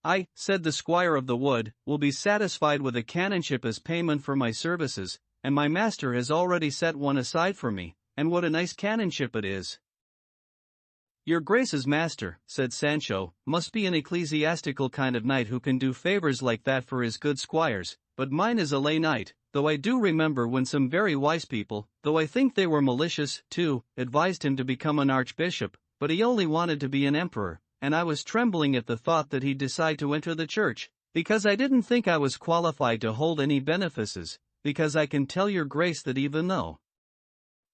"I," said the squire of the wood, "will be satisfied with a canonship as payment for my services, and my master has already set one aside for me, and what a nice canonship it is." "Your Grace's master," said Sancho, "must be an ecclesiastical kind of knight who can do favors like that for his good squires, but mine is a lay knight, though I do remember when some very wise people, though I think they were malicious, too, advised him to become an archbishop, but he only wanted to be an emperor, and I was trembling at the thought that he'd decide to enter the church, because I didn't think I was qualified to hold any benefices, because I can tell your Grace that even though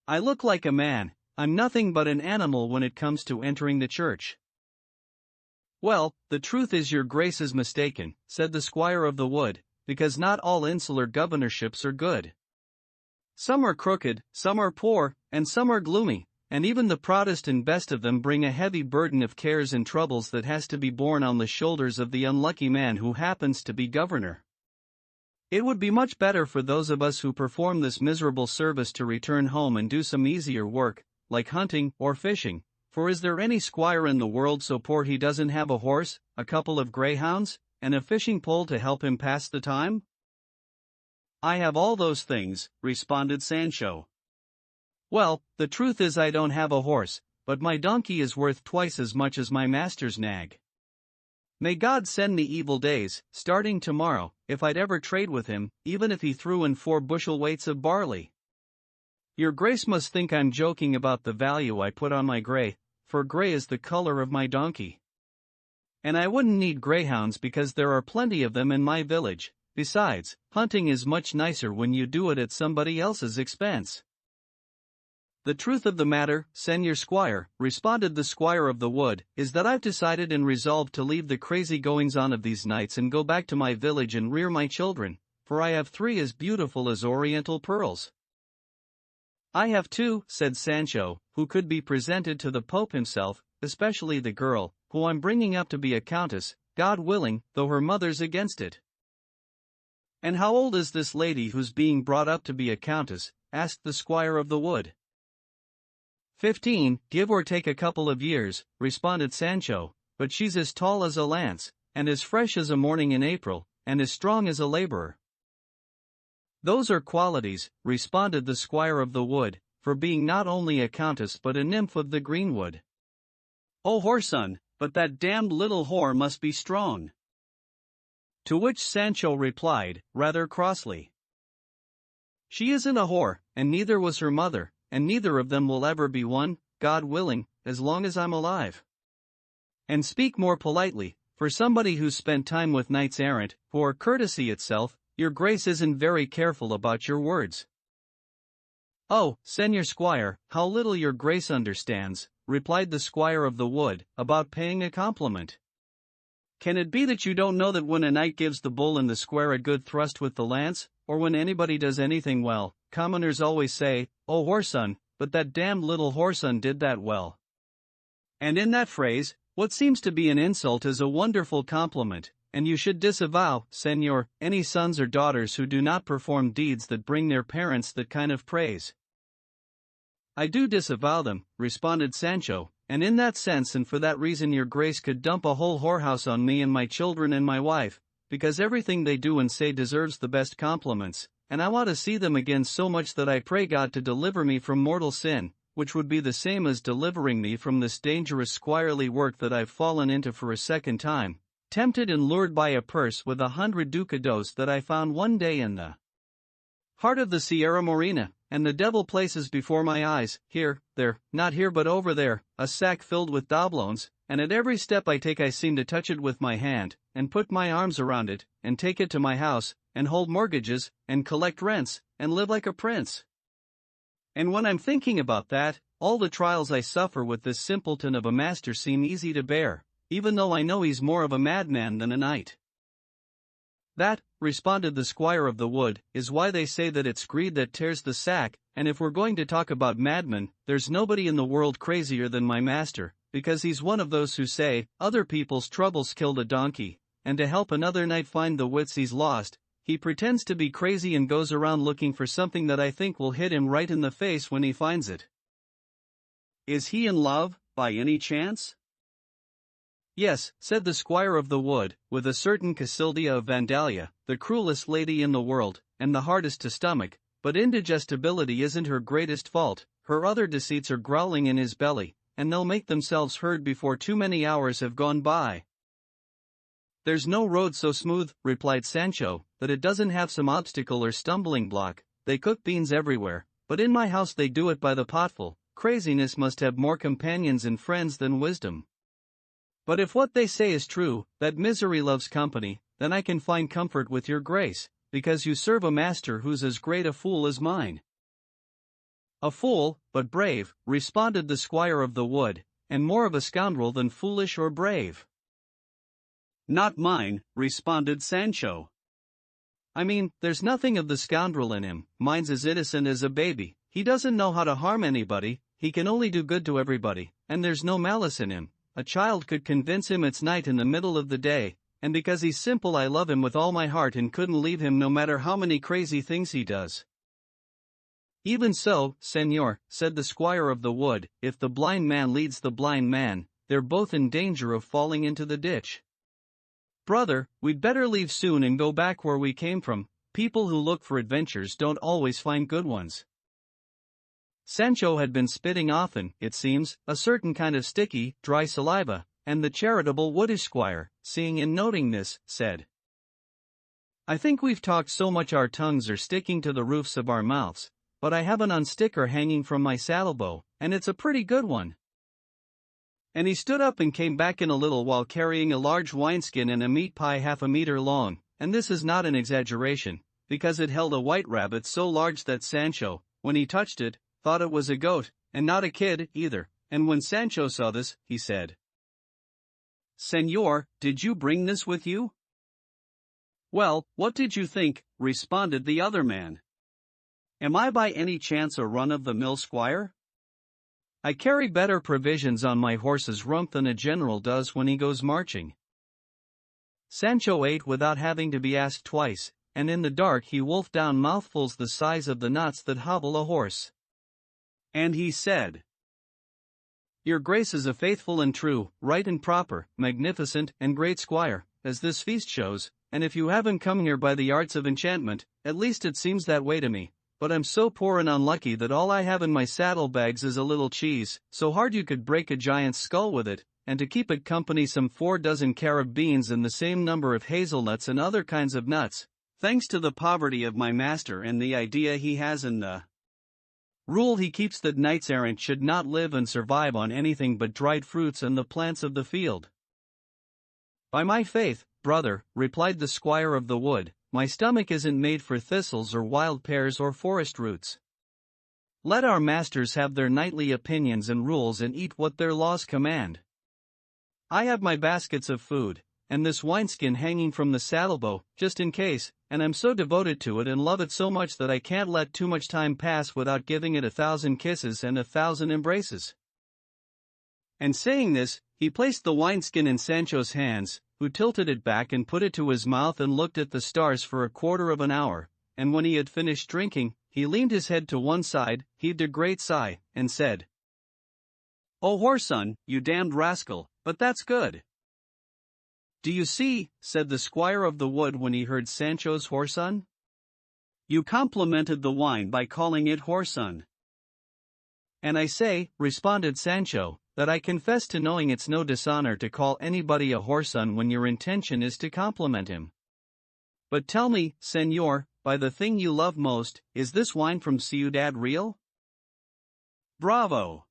I look like a man, I'm nothing but an animal when it comes to entering the church." "Well, the truth is your Grace is mistaken," said the squire of the wood, "because not all insular governorships are good. Some are crooked, some are poor, and some are gloomy, and even the proudest and best of them bring a heavy burden of cares and troubles that has to be borne on the shoulders of the unlucky man who happens to be governor. It would be much better for those of us who perform this miserable service to return home and do some easier work, like hunting or fishing, for is there any squire in the world so poor he doesn't have a horse, a couple of greyhounds, and a fishing pole to help him pass the time?" "I have all those things," responded Sancho. "Well, the truth is I don't have a horse, but my donkey is worth twice as much as my master's nag. May God send me evil days, starting tomorrow, if I'd ever trade with him, even if he threw in 4 bushel weights of barley. Your Grace must think I'm joking about the value I put on my grey, for grey is the color of my donkey. And I wouldn't need greyhounds because there are plenty of them in my village. Besides, hunting is much nicer when you do it at somebody else's expense." "The truth of the matter, Senor Squire," responded the squire of the wood, "is that I've decided and resolved to leave the crazy goings-on of these nights and go back to my village and rear my children, for I have 3 as beautiful as oriental pearls." "I have 2, said Sancho, "who could be presented to the Pope himself, especially the girl, who I'm bringing up to be a countess, God willing, though her mother's against it." "And how old is this lady who's being brought up to be a countess?" asked the squire of the wood. 15, give or take a couple of years," responded Sancho, "but she's as tall as a lance, and as fresh as a morning in April, and as strong as a laborer." "Those are qualities," responded the squire of the wood, "for being not only a countess but a nymph of the greenwood." "Oh whoreson, but that damned little whore must be strong." To which Sancho replied, rather crossly, "She isn't a whore, and neither was her mother, and neither of them will ever be one, God willing, as long as I'm alive. And speak more politely, for somebody who's spent time with knights errant, who are courtesy itself, your Grace isn't very careful about your words." "Oh, Senor Squire, how little your Grace understands," replied the squire of the wood, "about paying a compliment. Can it be that you don't know that when a knight gives the bull in the square a good thrust with the lance, or when anybody does anything well, commoners always say, 'Oh whoreson, but that damned little whoreson did that well.' And in that phrase, what seems to be an insult is a wonderful compliment, and you should disavow, Senor, any sons or daughters who do not perform deeds that bring their parents that kind of praise." "I do disavow them," responded Sancho, "and in that sense and for that reason your Grace could dump a whole whorehouse on me and my children and my wife, because everything they do and say deserves the best compliments, and I want to see them again so much that I pray God to deliver me from mortal sin, which would be the same as delivering me from this dangerous squirely work that I've fallen into for a second time, tempted and lured by a purse with 100 ducados that I found one day in the heart of the Sierra Morena, and the devil places before my eyes, here, there, not here but over there, a sack filled with doblones, and at every step I take I seem to touch it with my hand, and put my arms around it, and take it to my house, and hold mortgages, and collect rents, and live like a prince. And when I'm thinking about that, all the trials I suffer with this simpleton of a master seem easy to bear, even though I know he's more of a madman than a knight." "That," responded the squire of the wood, "is why they say that it's greed that tears the sack, and if we're going to talk about madmen, there's nobody in the world crazier than my master, because he's one of those who say, other people's troubles killed a donkey, and to help another knight find the wits he's lost, he pretends to be crazy and goes around looking for something that I think will hit him right in the face when he finds it." "Is he in love, by any chance?" Yes, said the squire of the wood, with a certain Casilda of Vandalia, the cruelest lady in the world, and the hardest to stomach, but indigestibility isn't her greatest fault, her other deceits are growling in his belly, and they'll make themselves heard before too many hours have gone by. There's no road so smooth, replied Sancho, that it doesn't have some obstacle or stumbling block. They cook beans everywhere, but in my house they do it by the potful. Craziness must have more companions and friends than wisdom. But if what they say is true, that misery loves company, then I can find comfort with your grace, because you serve a master who's as great a fool as mine. A fool, but brave, responded the squire of the wood, and more of a scoundrel than foolish or brave. Not mine, responded Sancho. I mean, there's nothing of the scoundrel in him, mine's as innocent as a baby, he doesn't know how to harm anybody, he can only do good to everybody, and there's no malice in him. A child could convince him it's night in the middle of the day, and because he's simple I love him with all my heart and couldn't leave him no matter how many crazy things he does. Even so, senor, said the squire of the wood, if the blind man leads the blind man, they're both in danger of falling into the ditch. Brother, we'd better leave soon and go back where we came from. People who look for adventures don't always find good ones. Sancho had been spitting often, it seems, a certain kind of sticky, dry saliva, and the charitable woodish squire, seeing and noting this, said, I think we've talked so much our tongues are sticking to the roofs of our mouths, but I have an unsticker hanging from my saddlebow, and it's a pretty good one. And he stood up and came back in a little while carrying a large wineskin and a meat pie half a meter long, and this is not an exaggeration, because it held a white rabbit so large that Sancho, when he touched it, thought it was a goat, and not a kid, either, and when Sancho saw this, he said, Señor, did you bring this with you? Well, what did you think, responded the other man. Am I by any chance a run-of-the-mill squire? I carry better provisions on my horse's rump than a general does when he goes marching. Sancho ate without having to be asked twice, and in the dark he wolfed down mouthfuls the size of the knots that hobble a horse. And he said, Your grace is a faithful and true, right and proper, magnificent and great squire, as this feast shows, and if you haven't come here by the arts of enchantment, at least it seems that way to me. But I'm so poor and unlucky that all I have in my saddlebags is a little cheese, so hard you could break a giant's skull with it, and to keep it company some 4 dozen carob beans and the same number of hazelnuts and other kinds of nuts, thanks to the poverty of my master and the idea he has in the rule he keeps that knights-errant should not live and survive on anything but dried fruits and the plants of the field. By my faith, brother, replied the squire of the wood, my stomach isn't made for thistles or wild pears or forest roots. Let our masters have their nightly opinions and rules and eat what their laws command. I have my baskets of food, and this wineskin hanging from the saddlebow, just in case, and I'm so devoted to it and love it so much that I can't let too much time pass without giving it 1,000 kisses and 1,000 embraces. And saying this, he placed the wineskin in Sancho's hands, who tilted it back and put it to his mouth and looked at the stars for a quarter of an hour, and when he had finished drinking, he leaned his head to one side, heaved a great sigh, and said, Oh whoreson, you damned rascal, but that's good. Do you see, said the squire of the wood when he heard Sancho's whoreson? You complimented the wine by calling it whoreson. And I say, responded Sancho, that I confess to knowing it's no dishonor to call anybody a whoreson when your intention is to compliment him. But tell me, senor, by the thing you love most, is this wine from Ciudad Real? Bravo!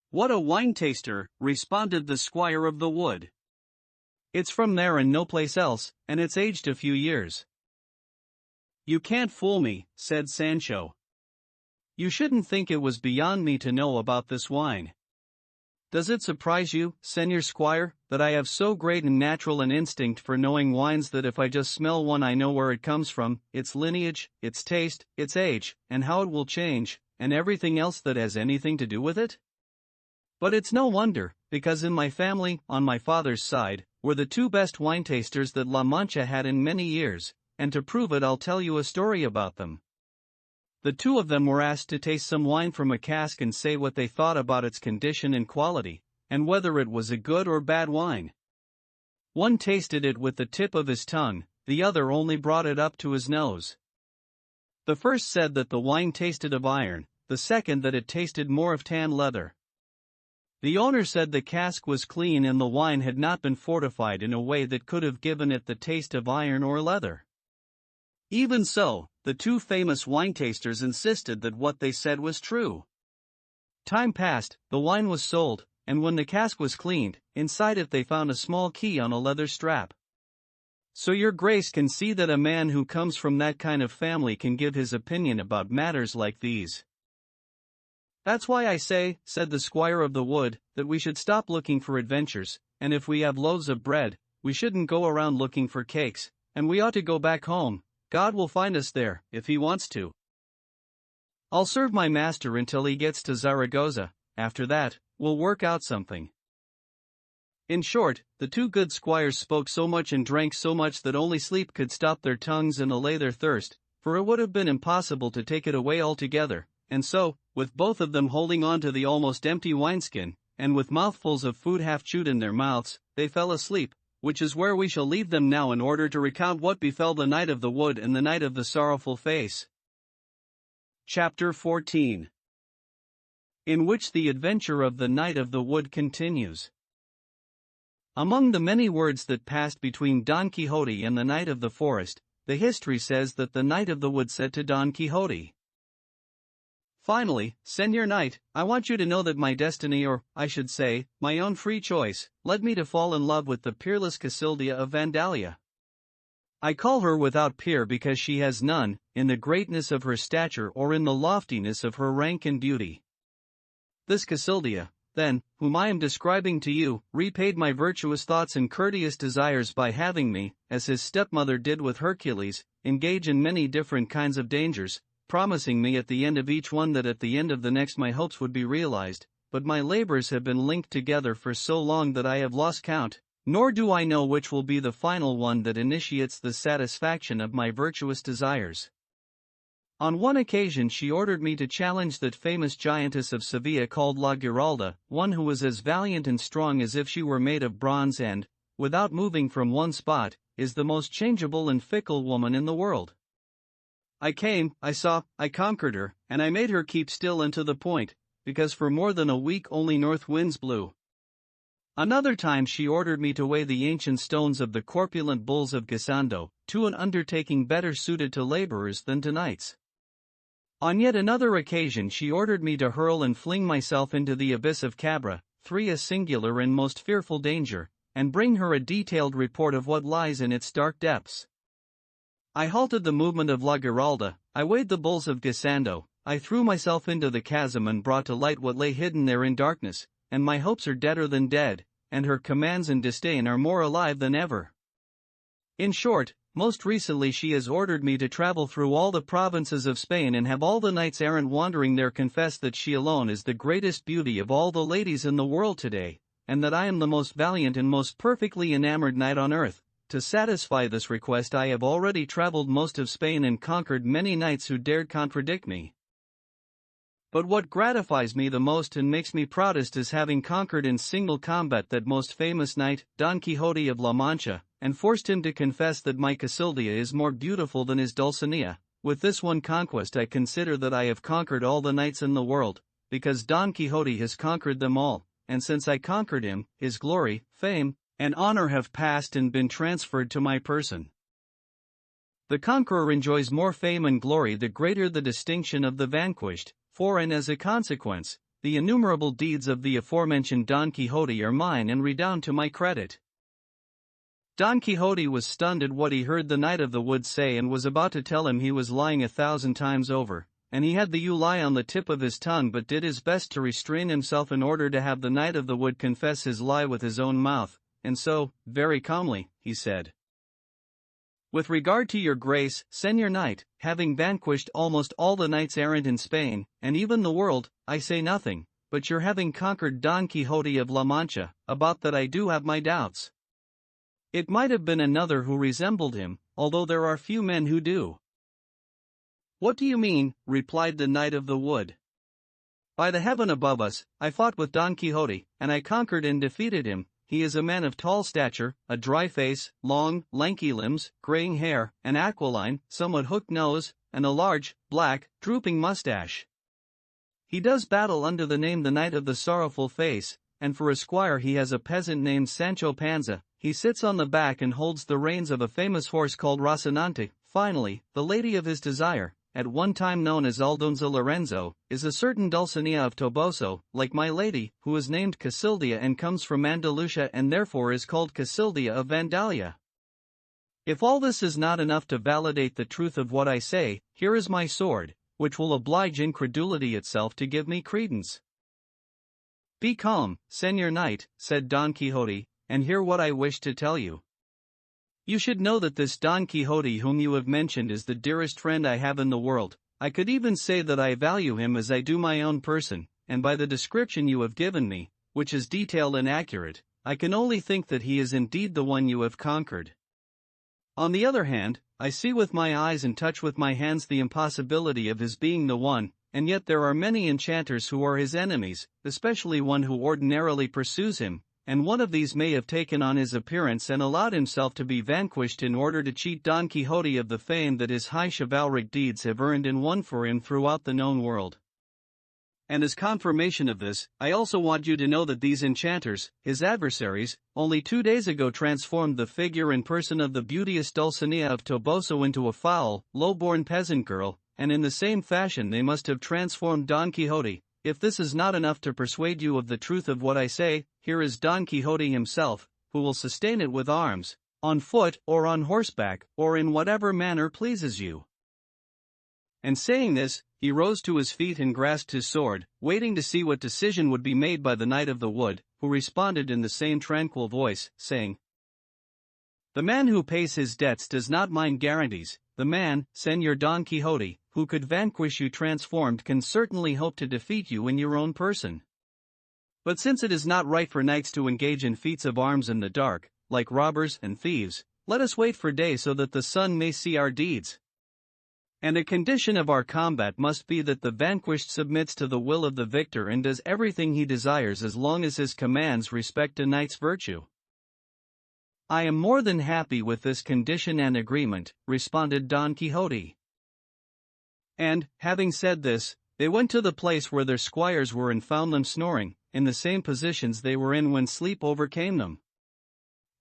What a wine taster, responded the squire of the wood. It's from there and no place else, and it's aged a few years. You can't fool me, said Sancho. You shouldn't think it was beyond me to know about this wine. Does it surprise you, Senor Squire, that I have so great and natural an instinct for knowing wines that if I just smell one I know where it comes from, its lineage, its taste, its age, and how it will change, and everything else that has anything to do with it? But it's no wonder, because in my family, on my father's side, were the 2 best wine tasters that La Mancha had in many years, and to prove it I'll tell you a story about them. The 2 of them were asked to taste some wine from a cask and say what they thought about its condition and quality, and whether it was a good or bad wine. One tasted it with the tip of his tongue, the other only brought it up to his nose. The first said that the wine tasted of iron, the second that it tasted more of tan leather. The owner said the cask was clean and the wine had not been fortified in a way that could have given it the taste of iron or leather. Even so, the two famous wine tasters insisted that what they said was true. Time passed, the wine was sold, and when the cask was cleaned, inside it they found a small key on a leather strap. So your grace can see that a man who comes from that kind of family can give his opinion about matters like these. That's why I say, said the squire of the wood, that we should stop looking for adventures, and if we have loaves of bread, we shouldn't go around looking for cakes, and we ought to go back home. God will find us there, if he wants to. I'll serve my master until he gets to Zaragoza, after that, we'll work out something. In short, the two good squires spoke so much and drank so much that only sleep could stop their tongues and allay their thirst, for it would have been impossible to take it away altogether, and so, with both of them holding on to the almost empty wineskin, and with mouthfuls of food half chewed in their mouths, they fell asleep, which is where we shall leave them now in order to recount what befell the Knight of the Wood and the Knight of the Sorrowful Face. Chapter 14, in which the adventure of the Knight of the Wood continues. Among the many words that passed between Don Quixote and the Knight of the Forest, the history says that the Knight of the Wood said to Don Quixote, "Finally, Señor Knight, I want you to know that my destiny, or, I should say, my own free choice, led me to fall in love with the peerless Cassilda of Vandalia. I call her without peer because she has none, in the greatness of her stature or in the loftiness of her rank and beauty. This Cassilda, then, whom I am describing to you, repaid my virtuous thoughts and courteous desires by having me, as his stepmother did with Hercules, engage in many different kinds of dangers, promising me at the end of each one that at the end of the next my hopes would be realized, but my labors have been linked together for so long that I have lost count, nor do I know which will be the final one that initiates the satisfaction of my virtuous desires. On one occasion she ordered me to challenge that famous giantess of Seville called La Giralda, one who was as valiant and strong as if she were made of bronze and, without moving from one spot, is the most changeable and fickle woman in the world. I came, I saw, I conquered her, and I made her keep still and to the point, because for more than a week only north winds blew. Another time she ordered me to weigh the ancient stones of the corpulent bulls of Guisando, to an undertaking better suited to laborers than to knights. On yet another occasion she ordered me to hurl and fling myself into the abyss of Cabra, a singular and most fearful danger, and bring her a detailed report of what lies in its dark depths. I halted the movement of La Giralda, I weighed the bulls of Guisando, I threw myself into the chasm and brought to light what lay hidden there in darkness, and my hopes are deader than dead, and her commands and disdain are more alive than ever. In short, most recently she has ordered me to travel through all the provinces of Spain and have all the knights errant wandering there confess that she alone is the greatest beauty of all the ladies in the world today, and that I am the most valiant and most perfectly enamored knight on earth. To satisfy this request I have already traveled most of Spain and conquered many knights who dared contradict me. But what gratifies me the most and makes me proudest is having conquered in single combat that most famous knight, Don Quixote of La Mancha, and forced him to confess that my Cassilda is more beautiful than his Dulcinea. With this one conquest I consider that I have conquered all the knights in the world, because Don Quixote has conquered them all, and since I conquered him, his glory, fame, and honor have passed and been transferred to my person. The conqueror enjoys more fame and glory the greater the distinction of the vanquished, for and as a consequence, the innumerable deeds of the aforementioned Don Quixote are mine and redound to my credit. Don Quixote was stunned at what he heard the Knight of the Wood say and was about to tell him he was lying 1,000 times over, and he had the lie on the tip of his tongue but did his best to restrain himself in order to have the Knight of the Wood confess his lie with his own mouth, and so, very calmly, he said, "With regard to your grace, Señor Knight, having vanquished almost all the knights errant in Spain, and even the world, I say nothing, but your having conquered Don Quixote of La Mancha, about that I do have my doubts. It might have been another who resembled him, although there are few men who do." "What do you mean?" replied the Knight of the Wood. By the heaven above us, I fought with Don Quixote, and I conquered and defeated him. He is a man of tall stature, a dry face, long, lanky limbs, graying hair, an aquiline, somewhat hooked nose, and a large, black, drooping mustache. He does battle under the name the Knight of the Sorrowful Face, and for a squire he has a peasant named Sancho Panza. He sits on the back and holds the reins of a famous horse called Rocinante. Finally, the lady of his desire, at one time known as Aldonza Lorenzo, is a certain Dulcinea of Toboso, like my lady, who is named Casildia and comes from Andalusia and therefore is called Casildia of Vandalia. If all this is not enough to validate the truth of what I say, here is my sword, which will oblige incredulity itself to give me credence. Be calm, Señor Knight, said Don Quixote, and hear what I wish to tell you. You should know that this Don Quixote whom you have mentioned is the dearest friend I have in the world. I could even say that I value him as I do my own person, and by the description you have given me, which is detailed and accurate, I can only think that he is indeed the one you have conquered. On the other hand, I see with my eyes and touch with my hands the impossibility of his being the one, and yet there are many enchanters who are his enemies, especially one who ordinarily pursues him, and one of these may have taken on his appearance and allowed himself to be vanquished in order to cheat Don Quixote of the fame that his high chivalric deeds have earned and won for him throughout the known world. And as confirmation of this, I also want you to know that these enchanters, his adversaries, only 2 days ago transformed the figure and person of the beauteous Dulcinea of Toboso into a foul, low-born peasant girl, and in the same fashion they must have transformed Don Quixote. If this is not enough to persuade you of the truth of what I say, here is Don Quixote himself, who will sustain it with arms, on foot or on horseback, or in whatever manner pleases you. And saying this, he rose to his feet and grasped his sword, waiting to see what decision would be made by the Knight of the Wood, who responded in the same tranquil voice, saying, The man who pays his debts does not mind guarantees. The man, Señor Don Quixote, who could vanquish you transformed can certainly hope to defeat you in your own person. But since it is not right for knights to engage in feats of arms in the dark, like robbers and thieves, let us wait for day so that the sun may see our deeds. And a condition of our combat must be that the vanquished submits to the will of the victor and does everything he desires as long as his commands respect a knight's virtue. I am more than happy with this condition and agreement, responded Don Quixote. And, having said this, they went to the place where their squires were and found them snoring, in the same positions they were in when sleep overcame them.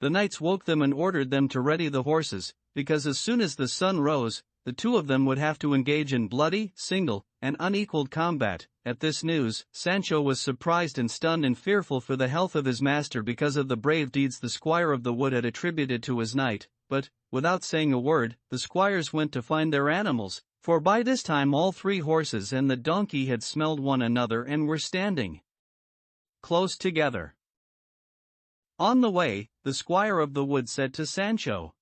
The knights woke them and ordered them to ready the horses, because as soon as the sun rose, the two of them would have to engage in bloody, single, and unequaled combat. At this news, Sancho was surprised and stunned and fearful for the health of his master because of the brave deeds the squire of the wood had attributed to his knight, but, without saying a word, the squires went to find their animals, for by this time all 3 horses and the donkey had smelled one another and were standing close together. On the way, the squire of the wood said to Sancho,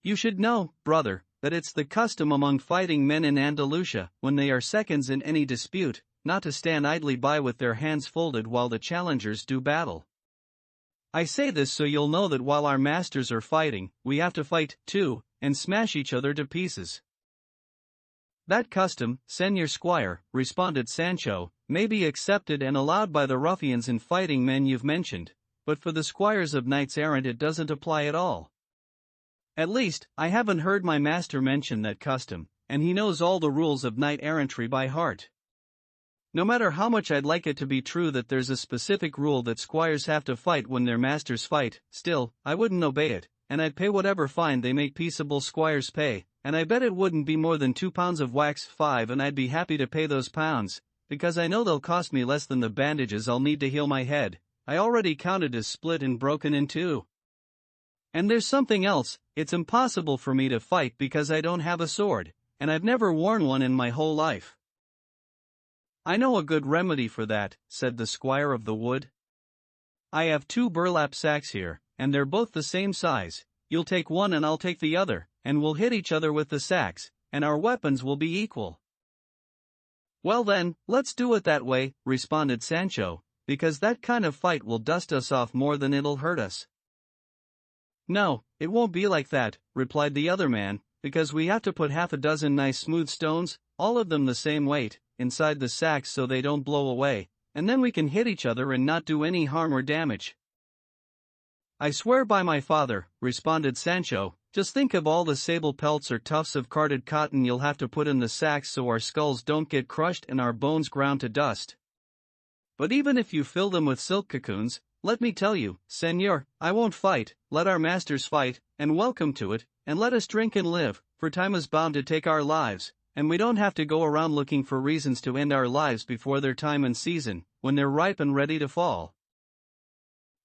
You should know, brother, that it's the custom among fighting men in Andalusia, when they are seconds in any dispute, not to stand idly by with their hands folded while the challengers do battle. I say this so you'll know that while our masters are fighting, we have to fight, too, and smash each other to pieces. That custom, Señor Squire, responded Sancho, may be accepted and allowed by the ruffians and fighting men you've mentioned, but for the squires of knights-errant it doesn't apply at all. At least, I haven't heard my master mention that custom, and he knows all the rules of knight-errantry by heart. No matter how much I'd like it to be true that there's a specific rule that squires have to fight when their masters fight, still, I wouldn't obey it, and I'd pay whatever fine they make peaceable squires pay, and I bet it wouldn't be more than 2 pounds of wax 5, and I'd be happy to pay those pounds, because I know they'll cost me less than the bandages I'll need to heal my head. I already counted as split and broken in 2. And there's something else, it's impossible for me to fight because I don't have a sword, and I've never worn one in my whole life. I know a good remedy for that, said the squire of the wood. I have 2 burlap sacks here, and they're both the same size. You'll take one and I'll take the other, and we'll hit each other with the sacks, and our weapons will be equal. Well then, let's do it that way, responded Sancho, because that kind of fight will dust us off more than it'll hurt us. No, it won't be like that, replied the other man, because we have to put half a dozen nice smooth stones, all of them the same weight, inside the sacks so they don't blow away, and then we can hit each other and not do any harm or damage." "I swear by my father," responded Sancho, "just think of all the sable pelts or tufts of carded cotton you'll have to put in the sacks so our skulls don't get crushed and our bones ground to dust. But even if you fill them with silk cocoons, let me tell you, Señor, I won't fight. Let our masters fight, and welcome to it, and let us drink and live, for time is bound to take our lives, and we don't have to go around looking for reasons to end our lives before their time and season, when they're ripe and ready to fall."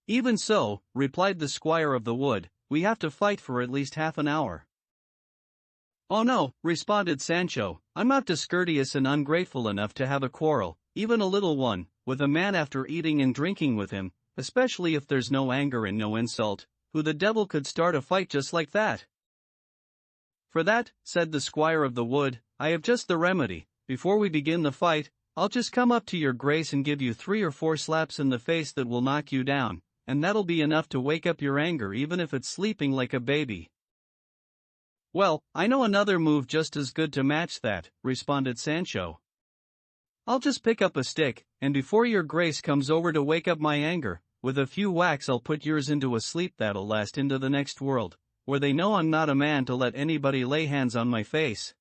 "Even so," replied the Squire of the Wood, "we have to fight for at least half an hour." "Oh no," responded Sancho, "I'm not discourteous and ungrateful enough to have a quarrel, even a little one, with a man after eating and drinking with him, especially if there's no anger and no insult. Who the devil could start a fight just like that?" "For that," said the Squire of the Wood, "I have just the remedy. Before we begin the fight, I'll just come up to your grace and give you 3 or 4 slaps in the face that will knock you down, and that'll be enough to wake up your anger even if it's sleeping like a baby." "Well, I know another move just as good to match that," responded Sancho. "I'll just pick up a stick, and before your grace comes over to wake up my anger, with a few whacks I'll put yours into a sleep that'll last into the next world, where they know I'm not a man to let anybody lay hands on my face.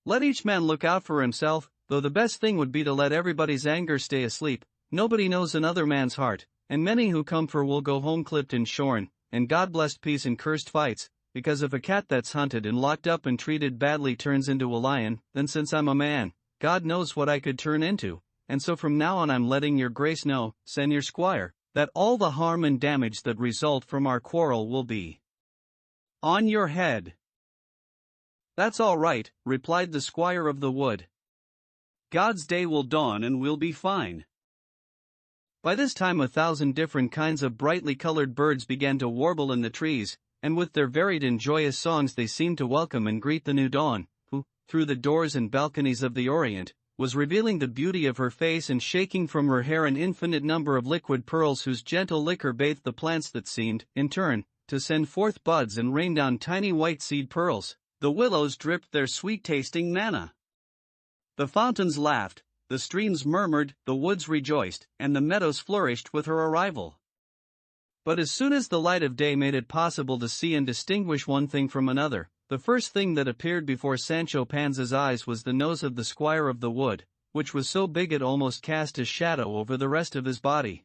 Let each man look out for himself, though the best thing would be to let everybody's anger stay asleep. Nobody knows another man's heart, and many who come for will go home clipped and shorn, and God blessed peace and cursed fights, because if a cat that's hunted and locked up and treated badly turns into a lion, then since I'm a man, God knows what I could turn into, and so from now on I'm letting your grace know, Señor Squire, that all the harm and damage that result from our quarrel will be on your head." "That's all right," replied the Squire of the Wood. "God's day will dawn and we'll be fine." By this time 1,000 different kinds of brightly colored birds began to warble in the trees, and with their varied and joyous songs they seemed to welcome and greet the new dawn, who, through the doors and balconies of the Orient, was revealing the beauty of her face and shaking from her hair an infinite number of liquid pearls whose gentle liquor bathed the plants that seemed, in turn, to send forth buds and rain down tiny white seed pearls. The willows dripped their sweet-tasting manna. The fountains laughed, the streams murmured, the woods rejoiced, and the meadows flourished with her arrival. But as soon as the light of day made it possible to see and distinguish one thing from another, the first thing that appeared before Sancho Panza's eyes was the nose of the Squire of the Wood, which was so big it almost cast a shadow over the rest of his body.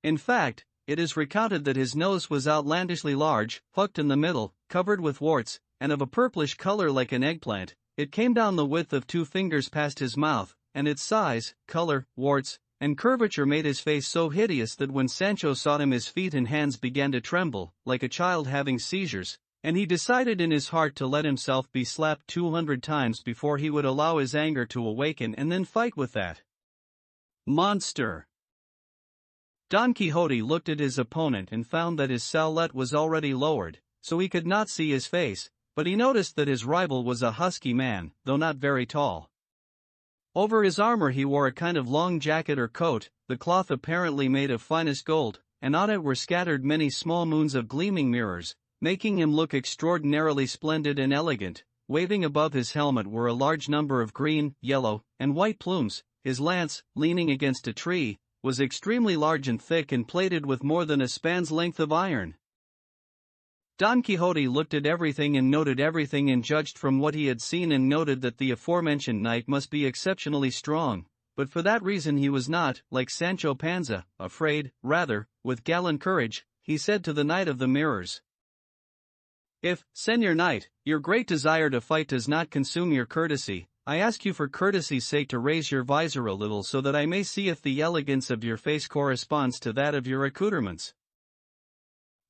In fact, it is recounted that his nose was outlandishly large, hooked in the middle, covered with warts, and of a purplish color like an eggplant. It came down the width of 2 fingers past his mouth, and its size, color, warts, and curvature made his face so hideous that when Sancho saw him his feet and hands began to tremble, like a child having seizures, and he decided in his heart to let himself be slapped 200 times before he would allow his anger to awaken and then fight with that monster. Don Quixote looked at his opponent and found that his sallet was already lowered, so he could not see his face, but he noticed that his rival was a husky man, though not very tall. Over his armor he wore a kind of long jacket or coat, the cloth apparently made of finest gold, and on it were scattered many small moons of gleaming mirrors, making him look extraordinarily splendid and elegant. Waving above his helmet were a large number of green, yellow, and white plumes. His lance, leaning against a tree, was extremely large and thick and plated with more than a span's length of iron. Don Quixote looked at everything and noted everything and judged from what he had seen and noted that the aforementioned knight must be exceptionally strong, but for that reason he was not, like Sancho Panza, afraid. Rather, with gallant courage, he said to the Knight of the Mirrors, "If, Señor Knight, your great desire to fight does not consume your courtesy, I ask you for courtesy's sake to raise your visor a little so that I may see if the elegance of your face corresponds to that of your accoutrements.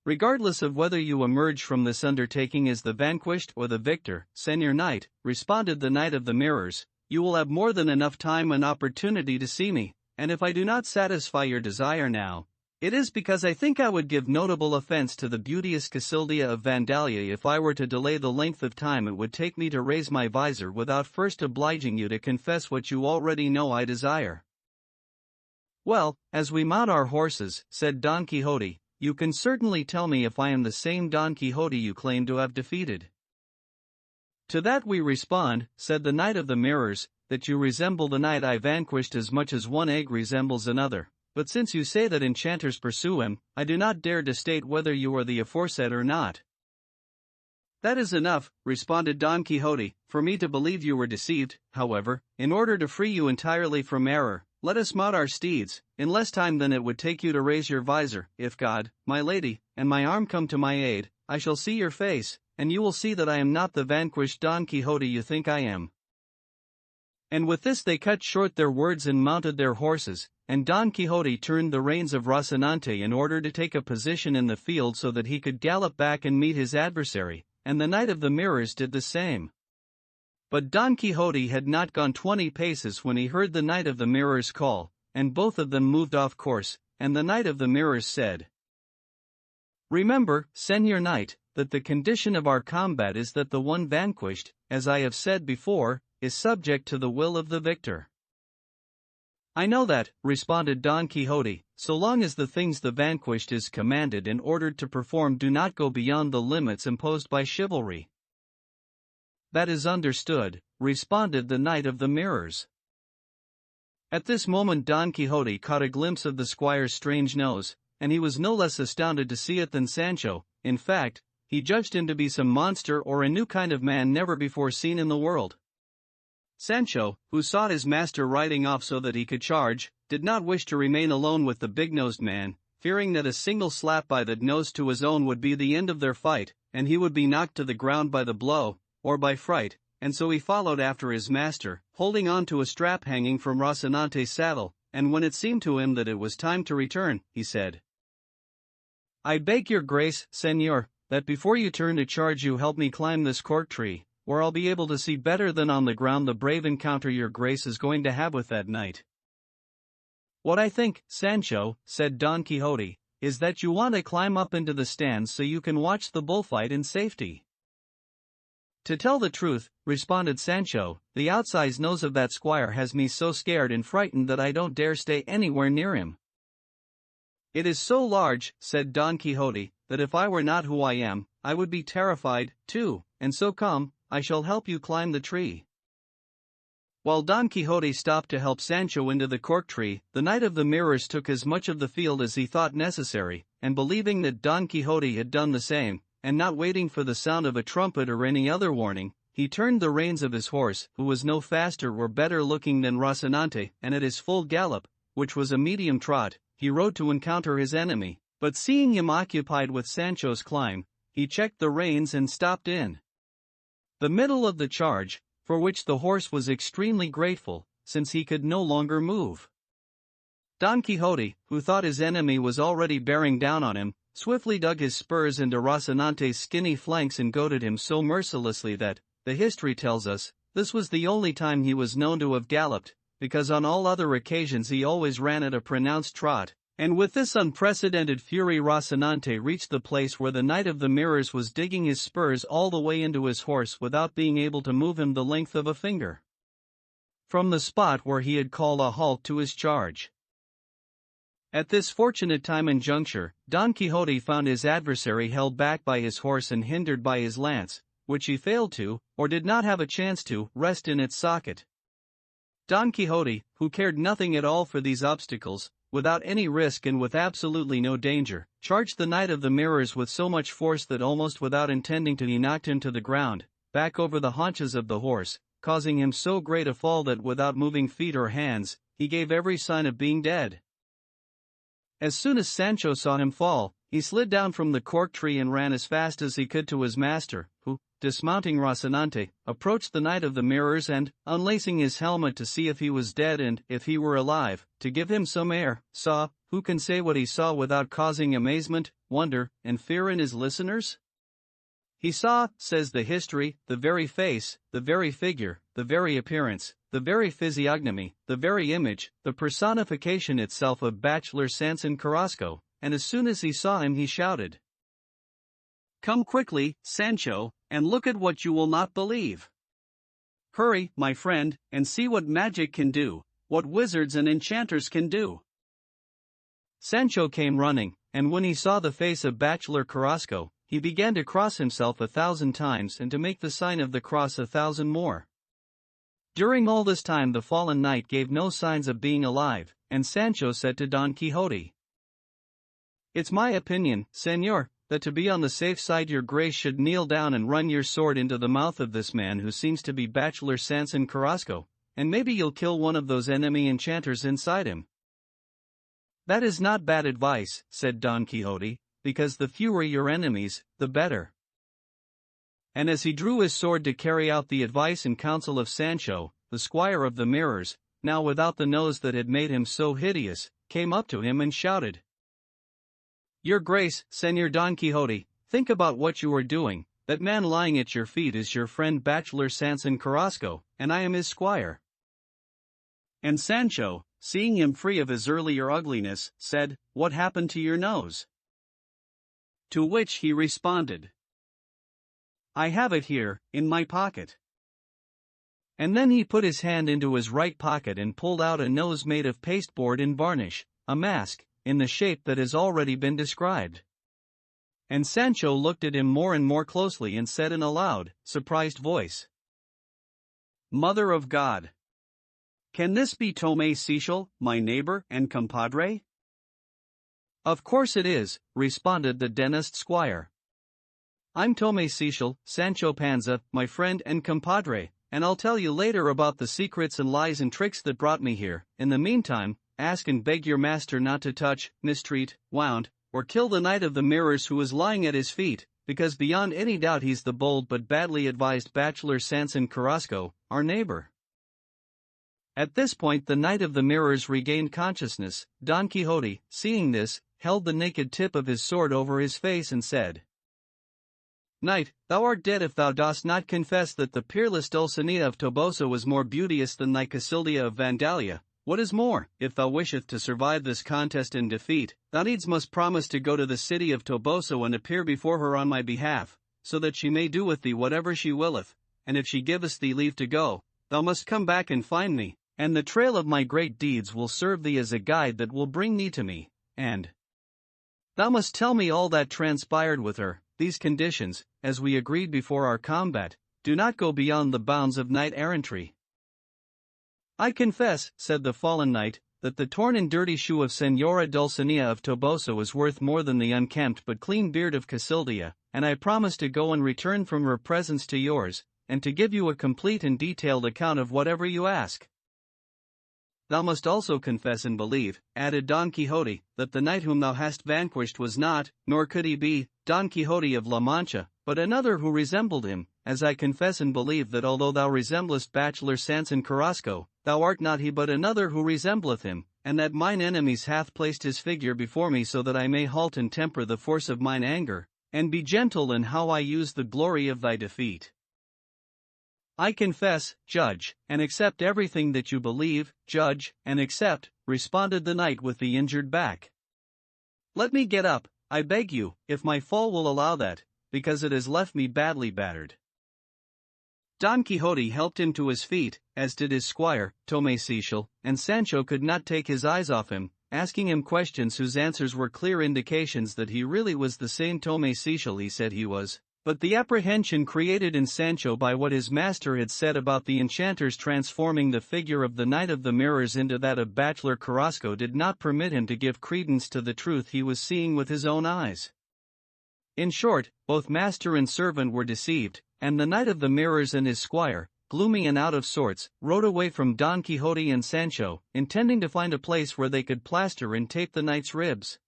Regardless of whether you emerge from this undertaking as the vanquished or the victor, Señor Knight," responded the Knight of the Mirrors, "you will have more than enough time and opportunity to see me, and if I do not satisfy your desire now, it is because I think I would give notable offense to the beauteous Casilda of Vandalia if I were to delay the length of time it would take me to raise my visor without first obliging you to confess what you already know I desire." "Well, as we mount our horses," said Don Quixote, "you can certainly tell me if I am the same Don Quixote you claim to have defeated." "To that we respond," said the Knight of the Mirrors, that you resemble the knight I vanquished as much as one egg resembles another, but since you say that enchanters pursue him, I do not dare to state whether you are the aforesaid or not." "That is enough," responded Don Quixote, "for me to believe you were deceived. However, in order to free you entirely from error, let us mount our steeds, in less time than it would take you to raise your visor. If God, my lady, and my arm come to my aid, I shall see your face, and you will see that I am not the vanquished Don Quixote you think I am." And with this they cut short their words and mounted their horses, and Don Quixote turned the reins of Rocinante in order to take a position in the field so that he could gallop back and meet his adversary, and the Knight of the Mirrors did the same. But Don Quixote had not gone 20 paces when he heard the Knight of the Mirrors call, and both of them moved off course, and the Knight of the Mirrors said, "Remember, Señor Knight, that the condition of our combat is that the one vanquished, as I have said before, is subject to the will of the victor." "I know that," responded Don Quixote, "so long as the things the vanquished is commanded and ordered to perform do not go beyond the limits imposed by chivalry." "That is understood," responded the Knight of the Mirrors. At this moment Don Quixote caught a glimpse of the squire's strange nose, and he was no less astounded to see it than Sancho. In fact, he judged him to be some monster or a new kind of man never before seen in the world. Sancho, who saw his master riding off so that he could charge, did not wish to remain alone with the big-nosed man, fearing that a single slap by that nose to his own would be the end of their fight, and he would be knocked to the ground by the blow, or by fright, and so he followed after his master, holding on to a strap hanging from Rocinante's saddle, and when it seemed to him that it was time to return, he said, "I beg your grace, Señor, that before you turn to charge you help me climb this cork tree, where I'll be able to see better than on the ground the brave encounter your grace is going to have with that knight." "What I think, Sancho," said Don Quixote, "is that you want to climb up into the stands so you can watch the bullfight in safety." "To tell the truth," responded Sancho, "the outsized nose of that squire has me so scared and frightened that I don't dare stay anywhere near him." "It is so large," said Don Quixote, "that if I were not who I am, I would be terrified, too, and so come, I shall help you climb the tree." While Don Quixote stopped to help Sancho into the cork tree, the Knight of the Mirrors took as much of the field as he thought necessary, and believing that Don Quixote had done the same, and not waiting for the sound of a trumpet or any other warning, he turned the reins of his horse, who was no faster or better looking than Rocinante, and at his full gallop, which was a medium trot, he rode to encounter his enemy, but seeing him occupied with Sancho's climb, he checked the reins and stopped in the middle of the charge, for which the horse was extremely grateful, since he could no longer move. Don Quixote, who thought his enemy was already bearing down on him, swiftly dug his spurs into Rocinante's skinny flanks and goaded him so mercilessly that, the history tells us, this was the only time he was known to have galloped, because on all other occasions he always ran at a pronounced trot, and with this unprecedented fury Rocinante reached the place where the Knight of the Mirrors was digging his spurs all the way into his horse without being able to move him the length of a finger from the spot where he had called a halt to his charge. At this fortunate time and juncture, Don Quixote found his adversary held back by his horse and hindered by his lance, which he failed to, or did not have a chance to, rest in its socket. Don Quixote, who cared nothing at all for these obstacles, without any risk and with absolutely no danger, charged the Knight of the Mirrors with so much force that almost without intending to he knocked him to the ground, back over the haunches of the horse, causing him so great a fall that without moving feet or hands, he gave every sign of being dead. As soon as Sancho saw him fall, he slid down from the cork tree and ran as fast as he could to his master, who, dismounting Rocinante, approached the Knight of the Mirrors and, unlacing his helmet to see if he was dead and, if he were alive, to give him some air, saw, who can say what he saw without causing amazement, wonder, and fear in his listeners? He saw, says the history, the very face, the very figure, the very appearance, the very physiognomy, the very image, the personification itself of bachelor Samson Carrasco, and as soon as he saw him he shouted, "Come quickly, Sancho, and look at what you will not believe. Hurry, my friend, and see what magic can do, what wizards and enchanters can do." Sancho came running, and when he saw the face of bachelor Carrasco, he began to cross himself 1,000 times and to make the sign of the cross 1,000 more. During all this time the fallen knight gave no signs of being alive, and Sancho said to Don Quixote, "It's my opinion, Señor, that to be on the safe side your grace should kneel down and run your sword into the mouth of this man who seems to be Bachelor Samson Carrasco, and maybe you'll kill one of those enemy enchanters inside him." "That is not bad advice," said Don Quixote, "because the fewer your enemies, the better." And as he drew his sword to carry out the advice and counsel of Sancho, the squire of the mirrors, now without the nose that had made him so hideous, came up to him and shouted, "Your Grace, Señor Don Quixote, think about what you are doing. That man lying at your feet is your friend Bachelor Samson Carrasco, and I am his squire." And Sancho, seeing him free of his earlier ugliness, said, "What happened to your nose?" To which he responded, "I have it here, in my pocket." And then he put his hand into his right pocket and pulled out a nose made of pasteboard in varnish, a mask, in the shape that has already been described. And Sancho looked at him more and more closely and said in a loud, surprised voice, "Mother of God! Can this be Tomé Cecil, my neighbor and compadre?" "Of course it is," responded the dentist squire. "I'm Tomé Cecil, Sancho Panza, my friend and compadre, and I'll tell you later about the secrets and lies and tricks that brought me here. In the meantime, ask and beg your master not to touch, mistreat, wound, or kill the knight of the mirrors who is lying at his feet, because beyond any doubt he's the bold but badly advised Bachelor Samson Carrasco, our neighbor." At this point the knight of the mirrors regained consciousness. Don Quixote, seeing this, held the naked tip of his sword over his face and said, "Knight, thou art dead if thou dost not confess that the peerless Dulcinea of Toboso was more beauteous than thy Casilda of Vandalia. What is more, if thou wisheth to survive this contest in defeat, thou needs must promise to go to the city of Toboso and appear before her on my behalf, so that she may do with thee whatever she willeth, and if she giveth thee leave to go, thou must come back and find me, and the trail of my great deeds will serve thee as a guide that will bring thee to me, and thou must tell me all that transpired with her. These conditions, as we agreed before our combat, do not go beyond the bounds of knight-errantry." "I confess," said the fallen knight, "that the torn and dirty shoe of Señora Dulcinea of Toboso is worth more than the unkempt but clean beard of Casilda, and I promise to go and return from her presence to yours, and to give you a complete and detailed account of whatever you ask." "Thou must also confess and believe," added Don Quixote, "that the knight whom thou hast vanquished was not, nor could he be, Don Quixote of La Mancha, but another who resembled him, as I confess and believe that although thou resemblest Bachelor Samson Carrasco, thou art not he but another who resembleth him, and that mine enemies hath placed his figure before me so that I may halt and temper the force of mine anger, and be gentle in how I use the glory of thy defeat." "I confess, judge, and accept everything that you believe, judge, and accept," responded the knight with the injured back. "Let me get up, I beg you, if my fall will allow that, because it has left me badly battered." Don Quixote helped him to his feet, as did his squire, Tomé Cecil, and Sancho could not take his eyes off him, asking him questions whose answers were clear indications that he really was the same Tomé Cecil he said he was. But the apprehension created in Sancho by what his master had said about the enchanters transforming the figure of the Knight of the Mirrors into that of Bachelor Carrasco did not permit him to give credence to the truth he was seeing with his own eyes. In short, both master and servant were deceived, and the Knight of the Mirrors and his squire, gloomy and out of sorts, rode away from Don Quixote and Sancho, intending to find a place where they could plaster and tape the knight's ribs.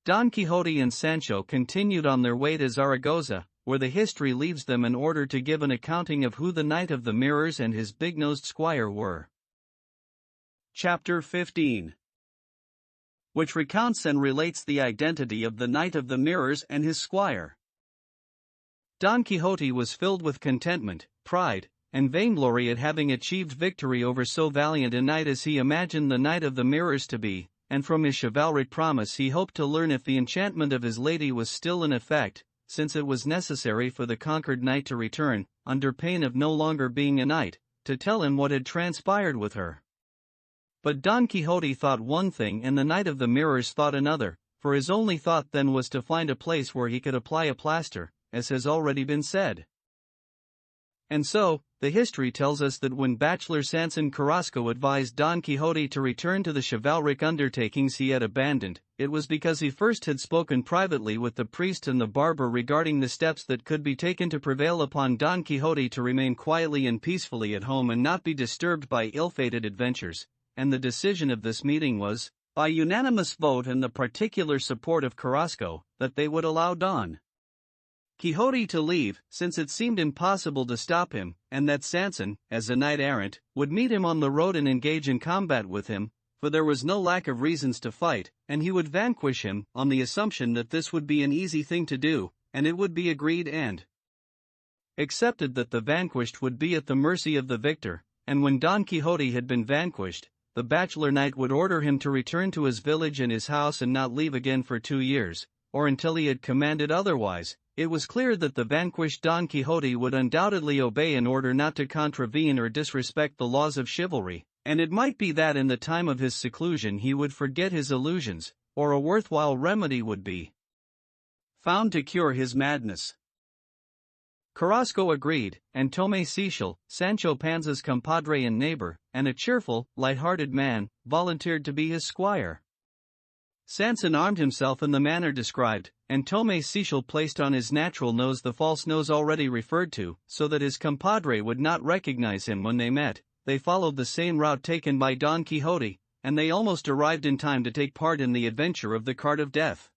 Don Quixote and Sancho continued on their way to Zaragoza, where the history leaves them in order to give an accounting of who the Knight of the Mirrors and his big-nosed squire were. Chapter 15, which recounts and relates the identity of the Knight of the Mirrors and his squire. Don Quixote was filled with contentment, pride, and vainglory at having achieved victory over so valiant a knight as he imagined the Knight of the Mirrors to be, and from his chivalric promise he hoped to learn if the enchantment of his lady was still in effect, since it was necessary for the conquered knight to return, under pain of no longer being a knight, to tell him what had transpired with her. But Don Quixote thought one thing and the Knight of the Mirrors thought another, for his only thought then was to find a place where he could apply a plaster, as has already been said. And so, the history tells us that when bachelor Sanson Carrasco advised Don Quixote to return to the chivalric undertakings he had abandoned, it was because he first had spoken privately with the priest and the barber regarding the steps that could be taken to prevail upon Don Quixote to remain quietly and peacefully at home and not be disturbed by ill-fated adventures, and the decision of this meeting was, by unanimous vote and the particular support of Carrasco, that they would allow Don Quixote to leave, since it seemed impossible to stop him, and that Sanson, as a knight-errant, would meet him on the road and engage in combat with him, for there was no lack of reasons to fight, and he would vanquish him, on the assumption that this would be an easy thing to do, and it would be agreed and accepted that the vanquished would be at the mercy of the victor, and when Don Quixote had been vanquished, the bachelor knight would order him to return to his village and his house and not leave again for 2 years, or until he had commanded otherwise. It was clear that the vanquished Don Quixote would undoubtedly obey an order not to contravene or disrespect the laws of chivalry, and it might be that in the time of his seclusion he would forget his illusions, or a worthwhile remedy would be found to cure his madness. Carrasco agreed, and Tomé Cecil, Sancho Panza's compadre and neighbor, and a cheerful, light-hearted man, volunteered to be his squire. Sanson armed himself in the manner described, and Tomé Cecil placed on his natural nose the false nose already referred to, so that his compadre would not recognize him when they met. They followed the same route taken by Don Quixote, and they almost arrived in time to take part in the adventure of the Cart of Death.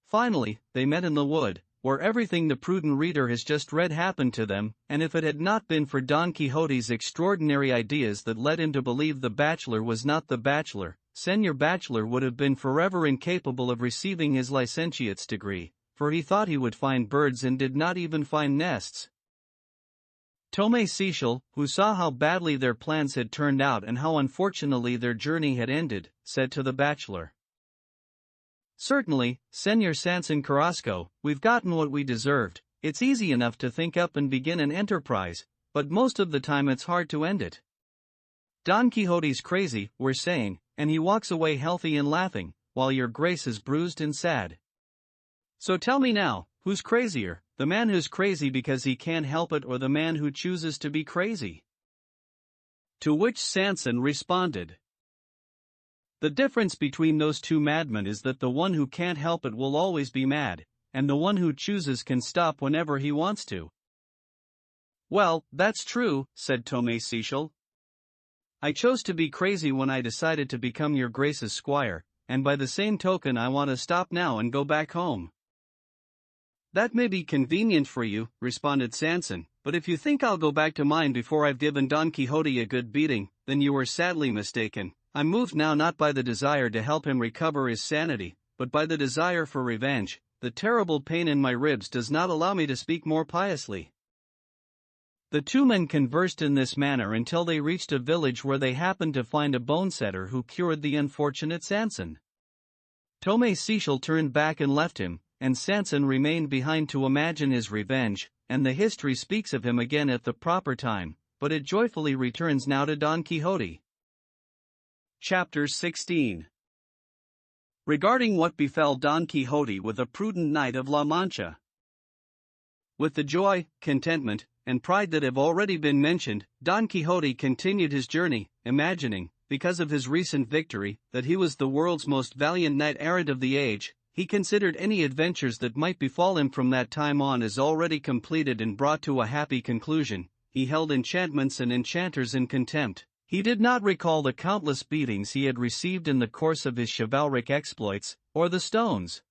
Finally, they met in the wood, where everything the prudent reader has just read happened to them, and if it had not been for Don Quixote's extraordinary ideas that led him to believe the bachelor was not the bachelor, Señor Bachelor would have been forever incapable of receiving his licentiate's degree, for he thought he would find birds and did not even find nests. Tomé Cecil, who saw how badly their plans had turned out and how unfortunately their journey had ended, said to the bachelor, "Certainly, Señor Sanson Carrasco, we've gotten what we deserved. It's easy enough to think up and begin an enterprise, but most of the time it's hard to end it. Don Quixote's crazy, we're saying, and he walks away healthy and laughing, while your grace is bruised and sad. So tell me now, who's crazier, the man who's crazy because he can't help it or the man who chooses to be crazy?" To which Sanson responded, "The difference between those two madmen is that the one who can't help it will always be mad, and the one who chooses can stop whenever he wants to." "Well, that's true," said Tomé Cecil. "I chose to be crazy when I decided to become your grace's squire, and by the same token I want to stop now and go back home." "That may be convenient for you," responded Sanson, "but if you think I'll go back to mine before I've given Don Quixote a good beating, then you were sadly mistaken. I'm moved now not by the desire to help him recover his sanity, but by the desire for revenge. The terrible pain in my ribs does not allow me to speak more piously." The two men conversed in this manner until they reached a village where they happened to find a bonesetter who cured the unfortunate Sanson. Tomé Cecil turned back and left him, and Sanson remained behind to imagine his revenge, and the history speaks of him again at the proper time, but it joyfully returns now to Don Quixote. Chapter 16. Regarding what befell Don Quixote with a prudent knight of La Mancha. With the joy, contentment, and pride that have already been mentioned, Don Quixote continued his journey, imagining, because of his recent victory, that he was the world's most valiant knight-errant of the age. He considered any adventures that might befall him from that time on as already completed and brought to a happy conclusion. He held enchantments and enchanters in contempt. He did not recall the countless beatings he had received in the course of his chivalric exploits, or the stones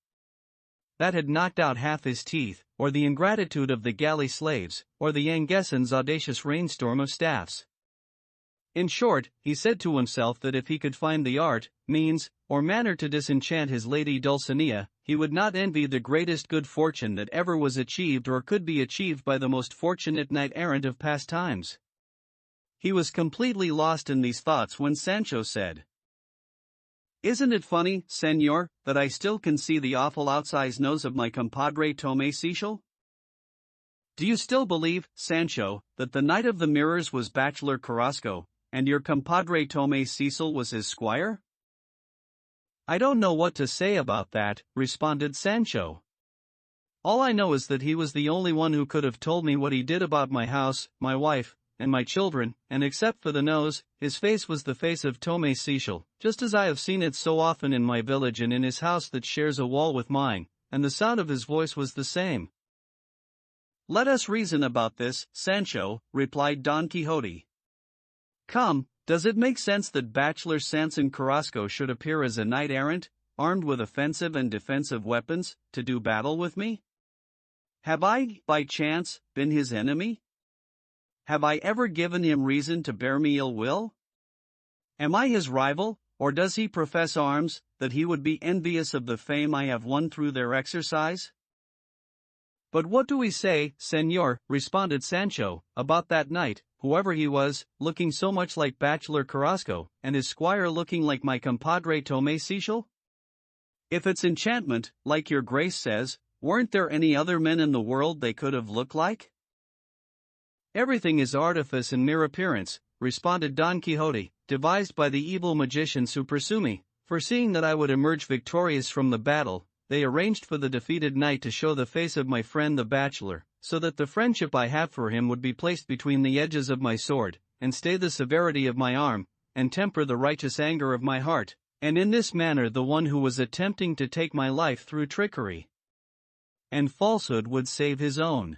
that had knocked out half his teeth, or the ingratitude of the galley slaves, or the Yangessan's audacious rainstorm of staffs. In short, he said to himself that if he could find the art, means, or manner to disenchant his lady Dulcinea, he would not envy the greatest good fortune that ever was achieved or could be achieved by the most fortunate knight-errant of past times. He was completely lost in these thoughts when Sancho said, "Isn't it funny, Señor, that I still can see the awful outsized nose of my compadre Tomé Cecil? Do you still believe, Sancho, that the Knight of the Mirrors was Bachelor Carrasco, and your compadre Tomé Cecil was his squire?" "I don't know what to say about that," responded Sancho. All I know is that he was the only one who could have told me what he did about my house, my wife, and my children, and except for the nose, his face was the face of Tomé Cecil, just as I have seen it so often in my village and in his house that shares a wall with mine, and the sound of his voice was the same. Let us reason about this, Sancho, replied Don Quixote. Come, does it make sense that bachelor Samson Carrasco should appear as a knight-errant, armed with offensive and defensive weapons, to do battle with me? Have I, by chance, been his enemy? Have I ever given him reason to bear me ill will? Am I his rival, or does he profess arms, that he would be envious of the fame I have won through their exercise? But what do we say, Señor, responded Sancho, about that knight, whoever he was, looking so much like bachelor Carrasco, and his squire looking like my compadre Tomé Cecil? If it's enchantment, like your grace says, weren't there any other men in the world they could have looked like? Everything is artifice and mere appearance, responded Don Quixote, devised by the evil magicians who pursue me. Foreseeing that I would emerge victorious from the battle, they arranged for the defeated knight to show the face of my friend the bachelor, so that the friendship I have for him would be placed between the edges of my sword, and stay the severity of my arm, and temper the righteous anger of my heart, and in this manner the one who was attempting to take my life through trickery and falsehood would save his own.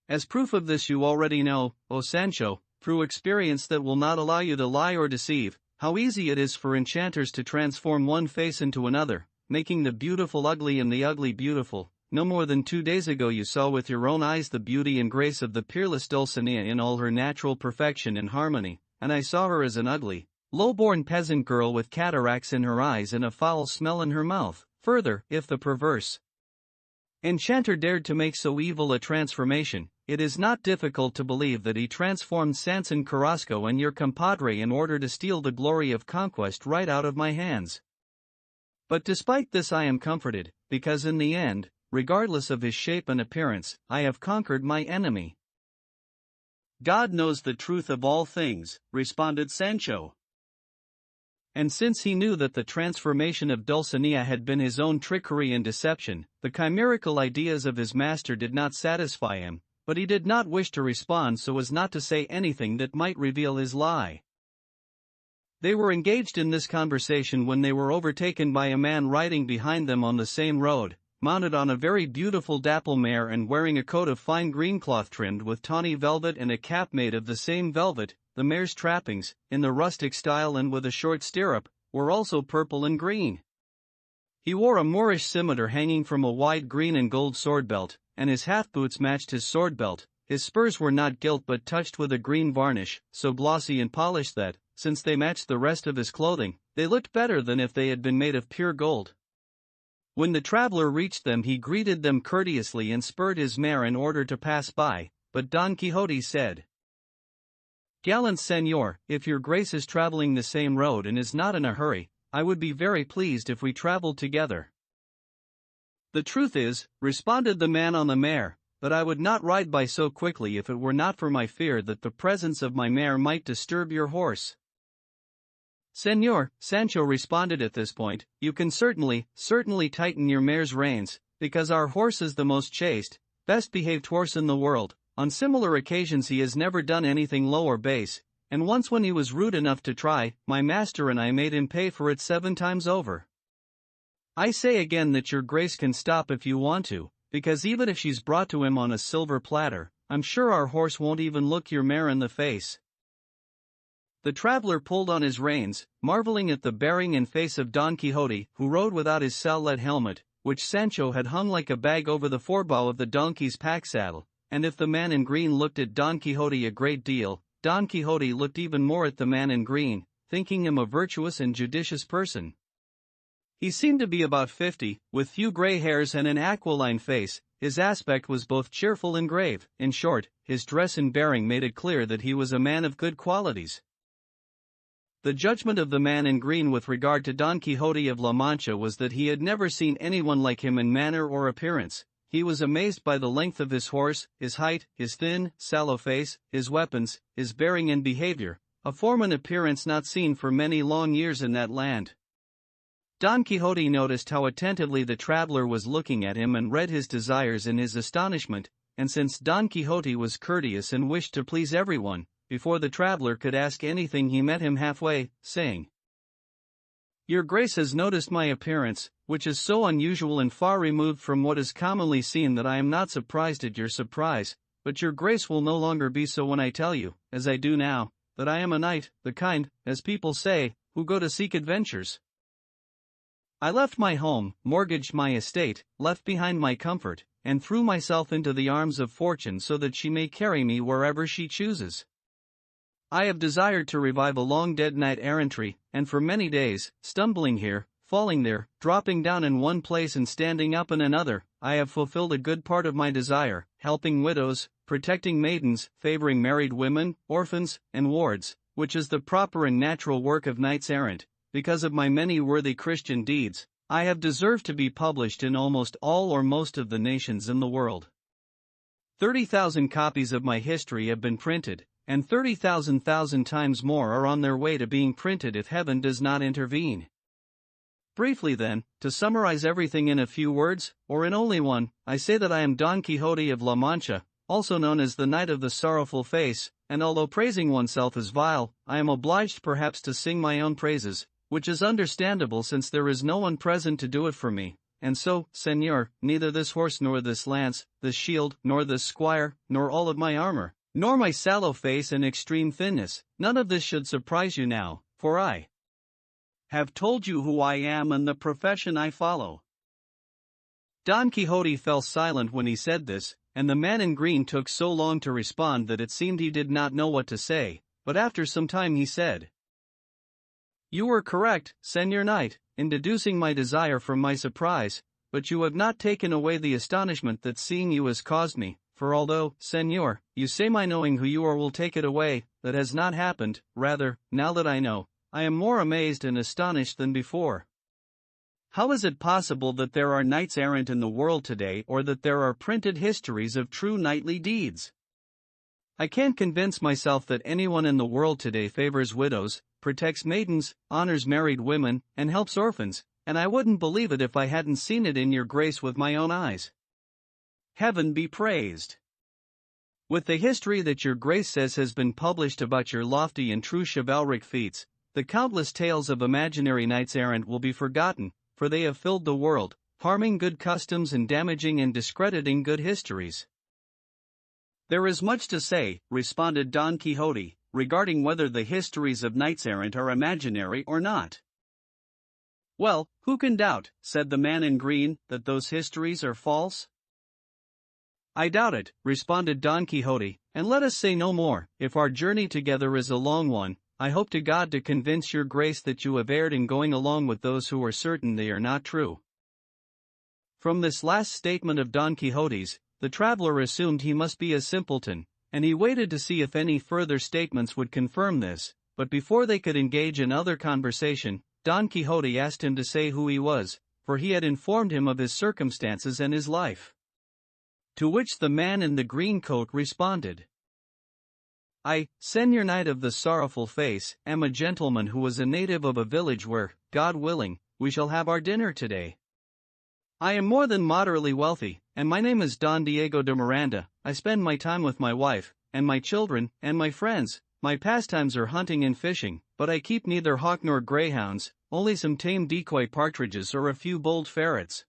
As proof of this you already know, O Sancho, through experience that will not allow you to lie or deceive, how easy it is for enchanters to transform one face into another, making the beautiful ugly and the ugly beautiful. No more than 2 days ago you saw with your own eyes the beauty and grace of the peerless Dulcinea in all her natural perfection and harmony, and I saw her as an ugly, low-born peasant girl with cataracts in her eyes and a foul smell in her mouth. Further, if the perverse enchanter dared to make so evil a transformation, it is not difficult to believe that he transformed Samson Carrasco and your compadre in order to steal the glory of conquest right out of my hands. But despite this I am comforted, because in the end, regardless of his shape and appearance, I have conquered my enemy. God knows the truth of all things, responded Sancho. And since he knew that the transformation of Dulcinea had been his own trickery and deception, the chimerical ideas of his master did not satisfy him, but he did not wish to respond so as not to say anything that might reveal his lie. They were engaged in this conversation when they were overtaken by a man riding behind them on the same road, mounted on a very beautiful dapple mare and wearing a coat of fine green cloth trimmed with tawny velvet and a cap made of the same velvet. The mare's trappings, in the rustic style and with a short stirrup, were also purple and green. He wore a Moorish scimitar hanging from a wide green and gold sword belt, and his half-boots matched his sword belt. His spurs were not gilt but touched with a green varnish, so glossy and polished that, since they matched the rest of his clothing, they looked better than if they had been made of pure gold. When the traveler reached them he greeted them courteously and spurred his mare in order to pass by, but Don Quixote said, "Gallant Señor, if your grace is traveling the same road and is not in a hurry, I would be very pleased if we traveled together." "The truth is," responded the man on the mare, "that I would not ride by so quickly if it were not for my fear that the presence of my mare might disturb your horse." "Señor," Sancho responded at this point, "you can certainly tighten your mare's reins, because our horse is the most chaste, best behaved horse in the world. On similar occasions he has never done anything low or base, and once when he was rude enough to try, my master and I made him pay for it 7 times over. I say again that your grace can stop if you want to, because even if she's brought to him on a silver platter, I'm sure our horse won't even look your mare in the face." The traveler pulled on his reins, marveling at the bearing and face of Don Quixote, who rode without his sallet helmet, which Sancho had hung like a bag over the forebow of the donkey's pack saddle. And if the man in green looked at Don Quixote a great deal, Don Quixote looked even more at the man in green, thinking him a virtuous and judicious person. He seemed to be about 50, with few gray hairs and an aquiline face. His aspect was both cheerful and grave. In short, his dress and bearing made it clear that he was a man of good qualities. The judgment of the man in green with regard to Don Quixote of La Mancha was that he had never seen anyone like him in manner or appearance. He was amazed by the length of his horse, his height, his thin, sallow face, his weapons, his bearing and behavior, a form and appearance not seen for many long years in that land. Don Quixote noticed how attentively the traveler was looking at him and read his desires in his astonishment, and since Don Quixote was courteous and wished to please everyone, before the traveler could ask anything he met him halfway, saying, "Your Grace has noticed my appearance, which is so unusual and far removed from what is commonly seen that I am not surprised at your surprise, but your Grace will no longer be so when I tell you, as I do now, that I am a knight, the kind, as people say, who go to seek adventures. I left my home, mortgaged my estate, left behind my comfort, and threw myself into the arms of fortune so that she may carry me wherever she chooses. I have desired to revive a long-dead knight-errantry, and for many days, stumbling here, falling there, dropping down in one place and standing up in another, I have fulfilled a good part of my desire, helping widows, protecting maidens, favoring married women, orphans, and wards, which is the proper and natural work of knights-errant. Because of my many worthy Christian deeds, I have deserved to be published in almost all or most of the nations in the world. 30,000 copies of my history have been printed, and 30,000 times more are on their way to being printed if heaven does not intervene. Briefly then, to summarize everything in a few words, or in only one, I say that I am Don Quixote of La Mancha, also known as the Knight of the Sorrowful Face, and although praising oneself is vile, I am obliged perhaps to sing my own praises, which is understandable since there is no one present to do it for me, and so, Señor, neither this horse nor this lance, this shield, nor this squire, nor all of my armor, nor my sallow face and extreme thinness, none of this should surprise you now, for I have told you who I am and the profession I follow." Don Quixote fell silent when he said this, and the man in green took so long to respond that it seemed he did not know what to say, but after some time he said, "You were correct, Señor Knight, in deducing my desire from my surprise, but you have not taken away the astonishment that seeing you has caused me, for although, Señor, you say my knowing who you are will take it away, that has not happened, rather, now that I know, I am more amazed and astonished than before. How is it possible that there are knights-errant in the world today or that there are printed histories of true knightly deeds? I can't convince myself that anyone in the world today favors widows, protects maidens, honors married women, and helps orphans, and I wouldn't believe it if I hadn't seen it in your Grace with my own eyes. Heaven be praised. With the history that your Grace says has been published about your lofty and true chivalric feats, the countless tales of imaginary knights-errant will be forgotten, for they have filled the world, harming good customs and damaging and discrediting good histories. There is much to say, responded Don Quixote, regarding whether the histories of knights-errant are imaginary or not. Well, who can doubt, said the man in green, that those histories are false? I doubt it, responded Don Quixote, and let us say no more. If our journey together is a long one, I hope to God to convince your Grace that you have erred in going along with those who are certain they are not true. From this last statement of Don Quixote's, the traveler assumed he must be a simpleton, and he waited to see if any further statements would confirm this, but before they could engage in other conversation, Don Quixote asked him to say who he was, for he had informed him of his circumstances and his life. To which the man in the green coat responded, I, Señor Knight of the Sorrowful Face, am a gentleman who is a native of a village where, God willing, we shall have our dinner today. I am more than moderately wealthy, and my name is Don Diego de Miranda. I spend my time with my wife, and my children, and my friends. My pastimes are hunting and fishing, but I keep neither hawk nor greyhounds, only some tame decoy partridges or a few bold ferrets.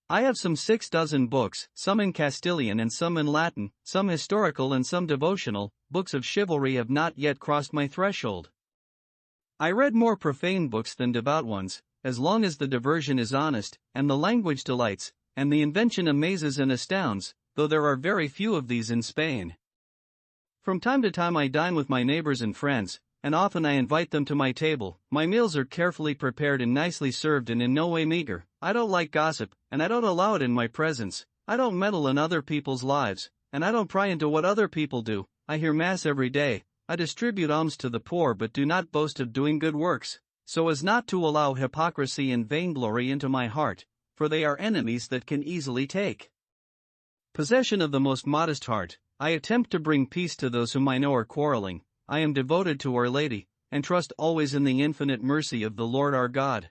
I have some 6 dozen books, some in Castilian and some in Latin, some historical and some devotional. Books of chivalry have not yet crossed my threshold. I read more profane books than devout ones, as long as the diversion is honest, and the language delights, and the invention amazes and astounds, though there are very few of these in Spain. From time to time I dine with my neighbors and friends, and often I invite them to my table. My meals are carefully prepared and nicely served and in no way meager. I don't like gossip, and I don't allow it in my presence. I don't meddle in other people's lives, and I don't pry into what other people do. I hear Mass every day. I distribute alms to the poor but do not boast of doing good works, so as not to allow hypocrisy and vainglory into my heart, for they are enemies that can easily take possession of the most modest heart. I attempt to bring peace to those whom I know are quarreling. I am devoted to Our Lady, and trust always in the infinite mercy of the Lord our God.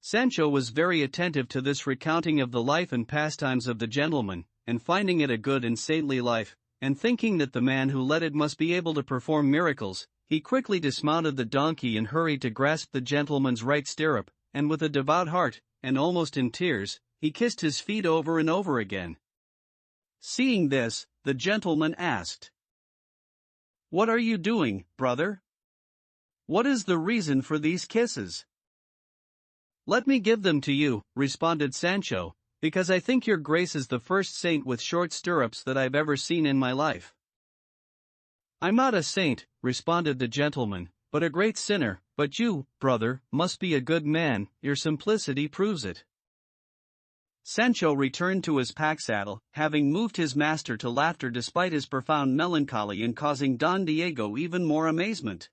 Sancho was very attentive to this recounting of the life and pastimes of the gentleman, and finding it a good and saintly life, and thinking that the man who led it must be able to perform miracles, he quickly dismounted the donkey and hurried to grasp the gentleman's right stirrup, and with a devout heart, and almost in tears, he kissed his feet over and over again. Seeing this, the gentleman asked, "What are you doing, brother? What is the reason for these kisses?" "Let me give them to you," responded Sancho, "because I think your grace is the first saint with short stirrups that I've ever seen in my life." "I'm not a saint," responded the gentleman, "but a great sinner, but you, brother, must be a good man, your simplicity proves it." Sancho returned to his pack saddle, having moved his master to laughter despite his profound melancholy and causing Don Diego even more amazement.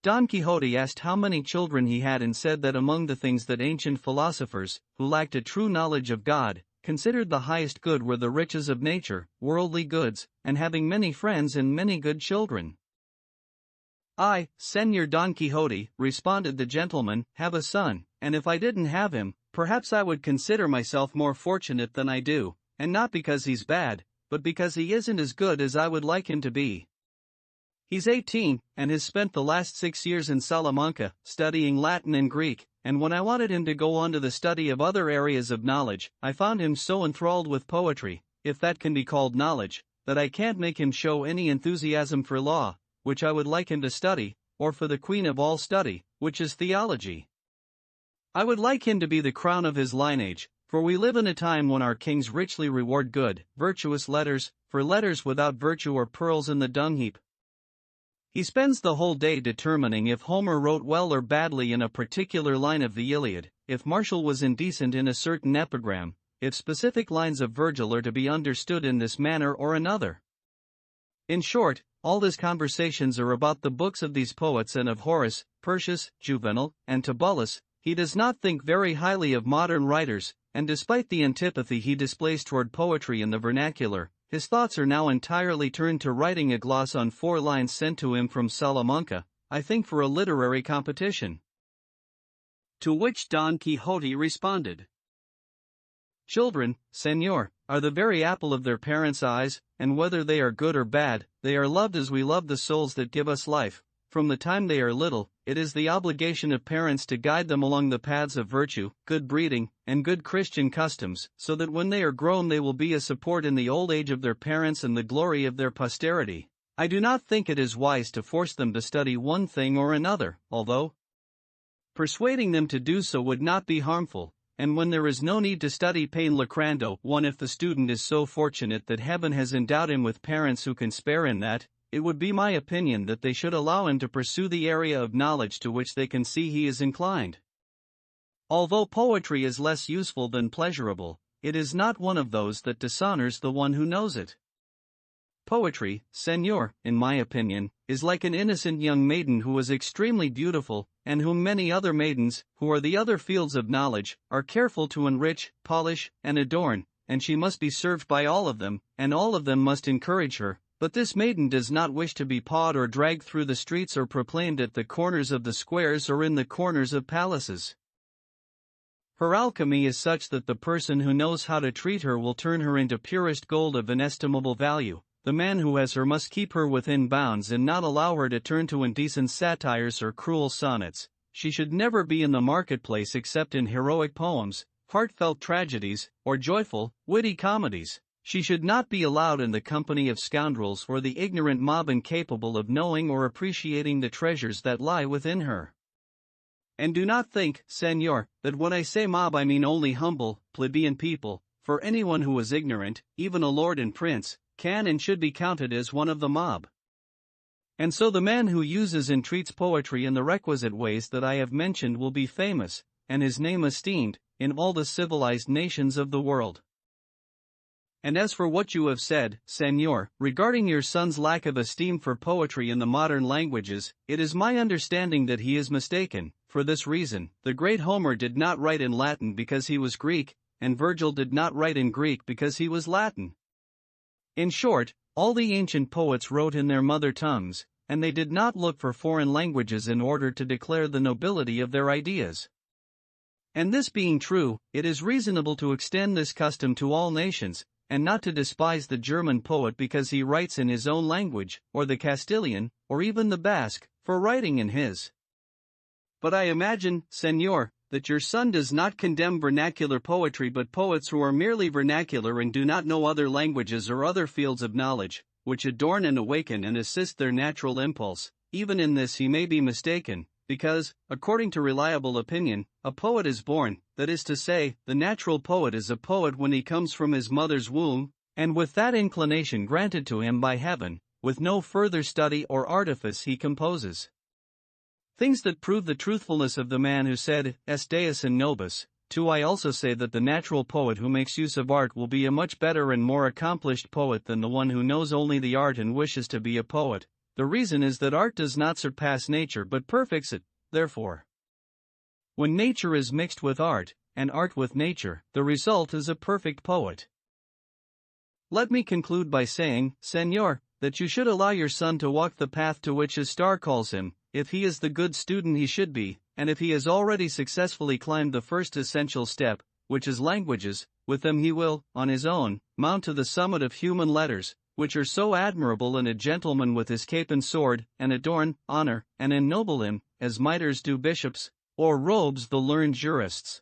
Don Quixote asked how many children he had and said that among the things that ancient philosophers, who lacked a true knowledge of God, considered the highest good were the riches of nature, worldly goods, and having many friends and many good children. "I, Señor Don Quixote," responded the gentleman, "have a son, and if I didn't have him, perhaps I would consider myself more fortunate than I do, and not because he's bad, but because he isn't as good as I would like him to be. He's 18, and has spent the last 6 years in Salamanca, studying Latin and Greek, and when I wanted him to go on to the study of other areas of knowledge, I found him so enthralled with poetry, if that can be called knowledge, that I can't make him show any enthusiasm for law, which I would like him to study, or for the queen of all study, which is theology. I would like him to be the crown of his lineage, for we live in a time when our kings richly reward good, virtuous letters, for letters without virtue are pearls in the dung heap. He spends the whole day determining if Homer wrote well or badly in a particular line of the Iliad, if Martial was indecent in a certain epigram, if specific lines of Virgil are to be understood in this manner or another. In short, all his conversations are about the books of these poets and of Horace, Persius, Juvenal, and Tibullus. He does not think very highly of modern writers, and despite the antipathy he displays toward poetry in the vernacular, his thoughts are now entirely turned to writing a gloss on 4 lines sent to him from Salamanca, I think for a literary competition. To which Don Quixote responded, "Children, señor, are the very apple of their parents' eyes, and whether they are good or bad, they are loved as we love the souls that give us life. From the time they are little, it is the obligation of parents to guide them along the paths of virtue, good breeding, and good Christian customs, so that when they are grown they will be a support in the old age of their parents and the glory of their posterity. I do not think it is wise to force them to study one thing or another, although persuading them to do so would not be harmful, and when there is no need to study pain lucrando one if the student is so fortunate that heaven has endowed him with parents who can spare him that, it would be my opinion that they should allow him to pursue the area of knowledge to which they can see he is inclined. Although poetry is less useful than pleasurable, it is not one of those that dishonors the one who knows it. Poetry, señor, in my opinion, is like an innocent young maiden who is extremely beautiful, and whom many other maidens, who are the other fields of knowledge, are careful to enrich, polish, and adorn, and she must be served by all of them, and all of them must encourage her. But this maiden does not wish to be pawed or dragged through the streets or proclaimed at the corners of the squares or in the corners of palaces. Her alchemy is such that the person who knows how to treat her will turn her into purest gold of inestimable value. The man who has her must keep her within bounds and not allow her to turn to indecent satires or cruel sonnets. She should never be in the marketplace except in heroic poems, heartfelt tragedies, or joyful, witty comedies. She should not be allowed in the company of scoundrels or the ignorant mob incapable of knowing or appreciating the treasures that lie within her. And do not think, señor, that when I say mob I mean only humble, plebeian people, for anyone who is ignorant, even a lord and prince, can and should be counted as one of the mob. And so the man who uses and treats poetry in the requisite ways that I have mentioned will be famous, and his name esteemed, in all the civilized nations of the world. And as for what you have said, señor, regarding your son's lack of esteem for poetry in the modern languages, it is my understanding that he is mistaken. For this reason, the great Homer did not write in Latin because he was Greek, and Virgil did not write in Greek because he was Latin. In short, all the ancient poets wrote in their mother tongues, and they did not look for foreign languages in order to declare the nobility of their ideas. And this being true, it is reasonable to extend this custom to all nations, and not to despise the German poet because he writes in his own language, or the Castilian, or even the Basque, for writing in his. But I imagine, Senor, that your son does not condemn vernacular poetry but poets who are merely vernacular and do not know other languages or other fields of knowledge, which adorn and awaken and assist their natural impulse. Even in this he may be mistaken, because, according to reliable opinion, a poet is born, that is to say, the natural poet is a poet when he comes from his mother's womb, and with that inclination granted to him by heaven, with no further study or artifice he composes things that prove the truthfulness of the man who said, Est Deus in nobis. 2. I also say that the natural poet who makes use of art will be a much better and more accomplished poet than the one who knows only the art and wishes to be a poet. The reason is that art does not surpass nature but perfects it, therefore. When nature is mixed with art, and art with nature, the result is a perfect poet. Let me conclude by saying, Senor, that you should allow your son to walk the path to which his star calls him, if he is the good student he should be, and if he has already successfully climbed the first essential step, which is languages, with them he will, on his own, mount to the summit of human letters, which are so admirable in a gentleman with his cape and sword, and adorn, honor, and ennoble him, as mitres do bishops, or robes the learned jurists.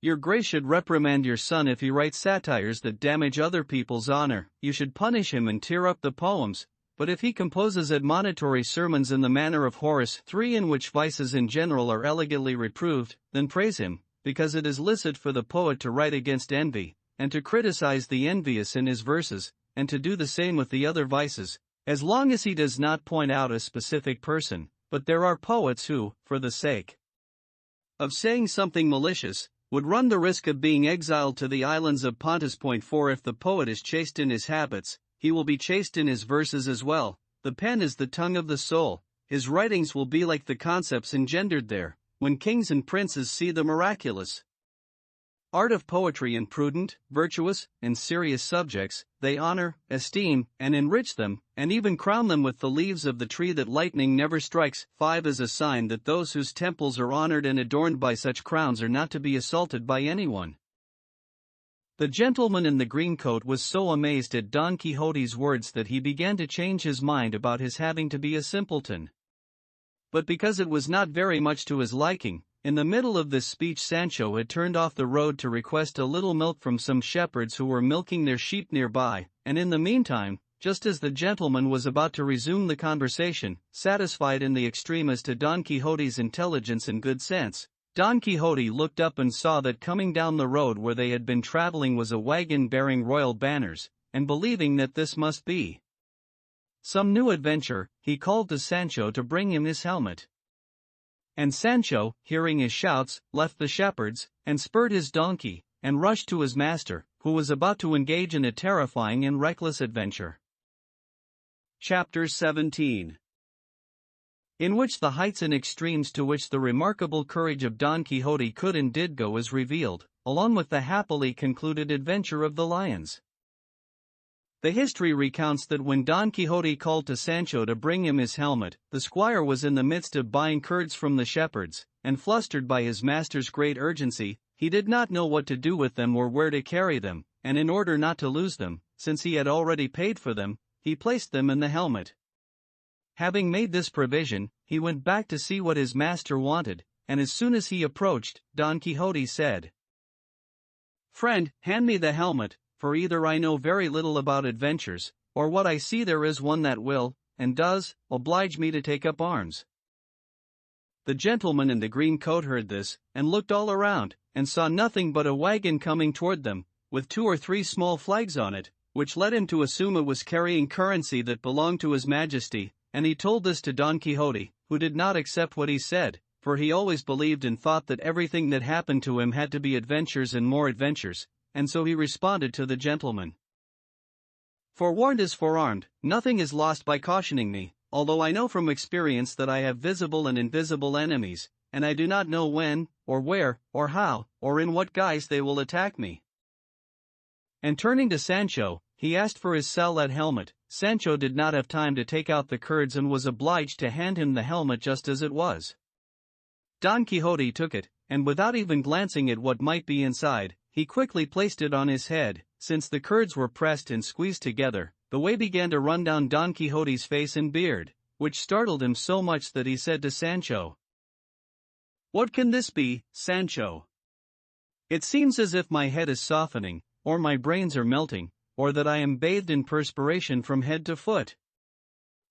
Your grace should reprimand your son if he writes satires that damage other people's honor. You should punish him and tear up the poems. But if he composes admonitory sermons in the manner of Horace 3 in which vices in general are elegantly reproved, then praise him, because it is licit for the poet to write against envy, and to criticize the envious in his verses, and to do the same with the other vices, as long as he does not point out a specific person. But there are poets who, for the sake of saying something malicious, would run the risk of being exiled to the islands of Pontus. 4. If the poet is chaste in his habits, he will be chaste in his verses as well. The pen is the tongue of the soul. His writings will be like the concepts engendered there, when kings and princes see the miraculous art of poetry in prudent, virtuous, and serious subjects. They honor, esteem, and enrich them, and even crown them with the leaves of the tree that lightning never strikes. 5 is a sign that those whose temples are honored and adorned by such crowns are not to be assaulted by anyone. The gentleman in the green coat was so amazed at Don Quixote's words that he began to change his mind about his having to be a simpleton. But because it was not very much to his liking, in the middle of this speech Sancho had turned off the road to request a little milk from some shepherds who were milking their sheep nearby, and in the meantime, just as the gentleman was about to resume the conversation, satisfied in the extreme as to Don Quixote's intelligence and good sense, Don Quixote looked up and saw that coming down the road where they had been traveling was a wagon bearing royal banners, and believing that this must be some new adventure, he called to Sancho to bring him his helmet. And Sancho, hearing his shouts, left the shepherds, and spurred his donkey, and rushed to his master, who was about to engage in a terrifying and reckless adventure. Chapter 17, in which the heights and extremes to which the remarkable courage of Don Quixote could and did go is revealed, along with the happily concluded adventure of the lions. The history recounts that when Don Quixote called to Sancho to bring him his helmet, the squire was in the midst of buying curds from the shepherds, and flustered by his master's great urgency, he did not know what to do with them or where to carry them, and in order not to lose them, since he had already paid for them, he placed them in the helmet. Having made this provision, he went back to see what his master wanted, and as soon as he approached, Don Quixote said, "Friend, hand me the helmet, for either I know very little about adventures, or what I see there is one that will, and does, oblige me to take up arms." The gentleman in the green coat heard this, and looked all around, and saw nothing but a wagon coming toward them, with 2 or 3 small flags on it, which led him to assume it was carrying currency that belonged to his majesty, and he told this to Don Quixote, who did not accept what he said, for he always believed and thought that everything that happened to him had to be adventures and more adventures, and so he responded to the gentleman, "Forewarned is forearmed, nothing is lost by cautioning me, although I know from experience that I have visible and invisible enemies, and I do not know when, or where, or how, or in what guise they will attack me." And turning to Sancho, he asked for his salet helmet. Sancho did not have time to take out the curds and was obliged to hand him the helmet just as it was. Don Quixote took it, and without even glancing at what might be inside, he quickly placed it on his head. Since the curds were pressed and squeezed together, the whey began to run down Don Quixote's face and beard, which startled him so much that he said to Sancho, "What can this be, Sancho? It seems as if my head is softening, or my brains are melting, or that I am bathed in perspiration from head to foot.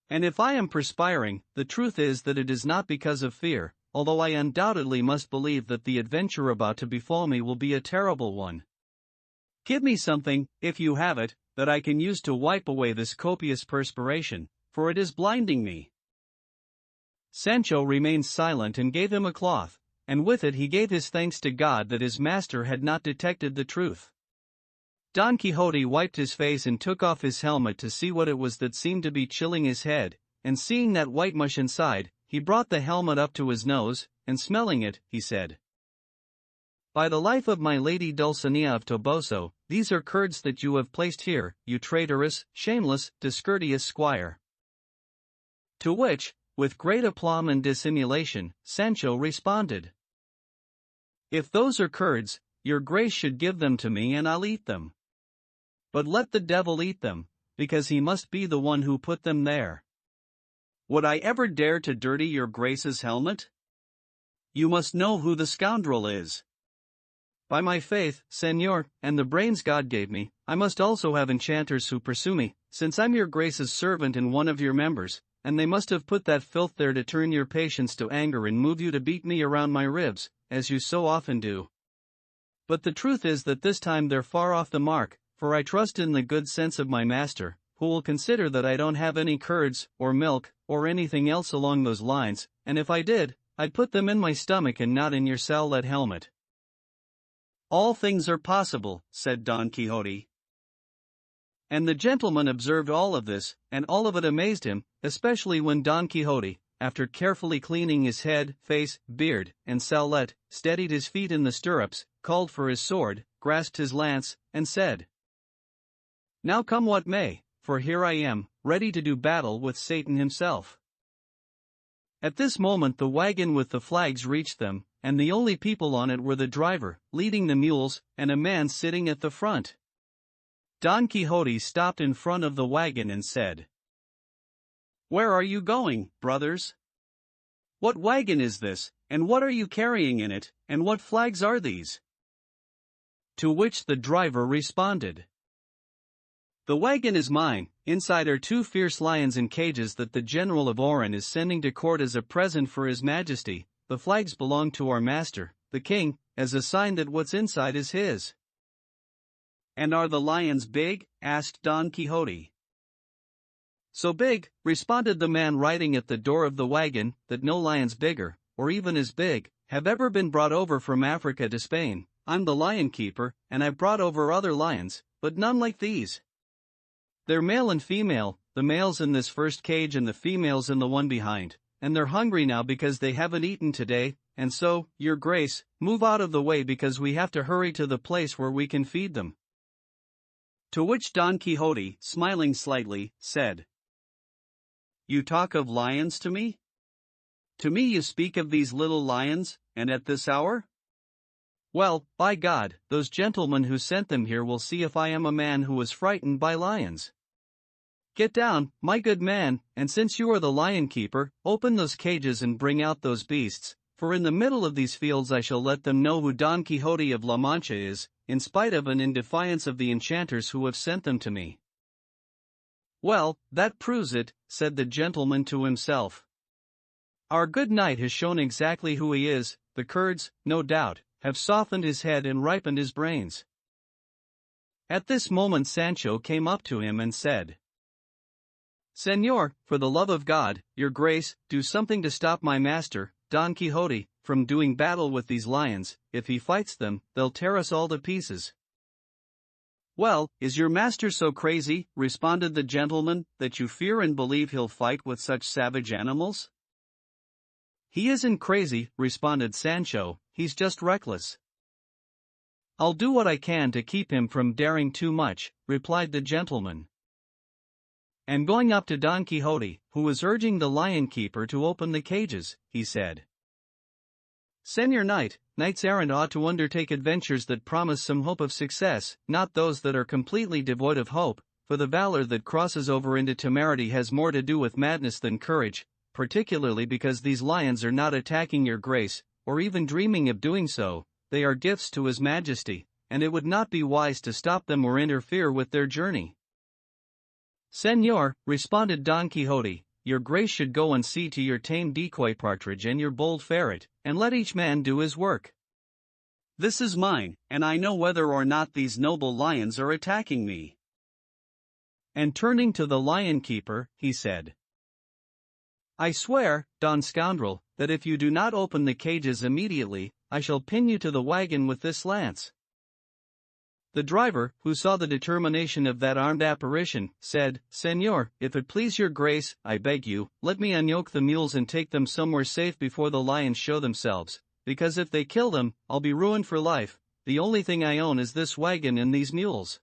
And if I am perspiring, the truth is that it is not because of fear, although I undoubtedly must believe that the adventure about to befall me will be a terrible one. Give me something, if you have it, that I can use to wipe away this copious perspiration, for it is blinding me." Sancho remained silent and gave him a cloth, and with it he gave his thanks to God that his master had not detected the truth. Don Quixote wiped his face and took off his helmet to see what it was that seemed to be chilling his head, and seeing that white mush inside, he brought the helmet up to his nose, and smelling it, he said, "By the life of my lady Dulcinea of Toboso, these are curds that you have placed here, you traitorous, shameless, discourteous squire." To which, with great aplomb and dissimulation, Sancho responded, "If those are curds, your grace should give them to me and I'll eat them. But let the devil eat them, because he must be the one who put them there. Would I ever dare to dirty your grace's helmet? You must know who the scoundrel is. By my faith, Señor, and the brains God gave me, I must also have enchanters who pursue me, since I'm your grace's servant and one of your members, and they must have put that filth there to turn your patience to anger and move you to beat me around my ribs, as you so often do. But the truth is that this time they're far off the mark, for I trust in the good sense of my master, who will consider that I don't have any curds, or milk, or anything else along those lines, and if I did, I'd put them in my stomach and not in your sallet helmet." "All things are possible," said Don Quixote. And the gentleman observed all of this, and all of it amazed him, especially when Don Quixote, after carefully cleaning his head, face, beard, and sallet, steadied his feet in the stirrups, called for his sword, grasped his lance, and said, "Now come what may, for here I am, ready to do battle with Satan himself." At this moment the wagon with the flags reached them, and the only people on it were the driver, leading the mules, and a man sitting at the front. Don Quixote stopped in front of the wagon and said, "Where are you going, brothers? What wagon is this, and what are you carrying in it, and what flags are these?" To which the driver responded, "The wagon is mine, inside are 2 fierce lions in cages that the General of Oran is sending to court as a present for his majesty. The flags belong to our master, the king, as a sign that what's inside is his." "And are the lions big?" asked Don Quixote. "So big," responded the man riding at the door of the wagon, "that no lions bigger, or even as big, have ever been brought over from Africa to Spain. I'm the lion keeper, and I've brought over other lions, but none like these. They're male and female, the males in this first cage and the females in the one behind, and they're hungry now because they haven't eaten today, and so, your grace, move out of the way because we have to hurry to the place where we can feed them." To which Don Quixote, smiling slightly, said, "You talk of lions to me? To me you speak of these little lions, and at this hour? Well, by God, those gentlemen who sent them here will see if I am a man who is frightened by lions. Get down, my good man, and since you are the lion keeper, open those cages and bring out those beasts, for in the middle of these fields I shall let them know who Don Quixote of La Mancha is, in spite of and in defiance of the enchanters who have sent them to me." "Well, that proves it," said the gentleman to himself. "Our good knight has shown exactly who he is. The curds, no doubt, have softened his head and ripened his brains." At this moment Sancho came up to him and said, "Señor, for the love of God, your grace, do something to stop my master, Don Quixote, from doing battle with these lions. If he fights them, they'll tear us all to pieces." "Well, is your master so crazy," responded the gentleman, "that you fear and believe he'll fight with such savage animals?" "He isn't crazy," responded Sancho, "he's just reckless." "I'll do what I can to keep him from daring too much," replied the gentleman. And going up to Don Quixote, who was urging the lion keeper to open the cages, he said, Señor Knight, knights errant ought to undertake adventures that promise some hope of success, not those that are completely devoid of hope, for the valor that crosses over into temerity has more to do with madness than courage, particularly because these lions are not attacking your grace, or even dreaming of doing so. They are gifts to His Majesty, and it would not be wise to stop them or interfere with their journey. Señor, responded Don Quixote, your grace should go and see to your tame decoy partridge and your bold ferret, and let each man do his work. This is mine, and I know whether or not these noble lions are attacking me. And turning to the lion keeper, he said, I swear, Don Scoundrel, that if you do not open the cages immediately, I shall pin you to the wagon with this lance. The driver, who saw the determination of that armed apparition, said, Señor, if it please your grace, I beg you, let me unyoke the mules and take them somewhere safe before the lions show themselves, because if they kill them, I'll be ruined for life. The only thing I own is this wagon and these mules.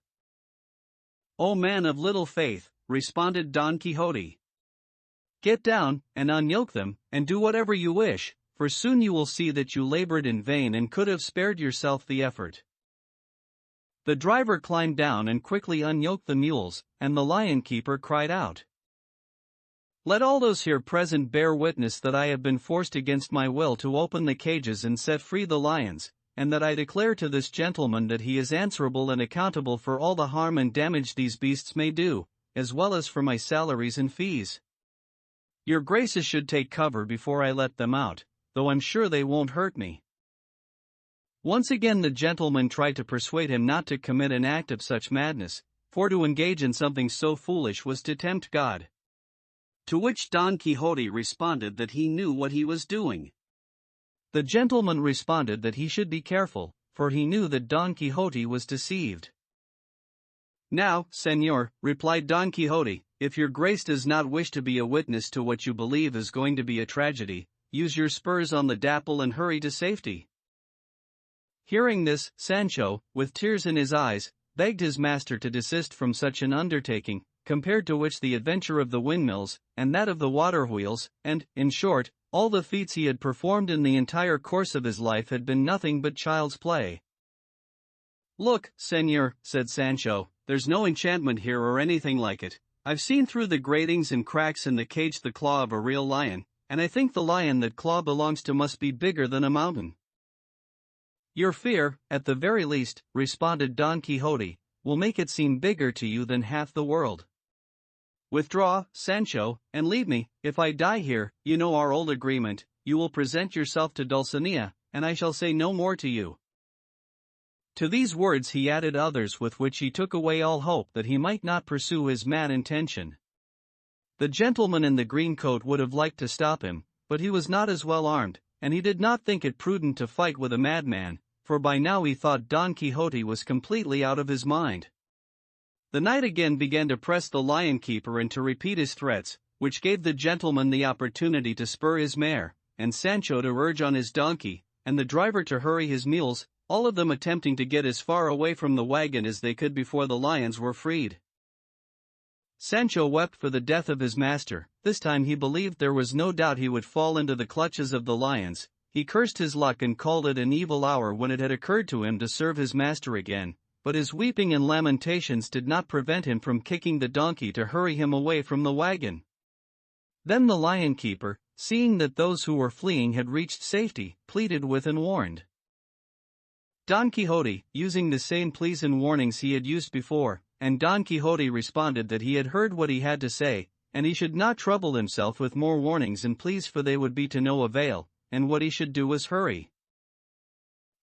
O man of little faith, responded Don Quixote. Get down, and unyoke them, and do whatever you wish, for soon you will see that you labored in vain and could have spared yourself the effort. The driver climbed down and quickly unyoked the mules, and the lion keeper cried out, Let all those here present bear witness that I have been forced against my will to open the cages and set free the lions, and that I declare to this gentleman that he is answerable and accountable for all the harm and damage these beasts may do, as well as for my salaries and fees. Your graces should take cover before I let them out, though I'm sure they won't hurt me. Once again the gentleman tried to persuade him not to commit an act of such madness, for to engage in something so foolish was to tempt God. To which Don Quixote responded that he knew what he was doing. The gentleman responded that he should be careful, for he knew that Don Quixote was deceived. Now, Señor, replied Don Quixote, if your grace does not wish to be a witness to what you believe is going to be a tragedy, use your spurs on the dapple and hurry to safety. Hearing this, Sancho, with tears in his eyes, begged his master to desist from such an undertaking, compared to which the adventure of the windmills, and that of the water wheels, and, in short, all the feats he had performed in the entire course of his life had been nothing but child's play. Look, Señor, said Sancho, there's no enchantment here or anything like it. I've seen through the gratings and cracks in the cage the claw of a real lion, and I think the lion that claw belongs to must be bigger than a mountain. Your fear, at the very least, responded Don Quixote, will make it seem bigger to you than half the world. Withdraw, Sancho, and leave me. If I die here, you know our old agreement, you will present yourself to Dulcinea, and I shall say no more to you. To these words he added others with which he took away all hope that he might not pursue his mad intention. The gentleman in the green coat would have liked to stop him, but he was not as well armed, and he did not think it prudent to fight with a madman, for by now he thought Don Quixote was completely out of his mind. The knight again began to press the lion keeper and to repeat his threats, which gave the gentleman the opportunity to spur his mare, and Sancho to urge on his donkey, and the driver to hurry his mules, all of them attempting to get as far away from the wagon as they could before the lions were freed. Sancho wept for the death of his master. This time he believed there was no doubt he would fall into the clutches of the lions. He cursed his luck and called it an evil hour when it had occurred to him to serve his master again, but his weeping and lamentations did not prevent him from kicking the donkey to hurry him away from the wagon. Then the lion keeper, seeing that those who were fleeing had reached safety, pleaded with and warned Don Quixote, using the same pleas and warnings he had used before, and Don Quixote responded that he had heard what he had to say, and he should not trouble himself with more warnings and pleas, for they would be to no avail, and what he should do was hurry.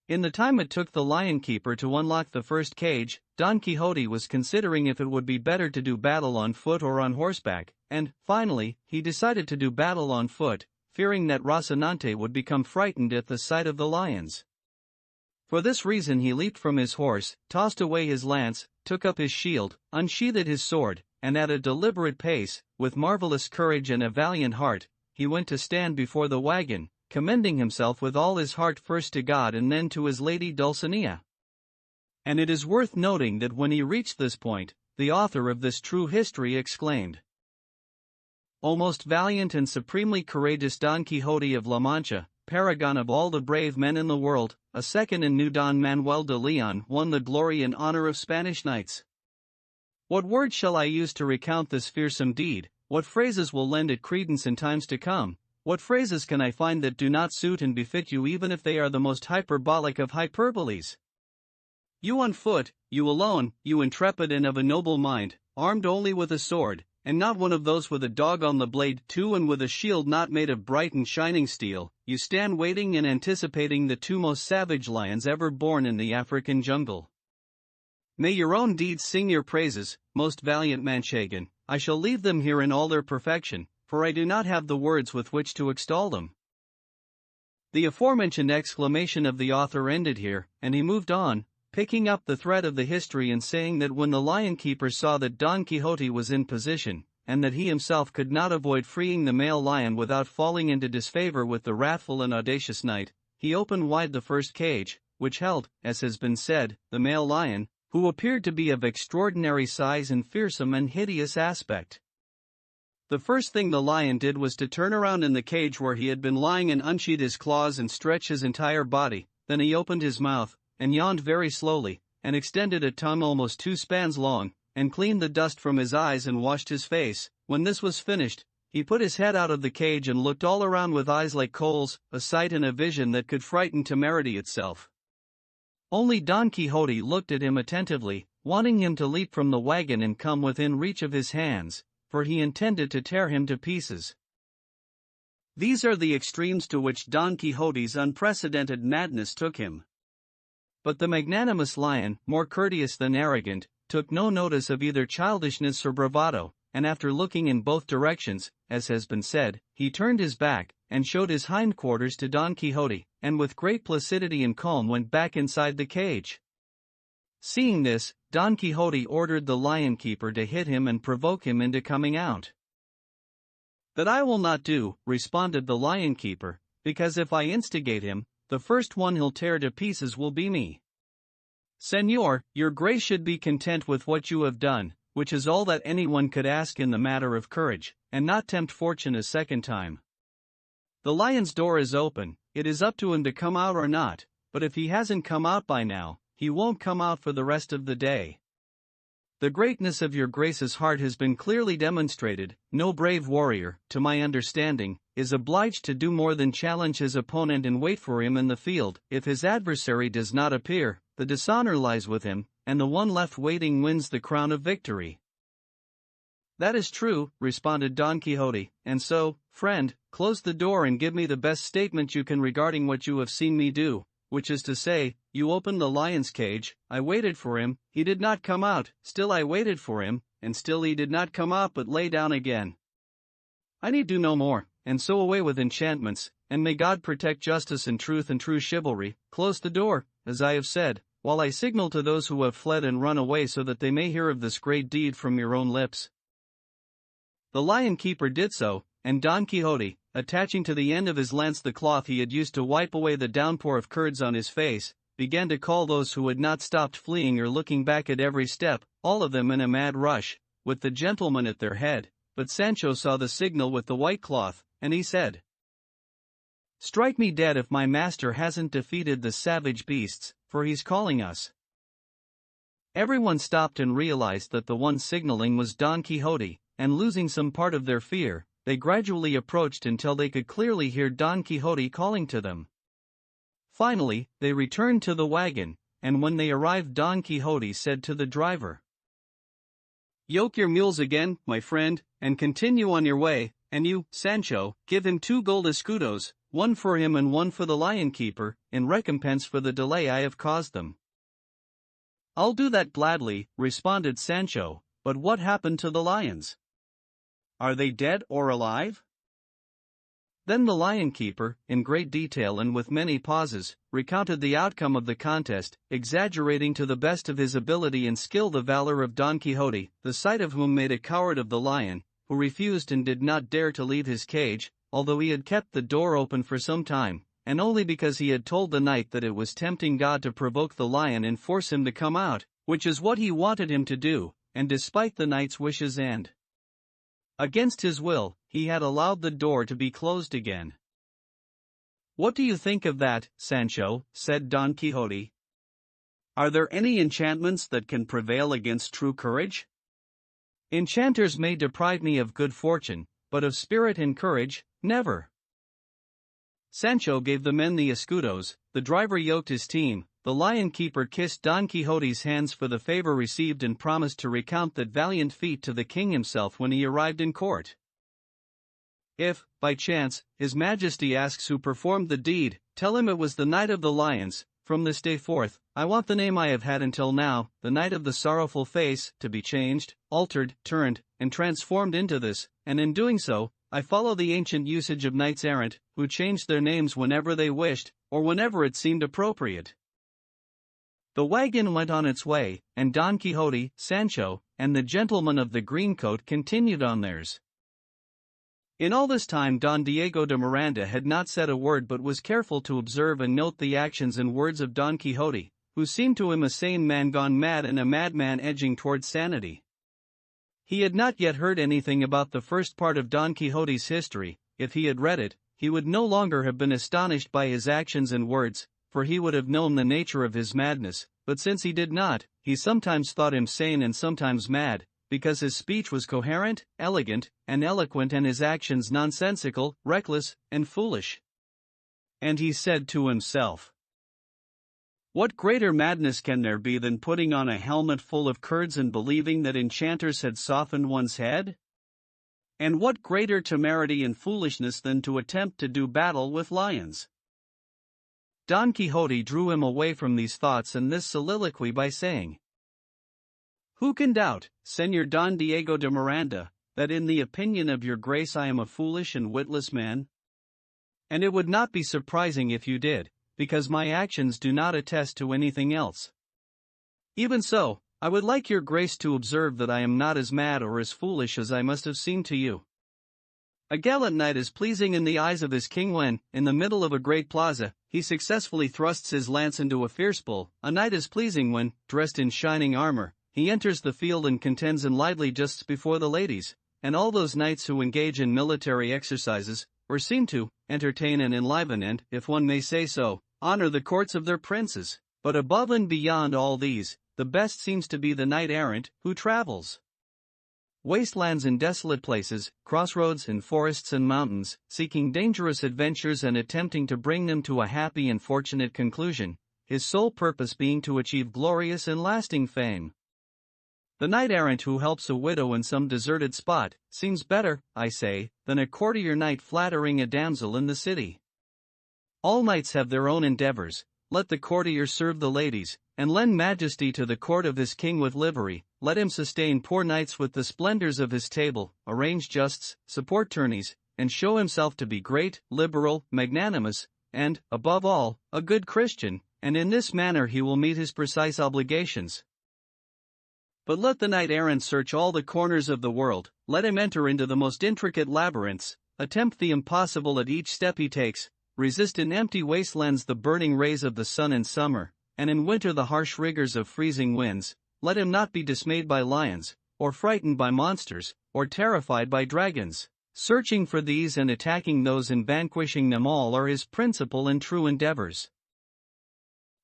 In the time it took the lion keeper to unlock the first cage, Don Quixote was considering if it would be better to do battle on foot or on horseback, and, finally, he decided to do battle on foot, fearing that Rocinante would become frightened at the sight of the lions. For this reason he leaped from his horse, tossed away his lance, took up his shield, unsheathed his sword, and at a deliberate pace, with marvelous courage and a valiant heart, he went to stand before the wagon, commending himself with all his heart first to God and then to his lady Dulcinea. And it is worth noting that when he reached this point, the author of this true history exclaimed, "O most valiant and supremely courageous Don Quixote of La Mancha, paragon of all the brave men in the world, a second in new Don Manuel de Leon won the glory and honor of Spanish knights. What words shall I use to recount this fearsome deed? What phrases will lend it credence in times to come? What phrases can I find that do not suit and befit you, even if they are the most hyperbolic of hyperboles? You on foot, you alone, you intrepid and of a noble mind, armed only with a sword, and not one of those with a dog on the blade too, and with a shield not made of bright and shining steel, you stand waiting and anticipating the two most savage lions ever born in the African jungle. May your own deeds sing your praises, most valiant Manchegan. I shall leave them here in all their perfection, for I do not have the words with which to extol them. The aforementioned exclamation of the author ended here, and he moved on, picking up the thread of the history and saying that when the lion keeper saw that Don Quixote was in position, and that he himself could not avoid freeing the male lion without falling into disfavor with the wrathful and audacious knight, he opened wide the first cage, which held, as has been said, the male lion, who appeared to be of extraordinary size and fearsome and hideous aspect. The first thing the lion did was to turn around in the cage where he had been lying and unsheathe his claws and stretch his entire body. Then he opened his mouth, and yawned very slowly, and extended a tongue almost 2 spans long, and cleaned the dust from his eyes and washed his face. When this was finished, he put his head out of the cage and looked all around with eyes like coals, a sight and a vision that could frighten temerity itself. Only Don Quixote looked at him attentively, wanting him to leap from the wagon and come within reach of his hands, for he intended to tear him to pieces. These are the extremes to which Don Quixote's unprecedented madness took him. But the magnanimous lion, more courteous than arrogant, took no notice of either childishness or bravado, and after looking in both directions, as has been said, he turned his back, and showed his hindquarters to Don Quixote, and with great placidity and calm went back inside the cage. Seeing this, Don Quixote ordered the lion keeper to hit him and provoke him into coming out. "That I will not do," responded the lion keeper, "because if I instigate him, the first one he'll tear to pieces will be me. Señor, your grace should be content with what you have done, which is all that anyone could ask in the matter of courage, and not tempt fortune a second time. The lion's door is open, it is up to him to come out or not, but if he hasn't come out by now, he won't come out for the rest of the day. The greatness of your grace's heart has been clearly demonstrated. No brave warrior, to my understanding, is obliged to do more than challenge his opponent and wait for him in the field. If his adversary does not appear, the dishonor lies with him, and the one left waiting wins the crown of victory." "That is true," responded Don Quixote, "and so, friend, close the door and give me the best statement you can regarding what you have seen me do, which is to say, you opened the lion's cage, I waited for him, he did not come out, still I waited for him, and still he did not come out but lay down again. I need do no more, and so away with enchantments, and may God protect justice and true chivalry. Close the door, as I have said, while I signal to those who have fled and run away so that they may hear of this great deed from your own lips." The lion keeper did so, and Don Quixote, attaching to the end of his lance the cloth he had used to wipe away the downpour of curds on his face, began to call those who had not stopped fleeing or looking back at every step, all of them in a mad rush, with the gentleman at their head. But Sancho saw the signal with the white cloth, and he said, "Strike me dead if my master hasn't defeated the savage beasts, for he's calling us." Everyone stopped and realized that the one signaling was Don Quixote, and losing some part of their fear, they gradually approached until they could clearly hear Don Quixote calling to them. Finally, they returned to the wagon, and when they arrived Don Quixote said to the driver, "Yoke your mules again, my friend, and continue on your way, and you, Sancho, give him 2 gold escudos, one for him and one for the lion keeper, in recompense for the delay I have caused them." "I'll do that gladly," responded Sancho, "but what happened to the lions? Are they dead or alive?" Then the lion keeper, in great detail and with many pauses, recounted the outcome of the contest, exaggerating to the best of his ability and skill the valor of Don Quixote, the sight of whom made a coward of the lion, who refused and did not dare to leave his cage, although he had kept the door open for some time, and only because he had told the knight that it was tempting God to provoke the lion and force him to come out, which is what he wanted him to do, and despite the knight's wishes and against his will, he had allowed the door to be closed again. "What do you think of that, Sancho?" said Don Quixote. "Are there any enchantments that can prevail against true courage?" "Enchanters may deprive me of good fortune, but of spirit and courage, never." Sancho gave the men the escudos, the driver yoked his team, the lion-keeper kissed Don Quixote's hands for the favor received and promised to recount that valiant feat to the king himself when he arrived in court. "If, by chance, his majesty asks who performed the deed, tell him it was the Knight of the Lions. From this day forth, I want the name I have had until now, the Knight of the Sorrowful Face, to be changed, altered, turned, and transformed into this, and in doing so, I follow the ancient usage of knights errant, who changed their names whenever they wished, or whenever it seemed appropriate." The wagon went on its way, and Don Quixote, Sancho, and the gentleman of the green coat continued on theirs. In all this time Don Diego de Miranda had not said a word but was careful to observe and note the actions and words of Don Quixote, who seemed to him a sane man gone mad and a madman edging towards sanity. He had not yet heard anything about the first part of Don Quixote's history. If he had read it, he would no longer have been astonished by his actions and words, for he would have known the nature of his madness, but since he did not, he sometimes thought him sane and sometimes mad, because his speech was coherent, elegant, and eloquent and his actions nonsensical, reckless, and foolish. And he said to himself, "What greater madness can there be than putting on a helmet full of curds and believing that enchanters had softened one's head? And what greater temerity and foolishness than to attempt to do battle with lions?" Don Quixote drew him away from these thoughts and this soliloquy by saying, "Who can doubt, Señor Don Diego de Miranda, that in the opinion of your grace I am a foolish and witless man? And it would not be surprising if you did, because my actions do not attest to anything else. Even so, I would like your grace to observe that I am not as mad or as foolish as I must have seemed to you. A gallant knight is pleasing in the eyes of his king when, in the middle of a great plaza, he successfully thrusts his lance into a fierce bull. A knight is pleasing when, dressed in shining armor, he enters the field and contends in lively justs before the ladies, and all those knights who engage in military exercises, or seem to, entertain and enliven and, if one may say so, honor the courts of their princes. But above and beyond all these, the best seems to be the knight-errant, who travels wastelands and desolate places, crossroads and forests and mountains, seeking dangerous adventures and attempting to bring them to a happy and fortunate conclusion, his sole purpose being to achieve glorious and lasting fame. The knight-errant who helps a widow in some deserted spot, seems better, I say, than a courtier knight flattering a damsel in the city. All knights have their own endeavors. Let the courtier serve the ladies, and lend majesty to the court of his king with livery. Let him sustain poor knights with the splendors of his table, arrange justs, support tourneys, and show himself to be great, liberal, magnanimous, and, above all, a good Christian, and in this manner he will meet his precise obligations. But let the knight-errant search all the corners of the world, let him enter into the most intricate labyrinths, attempt the impossible at each step he takes, resist in empty wastelands the burning rays of the sun in summer, and in winter the harsh rigors of freezing winds. Let him not be dismayed by lions, or frightened by monsters, or terrified by dragons. Searching for these and attacking those and vanquishing them all are his principal and true endeavors.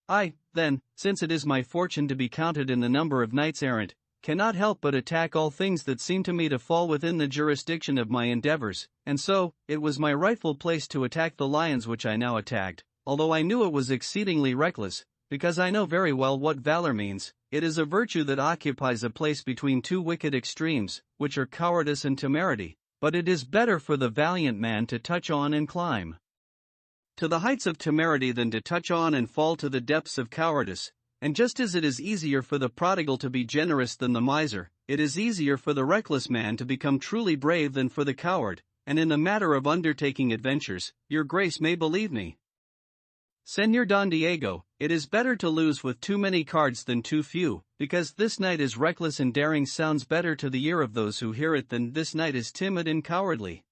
I, then, since it is my fortune to be counted in the number of knights-errant, cannot help but attack all things that seem to me to fall within the jurisdiction of my endeavors, and so, it was my rightful place to attack the lions which I now attacked, although I knew it was exceedingly reckless, because I know very well what valor means. It is a virtue that occupies a place between two wicked extremes, which are cowardice and temerity, but it is better for the valiant man to touch on and climb to the heights of temerity than to touch on and fall to the depths of cowardice. And just as it is easier for the prodigal to be generous than the miser, it is easier for the reckless man to become truly brave than for the coward, and in the matter of undertaking adventures, your grace may believe me. Señor Don Diego, it is better to lose with too many cards than too few, because this knight is reckless and daring sounds better to the ear of those who hear it than this knight is timid and cowardly.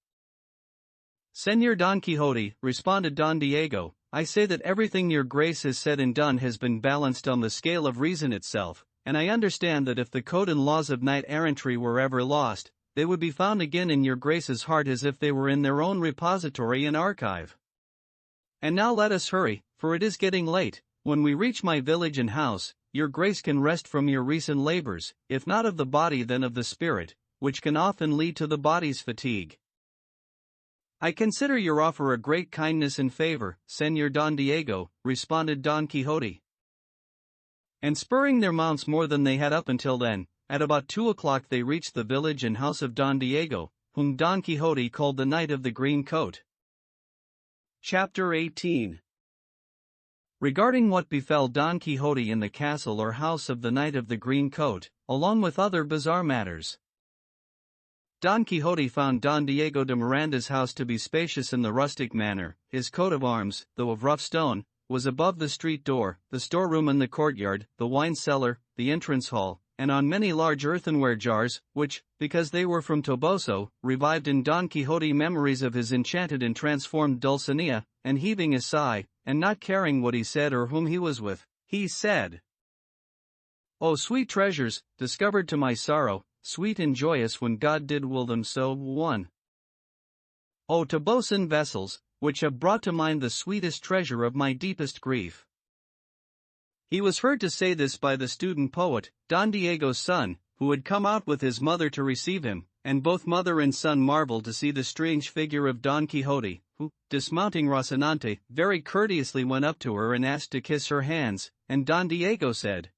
Señor Don Quixote, responded Don Diego, I say that everything your grace has said and done has been balanced on the scale of reason itself, and I understand that if the code and laws of knight-errantry were ever lost, they would be found again in your grace's heart as if they were in their own repository and archive. And now let us hurry, for it is getting late. When we reach my village and house, your grace can rest from your recent labors, if not of the body then of the spirit, which can often lead to the body's fatigue. I consider your offer a great kindness and favor, Señor Don Diego, responded Don Quixote. And spurring their mounts more than they had up until then, at about 2 o'clock they reached the village and house of Don Diego, whom Don Quixote called the Knight of the Green Coat. Chapter 18. Regarding what befell Don Quixote in the castle or house of the Knight of the Green Coat, along with other bizarre matters. Don Quixote found Don Diego de Miranda's house to be spacious in the rustic manner. His coat of arms, though of rough stone, was above the street door, the storeroom in the courtyard, the wine cellar, the entrance hall, and on many large earthenware jars, which, because they were from Toboso, revived in Don Quixote memories of his enchanted and transformed Dulcinea, and heaving a sigh, and not caring what he said or whom he was with, he said, "O sweet treasures, discovered to my sorrow, sweet and joyous when God did will them so, 1. O Tobosan vessels, which have brought to mind the sweetest treasure of my deepest grief." He was heard to say this by the student poet, Don Diego's son, who had come out with his mother to receive him, and both mother and son marveled to see the strange figure of Don Quixote, who, dismounting Rocinante, very courteously went up to her and asked to kiss her hands, and Don Diego said,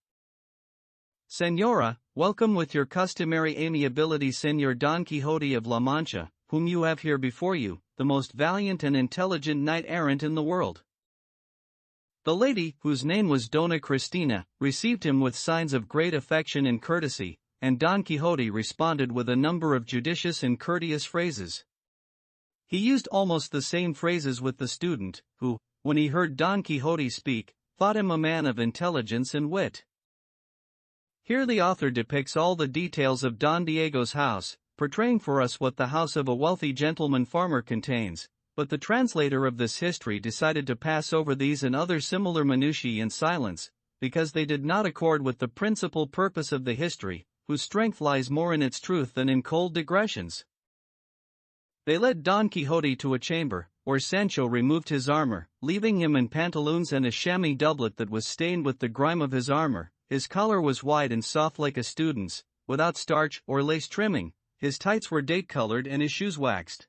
"Señora, welcome with your customary amiability Señor Don Quixote of La Mancha, whom you have here before you, the most valiant and intelligent knight-errant in the world." The lady, whose name was Dona Cristina, received him with signs of great affection and courtesy, and Don Quixote responded with a number of judicious and courteous phrases. He used almost the same phrases with the student, who, when he heard Don Quixote speak, thought him a man of intelligence and wit. Here the author depicts all the details of Don Diego's house, portraying for us what the house of a wealthy gentleman farmer contains, but the translator of this history decided to pass over these and other similar minutiae in silence, because they did not accord with the principal purpose of the history, whose strength lies more in its truth than in cold digressions. They led Don Quixote to a chamber, where Sancho removed his armor, leaving him in pantaloons and a chamois doublet that was stained with the grime of his armor. His collar was wide and soft like a student's, without starch or lace trimming. His tights were date-colored and his shoes waxed.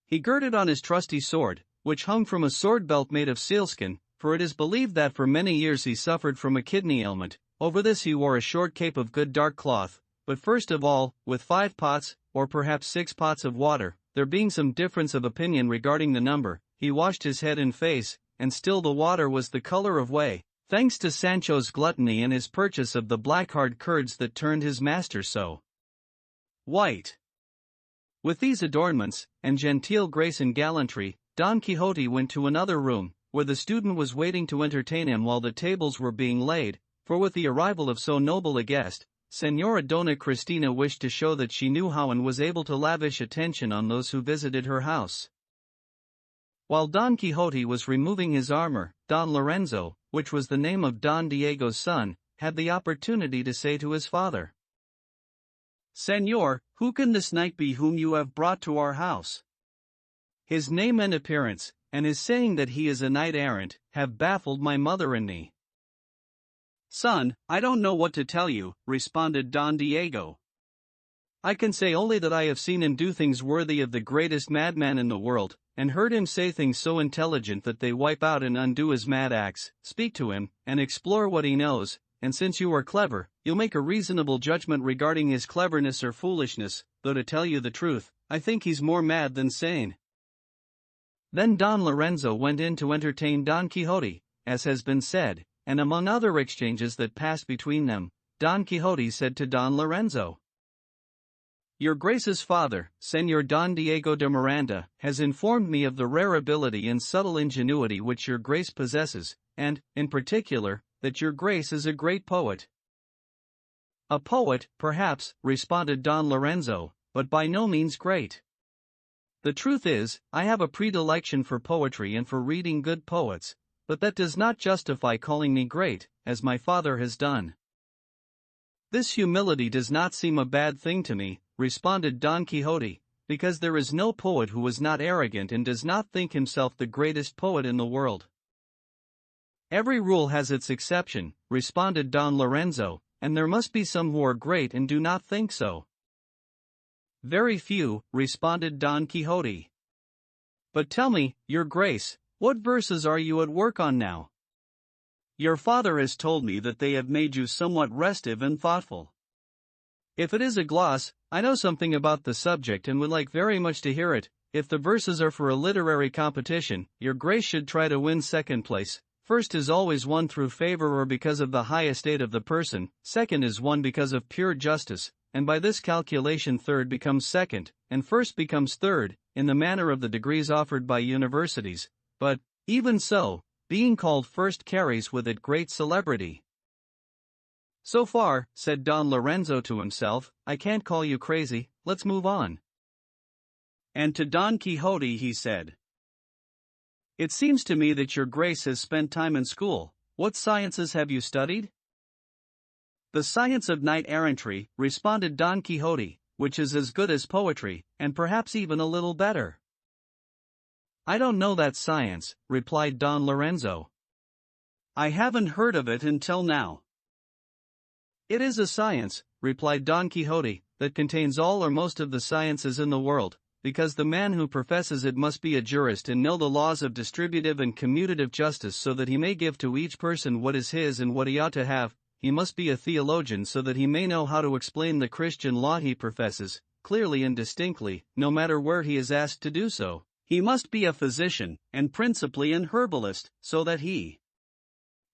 He girded on his trusty sword, which hung from a sword belt made of sealskin, for it is believed that for many years he suffered from a kidney ailment. Over this he wore a short cape of good dark cloth, but first of all, with 5 pots, or perhaps 6 pots of water, there being some difference of opinion regarding the number, he washed his head and face, and still the water was the color of whey, thanks to Sancho's gluttony and his purchase of the black hard curds that turned his master so white. With these adornments, and genteel grace and gallantry, Don Quixote went to another room, where the student was waiting to entertain him while the tables were being laid, for with the arrival of so noble a guest, Señora Dona Cristina wished to show that she knew how and was able to lavish attention on those who visited her house. While Don Quixote was removing his armor, Don Lorenzo, which was the name of Don Diego's son, had the opportunity to say to his father, "Señor, who can this knight be whom you have brought to our house? His name and appearance, and his saying that he is a knight-errant, have baffled my mother and me." "Son, I don't know what to tell you," responded Don Diego. "I can say only that I have seen him do things worthy of the greatest madman in the world, and heard him say things so intelligent that they wipe out and undo his mad acts. Speak to him, and explore what he knows, and since you are clever, you'll make a reasonable judgment regarding his cleverness or foolishness, though to tell you the truth, I think he's more mad than sane." Then Don Lorenzo went in to entertain Don Quixote, as has been said, and among other exchanges that passed between them, Don Quixote said to Don Lorenzo, "Your Grace's father, Señor Don Diego de Miranda, has informed me of the rare ability and subtle ingenuity which your Grace possesses, and, in particular, that your Grace is a great poet." "A poet, perhaps," responded Don Lorenzo, "but by no means great. The truth is, I have a predilection for poetry and for reading good poets, but that does not justify calling me great, as my father has done." "This humility does not seem a bad thing to me," responded Don Quixote, because there is no poet who is not arrogant and does not think himself the greatest poet in the world. Every rule has its exception, responded Don Lorenzo, and there must be some who are great and do not think so. Very few, responded Don Quixote. But tell me, your grace, what verses are you at work on now? Your father has told me that they have made you somewhat restive and thoughtful. If it is a gloss, I know something about the subject and would like very much to hear it. If the verses are for a literary competition, your grace should try to win second place. First is always won through favor or because of the high estate of the person, second is won because of pure justice, and by this calculation third becomes second, and first becomes third, in the manner of the degrees offered by universities. But, even so, being called first carries with it great celebrity. So far, said Don Lorenzo to himself, I can't call you crazy, let's move on. And to Don Quixote he said, It seems to me that your grace has spent time in school. What sciences have you studied? The science of knight-errantry, responded Don Quixote, which is as good as poetry, and perhaps even a little better. I don't know that science, replied Don Lorenzo. I haven't heard of it until now. It is a science, replied Don Quixote, that contains all or most of the sciences in the world, because the man who professes it must be a jurist and know the laws of distributive and commutative justice so that he may give to each person what is his and what he ought to have. He must be a theologian so that he may know how to explain the Christian law he professes, clearly and distinctly, no matter where he is asked to do so. He must be a physician, and principally an herbalist, so that he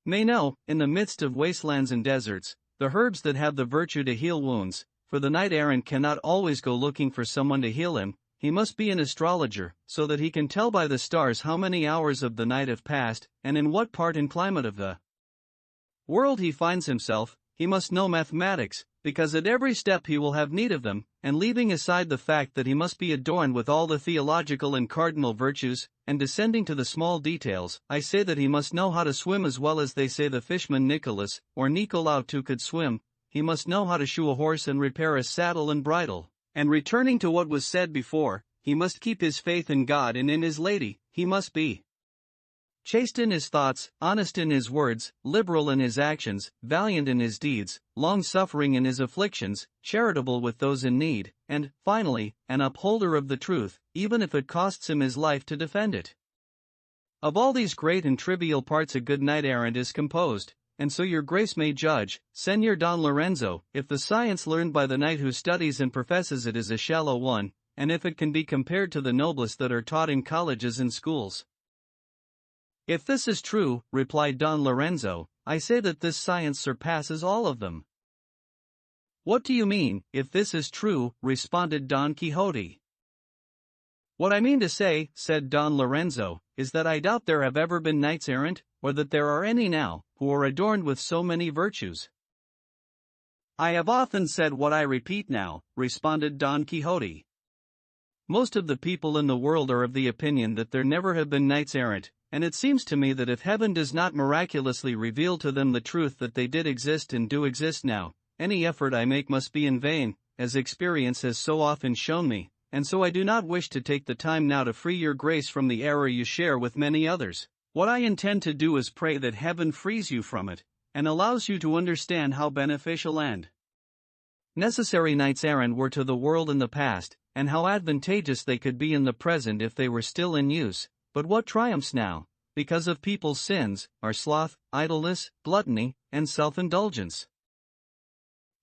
may know, in the midst of wastelands and deserts, the herbs that have the virtue to heal wounds, for the knight-errant cannot always go looking for someone to heal him. He must be an astrologer, so that he can tell by the stars how many hours of the night have passed, and in what part and climate of the world he finds himself. He must know mathematics, because at every step he will have need of them, and leaving aside the fact that he must be adorned with all the theological and cardinal virtues, and descending to the small details, I say that he must know how to swim as well as they say the fishman Nicholas, or Nicolaou too could swim. He must know how to shoe a horse and repair a saddle and bridle. And returning to what was said before, he must keep his faith in God and in his lady. He must be chaste in his thoughts, honest in his words, liberal in his actions, valiant in his deeds, long-suffering in his afflictions, charitable with those in need, and, finally, an upholder of the truth, even if it costs him his life to defend it. Of all these great and trivial parts a good knight-errant is composed, and so your grace may judge, Señor Don Lorenzo, if the science learned by the knight who studies and professes it is a shallow one, and if it can be compared to the noblest that are taught in colleges and schools. If this is true, replied Don Lorenzo, I say that this science surpasses all of them. What do you mean, if this is true, responded Don Quixote. What I mean to say, said Don Lorenzo, is that I doubt there have ever been knights-errant, or that there are any now, who are adorned with so many virtues. I have often said what I repeat now, responded Don Quixote. Most of the people in the world are of the opinion that there never have been knights-errant, and it seems to me that if heaven does not miraculously reveal to them the truth that they did exist and do exist now, any effort I make must be in vain, as experience has so often shown me, and so I do not wish to take the time now to free your grace from the error you share with many others. What I intend to do is pray that heaven frees you from it, and allows you to understand how beneficial and necessary knights-errant were to the world in the past, and how advantageous they could be in the present if they were still in use. But what triumphs now, because of people's sins, are sloth, idleness, gluttony, and self-indulgence.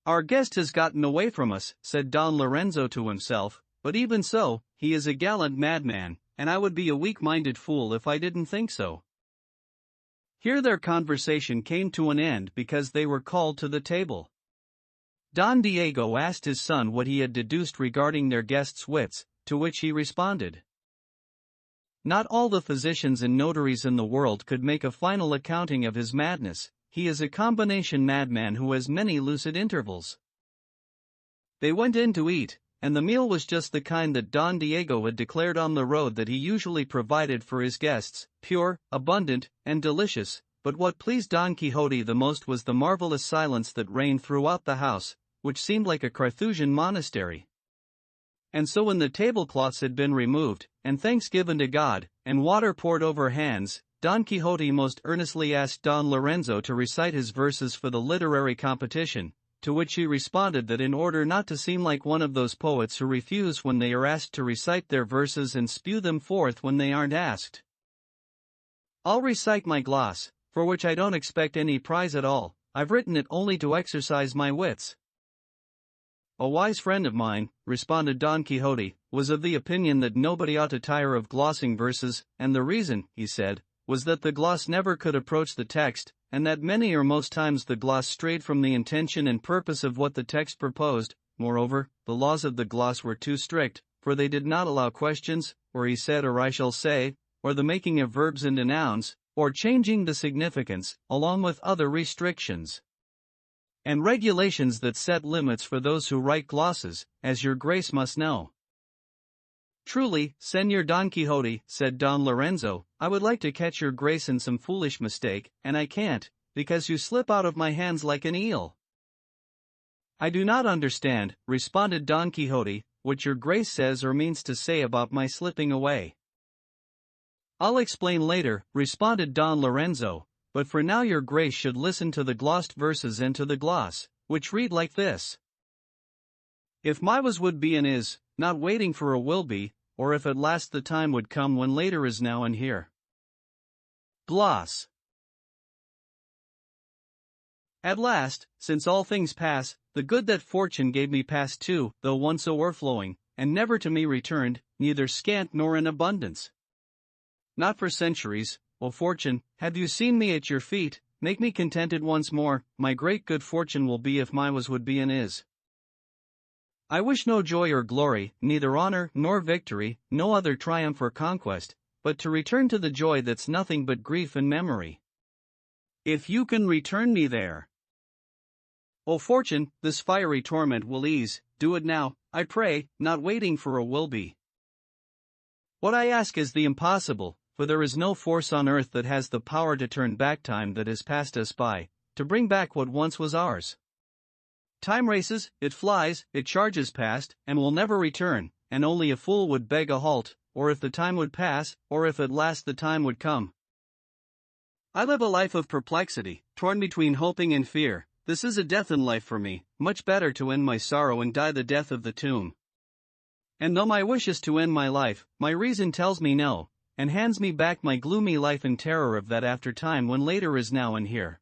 Our guest has gotten away from us, said Don Lorenzo to himself, but even so, he is a gallant madman, and I would be a weak-minded fool if I didn't think so. Here their conversation came to an end because they were called to the table. Don Diego asked his son what he had deduced regarding their guest's wits, to which he responded. Not all the physicians and notaries in the world could make a final accounting of his madness. He is a combination madman who has many lucid intervals. They went in to eat, and the meal was just the kind that Don Diego had declared on the road that he usually provided for his guests, pure, abundant, and delicious. But what pleased Don Quixote the most was the marvelous silence that reigned throughout the house, which seemed like a Carthusian monastery. And so when the tablecloths had been removed, and thanks given to God, and water poured over hands, Don Quixote most earnestly asked Don Lorenzo to recite his verses for the literary competition, to which he responded that in order not to seem like one of those poets who refuse when they are asked to recite their verses and spew them forth when they aren't asked, "I'll recite my gloss, for which I don't expect any prize at all. I've written it only to exercise my wits." A wise friend of mine, responded Don Quixote, was of the opinion that nobody ought to tire of glossing verses, and the reason, he said, was that the gloss never could approach the text, and that many or most times the gloss strayed from the intention and purpose of what the text proposed. Moreover, the laws of the gloss were too strict, for they did not allow questions, or he said or I shall say, or the making of verbs into nouns, or changing the significance, along with other restrictions and regulations that set limits for those who write glosses, as your grace must know. "Truly, Señor Don Quixote," said Don Lorenzo, "I would like to catch your grace in some foolish mistake, and I can't, because you slip out of my hands like an eel." "I do not understand," responded Don Quixote, "what your grace says or means to say about my slipping away." "I'll explain later," responded Don Lorenzo, "but for now your grace should listen to the glossed verses and to the gloss, which read like this: If my was would be and is, not waiting for a will be, or if at last the time would come when later is now and here. Gloss. At last, since all things pass, the good that fortune gave me passed too, though once o'erflowing, and never to me returned, neither scant nor in abundance. Not for centuries, O fortune, have you seen me at your feet. Make me contented once more, my great good fortune will be if my was would be and is. I wish no joy or glory, neither honor nor victory, no other triumph or conquest, but to return to the joy that's nothing but grief and memory. If you can return me there, O fortune, this fiery torment will ease. Do it now, I pray, not waiting for a will be. What I ask is the impossible, for there is no force on earth that has the power to turn back time that has passed us by, to bring back what once was ours. Time races, it flies, it charges past, and will never return, and only a fool would beg a halt, or if the time would pass, or if at last the time would come. I live a life of perplexity, torn between hoping and fear. This is a death in life for me, much better to end my sorrow and die the death of the tomb. And though my wish is to end my life, my reason tells me no, and hands me back my gloomy life in terror of that after time when later is now and here.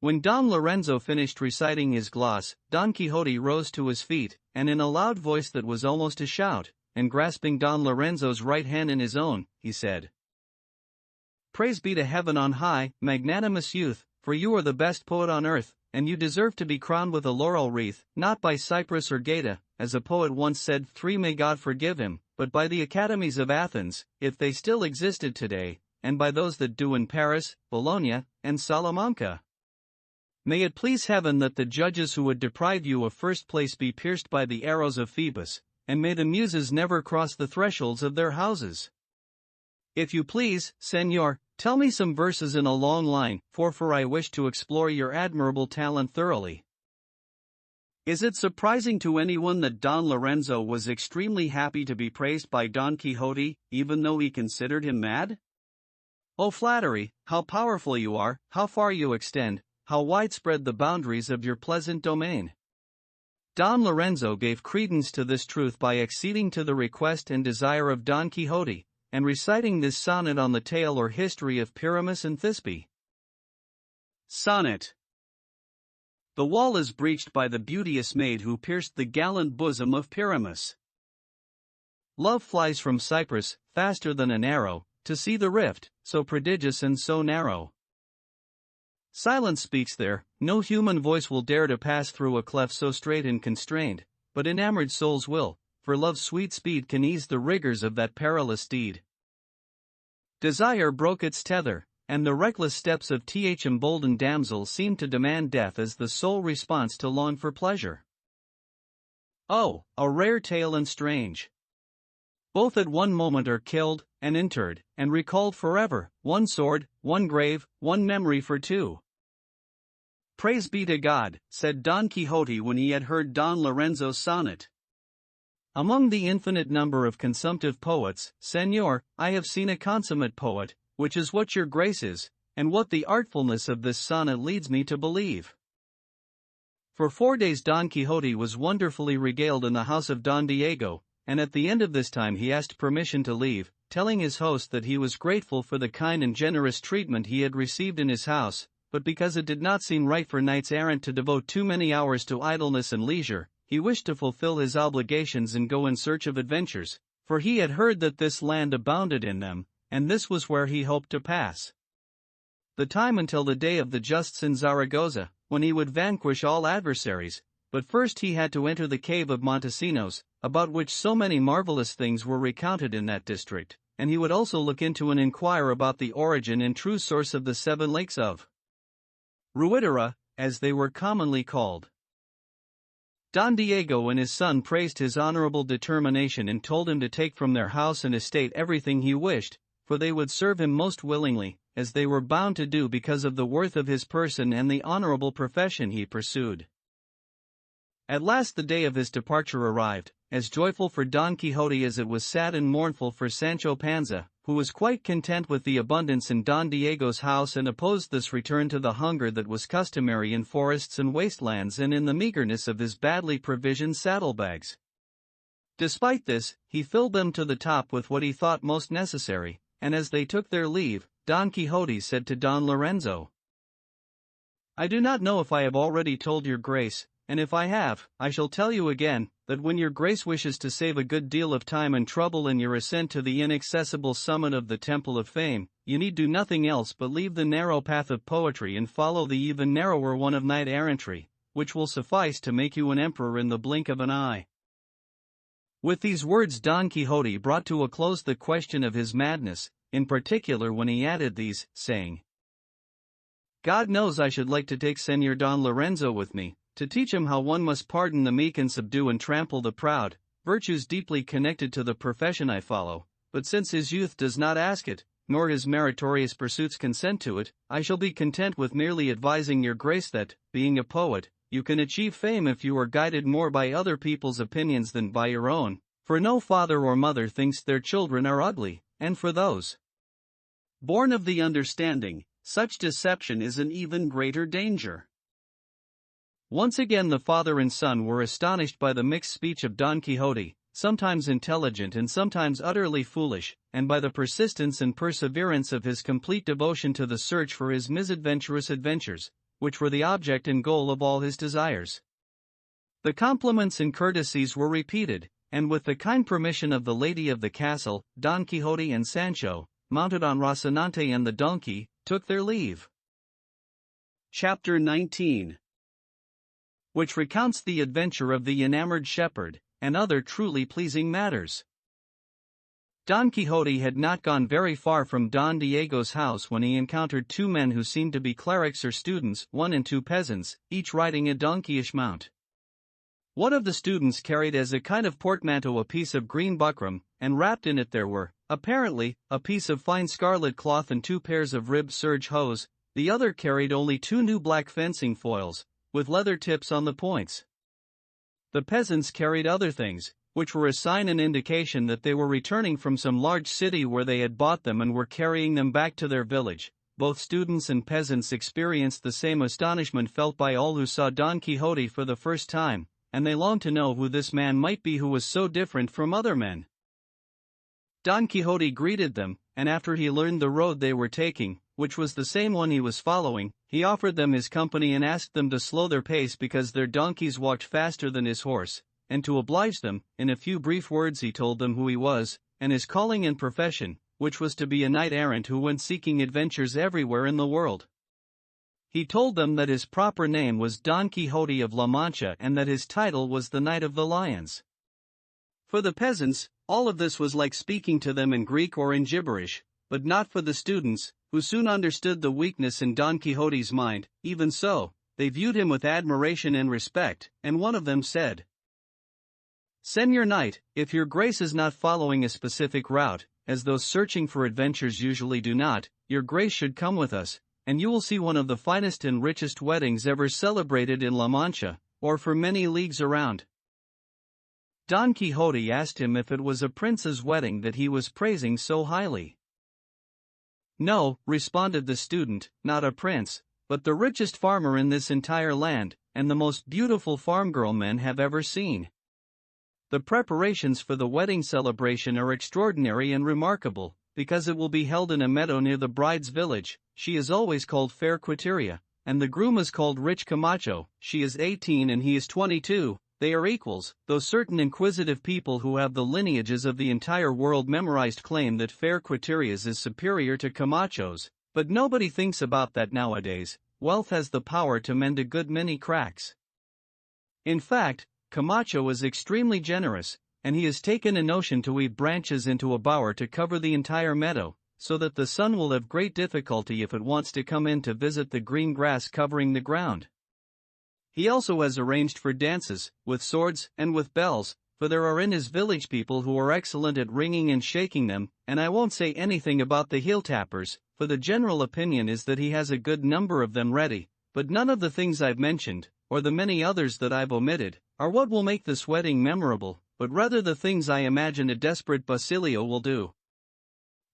When Don Lorenzo finished reciting his gloss, Don Quixote rose to his feet, and in a loud voice that was almost a shout, and grasping Don Lorenzo's right hand in his own, he said, Praise be to heaven on high, magnanimous youth, for you are the best poet on earth, and you deserve to be crowned with a laurel wreath, not by Cyprus or Gaeta, as a poet once said, may God forgive him, but by the academies of Athens, if they still existed today, and by those that do in Paris, Bologna, and Salamanca. May it please heaven that the judges who would deprive you of first place be pierced by the arrows of Phoebus, and may the muses never cross the thresholds of their houses. If you please, Senor, tell me some verses in a long line, for I wish to explore your admirable talent thoroughly. Is it surprising to anyone that Don Lorenzo was extremely happy to be praised by Don Quixote, even though he considered him mad? Oh flattery, how powerful you are, how far you extend, how widespread the boundaries of your pleasant domain. Don Lorenzo gave credence to this truth by acceding to the request and desire of Don Quixote, and reciting this sonnet on the tale or history of Pyramus and Thisbe. Sonnet. The wall is breached by the beauteous maid who pierced the gallant bosom of Pyramus. Love flies from Cyprus, faster than an arrow, to see the rift, so prodigious and so narrow. Silence speaks there, no human voice will dare to pass through a cleft so strait and constrained, but enamored souls will, for love's sweet speed can ease the rigors of that perilous deed. Desire broke its tether, and the reckless steps of emboldened damsels seemed to demand death as the sole response to long for pleasure. Oh, a rare tale and strange! Both at one moment are killed, and interred, and recalled forever, one sword, one grave, one memory for two. Praise be to God, said Don Quixote when he had heard Don Lorenzo's sonnet. Among the infinite number of consumptive poets, Señor, I have seen a consummate poet, which is what your grace is, and what the artfulness of this sonnet leads me to believe. For 4 days Don Quixote was wonderfully regaled in the house of Don Diego, and at the end of this time he asked permission to leave, telling his host that he was grateful for the kind and generous treatment he had received in his house, but because it did not seem right for knights-errant to devote too many hours to idleness and leisure, he wished to fulfill his obligations and go in search of adventures, for he had heard that this land abounded in them, and this was where he hoped to pass the time until the day of the justs in Zaragoza, when he would vanquish all adversaries. But first he had to enter the cave of Montesinos, about which so many marvelous things were recounted in that district, and he would also look into and inquire about the origin and true source of the 7 lakes of Ruidera, as they were commonly called. Don Diego and his son praised his honorable determination and told him to take from their house and estate everything he wished, for they would serve him most willingly, as they were bound to do because of the worth of his person and the honorable profession he pursued. At last the day of his departure arrived, as joyful for Don Quixote as it was sad and mournful for Sancho Panza, who was quite content with the abundance in Don Diego's house and opposed this return to the hunger that was customary in forests and wastelands and in the meagerness of his badly provisioned saddlebags. Despite this, he filled them to the top with what he thought most necessary, and as they took their leave, Don Quixote said to Don Lorenzo, "I do not know if I have already told your grace, and if I have, I shall tell you again, that when your grace wishes to save a good deal of time and trouble in your ascent to the inaccessible summit of the Temple of Fame, you need do nothing else but leave the narrow path of poetry and follow the even narrower one of knight-errantry, which will suffice to make you an emperor in the blink of an eye." With these words Don Quixote brought to a close the question of his madness, in particular when he added these, saying, "God knows I should like to take Señor Don Lorenzo with me, to teach him how one must pardon the meek and subdue and trample the proud, virtues deeply connected to the profession I follow, but since his youth does not ask it, nor his meritorious pursuits consent to it, I shall be content with merely advising your grace that, being a poet, you can achieve fame if you are guided more by other people's opinions than by your own, for no father or mother thinks their children are ugly, and for those born of the understanding, such deception is an even greater danger." Once again the father and son were astonished by the mixed speech of Don Quixote, sometimes intelligent and sometimes utterly foolish, and by the persistence and perseverance of his complete devotion to the search for his misadventurous adventures, which were the object and goal of all his desires. The compliments and courtesies were repeated, and with the kind permission of the lady of the castle, Don Quixote and Sancho, mounted on Rocinante and the donkey, took their leave. Chapter 19, which recounts the adventure of the enamored shepherd, and other truly pleasing matters. Don Quixote had not gone very far from Don Diego's house when he encountered 2 men who seemed to be clerics or students, 1 and 2 peasants, each riding a donkeyish mount. One of the students carried as a kind of portmanteau a piece of green buckram, and wrapped in it there were, apparently, a piece of fine scarlet cloth and 2 pairs of ribbed serge hose. The other carried only 2 new black fencing foils, with leather tips on the points. The peasants carried other things, which were a sign and indication that they were returning from some large city where they had bought them and were carrying them back to their village. Both students and peasants experienced the same astonishment felt by all who saw Don Quixote for the first time, and they longed to know who this man might be who was so different from other men. Don Quixote greeted them, and after he learned the road they were taking, which was the same one he was following, he offered them his company and asked them to slow their pace because their donkeys walked faster than his horse, and to oblige them, in a few brief words he told them who he was, and his calling and profession, which was to be a knight-errant who went seeking adventures everywhere in the world. He told them that his proper name was Don Quixote of La Mancha and that his title was the Knight of the Lions. For the peasants, all of this was like speaking to them in Greek or in gibberish, but not for the students, who soon understood the weakness in Don Quixote's mind. Even so, they viewed him with admiration and respect, and one of them said, "Señor Knight, if your grace is not following a specific route, as those searching for adventures usually do not, your grace should come with us, and you will see one of the finest and richest weddings ever celebrated in La Mancha, or for many leagues around." Don Quixote asked him if it was a prince's wedding that he was praising so highly. "No," responded the student, "not a prince, but the richest farmer in this entire land, and the most beautiful farm girl men have ever seen. The preparations for the wedding celebration are extraordinary and remarkable, because it will be held in a meadow near the bride's village. She is always called Fair Quiteria, and the groom is called Rich Camacho. She is 18 and he is 22. They are equals, though certain inquisitive people who have the lineages of the entire world memorized claim that Fair Quiteria's is superior to Camacho's, but nobody thinks about that nowadays. Wealth has the power to mend a good many cracks. In fact, Camacho is extremely generous, and he has taken a notion to weave branches into a bower to cover the entire meadow, so that the sun will have great difficulty if it wants to come in to visit the green grass covering the ground. He also has arranged for dances, with swords and with bells, for there are in his village people who are excellent at ringing and shaking them, and I won't say anything about the heel tappers, for the general opinion is that he has a good number of them ready, but none of the things I've mentioned, or the many others that I've omitted, are what will make this wedding memorable, but rather the things I imagine a desperate Basilio will do.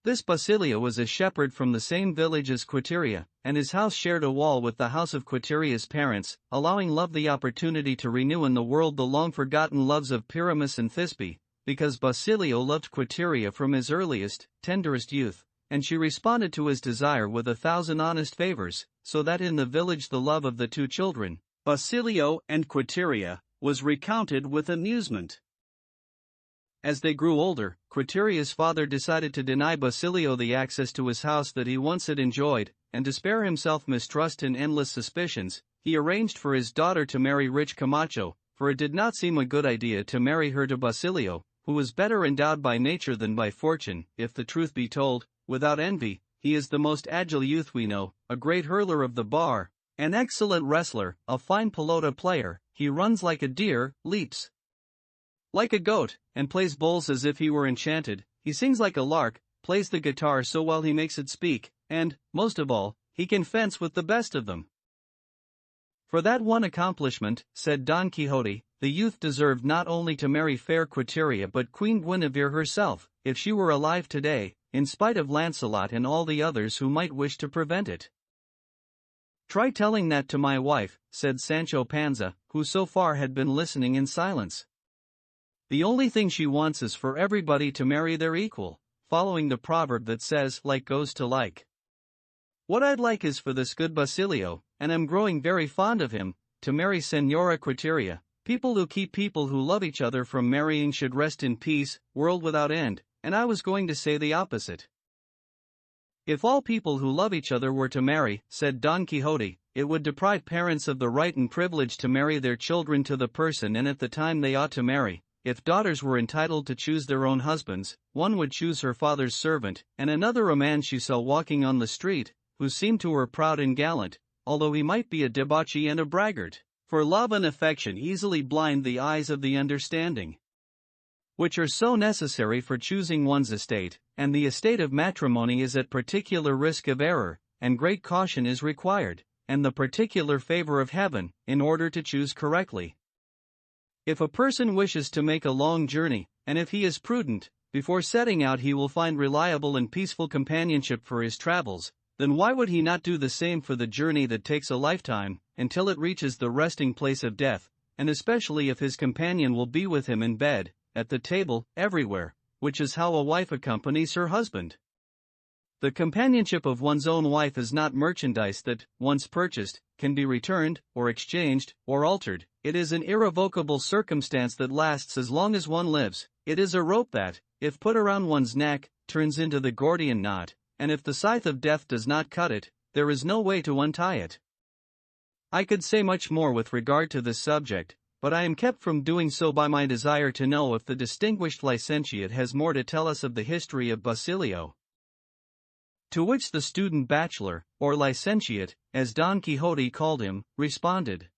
This Basilio was a shepherd from the same village as Quiteria, and his house shared a wall with the house of Quiteria's parents, allowing love the opportunity to renew in the world the long-forgotten loves of Pyramus and Thisbe, because Basilio loved Quiteria from his earliest, tenderest youth, and she responded to his desire with 1,000 honest favors, so that in the village the love of the two children, Basilio and Quiteria, was recounted with amusement. As they grew older, Quiteria's father decided to deny Basilio the access to his house that he once had enjoyed, and to spare himself mistrust and endless suspicions, he arranged for his daughter to marry rich Camacho, for it did not seem a good idea to marry her to Basilio, who was better endowed by nature than by fortune. If the truth be told, without envy, he is the most agile youth we know, a great hurler of the bar, an excellent wrestler, a fine pelota player. He runs like a deer, leaps like a goat, and plays bowls as if he were enchanted. He sings like a lark, plays the guitar so well he makes it speak, and, most of all, he can fence with the best of them. For that one accomplishment, said Don Quixote, the youth deserved not only to marry fair Quiteria but Queen Guinevere herself, if she were alive today, in spite of Lancelot and all the others who might wish to prevent it. Try telling that to my wife, said Sancho Panza, who so far had been listening in silence. The only thing she wants is for everybody to marry their equal, following the proverb that says like goes to like. What I'd like is for this good Basilio, and I'm growing very fond of him, to marry Señora Quiteria. People who keep people who love each other from marrying should rest in peace, world without end, and I was going to say the opposite. If all people who love each other were to marry, said Don Quixote, it would deprive parents of the right and privilege to marry their children to the person and at the time they ought to marry. If daughters were entitled to choose their own husbands, one would choose her father's servant, and another a man she saw walking on the street, who seemed to her proud and gallant, although he might be a debauchee and a braggart. For love and affection easily blind the eyes of the understanding, which are so necessary for choosing one's estate, and the estate of matrimony is at particular risk of error, and great caution is required, and the particular favor of heaven, in order to choose correctly. If a person wishes to make a long journey, and if he is prudent, before setting out he will find reliable and peaceful companionship for his travels, then why would he not do the same for the journey that takes a lifetime, until it reaches the resting place of death, and especially if his companion will be with him in bed, at the table, everywhere, which is how a wife accompanies her husband. The companionship of one's own wife is not merchandise that, once purchased, can be returned, or exchanged, or altered. It is an irrevocable circumstance that lasts as long as one lives. It is a rope that, if put around one's neck, turns into the Gordian knot, and if the scythe of death does not cut it, there is no way to untie it. I could say much more with regard to this subject, but I am kept from doing so by my desire to know if the distinguished licentiate has more to tell us of the history of Basilio. To which the student bachelor, or licentiate, as Don Quixote called him, responded,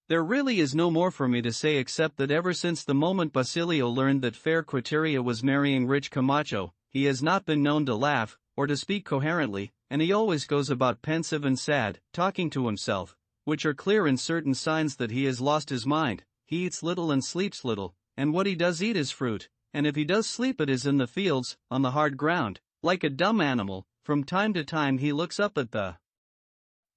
There really is no more for me to say except that ever since the moment Basilio learned that fair Quiteria was marrying rich Camacho, he has not been known to laugh, or to speak coherently, and he always goes about pensive and sad, talking to himself, which are clear and certain signs that he has lost his mind. He eats little and sleeps little, and what he does eat is fruit, and if he does sleep it is in the fields, on the hard ground, like a dumb animal. From time to time he looks up at the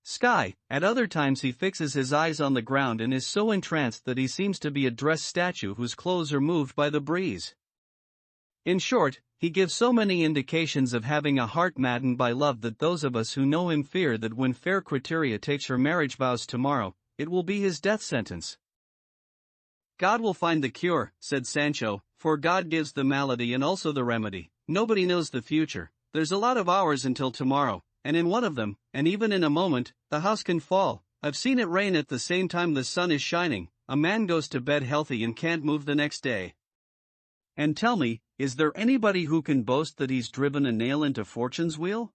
sky, at other times he fixes his eyes on the ground and is so entranced that he seems to be a dressed statue whose clothes are moved by the breeze. In short, he gives so many indications of having a heart maddened by love that those of us who know him fear that when fair Quiteria takes her marriage vows tomorrow, it will be his death sentence. God will find the cure, said Sancho, for God gives the malady and also the remedy. Nobody knows the future. There's a lot of hours until tomorrow, and in one of them, and even in a moment, the house can fall. I've seen it rain at the same time the sun is shining. A man goes to bed healthy and can't move the next day. And tell me, is there anybody who can boast that he's driven a nail into fortune's wheel?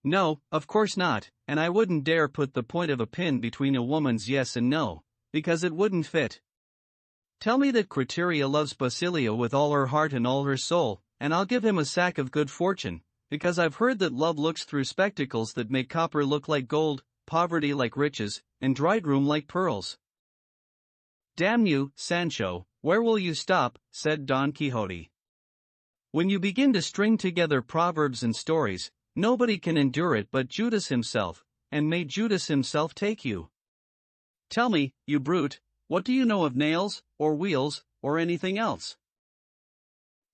No, of course not, and I wouldn't dare put the point of a pin between a woman's yes and no, because it wouldn't fit. Tell me that Quiteria loves Basilio with all her heart and all her soul, and I'll give him a sack of good fortune, because I've heard that love looks through spectacles that make copper look like gold, poverty like riches, and dried room like pearls. Damn you, Sancho, where will you stop? Said Don Quixote. When you begin to string together proverbs and stories, nobody can endure it but Judas himself, and may Judas himself take you. Tell me, you brute, what do you know of nails, or wheels, or anything else?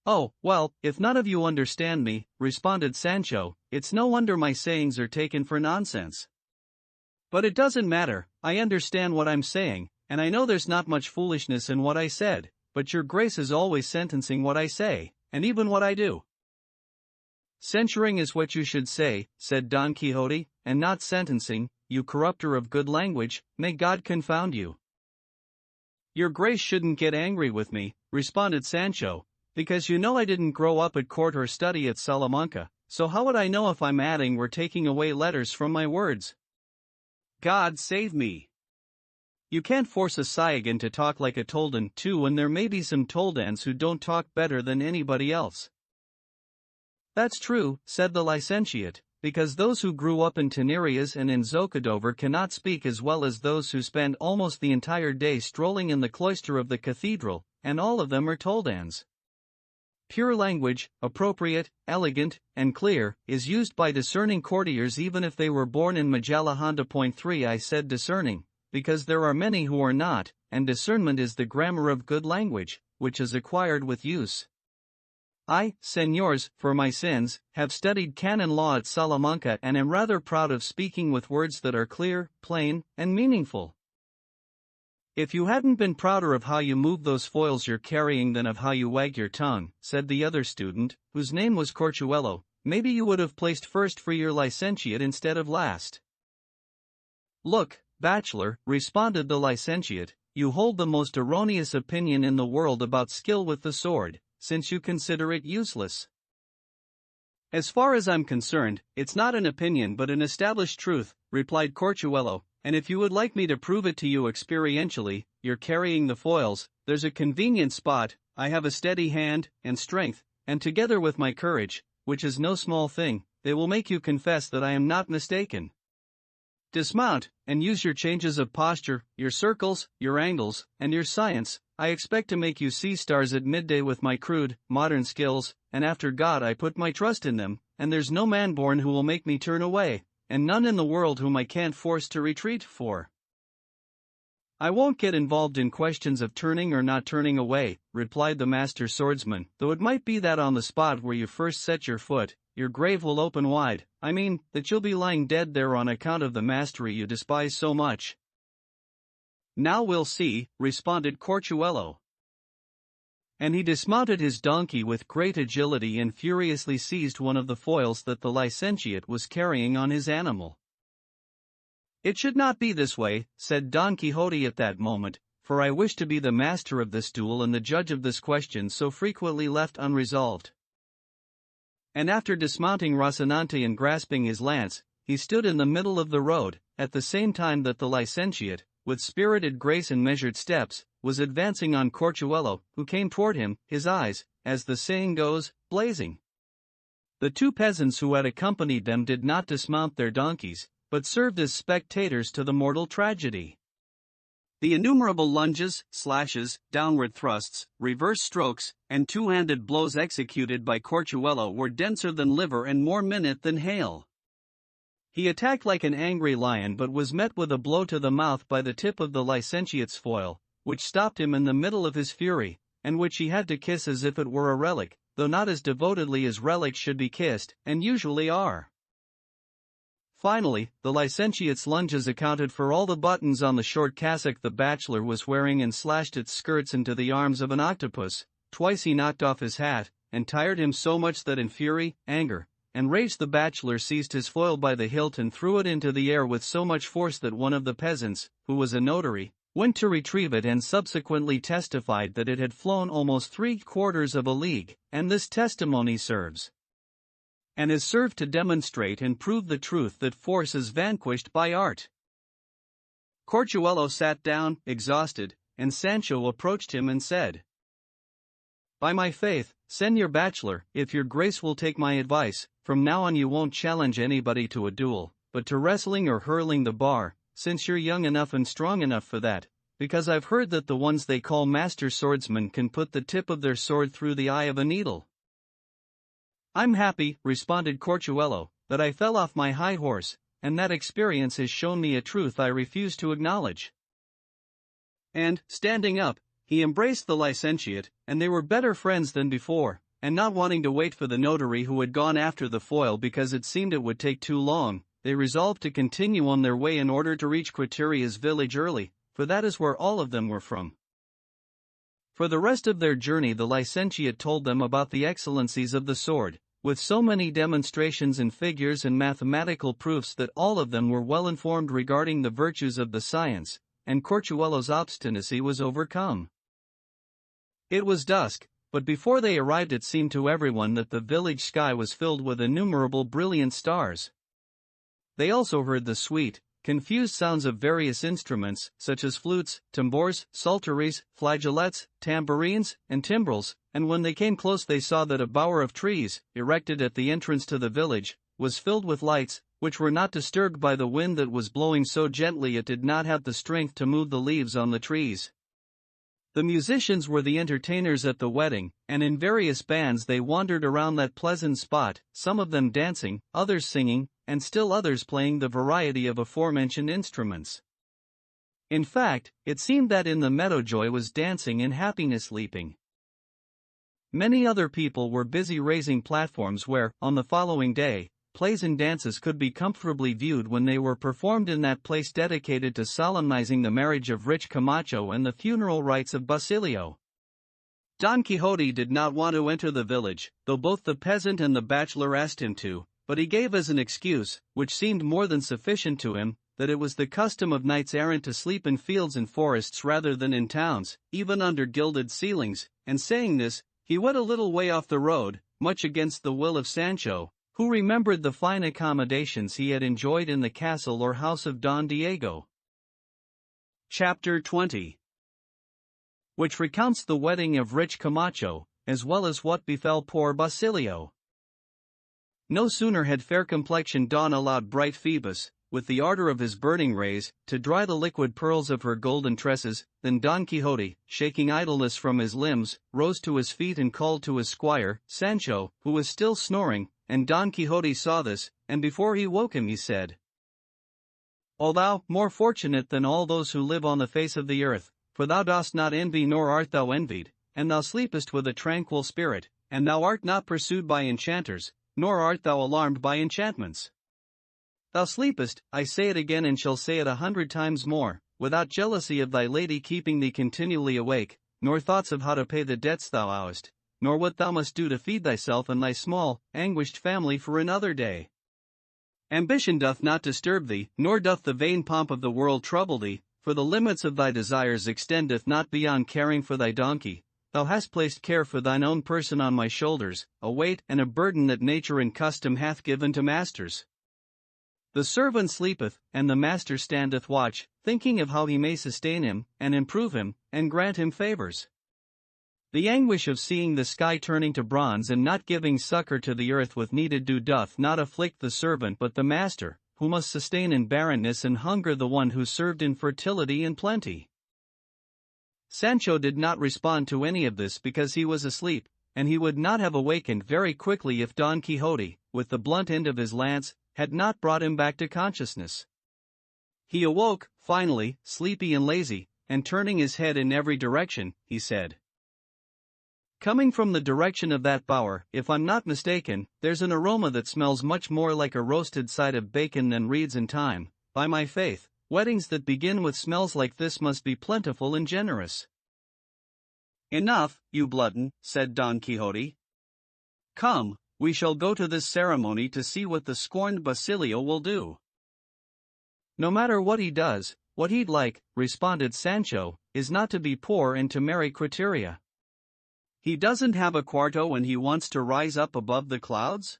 Oh, well, if none of you understand me, responded Sancho, it's no wonder my sayings are taken for nonsense. But it doesn't matter, I understand what I'm saying, and I know there's not much foolishness in what I said, but your grace is always sentencing what I say, and even what I do. Censuring is what you should say, said Don Quixote, and not sentencing, you corrupter of good language, may God confound you. Your grace shouldn't get angry with me, responded Sancho, because you know I didn't grow up at court or study at Salamanca, so how would I know if I'm adding or taking away letters from my words? God save me. You can't force a Saigon to talk like a Toldan too, and there may be some Toldans who don't talk better than anybody else. That's true, said the licentiate, because those who grew up in Tenerias and in Zocodover cannot speak as well as those who spend almost the entire day strolling in the cloister of the cathedral, and all of them are Toldans. Pure language, appropriate, elegant, and clear, is used by discerning courtiers even if they were born in Majallahonda. 3 I said discerning, because there are many who are not, and discernment is the grammar of good language, which is acquired with use. I, señors, for my sins, have studied canon law at Salamanca and am rather proud of speaking with words that are clear, plain, and meaningful. If you hadn't been prouder of how you move those foils you're carrying than of how you wag your tongue, said the other student, whose name was Corchuelo, maybe you would have placed first for your licentiate instead of last. Look, bachelor, responded the licentiate, you hold the most erroneous opinion in the world about skill with the sword, since you consider it useless. As far as I'm concerned, it's not an opinion but an established truth, replied Corchuelo, and if you would like me to prove it to you experientially, you're carrying the foils, there's a convenient spot, I have a steady hand, and strength, and together with my courage, which is no small thing, they will make you confess that I am not mistaken. Dismount, and use your changes of posture, your circles, your angles, and your science. I expect to make you see stars at midday with my crude, modern skills, and after God I put my trust in them, and there's no man born who will make me turn away, and none in the world whom I can't force to retreat for. I won't get involved in questions of turning or not turning away, replied the master swordsman, though it might be that on the spot where you first set your foot, your grave will open wide, I mean, that you'll be lying dead there on account of the mastery you despise so much. Now we'll see, responded Corchuelo. And he dismounted his donkey with great agility and furiously seized one of the foils that the licentiate was carrying on his animal. It should not be this way, said Don Quixote at that moment, for I wish to be the master of this duel and the judge of this question so frequently left unresolved. And after dismounting Rocinante and grasping his lance, he stood in the middle of the road, at the same time that the licentiate, with spirited grace and measured steps, was advancing on Corchuelo, who came toward him, his eyes, as the saying goes, blazing. The two peasants who had accompanied them did not dismount their donkeys, but served as spectators to the mortal tragedy. The innumerable lunges, slashes, downward thrusts, reverse strokes, and two-handed blows executed by Corchuelo were denser than liver and more minute than hail. He attacked like an angry lion but was met with a blow to the mouth by the tip of the licentiate's foil, which stopped him in the middle of his fury, and which he had to kiss as if it were a relic, though not as devotedly as relics should be kissed, and usually are. Finally, the licentiate's lunges accounted for all the buttons on the short cassock the bachelor was wearing and slashed its skirts into the arms of an octopus. Twice he knocked off his hat, and tired him so much that in fury, anger, and rage the bachelor seized his foil by the hilt and threw it into the air with so much force that one of the peasants, who was a notary, went to retrieve it and subsequently testified that it had flown almost 3/4 of a league, and this testimony serves and is served to demonstrate and prove the truth that force is vanquished by art. Corchuelo sat down, exhausted, and Sancho approached him and said, "By my faith, Señor Bachelor, if your grace will take my advice, from now on you won't challenge anybody to a duel, but to wrestling or hurling the bar, since you're young enough and strong enough for that, because I've heard that the ones they call master swordsmen can put the tip of their sword through the eye of a needle." "I'm happy," responded Corchuelo, "that I fell off my high horse, and that experience has shown me a truth I refuse to acknowledge." And, standing up, he embraced the licentiate, and they were better friends than before, and not wanting to wait for the notary who had gone after the foil because it seemed it would take too long, they resolved to continue on their way in order to reach Quitteria's village early, for that is where all of them were from. For the rest of their journey the licentiate told them about the excellencies of the sword, with so many demonstrations and figures and mathematical proofs that all of them were well informed regarding the virtues of the science, and Corchuelo's obstinacy was overcome. It was dusk, but before they arrived it seemed to everyone that the village sky was filled with innumerable brilliant stars. They also heard the sweet, confused sounds of various instruments, such as flutes, tambours, psalteries, flageolets, tambourines, and timbrels, and when they came close they saw that a bower of trees, erected at the entrance to the village, was filled with lights, which were not disturbed by the wind that was blowing so gently it did not have the strength to move the leaves on the trees. The musicians were the entertainers at the wedding, and in various bands they wandered around that pleasant spot, some of them dancing, others singing, and still others playing the variety of aforementioned instruments. In fact, it seemed that in the meadow joy was dancing and happiness leaping. Many other people were busy raising platforms where, on the following day, plays and dances could be comfortably viewed when they were performed in that place dedicated to solemnizing the marriage of rich Camacho and the funeral rites of Basilio. Don Quixote did not want to enter the village, though both the peasant and the bachelor asked him to, but he gave as an excuse, which seemed more than sufficient to him, that it was the custom of knights-errant to sleep in fields and forests rather than in towns, even under gilded ceilings, and saying this, he went a little way off the road, much against the will of Sancho, who remembered the fine accommodations he had enjoyed in the castle or house of Don Diego. Chapter 20, which recounts the wedding of rich Camacho, as well as what befell poor Basilio. No sooner had fair-complexioned Dawn allowed bright Phoebus, with the ardor of his burning rays, to dry the liquid pearls of her golden tresses, than Don Quixote, shaking idleness from his limbs, rose to his feet and called to his squire, Sancho, who was still snoring, and Don Quixote saw this, and before he woke him he said, "O thou, more fortunate than all those who live on the face of the earth, for thou dost not envy nor art thou envied, and thou sleepest with a tranquil spirit, and thou art not pursued by enchanters, nor art thou alarmed by enchantments. Thou sleepest, I say it again and shall say it 100 times more, without jealousy of thy lady keeping thee continually awake, nor thoughts of how to pay the debts thou owest, nor what thou must do to feed thyself and thy small, anguished family for another day. Ambition doth not disturb thee, nor doth the vain pomp of the world trouble thee, for the limits of thy desires extendeth not beyond caring for thy donkey. Thou hast placed care for thine own person on my shoulders, a weight and a burden that nature and custom hath given to masters. The servant sleepeth, and the master standeth watch, thinking of how he may sustain him, and improve him, and grant him favors. The anguish of seeing the sky turning to bronze and not giving succor to the earth with needed dew doth not afflict the servant but the master, who must sustain in barrenness and hunger the one who served in fertility and plenty. Sancho did not respond to any of this because he was asleep, and he would not have awakened very quickly if Don Quixote, with the blunt end of his lance, had not brought him back to consciousness. He awoke, finally, sleepy and lazy, and turning his head in every direction, he said, "Coming from the direction of that bower, if I'm not mistaken, there's an aroma that smells much more like a roasted side of bacon than reeds in time. By my faith, weddings that begin with smells like this must be plentiful and generous." "Enough, you glutton," said Don Quixote. "Come, we shall go to this ceremony to see what the scorned Basilio will do." "No matter what he does, what he'd like," responded Sancho, "is not to be poor and to marry Quiteria." "He doesn't have a cuarto and he wants to rise up above the clouds?"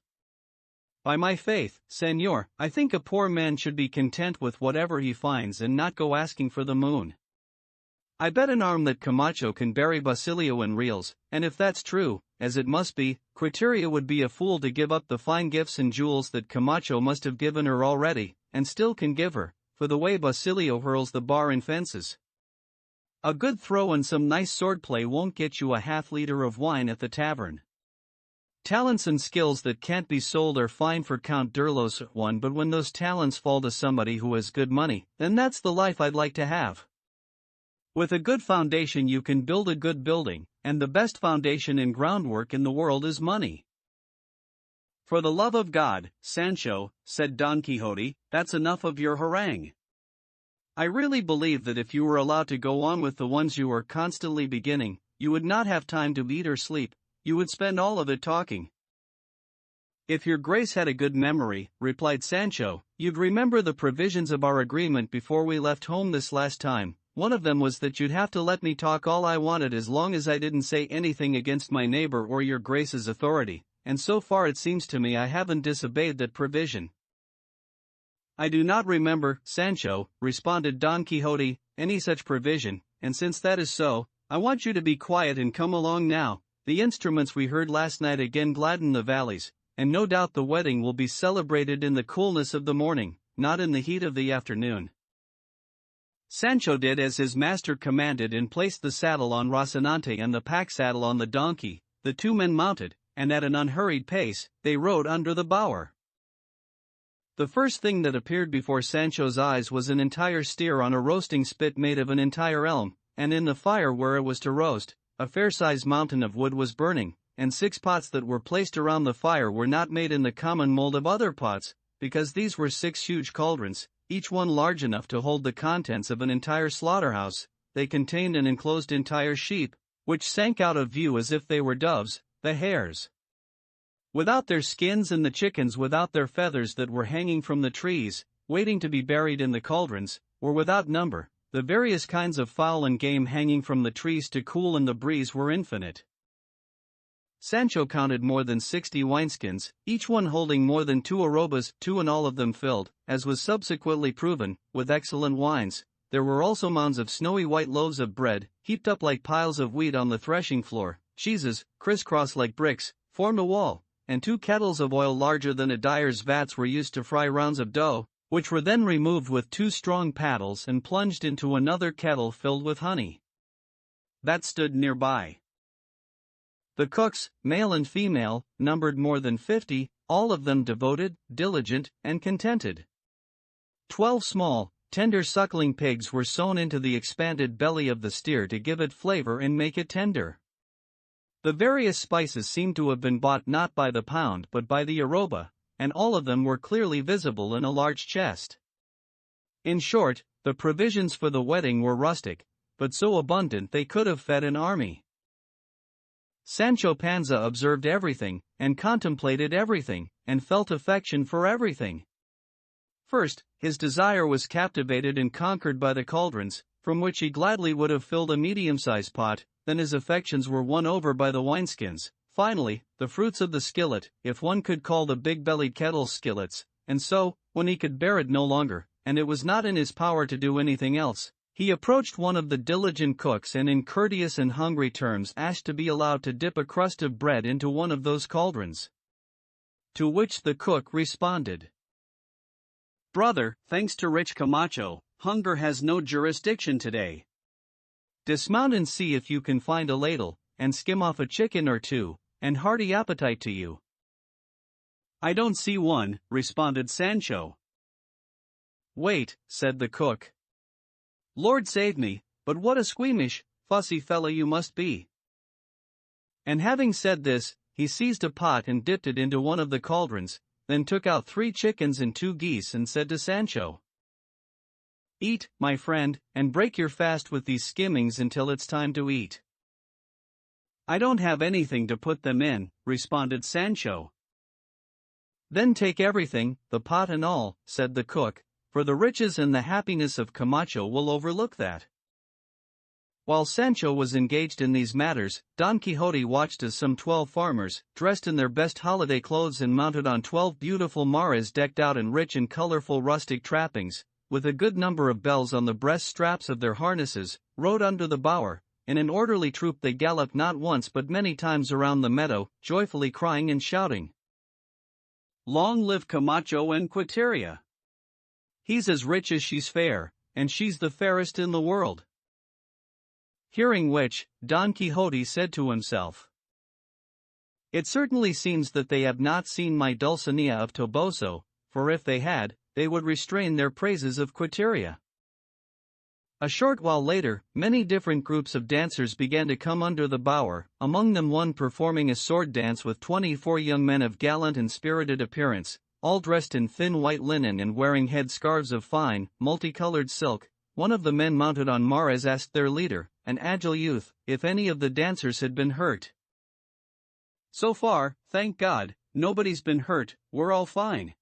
"By my faith, señor, I think a poor man should be content with whatever he finds and not go asking for the moon. I bet an arm that Camacho can bury Basilio in reals, and if that's true, as it must be, Quiteria would be a fool to give up the fine gifts and jewels that Camacho must have given her already, and still can give her, for the way Basilio hurls the bar in fences. A good throw and some nice swordplay won't get you a half-liter of wine at the tavern. Talents and skills that can't be sold are fine for Count Durlos one, but when those talents fall to somebody who has good money, then that's the life I'd like to have. With a good foundation you can build a good building, and the best foundation and groundwork in the world is money." "For the love of God, Sancho," said Don Quixote, "that's enough of your harangue. I really believe that if you were allowed to go on with the ones you are constantly beginning, you would not have time to eat or sleep, you would spend all of it talking." "If your grace had a good memory," replied Sancho, "you'd remember the provisions of our agreement before we left home this last time. One of them was that you'd have to let me talk all I wanted as long as I didn't say anything against my neighbor or your grace's authority, and so far it seems to me I haven't disobeyed that provision." "I do not remember, Sancho," responded Don Quixote, "any such provision, and since that is so, I want you to be quiet and come along now. The instruments we heard last night again gladden the valleys, and no doubt the wedding will be celebrated in the coolness of the morning, not in the heat of the afternoon." Sancho did as his master commanded and placed the saddle on Rocinante and the pack saddle on the donkey. The two men mounted, and at an unhurried pace, they rode under the bower. The first thing that appeared before Sancho's eyes was an entire steer on a roasting spit made of an entire elm, and in the fire where it was to roast, a fair-sized mountain of wood was burning, and 6 pots that were placed around the fire were not made in the common mold of other pots, because these were 6 huge cauldrons, each one large enough to hold the contents of an entire slaughterhouse. They contained and enclosed entire sheep, which sank out of view as if they were doves, the hares without their skins and the chickens without their feathers that were hanging from the trees, waiting to be buried in the cauldrons, were without number. The various kinds of fowl and game hanging from the trees to cool in the breeze were infinite. Sancho counted more than 60 wineskins, each one holding more than 2 arrobas, 2 and all of them filled, as was subsequently proven, with excellent wines. There were also mounds of snowy white loaves of bread, heaped up like piles of wheat on the threshing floor. Cheeses, crisscrossed like bricks, formed a wall, and 2 kettles of oil larger than a dyer's vats were used to fry rounds of dough, which were then removed with 2 strong paddles and plunged into another kettle filled with honey that stood nearby. The cooks, male and female, numbered more than 50, all of them devoted, diligent, and contented. 12 small, tender suckling pigs were sewn into the expanded belly of the steer to give it flavor and make it tender. The various spices seemed to have been bought not by the pound but by the arroba, and all of them were clearly visible in a large chest. In short, the provisions for the wedding were rustic, but so abundant they could have fed an army. Sancho Panza observed everything, and contemplated everything, and felt affection for everything. First, his desire was captivated and conquered by the cauldrons, from which he gladly would have filled a medium-sized pot. Then his affections were won over by the wineskins. Finally, the fruits of the skillet, if one could call the big-bellied kettles skillets, and so, when he could bear it no longer, and it was not in his power to do anything else, he approached one of the diligent cooks and in courteous and hungry terms asked to be allowed to dip a crust of bread into one of those cauldrons. To which the cook responded, "Brother, thanks to rich Camacho, hunger has no jurisdiction today. Dismount and see if you can find a ladle, and skim off a chicken or two, and hearty appetite to you." "I don't see one," responded Sancho. "Wait," said the cook. "Lord save me, but what a squeamish, fussy fellow you must be." And having said this, he seized a pot and dipped it into one of the cauldrons, then took out 3 chickens and 2 geese and said to Sancho, "Eat, my friend, and break your fast with these skimmings until it's time to eat." "I don't have anything to put them in," responded Sancho. "Then take everything, the pot and all," said the cook, "for the riches and the happiness of Camacho will overlook that." While Sancho was engaged in these matters, Don Quixote watched as some 12 farmers, dressed in their best holiday clothes and mounted on 12 beautiful mares decked out in rich and colorful rustic trappings, with a good number of bells on the breast straps of their harnesses, rode under the bower. In an orderly troop they galloped not once but many times around the meadow, joyfully crying and shouting, "Long live Camacho and Quiteria! He's as rich as she's fair, and she's the fairest in the world." Hearing which, Don Quixote said to himself, "It certainly seems that they have not seen my Dulcinea of Toboso, for if they had, they would restrain their praises of Quiteria." A short while later, many different groups of dancers began to come under the bower, among them one performing a sword dance with 24 young men of gallant and spirited appearance, all dressed in thin white linen and wearing head scarves of fine, multicolored silk. One of the men mounted on mares asked their leader, an agile youth, if any of the dancers had been hurt. "So far, thank God, nobody's been hurt, we're all fine."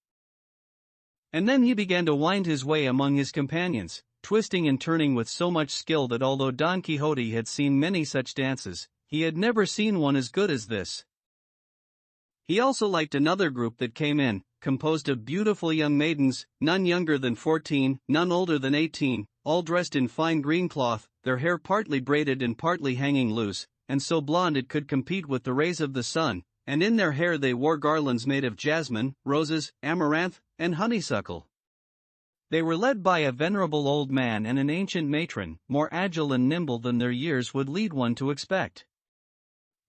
And then he began to wind his way among his companions, twisting and turning with so much skill that although Don Quixote had seen many such dances, he had never seen one as good as this. He also liked another group that came in, composed of beautiful young maidens, none younger than 14, none older than 18, all dressed in fine green cloth, their hair partly braided and partly hanging loose, and so blonde it could compete with the rays of the sun, and in their hair they wore garlands made of jasmine, roses, amaranth, and honeysuckle. They were led by a venerable old man and an ancient matron, more agile and nimble than their years would lead one to expect.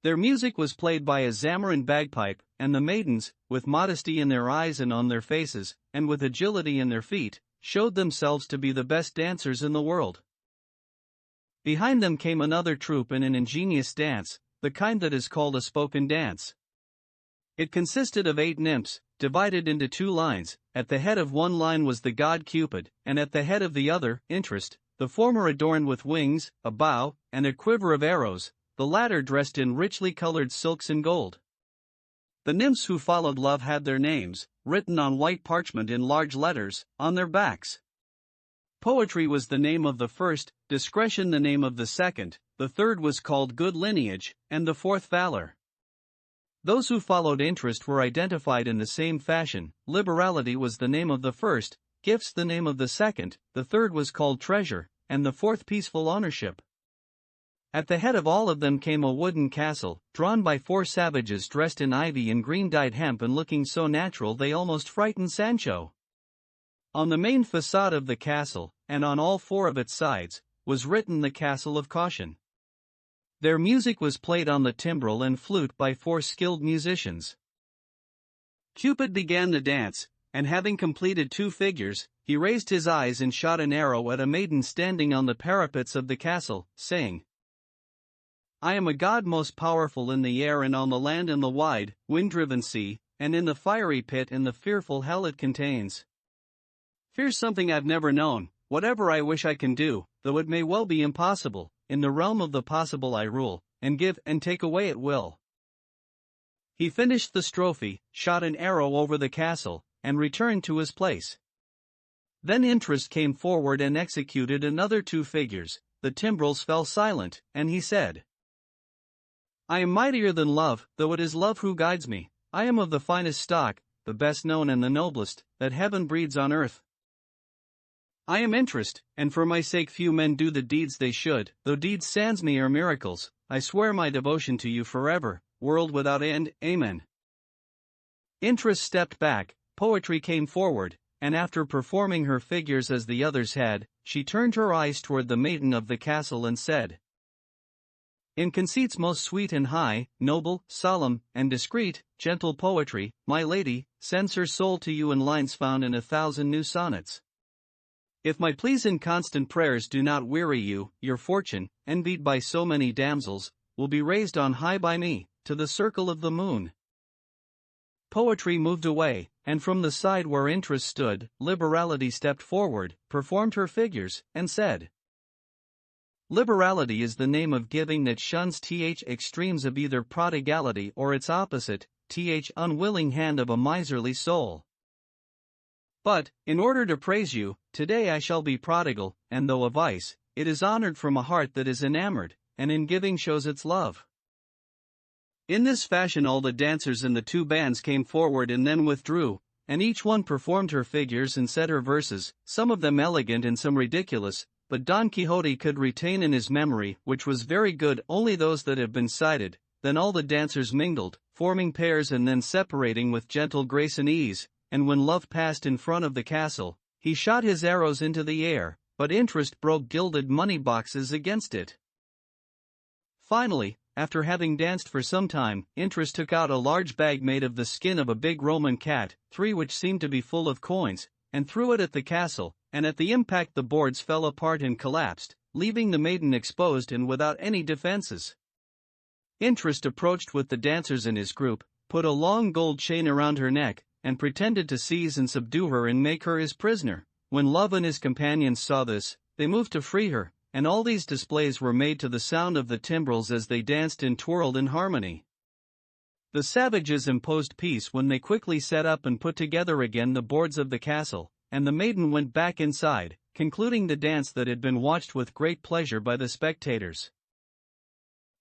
Their music was played by a Zamorin bagpipe, and the maidens, with modesty in their eyes and on their faces, and with agility in their feet, showed themselves to be the best dancers in the world. Behind them came another troupe in an ingenious dance, the kind that is called a spoken dance. It consisted of 8 nymphs, divided into 2 lines. At the head of one line was the god Cupid, and at the head of the other, Interest, the former adorned with wings, a bow, and a quiver of arrows, the latter dressed in richly colored silks and gold. The nymphs who followed Love had their names, written on white parchment in large letters, on their backs. Poetry was the name of the first, Discretion the name of the second, the third was called Good Lineage, and the fourth Valor. Those who followed Interest were identified in the same fashion. Liberality was the name of the first, Gifts the name of the second, the third was called Treasure, and the fourth Peaceful Ownership. At the head of all of them came a wooden castle, drawn by 4 savages dressed in ivy and green-dyed hemp and looking so natural they almost frightened Sancho. On the main facade of the castle, and on all 4 of its sides, was written the Castle of Caution. Their music was played on the timbrel and flute by 4 skilled musicians. Cupid began the dance, and having completed 2 figures, he raised his eyes and shot an arrow at a maiden standing on the parapets of the castle, saying, "I am a god most powerful in the air and on the land and the wide, wind-driven sea, and in the fiery pit and the fearful hell it contains. Fear's something I've never known, whatever I wish I can do, though it may well be impossible, in the realm of the possible I rule, and give and take away at will." He finished the strophe, shot an arrow over the castle, and returned to his place. Then Interest came forward and executed another 2 figures, the timbrels fell silent, and he said, "I am mightier than Love, though it is Love who guides me. I am of the finest stock, the best known and the noblest, that heaven breeds on earth. I am Interest, and for my sake few men do the deeds they should, though deeds sans me are miracles. I swear my devotion to you forever, world without end, amen." Interest stepped back, Poetry came forward, and after performing her figures as the others had, she turned her eyes toward the maiden of the castle and said, In conceits most sweet and high, noble, solemn, and discreet, gentle poetry, my lady, sends her soul to you in lines found in 1,000 new sonnets. If my pleas and constant prayers do not weary you, your fortune, envied by so many damsels, will be raised on high by me, to the circle of the moon. Poetry moved away, and from the side where interest stood, liberality stepped forward, performed her figures, and said, liberality is the name of giving that shuns extremes of either prodigality or its opposite, unwilling hand of a miserly soul. But, in order to praise you, today I shall be prodigal, and though a vice, it is honored from a heart that is enamored, and in giving shows its love. In this fashion all the dancers in the two bands came forward and then withdrew, and each one performed her figures and said her verses, some of them elegant and some ridiculous, but Don Quixote could retain in his memory, which was very good, only those that have been cited. Then all the dancers mingled, forming pairs and then separating with gentle grace and ease, and when love passed in front of the castle, he shot his arrows into the air, but interest broke gilded money boxes against it. Finally, after having danced for some time, interest took out a large bag made of the skin of a big Roman cat, 3 which seemed to be full of coins, and threw it at the castle, and at the impact the boards fell apart and collapsed, leaving the maiden exposed and without any defenses. Interest approached with the dancers in his group, put a long gold chain around her neck, and pretended to seize and subdue her and make her his prisoner. When Love and his companions saw this, they moved to free her, and all these displays were made to the sound of the timbrels as they danced and twirled in harmony. The savages imposed peace when they quickly set up and put together again the boards of the castle, and the maiden went back inside, concluding the dance that had been watched with great pleasure by the spectators.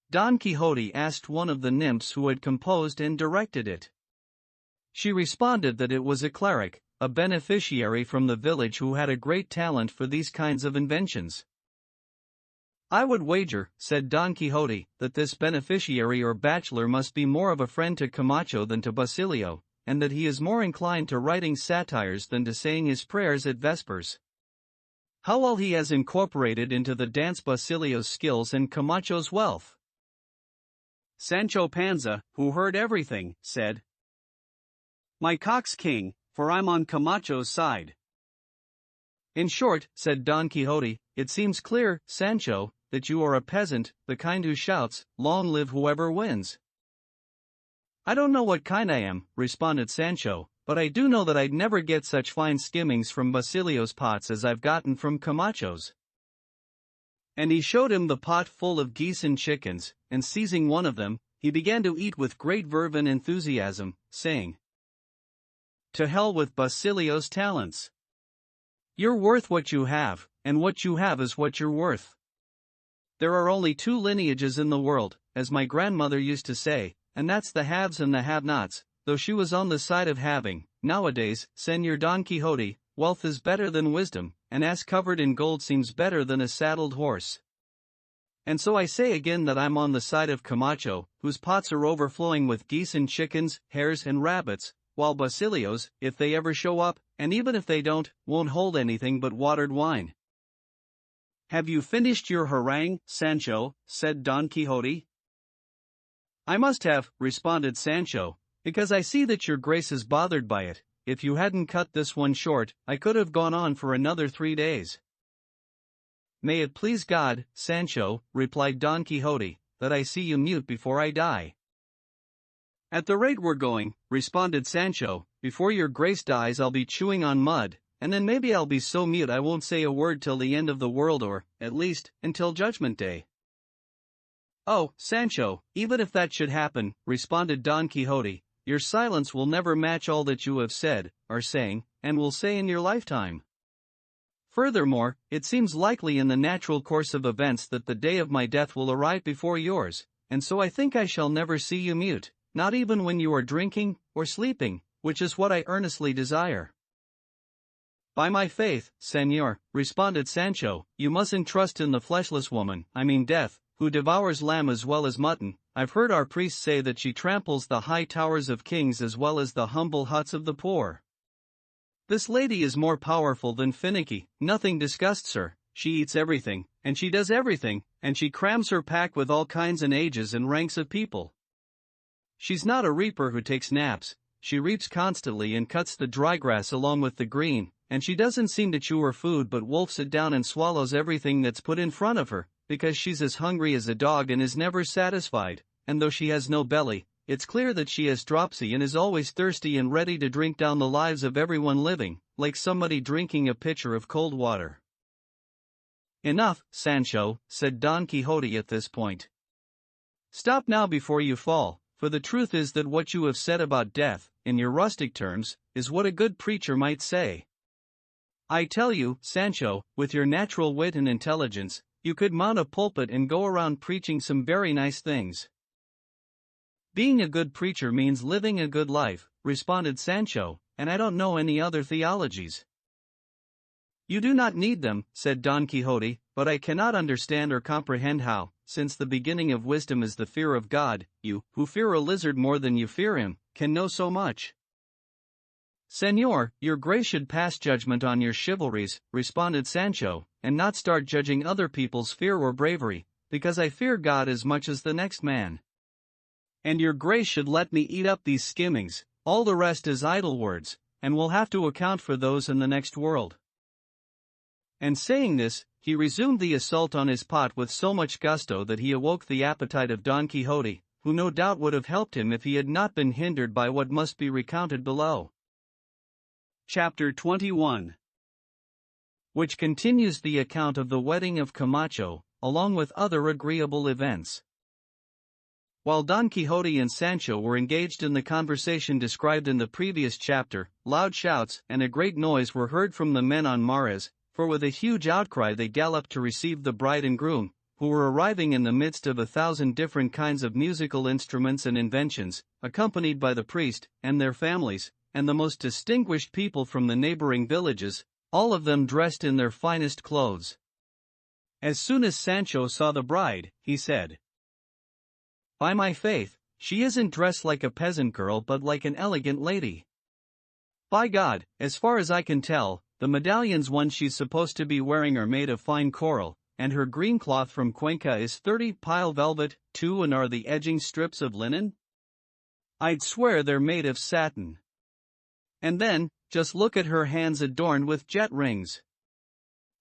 Don Quixote asked one of the nymphs who had composed and directed it. She responded that it was a cleric, a beneficiary from the village who had a great talent for these kinds of inventions. I would wager, said Don Quixote, that this beneficiary or bachelor must be more of a friend to Camacho than to Basilio, and that he is more inclined to writing satires than to saying his prayers at vespers. How well he has incorporated into the dance Basilio's skills and Camacho's wealth. Sancho Panza, who heard everything, said, my cock's king, for I'm on Camacho's side. In short, said Don Quixote, it seems clear, Sancho, that you are a peasant, the kind who shouts, long live whoever wins. I don't know what kind I am, responded Sancho, but I do know that I'd never get such fine skimmings from Basilio's pots as I've gotten from Camacho's. And he showed him the pot full of geese and chickens, and seizing one of them, he began to eat with great verve and enthusiasm, saying, to hell with Basilio's talents. You're worth what you have, and what you have is what you're worth. There are only 2 lineages in the world, as my grandmother used to say, and that's the haves and the have-nots, though she was on the side of having. Nowadays, Señor Don Quixote, wealth is better than wisdom, an ass covered in gold seems better than a saddled horse. And so I say again that I'm on the side of Camacho, whose pots are overflowing with geese and chickens, hares and rabbits, while Basilio's, if they ever show up, and even if they don't, won't hold anything but watered wine. Have you finished your harangue, Sancho? Said Don Quixote. I must have, responded Sancho, because I see that your grace is bothered by it. If you hadn't cut this one short, I could have gone on for another 3 days. May it please God, Sancho, replied Don Quixote, that I see you mute before I die. At the rate we're going, responded Sancho, before your grace dies I'll be chewing on mud, and then maybe I'll be so mute I won't say a word till the end of the world or, at least, until Judgment Day. Oh, Sancho, even if that should happen, responded Don Quixote, your silence will never match all that you have said, are saying, and will say in your lifetime. Furthermore, it seems likely in the natural course of events that the day of my death will arrive before yours, and so I think I shall never see you mute, not even when you are drinking, or sleeping, which is what I earnestly desire. By my faith, Señor, responded Sancho, you mustn't trust in the fleshless woman, I mean death, who devours lamb as well as mutton. I've heard our priests say that she tramples the high towers of kings as well as the humble huts of the poor. This lady is more powerful than finicky, nothing disgusts her, she eats everything, and she does everything, and she crams her pack with all kinds and ages and ranks of people. She's not a reaper who takes naps, she reaps constantly and cuts the dry grass along with the green, and she doesn't seem to chew her food but wolfs it down and swallows everything that's put in front of her, because she's as hungry as a dog and is never satisfied, and though she has no belly, it's clear that she has dropsy and is always thirsty and ready to drink down the lives of everyone living, like somebody drinking a pitcher of cold water. Enough, Sancho, said Don Quixote at this point. Stop now before you fall, for the truth is that what you have said about death, in your rustic terms, is what a good preacher might say. I tell you, Sancho, with your natural wit and intelligence, you could mount a pulpit and go around preaching some very nice things. Being a good preacher means living a good life, responded Sancho, and I don't know any other theologies. You do not need them, said Don Quixote, but I cannot understand or comprehend how, since the beginning of wisdom is the fear of God, you, who fear a lizard more than you fear him, can know so much. Señor, your grace should pass judgment on your chivalries, responded Sancho, and not start judging other people's fear or bravery, because I fear God as much as the next man. And your grace should let me eat up these skimmings, all the rest is idle words, and will have to account for those in the next world. And saying this, he resumed the assault on his pot with so much gusto that he awoke the appetite of Don Quixote, who no doubt would have helped him if he had not been hindered by what must be recounted below. Chapter 21, which continues the account of the wedding of Camacho, along with other agreeable events. While Don Quixote and Sancho were engaged in the conversation described in the previous chapter, loud shouts and a great noise were heard from the men on Mares, for with a huge outcry they galloped to receive the bride and groom, who were arriving in the midst of 1,000 different kinds of musical instruments and inventions, accompanied by the priest and their families, and the most distinguished people from the neighboring villages, all of them dressed in their finest clothes. As soon as Sancho saw the bride, he said, "By my faith, she isn't dressed like a peasant girl but like an elegant lady. By God, as far as I can tell, the medallions one she's supposed to be wearing are made of fine coral, and her green cloth from Cuenca is 30 velvet, too, and are the edging strips of linen? I'd swear they're made of satin. And then, just look at her hands adorned with jet rings.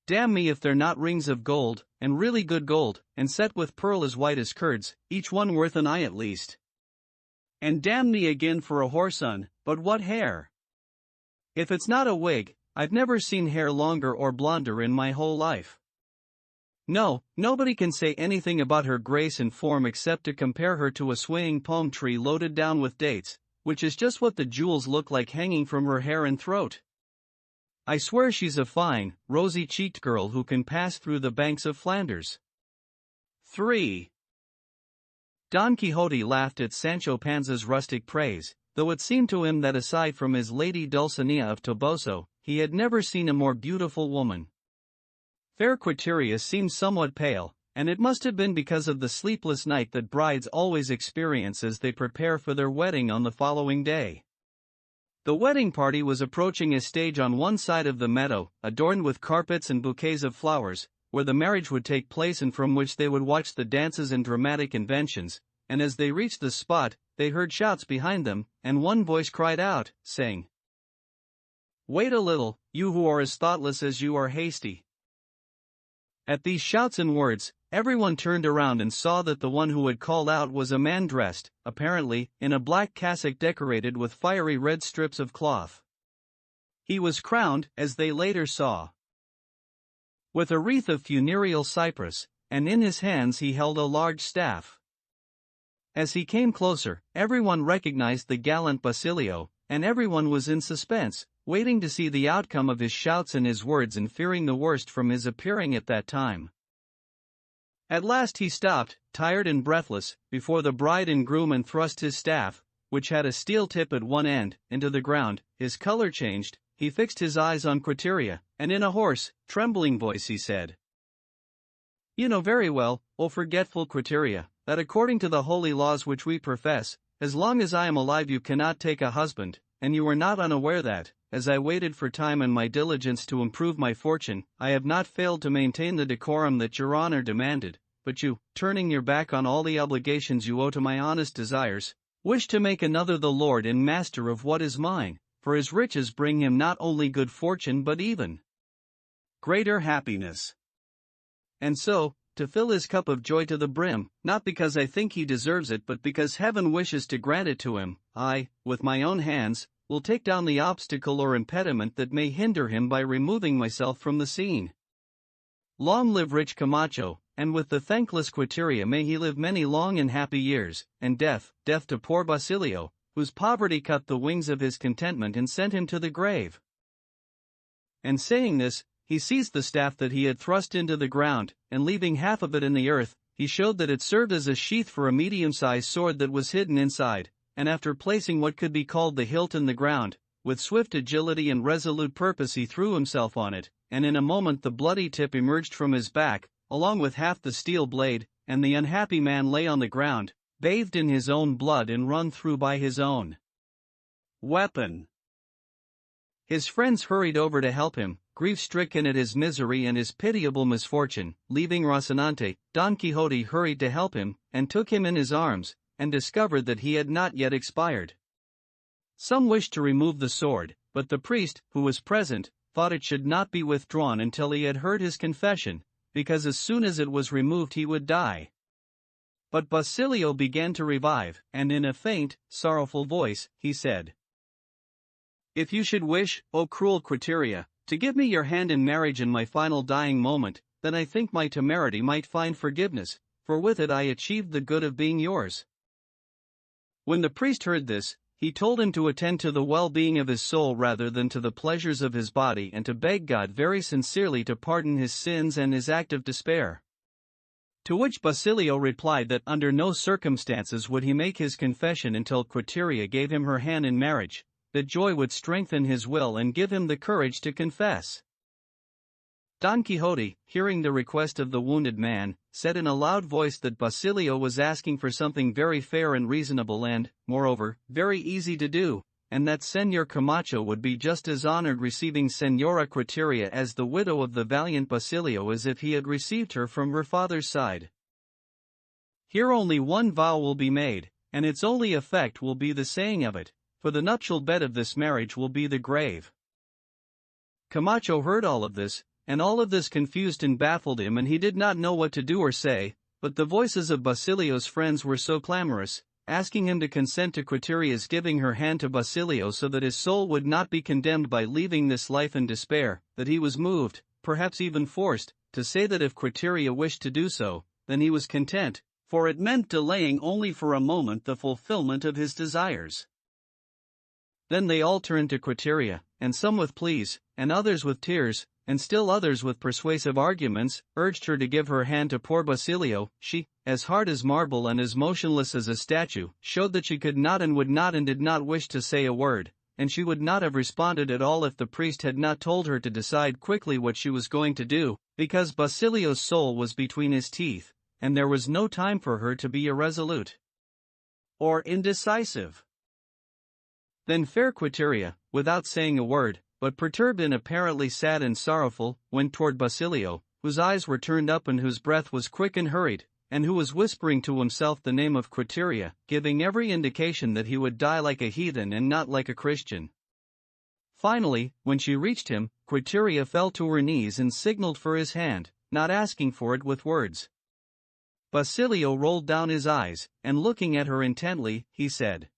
Damn me if they're not rings of gold, and really good gold, and set with pearl as white as curds, each one worth an eye at least. And damn me again for a whoreson, but what hair! If it's not a wig, I've never seen hair longer or blonder in my whole life. No, nobody can say anything about her grace and form except to compare her to a swaying palm tree loaded down with dates, which is just what the jewels look like hanging from her hair and throat. I swear she's a fine, rosy-cheeked girl who can pass through the banks of Flanders." 3. Don Quixote laughed at Sancho Panza's rustic praise, though it seemed to him that aside from his lady Dulcinea of Toboso, he had never seen a more beautiful woman. Fair Quiteria seemed somewhat pale, and it must have been because of the sleepless night that brides always experience as they prepare for their wedding on the following day. The wedding party was approaching a stage on one side of the meadow, adorned with carpets and bouquets of flowers, where the marriage would take place and from which they would watch the dances and dramatic inventions, and as they reached the spot, they heard shouts behind them, and one voice cried out, saying, "Wait a little, you who are as thoughtless as you are hasty." At these shouts and words, everyone turned around and saw that the one who had called out was a man dressed, apparently, in a black cassock decorated with fiery red strips of cloth. He was crowned, as they later saw, with a wreath of funereal cypress, and in his hands he held a large staff. As he came closer, everyone recognized the gallant Basilio, and everyone was in suspense, waiting to see the outcome of his shouts and his words and fearing the worst from his appearing at that time. At last he stopped, tired and breathless, before the bride and groom and thrust his staff, which had a steel tip at one end, into the ground. His color changed, he fixed his eyes on Quiteria, and in a hoarse, trembling voice he said, "You know very well, O forgetful Quiteria, that according to the holy laws which we profess, as long as I am alive you cannot take a husband, and you are not unaware that, as I waited for time and my diligence to improve my fortune, I have not failed to maintain the decorum that your honor demanded, but you, turning your back on all the obligations you owe to my honest desires, wish to make another the lord and master of what is mine, for his riches bring him not only good fortune but even greater happiness. And so, to fill his cup of joy to the brim, not because I think he deserves it but because heaven wishes to grant it to him, I, with my own hands, will take down the obstacle or impediment that may hinder him by removing myself from the scene. Long live rich Camacho, and with the thankless Quiteria may he live many long and happy years, and death to poor Basilio, whose poverty cut the wings of his contentment and sent him to the grave. And saying this, he seized the staff that he had thrust into the ground, and leaving half of it in the earth, he showed that it served as a sheath for a medium-sized sword that was hidden inside, and after placing what could be called the hilt in the ground, with swift agility and resolute purpose he threw himself on it, and in a moment the bloody tip emerged from his back, along with half the steel blade, and the unhappy man lay on the ground, bathed in his own blood and run through by his own weapon. His friends hurried over to help him, grief-stricken at his misery and his pitiable misfortune. Leaving Rocinante, Don Quixote hurried to help him, and took him in his arms, and discovered that he had not yet expired. Some wished to remove the sword, but the priest, who was present, thought it should not be withdrawn until he had heard his confession, because as soon as it was removed he would die. But Basilio began to revive, and in a faint, sorrowful voice, he said, "If you should wish, O cruel Quiteria, to give me your hand in marriage in my final dying moment, then I think my temerity might find forgiveness, for with it I achieved the good of being yours." When the priest heard this, he told him to attend to the well-being of his soul rather than to the pleasures of his body and to beg God very sincerely to pardon his sins and his act of despair. To which Basilio replied that under no circumstances would he make his confession until Quiteria gave him her hand in marriage, that joy would strengthen his will and give him the courage to confess. Don Quixote, hearing the request of the wounded man, said in a loud voice that Basilio was asking for something very fair and reasonable and, moreover, very easy to do, and that Señor Camacho would be just as honored receiving Señora Quiteria as the widow of the valiant Basilio as if he had received her from her father's side. Here only one vow will be made, and its only effect will be the saying of it, for the nuptial bed of this marriage will be the grave. Camacho heard all of this, and all of this confused and baffled him, and he did not know what to do or say, but the voices of Basilio's friends were so clamorous, asking him to consent to Quiteria's giving her hand to Basilio so that his soul would not be condemned by leaving this life in despair, that he was moved, perhaps even forced, to say that if Quiteria wished to do so, then he was content, for it meant delaying only for a moment the fulfillment of his desires. Then they all turned to Quiteria, and some with pleas, and others with tears, and still others with persuasive arguments, urged her to give her hand to poor Basilio. She, as hard as marble and as motionless as a statue, showed that she could not and would not and did not wish to say a word, and she would not have responded at all if the priest had not told her to decide quickly what she was going to do, because Basilio's soul was between his teeth, and there was no time for her to be irresolute or indecisive. Then fair Quiteria, without saying a word, but perturbed and apparently sad and sorrowful, went toward Basilio, whose eyes were turned up and whose breath was quick and hurried, and who was whispering to himself the name of Quiteria, giving every indication that he would die like a heathen and not like a Christian. Finally, when she reached him, Quiteria fell to her knees and signaled for his hand, not asking for it with words. Basilio rolled down his eyes, and looking at her intently, he said,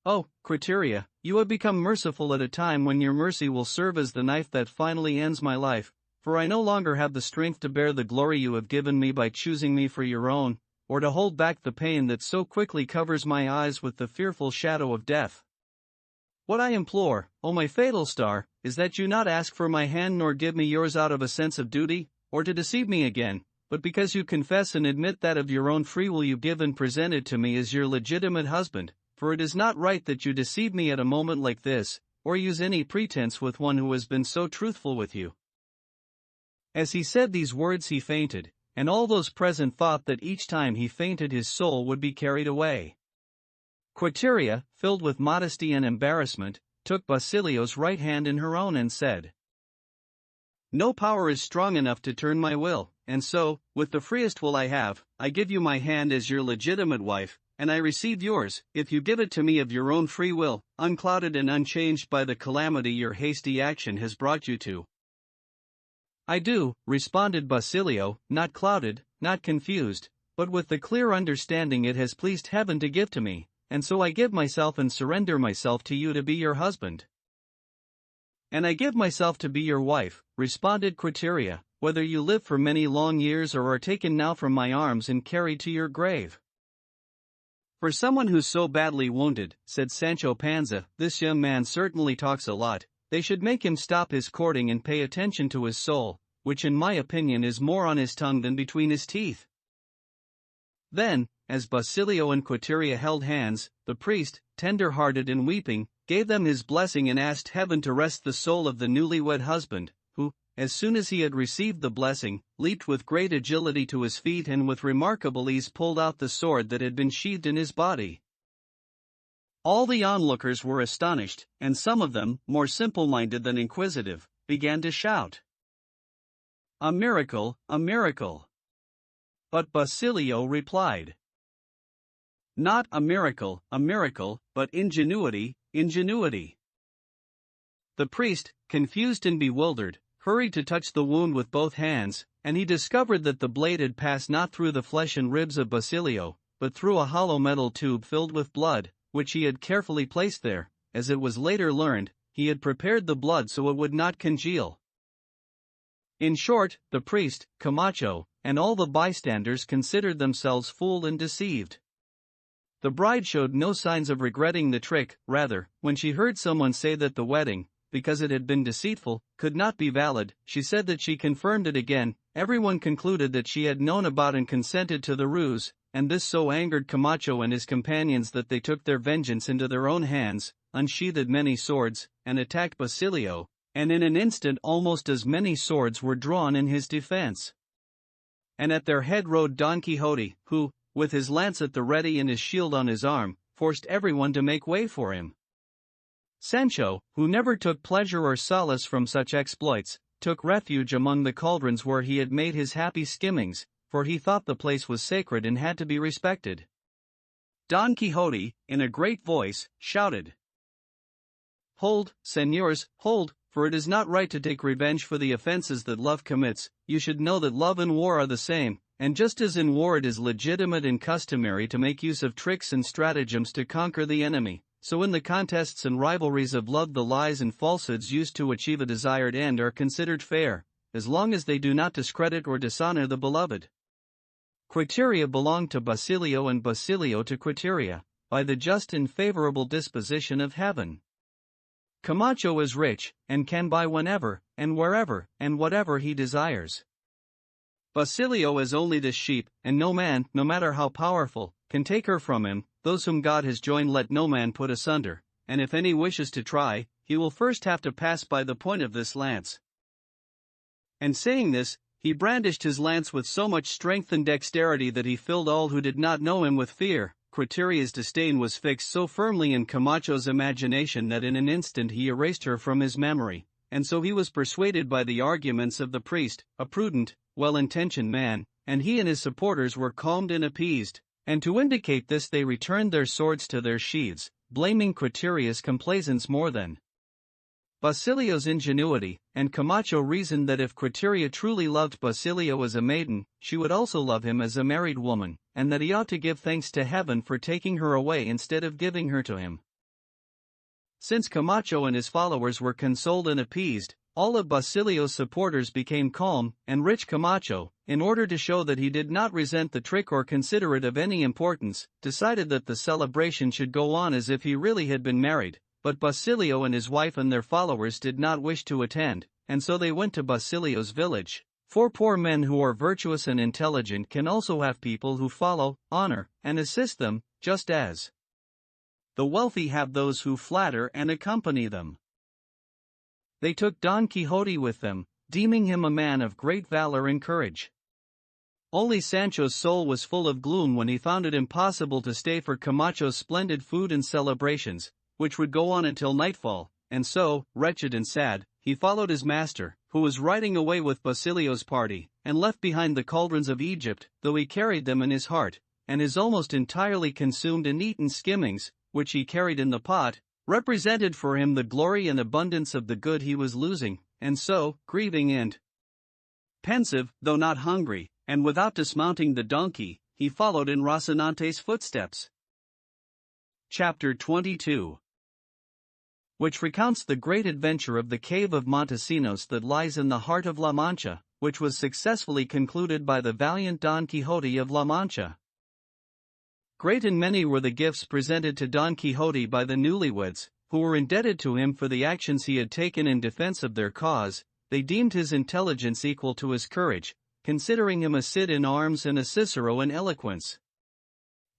"Oh, Quiteria, you have become merciful at a time when your mercy will serve as the knife that finally ends my life, for I no longer have the strength to bear the glory you have given me by choosing me for your own, or to hold back the pain that so quickly covers my eyes with the fearful shadow of death. What I implore, O my fatal star, is that you not ask for my hand nor give me yours out of a sense of duty, or to deceive me again, but because you confess and admit that of your own free will you give and present it to me as your legitimate husband, for it is not right that you deceive me at a moment like this, or use any pretense with one who has been so truthful with you." As he said these words he fainted, and all those present thought that each time he fainted his soul would be carried away. Quiteria, filled with modesty and embarrassment, took Basilio's right hand in her own and said, "No power is strong enough to turn my will, and so, with the freest will I have, I give you my hand as your legitimate wife, and I receive yours, if you give it to me of your own free will, unclouded and unchanged by the calamity your hasty action has brought you to." "I do," responded Basilio, not clouded, not confused, but with the clear understanding it has pleased heaven to give to me, and so I give myself and surrender myself to you to be your husband. "And I give myself to be your wife," responded Quiteria, "whether you live for many long years or are taken now from my arms and carried to your grave." "For someone who's so badly wounded," said Sancho Panza, "this young man certainly talks a lot. They should make him stop his courting and pay attention to his soul, which in my opinion is more on his tongue than between his teeth." Then, as Basilio and Quiteria held hands, the priest, tender-hearted and weeping, gave them his blessing and asked heaven to rest the soul of the newlywed husband, who, as soon as he had received the blessing, leaped with great agility to his feet and with remarkable ease pulled out the sword that had been sheathed in his body. All the onlookers were astonished, and some of them, more simple-minded than inquisitive, began to shout, "A miracle, a miracle!" But Basilio replied, "Not a miracle, but ingenuity, ingenuity." The priest, confused and bewildered, hurried to touch the wound with both hands, and he discovered that the blade had passed not through the flesh and ribs of Basilio, but through a hollow metal tube filled with blood, which he had carefully placed there. As it was later learned, he had prepared the blood so it would not congeal. In short, the priest, Camacho, and all the bystanders considered themselves fooled and deceived. The bride showed no signs of regretting the trick. Rather, when she heard someone say that the wedding, because it had been deceitful, could not be valid, she said that she confirmed it again. Everyone concluded that she had known about and consented to the ruse, and this so angered Camacho and his companions that they took their vengeance into their own hands, unsheathed many swords, and attacked Basilio, and in an instant almost as many swords were drawn in his defense. And at their head rode Don Quixote, who, with his lance at the ready and his shield on his arm, forced everyone to make way for him. Sancho, who never took pleasure or solace from such exploits, took refuge among the cauldrons where he had made his happy skimmings, for he thought the place was sacred and had to be respected. Don Quixote, in a great voice, shouted, "Hold, señors, hold, for it is not right to take revenge for the offenses that love commits. You should know that love and war are the same, and just as in war it is legitimate and customary to make use of tricks and stratagems to conquer the enemy, so in the contests and rivalries of love the lies and falsehoods used to achieve a desired end are considered fair, as long as they do not discredit or dishonor the beloved." Quiteria belonged to Basilio and Basilio to Quiteria, by the just and favorable disposition of heaven. Camacho is rich, and can buy whenever, and wherever, and whatever he desires. Basilio is only this sheep, and no man, no matter how powerful, can take her from him. Those whom God has joined let no man put asunder, and if any wishes to try, he will first have to pass by the point of this lance. And saying this, he brandished his lance with so much strength and dexterity that he filled all who did not know him with fear. Quiteria's disdain was fixed so firmly in Camacho's imagination that in an instant he erased her from his memory, and so he was persuaded by the arguments of the priest, a prudent, well-intentioned man, and he and his supporters were calmed and appeased, and to indicate this they returned their swords to their sheaths, blaming Quiteria's complaisance more than Basilio's ingenuity, and Camacho reasoned that if Quiteria truly loved Basilio as a maiden, she would also love him as a married woman, and that he ought to give thanks to heaven for taking her away instead of giving her to him. Since Camacho and his followers were consoled and appeased, all of Basilio's supporters became calm, and rich Camacho, in order to show that he did not resent the trick or consider it of any importance, decided that the celebration should go on as if he really had been married. But Basilio and his wife and their followers did not wish to attend, and so they went to Basilio's village. For poor men who are virtuous and intelligent can also have people who follow, honor, and assist them, just as the wealthy have those who flatter and accompany them. They took Don Quixote with them, deeming him a man of great valor and courage. Only Sancho's soul was full of gloom when he found it impossible to stay for Camacho's splendid food and celebrations, which would go on until nightfall, and so, wretched and sad, he followed his master, who was riding away with Basilio's party, and left behind the cauldrons of Egypt, though he carried them in his heart, and is almost entirely consumed and eaten skimmings, which he carried in the pot, represented for him the glory and abundance of the good he was losing, and so, grieving and pensive, though not hungry, and without dismounting the donkey, he followed in Rocinante's footsteps. Chapter 22, which recounts the great adventure of the cave of Montesinos that lies in the heart of La Mancha, which was successfully concluded by the valiant Don Quixote of La Mancha. Great and many were the gifts presented to Don Quixote by the newlyweds, who were indebted to him for the actions he had taken in defense of their cause. They deemed his intelligence equal to his courage, considering him a Cid in arms and a Cicero in eloquence.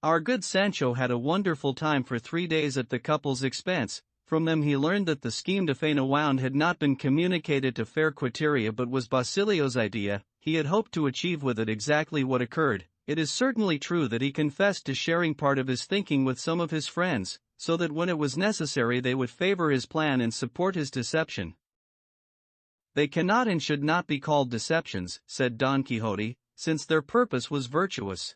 Our good Sancho had a wonderful time for 3 days at the couple's expense. From them he learned that the scheme to feign a wound had not been communicated to fair Quiteria but was Basilio's idea. He had hoped to achieve with it exactly what occurred. It is certainly true that he confessed to sharing part of his thinking with some of his friends, so that when it was necessary they would favor his plan and support his deception. They cannot and should not be called deceptions, said Don Quixote, since their purpose was virtuous.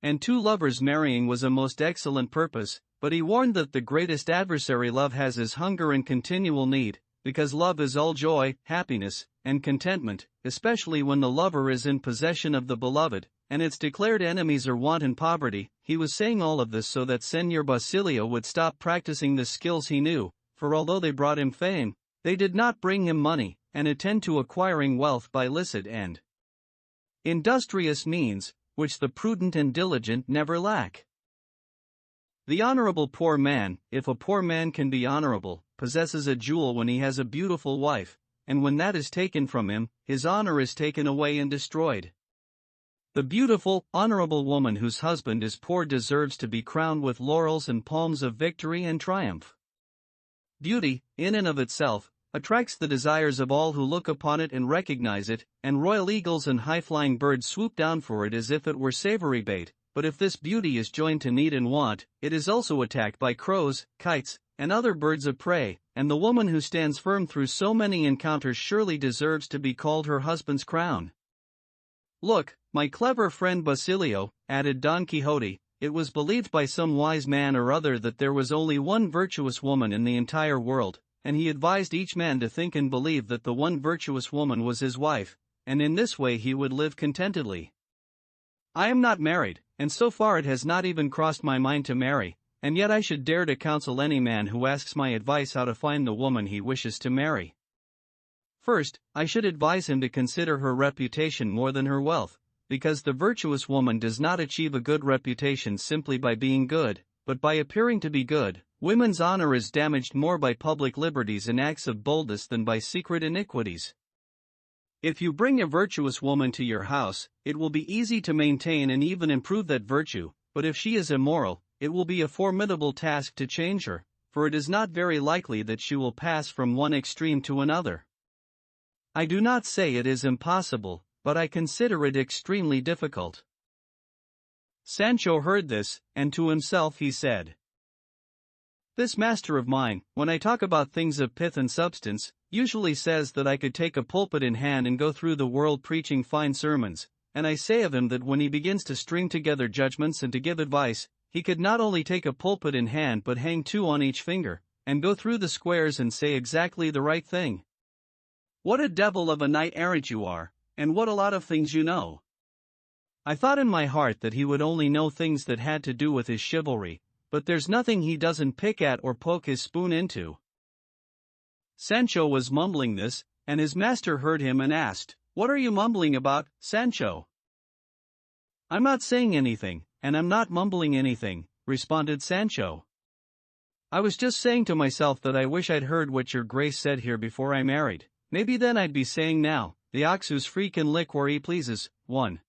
And two lovers marrying was a most excellent purpose, but he warned that the greatest adversary love has is hunger and continual need, because love is all joy, happiness, and contentment, especially when the lover is in possession of the beloved, and its declared enemies are want and poverty. He was saying all of this so that Señor Basilio would stop practicing the skills he knew, for although they brought him fame, they did not bring him money, and attend to acquiring wealth by licit and industrious means, which the prudent and diligent never lack. The honorable poor man, if a poor man can be honorable, possesses a jewel when he has a beautiful wife, and when that is taken from him, his honor is taken away and destroyed. The beautiful, honorable woman whose husband is poor deserves to be crowned with laurels and palms of victory and triumph. Beauty, in and of itself, attracts the desires of all who look upon it and recognize it, and royal eagles and high-flying birds swoop down for it as if it were savory bait. But if this beauty is joined to need and want, it is also attacked by crows, kites, and other birds of prey, and the woman who stands firm through so many encounters surely deserves to be called her husband's crown. Look, my clever friend Basilio, added Don Quixote, it was believed by some wise man or other that there was only one virtuous woman in the entire world, and he advised each man to think and believe that the one virtuous woman was his wife, and in this way he would live contentedly. I am not married, and so far it has not even crossed my mind to marry, and yet I should dare to counsel any man who asks my advice how to find the woman he wishes to marry. First, I should advise him to consider her reputation more than her wealth, because the virtuous woman does not achieve a good reputation simply by being good, but by appearing to be good. Women's honor is damaged more by public liberties and acts of boldness than by secret iniquities. If you bring a virtuous woman to your house, it will be easy to maintain and even improve that virtue, but if she is immoral, it will be a formidable task to change her, for it is not very likely that she will pass from one extreme to another. I do not say it is impossible, but I consider it extremely difficult. Sancho heard this, and to himself he said, This master of mine, when I talk about things of pith and substance, usually says that I could take a pulpit in hand and go through the world preaching fine sermons, and I say of him that when he begins to string together judgments and to give advice, he could not only take a pulpit in hand but hang two on each finger, and go through the squares and say exactly the right thing. What a devil of a knight-errant you are, and what a lot of things you know. I thought in my heart that he would only know things that had to do with his chivalry, but there's nothing he doesn't pick at or poke his spoon into. Sancho was mumbling this, and his master heard him and asked, What are you mumbling about, Sancho? I'm not saying anything, and I'm not mumbling anything, responded Sancho. I was just saying to myself that I wish I'd heard what your grace said here before I married. Maybe then I'd be saying now, the ox who's free can lick where he pleases. 1.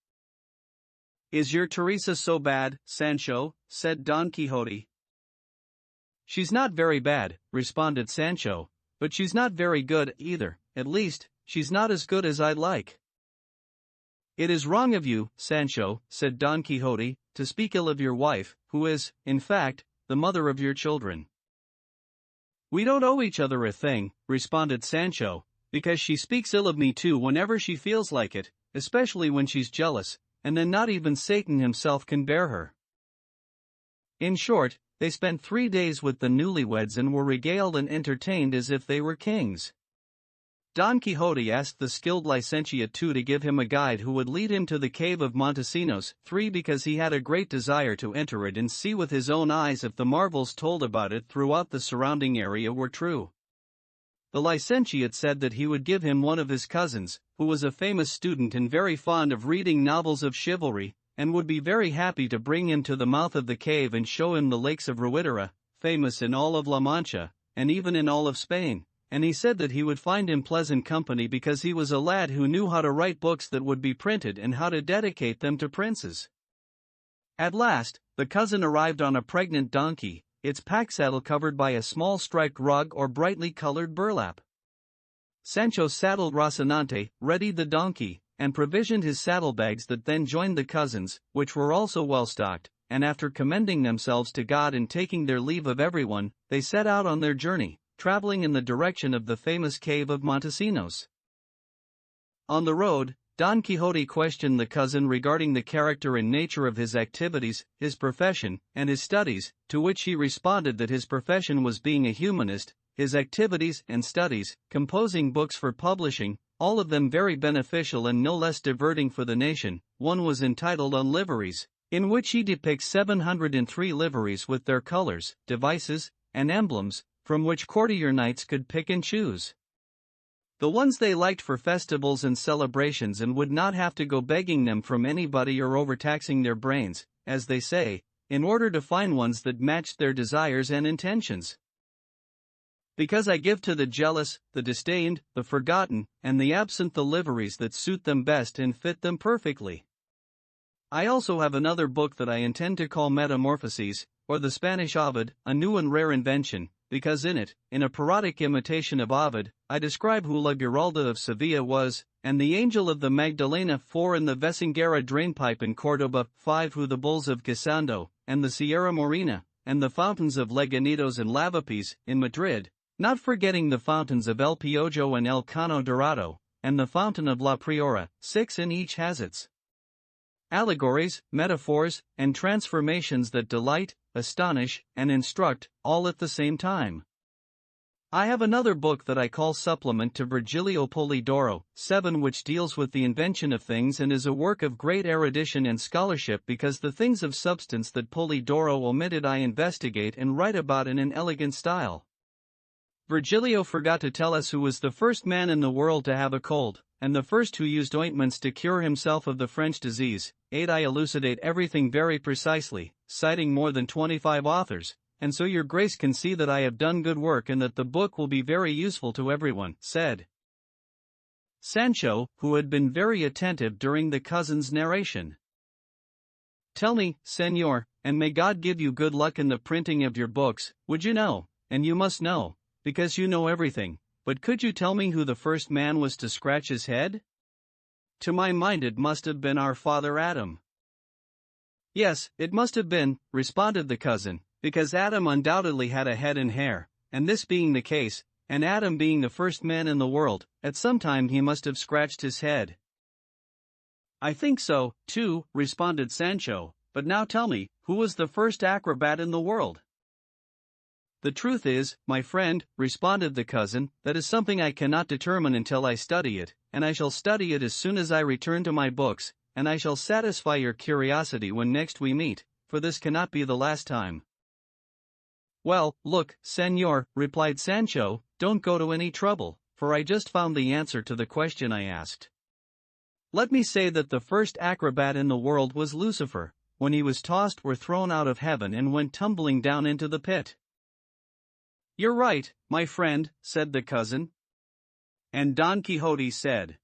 Is your Teresa so bad, Sancho? Said Don Quixote. She's not very bad, responded Sancho, but she's not very good either. At least, she's not as good as I'd like. It is wrong of you, Sancho, said Don Quixote, to speak ill of your wife, who is, in fact, the mother of your children." "We don't owe each other a thing," responded Sancho, "because she speaks ill of me too whenever she feels like it, especially when she's jealous, and then not even Satan himself can bear her." In short, they spent 3 days with the newlyweds and were regaled and entertained as if they were kings. Don Quixote asked the skilled licentiate 2 to give him a guide who would lead him to the cave of Montesinos, 3 because he had a great desire to enter it and see with his own eyes if the marvels told about it throughout the surrounding area were true. The licentiate said that he would give him one of his cousins, who was a famous student and very fond of reading novels of chivalry, and would be very happy to bring him to the mouth of the cave and show him the lakes of Ruidera, famous in all of La Mancha, and even in all of Spain. And he said that he would find him pleasant company because he was a lad who knew how to write books that would be printed and how to dedicate them to princes. At last, the cousin arrived on a pregnant donkey, its pack saddle covered by a small striped rug or brightly colored burlap. Sancho saddled Rocinante, readied the donkey, and provisioned his saddlebags that then joined the cousins, which were also well stocked, and after commending themselves to God and taking their leave of everyone, they set out on their journey, traveling in the direction of the famous cave of Montesinos. On the road, Don Quixote questioned the cousin regarding the character and nature of his activities, his profession, and his studies, to which he responded that his profession was being a humanist, his activities and studies, composing books for publishing, all of them very beneficial and no less diverting for the nation. One was entitled On Liveries, in which he depicts 703 liveries with their colors, devices, and emblems, from which courtier knights could pick and choose the ones they liked for festivals and celebrations and would not have to go begging them from anybody or overtaxing their brains, as they say, in order to find ones that matched their desires and intentions. "Because I give to the jealous, the disdained, the forgotten, and the absent the liveries that suit them best and fit them perfectly. I also have another book that I intend to call Metamorphoses, or the Spanish Ovid, a new and rare invention, because in it, in a parodic imitation of Ovid, I describe who La Giralda of Sevilla was, and the Angel of the Magdalena 4 and the Vesingera drainpipe in Cordoba 5 who the bulls of Gisando, and the Sierra Morena, and the fountains of Leganitos and Lavapiés, in Madrid, not forgetting the fountains of El Piojo and El Cano Dorado, and the fountain of La Priora, 6 and each has its allegories, metaphors, and transformations that delight, astonish, and instruct, all at the same time. I have another book that I call Supplement to Virgilio Polidoro, 7 which deals with the invention of things and is a work of great erudition and scholarship because the things of substance that Polidoro omitted I investigate and write about in an elegant style. Virgilio forgot to tell us who was the first man in the world to have a cold, and the first who used ointments to cure himself of the French disease. 8 I elucidate everything very precisely, citing more than 25 authors, and so your grace can see that I have done good work and that the book will be very useful to everyone," said Sancho, who had been very attentive during the cousin's narration. "Tell me, Señor, and may God give you good luck in the printing of your books, would you know, and you must know, because you know everything, but could you tell me who the first man was to scratch his head? To my mind it must have been our father Adam." "Yes, it must have been," responded the cousin, "because Adam undoubtedly had a head and hair, and this being the case, and Adam being the first man in the world, at some time he must have scratched his head." "I think so, too," responded Sancho, "but now tell me, who was the first acrobat in the world?" "The truth is, my friend," responded the cousin, "that is something I cannot determine until I study it, and I shall study it as soon as I return to my books, and I shall satisfy your curiosity when next we meet, for this cannot be the last time." "Well, look, Señor," replied Sancho, "don't go to any trouble, for I just found the answer to the question I asked. Let me say that the first acrobat in the world was Lucifer, when he was tossed or thrown out of heaven and went tumbling down into the pit." "You're right, my friend," said the cousin. And Don Quixote said,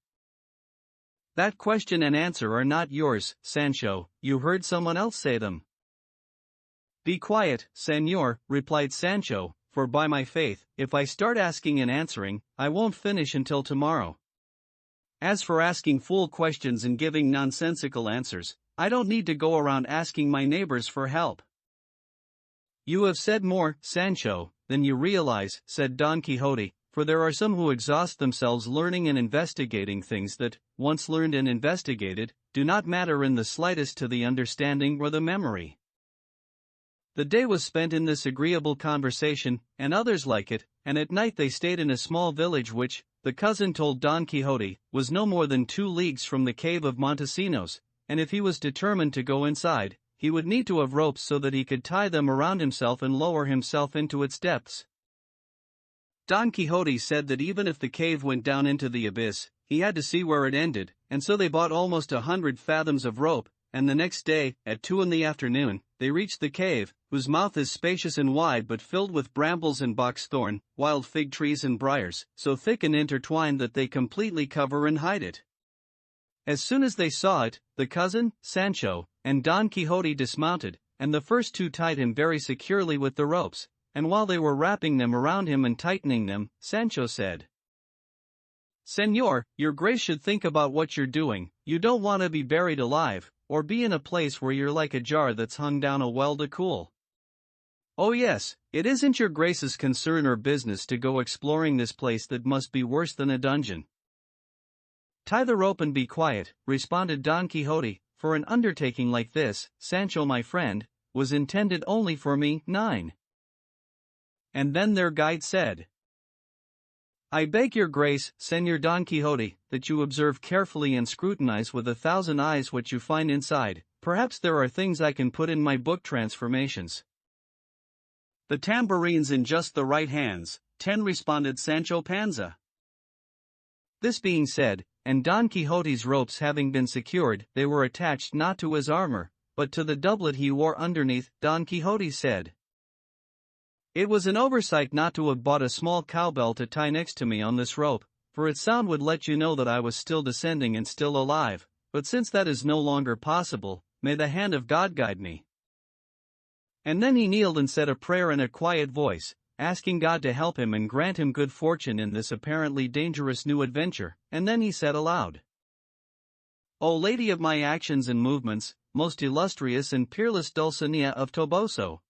"That question and answer are not yours, Sancho, you heard someone else say them." "Be quiet, Señor," replied Sancho, "for by my faith, if I start asking and answering, I won't finish until tomorrow. As for asking fool questions and giving nonsensical answers, I don't need to go around asking my neighbors for help." You have said more, Sancho, than you realize, said Don Quixote, for there are some who exhaust themselves learning and investigating things that, once learned and investigated, do not matter in the slightest to the understanding or the memory. The day was spent in this agreeable conversation, and others like it, and at night they stayed in a small village which, the cousin told Don Quixote, was no more than 2 leagues from the cave of Montesinos, and if he was determined to go inside, he would need to have ropes so that he could tie them around himself and lower himself into its depths. Don Quixote said that even if the cave went down into the abyss, he had to see where it ended, and so they bought almost 100 fathoms of rope, and the next day, at 2 in the afternoon, they reached the cave, whose mouth is spacious and wide but filled with brambles and boxthorn, wild fig trees and briars, so thick and intertwined that they completely cover and hide it. As soon as they saw it, the cousin, Sancho, and Don Quixote dismounted, and the first 2 tied him very securely with the ropes, and while they were wrapping them around him and tightening them, Sancho said, "Señor, your grace should think about what you're doing. You don't want to be buried alive, or be in a place where you're like a jar that's hung down a well to cool." "Oh yes, it isn't your grace's concern or business to go exploring this place that must be worse than a dungeon." "Tie the rope and be quiet," responded Don Quixote, "for an undertaking like this, Sancho my friend, was intended only for me." 9. And then their guide said, "I beg your grace, Señor Don Quixote, that you observe carefully and scrutinize with 1,000 eyes what you find inside. Perhaps there are things I can put in my book transformations." "The tambourine's in just the right hands," 10 responded Sancho Panza. This being said, and Don Quixote's ropes having been secured, they were attached not to his armor, but to the doublet he wore underneath. Don Quixote said, "It was an oversight not to have bought a small cowbell to tie next to me on this rope, for its sound would let you know that I was still descending and still alive, but since that is no longer possible, may the hand of God guide me." And then he kneeled and said a prayer in a quiet voice, asking God to help him and grant him good fortune in this apparently dangerous new adventure, and then he said aloud, "O Lady of my actions and movements, most illustrious and peerless Dulcinea of Toboso,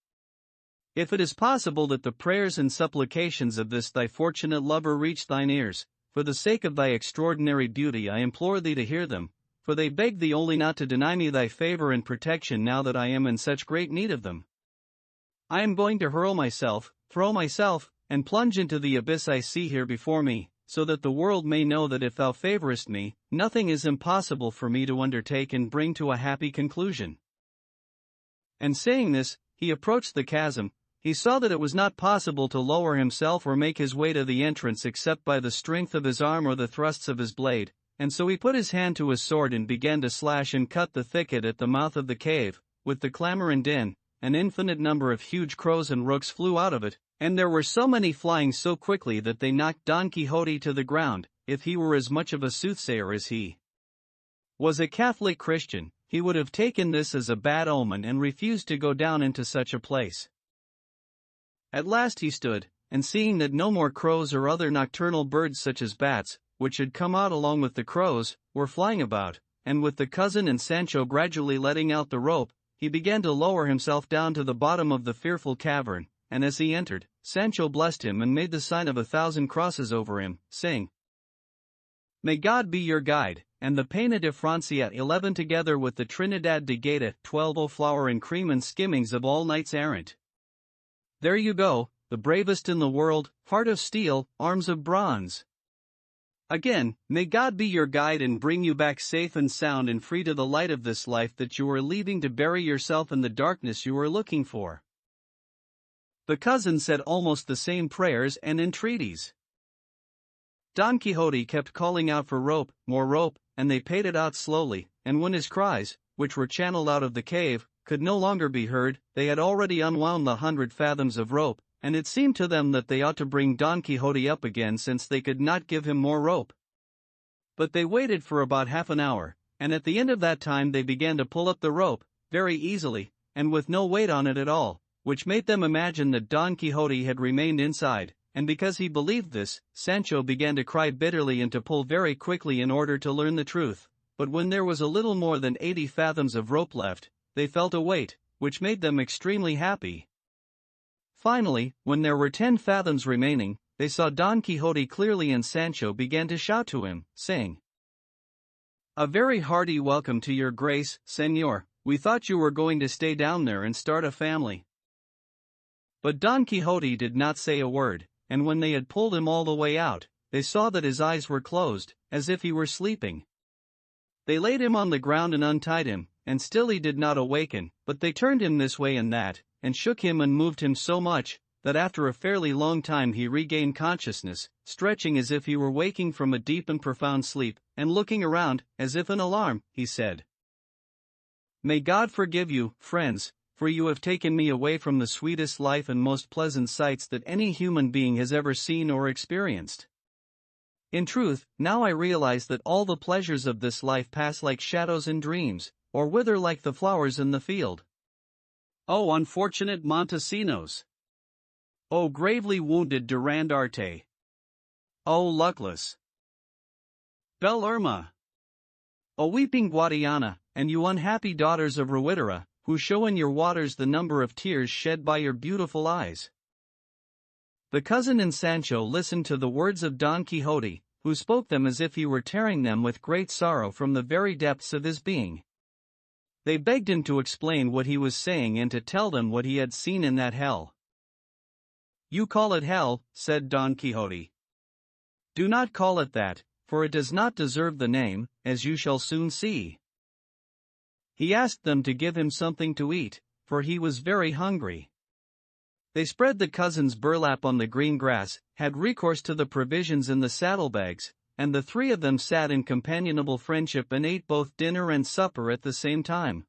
if it is possible that the prayers and supplications of this thy fortunate lover reach thine ears, for the sake of thy extraordinary beauty I implore thee to hear them, for they beg thee only not to deny me thy favor and protection now that I am in such great need of them. I am going to throw myself, and plunge into the abyss I see here before me, so that the world may know that if thou favorest me, nothing is impossible for me to undertake and bring to a happy conclusion." And saying this, he approached the chasm. He saw that it was not possible to lower himself or make his way to the entrance except by the strength of his arm or the thrusts of his blade, and so he put his hand to his sword and began to slash and cut the thicket at the mouth of the cave. With the clamor and din, an infinite number of huge crows and rooks flew out of it, and there were so many flying so quickly that they knocked Don Quixote to the ground. If he were as much of a soothsayer as he was a Catholic Christian, he would have taken this as a bad omen and refused to go down into such a place. At last he stood, and seeing that no more crows or other nocturnal birds such as bats, which had come out along with the crows, were flying about, and with the cousin and Sancho gradually letting out the rope, he began to lower himself down to the bottom of the fearful cavern, and as he entered, Sancho blessed him and made the sign of 1,000 crosses over him, saying, "May God be your guide," and the Peña de Francia 11 together with the Trinidad de Gaeta 12 O flour and cream and skimmings of all knights errant. There you go, the bravest in the world, heart of steel, arms of bronze. Again, may God be your guide and bring you back safe and sound and free to the light of this life that you are leaving to bury yourself in the darkness you are looking for. The cousin said almost the same prayers and entreaties. Don Quixote kept calling out for rope, more rope, and they paid it out slowly, and when his cries, which were channeled out of the cave, could no longer be heard, they had already unwound the 100 fathoms of rope, and it seemed to them that they ought to bring Don Quixote up again since they could not give him more rope. But they waited for about half an hour, and at the end of that time they began to pull up the rope, very easily, and with no weight on it at all, which made them imagine that Don Quixote had remained inside, and because he believed this, Sancho began to cry bitterly and to pull very quickly in order to learn the truth. But when there was a little more than 80 fathoms of rope left, they felt a weight, which made them extremely happy. Finally, when there were 10 fathoms remaining, they saw Don Quixote clearly, and Sancho began to shout to him, saying, "A very hearty welcome to your grace, Señor. We thought you were going to stay down there and start a family." But Don Quixote did not say a word, and when they had pulled him all the way out, they saw that his eyes were closed, as if he were sleeping. They laid him on the ground and untied him, and still he did not awaken, but they turned him this way and that, and shook him and moved him so much, that after a fairly long time he regained consciousness, stretching as if he were waking from a deep and profound sleep, and looking around, as if in alarm, he said, "May God forgive you, friends, for you have taken me away from the sweetest life and most pleasant sights that any human being has ever seen or experienced. In truth, now I realize that all the pleasures of this life pass like shadows in dreams, or wither like the flowers in the field. Oh, unfortunate Montesinos! Oh, gravely wounded Durandarte! Oh, luckless Bellerma! O weeping Guadiana, and you unhappy daughters of Ruidera, who show in your waters the number of tears shed by your beautiful eyes." The cousin and Sancho listened to the words of Don Quixote, who spoke them as if he were tearing them with great sorrow from the very depths of his being. They begged him to explain what he was saying and to tell them what he had seen in that hell. "You call it hell," said Don Quixote. "Do not call it that, for it does not deserve the name, as you shall soon see." He asked them to give him something to eat, for he was very hungry. They spread the cousin's burlap on the green grass, had recourse to the provisions in the saddlebags, and the three of them sat in companionable friendship and ate both dinner and supper at the same time.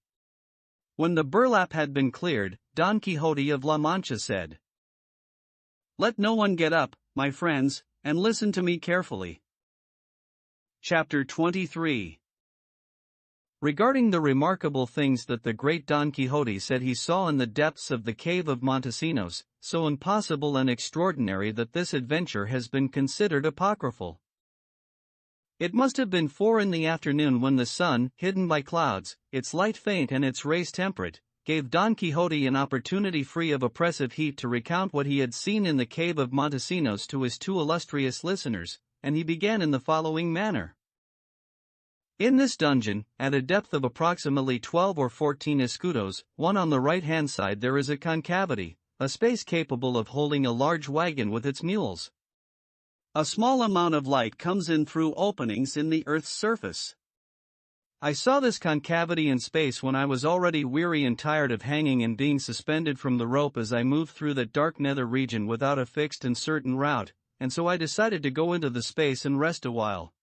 When the burlap had been cleared, Don Quixote of La Mancha said, "Let no one get up, my friends, and listen to me carefully." Chapter 23. Regarding the remarkable things that the great Don Quixote said he saw in the depths of the cave of Montesinos, so impossible and extraordinary that this adventure has been considered apocryphal. It must have been 4 in the afternoon when the sun, hidden by clouds, its light faint and its rays temperate, gave Don Quixote an opportunity free of oppressive heat to recount what he had seen in the cave of Montesinos to his 2 illustrious listeners, and he began in the following manner. In this dungeon, at a depth of approximately 12 or 14 escudos, one on the right-hand side, there is a concavity, a space capable of holding a large wagon with its mules. A small amount of light comes in through openings in the earth's surface. I saw this concavity in space when I was already weary and tired of hanging and being suspended from the rope as I moved through that dark nether region without a fixed and certain route, and so I decided to go into the space and rest a while.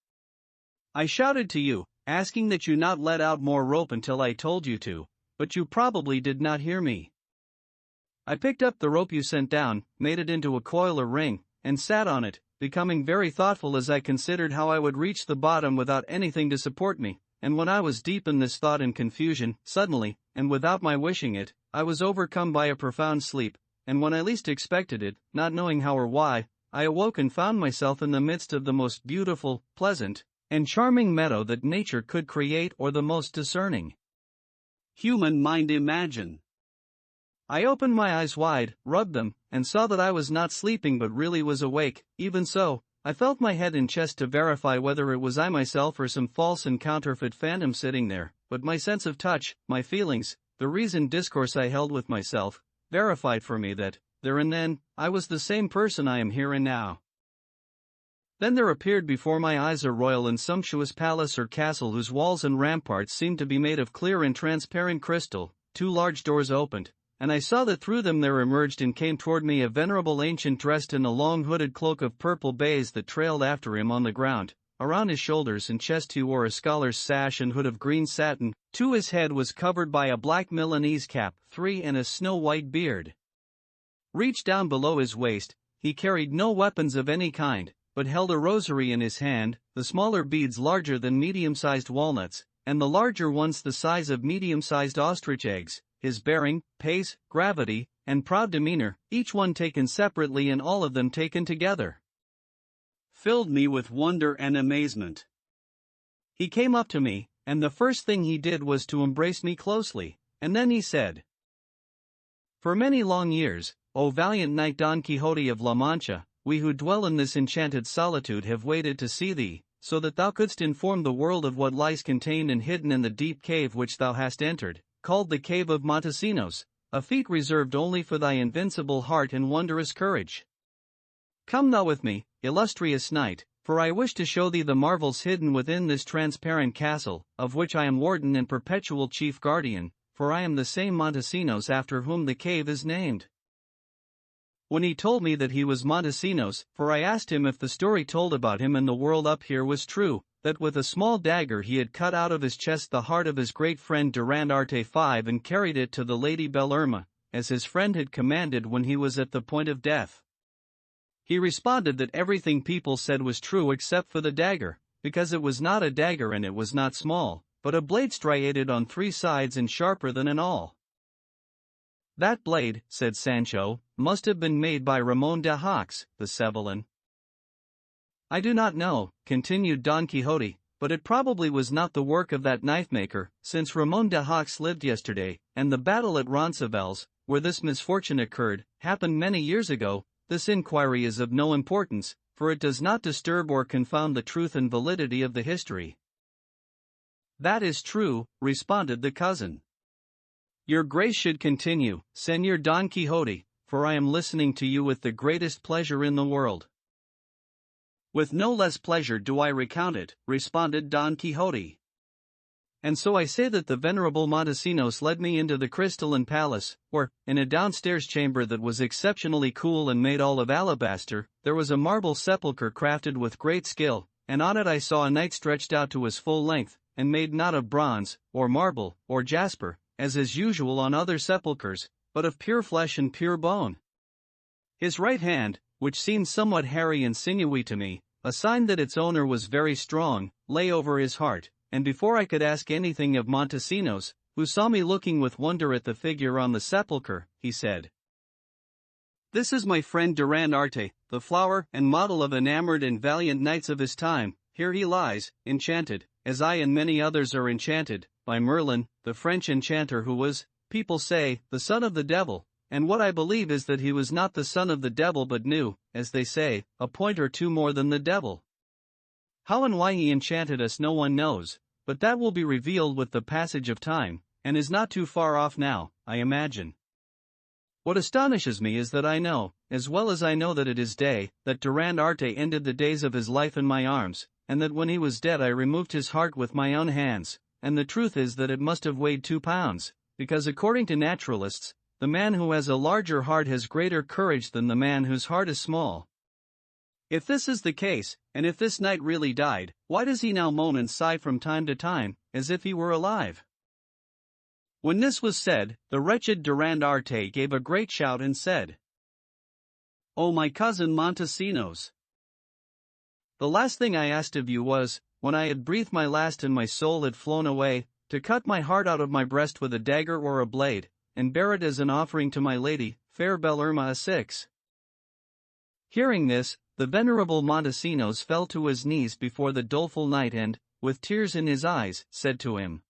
I shouted to you, asking that you not let out more rope until I told you to, but you probably did not hear me. I picked up the rope you sent down, made it into a coil or ring, and sat on it, becoming very thoughtful as I considered how I would reach the bottom without anything to support me, and when I was deep in this thought and confusion, suddenly, and without my wishing it, I was overcome by a profound sleep, and when I least expected it, not knowing how or why, I awoke and found myself in the midst of the most beautiful, pleasant, and charming meadow that nature could create or the most discerning human mind imagine. I opened my eyes wide, rubbed them, and saw that I was not sleeping but really was awake. Even so, I felt my head and chest to verify whether it was I myself or some false and counterfeit phantom sitting there, but my sense of touch, my feelings, the reasoned discourse I held with myself, verified for me that, there and then, I was the same person I am here and now. Then there appeared before my eyes a royal and sumptuous palace or castle whose walls and ramparts seemed to be made of clear and transparent crystal. 2 large doors opened, and I saw that through them there emerged and came toward me a venerable ancient dressed in a long hooded cloak of purple baize that trailed after him on the ground. Around his shoulders and chest he wore a scholar's sash and hood of green satin. 2 His head was covered by a black Milanese cap. 3 And a snow-white beard reached down below his waist. He carried no weapons of any kind, but held a rosary in his hand, the smaller beads larger than medium-sized walnuts, and the larger ones the size of medium-sized ostrich eggs. His bearing, pace, gravity, and proud demeanor, each one taken separately and all of them taken together, filled me with wonder and amazement. He came up to me, and the first thing he did was to embrace me closely, and then he said, "For many long years, O valiant knight Don Quixote of La Mancha, we who dwell in this enchanted solitude have waited to see thee, so that thou couldst inform the world of what lies contained and hidden in the deep cave which thou hast entered, called the Cave of Montesinos, a feat reserved only for thy invincible heart and wondrous courage. Come thou with me, illustrious knight, for I wish to show thee the marvels hidden within this transparent castle, of which I am warden and perpetual chief guardian, for I am the same Montesinos after whom the cave is named. When he told me that he was Montesinos, for I asked him if the story told about him and the world up here was true, that with a small dagger he had cut out of his chest the heart of his great friend Durandarte V and carried it to the Lady Bellerma, as his friend had commanded when he was at the point of death. He responded that everything people said was true except for the dagger, because it was not a dagger and it was not small, but a blade striated on 3 sides and sharper than an awl. That blade, said Sancho, must have been made by Ramon de Hox, the Sevillane. I do not know, continued Don Quixote, but it probably was not the work of that knife-maker, since Ramon de Hox lived yesterday, and the battle at Roncesvalles, where this misfortune occurred, happened many years ago. This inquiry is of no importance, for it does not disturb or confound the truth and validity of the history. That is true, responded the cousin. Your grace should continue, Señor Don Quixote, for I am listening to you with the greatest pleasure in the world. With no less pleasure do I recount it, responded Don Quixote. And so I say that the venerable Montesinos led me into the crystalline palace, where, in a downstairs chamber that was exceptionally cool and made all of alabaster, there was a marble sepulchre crafted with great skill, and on it I saw a knight stretched out to his full length, and made not of bronze, or marble, or jasper, as is usual on other sepulchres, but of pure flesh and pure bone. His right hand, which seemed somewhat hairy and sinewy to me, a sign that its owner was very strong, lay over his heart. And before I could ask anything of Montesinos, who saw me looking with wonder at the figure on the sepulchre, he said, This is my friend Durandarte, the flower and model of enamored and valiant knights of his time. Here he lies, enchanted, as I and many others are enchanted, by Merlin, the French enchanter who was, people say, the son of the devil, and what I believe is that he was not the son of the devil but knew, as they say, a point or two more than the devil. How and why he enchanted us no one knows, but that will be revealed with the passage of time, and is not too far off now, I imagine. What astonishes me is that I know, as well as I know that it is day, that Durandarte ended the days of his life in my arms, and that when he was dead I removed his heart with my own hands, and the truth is that it must have weighed 2 pounds, because according to naturalists, the man who has a larger heart has greater courage than the man whose heart is small. If this is the case, and if this knight really died, why does he now moan and sigh from time to time, as if he were alive? When this was said, the wretched Durandarte gave a great shout and said, Oh my cousin Montesinos! The last thing I asked of you was, when I had breathed my last and my soul had flown away, to cut my heart out of my breast with a dagger or a blade, and bear it as an offering to my lady, fair Bellerma a 6. Hearing this, the venerable Montesinos fell to his knees before the doleful knight and, with tears in his eyes, said to him,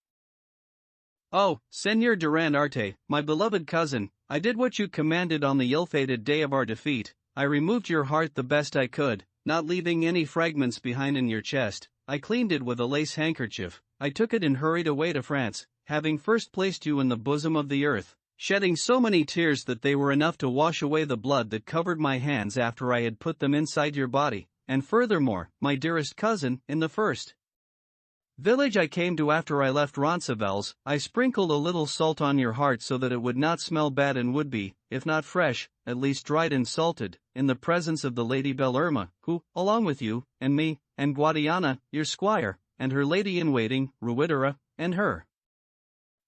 Oh, Señor Durandarte, my beloved cousin, I did what you commanded on the ill-fated day of our defeat. I removed your heart the best I could, not leaving any fragments behind in your chest. I cleaned it with a lace handkerchief. I took it and hurried away to France, having first placed you in the bosom of the earth, shedding so many tears that they were enough to wash away the blood that covered my hands after I had put them inside your body, and furthermore, my dearest cousin, in the first village I came to after I left Roncesvalles, I sprinkled a little salt on your heart so that it would not smell bad and would be, if not fresh, at least dried and salted, in the presence of the Lady Bellerma, who, along with you, and me, and Guadiana, your squire, and her lady-in-waiting, Ruidera, and her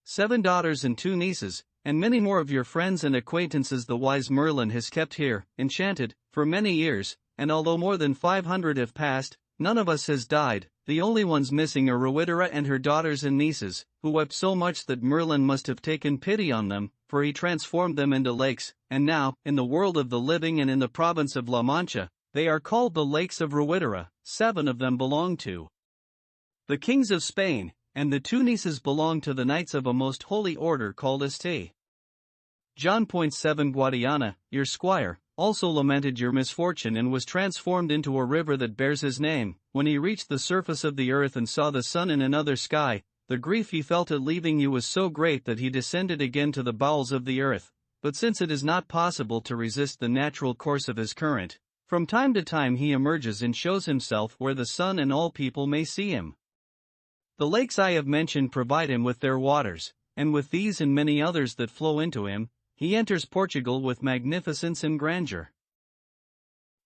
7 daughters and 2 nieces, and many more of your friends and acquaintances the wise Merlin has kept here, enchanted, for many years, and although more than 500 have passed, none of us has died. The only ones missing are Ruidera and her daughters and nieces, who wept so much that Merlin must have taken pity on them, for he transformed them into lakes, and now, in the world of the living and in the province of La Mancha, they are called the Lakes of Ruidera. 7 of them belong to the kings of Spain, and the 2 nieces belong to the knights of a most holy order called Este. John.7 Guadiana, your squire, also lamented your misfortune and was transformed into a river that bears his name. When he reached the surface of the earth and saw the sun in another sky, the grief he felt at leaving you was so great that he descended again to the bowels of the earth. But since it is not possible to resist the natural course of his current, from time to time he emerges and shows himself where the sun and all people may see him. The lakes I have mentioned provide him with their waters, and with these and many others that flow into him, he enters Portugal with magnificence and grandeur.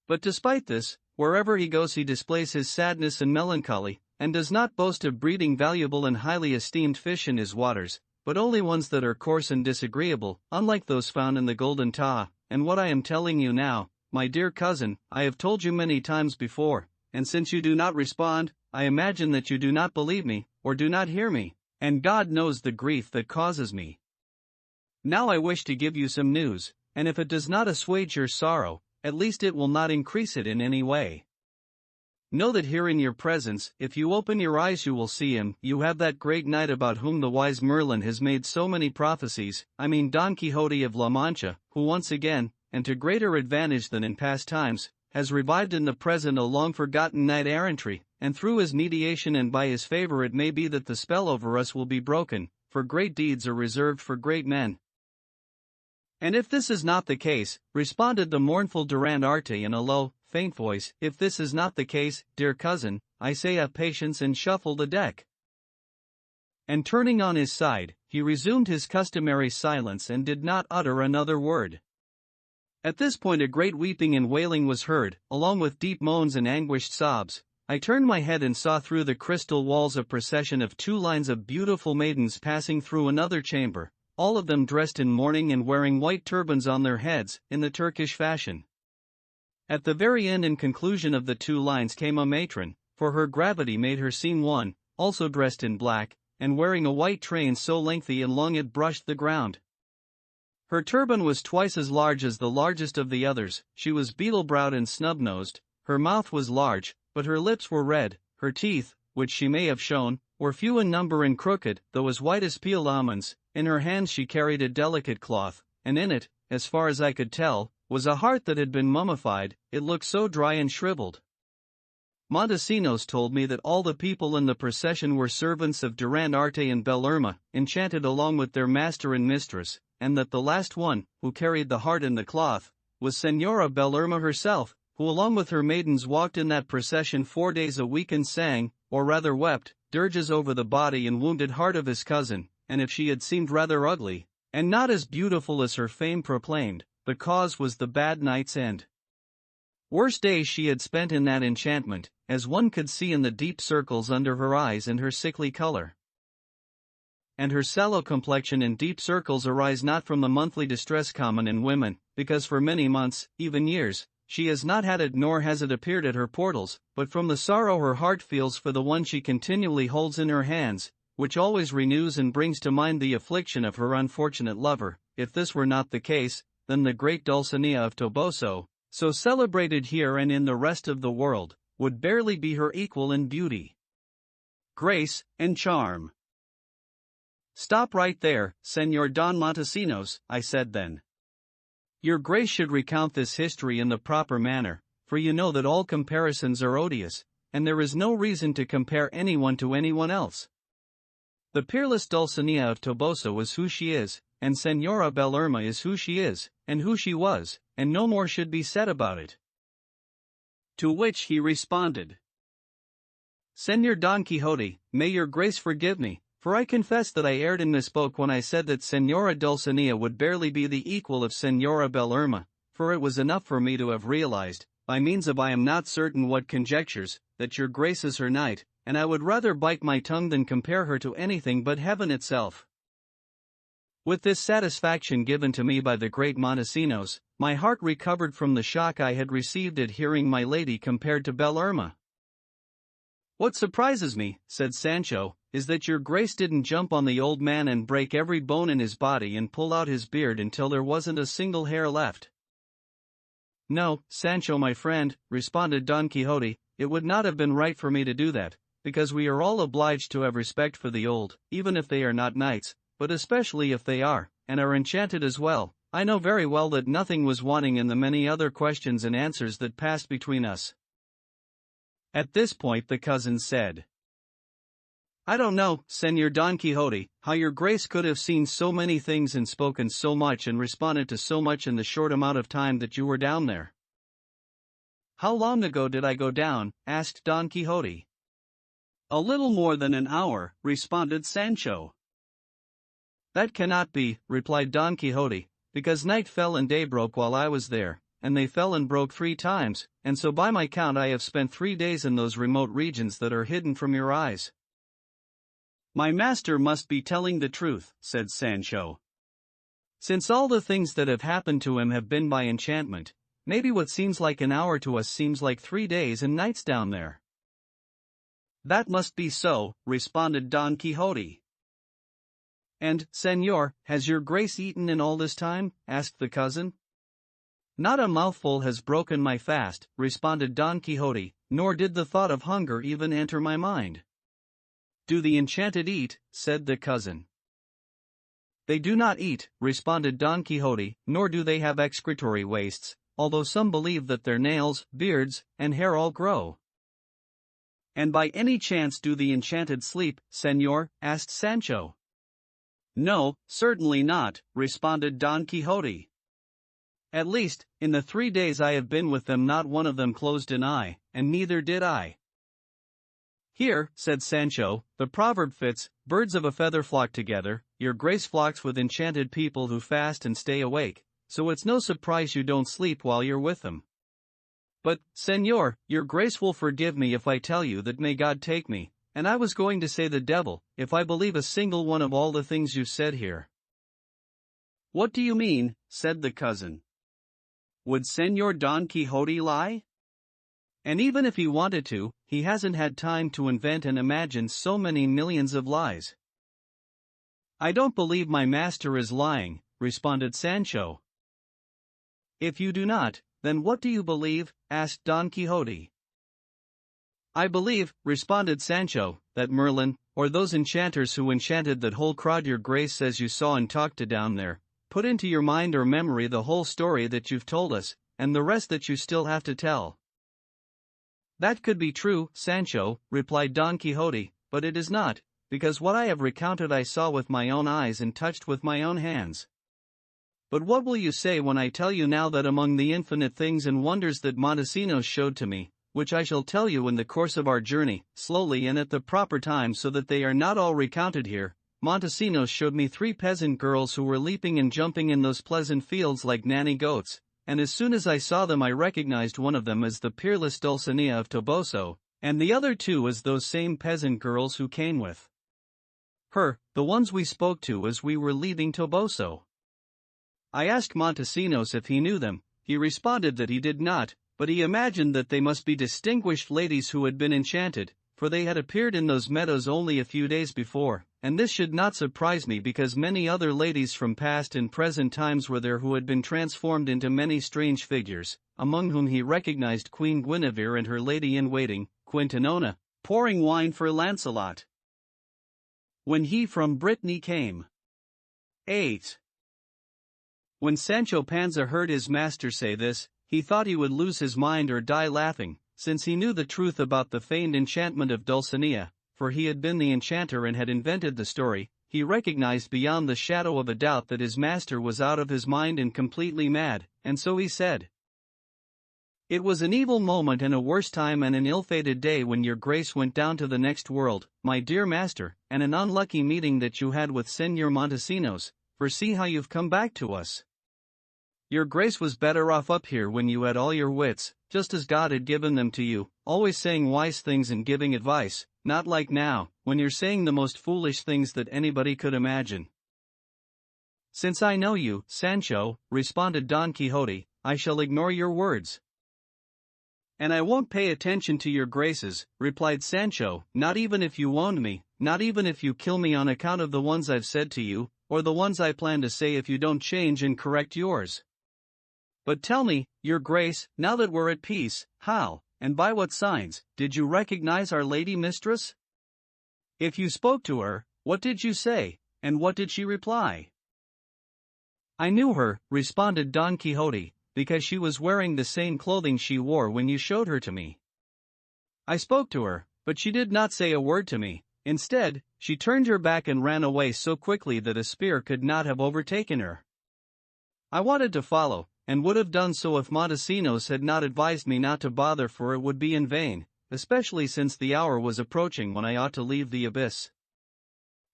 But despite this, wherever he goes he displays his sadness and melancholy, and does not boast of breeding valuable and highly esteemed fish in his waters, but only ones that are coarse and disagreeable, unlike those found in the Golden Taha. And what I am telling you now, my dear cousin, I have told you many times before, and since you do not respond, I imagine that you do not believe me, or do not hear me, and God knows the grief that causes me. Now I wish to give you some news, and if it does not assuage your sorrow, at least it will not increase it in any way. Know that here in your presence, if you open your eyes you will see him. You have that great knight about whom the wise Merlin has made so many prophecies, I mean Don Quixote of La Mancha, who once again, and to greater advantage than in past times, has revived in the present a long-forgotten knight-errantry, and through his mediation and by his favor it may be that the spell over us will be broken, for great deeds are reserved for great men. And if this is not the case, responded the mournful Durand Arte in a low, faint voice, if this is not the case, dear cousin, I say have patience and shuffle the deck. And turning on his side, he resumed his customary silence and did not utter another word. At this point a great weeping and wailing was heard, along with deep moans and anguished sobs. I turned my head and saw through the crystal walls a procession of 2 lines of beautiful maidens passing through another chamber, all of them dressed in mourning and wearing white turbans on their heads, in the Turkish fashion. At the very end and conclusion of the 2 lines came a matron, for her gravity made her seem one, also dressed in black, and wearing a white train so lengthy and long it brushed the ground. Her turban was twice as large as the largest of the others, she was beetle-browed and snub-nosed, her mouth was large, but her lips were red, her teeth, which she may have shown, were few in number and crooked, though as white as peeled almonds. In her hands she carried a delicate cloth, and in it, as far as I could tell, was a heart that had been mummified. It looked so dry and shriveled. Montesinos told me that all the people in the procession were servants of Durand Arte and Bellerma, enchanted along with their master and mistress, and that the last one, who carried the heart in the cloth, was Senora Bellerma herself, who along with her maidens walked in that procession 4 days a week and sang, or rather wept, dirges over the body and wounded heart of his cousin, and if she had seemed rather ugly, and not as beautiful as her fame proclaimed, the cause was the bad night's end. Worse days she had spent in that enchantment, as one could see in the deep circles under her eyes and her sickly color. And her sallow complexion and deep circles arise not from the monthly distress common in women, because for many months, even years, she has not had it nor has it appeared at her portals, but from the sorrow her heart feels for the one she continually holds in her hands, which always renews and brings to mind the affliction of her unfortunate lover. If this were not the case, then the great Dulcinea of Toboso, so celebrated here and in the rest of the world, would barely be her equal in beauty, grace, and charm. Stop right there, Senor Don Montesinos, I said then. Your Grace should recount this history in the proper manner, for you know that all comparisons are odious, and there is no reason to compare anyone to anyone else. The peerless Dulcinea of Toboso is who she is, and Senora Bellerma is who she is, and who she was, and no more should be said about it. To which he responded, Senor Don Quixote, may your Grace forgive me, for I confess that I erred and misspoke when I said that Senora Dulcinea would barely be the equal of Senora Bellerma, for it was enough for me to have realized, by means of I am not certain what conjectures, that your Grace is her knight, and I would rather bite my tongue than compare her to anything but heaven itself. With this satisfaction given to me by the great Montesinos, my heart recovered from the shock I had received at hearing my lady compared to Bellerma. What surprises me, said Sancho, is that your Grace didn't jump on the old man and break every bone in his body and pull out his beard until there wasn't a single hair left. No, Sancho my friend, responded Don Quixote, it would not have been right for me to do that, because we are all obliged to have respect for the old, even if they are not knights, but especially if they are, and are enchanted as well, I know very well that nothing was wanting in the many other questions and answers that passed between us." At this point the cousin said, "I don't know, Señor Don Quixote, how your grace could have seen so many things and spoken so much and responded to so much in the short amount of time that you were down there." "How long ago did I go down?" asked Don Quixote. "A little more than an hour," responded Sancho. "That cannot be," replied Don Quixote, "because night fell and day broke while I was there, and they fell and broke 3 times, and so by my count I have spent 3 days in those remote regions that are hidden from your eyes." "My master must be telling the truth," said Sancho. "Since all the things that have happened to him have been by enchantment, maybe what seems like an hour to us seems like 3 days and nights down there." "That must be so," responded Don Quixote. "And, Señor, has your grace eaten in all this time?" asked the cousin. "Not a mouthful has broken my fast," responded Don Quixote, "nor did the thought of hunger even enter my mind." "Do the enchanted eat?" said the cousin. "They do not eat," responded Don Quixote, "nor do they have excretory wastes, although some believe that their nails, beards, and hair all grow." "And by any chance do the enchanted sleep, Señor?" asked Sancho. "No, certainly not," responded Don Quixote. "At least, in the 3 days I have been with them not one of them closed an eye, and neither did I." "Here," said Sancho, "the proverb fits, 'Birds of a feather flock together.' Your grace flocks with enchanted people who fast and stay awake, so it's no surprise you don't sleep while you're with them. But, Señor, your grace will forgive me if I tell you that may God take me, and I was going to say the devil, if I believe a single one of all the things you said here." "What do you mean?" said the cousin. "Would Señor Don Quixote lie?" "And even if he wanted to, he hasn't had time to invent and imagine so many millions of lies." "I don't believe my master is lying," responded Sancho. "If you do not, then what do you believe?" asked Don Quixote. "I believe," responded Sancho, "that Merlin, or those enchanters who enchanted that whole crowd your grace says you saw and talked to down there, put into your mind or memory the whole story that you've told us, and the rest that you still have to tell." "That could be true, Sancho," replied Don Quixote, "but it is not, because what I have recounted I saw with my own eyes and touched with my own hands. But what will you say when I tell you now that among the infinite things and wonders that Montesinos showed to me, which I shall tell you in the course of our journey, slowly and at the proper time so that they are not all recounted here, Montesinos showed me 3 peasant girls who were leaping and jumping in those pleasant fields like nanny goats, and as soon as I saw them I recognized one of them as the peerless Dulcinea of Toboso, and the other 2 as those same peasant girls who came with her, the ones we spoke to as we were leaving Toboso. I asked Montesinos if he knew them. He responded that he did not, but he imagined that they must be distinguished ladies who had been enchanted, for they had appeared in those meadows only a few days before, and this should not surprise me because many other ladies from past and present times were there who had been transformed into many strange figures, among whom he recognized Queen Guinevere and her lady-in-waiting, Quintanona, pouring wine for Lancelot when he from Brittany came. 8. When Sancho Panza heard his master say this, he thought he would lose his mind or die laughing, since he knew the truth about the feigned enchantment of Dulcinea, for he had been the enchanter and had invented the story. He recognized beyond the shadow of a doubt that his master was out of his mind and completely mad, and so he said, "It was an evil moment and a worse time and an ill-fated day when your grace went down to the next world, my dear master, and an unlucky meeting that you had with Señor Montesinos, for see how you've come back to us. Your grace was better off up here when you had all your wits, just as God had given them to you, always saying wise things and giving advice, not like now, when you're saying the most foolish things that anybody could imagine." "Since I know you, Sancho," responded Don Quixote, "I shall ignore your words." "And I won't pay attention to your graces," replied Sancho, "not even if you wound me, not even if you kill me on account of the ones I've said to you, or the ones I plan to say if you don't change and correct yours. But tell me, your grace, now that we're at peace, how, and by what signs, did you recognize our lady mistress? If you spoke to her, what did you say, and what did she reply?" I knew her, responded Don Quixote, because she was wearing the same clothing she wore when you showed her to me. I spoke to her, but she did not say a word to me. Instead, she turned her back and ran away so quickly that a spear could not have overtaken her. I wanted to follow, and would have done so if Montesinos had not advised me not to bother, for it would be in vain, especially since the hour was approaching when I ought to leave the abyss.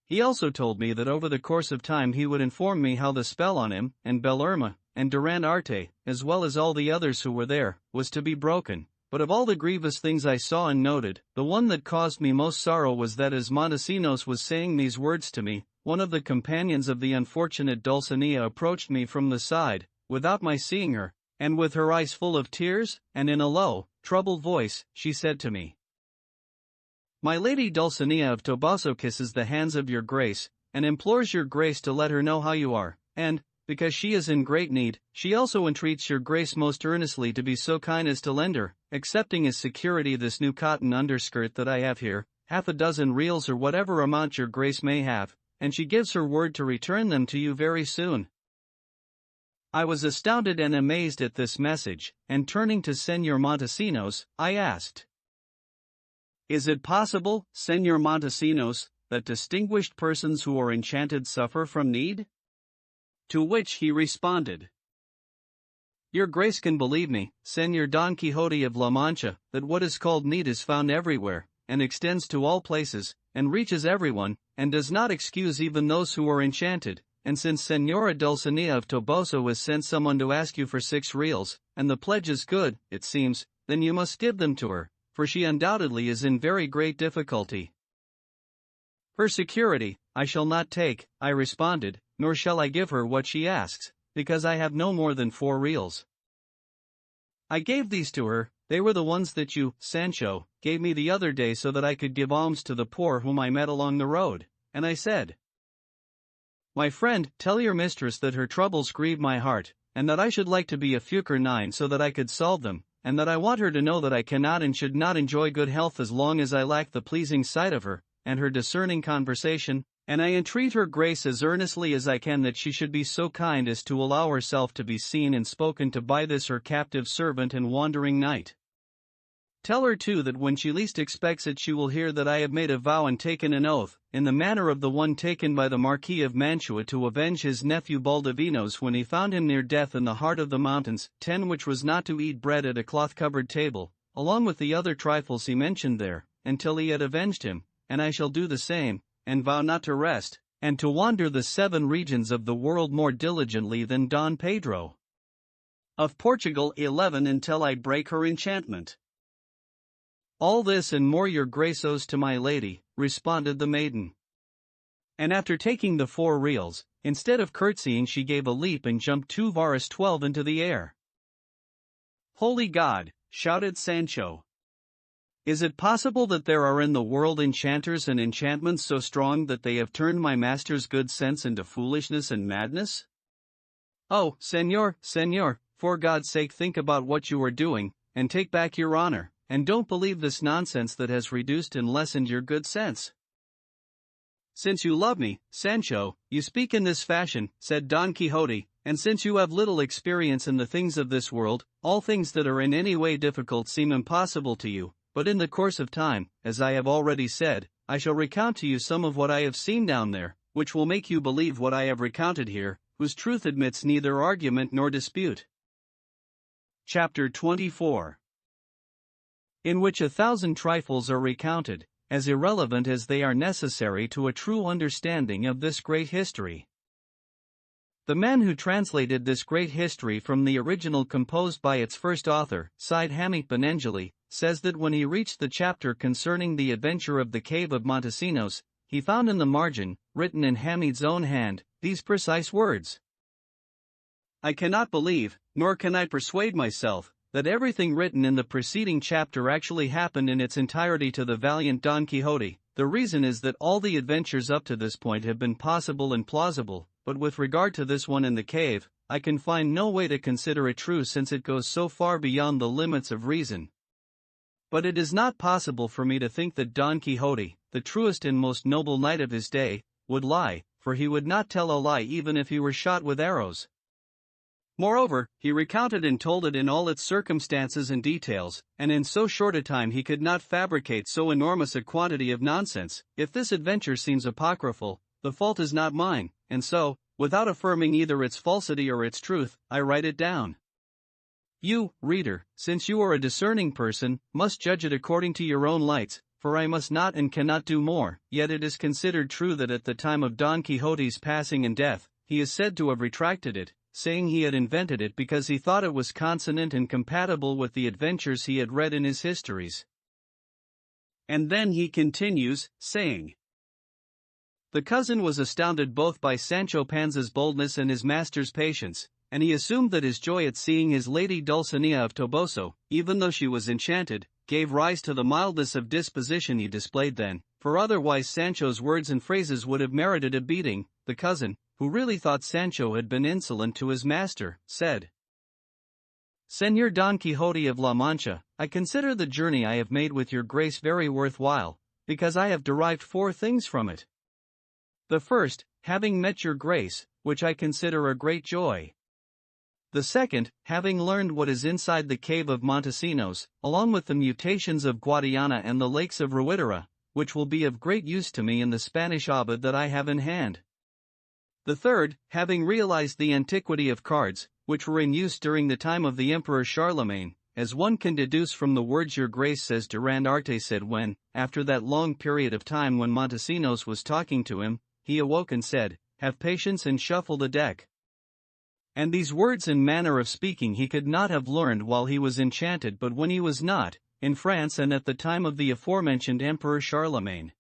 He also told me that over the course of time he would inform me how the spell on him, and Bellerma, and Durandarte, as well as all the others who were there, was to be broken. But of all the grievous things I saw and noted, the one that caused me most sorrow was that as Montesinos was saying these words to me, one of the companions of the unfortunate Dulcinea approached me from the side, without my seeing her, and with her eyes full of tears, and in a low, troubled voice, she said to me, "My lady Dulcinea of Toboso kisses the hands of your grace, and implores your grace to let her know how you are, and, because she is in great need, she also entreats your grace most earnestly to be so kind as to lend her, accepting as security this new cotton underskirt that I have here, 6 reals or whatever amount your grace may have, and she gives her word to return them to you very soon." I was astounded and amazed at this message, and turning to Señor Montesinos, I asked, "Is it possible, Señor Montesinos, that distinguished persons who are enchanted suffer from need?" To which he responded, "Your grace can believe me, Señor Don Quixote of La Mancha, that what is called need is found everywhere, and extends to all places, and reaches everyone, and does not excuse even those who are enchanted. And since Señora Dulcinea of Toboso has sent someone to ask you for 6 reals, and the pledge is good, it seems, then you must give them to her, for she undoubtedly is in very great difficulty." "For security, I shall not take," I responded, "nor shall I give her what she asks, because I have no more than 4 reals. I gave these to her, they were the ones that you, Sancho, gave me the other day so that I could give alms to the poor whom I met along the road, and I said, 'My friend, tell your mistress that her troubles grieve my heart, and that I should like to be a fuker 9 so that I could solve them, and that I want her to know that I cannot and should not enjoy good health as long as I lack the pleasing sight of her, and her discerning conversation, and I entreat her grace as earnestly as I can that she should be so kind as to allow herself to be seen and spoken to by this her captive servant and wandering knight. Tell her too that when she least expects it she will hear that I have made a vow and taken an oath, in the manner of the one taken by the Marquis of Mantua to avenge his nephew Baldovinos when he found him near death in the heart of the mountains, 10 which was not to eat bread at a cloth-covered table, along with the other trifles he mentioned there, until he had avenged him, and I shall do the same, and vow not to rest, and to wander the 7 regions of the world more diligently than Don Pedro of Portugal 11 until I break her enchantment." "All this and more your grace owes to my lady," responded the maiden. And after taking the 4 reals, instead of curtsying she gave a leap and jumped 2 varas 12 into the air. "Holy God!" shouted Sancho. "Is it possible that there are in the world enchanters and enchantments so strong that they have turned my master's good sense into foolishness and madness? Oh, Señor, for God's sake think about what you are doing, and take back your honor, and don't believe this nonsense that has reduced and lessened your good sense." "Since you love me, Sancho, you speak in this fashion," said Don Quixote, "and since you have little experience in the things of this world, all things that are in any way difficult seem impossible to you. But in the course of time, as I have already said, I shall recount to you some of what I have seen down there, which will make you believe what I have recounted here, whose truth admits neither argument nor dispute." Chapter 24. In which 1,000 trifles are recounted, as irrelevant as they are necessary to a true understanding of this great history. The man who translated this great history from the original composed by its first author, Cide Hamete Benengeli, says that when he reached the chapter concerning the adventure of the cave of Montesinos, he found in the margin, written in Hamete's own hand, these precise words: "I cannot believe, nor can I persuade myself, that everything written in the preceding chapter actually happened in its entirety to the valiant Don Quixote. The reason is that all the adventures up to this point have been possible and plausible, but with regard to this one in the cave, I can find no way to consider it true since it goes so far beyond the limits of reason. But it is not possible for me to think that Don Quixote, the truest and most noble knight of his day, would lie, for he would not tell a lie even if he were shot with arrows, Moreover, he recounted and told it in all its circumstances and details, and in so short a time he could not fabricate so enormous a quantity of nonsense. If this adventure seems apocryphal, the fault is not mine, and so, without affirming either its falsity or its truth, I write it down. You, reader, since you are a discerning person, must judge it according to your own lights, for I must not and cannot do more. Yet it is considered true that at the time of Don Quixote's passing and death, he is said to have retracted it, saying he had invented it because he thought it was consonant and compatible with the adventures he had read in his histories. And then he continues, saying, the cousin was astounded both by Sancho Panza's boldness and his master's patience, and he assumed that his joy at seeing his lady Dulcinea of Toboso, even though she was enchanted, gave rise to the mildness of disposition he displayed then, for otherwise Sancho's words and phrases would have merited a beating. The cousin, who really thought Sancho had been insolent to his master, said, Señor Don Quixote of La Mancha, I consider the journey I have made with your grace very worthwhile, because I have derived 4 things from it. The first, having met your grace, which I consider a great joy. The second, having learned what is inside the cave of Montesinos, along with the mutations of Guadiana and the lakes of Ruidera, which will be of great use to me in the Spanish Ovid that I have in hand. The third, having realized the antiquity of cards, which were in use during the time of the Emperor Charlemagne, as one can deduce from the words your grace says Durand Arte said when, after that long period of time when Montesinos was talking to him, he awoke and said, have patience and shuffle the deck. And these words and manner of speaking he could not have learned while he was enchanted but when he was not, in France and at the time of the aforementioned Emperor Charlemagne.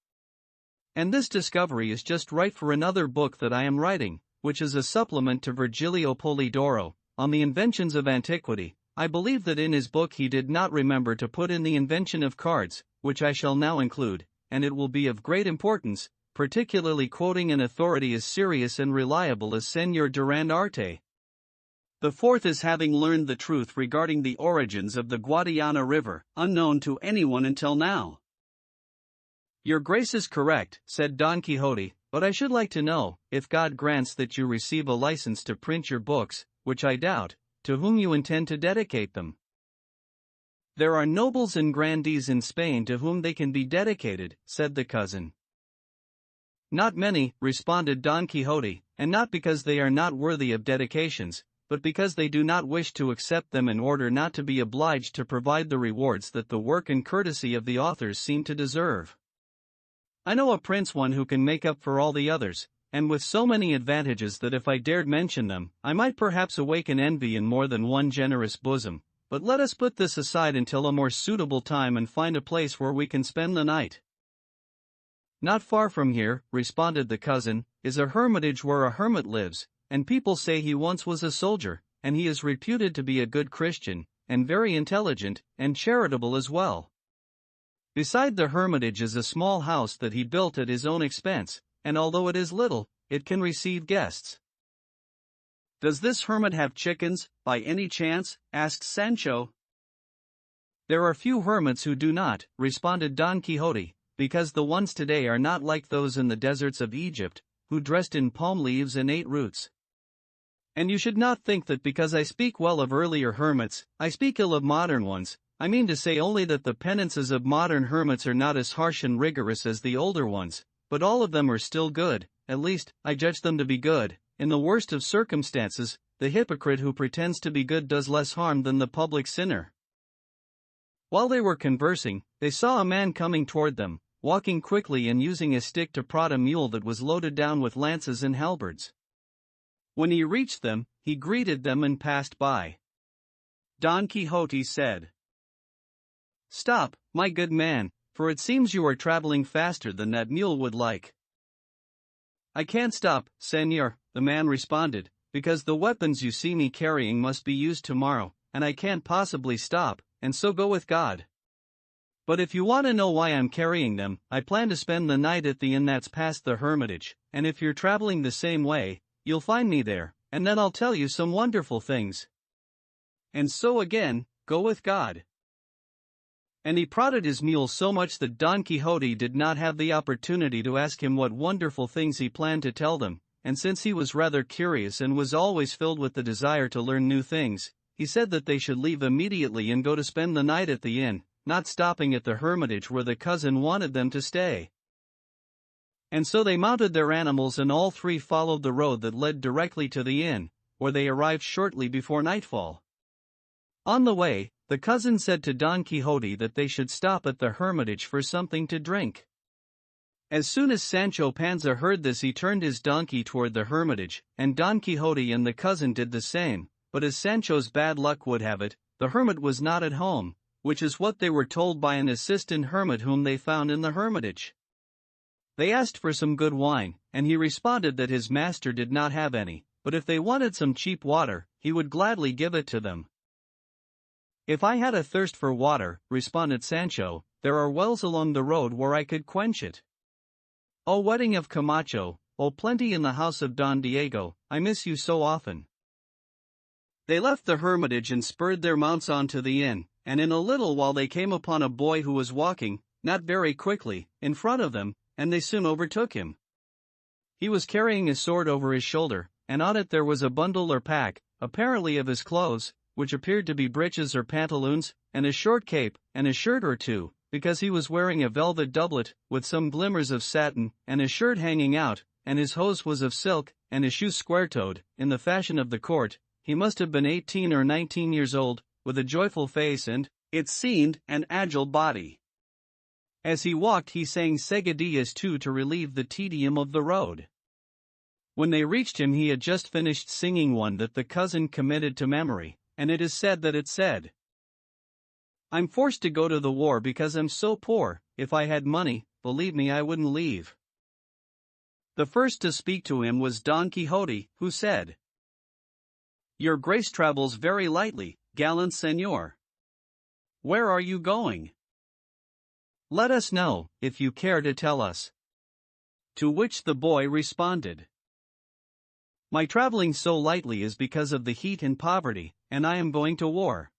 And this discovery is just right for another book that I am writing, which is a supplement to Virgilio Polidoro, on the inventions of antiquity. I believe that in his book he did not remember to put in the invention of cards, which I shall now include, and it will be of great importance, particularly quoting an authority as serious and reliable as Señor Durand Arte. The fourth is having learned the truth regarding the origins of the Guadiana River, unknown to anyone until now. Your grace is correct, said Don Quixote, but I should like to know, if God grants that you receive a license to print your books, which I doubt, to whom you intend to dedicate them. There are nobles and grandees in Spain to whom they can be dedicated, said the cousin. Not many, responded Don Quixote, and not because they are not worthy of dedications, but because they do not wish to accept them in order not to be obliged to provide the rewards that the work and courtesy of the authors seem to deserve. I know a prince one who can make up for all the others, and with so many advantages that if I dared mention them, I might perhaps awaken envy in more than one generous bosom, but let us put this aside until a more suitable time and find a place where we can spend the night. Not far from here, responded the cousin, is a hermitage where a hermit lives, and people say he once was a soldier, and he is reputed to be a good Christian, and very intelligent, and charitable as well. Beside the hermitage is a small house that he built at his own expense, and although it is little, it can receive guests. Does this hermit have chickens, by any chance? Asked Sancho. There are few hermits who do not, responded Don Quixote, because the ones today are not like those in the deserts of Egypt, who dressed in palm leaves and ate roots. And you should not think that because I speak well of earlier hermits, I speak ill of modern ones. I mean to say only that the penances of modern hermits are not as harsh and rigorous as the older ones, but all of them are still good, at least, I judge them to be good. In the worst of circumstances, the hypocrite who pretends to be good does less harm than the public sinner. While they were conversing, they saw a man coming toward them, walking quickly and using a stick to prod a mule that was loaded down with lances and halberds. When he reached them, he greeted them and passed by. Don Quixote said, Stop, my good man, for it seems you are traveling faster than that mule would like. I can't stop, señor, the man responded, because the weapons you see me carrying must be used tomorrow, and I can't possibly stop, and so go with God. But if you want to know why I'm carrying them, I plan to spend the night at the inn that's past the hermitage, and if you're traveling the same way, you'll find me there, and then I'll tell you some wonderful things. And so again, go with God. And he prodded his mule so much that Don Quixote did not have the opportunity to ask him what wonderful things he planned to tell them, and since he was rather curious and was always filled with the desire to learn new things, he said that they should leave immediately and go to spend the night at the inn, not stopping at the hermitage where the cousin wanted them to stay. And so they mounted their animals and all three followed the road that led directly to the inn, where they arrived shortly before nightfall. On the way, the cousin said to Don Quixote that they should stop at the hermitage for something to drink. As soon as Sancho Panza heard this, he turned his donkey toward the hermitage, and Don Quixote and the cousin did the same, but as Sancho's bad luck would have it, the hermit was not at home, which is what they were told by an assistant hermit whom they found in the hermitage. They asked for some good wine, and he responded that his master did not have any, but if they wanted some cheap water, he would gladly give it to them. "If I had a thirst for water," responded Sancho, "there are wells along the road where I could quench it. O wedding of Camacho, O plenty in the house of Don Diego, I miss you so often." They left the hermitage and spurred their mounts on to the inn, and in a little while they came upon a boy who was walking, not very quickly, in front of them, and they soon overtook him. He was carrying a sword over his shoulder, and on it there was a bundle or pack, apparently of his clothes, which appeared to be breeches or pantaloons, and a short cape, and a shirt or two, because he was wearing a velvet doublet, with some glimmers of satin, and his shirt hanging out, and his hose was of silk, and his shoes square-toed, in the fashion of the court. He must have been 18 or 19 years old, with a joyful face and, it seemed, an agile body. As he walked he sang seguidillas too to relieve the tedium of the road. When they reached him he had just finished singing one that the cousin committed to memory, and it is said that it said, "I'm forced to go to the war because I'm so poor, if I had money, believe me I wouldn't leave." The first to speak to him was Don Quixote, who said, "Your grace travels very lightly, gallant señor. Where are you going? Let us know, if you care to tell us." To which the boy responded, "My traveling so lightly is because of the heat and poverty, and I am going to war."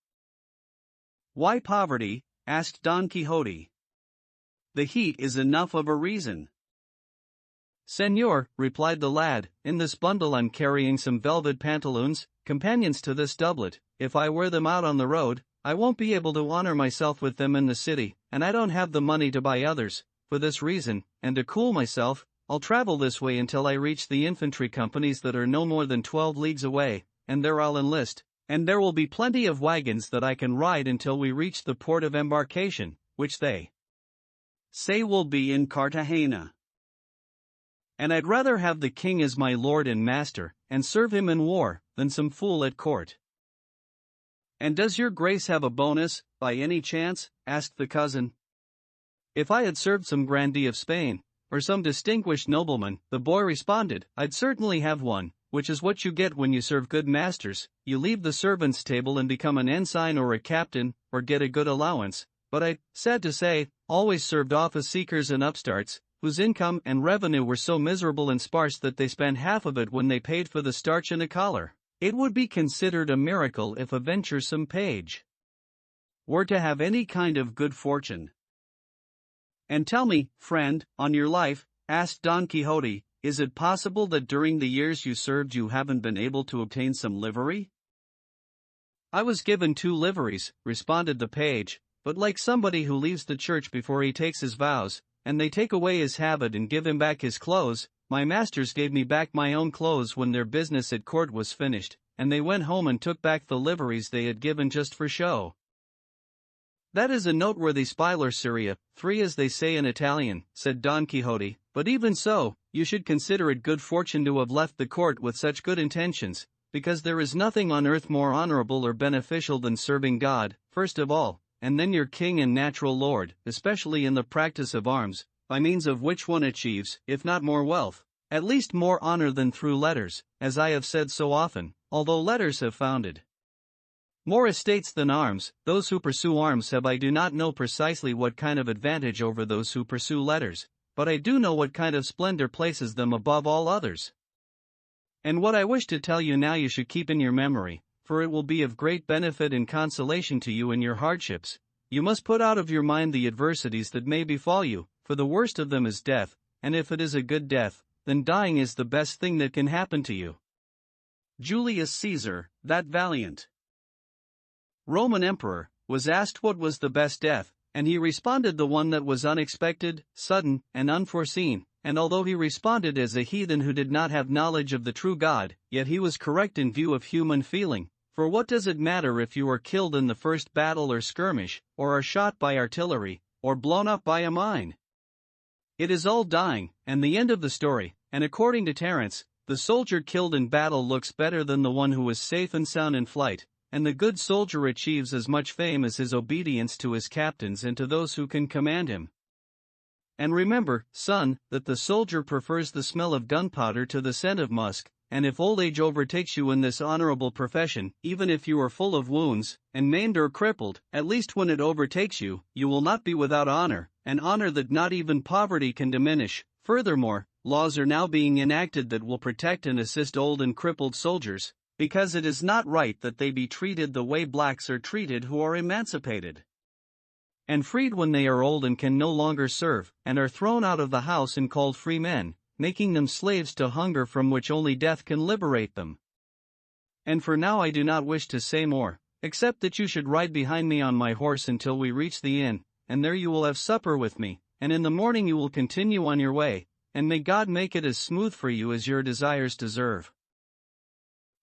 "Why poverty?" asked Don Quixote. "The heat is enough of a reason." "Señor," replied the lad, "in this bundle I'm carrying some velvet pantaloons, companions to this doublet. If I wear them out on the road, I won't be able to honor myself with them in the city, and I don't have the money to buy others. For this reason, and to cool myself, I'll travel this way until I reach the infantry companies that are no more than 12 leagues away, and there I'll enlist, and there will be plenty of wagons that I can ride until we reach the port of embarkation, which they say will be in Cartagena. And I'd rather have the king as my lord and master, and serve him in war, than some fool at court." "And does your grace have a bonus, by any chance?" asked the cousin. "If I had served some grandee of Spain, or some distinguished nobleman," the boy responded, "I'd certainly have one, which is what you get when you serve good masters. You leave the servants' table and become an ensign or a captain, or get a good allowance. But I, sad to say, always served office seekers and upstarts, whose income and revenue were so miserable and sparse that they spent half of it when they paid for the starch and a collar. It would be considered a miracle if a venturesome page were to have any kind of good fortune." "And tell me, friend, on your life," asked Don Quixote, "is it possible that during the years you served you haven't been able to obtain some livery?" "I was given 2 liveries," responded the page, "but like somebody who leaves the church before he takes his vows, and they take away his habit and give him back his clothes, my masters gave me back my own clothes when their business at court was finished, and they went home and took back the liveries they had given just for show." "That is a noteworthy spiler seria, 3 as they say in Italian," said Don Quixote, "but even so, you should consider it good fortune to have left the court with such good intentions, because there is nothing on earth more honorable or beneficial than serving God, first of all, and then your king and natural lord, especially in the practice of arms, by means of which one achieves, if not more wealth, at least more honor than through letters, as I have said so often, although letters have founded more estates than arms. Those who pursue arms have I do not know precisely what kind of advantage over those who pursue letters, but I do know what kind of splendor places them above all others. And what I wish to tell you now you should keep in your memory, for it will be of great benefit and consolation to you in your hardships. You must put out of your mind the adversities that may befall you, for the worst of them is death, and if it is a good death, then dying is the best thing that can happen to you. Julius Caesar, that valiant Roman emperor, was asked what was the best death, and he responded the one that was unexpected, sudden, and unforeseen. And although he responded as a heathen who did not have knowledge of the true God, yet he was correct in view of human feeling. For what does it matter if you are killed in the first battle or skirmish, or are shot by artillery, or blown up by a mine? It is all dying, and the end of the story. And according to Terence, the soldier killed in battle looks better than the one who was safe and sound in flight, and the good soldier achieves as much fame as his obedience to his captains and to those who can command him. And remember, son, that the soldier prefers the smell of gunpowder to the scent of musk, and if old age overtakes you in this honorable profession, even if you are full of wounds, and maimed or crippled, at least when it overtakes you, you will not be without honor, an honor that not even poverty can diminish. Furthermore, laws are now being enacted that will protect and assist old and crippled soldiers, because it is not right that they be treated the way blacks are treated who are emancipated and freed when they are old and can no longer serve, and are thrown out of the house and called free men, making them slaves to hunger from which only death can liberate them. And for now I do not wish to say more, except that you should ride behind me on my horse until we reach the inn, and there you will have supper with me, and in the morning you will continue on your way, and may God make it as smooth for you as your desires deserve.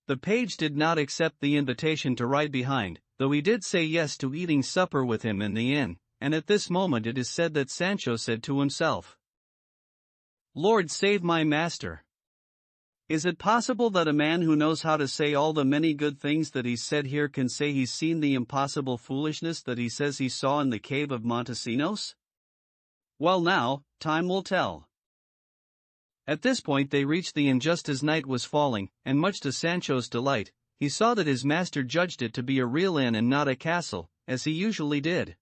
The page did not accept the invitation to ride behind, though he did say yes to eating supper with him in the inn, and at this moment it is said that Sancho said to himself, "Lord, save my master." Is it possible that a man who knows how to say all the many good things that he's said here can say he's seen the impossible foolishness that he says he saw in the cave of Montesinos? Well now, time will tell. At this point they reached the inn just as night was falling, and much to Sancho's delight, he saw that his master judged it to be a real inn and not a castle, as he usually did.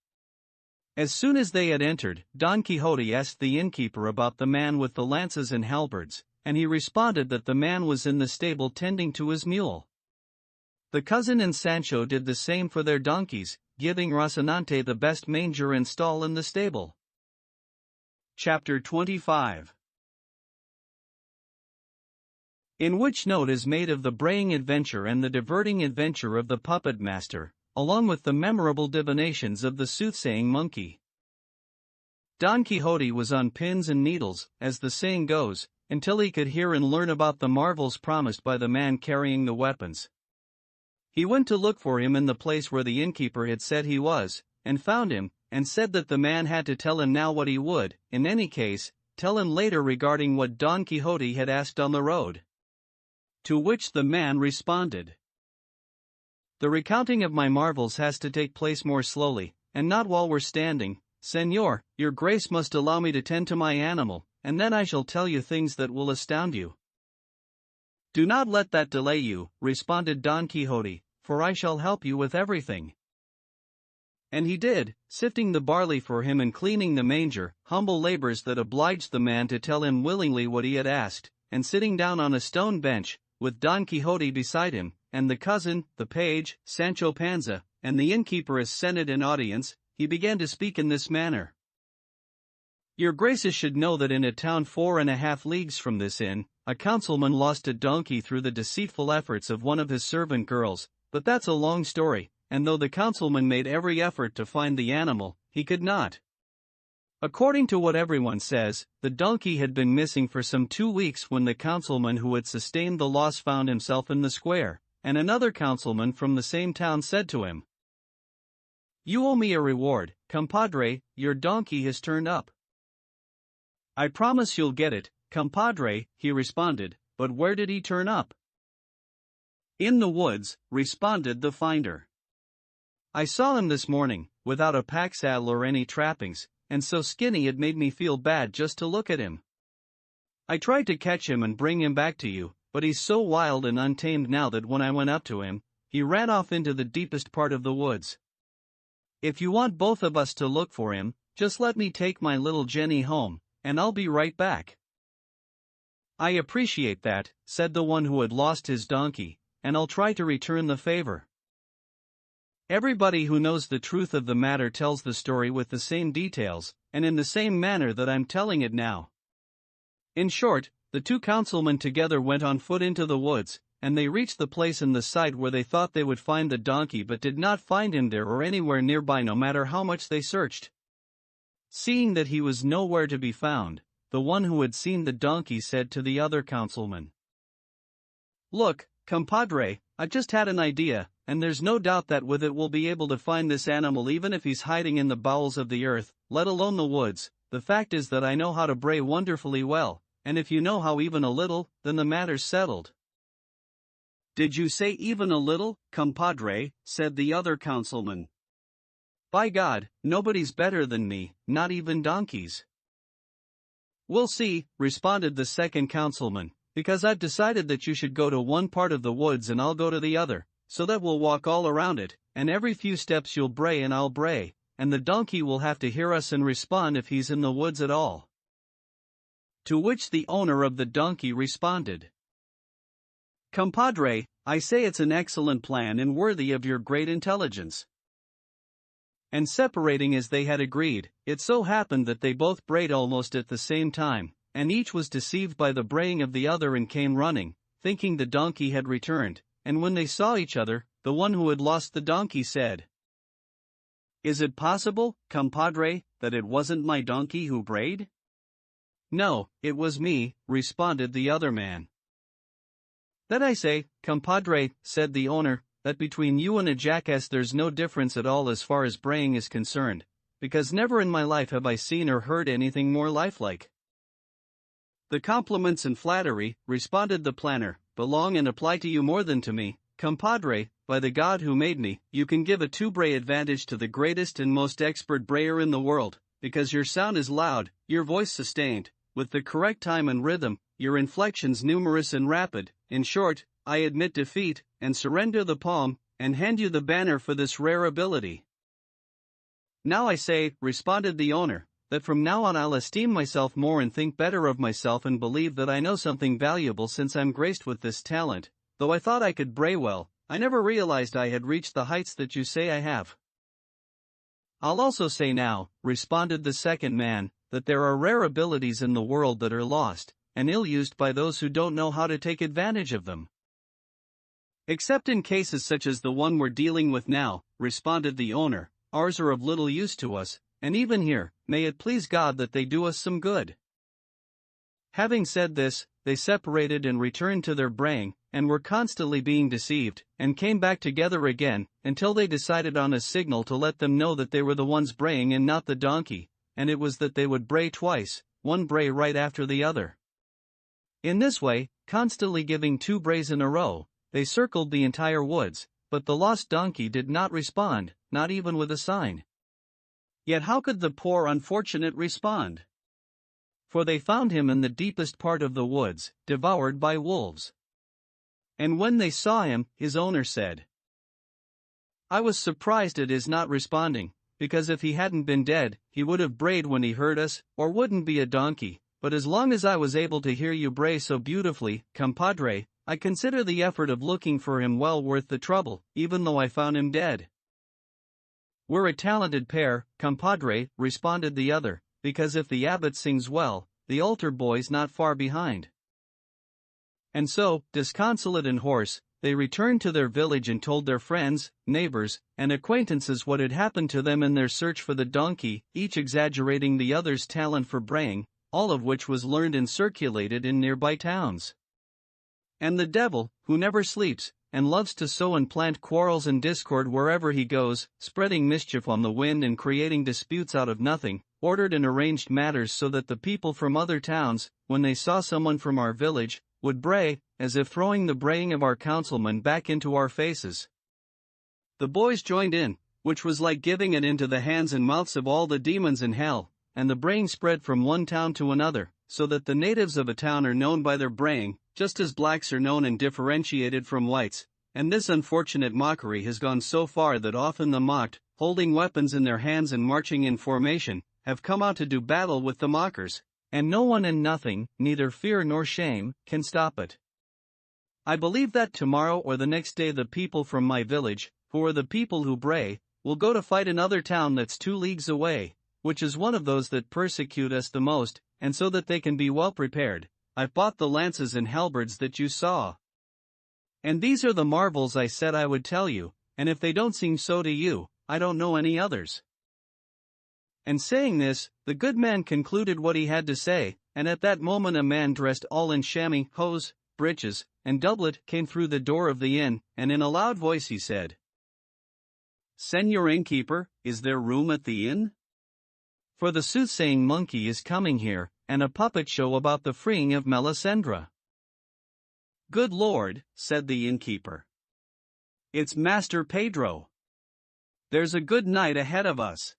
As soon as they had entered, Don Quixote asked the innkeeper about the man with the lances and halberds, and he responded that the man was in the stable tending to his mule. The cousin and Sancho did the same for their donkeys, giving Rocinante the best manger and stall in the stable. Chapter 25, in which note is made of the braying adventure and the diverting adventure of the puppet master, along with the memorable divinations of the soothsaying monkey. Don Quixote was on pins and needles, as the saying goes, until he could hear and learn about the marvels promised by the man carrying the weapons. He went to look for him in the place where the innkeeper had said he was, and found him, and said that the man had to tell him now what he would, in any case, tell him later regarding what Don Quixote had asked on the road. To which the man responded, "The recounting of my marvels has to take place more slowly, and not while we're standing. Señor, your grace must allow me to tend to my animal, and then I shall tell you things that will astound you." "Do not let that delay you," responded Don Quixote, "for I shall help you with everything." And he did, sifting the barley for him and cleaning the manger, humble labors that obliged the man to tell him willingly what he had asked, and sitting down on a stone bench, with Don Quixote beside him, and the cousin, the page, Sancho Panza, and the innkeeper as senate in audience, he began to speak in this manner. "Your graces should know that in a town 4.5 leagues from this inn, a councilman lost a donkey through the deceitful efforts of one of his servant girls, but that's a long story, and though the councilman made every effort to find the animal, he could not. According to what everyone says, the donkey had been missing for some 2 weeks when the councilman who had sustained the loss found himself in the square, and another councilman from the same town said to him, 'You owe me a reward, compadre, your donkey has turned up.' 'I promise you'll get it, compadre,' he responded, 'but where did he turn up?' 'In the woods,' responded the finder. 'I saw him this morning, without a pack saddle or any trappings, and so skinny it made me feel bad just to look at him. I tried to catch him and bring him back to you, but he's so wild and untamed now that when I went up to him, he ran off into the deepest part of the woods. If you want both of us to look for him, just let me take my little Jenny home, and I'll be right back.' 'I appreciate that,' said the one who had lost his donkey, 'and I'll try to return the favor.' Everybody who knows the truth of the matter tells the story with the same details, and in the same manner that I'm telling it now. In short, the two councilmen together went on foot into the woods, and they reached the place in the sight where they thought they would find the donkey but did not find him there or anywhere nearby no matter how much they searched. Seeing that he was nowhere to be found, the one who had seen the donkey said to the other councilman, "Look, compadre, I've just had an idea, and there's no doubt that with it we'll be able to find this animal even if he's hiding in the bowels of the earth, let alone the woods. The fact is that I know how to bray wonderfully well, and if you know how even a little, then the matter's settled." "Did you say even a little, compadre?" said the other councilman. "By God, nobody's better than me, not even donkeys." "We'll see," responded the second councilman, "because I've decided that you should go to one part of the woods and I'll go to the other, so that we'll walk all around it, and every few steps you'll bray and I'll bray, and the donkey will have to hear us and respond if he's in the woods at all." To which the owner of the donkey responded, "Compadre, I say it's an excellent plan and worthy of your great intelligence." And separating as they had agreed, it so happened that they both brayed almost at the same time, and each was deceived by the braying of the other and came running, thinking the donkey had returned, and when they saw each other, the one who had lost the donkey said, "Is it possible, compadre, that it wasn't my donkey who brayed?" "No, it was me," responded the other man. "That I say, compadre," said the owner, "that between you and a jackass there's no difference at all as far as braying is concerned, because never in my life have I seen or heard anything more lifelike." "The compliments and flattery," responded the planner, "belong and apply to you more than to me, compadre. By the God who made me, you can give a two-bray advantage to the greatest and most expert brayer in the world, because your sound is loud, your voice sustained, with the correct time and rhythm, your inflections numerous and rapid. In short, I admit defeat, and surrender the palm, and hand you the banner for this rare ability." "Now I say," responded the owner, "that from now on I'll esteem myself more and think better of myself and believe that I know something valuable since I'm graced with this talent. Though I thought I could bray well, I never realized I had reached the heights that you say I have." "I'll also say now," responded the second man, "that there are rare abilities in the world that are lost, and ill-used by those who don't know how to take advantage of them." "Except in cases such as the one we're dealing with now," responded the owner, "ours are of little use to us, and even here, may it please God that they do us some good." Having said this, they separated and returned to their braying, and were constantly being deceived, and came back together again, until they decided on a signal to let them know that they were the ones braying and not the donkey, and it was that they would bray twice, one bray right after the other. In this way, constantly giving two brays in a row, they circled the entire woods, but the lost donkey did not respond, not even with a sign. Yet how could the poor unfortunate respond? For they found him in the deepest part of the woods, devoured by wolves. And when they saw him, his owner said, "I was surprised at his not responding, because if he hadn't been dead, he would have brayed when he heard us, or wouldn't be a donkey, but as long as I was able to hear you bray so beautifully, compadre, I consider the effort of looking for him well worth the trouble, even though I found him dead." "We're a talented pair, compadre," responded the other, "because if the abbot sings well, the altar boy's not far behind." And so, disconsolate and hoarse, they returned to their village and told their friends, neighbors, and acquaintances what had happened to them in their search for the donkey, each exaggerating the other's talent for braying, all of which was learned and circulated in nearby towns. And the devil, who never sleeps, and loves to sow and plant quarrels and discord wherever he goes, spreading mischief on the wind and creating disputes out of nothing, ordered and arranged matters so that the people from other towns, when they saw someone from our village, would bray, as if throwing the braying of our councilman back into our faces. The boys joined in, which was like giving it into the hands and mouths of all the demons in hell, and the braying spread from one town to another, so that the natives of a town are known by their braying, just as blacks are known and differentiated from whites, and this unfortunate mockery has gone so far that often the mocked, holding weapons in their hands and marching in formation, have come out to do battle with the mockers, and no one and nothing, neither fear nor shame, can stop it. I believe that tomorrow or the next day the people from my village, who are the people who bray, will go to fight another town that's 2 leagues away, which is one of those that persecute us the most, and so that they can be well prepared, I've bought the lances and halberds that you saw. And these are the marvels I said I would tell you, and if they don't seem so to you, I don't know any others. And saying this, the good man concluded what he had to say, and at that moment a man dressed all in chamois, hose, breeches, and doublet came through the door of the inn, and in a loud voice he said, "Senor innkeeper, is there room at the inn? For the soothsaying monkey is coming here, and a puppet show about the freeing of Melisendra." "Good Lord," said the innkeeper. "It's Master Pedro. There's a good night ahead of us."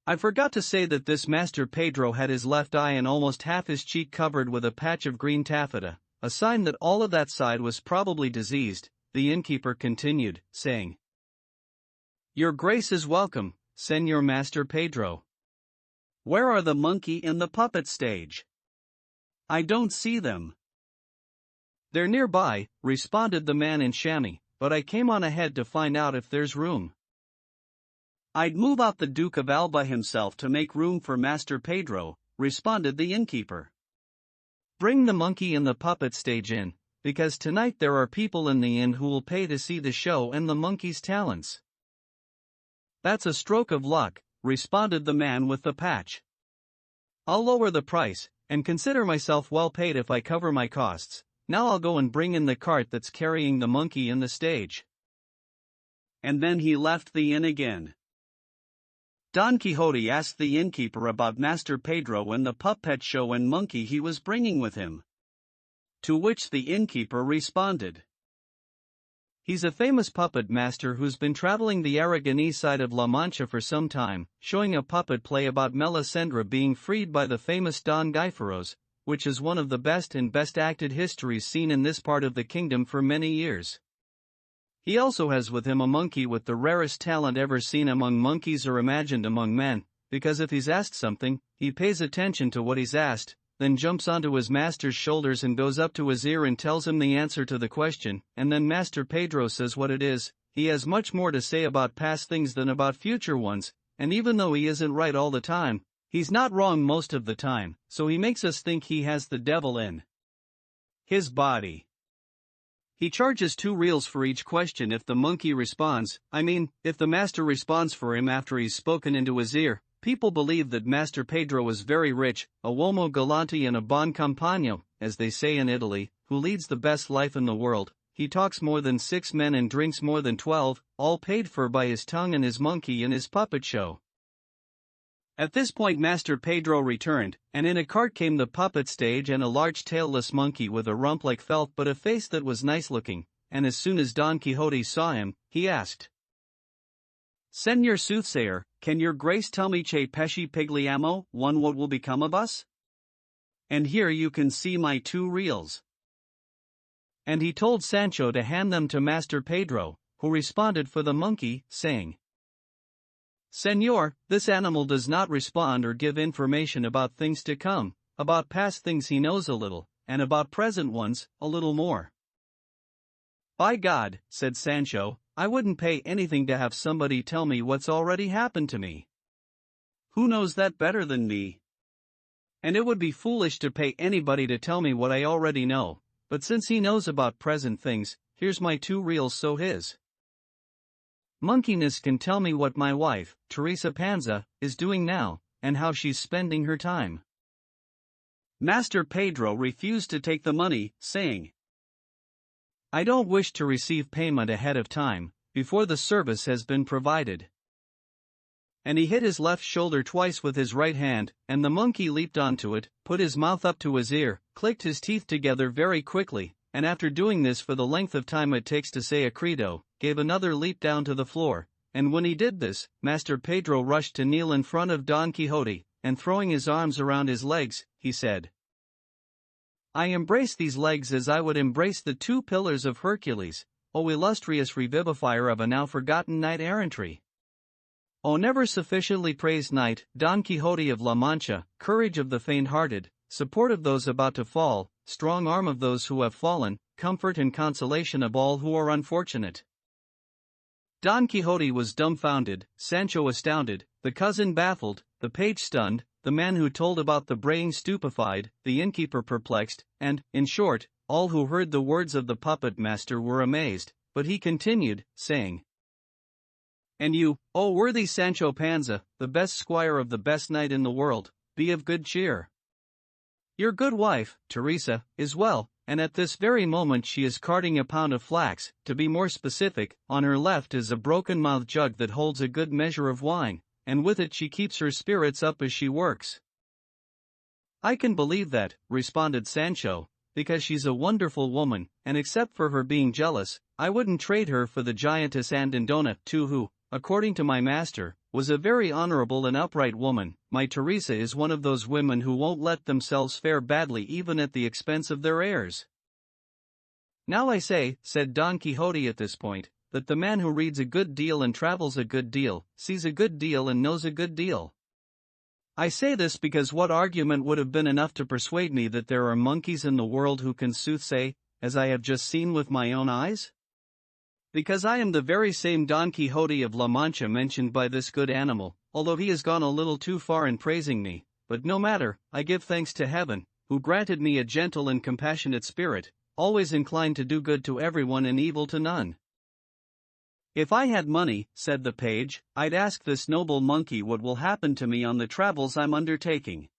I forgot to say that this Master Pedro had his left eye and almost half his cheek covered with a patch of green taffeta, a sign that all of that side was probably diseased. The innkeeper continued, saying, "Your grace is welcome, Senor Master Pedro." "Where are the monkey and the puppet stage? I don't see them." "They're nearby," responded the man in chamois, "but I came on ahead to find out if there's room." "I'd move out the Duke of Alba himself to make room for Master Pedro," responded the innkeeper. "Bring the monkey and the puppet stage in, because tonight there are people in the inn who will pay to see the show and the monkey's talents." "That's a stroke of luck," responded the man with the patch. "I'll lower the price, and consider myself well paid if I cover my costs. Now I'll go and bring in the cart that's carrying the monkey and the stage." And then he left the inn again. Don Quixote asked the innkeeper about Master Pedro and the puppet show and monkey he was bringing with him. To which the innkeeper responded, "He's a famous puppet master who's been traveling the Aragonese side of La Mancha for some time, showing a puppet play about Melisendra being freed by the famous Don Quixote, which is one of the best and best acted histories seen in this part of the kingdom for many years. He also has with him a monkey with the rarest talent ever seen among monkeys or imagined among men, because if he's asked something, he pays attention to what he's asked, then jumps onto his master's shoulders and goes up to his ear and tells him the answer to the question, and then Master Pedro says what it is. He has much more to say about past things than about future ones, and even though he isn't right all the time, he's not wrong most of the time, so he makes us think he has the devil in his body. He charges 2 reals for each question if the monkey responds, if the master responds for him after he's spoken into his ear. People believe that Master Pedro is very rich, a uomo galante and a buon compagno, as they say in Italy, who leads the best life in the world. He talks more than 6 men and drinks more than 12, all paid for by his tongue and his monkey and his puppet show. At this point Master Pedro returned, and in a cart came the puppet stage and a large tailless monkey with a rump like felt but a face that was nice looking, and as soon as Don Quixote saw him, he asked, "Senor Soothsayer, can your grace tell me che pesci pigliamo, one what will become of us? And here you can see my 2 reals." And he told Sancho to hand them to Master Pedro, who responded for the monkey, saying, "Senor, this animal does not respond or give information about things to come. About past things he knows a little, and about present ones, a little more." "By God," said Sancho, "I wouldn't pay anything to have somebody tell me what's already happened to me. Who knows that better than me? And it would be foolish to pay anybody to tell me what I already know, but since he knows about present things, here's my 2 reals so his monkeyness can tell me what my wife, Teresa Panza, is doing now, and how she's spending her time." Master Pedro refused to take the money, saying, "I don't wish to receive payment ahead of time, before the service has been provided." And he hit his left shoulder twice with his right hand, and the monkey leaped onto it, put his mouth up to his ear, clicked his teeth together very quickly, and after doing this for the length of time it takes to say a credo, gave another leap down to the floor, and when he did this, Master Pedro rushed to kneel in front of Don Quixote, and throwing his arms around his legs, he said, "I embrace these legs as I would embrace the 2 pillars of Hercules, O illustrious revivifier of a now forgotten knight-errantry. O never sufficiently praised knight, Don Quixote of La Mancha, courage of the faint-hearted, support of those about to fall, strong arm of those who have fallen, comfort and consolation of all who are unfortunate." Don Quixote was dumbfounded, Sancho astounded, the cousin baffled, the page stunned, the man who told about the braying stupefied, the innkeeper perplexed, and, in short, all who heard the words of the puppet master were amazed, but he continued, saying, "And you, O worthy Sancho Panza, the best squire of the best knight in the world, be of good cheer. Your good wife, Teresa, is well, and at this very moment she is carding a pound of flax. To be more specific, on her left is a broken-mouthed jug that holds a good measure of wine, and with it she keeps her spirits up as she works." "I can believe that," responded Sancho, "because she's a wonderful woman, and except for her being jealous, I wouldn't trade her for the giantess Andandona, too, who, according to my master, was a very honorable and upright woman. My Teresa is one of those women who won't let themselves fare badly even at the expense of their heirs." "Now I say," said Don Quixote at this point, "that the man who reads a good deal and travels a good deal, sees a good deal and knows a good deal. I say this because what argument would have been enough to persuade me that there are monkeys in the world who can soothsay, as I have just seen with my own eyes? Because I am the very same Don Quixote of La Mancha mentioned by this good animal, although he has gone a little too far in praising me, but no matter, I give thanks to heaven, who granted me a gentle and compassionate spirit, always inclined to do good to everyone and evil to none." "If I had money," said the page, "I'd ask this noble monkey what will happen to me on the travels I'm undertaking."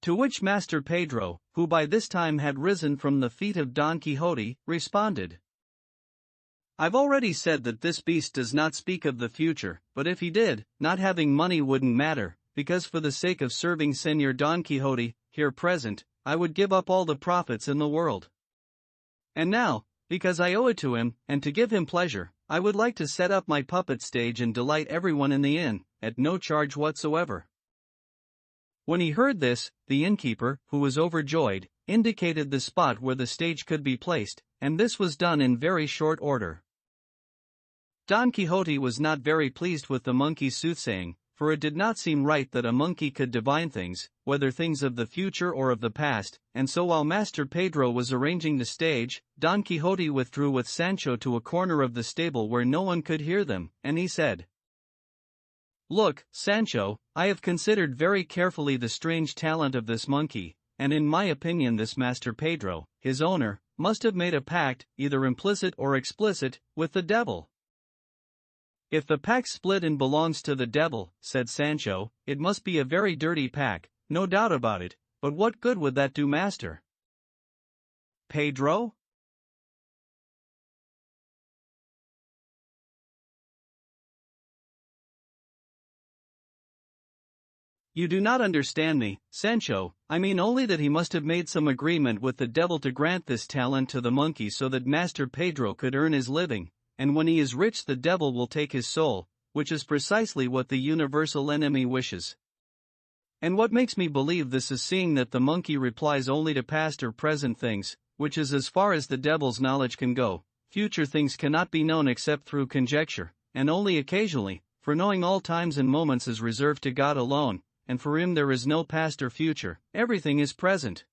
To which Master Pedro, who by this time had risen from the feet of Don Quixote, responded, "I've already said that this beast does not speak of the future, but if he did, not having money wouldn't matter, because for the sake of serving Señor Don Quixote, here present, I would give up all the profits in the world. And now, because I owe it to him, and to give him pleasure, I would like to set up my puppet stage and delight everyone in the inn, at no charge whatsoever." When he heard this, the innkeeper, who was overjoyed, indicated the spot where the stage could be placed, and this was done in very short order. Don Quixote was not very pleased with the monkey's soothsaying, for it did not seem right that a monkey could divine things, whether things of the future or of the past, and so while Master Pedro was arranging the stage, Don Quixote withdrew with Sancho to a corner of the stable where no one could hear them, and he said, "Look, Sancho, I have considered very carefully the strange talent of this monkey, and in my opinion this Master Pedro, his owner, must have made a pact, either implicit or explicit, with the devil." "If the pack split and belongs to the devil," said Sancho, "it must be a very dirty pack, no doubt about it, but what good would that do Master Pedro?" "You do not understand me, Sancho. I mean only that he must have made some agreement with the devil to grant this talent to the monkey so that Master Pedro could earn his living, and when he is rich the devil will take his soul, which is precisely what the universal enemy wishes. And what makes me believe this is seeing that the monkey replies only to past or present things, which is as far as the devil's knowledge can go. Future things cannot be known except through conjecture, and only occasionally, for knowing all times and moments is reserved to God alone, and for him there is no past or future, everything is present.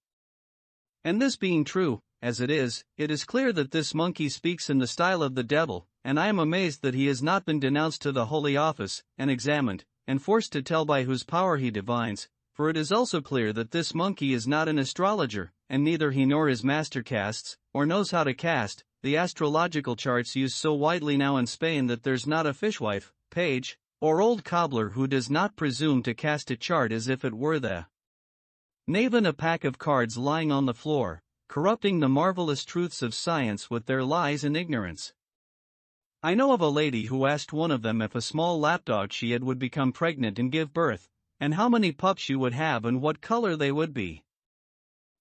And this being true, as it is clear that this monkey speaks in the style of the devil, and I am amazed that he has not been denounced to the Holy Office, and examined, and forced to tell by whose power he divines, for it is also clear that this monkey is not an astrologer, and neither he nor his master casts, or knows how to cast, the astrological charts used so widely now in Spain that there's not a fishwife, page, or old cobbler who does not presume to cast a chart as if it were the knave and a pack of cards lying on the floor, corrupting the marvelous truths of science with their lies and ignorance. I know of a lady who asked one of them if a small lapdog she had would become pregnant and give birth, and how many pups she would have and what color they would be.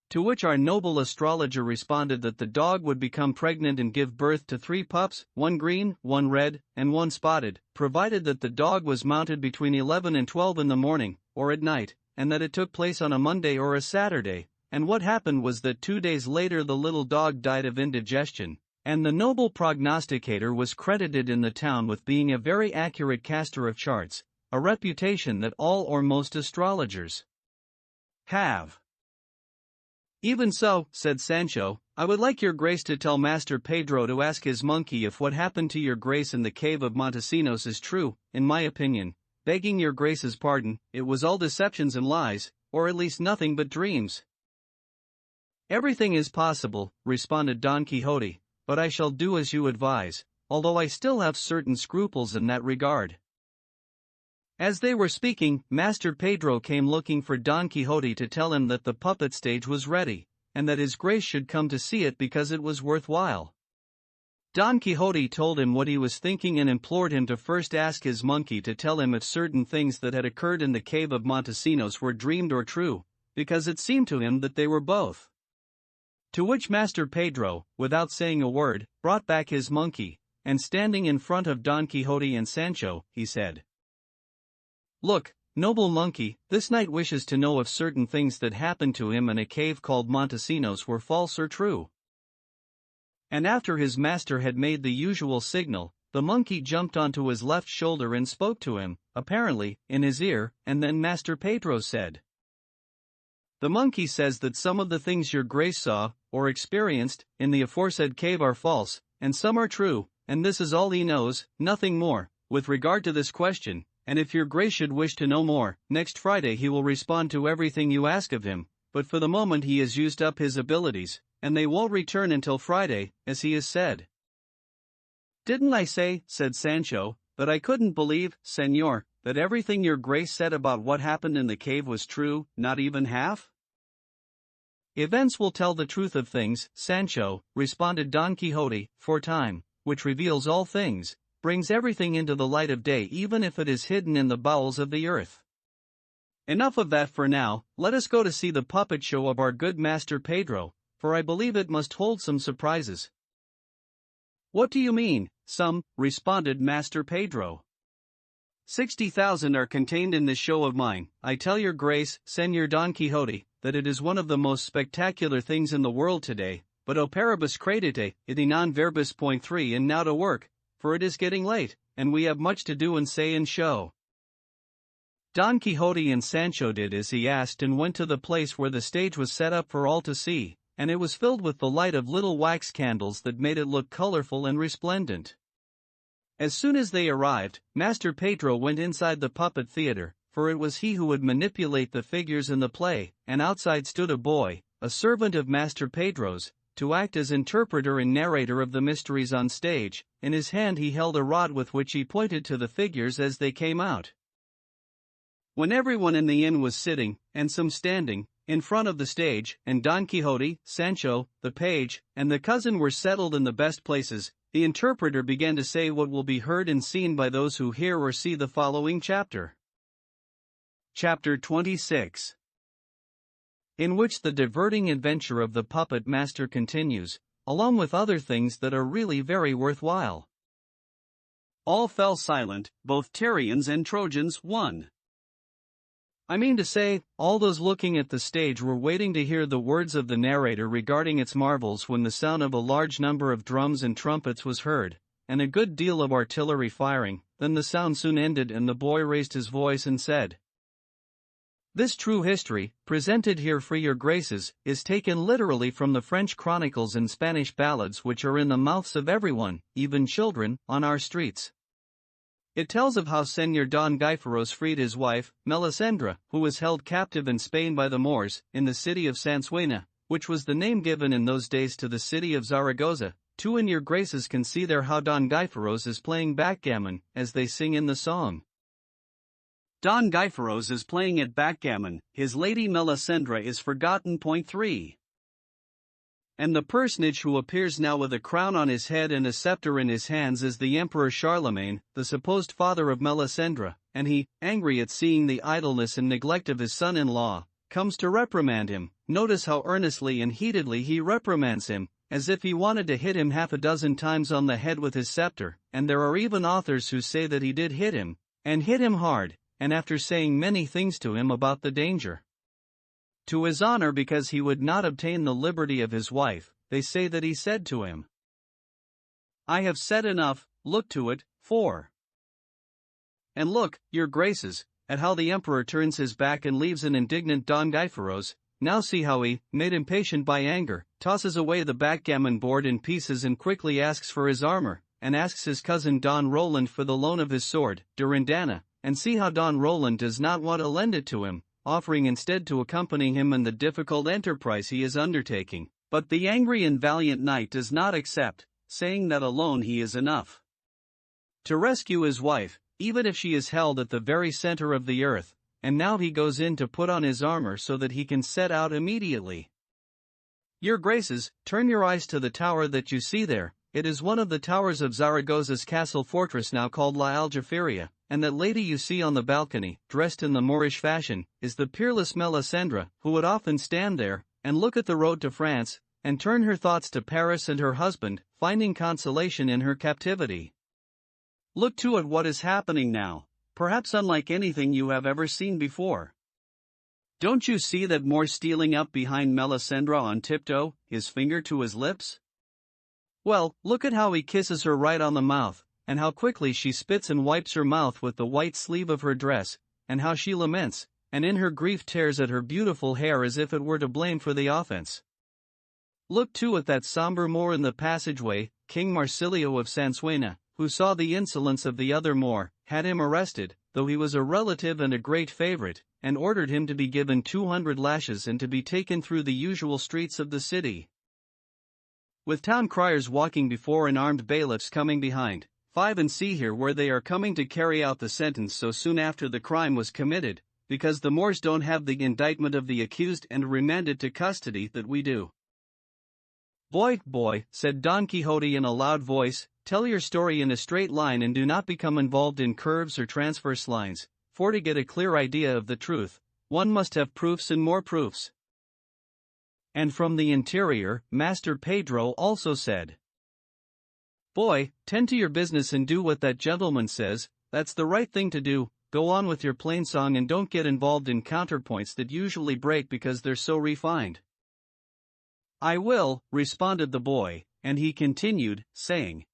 To which our noble astrologer responded that the dog would become pregnant and give birth to 3 pups, 1 green, 1 red, and 1 spotted, provided that the dog was mounted between 11 and 12 in the morning, or at night, and that it took place on a Monday or a Saturday, and what happened was that 2 days later the little dog died of indigestion, and the noble prognosticator was credited in the town with being a very accurate caster of charts, a reputation that all or most astrologers have. "Even so," said Sancho, "I would like your grace to tell Master Pedro to ask his monkey if what happened to your grace in the cave of Montesinos is true. In my opinion, begging your grace's pardon, it was all deceptions and lies, or at least nothing but dreams. Everything is possible, responded Don Quixote, but I shall do as you advise, although I still have certain scruples in that regard. As they were speaking, Master Pedro came looking for Don Quixote to tell him that the puppet stage was ready, and that his grace should come to see it because it was worthwhile. Don Quixote told him what he was thinking and implored him to first ask his monkey to tell him if certain things that had occurred in the cave of Montesinos were dreamed or true, because it seemed to him that they were both. To which Master Pedro, without saying a word, brought back his monkey, and standing in front of Don Quixote and Sancho, he said, "Look, noble monkey, this knight wishes to know if certain things that happened to him in a cave called Montesinos were false or true." And after his master had made the usual signal, the monkey jumped onto his left shoulder and spoke to him, apparently, in his ear, and then Master Pedro said, "The monkey says that some of the things your grace saw, or experienced, in the aforesaid cave are false, and some are true, and this is all he knows, nothing more, with regard to this question, and if your grace should wish to know more, next Friday he will respond to everything you ask of him, but for the moment he has used up his abilities, and they won't return until Friday, as he has said." "Didn't I say," said Sancho, "that I couldn't believe, Señor, that everything your grace said about what happened in the cave was true, not even half?" "Events will tell the truth of things, Sancho," responded Don Quixote, "for time, which reveals all things, brings everything into the light of day even if it is hidden in the bowels of the earth. Enough of that for now, let us go to see the puppet show of our good Master Pedro, for I believe it must hold some surprises." "What do you mean, some?" responded Master Pedro. 60,000 are contained in this show of mine. I tell your grace, Señor Don Quixote, that it is one of the most spectacular things in the world today, but operibus credite, id non verbis. Point 3 and now to work, for it is getting late, and we have much to do and say and show. Don Quixote and Sancho did as he asked and went to the place where the stage was set up for all to see, and it was filled with the light of little wax candles that made it look colorful and resplendent. As soon as they arrived, Master Pedro went inside the puppet theater, for it was he who would manipulate the figures in the play, and outside stood a boy, a servant of Master Pedro's, to act as interpreter and narrator of the mysteries on stage. In his hand he held a rod with which he pointed to the figures as they came out. When everyone in the inn was sitting, and some standing, in front of the stage, and Don Quixote, Sancho, the page, and the cousin were settled in the best places, the interpreter began to say what will be heard and seen by those who hear or see the following chapter. Chapter 26, in which the diverting adventure of the puppet master continues, along with other things that are really very worthwhile. All fell silent, both Tyrians and Trojans. 1. I mean to say, all those looking at the stage were waiting to hear the words of the narrator regarding its marvels when the sound of a large number of drums and trumpets was heard, and a good deal of artillery firing. Then the sound soon ended and the boy raised his voice and said, "This true history, presented here for your graces, is taken literally from the French chronicles and Spanish ballads which are in the mouths of everyone, even children, on our streets. It tells of how Señor Don Gaiferos freed his wife, Melisendra, who was held captive in Spain by the Moors, in the city of Sansuena, which was the name given in those days to the city of Zaragoza. 2. And your graces can see there how Don Gaiferos is playing backgammon, as they sing in the song. Don Gaiferos is playing at backgammon, his lady Melisendra is forgotten. Point 3. And the personage who appears now with a crown on his head and a scepter in his hands is the Emperor Charlemagne, the supposed father of Melisendra, and he, angry at seeing the idleness and neglect of his son-in-law, comes to reprimand him. Notice how earnestly and heatedly he reprimands him, as if he wanted to hit him half a dozen times on the head with his scepter, and there are even authors who say that he did hit him, and hit him hard, and after saying many things to him about the danger to his honor because he would not obtain the liberty of his wife, they say that he said to him, "I have said enough, look to it." 4. And look, your graces, at how the emperor turns his back and leaves an indignant Don Gaiferos. Now see how he, made impatient by anger, tosses away the backgammon board in pieces and quickly asks for his armor, and asks his cousin Don Roland for the loan of his sword, Durindana, and see how Don Roland does not want to lend it to him, offering instead to accompany him in the difficult enterprise he is undertaking. But the angry and valiant knight does not accept, saying that alone he is enough to rescue his wife, even if she is held at the very center of the earth, and now he goes in to put on his armor so that he can set out immediately. Your graces, turn your eyes to the tower that you see there. It is one of the towers of Zaragoza's castle fortress now called La Aljaferia, and that lady you see on the balcony, dressed in the Moorish fashion, is the peerless Melisendra, who would often stand there, and look at the road to France, and turn her thoughts to Paris and her husband, finding consolation in her captivity. Look too at what is happening now, perhaps unlike anything you have ever seen before. Don't you see that Moor stealing up behind Melisendra on tiptoe, his finger to his lips? Well, look at how he kisses her right on the mouth, and how quickly she spits and wipes her mouth with the white sleeve of her dress, and how she laments, and in her grief tears at her beautiful hair as if it were to blame for the offense. Look too at that somber Moor in the passageway, King Marsilio of Sansuena, who saw the insolence of the other Moor, had him arrested, though he was a relative and a great favorite, and ordered him to be given 200 lashes and to be taken through the usual streets of the city, with town criers walking before and armed bailiffs coming behind. 5 And see here where they are coming to carry out the sentence so soon after the crime was committed, because the Moors don't have the indictment of the accused and remanded to custody that we do. Boy, said Don Quixote in a loud voice, tell your story in a straight line and do not become involved in curves or transverse lines, for to get a clear idea of the truth, one must have proofs and more proofs. And from the interior, Master Pedro also said, Boy, tend to your business and do what that gentleman says, that's the right thing to do, go on with your plain song and don't get involved in counterpoints that usually break because they're so refined. I will, responded the boy, and he continued, saying,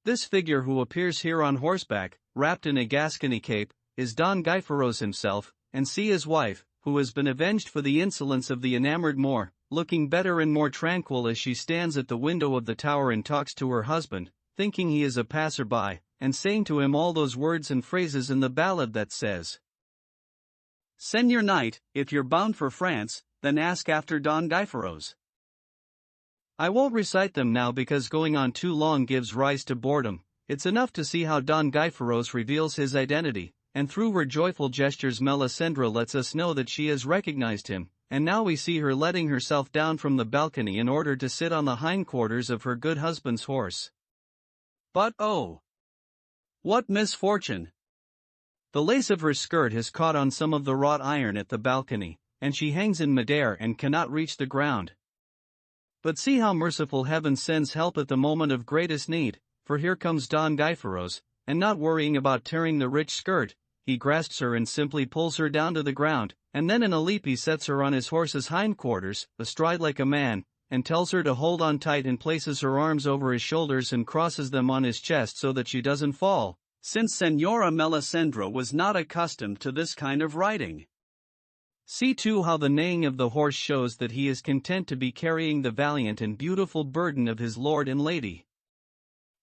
This figure who appears here on horseback, wrapped in a Gascony cape, is Don Gaiferos himself, and see his wife, who has been avenged for the insolence of the enamored Moor, looking better and more tranquil as she stands at the window of the tower and talks to her husband, thinking he is a passer-by, and saying to him all those words and phrases in the ballad that says, Seigneur Knight, if you're bound for France, then ask after Don Gaiferos. I won't recite them now because going on too long gives rise to boredom. It's enough to see how Don Gaiferos reveals his identity, and through her joyful gestures Melisendra lets us know that she has recognized him, and now we see her letting herself down from the balcony in order to sit on the hindquarters of her good husband's horse. But oh! What misfortune! The lace of her skirt has caught on some of the wrought iron at the balcony, and she hangs in midair and cannot reach the ground. But see how merciful heaven sends help at the moment of greatest need, for here comes Don Gaiferos, and not worrying about tearing the rich skirt, he grasps her and simply pulls her down to the ground, and then in a leap he sets her on his horse's hindquarters, astride like a man, and tells her to hold on tight and places her arms over his shoulders and crosses them on his chest so that she doesn't fall, since Senora Melisendra was not accustomed to this kind of riding. See too how the neighing of the horse shows that he is content to be carrying the valiant and beautiful burden of his lord and lady.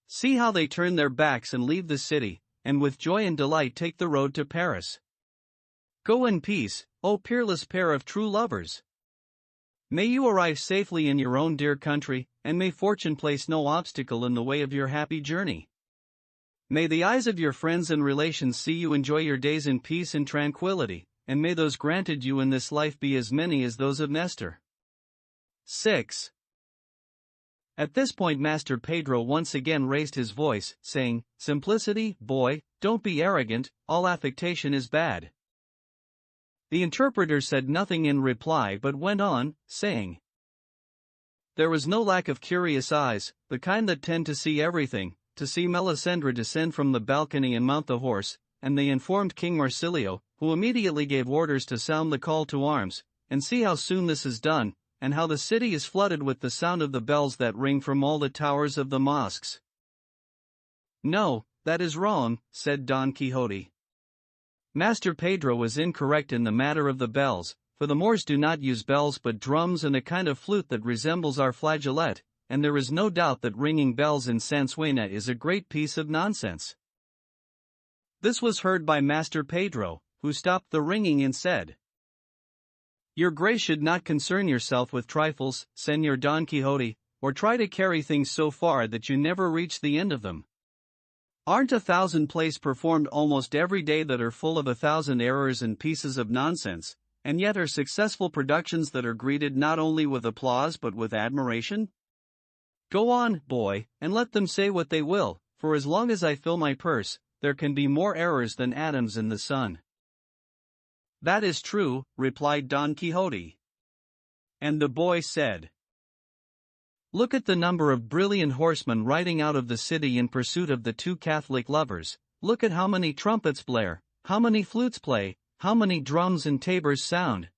See how they turn their backs and leave the city, and with joy and delight take the road to Paris. Go in peace, O peerless pair of true lovers! May you arrive safely in your own dear country, and may fortune place no obstacle in the way of your happy journey. May the eyes of your friends and relations see you enjoy your days in peace and tranquility, and may those granted you in this life be as many as those of Nestor. 6. At this point Master Pedro once again raised his voice, saying, Simplicity, boy, don't be arrogant, all affectation is bad. The interpreter said nothing in reply but went on, saying, There was no lack of curious eyes, the kind that tend to see everything, to see Melisendra descend from the balcony and mount the horse, and they informed King Marsilio, who immediately gave orders to sound the call to arms, and see how soon this is done, and how the city is flooded with the sound of the bells that ring from all the towers of the mosques. No, that is wrong, said Don Quixote. Master Pedro was incorrect in the matter of the bells, for the Moors do not use bells but drums and a kind of flute that resembles our flageolet, and there is no doubt that ringing bells in Sansuena is a great piece of nonsense. This was heard by Master Pedro, who stopped the ringing and said, "Your Grace should not concern yourself with trifles, Señor Don Quixote, or try to carry things so far that you never reach the end of them. Aren't 1,000 plays performed almost every day that are full of 1,000 errors and pieces of nonsense, and yet are successful productions that are greeted not only with applause but with admiration? Go on, boy, and let them say what they will, for as long as I fill my purse, there can be more errors than atoms in the sun." "That is true," replied Don Quixote. And the boy said, "Look at the number of brilliant horsemen riding out of the city in pursuit of the two Catholic lovers. Look at how many trumpets blare, how many flutes play, how many drums and tabors sound.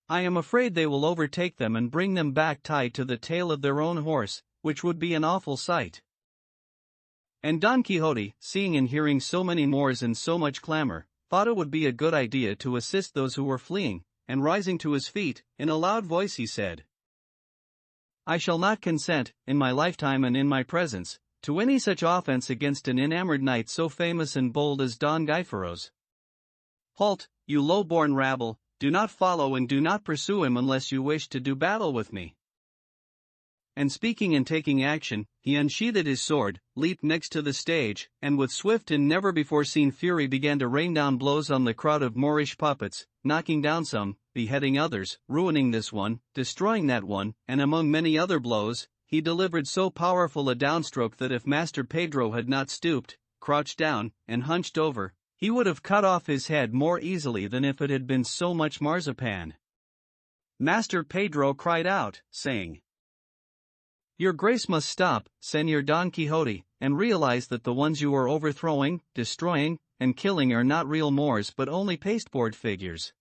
I am afraid they will overtake them and bring them back tied to the tail of their own horse, which would be an awful sight." And Don Quixote, seeing and hearing so many Moors and so much clamor, thought it would be a good idea to assist those who were fleeing, and rising to his feet, in a loud voice he said, "I shall not consent, in my lifetime and in my presence, to any such offense against an enamored knight so famous and bold as Don Gaiferos. Halt, you low-born rabble, do not follow and do not pursue him unless you wish to do battle with me." And speaking and taking action, he unsheathed his sword, leaped next to the stage, and with swift and never-before-seen fury began to rain down blows on the crowd of Moorish puppets, knocking down some, beheading others, ruining this one, destroying that one, and among many other blows, he delivered so powerful a downstroke that if Master Pedro had not stooped, crouched down, and hunched over, he would have cut off his head more easily than if it had been so much marzipan. Master Pedro cried out, saying, "Your Grace must stop, Señor Don Quixote, and realize that the ones you are overthrowing, destroying, and killing are not real Moors but only pasteboard figures.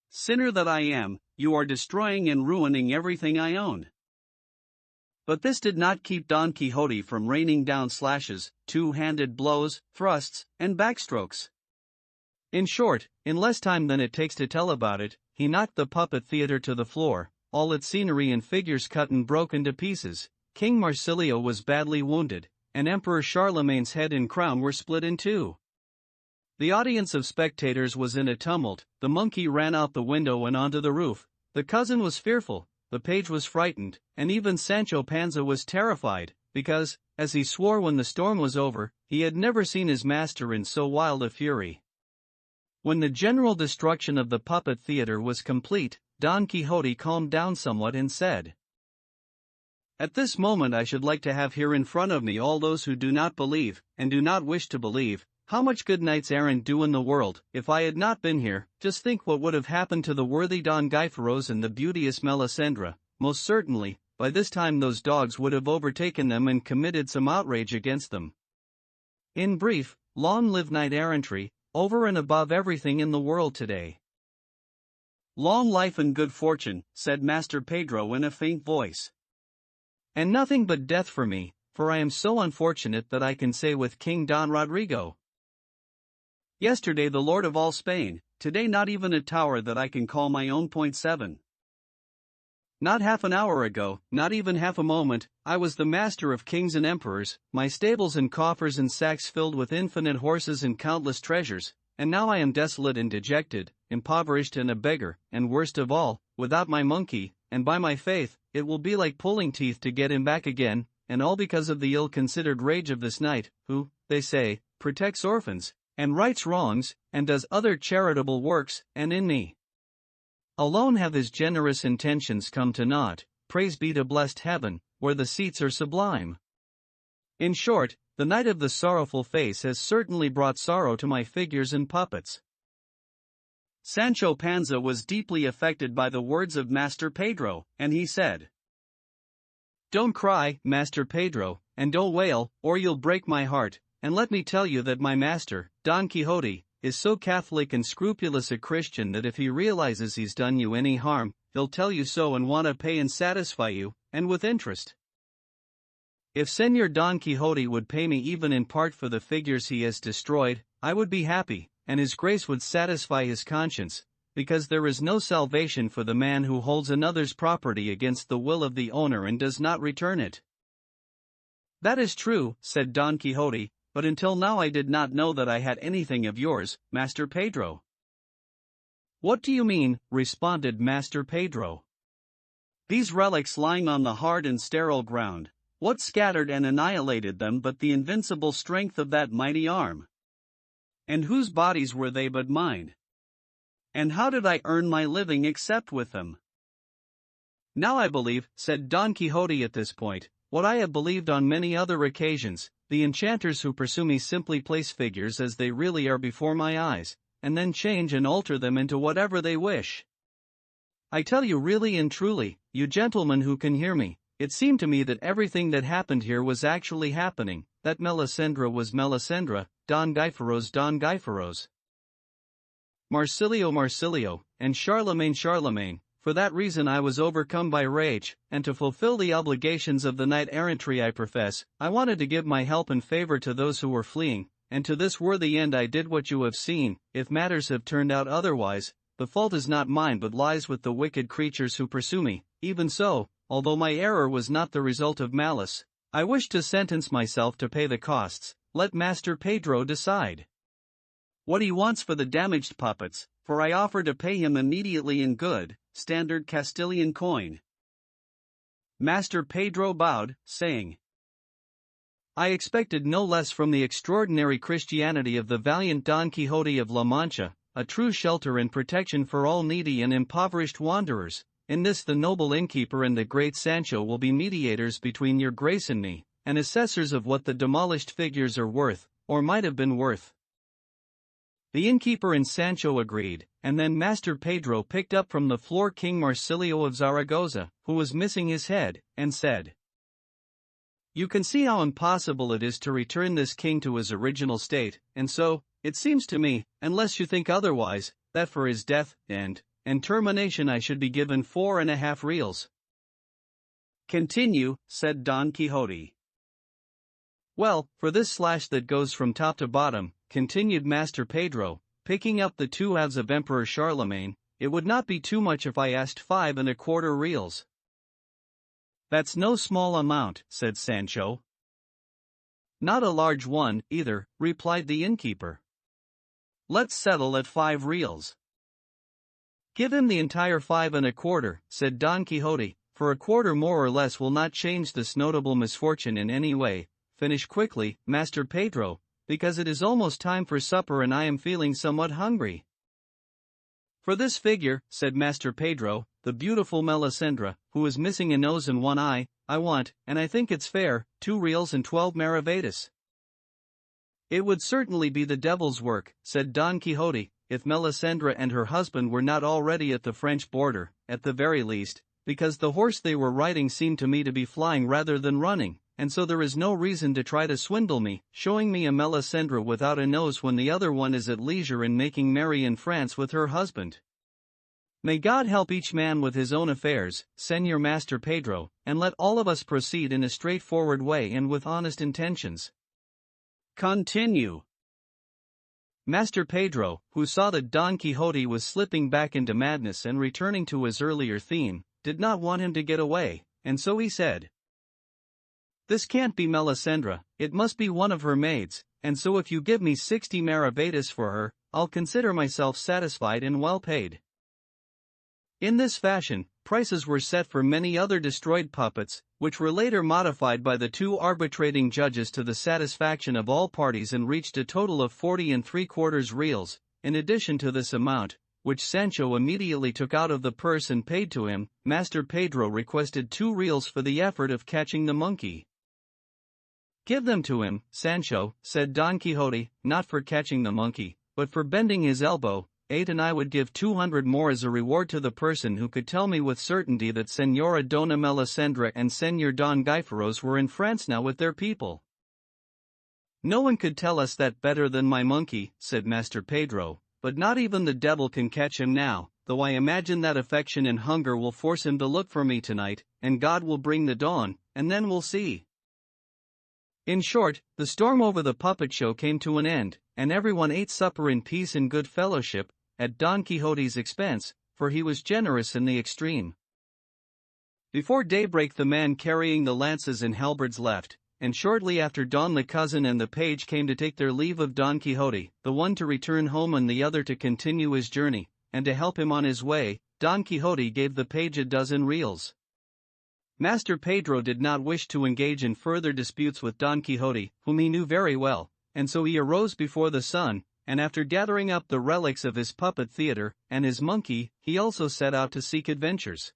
Sinner that I am, you are destroying and ruining everything I own." But this did not keep Don Quixote from raining down slashes, two-handed blows, thrusts, and backstrokes. In short, in less time than it takes to tell about it, he knocked the puppet theater to the floor, all its scenery and figures cut and broken to pieces, King Marsilio was badly wounded, and Emperor Charlemagne's head and crown were split in two. The audience of spectators was in a tumult, the monkey ran out the window and onto the roof, the cousin was fearful, the page was frightened, and even Sancho Panza was terrified, because, as he swore when the storm was over, he had never seen his master in so wild a fury. When the general destruction of the puppet theater was complete, Don Quixote calmed down somewhat and said, "At this moment I should like to have here in front of me all those who do not believe, and do not wish to believe, how much good knights errant do in the world. If I had not been here, just think what would have happened to the worthy Don Gaiferos and the beauteous Melisendra. Most certainly, by this time those dogs would have overtaken them and committed some outrage against them. In brief, long live knight-errantry, over and above everything in the world today." "Long life and good fortune," said Master Pedro in a faint voice. "And nothing but death for me, for I am so unfortunate that I can say with King Don Rodrigo, 'Yesterday the Lord of all Spain, today not even a tower that I can call my own. 7. Not half an hour ago, not even half a moment, I was the master of kings and emperors, my stables and coffers and sacks filled with infinite horses and countless treasures, and now I am desolate and dejected, impoverished and a beggar, and worst of all, without my monkey, and by my faith, it will be like pulling teeth to get him back again, and all because of the ill-considered rage of this knight, who, they say, protects orphans, and rights wrongs, and does other charitable works, and in me alone have his generous intentions come to naught. Praise be to blessed heaven, where the seats are sublime. In short, the Knight of the Sorrowful Face has certainly brought sorrow to my figures and puppets." Sancho Panza was deeply affected by the words of Master Pedro, and he said, "Don't cry, Master Pedro, and don't wail, or you'll break my heart, and let me tell you that my master, Don Quixote, is so Catholic and scrupulous a Christian that if he realizes he's done you any harm, he'll tell you so and want to pay and satisfy you, and with interest. If Señor Don Quixote would pay me even in part for the figures he has destroyed, I would be happy, and his grace would satisfy his conscience, because there is no salvation for the man who holds another's property against the will of the owner and does not return it." "That is true," said Don Quixote, but until now I did not know that I had anything of yours, Master Pedro." "What do you mean?" responded Master Pedro. "These relics lying on the hard and sterile ground, what scattered and annihilated them but the invincible strength of that mighty arm? And whose bodies were they but mine? And how did I earn my living except with them?" "Now I believe," said Don Quixote at this point, "what I have believed on many other occasions: the enchanters who pursue me simply place figures as they really are before my eyes, and then change and alter them into whatever they wish. I tell you really and truly, you gentlemen who can hear me, it seemed to me that everything that happened here was actually happening, that Melisendra was Melisendra, Don Gaiferos Don Gaiferos, Marsilio Marsilio, and Charlemagne Charlemagne. For that reason I was overcome by rage, and to fulfill the obligations of the knight-errantry I profess, I wanted to give my help and favor to those who were fleeing, and to this worthy end I did what you have seen. If matters have turned out otherwise, the fault is not mine but lies with the wicked creatures who pursue me. Even so, although my error was not the result of malice, I wish to sentence myself to pay the costs. Let Master Pedro decide what he wants for the damaged puppets, for I offer to pay him immediately in good, standard Castilian coin." Master Pedro bowed, saying, "I expected no less from the extraordinary Christianity of the valiant Don Quixote of La Mancha, a true shelter and protection for all needy and impoverished wanderers. In this the noble innkeeper and the great Sancho will be mediators between your grace and me, and assessors of what the demolished figures are worth, or might have been worth." The innkeeper and Sancho agreed, and then Master Pedro picked up from the floor King Marsilio of Zaragoza, who was missing his head, and said, "You can see how impossible it is to return this king to his original state, and so, it seems to me, unless you think otherwise, that for his death and termination I should be given 4.5 reals." "Continue," said Don Quixote. "Well, for this slash that goes from top to bottom," continued Master Pedro, picking up the 2 halves of Emperor Charlemagne, "it would not be too much if I asked 5.25 reals." "That's no small amount," said Sancho. "Not a large one, either," replied the innkeeper. "Let's settle at 5 reals. "Give him the entire 5.25, said Don Quixote, "for a quarter more or less will not change this notable misfortune in any way. Finish quickly, Master Pedro, because it is almost time for supper and I am feeling somewhat hungry." "For this figure," said Master Pedro, "the beautiful Melisendra, who is missing a nose and 1 eye, I want, and I think it's fair, 2 reals and 12 maravedis." "It would certainly be the devil's work," said Don Quixote, "if Melisendra and her husband were not already at the French border, at the very least, because the horse they were riding seemed to me to be flying rather than running, and so there is no reason to try to swindle me, showing me a Melisendra without a nose when the other one is at leisure in making merry in France with her husband. May God help each man with his own affairs, Señor Master Pedro, and let all of us proceed in a straightforward way and with honest intentions." "Continue." Master Pedro, who saw that Don Quixote was slipping back into madness and returning to his earlier theme, did not want him to get away, and so he said, "This can't be Melisendra, it must be one of her maids, and so if you give me 60 maravedis for her, I'll consider myself satisfied and well paid." In this fashion, prices were set for many other destroyed puppets, which were later modified by the 2 arbitrating judges to the satisfaction of all parties and reached a total of 40.75 reals. In addition to this amount, which Sancho immediately took out of the purse and paid to him, Master Pedro requested 2 reals for the effort of catching the monkey. "Give them to him, Sancho," said Don Quixote, "not for catching the monkey, but for bending his elbow. 8 and I would give 200 more as a reward to the person who could tell me with certainty that Señora Dona Melisendra and Señor Don Gaiferos were in France now with their people." "No one could tell us that better than my monkey," said Master Pedro, "but not even the devil can catch him now, though I imagine that affection and hunger will force him to look for me tonight, and God will bring the dawn, and then we'll see." In short, the storm over the puppet show came to an end, and everyone ate supper in peace and good fellowship, at Don Quixote's expense, for he was generous in the extreme. Before daybreak the man carrying the lances and halberds left, and shortly after dawn the cousin and the page came to take their leave of Don Quixote, the one to return home and the other to continue his journey, and to help him on his way. Don Quixote gave the page a dozen reals. Master Pedro did not wish to engage in further disputes with Don Quixote, whom he knew very well, and so he arose before the sun, and after gathering up the relics of his puppet theater and his monkey, he also set out to seek adventures.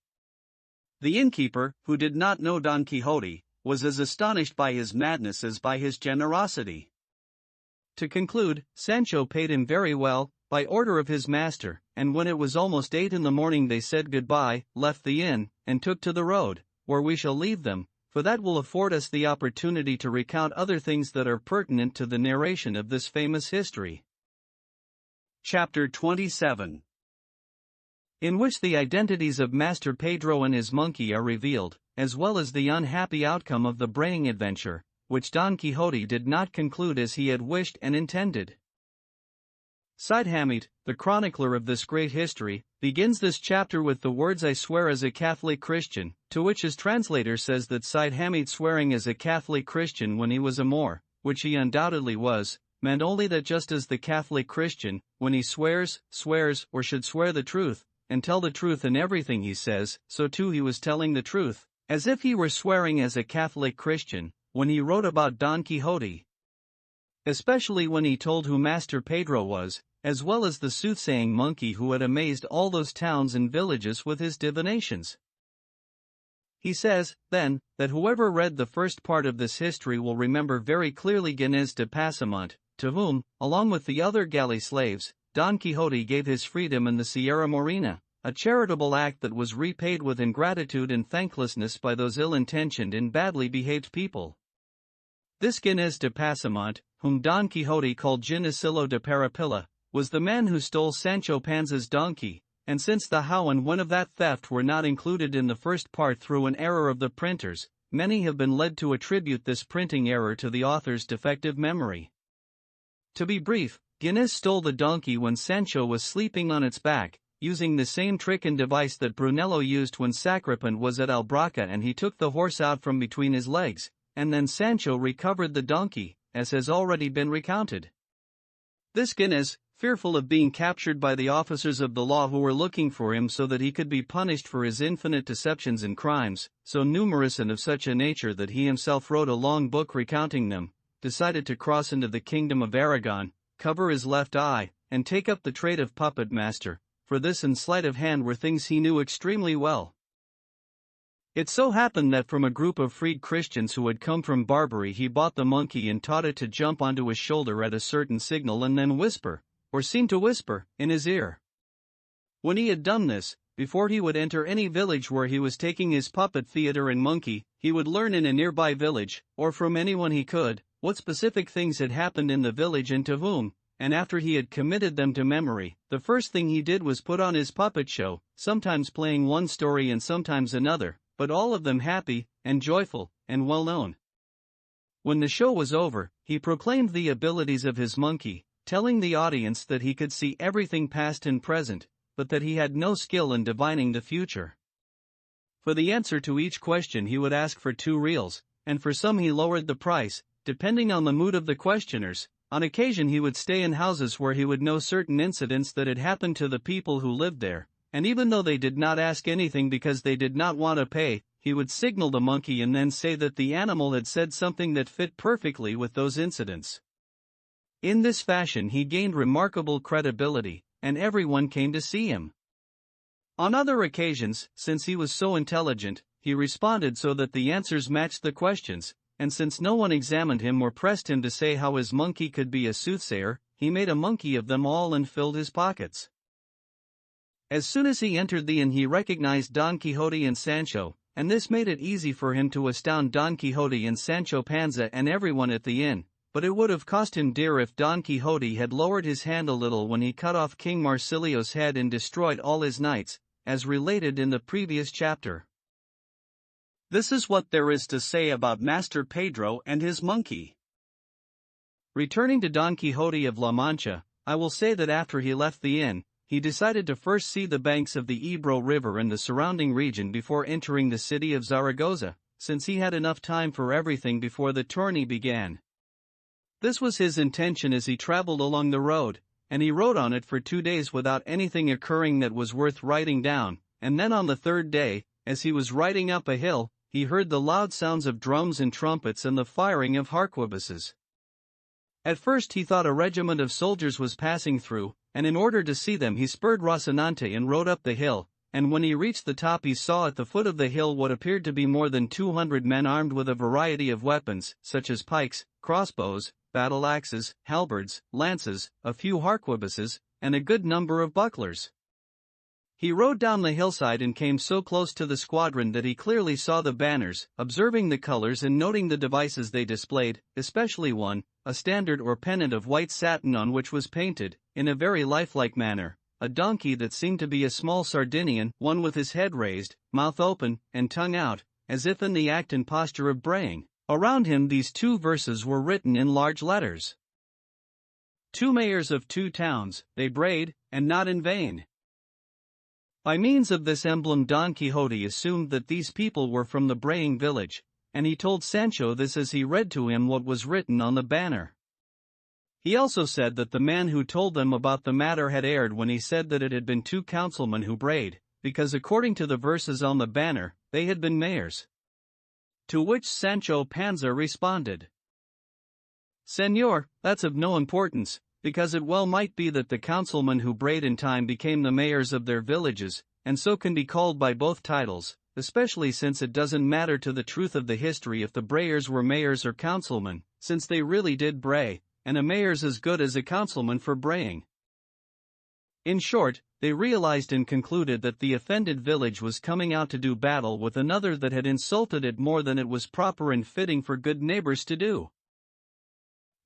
The innkeeper, who did not know Don Quixote, was as astonished by his madness as by his generosity. To conclude, Sancho paid him very well, by order of his master, and when it was almost 8 in the morning they said goodbye, left the inn, and took to the road, where we shall leave them, for that will afford us the opportunity to recount other things that are pertinent to the narration of this famous history. Chapter 27, in which the identities of Master Pedro and his monkey are revealed, as well as the unhappy outcome of the braying adventure, which Don Quixote did not conclude as he had wished and intended. Cide Hamete, the chronicler of this great history, begins this chapter with the words "I swear as a Catholic Christian," to which his translator says that Cide Hamete swearing as a Catholic Christian when he was a Moor, which he undoubtedly was, meant only that just as the Catholic Christian, when he swears, or should swear the truth, and tell the truth in everything he says, so too he was telling the truth, as if he were swearing as a Catholic Christian, when he wrote about Don Quixote. Especially when he told who Master Pedro was, as well as the soothsaying monkey who had amazed all those towns and villages with his divinations. He says, then, that whoever read the first part of this history will remember very clearly Gines de Pasamonte, to whom, along with the other galley slaves, Don Quixote gave his freedom in the Sierra Morena, a charitable act that was repaid with ingratitude and thanklessness by those ill-intentioned and badly behaved people. This Gines de Pasamonte, whom Don Quixote called Ginesillo de Parapilla, was the man who stole Sancho Panza's donkey, and since the how and when of that theft were not included in the first part through an error of the printers, many have been led to attribute this printing error to the author's defective memory. To be brief, Gines stole the donkey when Sancho was sleeping on its back, using the same trick and device that Brunello used when Sacripant was at Albraca, and he took the horse out from between his legs, and then Sancho recovered the donkey, as has already been recounted. This Gines, fearful of being captured by the officers of the law who were looking for him so that he could be punished for his infinite deceptions and crimes, so numerous and of such a nature that he himself wrote a long book recounting them, decided to cross into the kingdom of Aragon, cover his left eye, and take up the trade of puppet master, for this and sleight of hand were things he knew extremely well. It so happened that from a group of freed Christians who had come from Barbary he bought the monkey and taught it to jump onto his shoulder at a certain signal and then whisper, or seem to whisper, in his ear. When he had done this, before he would enter any village where he was taking his puppet theater and monkey, he would learn in a nearby village, or from anyone he could, what specific things had happened in the village and to whom, and after he had committed them to memory, the first thing he did was put on his puppet show, sometimes playing one story and sometimes another, but all of them happy, and joyful, and well known. When the show was over, he proclaimed the abilities of his monkey, telling the audience that he could see everything past and present, but that he had no skill in divining the future. For the answer to each question he would ask for 2 reals, and for some he lowered the price, depending on the mood of the questioners. On occasion he would stay in houses where he would know certain incidents that had happened to the people who lived there, and even though they did not ask anything because they did not want to pay, he would signal the monkey and then say that the animal had said something that fit perfectly with those incidents. In this fashion he gained remarkable credibility, and everyone came to see him. On other occasions, since he was so intelligent, he responded so that the answers matched the questions, and since no one examined him or pressed him to say how his monkey could be a soothsayer, he made a monkey of them all and filled his pockets. As soon as he entered the inn he recognized Don Quixote and Sancho, and this made it easy for him to astound Don Quixote and Sancho Panza and everyone at the inn. But it would have cost him dear if Don Quixote had lowered his hand a little when he cut off King Marsilio's head and destroyed all his knights, as related in the previous chapter. This is what there is to say about Master Pedro and his monkey. Returning to Don Quixote of La Mancha, I will say that after he left the inn, he decided to first see the banks of the Ebro River and the surrounding region before entering the city of Zaragoza, since he had enough time for everything before the tourney began. This was his intention as he traveled along the road, and he rode on it for 2 days without anything occurring that was worth writing down, and then on the third day, as he was riding up a hill, he heard the loud sounds of drums and trumpets and the firing of harquebuses. At first he thought a regiment of soldiers was passing through, and in order to see them he spurred Rocinante and rode up the hill, and when he reached the top he saw at the foot of the hill what appeared to be more than 200 men armed with a variety of weapons, such as pikes, crossbows, battle-axes, halberds, lances, a few harquebuses, and a good number of bucklers. He rode down the hillside and came so close to the squadron that he clearly saw the banners, observing the colors and noting the devices they displayed, especially one, a standard or pennant of white satin on which was painted, in a very lifelike manner, a donkey that seemed to be a small Sardinian, one with his head raised, mouth open, and tongue out, as if in the act and posture of braying. Around him these 2 verses were written in large letters. 2 mayors of 2 towns, they brayed, and not in vain. By means of this emblem Don Quixote assumed that these people were from the braying village, and he told Sancho this as he read to him what was written on the banner. He also said that the man who told them about the matter had erred when he said that it had been 2 councilmen who brayed, because according to the verses on the banner, they had been mayors. To which Sancho Panza responded, "Señor, that's of no importance, because it well might be that the councilmen who brayed in time became the mayors of their villages, and so can be called by both titles, especially since it doesn't matter to the truth of the history if the brayers were mayors or councilmen, since they really did bray, and a mayor's as good as a councilman for braying." In short, they realized and concluded that the offended village was coming out to do battle with another that had insulted it more than it was proper and fitting for good neighbors to do.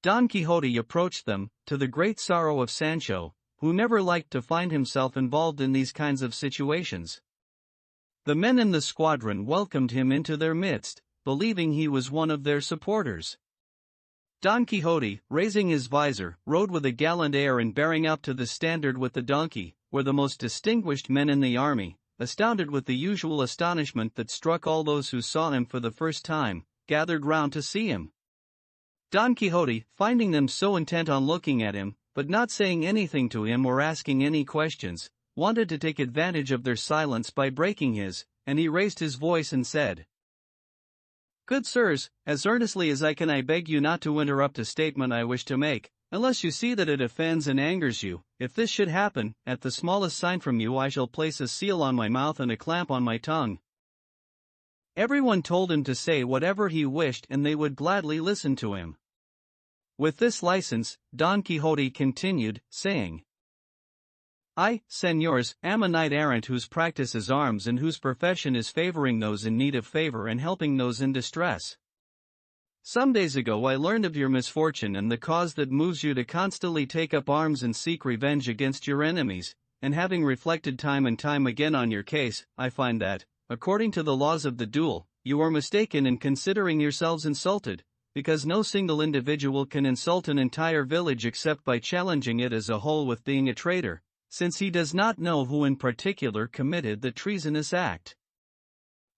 Don Quixote approached them, to the great sorrow of Sancho, who never liked to find himself involved in these kinds of situations. The men in the squadron welcomed him into their midst, believing he was one of their supporters. Don Quixote, raising his visor, rode with a gallant air and bearing up to the standard with the donkey, were the most distinguished men in the army, astounded with the usual astonishment that struck all those who saw him for the first time, gathered round to see him. Don Quixote, finding them so intent on looking at him, but not saying anything to him or asking any questions, wanted to take advantage of their silence by breaking his, and he raised his voice and said, "Good sirs, as earnestly as I can I beg you not to interrupt a statement I wish to make, unless you see that it offends and angers you. If this should happen, at the smallest sign from you I shall place a seal on my mouth and a clamp on my tongue." Everyone told him to say whatever he wished and they would gladly listen to him. With this license, Don Quixote continued, saying, "I, señors, am a knight-errant whose practice is arms and whose profession is favoring those in need of favor and helping those in distress. Some days ago I learned of your misfortune and the cause that moves you to constantly take up arms and seek revenge against your enemies, and having reflected time and time again on your case, I find that, according to the laws of the duel, you are mistaken in considering yourselves insulted, because no single individual can insult an entire village except by challenging it as a whole with being a traitor, since he does not know who in particular committed the treasonous act.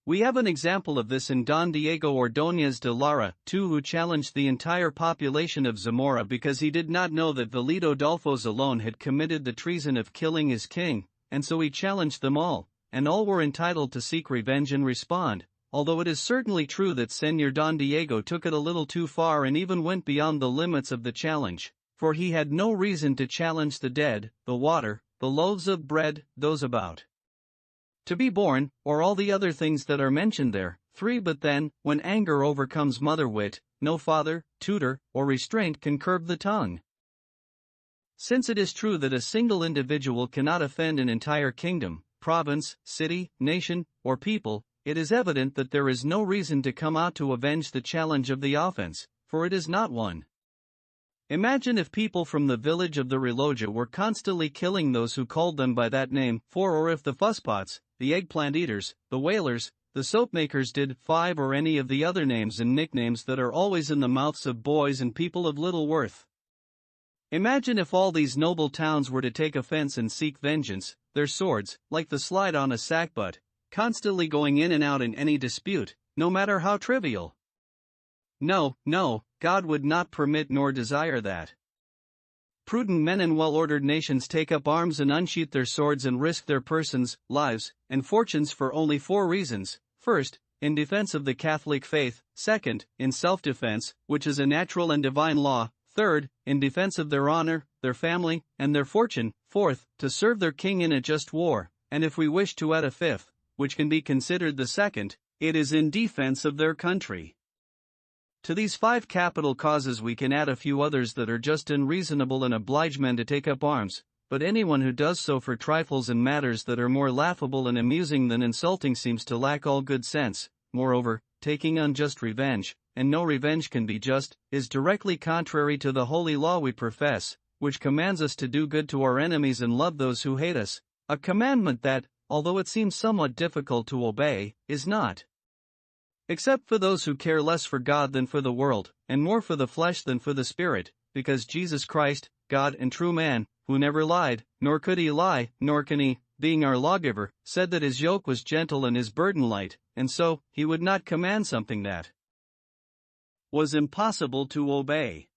We have an example of this in Don Diego Ordóñez de Lara, too, who challenged the entire population of Zamora because he did not know that Valido Dolfos alone had committed the treason of killing his king, and so he challenged them all, and all were entitled to seek revenge and respond, although it is certainly true that Señor Don Diego took it a little too far and even went beyond the limits of the challenge, for he had no reason to challenge the dead, the water, the loaves of bread, those about to be born, or all the other things that are mentioned there. 3. But then, when anger overcomes mother wit, no father, tutor, or restraint can curb the tongue. Since it is true that a single individual cannot offend an entire kingdom, province, city, nation, or people, it is evident that there is no reason to come out to avenge the challenge of the offense, for it is not one. Imagine if people from the village of the Reloja were constantly killing those who called them by that name, or if the fusspots, the eggplant eaters, the whalers, the soap makers did 5 or any of the other names and nicknames that are always in the mouths of boys and people of little worth. Imagine if all these noble towns were to take offense and seek vengeance, their swords, like the slide on a sackbut, constantly going in and out in any dispute, no matter how trivial. No, no, God would not permit nor desire that. Prudent men in well-ordered nations take up arms and unsheath their swords and risk their persons, lives, and fortunes for only 4 reasons. First, in defense of the Catholic faith. Second, in self-defense, which is a natural and divine law. Third, in defense of their honor, their family, and their fortune. Fourth, to serve their king in a just war. And if we wish to add a fifth, which can be considered the second, it is in defense of their country. To these 5 capital causes we can add a few others that are just unreasonable and oblige men to take up arms, but anyone who does so for trifles and matters that are more laughable and amusing than insulting seems to lack all good sense. Moreover, taking unjust revenge, and no revenge can be just, is directly contrary to the holy law we profess, which commands us to do good to our enemies and love those who hate us, a commandment that, although it seems somewhat difficult to obey, is not. Except for those who care less for God than for the world, and more for the flesh than for the spirit, because Jesus Christ, God and true man, who never lied, nor could he lie, nor can he, being our lawgiver, said that his yoke was gentle and his burden light, and so, he would not command something that was impossible to obey.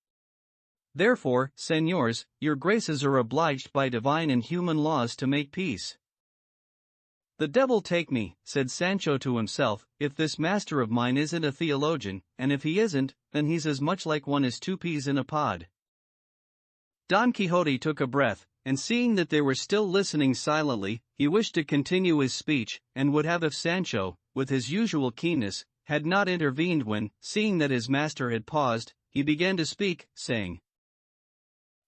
Therefore, Señors, your graces are obliged by divine and human laws to make peace. The devil take me, said Sancho to himself, if this master of mine isn't a theologian, and if he isn't, then he's as much like one as 2 peas in a pod. Don Quixote took a breath, and seeing that they were still listening silently, he wished to continue his speech, and would have if Sancho, with his usual keenness, had not intervened when, seeing that his master had paused, he began to speak, saying,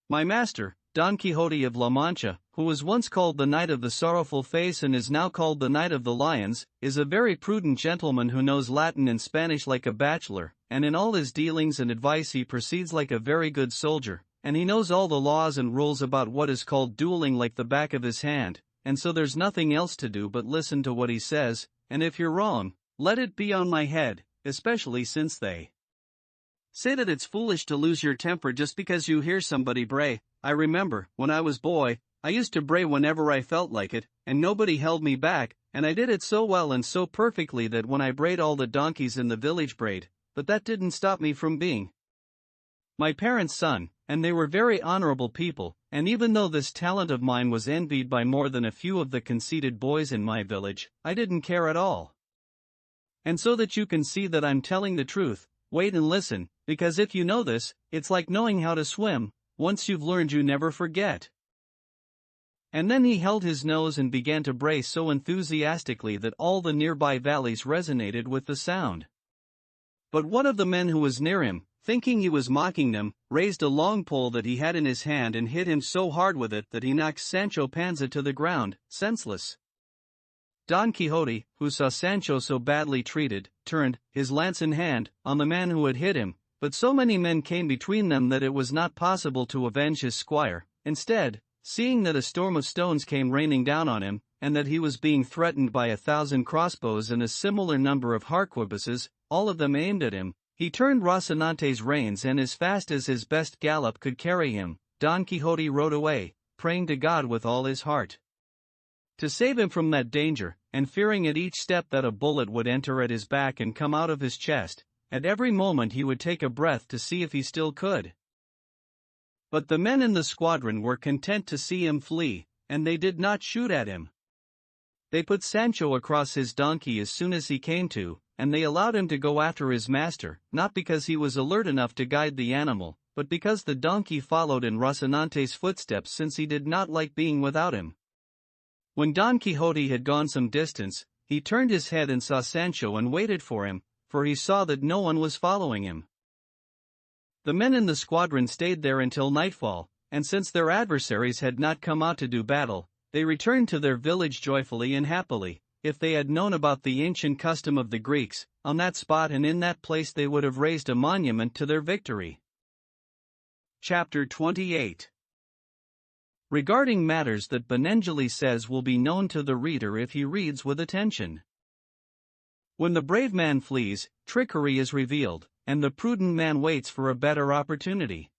My master, Don Quixote of La Mancha, who was once called the Knight of the Sorrowful Face and is now called the Knight of the Lions, is a very prudent gentleman who knows Latin and Spanish like a bachelor, and in all his dealings and advice he proceeds like a very good soldier, and he knows all the laws and rules about what is called dueling like the back of his hand, and so there's nothing else to do but listen to what he says, and if you're wrong, let it be on my head, especially since they say that it's foolish to lose your temper just because you hear somebody bray. I remember, when I was boy, I used to bray whenever I felt like it, and nobody held me back, and I did it so well and so perfectly that when I brayed all the donkeys in the village brayed, but that didn't stop me from being my parents' son, and they were very honorable people, and even though this talent of mine was envied by more than a few of the conceited boys in my village, I didn't care at all. And so that you can see that I'm telling the truth, wait and listen, because if you know this, it's like knowing how to swim, once you've learned you never forget. And then he held his nose and began to bray so enthusiastically that all the nearby valleys resonated with the sound. But one of the men who was near him, thinking he was mocking them, raised a long pole that he had in his hand and hit him so hard with it that he knocked Sancho Panza to the ground, senseless. Don Quixote, who saw Sancho so badly treated, turned, his lance in hand, on the man who had hit him, but so many men came between them that it was not possible to avenge his squire. Instead, seeing that a storm of stones came raining down on him, and that he was being threatened by 1,000 crossbows and a similar number of harquebuses, all of them aimed at him, he turned Rocinante's reins and as fast as his best gallop could carry him, Don Quixote rode away, praying to God with all his heart to save him from that danger, and fearing at each step that a bullet would enter at his back and come out of his chest. At every moment he would take a breath to see if he still could. But the men in the squadron were content to see him flee, and they did not shoot at him. They put Sancho across his donkey as soon as he came to, and they allowed him to go after his master, not because he was alert enough to guide the animal, but because the donkey followed in Rocinante's footsteps since he did not like being without him. When Don Quixote had gone some distance, he turned his head and saw Sancho and waited for him, for he saw that no one was following him. The men in the squadron stayed there until nightfall, and since their adversaries had not come out to do battle, they returned to their village joyfully and happily. If they had known about the ancient custom of the Greeks, on that spot and in that place they would have raised a monument to their victory. Chapter 28. Regarding matters that Benengeli says will be known to the reader if he reads with attention. When the brave man flees, trickery is revealed, and the prudent man waits for a better opportunity.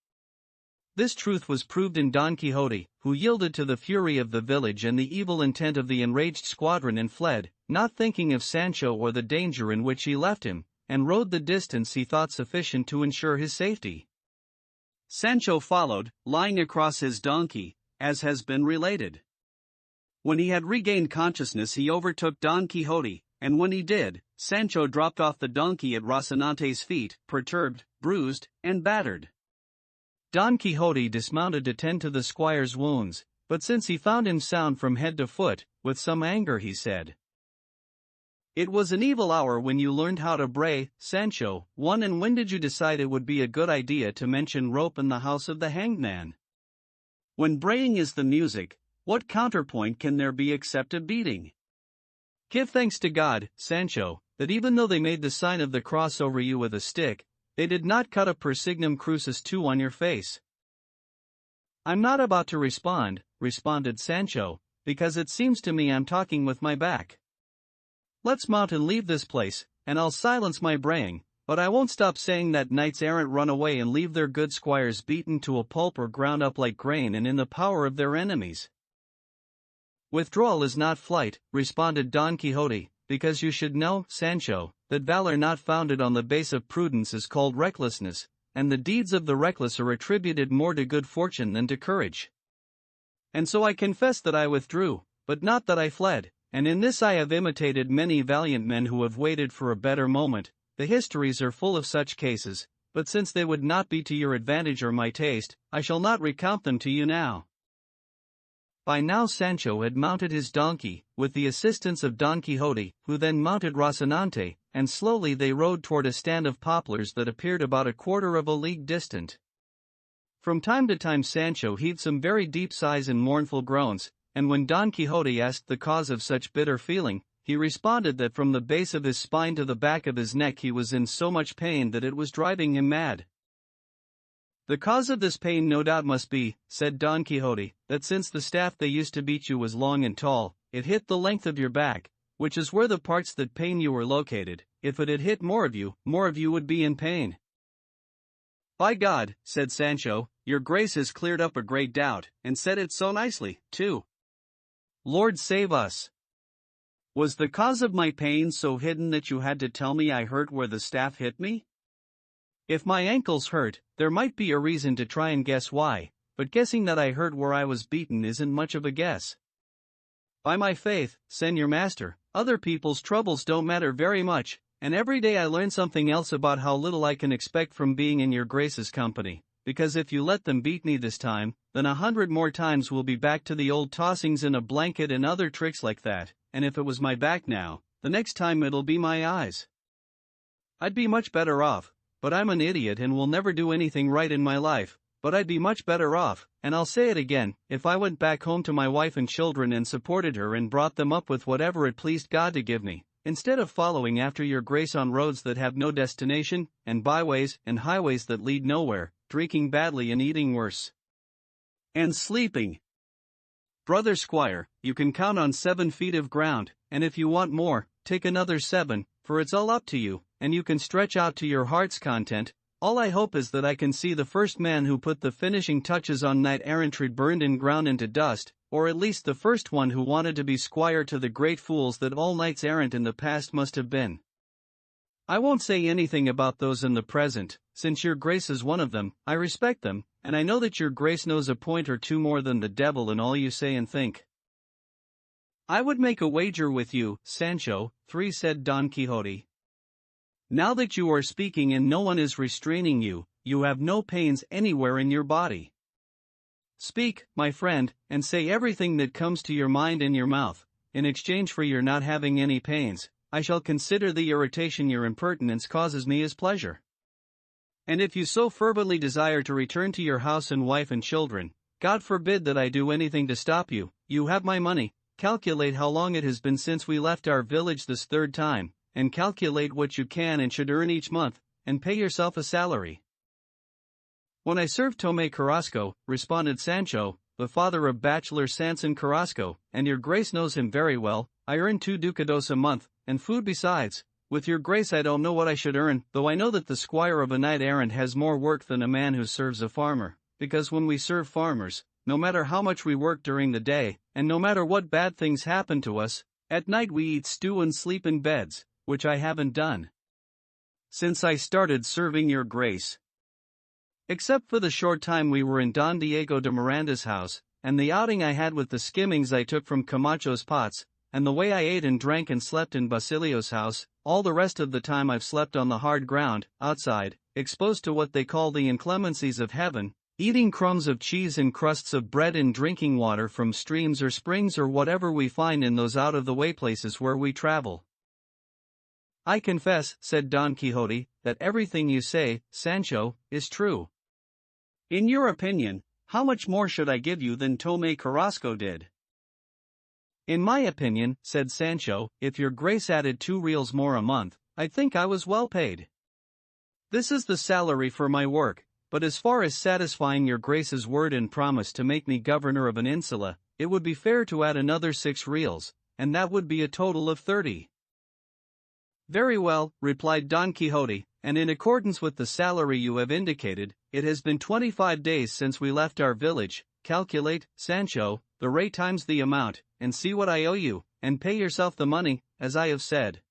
This truth was proved in Don Quixote, who yielded to the fury of the village and the evil intent of the enraged squadron and fled, not thinking of Sancho or the danger in which he left him, and rode the distance he thought sufficient to ensure his safety. Sancho followed, lying across his donkey, as has been related. When he had regained consciousness he overtook Don Quixote, and when he did, Sancho dropped off the donkey at Rocinante's feet, perturbed, bruised, and battered. Don Quixote dismounted to tend to the squire's wounds, but since he found him sound from head to foot, with some anger he said, "It was an evil hour when you learned how to bray, Sancho. And when did you decide it would be a good idea to mention rope in the house of the hanged man? When braying is the music, what counterpoint can there be except a beating? Give thanks to God, Sancho, that even though they made the sign of the cross over you with a stick, they did not cut a per signum crucis 2 on your face." "I'm not about to responded Sancho, because it seems to me I'm talking with my back. Let's mount and leave this place, and I'll silence my braying, but I won't stop saying that knights errant run away and leave their good squires beaten to a pulp or ground up like grain and in the power of their enemies." "Withdrawal is not flight," responded Don Quixote, "because you should know, Sancho, that valor not founded on the base of prudence is called recklessness, and the deeds of the reckless are attributed more to good fortune than to courage. And so I confess that I withdrew, but not that I fled, and in this I have imitated many valiant men who have waited for a better moment. The histories are full of such cases, but since they would not be to your advantage or my taste, I shall not recount them to you now." By now Sancho had mounted his donkey, with the assistance of Don Quixote, who then mounted Rocinante, and slowly they rode toward a stand of poplars that appeared about a quarter of a league distant. From time to time Sancho heaved some very deep sighs and mournful groans, and when Don Quixote asked the cause of such bitter feeling, he responded that from the base of his spine to the back of his neck he was in so much pain that it was driving him mad. "The cause of this pain no doubt must be," said Don Quixote, "that since the staff they used to beat you was long and tall, it hit the length of your back, which is where the parts that pain you were located. If it had hit more of you would be in pain." "By God," said Sancho, "your grace has cleared up a great doubt, and said it so nicely, too. Lord save us! Was the cause of my pain so hidden that you had to tell me I hurt where the staff hit me? If my ankles hurt, there might be a reason to try and guess why, but guessing that I hurt where I was beaten isn't much of a guess. By my faith, Señor Master, other people's troubles don't matter very much, and every day I learn something else about how little I can expect from being in your grace's company, because if you let them beat me this time, then 100 more times we'll be back to the old tossings in a blanket and other tricks like that, and if it was my back now, the next time it'll be my eyes. I'd be much better off, but I'm an idiot and will never do anything right in my life, but I'd be much better off, and I'll say it again, if I went back home to my wife and children and supported her and brought them up with whatever it pleased God to give me, instead of following after your grace on roads that have no destination, and byways and highways that lead nowhere, drinking badly and eating worse. And sleeping. Brother Squire, you can count on 7 feet of ground, and if you want more, take another 7, for it's all up to you, and you can stretch out to your heart's content. All I hope is that I can see the first man who put the finishing touches on knight-errantry burned and ground into dust, or at least the first one who wanted to be squire to the great fools that all knights-errant in the past must have been. I won't say anything about those in the present, since your grace is one of them. I respect them, and I know that your grace knows a point or two more than the devil in all you say and think. I would make a wager with you, Sancho, 3 said Don Quixote. Now that you are speaking and no one is restraining you, you have no pains anywhere in your body. Speak, my friend, and say everything that comes to your mind and your mouth. In exchange for your not having any pains, I shall consider the irritation your impertinence causes me as pleasure. And if you so fervently desire to return to your house and wife and children, God forbid that I do anything to stop you. You have my money. Calculate how long it has been since we left our village this 3rd time, and calculate what you can and should earn each month, and pay yourself a salary. When I served Tomé Carrasco, responded Sancho, the father of bachelor Samson Carrasco, and your grace knows him very well, I earned 2 ducados a month, and food besides. With your grace I don't know what I should earn, though I know that the squire of a knight-errant has more work than a man who serves a farmer. because when we serve farmers, no matter how much we work during the day, and no matter what bad things happen to us, at night we eat stew and sleep in beds, which I haven't done since I started serving your grace. Except for the short time we were in Don Diego de Miranda's house, and the outing I had with the skimmings I took from Camacho's pots, and the way I ate and drank and slept in Basilio's house, all the rest of the time I've slept on the hard ground, outside, exposed to what they call the inclemencies of heaven, eating crumbs of cheese and crusts of bread and drinking water from streams or springs or whatever we find in those out-of-the-way places where we travel. I confess, said Don Quixote, that everything you say, Sancho, is true. In your opinion, how much more should I give you than Tome Carrasco did? In my opinion, said Sancho, if your grace added 2 reals more a month, I think I was well paid. This is the salary for my work, but as far as satisfying your grace's word and promise to make me governor of an insula, it would be fair to add another 6 reals, and that would be a total of 30. Very well, replied Don Quixote, and in accordance with the salary you have indicated, it has been 25 days since we left our village. Calculate, Sancho, the rate times the amount, and see what I owe you, and pay yourself the money, as I have said.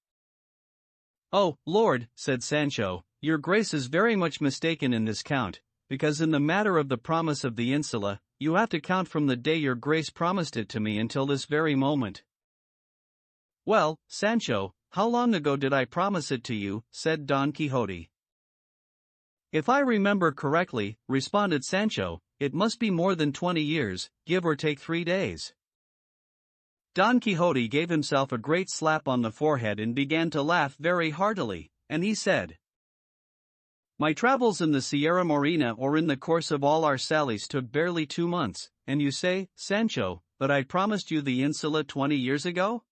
Oh, Lord, said Sancho, your grace is very much mistaken in this count, because in the matter of the promise of the insula, you have to count from the day your grace promised it to me until this very moment. Well, Sancho, how long ago did I promise it to you? Said Don Quixote. If I remember correctly, responded Sancho, it must be more than 20 years, give or take 3 days. Don Quixote gave himself a great slap on the forehead and began to laugh very heartily, and he said, My travels in the Sierra Morena or in the course of all our sallies took barely 2 months, and you say, Sancho, that I promised you the insula 20 years ago?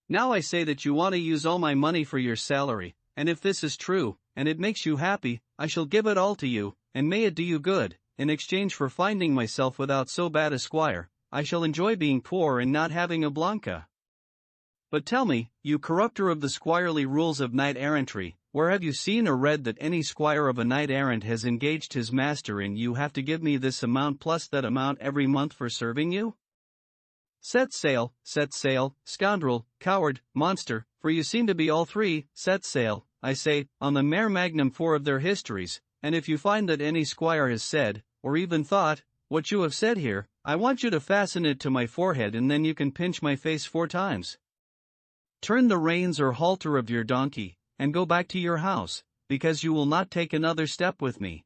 Now I say that you want to use all my money for your salary, and if this is true, and it makes you happy, I shall give it all to you, and may it do you good. In exchange for finding myself without so bad a squire, I shall enjoy being poor and not having a Blanca. But tell me, you corrupter of the squirely rules of knight-errantry, where have you seen or read that any squire of a knight-errant has engaged his master in you have to give me this amount plus that amount every month for serving you? Set sail, scoundrel, coward, monster, for you seem to be all three. Set sail, I say, on the mare magnum 4 of their histories, and if you find that any squire has said, or even thought, what you have said here, I want you to fasten it to my forehead and then you can pinch my face 4 times. Turn the reins or halter of your donkey, and go back to your house, because you will not take another step with me.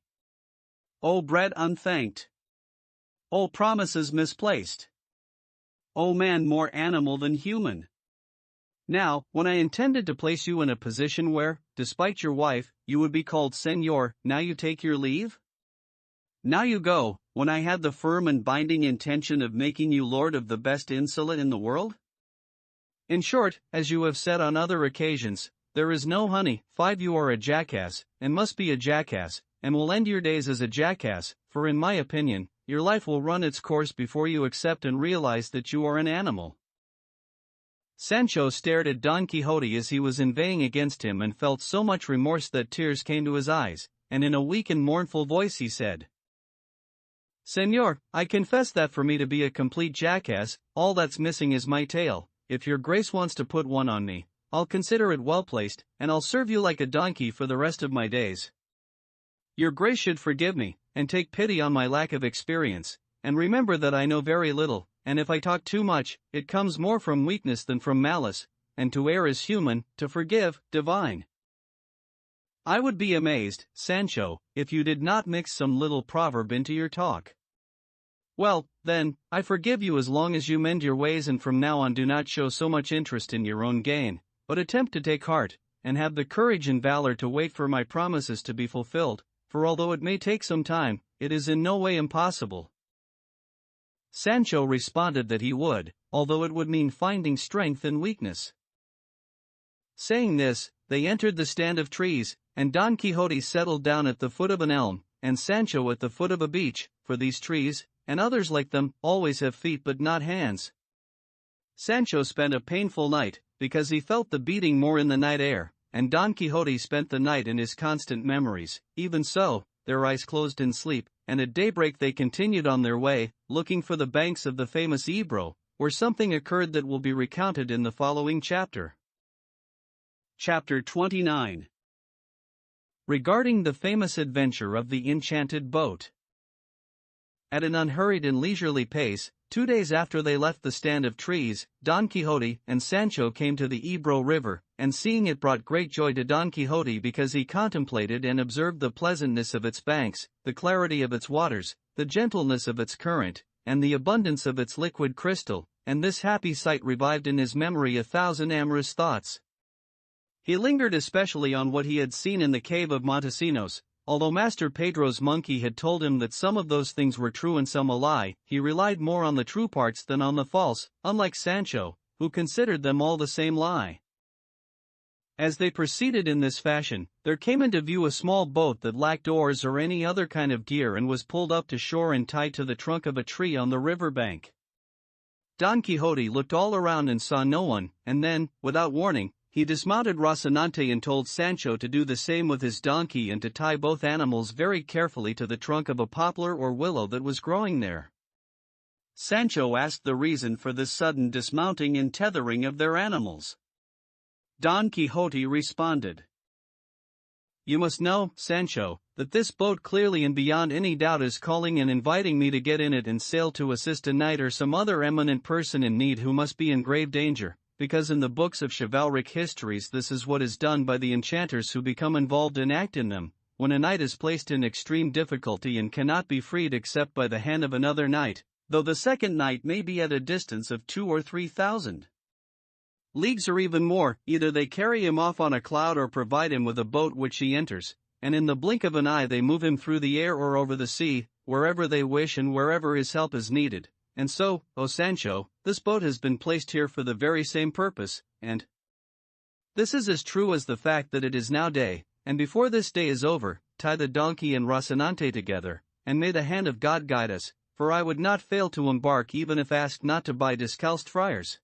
O bread unthanked! O promises misplaced! O man more animal than human! Now, when I intended to place you in a position where, despite your wife, you would be called Señor, now you take your leave? Now you go, when I had the firm and binding intention of making you lord of the best insula in the world? In short, as you have said on other occasions, there is no honey. 5 You are a jackass, and must be a jackass, and will end your days as a jackass, for in my opinion, your life will run its course before you accept and realize that you are an animal. Sancho stared at Don Quixote as he was inveighing against him and felt so much remorse that tears came to his eyes, and in a weak and mournful voice he said, Señor, I confess that for me to be a complete jackass, all that's missing is my tail. If your grace wants to put one on me, I'll consider it well placed, and I'll serve you like a donkey for the rest of my days. Your grace should forgive me, and take pity on my lack of experience, and remember that I know very little, and if I talk too much, it comes more from weakness than from malice, and to err is human, to forgive, divine. I would be amazed, Sancho, if you did not mix some little proverb into your talk. Well, then, I forgive you as long as you mend your ways and from now on do not show so much interest in your own gain, but attempt to take heart, and have the courage and valor to wait for my promises to be fulfilled, for although it may take some time, it is in no way impossible. Sancho responded that he would, although it would mean finding strength in weakness. Saying this, they entered the stand of trees, and Don Quixote settled down at the foot of an elm, and Sancho at the foot of a beech, for these trees, and others like them, always have feet but not hands. Sancho spent a painful night, because he felt the beating more in the night air, and Don Quixote spent the night in his constant memories. Even so, their eyes closed in sleep, and at daybreak they continued on their way, looking for the banks of the famous Ebro, where something occurred that will be recounted in the following chapter. Chapter 29. Regarding the famous adventure of the enchanted boat. At an unhurried and leisurely pace, 2 days after they left the stand of trees, Don Quixote and Sancho came to the Ebro River, and seeing it brought great joy to Don Quixote because he contemplated and observed the pleasantness of its banks, the clarity of its waters, the gentleness of its current, and the abundance of its liquid crystal, and this happy sight revived in his memory 1,000 amorous thoughts. He lingered especially on what he had seen in the cave of Montesinos. Although Master Pedro's monkey had told him that some of those things were true and some a lie, he relied more on the true parts than on the false, unlike Sancho, who considered them all the same lie. As they proceeded in this fashion, there came into view a small boat that lacked oars or any other kind of gear and was pulled up to shore and tied to the trunk of a tree on the river bank. Don Quixote looked all around and saw no one, and then, without warning, he dismounted Rocinante and told Sancho to do the same with his donkey and to tie both animals very carefully to the trunk of a poplar or willow that was growing there. Sancho asked the reason for this sudden dismounting and tethering of their animals. Don Quixote responded, "You must know, Sancho, that this boat clearly and beyond any doubt is calling and inviting me to get in it and sail to assist a knight or some other eminent person in need who must be in grave danger. Because in the books of chivalric histories this is what is done by the enchanters who become involved and act in them, when a knight is placed in extreme difficulty and cannot be freed except by the hand of another knight, though the second knight may be at a distance of 2,000 or 3,000 leagues or even more. Either they carry him off on a cloud or provide him with a boat which he enters, and in the blink of an eye they move him through the air or over the sea, wherever they wish and wherever his help is needed. And so, O Sancho, this boat has been placed here for the very same purpose, and this is as true as the fact that it is now day, and before this day is over, tie the donkey and Rocinante together, and may the hand of God guide us, for I would not fail to embark even if asked not to by discalced friars."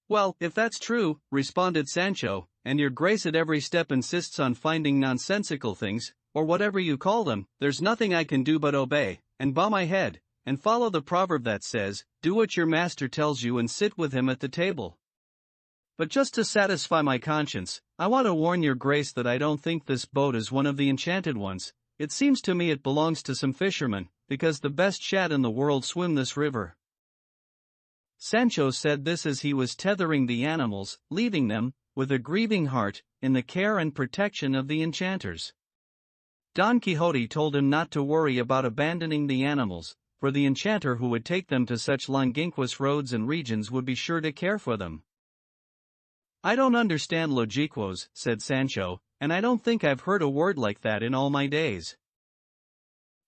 "Well, if that's true," responded Sancho, "and your grace at every step insists on finding nonsensical things, or whatever you call them, there's nothing I can do but obey, and bow my head, and follow the proverb that says, 'Do what your master tells you and sit with him at the table.' But just to satisfy my conscience, I want to warn your grace that I don't think this boat is one of the enchanted ones. It seems to me it belongs to some fishermen, because the best shad in the world swim this river." Sancho said this as he was tethering the animals, leaving them, with a grieving heart, in the care and protection of the enchanters. Don Quixote told him not to worry about abandoning the animals, for the enchanter who would take them to such longínquous roads and regions would be sure to care for them. "I don't understand logiquos," said Sancho, "and I don't think I've heard a word like that in all my days."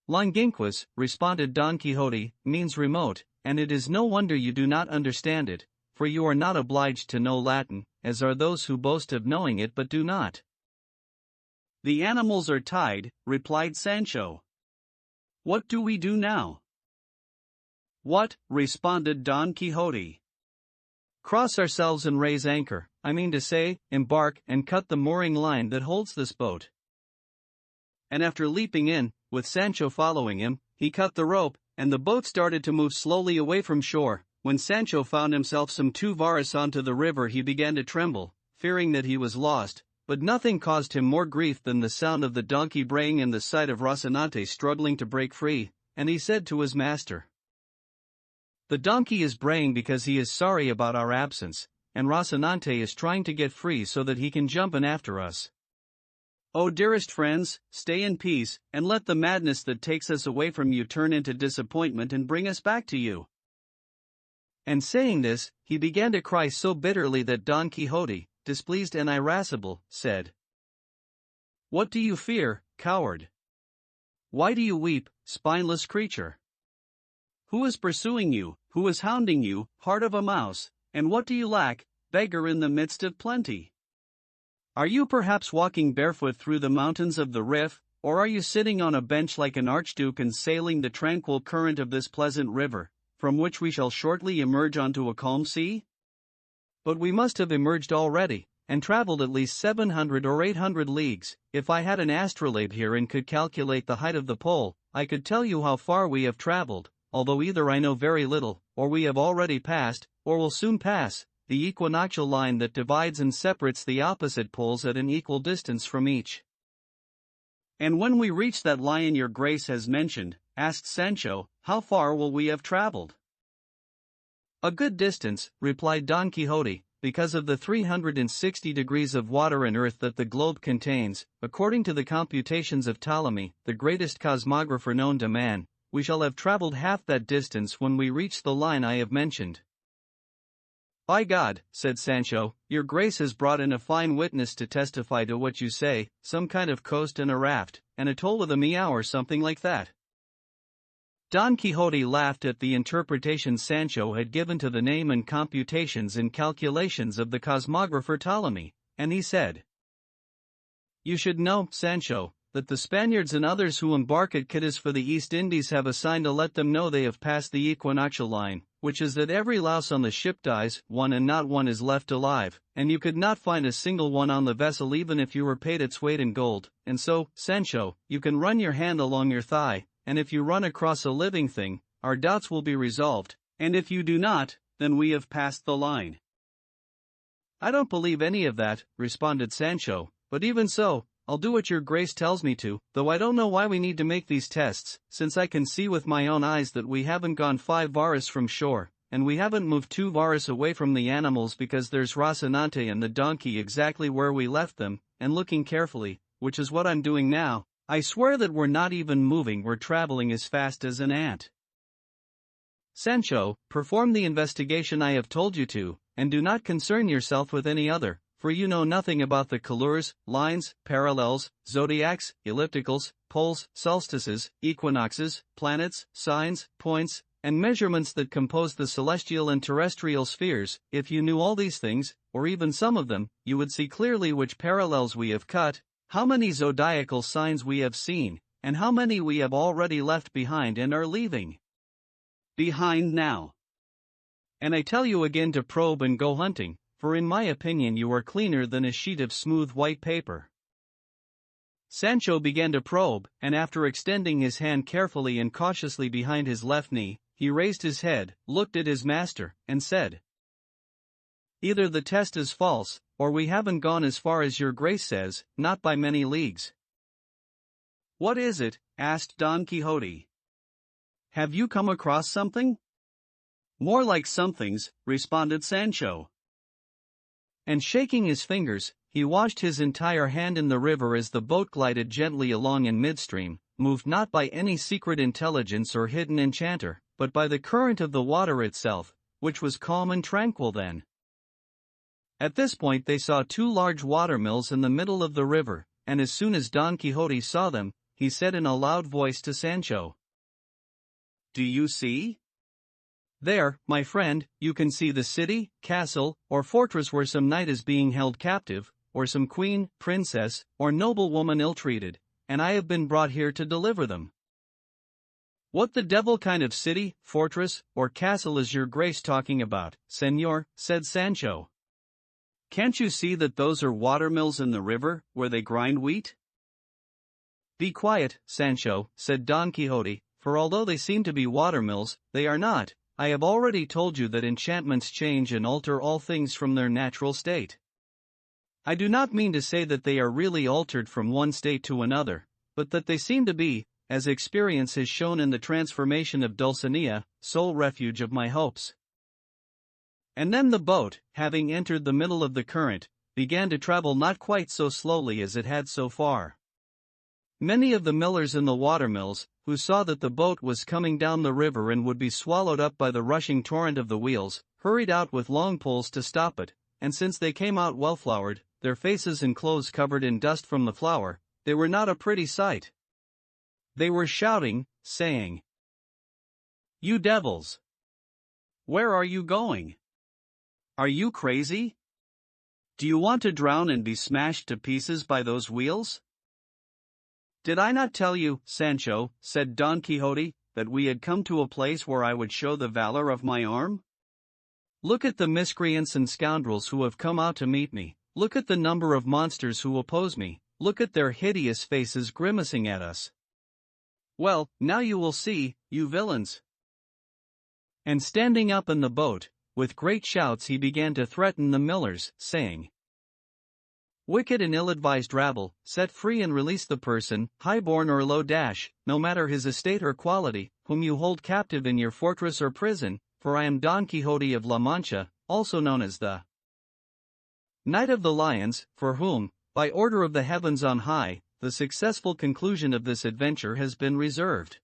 "Longínquous," responded Don Quixote, "means remote, and it is no wonder you do not understand it, for you are not obliged to know Latin, as are those who boast of knowing it but do not." "The animals are tied," replied Sancho. "What do we do now?" "What?" responded Don Quixote. "Cross ourselves and raise anchor, I mean to say, embark and cut the mooring line that holds this boat." And after leaping in, with Sancho following him, he cut the rope, and the boat started to move slowly away from shore. When Sancho found himself some 2 varas onto the river he began to tremble, fearing that he was lost, but nothing caused him more grief than the sound of the donkey braying and the sight of Rocinante struggling to break free, and he said to his master, "The donkey is braying because he is sorry about our absence, and Rocinante is trying to get free so that he can jump in after us. Oh, dearest friends, stay in peace, and let the madness that takes us away from you turn into disappointment and bring us back to you." And saying this, he began to cry so bitterly that Don Quixote, displeased and irascible, said, "What do you fear, coward? Why do you weep, spineless creature? Who is pursuing you, who is hounding you, heart of a mouse, and what do you lack, beggar in the midst of plenty? Are you perhaps walking barefoot through the mountains of the Rif, or are you sitting on a bench like an archduke and sailing the tranquil current of this pleasant river, from which we shall shortly emerge onto a calm sea? But we must have emerged already, and traveled at least 700 or 800 leagues, if I had an astrolabe here and could calculate the height of the pole, I could tell you how far we have traveled, although either I know very little, or we have already passed, or will soon pass, the equinoctial line that divides and separates the opposite poles at an equal distance from each. And when we reach that line your grace has mentioned, asked Sancho, how far will we have traveled? A good distance, replied Don Quixote, because of the 360 degrees of water and earth that the globe contains, according to the computations of Ptolemy, the greatest cosmographer known to man, we shall have traveled half that distance when we reach the line I have mentioned. By God, said Sancho, your grace has brought in a fine witness to testify to what you say, some kind of coast and a raft, and a toll with a meow or something like that. Don Quixote laughed at the interpretation Sancho had given to the name and computations and calculations of the cosmographer Ptolemy, and he said, You should know, Sancho, that the Spaniards and others who embark at Cadiz for the East Indies have a sign to let them know they have passed the equinoctial line, which is that every louse on the ship dies, one and not one is left alive, and you could not find a single one on the vessel even if you were paid its weight in gold, and so, Sancho, you can run your hand along your thigh, and if you run across a living thing, our doubts will be resolved, and if you do not, then we have passed the line. I don't believe any of that, responded Sancho, but even so, I'll do what your grace tells me to, though I don't know why we need to make these tests, since I can see with my own eyes that we haven't gone 5 varas from shore, and we haven't moved 2 varas away from the animals because there's Rocinante and the donkey exactly where we left them, and looking carefully, which is what I'm doing now, I swear that we're not even moving, we're traveling as fast as an ant. Sancho, perform the investigation I have told you to, and do not concern yourself with any other, for you know nothing about the colures, lines, parallels, zodiacs, ellipticals, poles, solstices, equinoxes, planets, signs, points, and measurements that compose the celestial and terrestrial spheres. If you knew all these things, or even some of them, you would see clearly which parallels we have cut, how many zodiacal signs we have seen, and how many we have already left behind and are leaving behind now. And I tell you again to probe and go hunting, for in my opinion you are cleaner than a sheet of smooth white paper. Sancho began to probe, and after extending his hand carefully and cautiously behind his left knee, he raised his head, looked at his master, and said, Either the test is false, or we haven't gone as far as your grace says, not by many leagues. What is it? Asked Don Quixote. Have you come across something? More like somethings, responded Sancho. And shaking his fingers, he washed his entire hand in the river as the boat glided gently along in midstream, moved not by any secret intelligence or hidden enchanter, but by the current of the water itself, which was calm and tranquil then. At this point they saw 2 large watermills in the middle of the river, and as soon as Don Quixote saw them, he said in a loud voice to Sancho, Do you see? There, my friend, you can see the city, castle, or fortress where some knight is being held captive, or some queen, princess, or noblewoman ill-treated, and I have been brought here to deliver them. What the devil kind of city, fortress, or castle is your grace talking about, senor? Said Sancho. Can't you see that those are watermills in the river, where they grind wheat? Be quiet, Sancho, said Don Quixote, for although they seem to be watermills, they are not. I have already told you that enchantments change and alter all things from their natural state. I do not mean to say that they are really altered from one state to another, but that they seem to be, as experience has shown in the transformation of Dulcinea, sole refuge of my hopes. And then the boat, having entered the middle of the current, began to travel not quite so slowly as it had so far. Many of the millers in the watermills, who saw that the boat was coming down the river and would be swallowed up by the rushing torrent of the wheels, hurried out with long poles to stop it, and since they came out well-floured, their faces and clothes covered in dust from the flour, they were not a pretty sight. They were shouting, saying, You devils! Where are you going? Are you crazy? Do you want to drown and be smashed to pieces by those wheels? Did I not tell you, Sancho, said Don Quixote, that we had come to a place where I would show the valor of my arm? Look at the miscreants and scoundrels who have come out to meet me, look at the number of monsters who oppose me, look at their hideous faces grimacing at us. Well, now you will see, you villains. And standing up in the boat, with great shouts he began to threaten the millers, saying, Wicked and ill-advised rabble, set free and release the person, high-born or low dash, no matter his estate or quality, whom you hold captive in your fortress or prison, for I am Don Quixote of La Mancha, also known as the Knight of the Lions, for whom, by order of the heavens on high, the successful conclusion of this adventure has been reserved.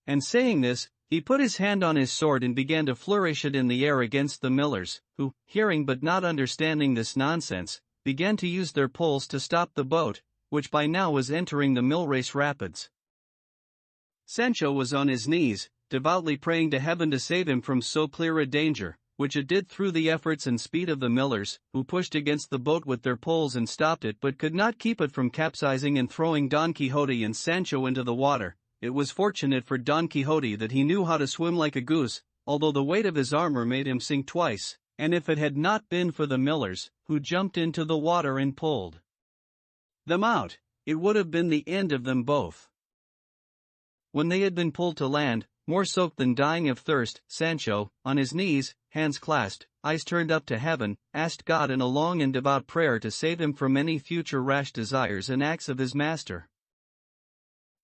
And saying this, he put his hand on his sword and began to flourish it in the air against the millers, who, hearing but not understanding this nonsense, began to use their poles to stop the boat, which by now was entering the Millrace rapids. Sancho was on his knees, devoutly praying to heaven to save him from so clear a danger, which it did through the efforts and speed of the millers, who pushed against the boat with their poles and stopped it but could not keep it from capsizing and throwing Don Quixote and Sancho into the water. It was fortunate for Don Quixote that he knew how to swim like a goose, although the weight of his armor made him sink twice, and if it had not been for the millers, who jumped into the water and pulled them out, it would have been the end of them both. When they had been pulled to land, more soaked than dying of thirst, Sancho, on his knees, hands clasped, eyes turned up to heaven, asked God in a long and devout prayer to save him from any future rash desires and acts of his master.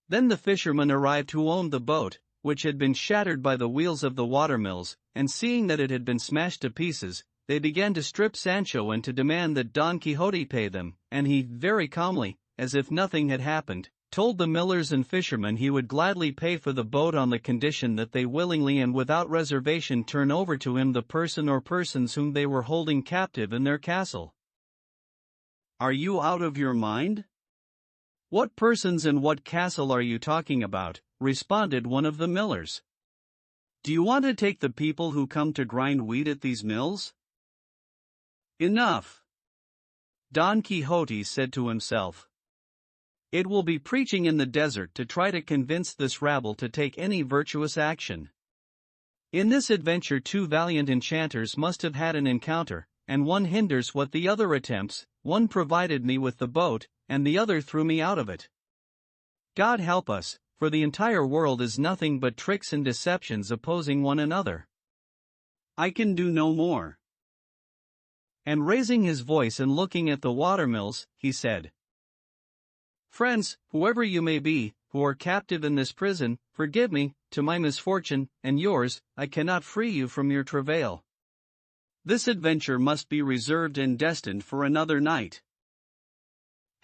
Then the fisherman arrived who owned the boat, which had been shattered by the wheels of the watermills, and seeing that it had been smashed to pieces, they began to strip Sancho and to demand that Don Quixote pay them, and he, very calmly, as if nothing had happened, told the millers and fishermen he would gladly pay for the boat on the condition that they willingly and without reservation turn over to him the person or persons whom they were holding captive in their castle. Are you out of your mind? What persons and what castle are you talking about? Responded one of the millers. Do you want to take the people who come to grind wheat at these mills? Enough! Don Quixote said to himself. It will be preaching in the desert to try to convince this rabble to take any virtuous action. In this adventure two valiant enchanters must have had an encounter, and one hinders what the other attempts, one provided me with the boat, and the other threw me out of it. God help us, for the entire world is nothing but tricks and deceptions opposing one another. I can do no more. And raising his voice and looking at the watermills, he said, Friends, whoever you may be, who are captive in this prison, forgive me, to my misfortune, and yours, I cannot free you from your travail. This adventure must be reserved and destined for another night.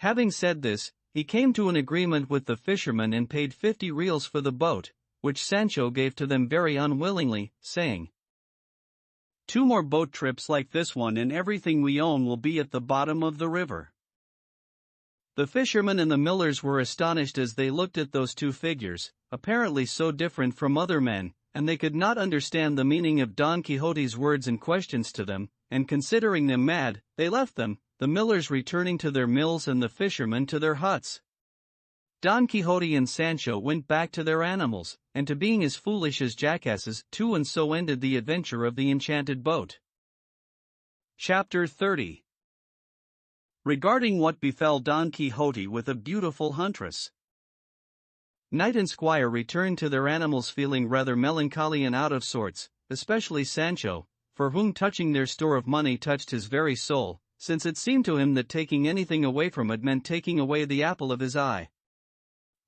Having said this, he came to an agreement with the fishermen and paid 50 reals for the boat, which Sancho gave to them very unwillingly, saying, 2 more boat trips like this one and everything we own will be at the bottom of the river. The fishermen and the millers were astonished as they looked at those two figures, apparently so different from other men, and they could not understand the meaning of Don Quixote's words and questions to them, and considering them mad, they left them, the millers returning to their mills and the fishermen to their huts. Don Quixote and Sancho went back to their animals, and to being as foolish as jackasses too, and so ended the adventure of the enchanted boat. Chapter 30. Regarding what befell Don Quixote with a beautiful huntress. Knight and squire returned to their animals feeling rather melancholy and out of sorts, especially Sancho, for whom touching their store of money touched his very soul, since it seemed to him that taking anything away from it meant taking away the apple of his eye.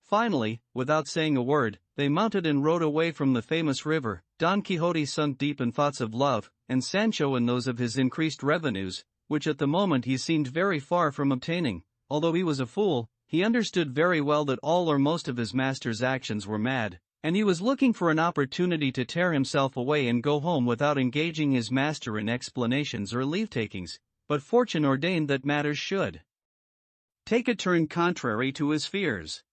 Finally, without saying a word, they mounted and rode away from the famous river, Don Quixote sunk deep in thoughts of love, and Sancho in those of his increased revenues, which at the moment he seemed very far from obtaining. Although he was a fool, he understood very well that all or most of his master's actions were mad, and he was looking for an opportunity to tear himself away and go home without engaging his master in explanations or leave-takings, but fortune ordained that matters should take a turn contrary to his fears.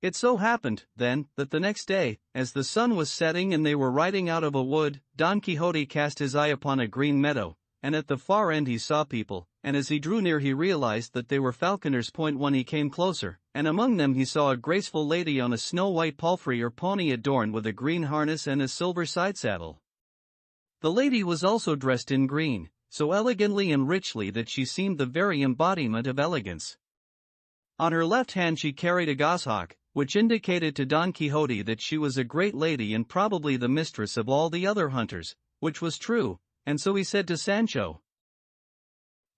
It so happened, then, that the next day, as the sun was setting and they were riding out of a wood, Don Quixote cast his eye upon a green meadow, and at the far end he saw people, and as he drew near he realized that they were falconers' point when he came closer, and among them he saw a graceful lady on a snow-white palfrey or pony adorned with a green harness and a silver side-saddle. The lady was also dressed in green, so elegantly and richly that she seemed the very embodiment of elegance. On her left hand she carried a goshawk, which indicated to Don Quixote that she was a great lady and probably the mistress of all the other hunters, which was true, and so he said to Sancho,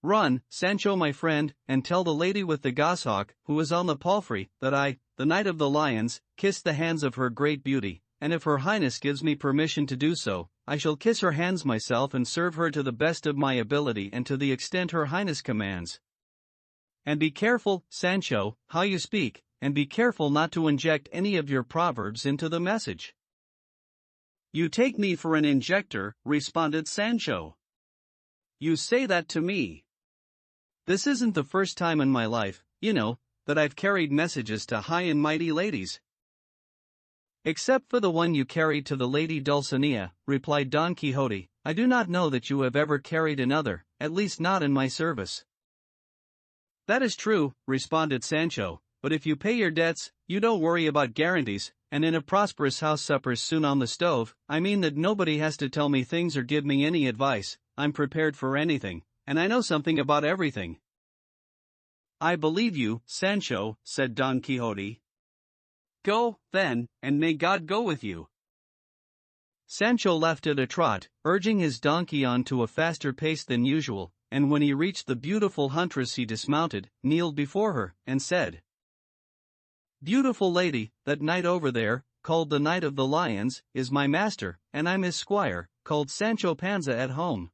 "Run, Sancho my friend, and tell the lady with the goshawk, who is on the palfrey, that I, the Knight of the Lions, kissed the hands of her great beauty, and if her highness gives me permission to do so, I shall kiss her hands myself and serve her to the best of my ability and to the extent her highness commands. And be careful, Sancho, how you speak, and be careful not to inject any of your proverbs into the message." "You take me for an injector," responded Sancho. "You say that to me." "This isn't the first time in my life, you know, that I've carried messages to high and mighty ladies." "Except for the one you carried to the lady Dulcinea," replied Don Quixote, "I do not know that you have ever carried another, at least not in my service." "That is true," responded Sancho, "but if you pay your debts, you don't worry about guarantees, and in a prosperous house suppers soon on the stove, I mean that nobody has to tell me things or give me any advice. I'm prepared for anything, and I know something about everything." "I believe you, Sancho," said Don Quixote. "Go, then, and may God go with you." Sancho left at a trot, urging his donkey on to a faster pace than usual, and when he reached the beautiful huntress he dismounted, kneeled before her, and said, "Beautiful lady, that knight over there, called the Knight of the Lions, is my master, and I'm his squire, called Sancho Panza at home.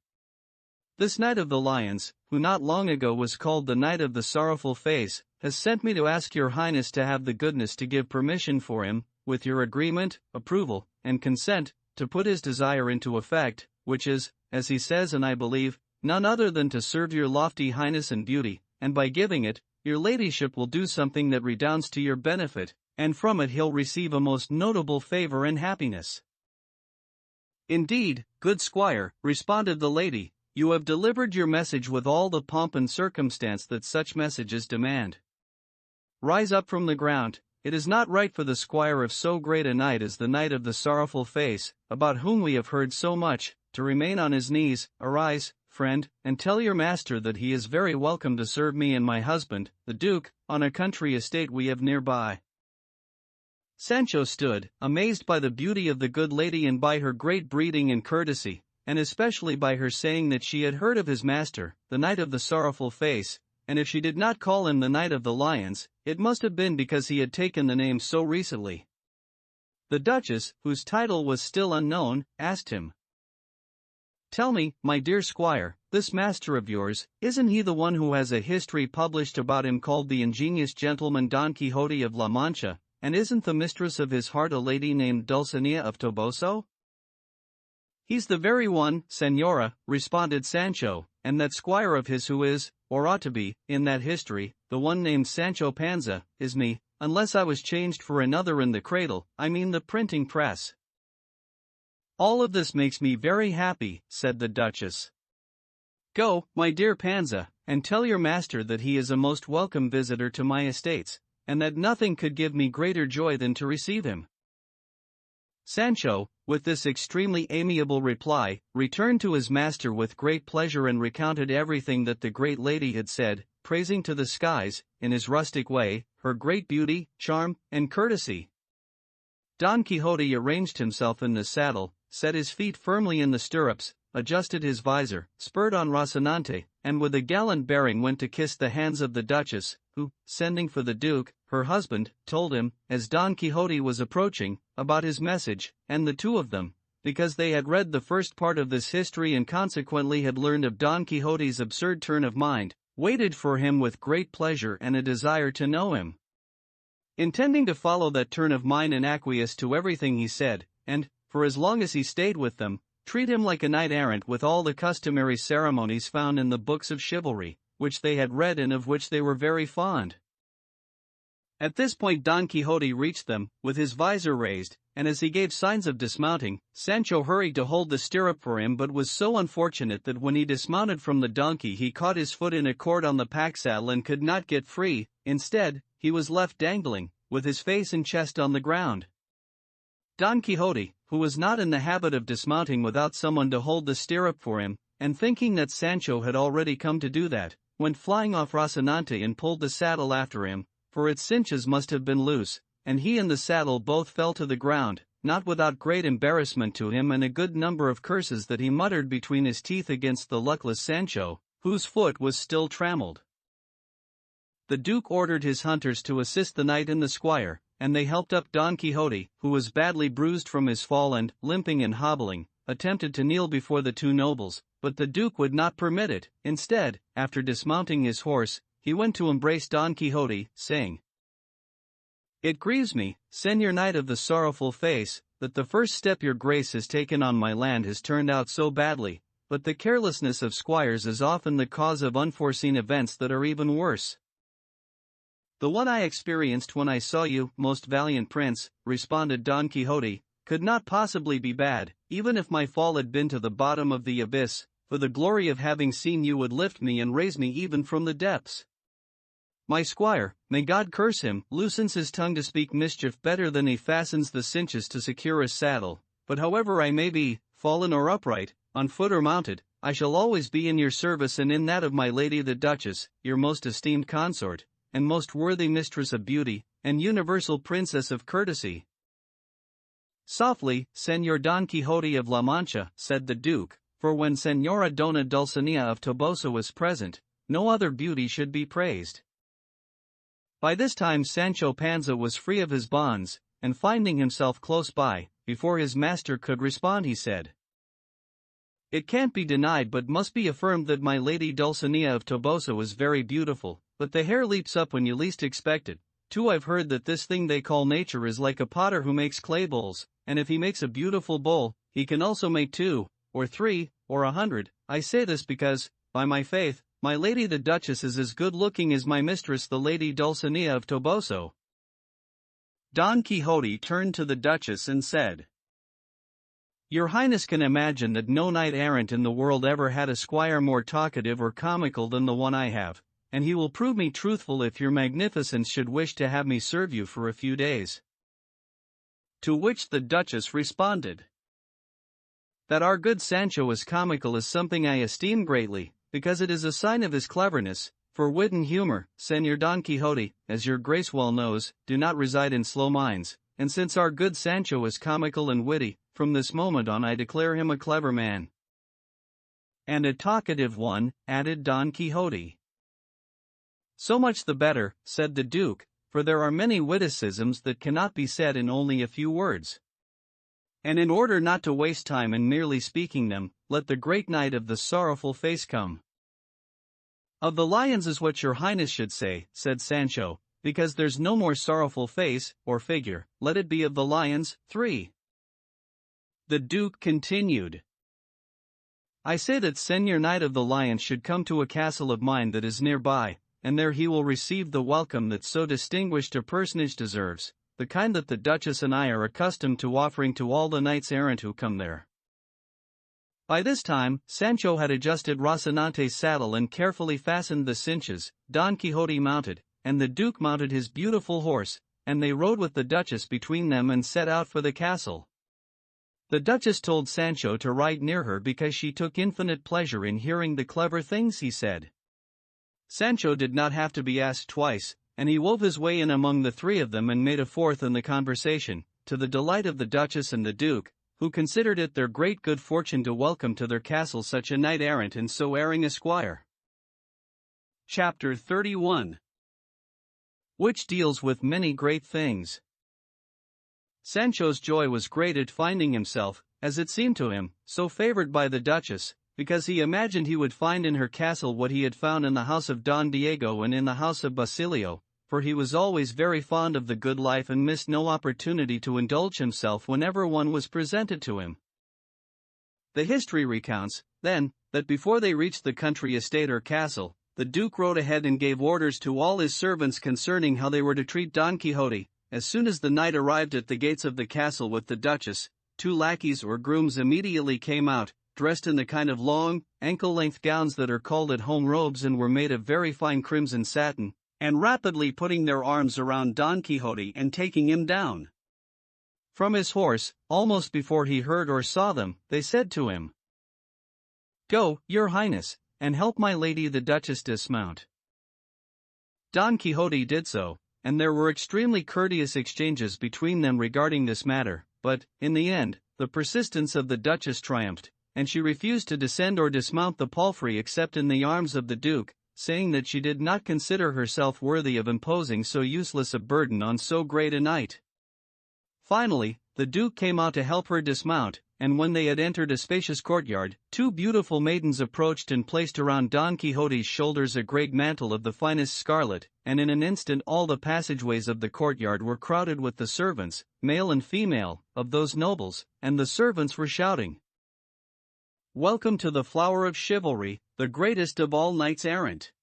This Knight of the Lions, who not long ago was called the Knight of the Sorrowful Face, has sent me to ask your highness to have the goodness to give permission for him, with your agreement, approval, and consent, to put his desire into effect, which is, as he says and I believe, none other than to serve your lofty highness and beauty, and by giving it, your ladyship will do something that redounds to your benefit, and from it he'll receive a most notable favor and happiness." "Indeed, good squire," responded the lady, "you have delivered your message with all the pomp and circumstance that such messages demand. Rise up from the ground. It is not right for the squire of so great a knight as the Knight of the Sorrowful Face, about whom we have heard so much, to remain on his knees. Arise, friend, and tell your master that he is very welcome to serve me and my husband, the Duke, on a country estate we have nearby." Sancho stood, amazed by the beauty of the good lady and by her great breeding and courtesy, and especially by her saying that she had heard of his master, the Knight of the Sorrowful Face, and if she did not call him the Knight of the Lions, it must have been because he had taken the name so recently. The Duchess, whose title was still unknown, asked him, "Tell me, my dear squire, this master of yours, isn't he the one who has a history published about him called the ingenious gentleman Don Quixote of La Mancha, and isn't the mistress of his heart a lady named Dulcinea of Toboso?" "He's the very one, señora," responded Sancho, "and that squire of his who is, or ought to be, in that history, the one named Sancho Panza, is me, unless I was changed for another in the cradle, I mean the printing press." "All of this makes me very happy," said the Duchess. "Go, my dear Panza, and tell your master that he is a most welcome visitor to my estates, and that nothing could give me greater joy than to receive him." Sancho, with this extremely amiable reply, returned to his master with great pleasure and recounted everything that the great lady had said, praising to the skies, in his rustic way, her great beauty, charm, and courtesy. Don Quixote arranged himself in the saddle, set his feet firmly in the stirrups, adjusted his visor, spurred on Rocinante, and with a gallant bearing went to kiss the hands of the Duchess, who, sending for the Duke, her husband, told him, as Don Quixote was approaching, about his message, and the two of them, because they had read the first part of this history and consequently had learned of Don Quixote's absurd turn of mind, waited for him with great pleasure and a desire to know him. Intending to follow that turn of mind and acquiesce to everything he said, and, for as long as he stayed with them, treat him like a knight-errant with all the customary ceremonies found in the books of chivalry, which they had read and of which they were very fond. At this point Don Quixote reached them, with his visor raised, and as he gave signs of dismounting, Sancho hurried to hold the stirrup for him but was so unfortunate that when he dismounted from the donkey he caught his foot in a cord on the pack-saddle and could not get free. Instead, he was left dangling, with his face and chest on the ground. Don Quixote, who was not in the habit of dismounting without someone to hold the stirrup for him, and thinking that Sancho had already come to do that, went flying off Rocinante and pulled the saddle after him, for its cinches must have been loose, and he and the saddle both fell to the ground, not without great embarrassment to him and a good number of curses that he muttered between his teeth against the luckless Sancho, whose foot was still trammeled. The Duke ordered his hunters to assist the knight and the squire, and they helped up Don Quixote, who was badly bruised from his fall and, limping and hobbling, attempted to kneel before the two nobles, but the Duke would not permit it. Instead, after dismounting his horse, he went to embrace Don Quixote, saying, "It grieves me, Señor Knight of the Sorrowful Face, that the first step your grace has taken on my land has turned out so badly, but the carelessness of squires is often the cause of unforeseen events that are even worse." "The one I experienced when I saw you, most valiant prince," responded Don Quixote, "could not possibly be bad, even if my fall had been to the bottom of the abyss, for the glory of having seen you would lift me and raise me even from the depths. My squire, may God curse him, loosens his tongue to speak mischief better than he fastens the cinches to secure a saddle, but however I may be, fallen or upright, on foot or mounted, I shall always be in your service and in that of my lady the Duchess, your most esteemed consort, and most worthy mistress of beauty, and universal princess of courtesy." "Softly, Señor Don Quixote of La Mancha," said the Duke, "for when Señora Dona Dulcinea of Toboso was present, no other beauty should be praised." By this time Sancho Panza was free of his bonds, and finding himself close by, before his master could respond he said, "It can't be denied but must be affirmed that my lady Dulcinea of Toboso is very beautiful, but the hair leaps up when you least expect it. Too, I've heard that this thing they call nature is like a potter who makes clay bowls, and if he makes a beautiful bowl, he can also make 2, or 3, or 100. I say this because, by my faith, my lady the Duchess is as good looking as my mistress the lady Dulcinea of Toboso." Don Quixote turned to the Duchess and said, "Your Highness can imagine that no knight-errant in the world ever had a squire more talkative or comical than the one I have, and he will prove me truthful if your magnificence should wish to have me serve you for a few days." To which the Duchess responded, "That our good Sancho is comical is something I esteem greatly, because it is a sign of his cleverness, for wit and humor, Señor Don Quixote, as your grace well knows, do not reside in slow minds, and since our good Sancho is comical and witty, from this moment on I declare him a clever man." "And a talkative one," added Don Quixote. "So much the better," said the Duke, "for there are many witticisms that cannot be said in only a few words. And in order not to waste time in merely speaking them, let the great knight of the Sorrowful Face come." "Of the lions is what your Highness should say," said Sancho, "because there's no more sorrowful face, or figure, let it be of the lions, 3. The Duke continued, "I say that Señor Knight of the Lions should come to a castle of mine that is nearby, and there he will receive the welcome that so distinguished a personage deserves, the kind that the Duchess and I are accustomed to offering to all the knights-errant who come there." By this time, Sancho had adjusted Rocinante's saddle and carefully fastened the cinches. Don Quixote mounted, and the Duke mounted his beautiful horse, and they rode with the Duchess between them and set out for the castle. The Duchess told Sancho to ride near her because she took infinite pleasure in hearing the clever things he said. Sancho did not have to be asked twice, and he wove his way in among the 3 of them and made a fourth in the conversation, to the delight of the Duchess and the Duke, who considered it their great good fortune to welcome to their castle such a knight-errant and so erring a squire. Chapter 31, which deals with many great things. Sancho's joy was great at finding himself, as it seemed to him, so favored by the Duchess, because he imagined he would find in her castle what he had found in the house of Don Diego and in the house of Basilio, for he was always very fond of the good life and missed no opportunity to indulge himself whenever one was presented to him. The history recounts, then, that before they reached the country estate or castle, the Duke rode ahead and gave orders to all his servants concerning how they were to treat Don Quixote. As soon as the knight arrived at the gates of the castle with the Duchess, 2 lackeys or grooms immediately came out, dressed in the kind of long, ankle-length gowns that are called at home robes and were made of very fine crimson satin, and rapidly putting their arms around Don Quixote and taking him down from his horse, almost before he heard or saw them, they said to him, "Go, your Highness, and help my lady the Duchess dismount." Don Quixote did so, and there were extremely courteous exchanges between them regarding this matter, but, in the end, the persistence of the Duchess triumphed, and she refused to descend or dismount the palfrey except in the arms of the Duke, saying that she did not consider herself worthy of imposing so useless a burden on so great a knight. Finally, the Duke came out to help her dismount, and when they had entered a spacious courtyard, two beautiful maidens approached and placed around Don Quixote's shoulders a great mantle of the finest scarlet, and in an instant all the passageways of the courtyard were crowded with the servants, male and female, of those nobles, and the servants were shouting, "Welcome to the flower of chivalry, the greatest of all knights-errant."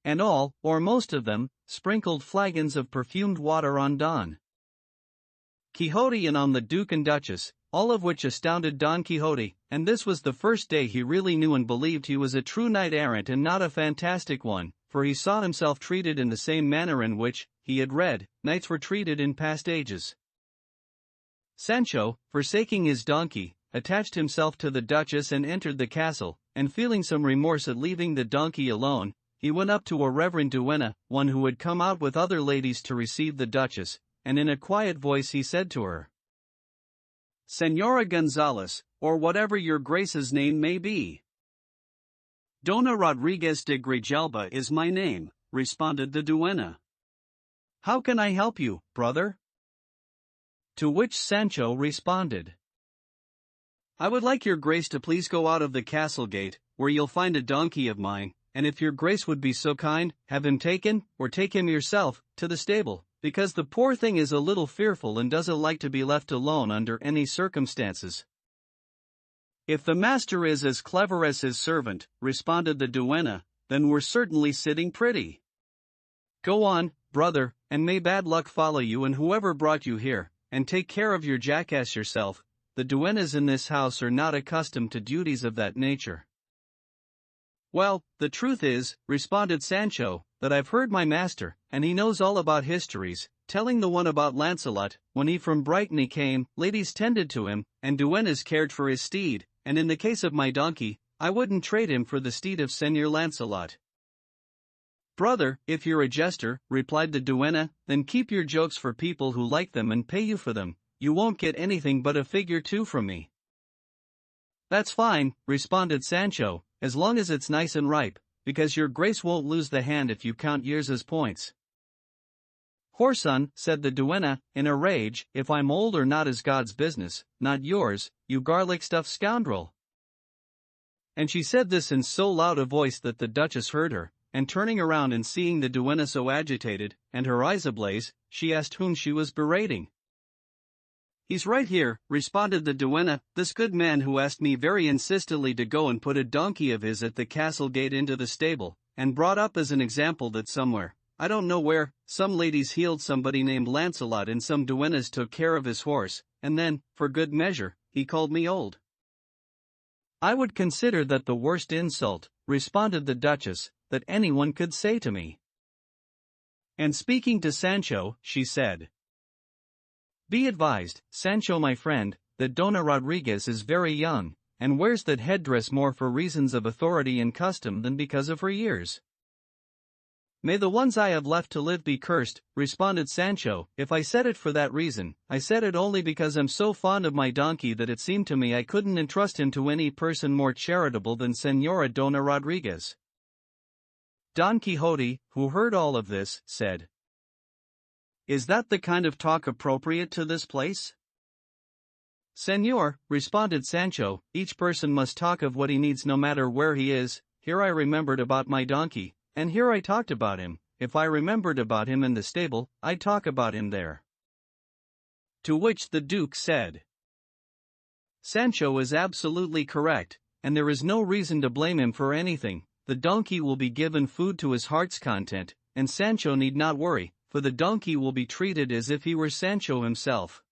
And all, or most of them, sprinkled flagons of perfumed water on Don Quixote and on the Duke and Duchess, all of which astounded Don Quixote, and this was the first day he really knew and believed he was a true knight-errant and not a fantastic one, for he saw himself treated in the same manner in which, he had read, knights were treated in past ages. Sancho, forsaking his donkey, attached himself to the Duchess and entered the castle, and feeling some remorse at leaving the donkey alone, he went up to a reverend duenna, one who had come out with other ladies to receive the Duchess, and in a quiet voice he said to her, "Señora González, or whatever your grace's name may be." "Dona Rodriguez de Grijalba is my name," responded the duenna. "How can I help you, brother?" To which Sancho responded, "I would like your grace to please go out of the castle gate, where you'll find a donkey of mine, and if your grace would be so kind, have him taken, or take him yourself, to the stable, because the poor thing is a little fearful and doesn't like to be left alone under any circumstances." "If the master is as clever as his servant," responded the duenna, "then we're certainly sitting pretty. Go on, brother, and may bad luck follow you and whoever brought you here, and take care of your jackass yourself. The duennas in this house are not accustomed to duties of that nature." "Well, the truth is," responded Sancho, "that I've heard my master, and he knows all about histories, telling the one about Lancelot, when he from Brittany came, ladies tended to him, and duennas cared for his steed, and in the case of my donkey, I wouldn't trade him for the steed of Señor Lancelot." "Brother, if you're a jester," replied the duenna, "then keep your jokes for people who like them and pay you for them. You won't get anything but a figure two from me." "That's fine," responded Sancho, "as long as it's nice and ripe, because your grace won't lose the hand if you count years as points." "Whoreson," said the duenna, in a rage, "if I'm old or not is God's business, not yours, you garlic-stuffed scoundrel." And she said this in so loud a voice that the Duchess heard her, and turning around and seeing the duenna so agitated, and her eyes ablaze, she asked whom she was berating. "He's right here," responded the duenna, "this good man who asked me very insistently to go and put a donkey of his at the castle gate into the stable, and brought up as an example that somewhere, I don't know where, some ladies healed somebody named Lancelot and some duennas took care of his horse, and then, for good measure, he called me old." "I would consider that the worst insult," responded the Duchess, "that anyone could say to me." And speaking to Sancho, she said, "Be advised, Sancho my friend, that Dona Rodriguez is very young, and wears that headdress more for reasons of authority and custom than because of her years." "May the ones I have left to live be cursed," responded Sancho, "if I said it for that reason. I said it only because I'm so fond of my donkey that it seemed to me I couldn't entrust him to any person more charitable than Señora Dona Rodriguez." Don Quixote, who heard all of this, said, "Is that the kind of talk appropriate to this place?" "Señor," responded Sancho, "each person must talk of what he needs no matter where he is. Here I remembered about my donkey, and here I talked about him. If I remembered about him in the stable, I'd talk about him there." To which the Duke said, "Sancho is absolutely correct, and there is no reason to blame him for anything. The donkey will be given food to his heart's content, and Sancho need not worry, for the donkey will be treated as if he were Sancho himself."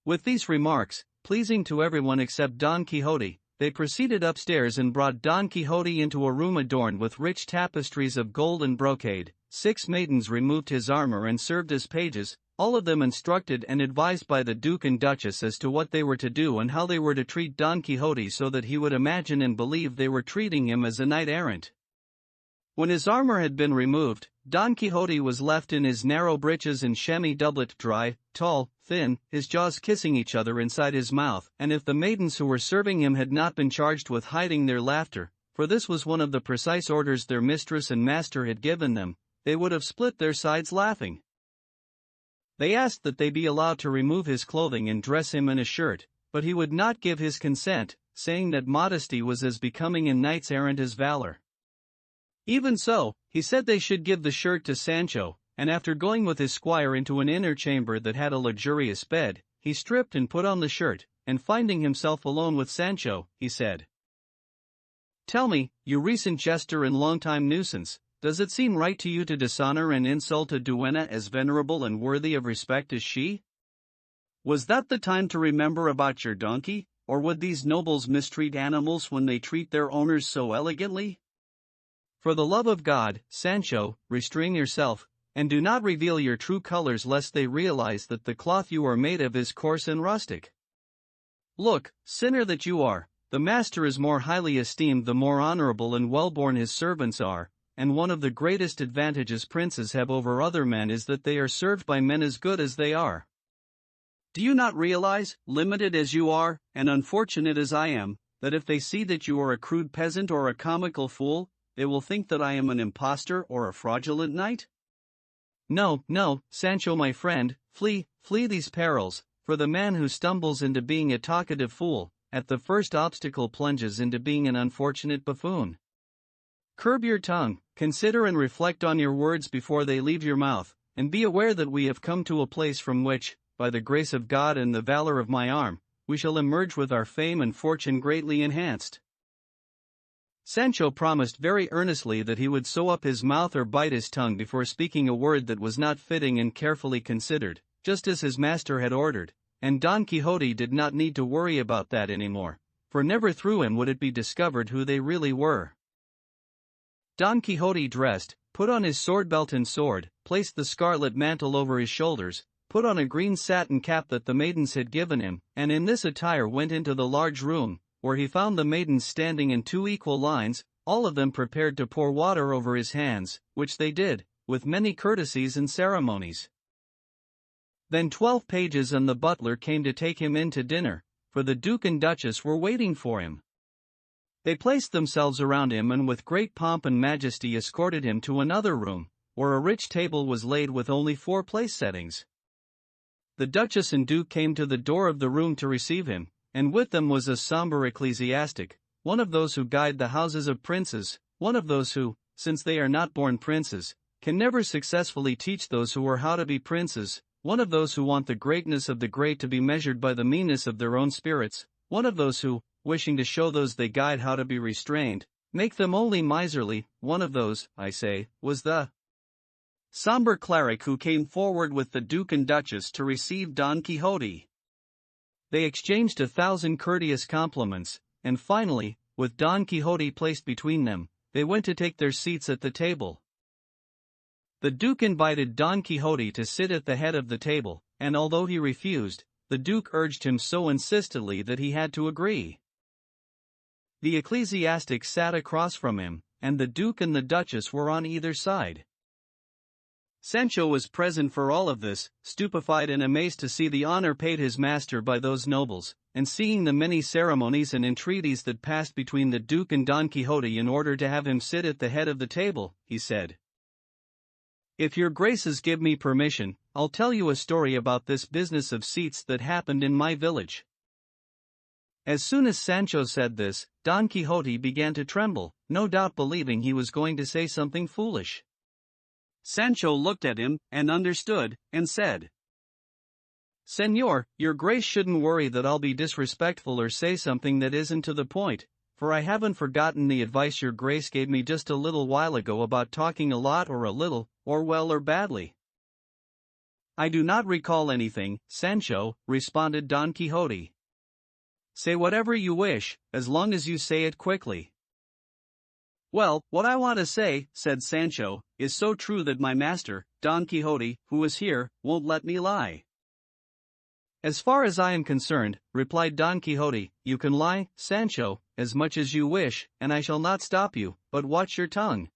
With these remarks, pleasing to everyone except Don Quixote, they proceeded upstairs and brought Don Quixote into a room adorned with rich tapestries of gold and brocade. 6 maidens removed his armor and served as pages, all of them instructed and advised by the Duke and Duchess as to what they were to do and how they were to treat Don Quixote so that he would imagine and believe they were treating him as a knight-errant. When his armor had been removed, Don Quixote was left in his narrow breeches and chamois doublet, dry, tall, thin, his jaws kissing each other inside his mouth, and if the maidens who were serving him had not been charged with hiding their laughter, for this was one of the precise orders their mistress and master had given them, they would have split their sides laughing. They asked that they be allowed to remove his clothing and dress him in a shirt, but he would not give his consent, saying that modesty was as becoming in knights-errant as valor. Even so, he said they should give the shirt to Sancho, and after going with his squire into an inner chamber that had a luxurious bed, he stripped and put on the shirt, and finding himself alone with Sancho, he said, "Tell me, you recent jester and long-time nuisance, does it seem right to you to dishonor and insult a duenna as venerable and worthy of respect as she? Was that the time to remember about your donkey, or would these nobles mistreat animals when they treat their owners so elegantly? For the love of God, Sancho, restrain yourself, and do not reveal your true colors lest they realize that the cloth you are made of is coarse and rustic. Look, sinner that you are, the master is more highly esteemed the more honorable and well-born his servants are, and one of the greatest advantages princes have over other men is that they are served by men as good as they are. Do you not realize, limited as you are, and unfortunate as I am, that if they see that you are a crude peasant or a comical fool, they will think that I am an impostor or a fraudulent knight? No, no, Sancho my friend, flee these perils, for the man who stumbles into being a talkative fool, at the first obstacle plunges into being an unfortunate buffoon. Curb your tongue, consider and reflect on your words before they leave your mouth, and be aware that we have come to a place from which, by the grace of God and the valor of my arm, we shall emerge with our fame and fortune greatly enhanced." Sancho promised very earnestly that he would sew up his mouth or bite his tongue before speaking a word that was not fitting and carefully considered, just as his master had ordered, and Don Quixote did not need to worry about that anymore, for never through him would it be discovered who they really were. Don Quixote dressed, put on his sword belt and sword, placed the scarlet mantle over his shoulders, put on a green satin cap that the maidens had given him, and in this attire went into the large room, where he found the maidens standing in 2 equal lines, all of them prepared to pour water over his hands, which they did, with many courtesies and ceremonies. Then 12 pages and the butler came to take him in to dinner, for the Duke and Duchess were waiting for him. They placed themselves around him and with great pomp and majesty escorted him to another room, where a rich table was laid with only 4 place settings. The Duchess and Duke came to the door of the room to receive him, and with them was a somber ecclesiastic, one of those who guide the houses of princes, one of those who, since they are not born princes, can never successfully teach those who are how to be princes, one of those who want the greatness of the great to be measured by the meanness of their own spirits, one of those who, wishing to show those they guide how to be restrained, make them only miserly, one of those, I say, was the somber cleric who came forward with the Duke and Duchess to receive Don Quixote. They exchanged 1,000 courteous compliments, and finally, with Don Quixote placed between them, they went to take their seats at the table. The Duke invited Don Quixote to sit at the head of the table, and although he refused, the Duke urged him so insistently that he had to agree. The ecclesiastic sat across from him, and the Duke and the Duchess were on either side. Sancho was present for all of this, stupefied and amazed to see the honor paid his master by those nobles, and seeing the many ceremonies and entreaties that passed between the Duke and Don Quixote in order to have him sit at the head of the table, he said, "If your graces give me permission, I'll tell you a story about this business of seats that happened in my village." As soon as Sancho said this, Don Quixote began to tremble, no doubt believing he was going to say something foolish. Sancho looked at him, and understood, and said, "Señor, your grace shouldn't worry that I'll be disrespectful or say something that isn't to the point, for I haven't forgotten the advice your grace gave me just a little while ago about talking a lot or a little, or well or badly." "I do not recall anything, Sancho," responded Don Quixote. "Say whatever you wish, as long as you say it quickly." "Well, what I want to say," said Sancho, "is so true that my master, Don Quixote, who is here, won't let me lie." "As far as I am concerned," replied Don Quixote, "you can lie, Sancho, as much as you wish, and I shall not stop you, but watch your tongue."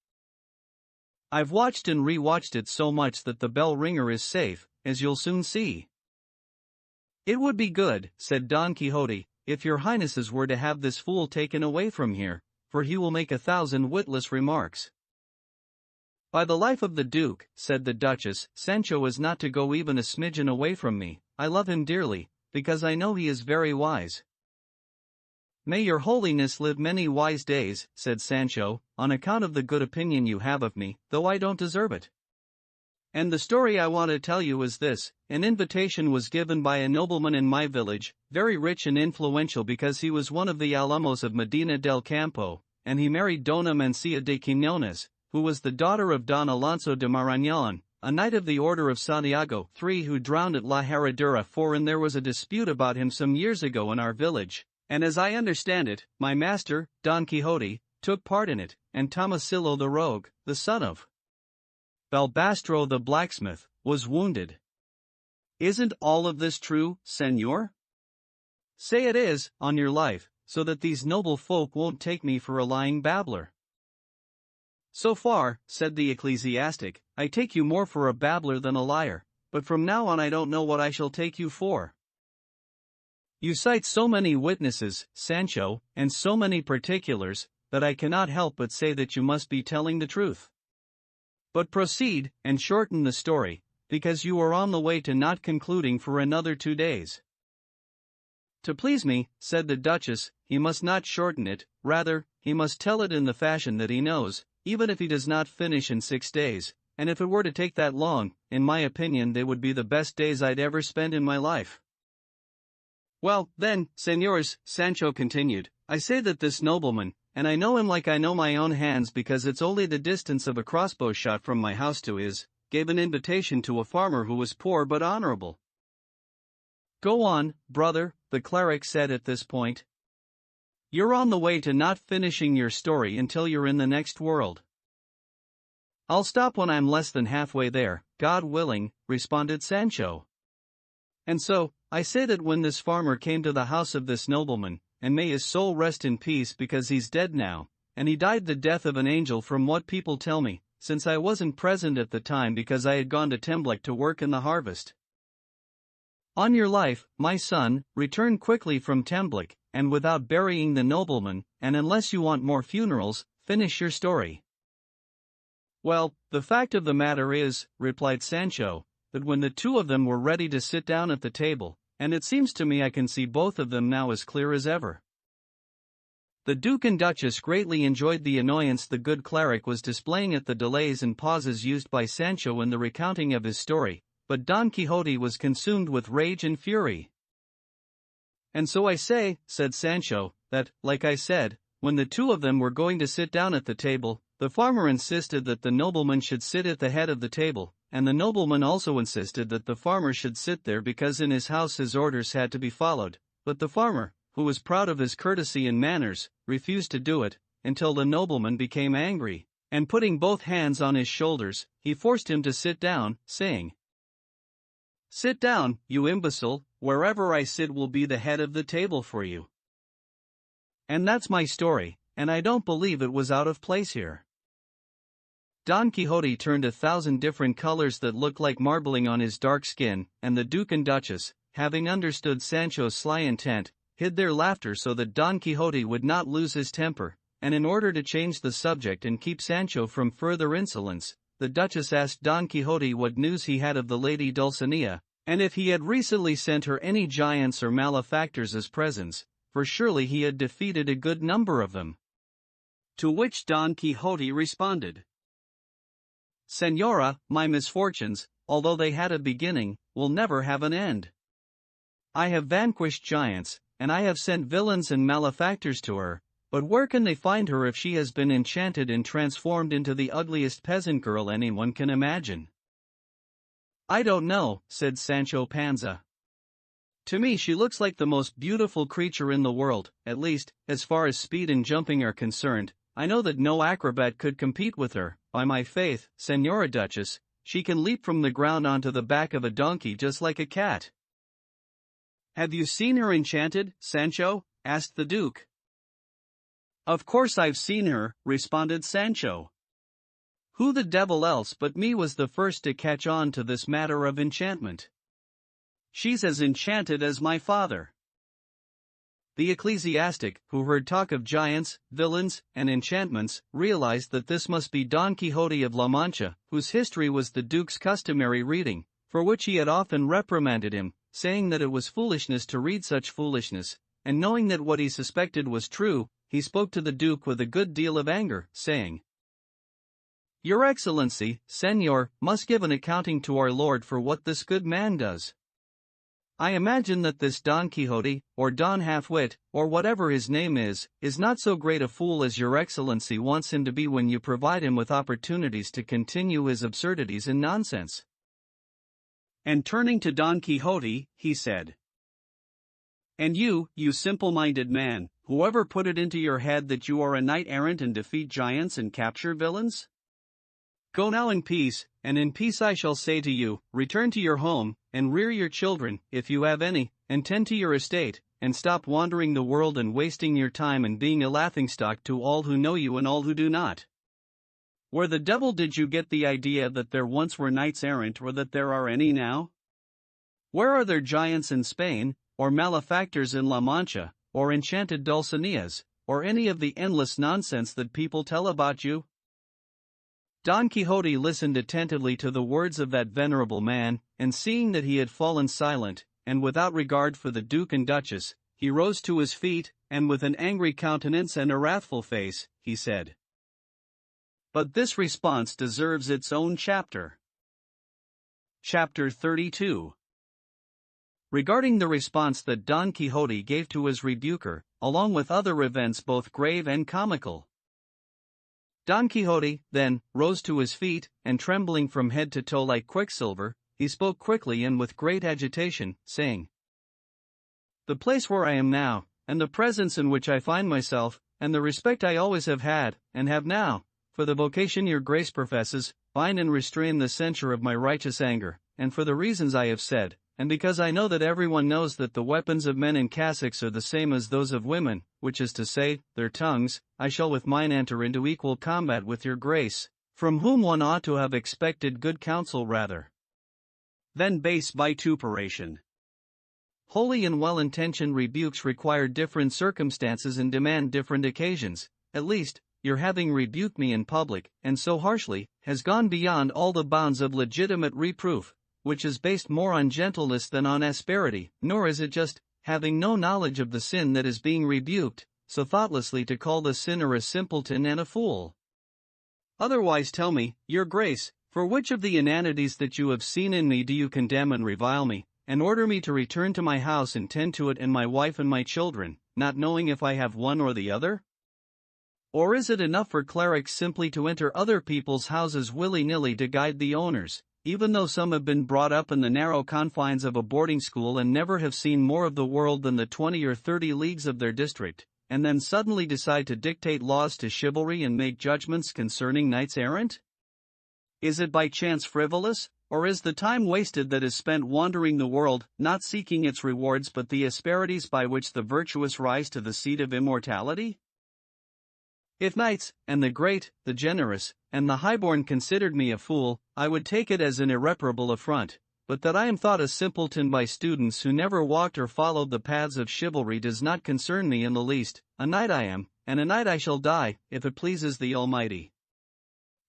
I've watched and re-watched it so much that the bell ringer is safe, as you'll soon see." "It would be good," said Don Quixote, "if your highnesses were to have this fool taken away from here, for he will make 1,000 witless remarks." "By the life of the Duke," said the Duchess, "Sancho is not to go even a smidgen away from me. I love him dearly, because I know he is very wise." "May your holiness live many wise days," said Sancho, "on account of the good opinion you have of me, though I don't deserve it. And the story I want to tell you is this: an invitation was given by a nobleman in my village, very rich and influential because he was one of the alamos of Medina del Campo, and he married Dona Mencia de Quinones, who was the daughter of Don Alonso de Marañón, a knight of the Order of Santiago III who drowned at La Herradura IV, and there was a dispute about him some years ago in our village, and as I understand it, my master, Don Quixote, took part in it, and Tomasillo the rogue, the son of Balbastro the blacksmith, was wounded. Isn't all of this true, senor? Say it is, on your life, so that these noble folk won't take me for a lying babbler." "So far," said the ecclesiastic, "I take you more for a babbler than a liar, but from now on I don't know what I shall take you for. You cite so many witnesses, Sancho, and so many particulars, that I cannot help but say that you must be telling the truth. But proceed, and shorten the story, because you are on the way to not concluding for another 2 days." "To please me," said the Duchess, "he must not shorten it, rather, he must tell it in the fashion that he knows, even if he does not finish in 6 days, and if it were to take that long, in my opinion they would be the best days I'd ever spend in my life." "Well, then, senors," Sancho continued, "I say that this nobleman, and I know him like I know my own hands because it's only the distance of a crossbow shot from my house to his, gave an invitation to a farmer who was poor but honorable." "Go on, brother," the cleric said at this point. "You're on the way to not finishing your story until you're in the next world." "I'll stop when I'm less than halfway there, God willing," responded Sancho. "And so, I say that when this farmer came to the house of this nobleman, and may his soul rest in peace because he's dead now, and he died the death of an angel from what people tell me, since I wasn't present at the time because I had gone to Temblec to work in the harvest. On your life, my son, return quickly from Temblec, and without burying the nobleman, and unless you want more funerals, finish your story." "Well, the fact of the matter is," replied Sancho, "that when the two of them were ready to sit down at the table, and it seems to me I can see both of them now as clear as ever." The Duke and Duchess greatly enjoyed the annoyance the good cleric was displaying at the delays and pauses used by Sancho in the recounting of his story, but Don Quixote was consumed with rage and fury. "And so I say," said Sancho, "that, like I said, when the two of them were going to sit down at the table, the farmer insisted that the nobleman should sit at the head of the table, and the nobleman also insisted that the farmer should sit there because in his house his orders had to be followed, but the farmer, who was proud of his courtesy and manners, refused to do it, until the nobleman became angry, and putting both hands on his shoulders, he forced him to sit down, saying, 'Sit down, you imbecile, wherever I sit will be the head of the table for you.' And that's my story, and I don't believe it was out of place here." Don Quixote turned 1,000 different colors that looked like marbling on his dark skin, and the Duke and Duchess, having understood Sancho's sly intent, hid their laughter so that Don Quixote would not lose his temper, and in order to change the subject and keep Sancho from further insolence, the Duchess asked Don Quixote what news he had of the lady Dulcinea, and if he had recently sent her any giants or malefactors as presents, for surely he had defeated a good number of them. To which Don Quixote responded, "Señora, my misfortunes, although they had a beginning, will never have an end. I have vanquished giants, and I have sent villains and malefactors to her, but where can they find her if she has been enchanted and transformed into the ugliest peasant girl anyone can imagine?" "I don't know," said Sancho Panza. "To me she looks like the most beautiful creature in the world, at least, as far as speed and jumping are concerned. I know that no acrobat could compete with her. By my faith, Señora Duchess, she can leap from the ground onto the back of a donkey just like a cat." "Have you seen her enchanted, Sancho?" asked the Duke. "Of course I've seen her," responded Sancho. Who the devil else but me was the first to catch on to this matter of enchantment? She's as enchanted as my father. The ecclesiastic, who heard talk of giants, villains, and enchantments, realized that this must be Don Quixote of La Mancha, whose history was the Duke's customary reading, for which he had often reprimanded him, saying that it was foolishness to read such foolishness, and knowing that what he suspected was true, he spoke to the Duke with a good deal of anger, saying, "Your Excellency, Señor, must give an accounting to our Lord for what this good man does. I imagine that this Don Quixote, or Don Half-Wit, or whatever his name is not so great a fool as your Excellency wants him to be when you provide him with opportunities to continue his absurdities and nonsense." And turning to Don Quixote, he said, "And you simple-minded man, whoever put it into your head that you are a knight-errant and defeat giants and capture villains? Go now in peace, and in peace I shall say to you, return to your home, and rear your children, if you have any, and tend to your estate, and stop wandering the world and wasting your time and being a laughingstock to all who know you and all who do not. Where the devil did you get the idea that there once were knights-errant or that there are any now? Where are there giants in Spain, or malefactors in La Mancha, or enchanted Dulcineas, or any of the endless nonsense that people tell about you?" Don Quixote listened attentively to the words of that venerable man, and seeing that he had fallen silent, and without regard for the Duke and Duchess, he rose to his feet, and with an angry countenance and a wrathful face, he said, "But this response deserves its own chapter." Chapter 32. Regarding the response that Don Quixote gave to his rebuker, along with other events both grave and comical. Don Quixote, then, rose to his feet, and trembling from head to toe like quicksilver, he spoke quickly and with great agitation, saying, "The place where I am now, and the presence in which I find myself, and the respect I always have had, and have now, for the vocation your grace professes, bind and restrain the censure of my righteous anger, and for the reasons I have said, and because I know that everyone knows that the weapons of men in cassocks are the same as those of women, which is to say, their tongues, I shall with mine enter into equal combat with your grace, from whom one ought to have expected good counsel rather than base vituperation. Holy and well-intentioned rebukes require different circumstances and demand different occasions. At least, your having rebuked me in public, and so harshly, has gone beyond all the bounds of legitimate reproof, which is based more on gentleness than on asperity, nor is it just, having no knowledge of the sin that is being rebuked, so thoughtlessly to call the sinner a simpleton and a fool. Otherwise tell me, your grace, for which of the inanities that you have seen in me do you condemn and revile me, and order me to return to my house and tend to it and my wife and my children, not knowing if I have one or the other? Or is it enough for clerics simply to enter other people's houses willy-nilly to guide the owners, even though some have been brought up in the narrow confines of a boarding school and never have seen more of the world than the 20 or 30 leagues of their district, and then suddenly decide to dictate laws to chivalry and make judgments concerning knights-errant? Is it by chance frivolous, or is the time wasted that is spent wandering the world, not seeking its rewards but the asperities by which the virtuous rise to the seat of immortality? If knights, and the great, the generous, and the highborn considered me a fool, I would take it as an irreparable affront, but that I am thought a simpleton by students who never walked or followed the paths of chivalry does not concern me in the least. A knight I am, and a knight I shall die, if it pleases the Almighty.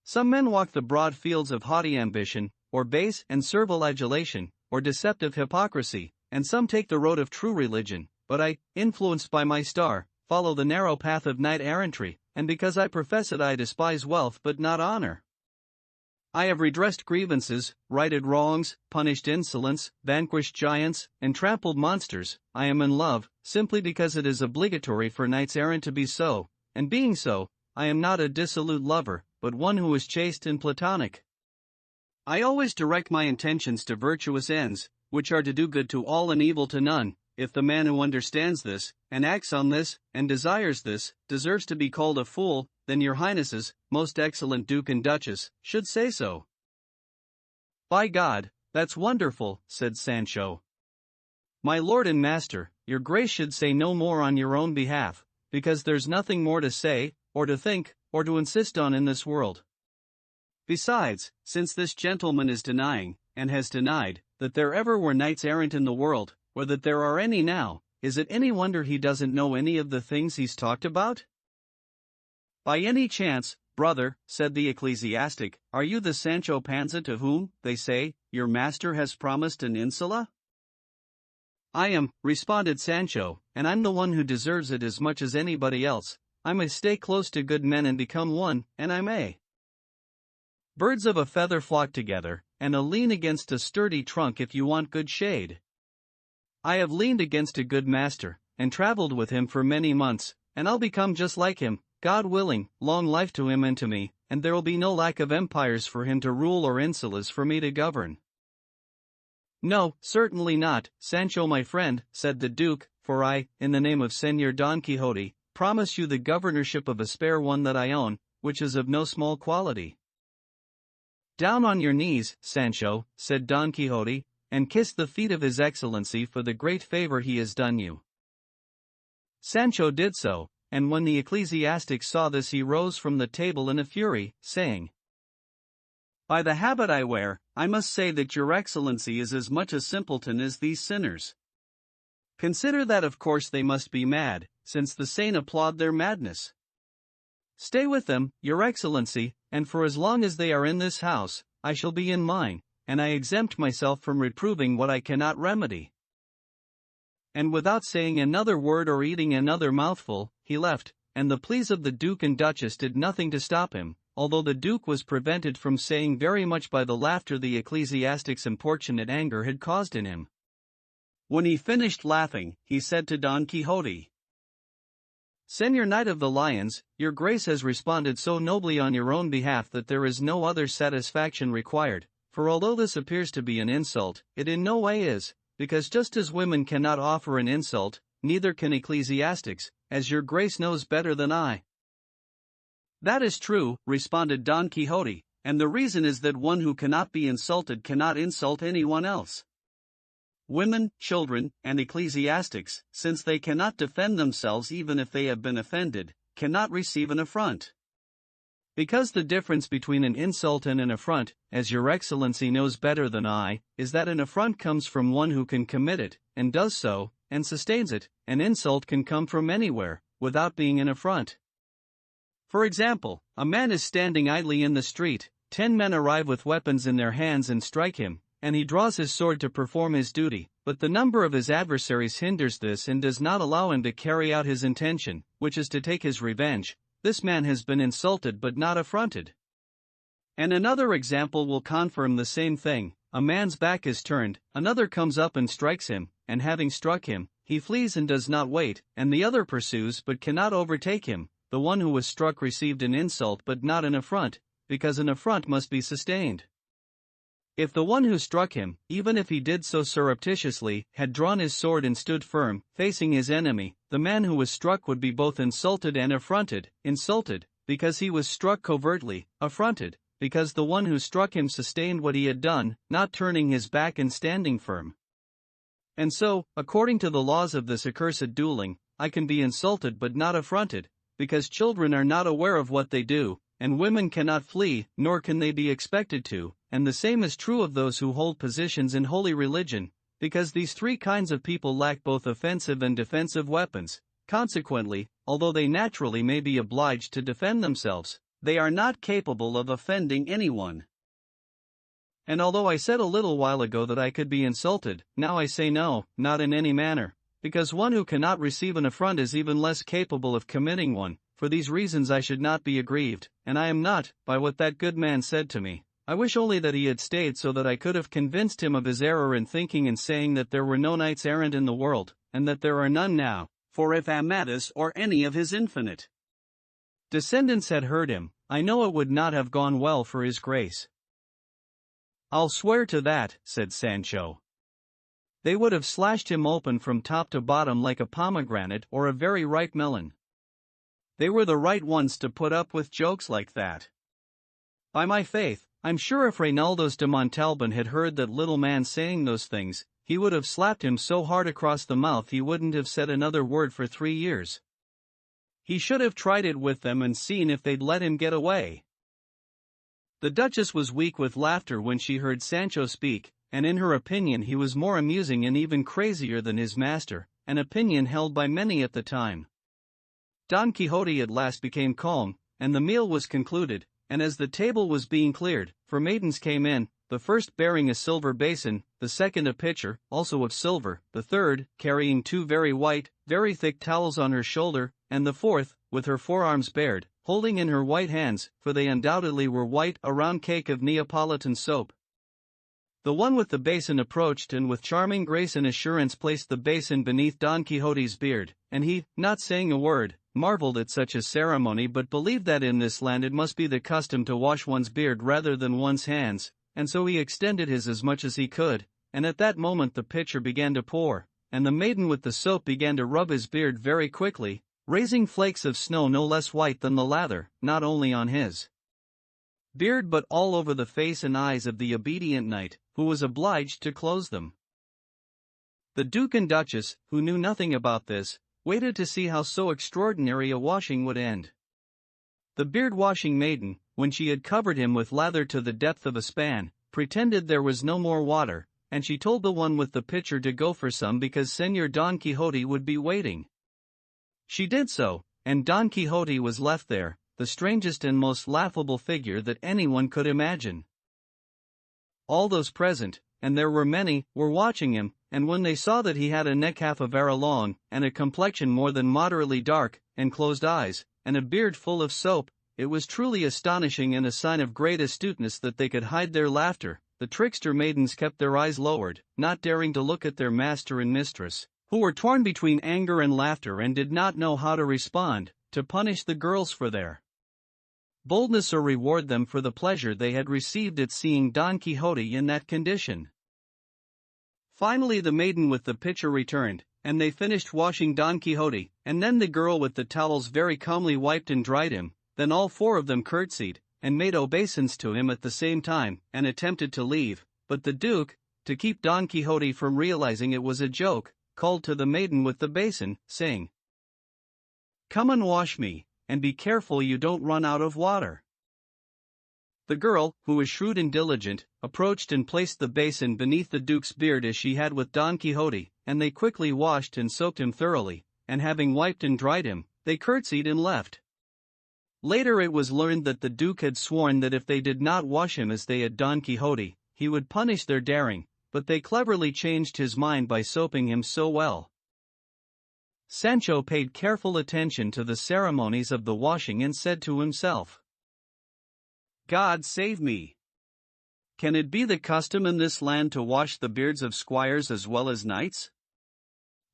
Some men walk the broad fields of haughty ambition, or base and servile adulation, or deceptive hypocrisy, and some take the road of true religion, but I, influenced by my star, follow the narrow path of knight-errantry, and because I profess it I despise wealth but not honor. I have redressed grievances, righted wrongs, punished insolence, vanquished giants, and trampled monsters. I am in love, simply because it is obligatory for knights-errant to be so, and being so, I am not a dissolute lover, but one who is chaste and platonic. I always direct my intentions to virtuous ends, which are to do good to all and evil to none. If the man who understands this, and acts on this, and desires this, deserves to be called a fool, then your highnesses, most excellent Duke and Duchess, should say so. By God, that's wonderful, said Sancho. My lord and master, your grace should say no more on your own behalf, because there's nothing more to say, or to think, or to insist on in this world. Besides, since this gentleman is denying, and has denied, that there ever were knights-errant in the world, or that there are any now, is it any wonder he doesn't know any of the things he's talked about? By any chance, brother, said the ecclesiastic, are you the Sancho Panza to whom, they say, your master has promised an insula? I am, responded Sancho, and I'm the one who deserves it as much as anybody else. I may stay close to good men and become one, and I may. Birds of a feather flock together, and a lean against a sturdy trunk if you want good shade. I have leaned against a good master, and traveled with him for many months, and I'll become just like him, God willing, long life to him and to me, and there'll be no lack of empires for him to rule or insulas for me to govern. No, certainly not, Sancho my friend, said the Duke, for I, in the name of Señor Don Quixote, promise you the governorship of a spare one that I own, which is of no small quality. Down on your knees, Sancho, said Don Quixote, and kiss the feet of his excellency for the great favor he has done you. Sancho did so, and when the ecclesiastic saw this he rose from the table in a fury, saying, By the habit I wear, I must say that your excellency is as much a simpleton as these sinners. Consider that of course they must be mad, since the sane applaud their madness. Stay with them, your excellency, and for as long as they are in this house, I shall be in mine, and I exempt myself from reproving what I cannot remedy. And without saying another word or eating another mouthful, he left, and the pleas of the Duke and Duchess did nothing to stop him, although the Duke was prevented from saying very much by the laughter the ecclesiastic's importunate anger had caused in him. When he finished laughing, he said to Don Quixote, Señor Knight of the Lions, your grace has responded so nobly on your own behalf that there is no other satisfaction required, for although this appears to be an insult, it in no way is, because just as women cannot offer an insult, neither can ecclesiastics, as your grace knows better than I. That is true, responded Don Quixote, and the reason is that one who cannot be insulted cannot insult anyone else. Women, children, and ecclesiastics, since they cannot defend themselves even if they have been offended, cannot receive an affront. Because the difference between an insult and an affront, as your excellency knows better than I, is that an affront comes from one who can commit it, and does so, and sustains it. An insult can come from anywhere, without being an affront. For example, a man is standing idly in the street, 10 men arrive with weapons in their hands and strike him, and he draws his sword to perform his duty, but the number of his adversaries hinders this and does not allow him to carry out his intention, which is to take his revenge. This man has been insulted but not affronted. And another example will confirm the same thing. A man's back is turned, another comes up and strikes him, and having struck him, he flees and does not wait, and the other pursues but cannot overtake him. The one who was struck received an insult but not an affront, because an affront must be sustained. If the one who struck him, even if he did so surreptitiously, had drawn his sword and stood firm, facing his enemy, the man who was struck would be both insulted and affronted. Insulted, because he was struck covertly; affronted, because the one who struck him sustained what he had done, not turning his back and standing firm. And so, according to the laws of this accursed dueling, I can be insulted but not affronted, because children are not aware of what they do, and women cannot flee, nor can they be expected to, and the same is true of those who hold positions in holy religion, because these three kinds of people lack both offensive and defensive weapons. Consequently, although they naturally may be obliged to defend themselves, they are not capable of offending anyone. And although I said a little while ago that I could be insulted, now I say no, not in any manner, because one who cannot receive an affront is even less capable of committing one. For these reasons I should not be aggrieved, and I am not, by what that good man said to me. I wish only that he had stayed so that I could have convinced him of his error in thinking and saying that there were no knights errant in the world, and that there are none now, for if Amatus or any of his infinite descendants had heard him, I know it would not have gone well for his grace. I'll swear to that, said Sancho. They would have slashed him open from top to bottom like a pomegranate or a very ripe melon. They were the right ones to put up with jokes like that. By my faith, I'm sure if Reynaldos de Montalban had heard that little man saying those things, he would have slapped him so hard across the mouth he wouldn't have said another word for 3 years. He should have tried it with them and seen if they'd let him get away. The Duchess was weak with laughter when she heard Sancho speak, and in her opinion he was more amusing and even crazier than his master, an opinion held by many at the time. Don Quixote at last became calm, and the meal was concluded, and as the table was being cleared, 4 maidens came in, the first bearing a silver basin, the second a pitcher, also of silver, the third carrying 2 very white, very thick towels on her shoulder, and the fourth, with her forearms bared, holding in her white hands, for they undoubtedly were white, a round cake of Neapolitan soap. The one with the basin approached and with charming grace and assurance placed the basin beneath Don Quixote's beard, and he, not saying a word, marveled at such a ceremony but believed that in this land it must be the custom to wash one's beard rather than one's hands, and so he extended his as much as he could, and at that moment the pitcher began to pour, and the maiden with the soap began to rub his beard very quickly, raising flakes of snow no less white than the lather, not only on his beard but all over the face and eyes of the obedient knight, who was obliged to close them. The Duke and Duchess, who knew nothing about this, waited to see how so extraordinary a washing would end. The beard-washing maiden, when she had covered him with lather to the depth of a span, pretended there was no more water, and she told the one with the pitcher to go for some because Señor Don Quixote would be waiting. She did so, and Don Quixote was left there, the strangest and most laughable figure that anyone could imagine. All those present, and there were many, were watching him, and when they saw that he had a neck half a vera long, and a complexion more than moderately dark, and closed eyes, and a beard full of soap, it was truly astonishing and a sign of great astuteness that they could hide their laughter. The trickster maidens kept their eyes lowered, not daring to look at their master and mistress, who were torn between anger and laughter and did not know how to respond, to punish the girls for their boldness or reward them for the pleasure they had received at seeing Don Quixote in that condition. Finally the maiden with the pitcher returned, and they finished washing Don Quixote, and then the girl with the towels very calmly wiped and dried him, then all 4 of them curtsied, and made obeisance to him at the same time, and attempted to leave, but the Duke, to keep Don Quixote from realizing it was a joke, called to the maiden with the basin, saying, "Come and wash me, and be careful you don't run out of water." The girl, who was shrewd and diligent, approached and placed the basin beneath the Duke's beard as she had with Don Quixote, and they quickly washed and soaked him thoroughly, and having wiped and dried him, they curtsied and left. Later it was learned that the Duke had sworn that if they did not wash him as they had Don Quixote, he would punish their daring, but they cleverly changed his mind by soaping him so well. Sancho paid careful attention to the ceremonies of the washing and said to himself, "God save me! Can it be the custom in this land to wash the beards of squires as well as knights?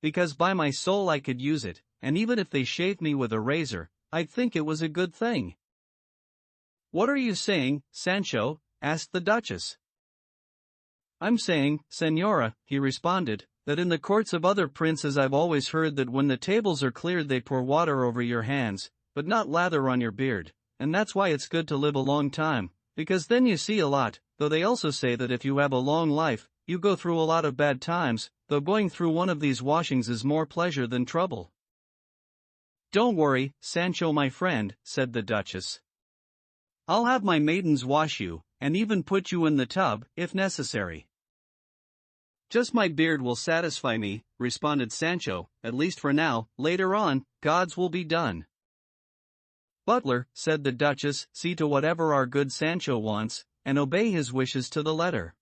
Because by my soul I could use it, and even if they shaved me with a razor, I'd think it was a good thing." "What are you saying, Sancho?" asked the Duchess. "I'm saying, Señora," he responded, "that in the courts of other princes I've always heard that when the tables are cleared they pour water over your hands, but not lather on your beard, and that's why it's good to live a long time, because then you see a lot, though they also say that if you have a long life, you go through a lot of bad times, though going through one of these washings is more pleasure than trouble." "Don't worry, Sancho my friend," said the Duchess. "I'll have my maidens wash you, and even put you in the tub, if necessary." "Just my beard will satisfy me," responded Sancho, "at least for now. Later on, God's will be done." "Butler," said the Duchess, "see to whatever our good Sancho wants, and obey his wishes to the letter."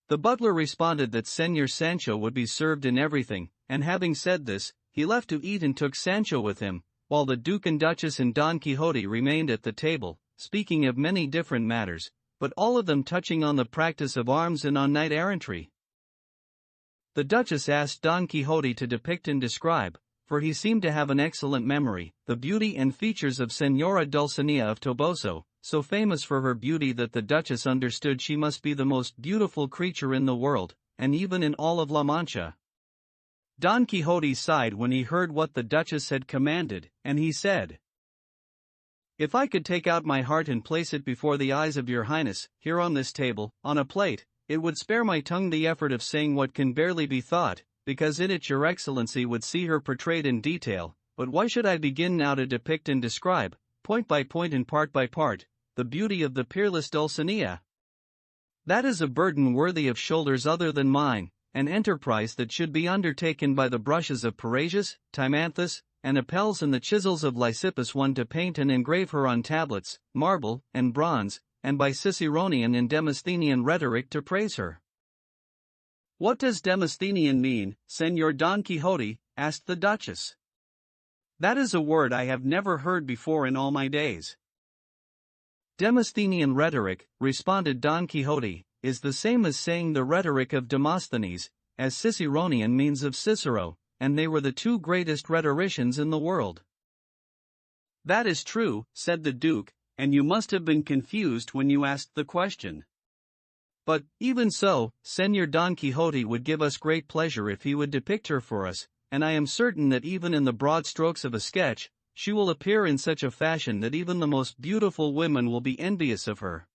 The butler responded that Señor Sancho would be served in everything, and having said this, he left to eat and took Sancho with him, while the Duke and Duchess and Don Quixote remained at the table, speaking of many different matters, but all of them touching on the practice of arms and on knight-errantry. The Duchess asked Don Quixote to depict and describe, for he seemed to have an excellent memory, the beauty and features of Señora Dulcinea of Toboso, so famous for her beauty that the Duchess understood she must be the most beautiful creature in the world, and even in all of La Mancha. Don Quixote sighed when he heard what the Duchess had commanded, and he said, "If I could take out my heart and place it before the eyes of your Highness, here on this table, on a plate, it would spare my tongue the effort of saying what can barely be thought, because in it your Excellency would see her portrayed in detail, but why should I begin now to depict and describe, point by point and part by part, the beauty of the peerless Dulcinea. That is a burden worthy of shoulders other than mine, an enterprise that should be undertaken by the brushes of Parrhasius, Timanthus, and Apelles and the chisels of Lysippus, one to paint and engrave her on tablets, marble, and bronze, and by Ciceronian and Demosthenian rhetoric to praise her. What does Demosthenian mean, Señor Don Quixote? Asked the Duchess. That is a word I have never heard before in all my days. Demosthenian rhetoric, responded Don Quixote, is the same as saying the rhetoric of Demosthenes, as Ciceronian means of Cicero, and they were the two greatest rhetoricians in the world. That is true, said the Duke, and you must have been confused when you asked the question. But, even so, Señor Don Quixote would give us great pleasure if he would depict her for us, and I am certain that even in the broad strokes of a sketch, she will appear in such a fashion that even the most beautiful women will be envious of her.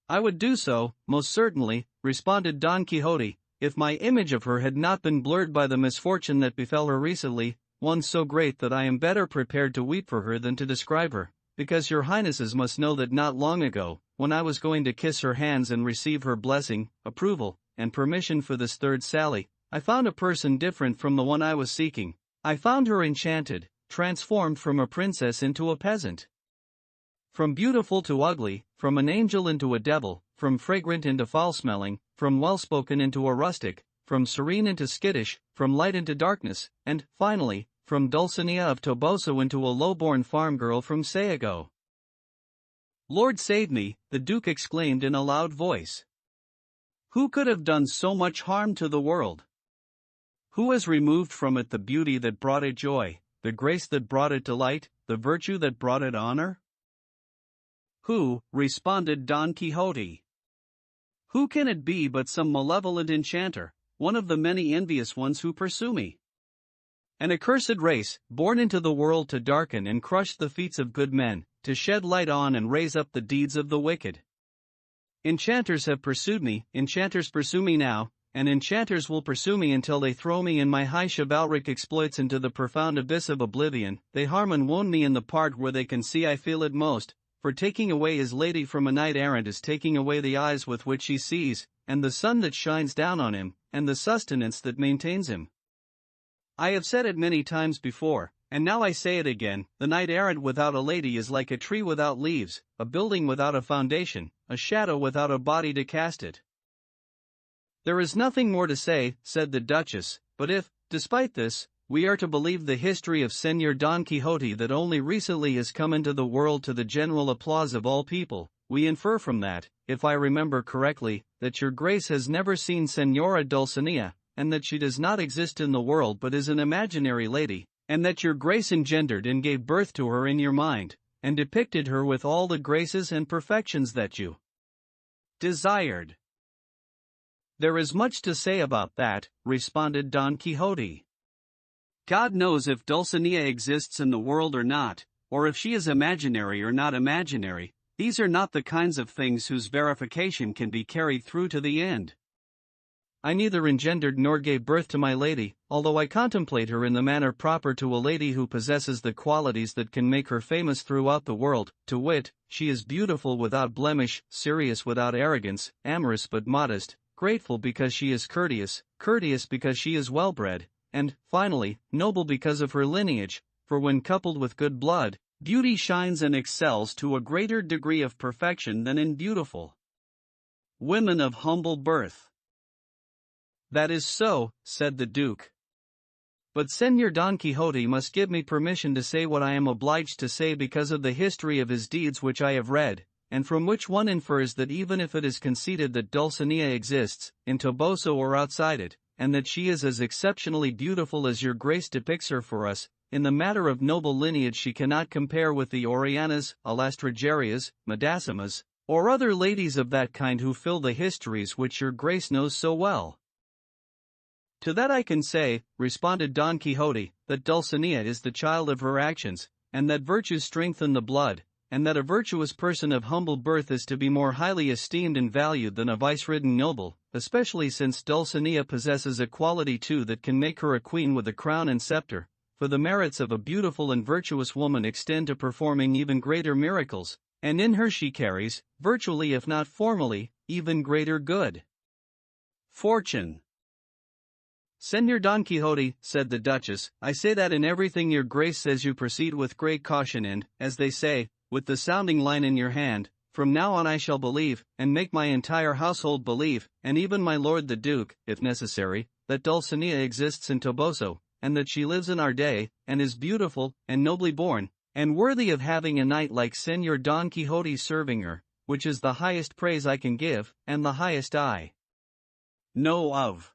I would do so, most certainly, responded Don Quixote, if my image of her had not been blurred by the misfortune that befell her recently, one so great that I am better prepared to weep for her than to describe her, because your highnesses must know that not long ago, when I was going to kiss her hands and receive her blessing, approval, and permission for this third sally, I found a person different from the one I was seeking. I found her enchanted, transformed from a princess into a peasant. From beautiful to ugly, from an angel into a devil, from fragrant into foul-smelling, from well-spoken into a rustic, from serene into skittish, from light into darkness, and, finally, from Dulcinea of Toboso into a low-born farm girl from Sayago. Lord save me, the Duke exclaimed in a loud voice. Who could have done so much harm to the world? Who has removed from it the beauty that brought it joy, the grace that brought it delight, the virtue that brought it honor? Who, responded Don Quixote. Who can it be but some malevolent enchanter, one of the many envious ones who pursue me? An accursed race, born into the world to darken and crush the feats of good men, to shed light on and raise up the deeds of the wicked. Enchanters have pursued me, enchanters pursue me now, and enchanters will pursue me until they throw me and my high chivalric exploits into the profound abyss of oblivion. They harm and wound me in the part where they can see I feel it most, for taking away his lady from a knight-errant is taking away the eyes with which he sees, and the sun that shines down on him, and the sustenance that maintains him. I have said it many times before, and now I say it again, the knight-errant without a lady is like a tree without leaves, a building without a foundation, a shadow without a body to cast it. There is nothing more to say, said the Duchess, but if, despite this, we are to believe the history of Señor Don Quixote that only recently has come into the world to the general applause of all people, we infer from that, if I remember correctly, that your grace has never seen Señora Dulcinea, and that she does not exist in the world but is an imaginary lady, and that your grace engendered and gave birth to her in your mind, and depicted her with all the graces and perfections that you desired. There is much to say about that, responded Don Quixote. God knows if Dulcinea exists in the world or not, or if she is imaginary or not imaginary. These are not the kinds of things whose verification can be carried through to the end. I neither engendered nor gave birth to my lady, although I contemplate her in the manner proper to a lady who possesses the qualities that can make her famous throughout the world, to wit, she is beautiful without blemish, serious without arrogance, amorous but modest, grateful because she is courteous, courteous because she is well-bred, and, finally, noble because of her lineage, for when coupled with good blood, beauty shines and excels to a greater degree of perfection than in beautiful women of humble birth. That is so, said the Duke. But Señor Don Quixote must give me permission to say what I am obliged to say because of the history of his deeds which I have read, and from which one infers that even if it is conceded that Dulcinea exists, in Toboso or outside it, and that she is as exceptionally beautiful as your grace depicts her for us, in the matter of noble lineage she cannot compare with the Orianas, Alastragerias, Madasimas, or other ladies of that kind who fill the histories which your grace knows so well. To that I can say, responded Don Quixote, that Dulcinea is the child of her actions, and that virtues strengthen the blood, and that a virtuous person of humble birth is to be more highly esteemed and valued than a vice-ridden noble, especially since Dulcinea possesses a quality too that can make her a queen with a crown and scepter, for the merits of a beautiful and virtuous woman extend to performing even greater miracles, and in her she carries, virtually if not formally, even greater good fortune. Señor Don Quixote, said the Duchess, I say that in everything your grace says you proceed with great caution and, as they say, with the sounding line in your hand. From now on I shall believe, and make my entire household believe, and even my lord the Duke, if necessary, that Dulcinea exists in Toboso, and that she lives in our day, and is beautiful, and nobly born, and worthy of having a knight like Señor Don Quixote serving her, which is the highest praise I can give, and the highest I know of.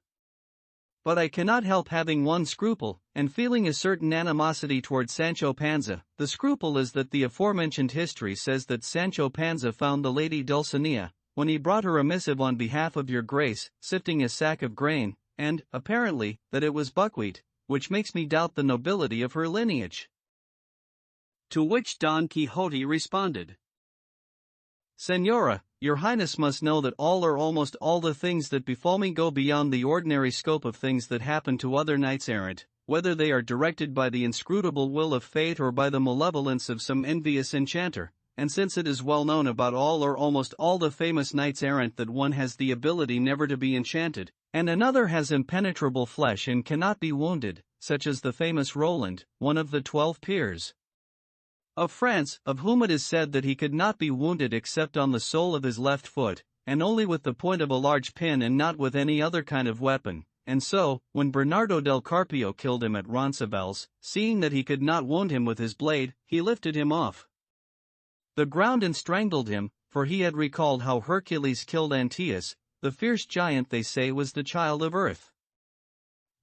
But I cannot help having one scruple, and feeling a certain animosity toward Sancho Panza. The scruple is that the aforementioned history says that Sancho Panza found the lady Dulcinea, when he brought her a missive on behalf of your grace, sifting a sack of grain, and, apparently, that it was buckwheat, which makes me doubt the nobility of her lineage. To which Don Quixote responded, Señora, your highness must know that all or almost all the things that befall me go beyond the ordinary scope of things that happen to other knights-errant, whether they are directed by the inscrutable will of fate or by the malevolence of some envious enchanter, and since it is well known about all or almost all the famous knights-errant that one has the ability never to be enchanted, and another has impenetrable flesh and cannot be wounded, such as the famous Roland, one of the 12 peers of France, of whom it is said that he could not be wounded except on the sole of his left foot, and only with the point of a large pin and not with any other kind of weapon, and so, when Bernardo del Carpio killed him at Roncesvalles, seeing that he could not wound him with his blade, he lifted him off the ground and strangled him, for he had recalled how Hercules killed Antaeus, the fierce giant they say was the child of earth.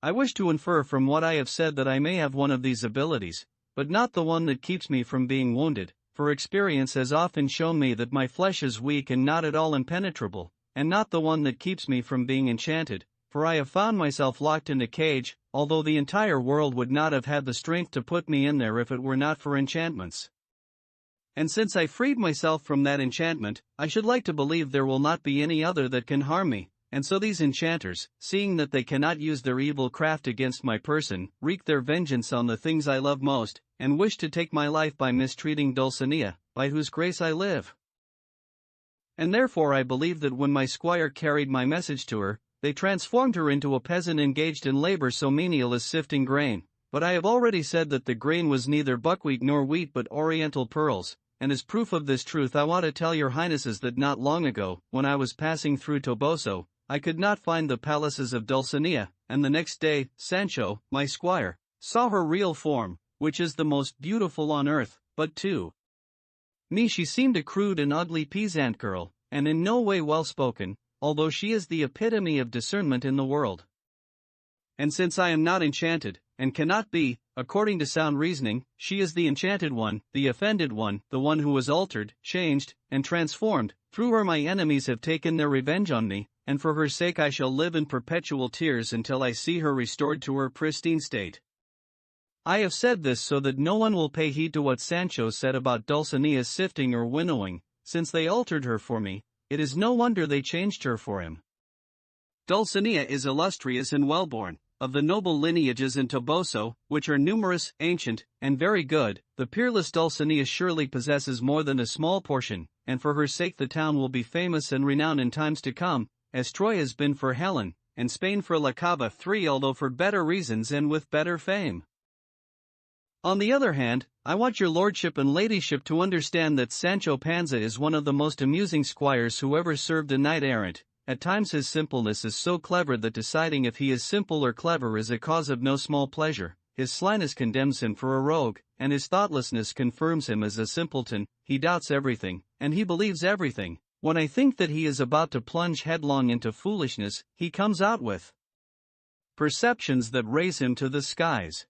I wish to infer from what I have said that I may have one of these abilities, but not the one that keeps me from being wounded, for experience has often shown me that my flesh is weak and not at all impenetrable, and not the one that keeps me from being enchanted, for I have found myself locked in a cage, although the entire world would not have had the strength to put me in there if it were not for enchantments. And since I freed myself from that enchantment, I should like to believe there will not be any other that can harm me. And so these enchanters, seeing that they cannot use their evil craft against my person, wreak their vengeance on the things I love most, and wish to take my life by mistreating Dulcinea, by whose grace I live. And therefore I believe that when my squire carried my message to her, they transformed her into a peasant engaged in labor so menial as sifting grain. But I have already said that the grain was neither buckwheat nor wheat but oriental pearls, and as proof of this truth I want to tell your highnesses that not long ago, when I was passing through Toboso, I could not find the palaces of Dulcinea, and the next day, Sancho, my squire, saw her real form, which is the most beautiful on earth, but to me she seemed a crude and ugly peasant girl, and in no way well-spoken, although she is the epitome of discernment in the world. And since I am not enchanted, and cannot be, according to sound reasoning, she is the enchanted one, the offended one, the one who was altered, changed, and transformed. Through her my enemies have taken their revenge on me, and for her sake I shall live in perpetual tears until I see her restored to her pristine state. I have said this so that no one will pay heed to what Sancho said about Dulcinea's sifting or winnowing. Since they altered her for me, it is no wonder they changed her for him. Dulcinea is illustrious and well-born, of the noble lineages in Toboso, which are numerous, ancient, and very good. The peerless Dulcinea surely possesses more than a small portion, and for her sake the town will be famous and renowned in times to come, as Troy has been for Helen, and Spain for La Cava III, although for better reasons and with better fame. On the other hand, I want your lordship and ladyship to understand that Sancho Panza is one of the most amusing squires who ever served a knight-errant. At times his simpleness is so clever that deciding if he is simple or clever is a cause of no small pleasure. His slyness condemns him for a rogue, and his thoughtlessness confirms him as a simpleton. He doubts everything, and he believes everything. When I think that he is about to plunge headlong into foolishness, he comes out with perceptions that raise him to the skies.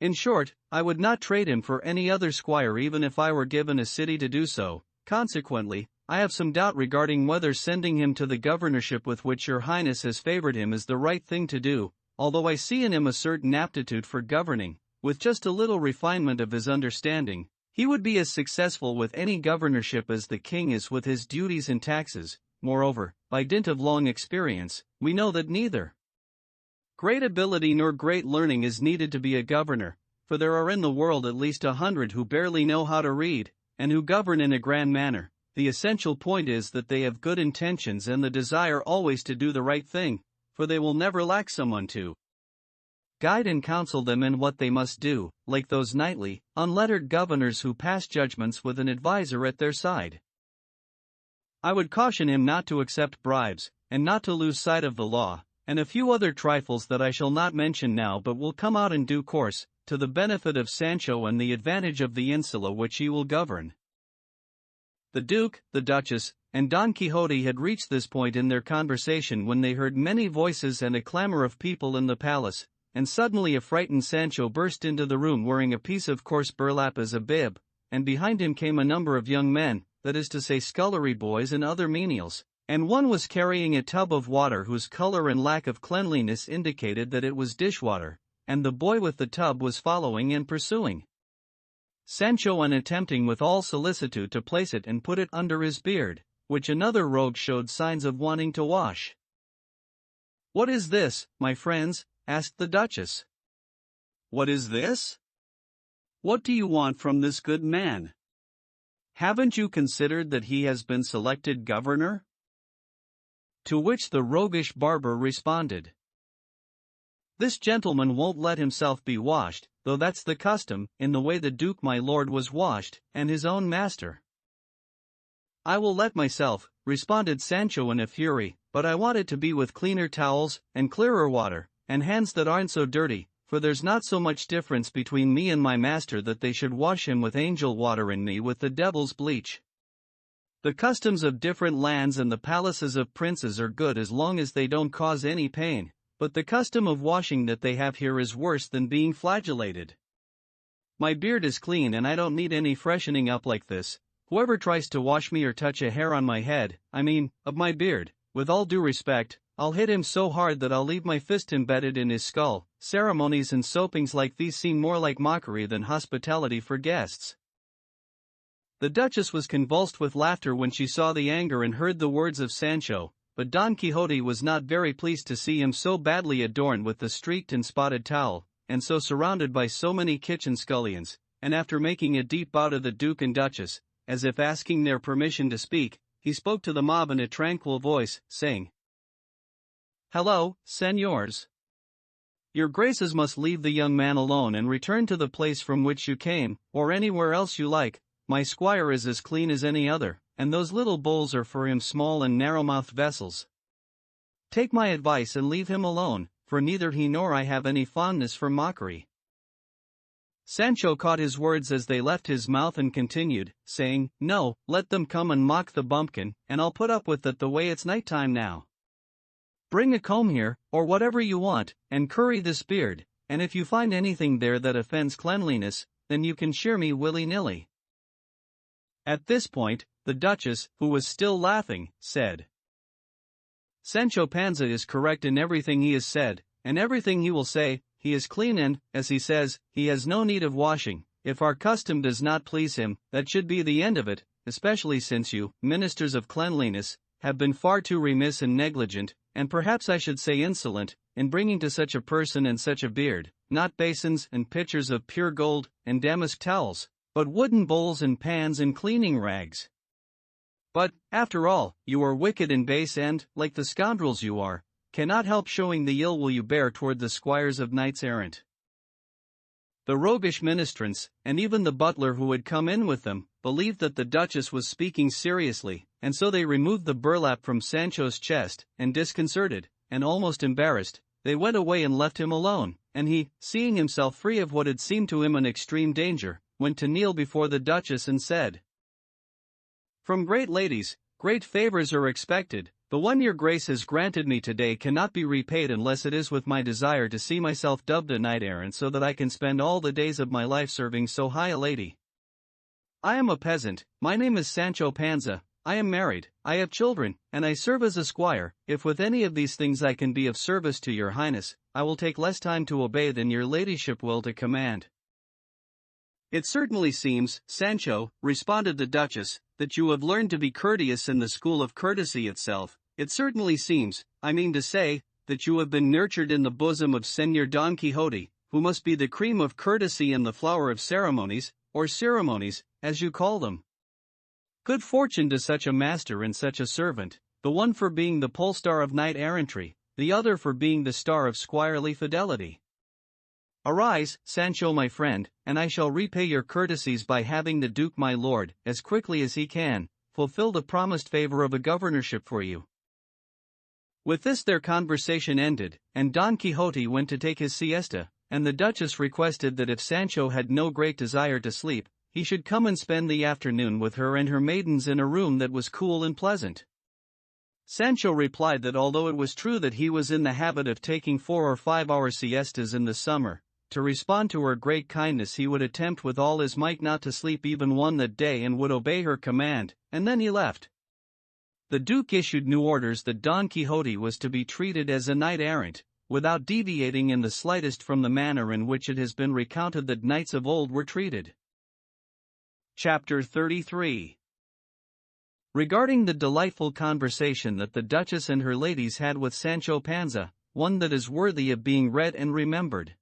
In short, I would not trade him for any other squire even if I were given a city to do so. Consequently, I have some doubt regarding whether sending him to the governorship with which your highness has favored him is the right thing to do, although I see in him a certain aptitude for governing. With just a little refinement of his understanding, he would be as successful with any governorship as the king is with his duties and taxes. Moreover, by dint of long experience, we know that neither great ability nor great learning is needed to be a governor, for there are in the world at least 100 who barely know how to read, and who govern in a grand manner. The essential point is that they have good intentions and the desire always to do the right thing, for they will never lack someone to guide and counsel them in what they must do, like those knightly, unlettered governors who pass judgments with an adviser at their side. I would caution him not to accept bribes, and not to lose sight of the law, and a few other trifles that I shall not mention now but will come out in due course, to the benefit of Sancho and the advantage of the insula which he will govern. The Duke, the Duchess, and Don Quixote had reached this point in their conversation when they heard many voices and a clamor of people in the palace, and suddenly a frightened Sancho burst into the room wearing a piece of coarse burlap as a bib, and behind him came a number of young men, that is to say scullery boys and other menials, and one was carrying a tub of water whose color and lack of cleanliness indicated that it was dishwater, and the boy with the tub was following and pursuing Sancho and attempting with all solicitude to place it and put it under his beard, which another rogue showed signs of wanting to wash. "What is this, my friends?" asked the Duchess. "What is this? What do you want from this good man? Haven't you considered that he has been selected governor?" To which the roguish barber responded, "This gentleman won't let himself be washed, though that's the custom, in the way the Duke my lord was washed, and his own master." "I will let myself," responded Sancho in a fury, "but I want it to be with cleaner towels, and clearer water, and hands that aren't so dirty, for there's not so much difference between me and my master that they should wash him with angel water and me with the devil's bleach. The customs of different lands and the palaces of princes are good as long as they don't cause any pain, but the custom of washing that they have here is worse than being flagellated. My beard is clean and I don't need any freshening up like this. Whoever tries to wash me or touch a hair on my head, of my beard, with all due respect, I'll hit him so hard that I'll leave my fist embedded in his skull." Ceremonies and soapings like these seem more like mockery than hospitality for guests. The Duchess was convulsed with laughter when she saw the anger and heard the words of Sancho, but Don Quixote was not very pleased to see him so badly adorned with the streaked and spotted towel, and so surrounded by so many kitchen scullions, and after making a deep bow to the Duke and Duchess, as if asking their permission to speak, he spoke to the mob in a tranquil voice, saying, "Hello, señors. Your graces must leave the young man alone and return to the place from which you came, or anywhere else you like. My squire is as clean as any other, and those little bowls are for him small and narrow-mouthed vessels. Take my advice and leave him alone, for neither he nor I have any fondness for mockery." Sancho caught his words as they left his mouth and continued, saying, "No, let them come and mock the bumpkin, and I'll put up with it the way it's night time now. Bring a comb here, or whatever you want, and curry this beard, and if you find anything there that offends cleanliness, then you can shear me willy-nilly." At this point, the Duchess, who was still laughing, said, "Sancho Panza is correct in everything he has said, and everything he will say. He is clean and, as he says, he has no need of washing. If our custom does not please him, that should be the end of it, especially since you, ministers of cleanliness, have been far too remiss and negligent, and perhaps I should say insolent, in bringing to such a person and such a beard, not basins and pitchers of pure gold and damask towels, but wooden bowls and pans and cleaning rags. But, after all, you are wicked and base and, like the scoundrels you are, cannot help showing the ill will you bear toward the squires of knights-errant." The roguish ministrants, and even the butler who had come in with them, believed that the Duchess was speaking seriously, and so they removed the burlap from Sancho's chest, and disconcerted, and almost embarrassed, they went away and left him alone, and he, seeing himself free of what had seemed to him an extreme danger, went to kneel before the Duchess and said, "From great ladies, great favors are expected. The one your grace has granted me today cannot be repaid unless it is with my desire to see myself dubbed a knight-errant so that I can spend all the days of my life serving so high a lady. I am a peasant, my name is Sancho Panza, I am married, I have children, and I serve as a squire. If with any of these things I can be of service to your highness, I will take less time to obey than your ladyship will to command." "It certainly seems, Sancho," responded the Duchess, "that you have learned to be courteous in the school of courtesy itself. It certainly seems, that you have been nurtured in the bosom of Señor Don Quixote, who must be the cream of courtesy and the flower of ceremonies, or ceremonies, as you call them. Good fortune to such a master and such a servant, the one for being the pole star of knight-errantry, the other for being the star of squirely fidelity. Arise, Sancho my friend, and I shall repay your courtesies by having the Duke my lord, as quickly as he can, fulfill the promised favor of a governorship for you." With this their conversation ended, and Don Quixote went to take his siesta, and the Duchess requested that if Sancho had no great desire to sleep, he should come and spend the afternoon with her and her maidens in a room that was cool and pleasant. Sancho replied that although it was true that he was in the habit of taking 4 or 5 hour siestas in the summer, to respond to her great kindness he would attempt with all his might not to sleep even one that day and would obey her command, and then he left. The Duke issued new orders that Don Quixote was to be treated as a knight-errant, without deviating in the slightest from the manner in which it has been recounted that knights of old were treated. Chapter 33. Regarding the delightful conversation that the Duchess and her ladies had with Sancho Panza, one that is worthy of being read and remembered.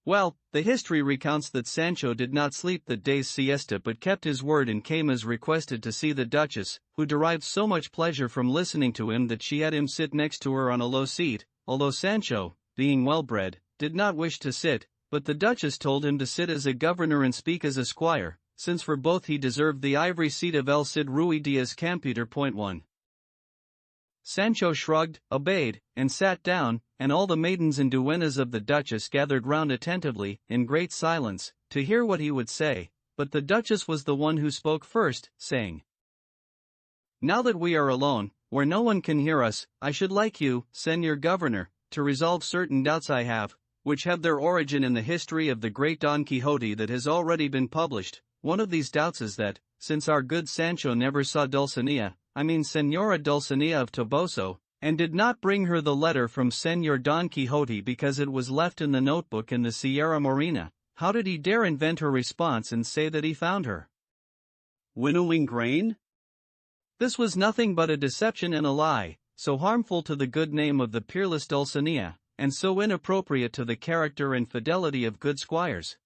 Well, the history recounts that Sancho did not sleep that day's siesta but kept his word and came as requested to see the Duchess, who derived so much pleasure from listening to him that she had him sit next to her on a low seat, although Sancho, being well-bred, did not wish to sit, but the Duchess told him to sit as a governor and speak as a squire, since for both he deserved the ivory seat of El Cid Ruy Diaz Campeador. 1. Sancho shrugged, obeyed, and sat down, and all the maidens and duennas of the Duchess gathered round attentively, in great silence, to hear what he would say, but the Duchess was the one who spoke first, saying, "Now that we are alone, where no one can hear us, I should like you, Señor Governor, to resolve certain doubts I have, which have their origin in the history of the great Don Quixote that has already been published. One of these doubts is that, since our good Sancho never saw Dulcinea, Señora Dulcinea of Toboso, and did not bring her the letter from Señor Don Quixote because it was left in the notebook in the Sierra Morena, how did he dare invent her response and say that he found her winnowing grain? This was nothing but a deception and a lie, so harmful to the good name of the peerless Dulcinea, and so inappropriate to the character and fidelity of good squires."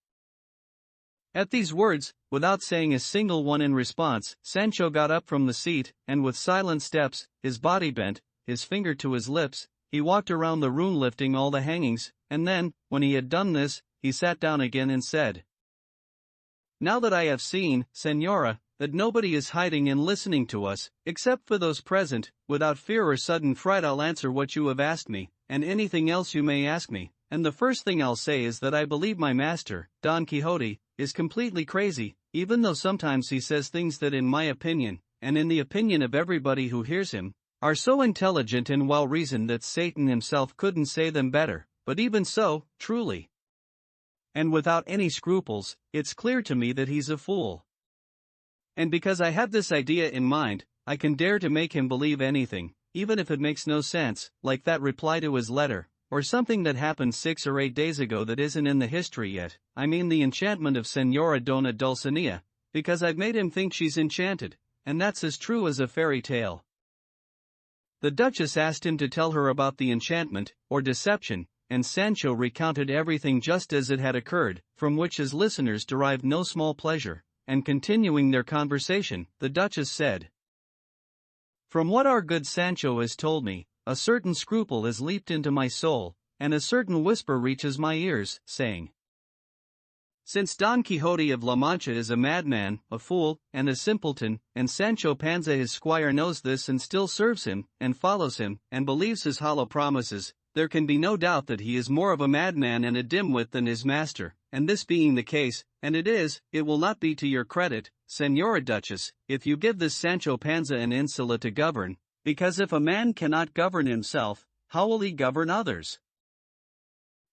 At these words, without saying a single one in response, Sancho got up from the seat, and with silent steps, his body bent, his finger to his lips, he walked around the room lifting all the hangings, and then, when he had done this, he sat down again and said, "Now that I have seen, Señora, that nobody is hiding and listening to us, except for those present, without fear or sudden fright I'll answer what you have asked me, and anything else you may ask me, and the first thing I'll say is that I believe my master, Don Quixote, is completely crazy, even though sometimes he says things that in my opinion, and in the opinion of everybody who hears him, are so intelligent and well-reasoned that Satan himself couldn't say them better, but even so, truly, and without any scruples, it's clear to me that he's a fool. And because I have this idea in mind, I can dare to make him believe anything, even if it makes no sense, like that reply to his letter, or something that happened 6 or 8 days ago that isn't in the history yet, the enchantment of Señora Dona Dulcinea, because I've made him think she's enchanted, and that's as true as a fairy tale." The Duchess asked him to tell her about the enchantment, or deception, and Sancho recounted everything just as it had occurred, from which his listeners derived no small pleasure, and continuing their conversation, the Duchess said, "From what our good Sancho has told me, a certain scruple has leaped into my soul, and a certain whisper reaches my ears, saying, since Don Quixote of La Mancha is a madman, a fool, and a simpleton, and Sancho Panza his squire knows this and still serves him, and follows him, and believes his hollow promises, there can be no doubt that he is more of a madman and a dimwit than his master, and this being the case, and it is, it will not be to your credit, Señora Duchess, if you give this Sancho Panza an insula to govern, because if a man cannot govern himself, how will he govern others?"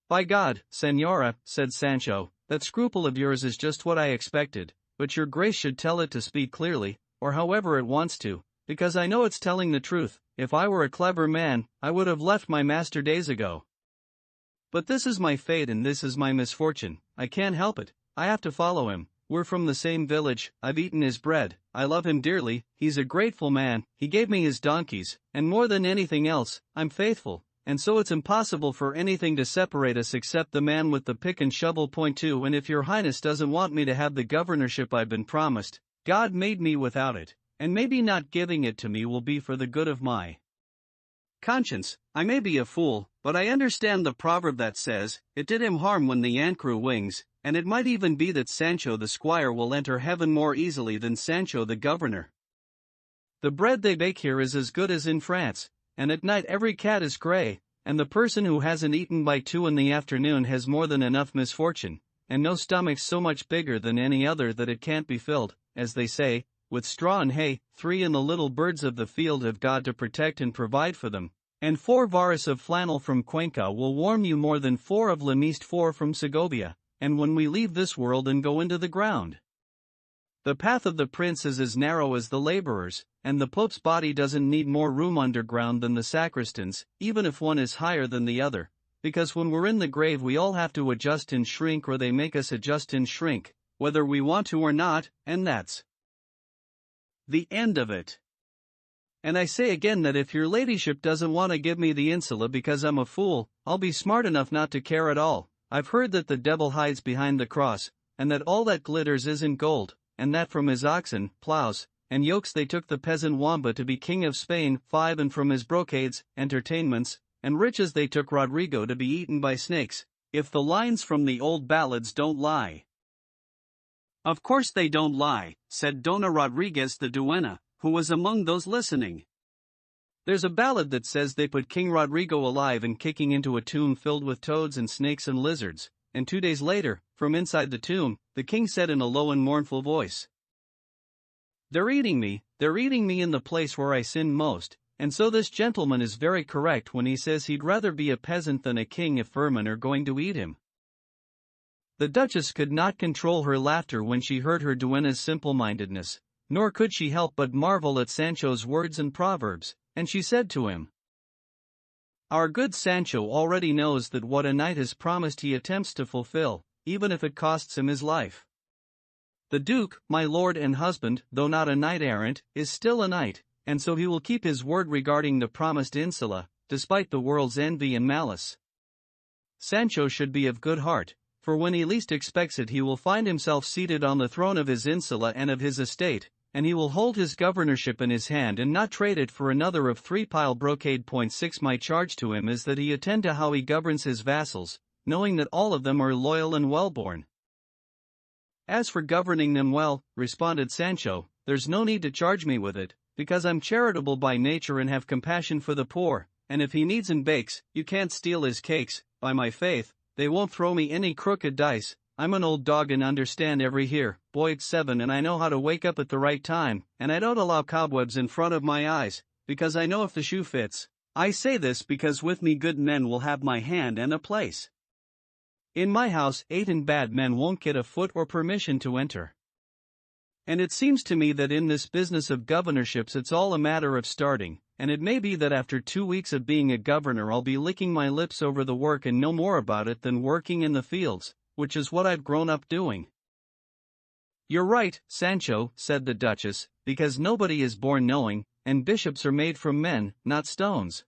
"By God, Señora," said Sancho, "that scruple of yours is just what I expected, but your grace should tell it to speak clearly, or however it wants to, because I know it's telling the truth. If I were a clever man, I would have left my master days ago. But this is my fate and this is my misfortune, I can't help it, I have to follow him. We're from the same village, I've eaten his bread, I love him dearly, he's a grateful man, he gave me his donkeys, and more than anything else, I'm faithful, and so it's impossible for anything to separate us except the man with the pick and shovel. 2 And if your highness doesn't want me to have the governorship I've been promised, God made me without it, and maybe not giving it to me will be for the good of my conscience. I may be a fool, but I understand the proverb that says, "It did him harm when the ant grew wings," and it might even be that Sancho the squire will enter heaven more easily than Sancho the governor. The bread they bake here is as good as in France, and at night every cat is grey, and the person who hasn't eaten by 2 in the afternoon has more than enough misfortune, and no stomach's so much bigger than any other that it can't be filled, as they say, with straw and hay. 3 And the little birds of the field have God to protect and provide for them, and 4 varas of flannel from Cuenca will warm you more than 4 of Lemiste 4 from Segovia, and when we leave this world and go into the ground. The path of the prince is as narrow as the laborers, and the pope's body doesn't need more room underground than the sacristan's, even if one is higher than the other, because when we're in the grave we all have to adjust and shrink, or they make us adjust and shrink, whether we want to or not, and that's the end of it. And I say again that if your ladyship doesn't want to give me the insula because I'm a fool, I'll be smart enough not to care at all. I've heard that the devil hides behind the cross, and that all that glitters isn't gold, and that from his oxen, plows, and yokes they took the peasant Wamba to be king of Spain. 5 And from his brocades, entertainments, and riches they took Rodrigo to be eaten by snakes, if the lines from the old ballads don't lie. Of course they don't lie, said Dona Rodriguez the duenna, who was among those listening. There's a ballad that says they put King Rodrigo alive and kicking into a tomb filled with toads and snakes and lizards, and 2 days later, from inside the tomb, the king said in a low and mournful voice, they're eating me in the place where I sinned most, and so this gentleman is very correct when he says he'd rather be a peasant than a king if vermin are going to eat him." The Duchess could not control her laughter when she heard her duenna's simple-mindedness, nor could she help but marvel at Sancho's words and proverbs, and she said to him, "Our good Sancho already knows that what a knight has promised he attempts to fulfill, even if it costs him his life. The Duke, my lord and husband, though not a knight-errant, is still a knight, and so he will keep his word regarding the promised insula, despite the world's envy and malice. Sancho should be of good heart, for when he least expects it he will find himself seated on the throne of his insula and of his estate, and he will hold his governorship in his hand and not trade it for another of 3 pile brocade. 6 My charge to him is that he attend to how he governs his vassals, knowing that all of them are loyal and well-born." "As for governing them well," responded Sancho, "there's no need to charge me with it, because I'm charitable by nature and have compassion for the poor, and if he needs and bakes, you can't steal his cakes. By my faith, they won't throw me any crooked dice. I'm an old dog and understand every hair, boy at 7, and I know how to wake up at the right time, and I don't allow cobwebs in front of my eyes, because I know if the shoe fits. I say this because with me good men will have my hand and a place. In my house 8 and bad men won't get a foot or permission to enter. And it seems to me that in this business of governorships it's all a matter of starting, and it may be that after 2 weeks of being a governor I'll be licking my lips over the work and know more about it than working in the fields, which is what I've grown up doing." "You're right, Sancho," said the Duchess, "because nobody is born knowing, and bishops are made from men, not stones.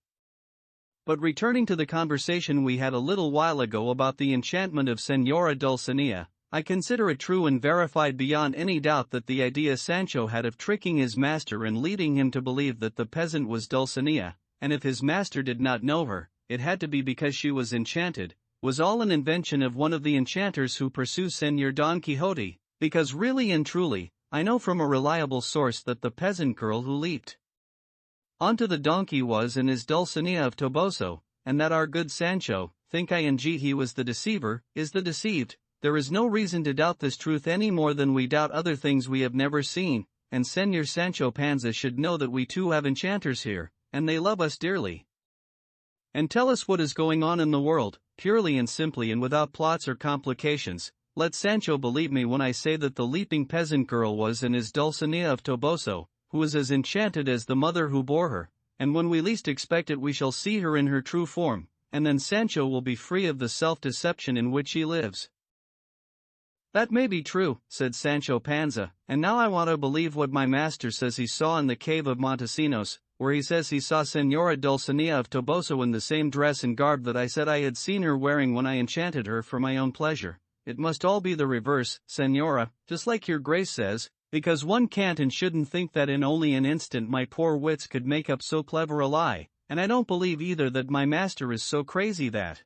But returning to the conversation we had a little while ago about the enchantment of Señora Dulcinea, I consider it true and verified beyond any doubt that the idea Sancho had of tricking his master and leading him to believe that the peasant was Dulcinea, and if his master did not know her, it had to be because she was enchanted, was all an invention of one of the enchanters who pursue Señor Don Quixote, because really and truly, I know from a reliable source that the peasant girl who leaped onto the donkey was and is Dulcinea of Toboso, and that our good Sancho, think ing he was the deceiver, is the deceived. There is no reason to doubt this truth any more than we doubt other things we have never seen, and Señor Sancho Panza should know that we too have enchanters here, and they love us dearly. And tell us what is going on in the world, purely and simply and without plots or complications. Let Sancho believe me when I say that the leaping peasant girl was and is Dulcinea of Toboso, who is as enchanted as the mother who bore her, and when we least expect it we shall see her in her true form, and then Sancho will be free of the self-deception in which he lives." "That may be true," said Sancho Panza, "and now I want to believe what my master says he saw in the cave of Montesinos, where he says he saw Señora Dulcinea of Toboso in the same dress and garb that I said I had seen her wearing when I enchanted her for my own pleasure. It must all be the reverse, Señora, just like your grace says, Because one can't and shouldn't think that in only an instant my poor wits could make up so clever a lie, and I don't believe either that my master is so crazy that,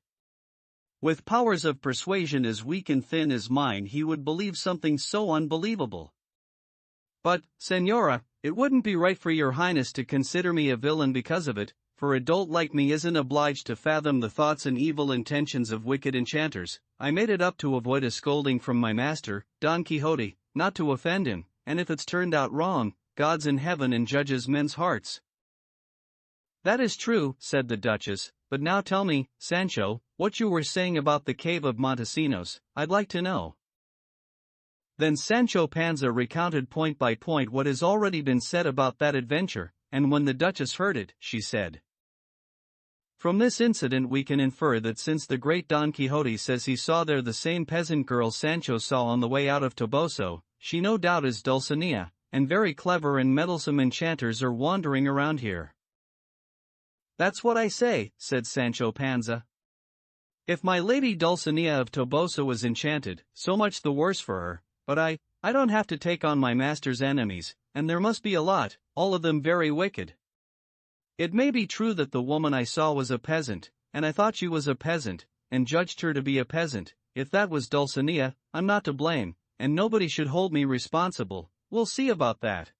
with powers of persuasion as weak and thin as mine, he would believe something so unbelievable. But, Senora, it wouldn't be right for your highness to consider me a villain because of it, for a dolt like me isn't obliged to fathom the thoughts and evil intentions of wicked enchanters. I made it up to avoid a scolding from my master, Don Quixote, not to offend him, and if it's turned out wrong, God's in heaven and judges men's hearts. That is true, said the Duchess, but now tell me, Sancho, what you were saying about the cave of Montesinos. I'd like to know. Then Sancho Panza recounted point by point what has already been said about that adventure, and when the Duchess heard it, she said, from this incident we can infer that since the great Don Quixote says he saw there the same peasant girl Sancho saw on the way out of Toboso, she no doubt is Dulcinea, and very clever and meddlesome enchanters are wandering around here. That's what I say, said Sancho Panza. If my lady Dulcinea of Toboso is enchanted, so much the worse for her, but I don't have to take on my master's enemies, and there must be a lot, all of them very wicked. It may be true that the woman I saw was a peasant, and I thought she was a peasant, and judged her to be a peasant. If that was Dulcinea, I'm not to blame, and nobody should hold me responsible. We'll see about that.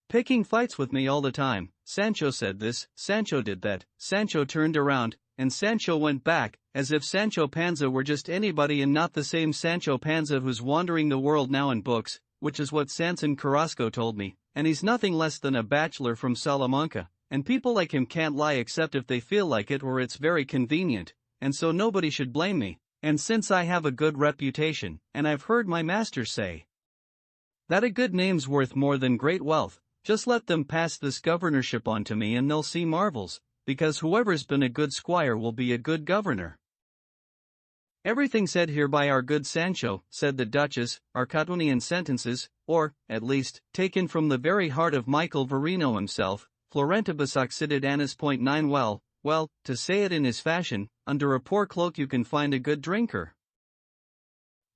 Picking fights with me all the time. Sancho said this, Sancho did that, Sancho turned around, and Sancho went back, as if Sancho Panza were just anybody and not the same Sancho Panza who's wandering the world now in books, which is what Sanson Carrasco told me, and he's nothing less than a bachelor from Salamanca, and people like him can't lie except if they feel like it or it's very convenient, and so nobody should blame me, and since I have a good reputation, and I've heard my master say that a good name's worth more than great wealth, just let them pass this governorship on to me and they'll see marvels, because whoever's been a good squire will be a good governor. Everything said here by our good Sancho, said the Duchess, are Catonian sentences, or, at least, taken from the very heart of Michael Verino himself. Florentibus occidit annis. 9 Well, to say it in his fashion, under a poor cloak you can find a good drinker.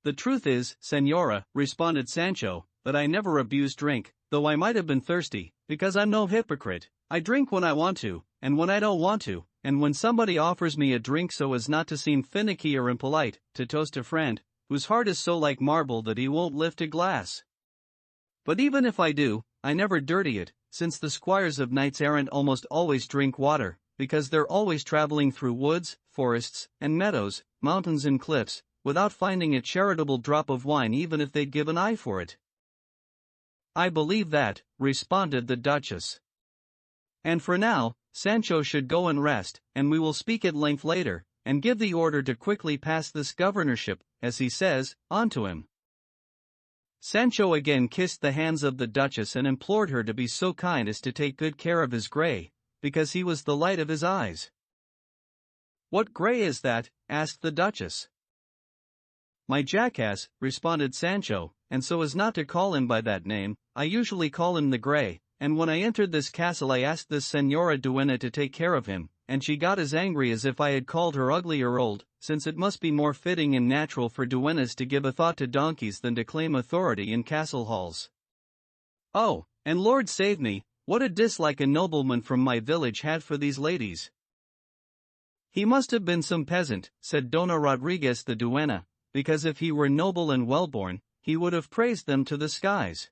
The truth is, Senora, responded Sancho, that I never abuse drink, though I might have been thirsty, because I'm no hypocrite. I drink when I want to, and when I don't want to, and when somebody offers me a drink so as not to seem finicky or impolite, to toast a friend, whose heart is so like marble that he won't lift a glass. But even if I do, I never dirty it, since the squires of knights-errant almost always drink water, because they're always traveling through woods, forests, and meadows, mountains and cliffs, without finding a charitable drop of wine even if they'd give an eye for it. I believe that, responded the Duchess. And for now, Sancho should go and rest, and we will speak at length later, and give the order to quickly pass this governorship, as he says, on to him. Sancho again kissed the hands of the Duchess and implored her to be so kind as to take good care of his grey, because he was the light of his eyes. What grey is that? Asked the Duchess. My jackass, responded Sancho, and so as not to call him by that name, I usually call him the Grey, and when I entered this castle I asked this Señora Duenna to take care of him, and she got as angry as if I had called her ugly or old, since it must be more fitting and natural for duennas to give a thought to donkeys than to claim authority in castle halls. Oh, and Lord save me, what a dislike a nobleman from my village had for these ladies. He must have been some peasant, said Dona Rodriguez the duenna, because if he were noble and well-born, he would have praised them to the skies.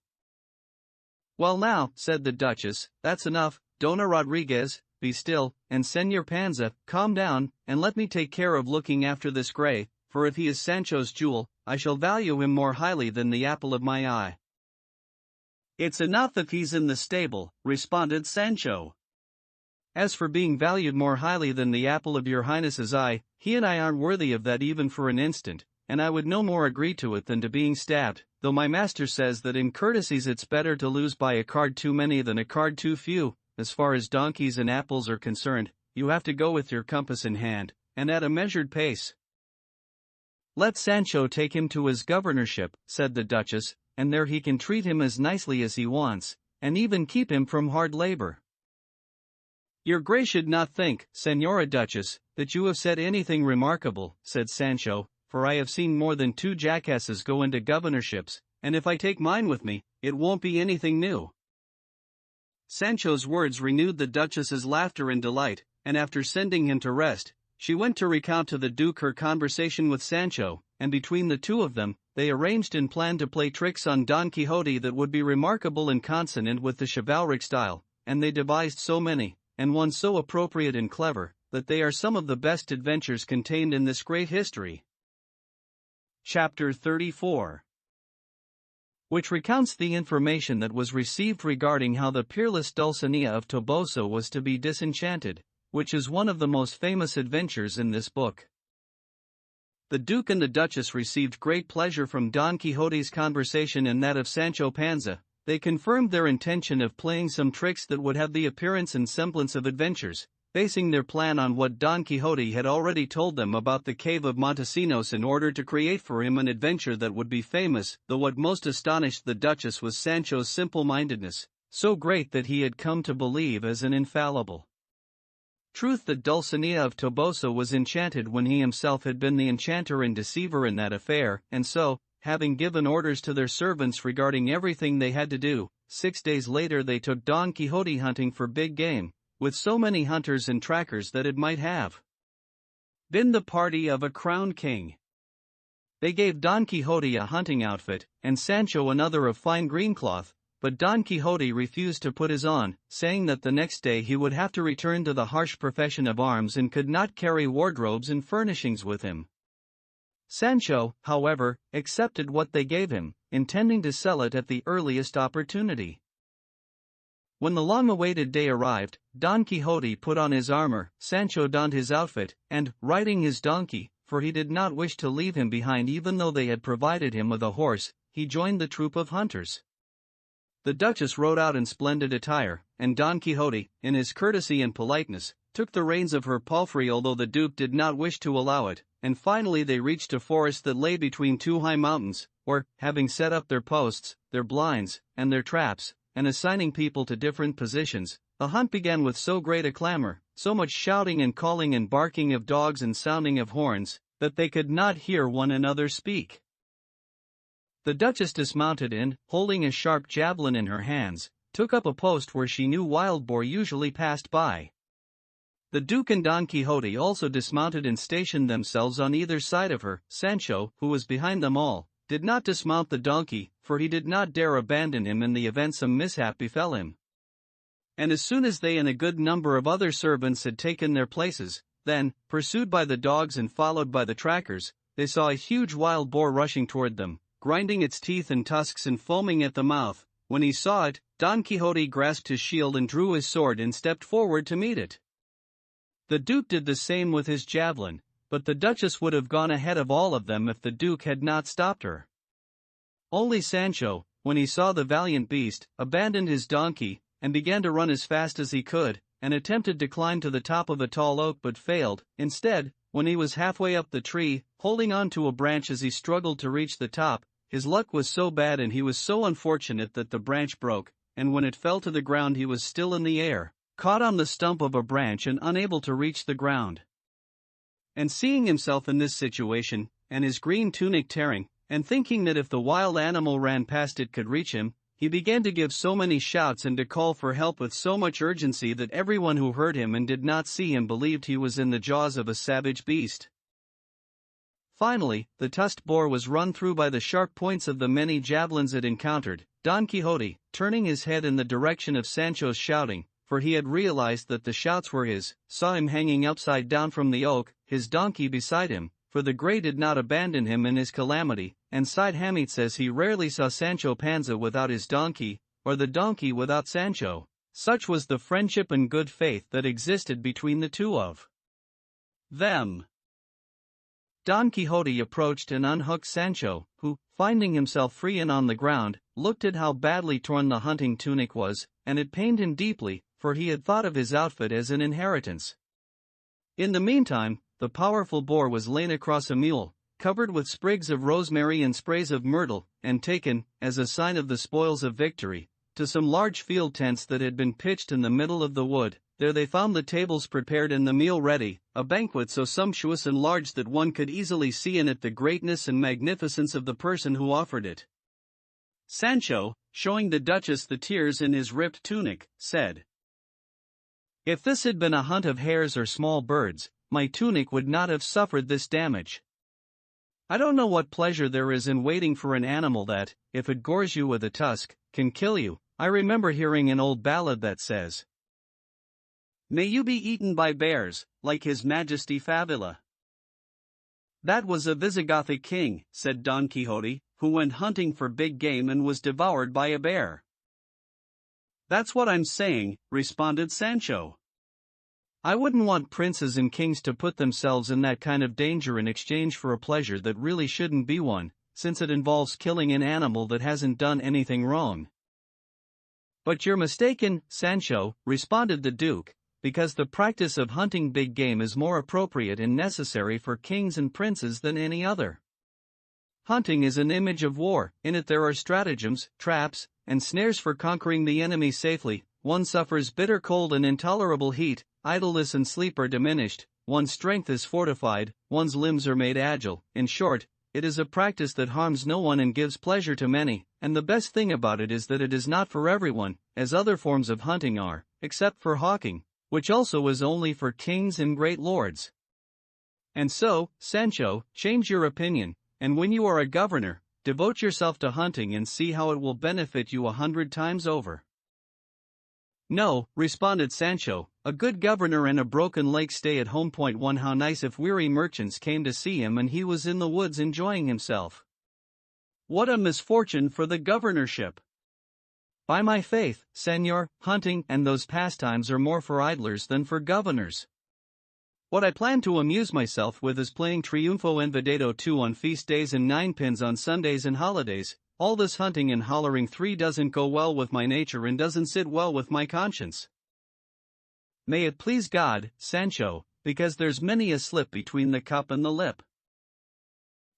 Well now, said the Duchess, that's enough, Dona Rodriguez, be still, and Señor Panza, calm down, and let me take care of looking after this Grey, for if he is Sancho's jewel, I shall value him more highly than the apple of my eye. It's enough if he's in the stable, responded Sancho. As for being valued more highly than the apple of your highness's eye, he and I aren't worthy of that even for an instant, and I would no more agree to it than to being stabbed, though my master says that in courtesies it's better to lose by a card too many than a card too few. As far as donkeys and apples are concerned, you have to go with your compass in hand, and at a measured pace. Let Sancho take him to his governorship, said the Duchess, and there he can treat him as nicely as he wants, and even keep him from hard labor. Your Grace should not think, Señora Duchess, that you have said anything remarkable, said Sancho, for I have seen more than 2 jackasses go into governorships, and if I take mine with me, it won't be anything new." Sancho's words renewed the Duchess's laughter and delight, and after sending him to rest, she went to recount to the Duke her conversation with Sancho, and between the two of them, they arranged and planned to play tricks on Don Quixote that would be remarkable and consonant with the chivalric style, and they devised so many, and one so appropriate and clever, that they are some of the best adventures contained in this great history. Chapter 34, which recounts the information that was received regarding how the peerless Dulcinea of Toboso was to be disenchanted, which is one of the most famous adventures in this book. The Duke and the Duchess received great pleasure from Don Quixote's conversation and that of Sancho Panza. They confirmed their intention of playing some tricks that would have the appearance and semblance of adventures, basing their plan on what Don Quixote had already told them about the cave of Montesinos in order to create for him an adventure that would be famous, though what most astonished the Duchess was Sancho's simple-mindedness, so great that he had come to believe as an infallible truth that Dulcinea of Toboso was enchanted when he himself had been the enchanter and deceiver in that affair, and so, having given orders to their servants regarding everything they had to do, 6 days later they took Don Quixote hunting for big game, with so many hunters and trackers that it might have been the party of a crowned king. They gave Don Quixote a hunting outfit, and Sancho another of fine green cloth, but Don Quixote refused to put his on, saying that the next day he would have to return to the harsh profession of arms and could not carry wardrobes and furnishings with him. Sancho, however, accepted what they gave him, intending to sell it at the earliest opportunity. When the long-awaited day arrived, Don Quixote put on his armor, Sancho donned his outfit, and, riding his donkey, for he did not wish to leave him behind even though they had provided him with a horse, he joined the troop of hunters. The Duchess rode out in splendid attire, and Don Quixote, in his courtesy and politeness, took the reins of her palfrey although the Duke did not wish to allow it, and finally they reached a forest that lay between two high mountains, where, having set up their posts, their blinds, and their traps, and assigning people to different positions, the hunt began with so great a clamor, so much shouting and calling and barking of dogs and sounding of horns, that they could not hear one another speak. The Duchess dismounted and, holding a sharp javelin in her hands, took up a post where she knew wild boar usually passed by. The Duke and Don Quixote also dismounted and stationed themselves on either side of her. Sancho, who was behind them all, did not dismount the donkey, for he did not dare abandon him in the event some mishap befell him. And as soon as they and a good number of other servants had taken their places, then, pursued by the dogs and followed by the trackers, they saw a huge wild boar rushing toward them, grinding its teeth and tusks and foaming at the mouth. When he saw it, Don Quixote grasped his shield and drew his sword and stepped forward to meet it. The Duke did the same with his javelin, but the Duchess would have gone ahead of all of them if the Duke had not stopped her. Only Sancho, when he saw the valiant beast, abandoned his donkey, and began to run as fast as he could, and attempted to climb to the top of a tall oak but failed. Instead, when he was halfway up the tree, holding on to a branch as he struggled to reach the top, his luck was so bad and he was so unfortunate that the branch broke, and when it fell to the ground he was still in the air, caught on the stump of a branch and unable to reach the ground. And seeing himself in this situation, and his green tunic tearing, and thinking that if the wild animal ran past it could reach him, he began to give so many shouts and to call for help with so much urgency that everyone who heard him and did not see him believed he was in the jaws of a savage beast. Finally, the tusked boar was run through by the sharp points of the many javelins it encountered. Don Quixote, turning his head in the direction of Sancho's shouting, for he had realized that the shouts were his, saw him hanging upside down from the oak, his donkey beside him, for the Grey did not abandon him in his calamity, and Cide Hamete says he rarely saw Sancho Panza without his donkey, or the donkey without Sancho. Such was the friendship and good faith that existed between the two of them. Don Quixote approached and unhooked Sancho, who, finding himself free and on the ground, looked at how badly torn the hunting tunic was, and it pained him deeply, for he had thought of his outfit as an inheritance. In the meantime, the powerful boar was lain across a mule, covered with sprigs of rosemary and sprays of myrtle, and taken, as a sign of the spoils of victory, to some large field tents that had been pitched in the middle of the wood. There they found the tables prepared and the meal ready, a banquet so sumptuous and large that one could easily see in it the greatness and magnificence of the person who offered it. Sancho, showing the Duchess the tears in his ripped tunic, said, "If this had been a hunt of hares or small birds, my tunic would not have suffered this damage. I don't know what pleasure there is in waiting for an animal that, if it gores you with a tusk, can kill you. I remember hearing an old ballad that says, 'May you be eaten by bears, like His Majesty Favila.'" "That was a Visigothic king," said Don Quixote, "who went hunting for big game and was devoured by a bear." "That's what I'm saying," responded Sancho. "I wouldn't want princes and kings to put themselves in that kind of danger in exchange for a pleasure that really shouldn't be one, since it involves killing an animal that hasn't done anything wrong." "But you're mistaken, Sancho," responded the Duke, "because the practice of hunting big game is more appropriate and necessary for kings and princes than any other. Hunting is an image of war. In it there are stratagems, traps, and snares for conquering the enemy safely. One suffers bitter cold and intolerable heat, idleness and sleep are diminished, one's strength is fortified, one's limbs are made agile. In short, it is a practice that harms no one and gives pleasure to many, and the best thing about it is that it is not for everyone, as other forms of hunting are, except for hawking, which also is only for kings and great lords. And so, Sancho, change your opinion, and when you are a governor, devote yourself to hunting and see how it will benefit you 100 times over." "No," responded Sancho, "a good governor and a broken leg stay at home. Point one, how nice if weary merchants came to see him and he was in the woods enjoying himself. What a misfortune for the governorship! By my faith, senor, hunting and those pastimes are more for idlers than for governors. What I plan to amuse myself with is playing Triunfo Envidado 2 on feast days and ninepins on Sundays and holidays. All this hunting and hollering 3 doesn't go well with my nature and doesn't sit well with my conscience." "May it please God, Sancho, because there's many a slip between the cup and the lip."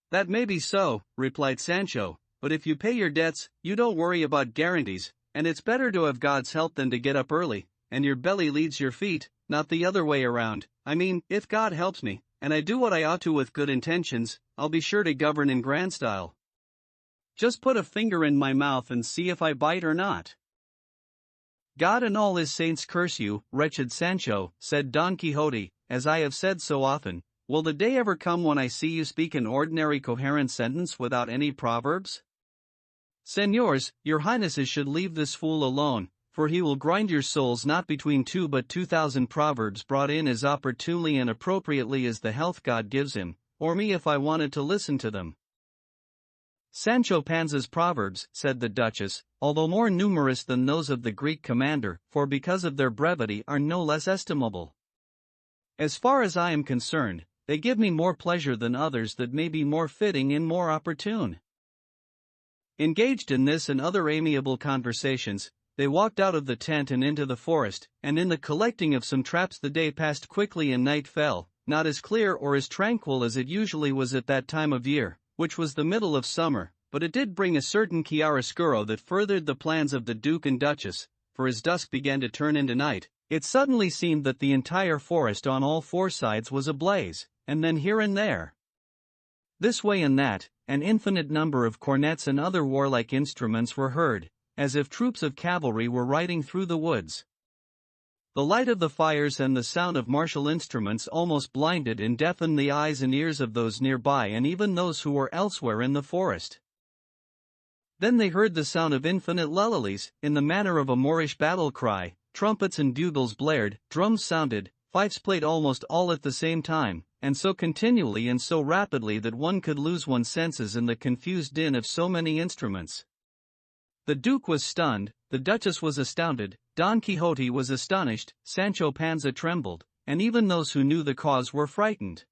"That may be so," replied Sancho, "but if you pay your debts, you don't worry about guarantees, and it's better to have God's help than to get up early, and your belly leads your feet, not the other way around. I mean, if God helps me, and I do what I ought to with good intentions, I'll be sure to govern in grand style. Just put a finger in my mouth and see if I bite or not." "God and all his saints curse you, wretched Sancho," said Don Quixote. "As I have said so often, will the day ever come when I see you speak an ordinary coherent sentence without any proverbs? Señors, your highnesses should leave this fool alone, for he will grind your souls not between 2 but 2,000 proverbs brought in as opportunely and appropriately as the health God gives him, or me if I wanted to listen to them." "Sancho Panza's proverbs," said the Duchess, "although more numerous than those of the Greek commander, for because of their brevity are no less estimable. As far as I am concerned, they give me more pleasure than others that may be more fitting and more opportune." Engaged in this and other amiable conversations, they walked out of the tent and into the forest, and in the collecting of some traps the day passed quickly and night fell, not as clear or as tranquil as it usually was at that time of year, which was the middle of summer, but it did bring a certain chiaroscuro that furthered the plans of the Duke and Duchess, for as dusk began to turn into night, it suddenly seemed that the entire forest on all 4 sides was ablaze, and then here and there, this way and that, an infinite number of cornets and other warlike instruments were heard, as if troops of cavalry were riding through the woods. The light of the fires and the sound of martial instruments almost blinded and deafened the eyes and ears of those nearby and even those who were elsewhere in the forest. Then they heard the sound of infinite lullies, in the manner of a Moorish battle cry, trumpets and bugles blared, drums sounded, fifes played almost all at the same time, and so continually and so rapidly that one could lose one's senses in the confused din of so many instruments. The Duke was stunned, the Duchess was astounded, Don Quixote was astonished, Sancho Panza trembled, and even those who knew the cause were frightened.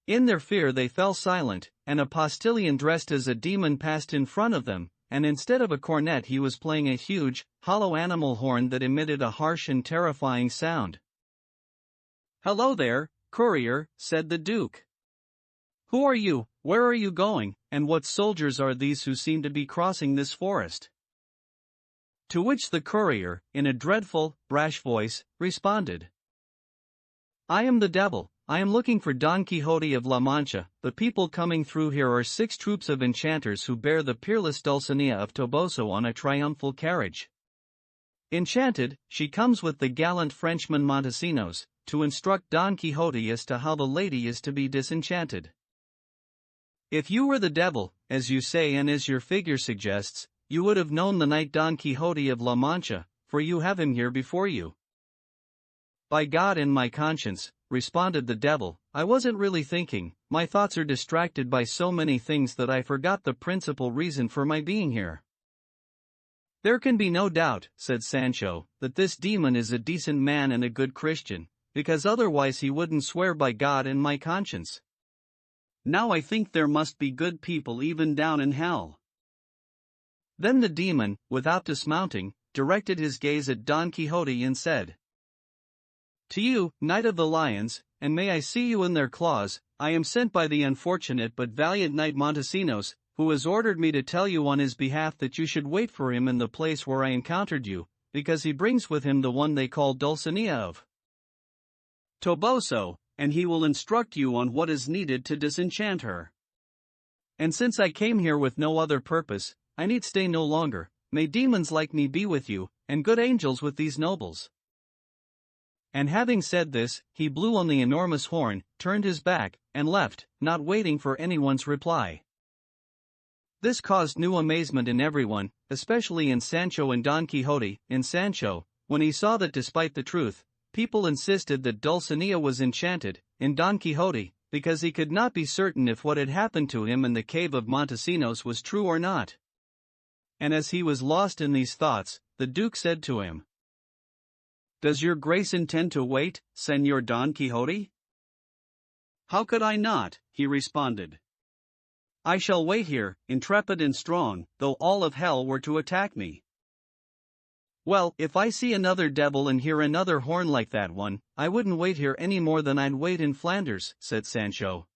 In their fear they fell silent, and a postillion dressed as a demon passed in front of them, and instead of a cornet he was playing a huge, hollow animal horn that emitted a harsh and terrifying sound. "Hello there, courier," said the Duke. "Who are you, where are you going, and what soldiers are these who seem to be crossing this forest?" To which the courier, in a dreadful, brash voice, responded, "I am the devil, I am looking for Don Quixote of La Mancha. The people coming through here are 6 troops of enchanters who bear the peerless Dulcinea of Toboso on a triumphal carriage. Enchanted, she comes with the gallant Frenchman Montesinos, to instruct Don Quixote as to how the lady is to be disenchanted. If you were the devil, as you say and as your figure suggests, you would have known the knight Don Quixote of La Mancha, for you have him here before you. By God and my conscience, responded the devil, I wasn't really thinking. My thoughts are distracted by so many things that I forgot the principal reason for my being here. There can be no doubt, said Sancho, that this demon is a decent man and a good Christian, because otherwise he wouldn't swear by God and my conscience. Now I think there must be good people even down in hell. Then the demon, without dismounting, directed his gaze at Don Quixote and said, To you, Knight of the Lions, and may I see you in their claws, I am sent by the unfortunate but valiant knight Montesinos, who has ordered me to tell you on his behalf that you should wait for him in the place where I encountered you, because he brings with him the one they call Dulcinea of Toboso, and he will instruct you on what is needed to disenchant her. And since I came here with no other purpose, I need stay no longer. May demons like me be with you, and good angels with these nobles. And having said this, he blew on the enormous horn, turned his back, and left, not waiting for anyone's reply. This caused new amazement in everyone, especially in Sancho and Don Quixote. In Sancho, when he saw that despite the truth, people insisted that Dulcinea was enchanted. In Don Quixote, because he could not be certain if what had happened to him in the cave of Montesinos was true or not. And as he was lost in these thoughts, the Duke said to him, Does your grace intend to wait, Señor Don Quixote? How could I not, he responded. I shall wait here, intrepid and strong, though all of hell were to attack me. Well, if I see another devil and hear another horn like that one, I wouldn't wait here any more than I'd wait in Flanders, said Sancho.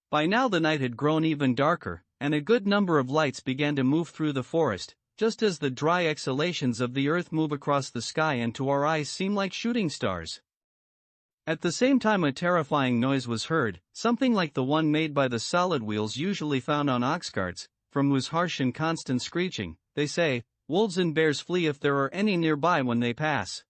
By now the night had grown even darker, and a good number of lights began to move through the forest, just as the dry exhalations of the earth move across the sky and to our eyes seem like shooting stars. At the same time a terrifying noise was heard, something like the one made by the solid wheels usually found on ox carts, from whose harsh and constant screeching, they say, wolves and bears flee if there are any nearby when they pass.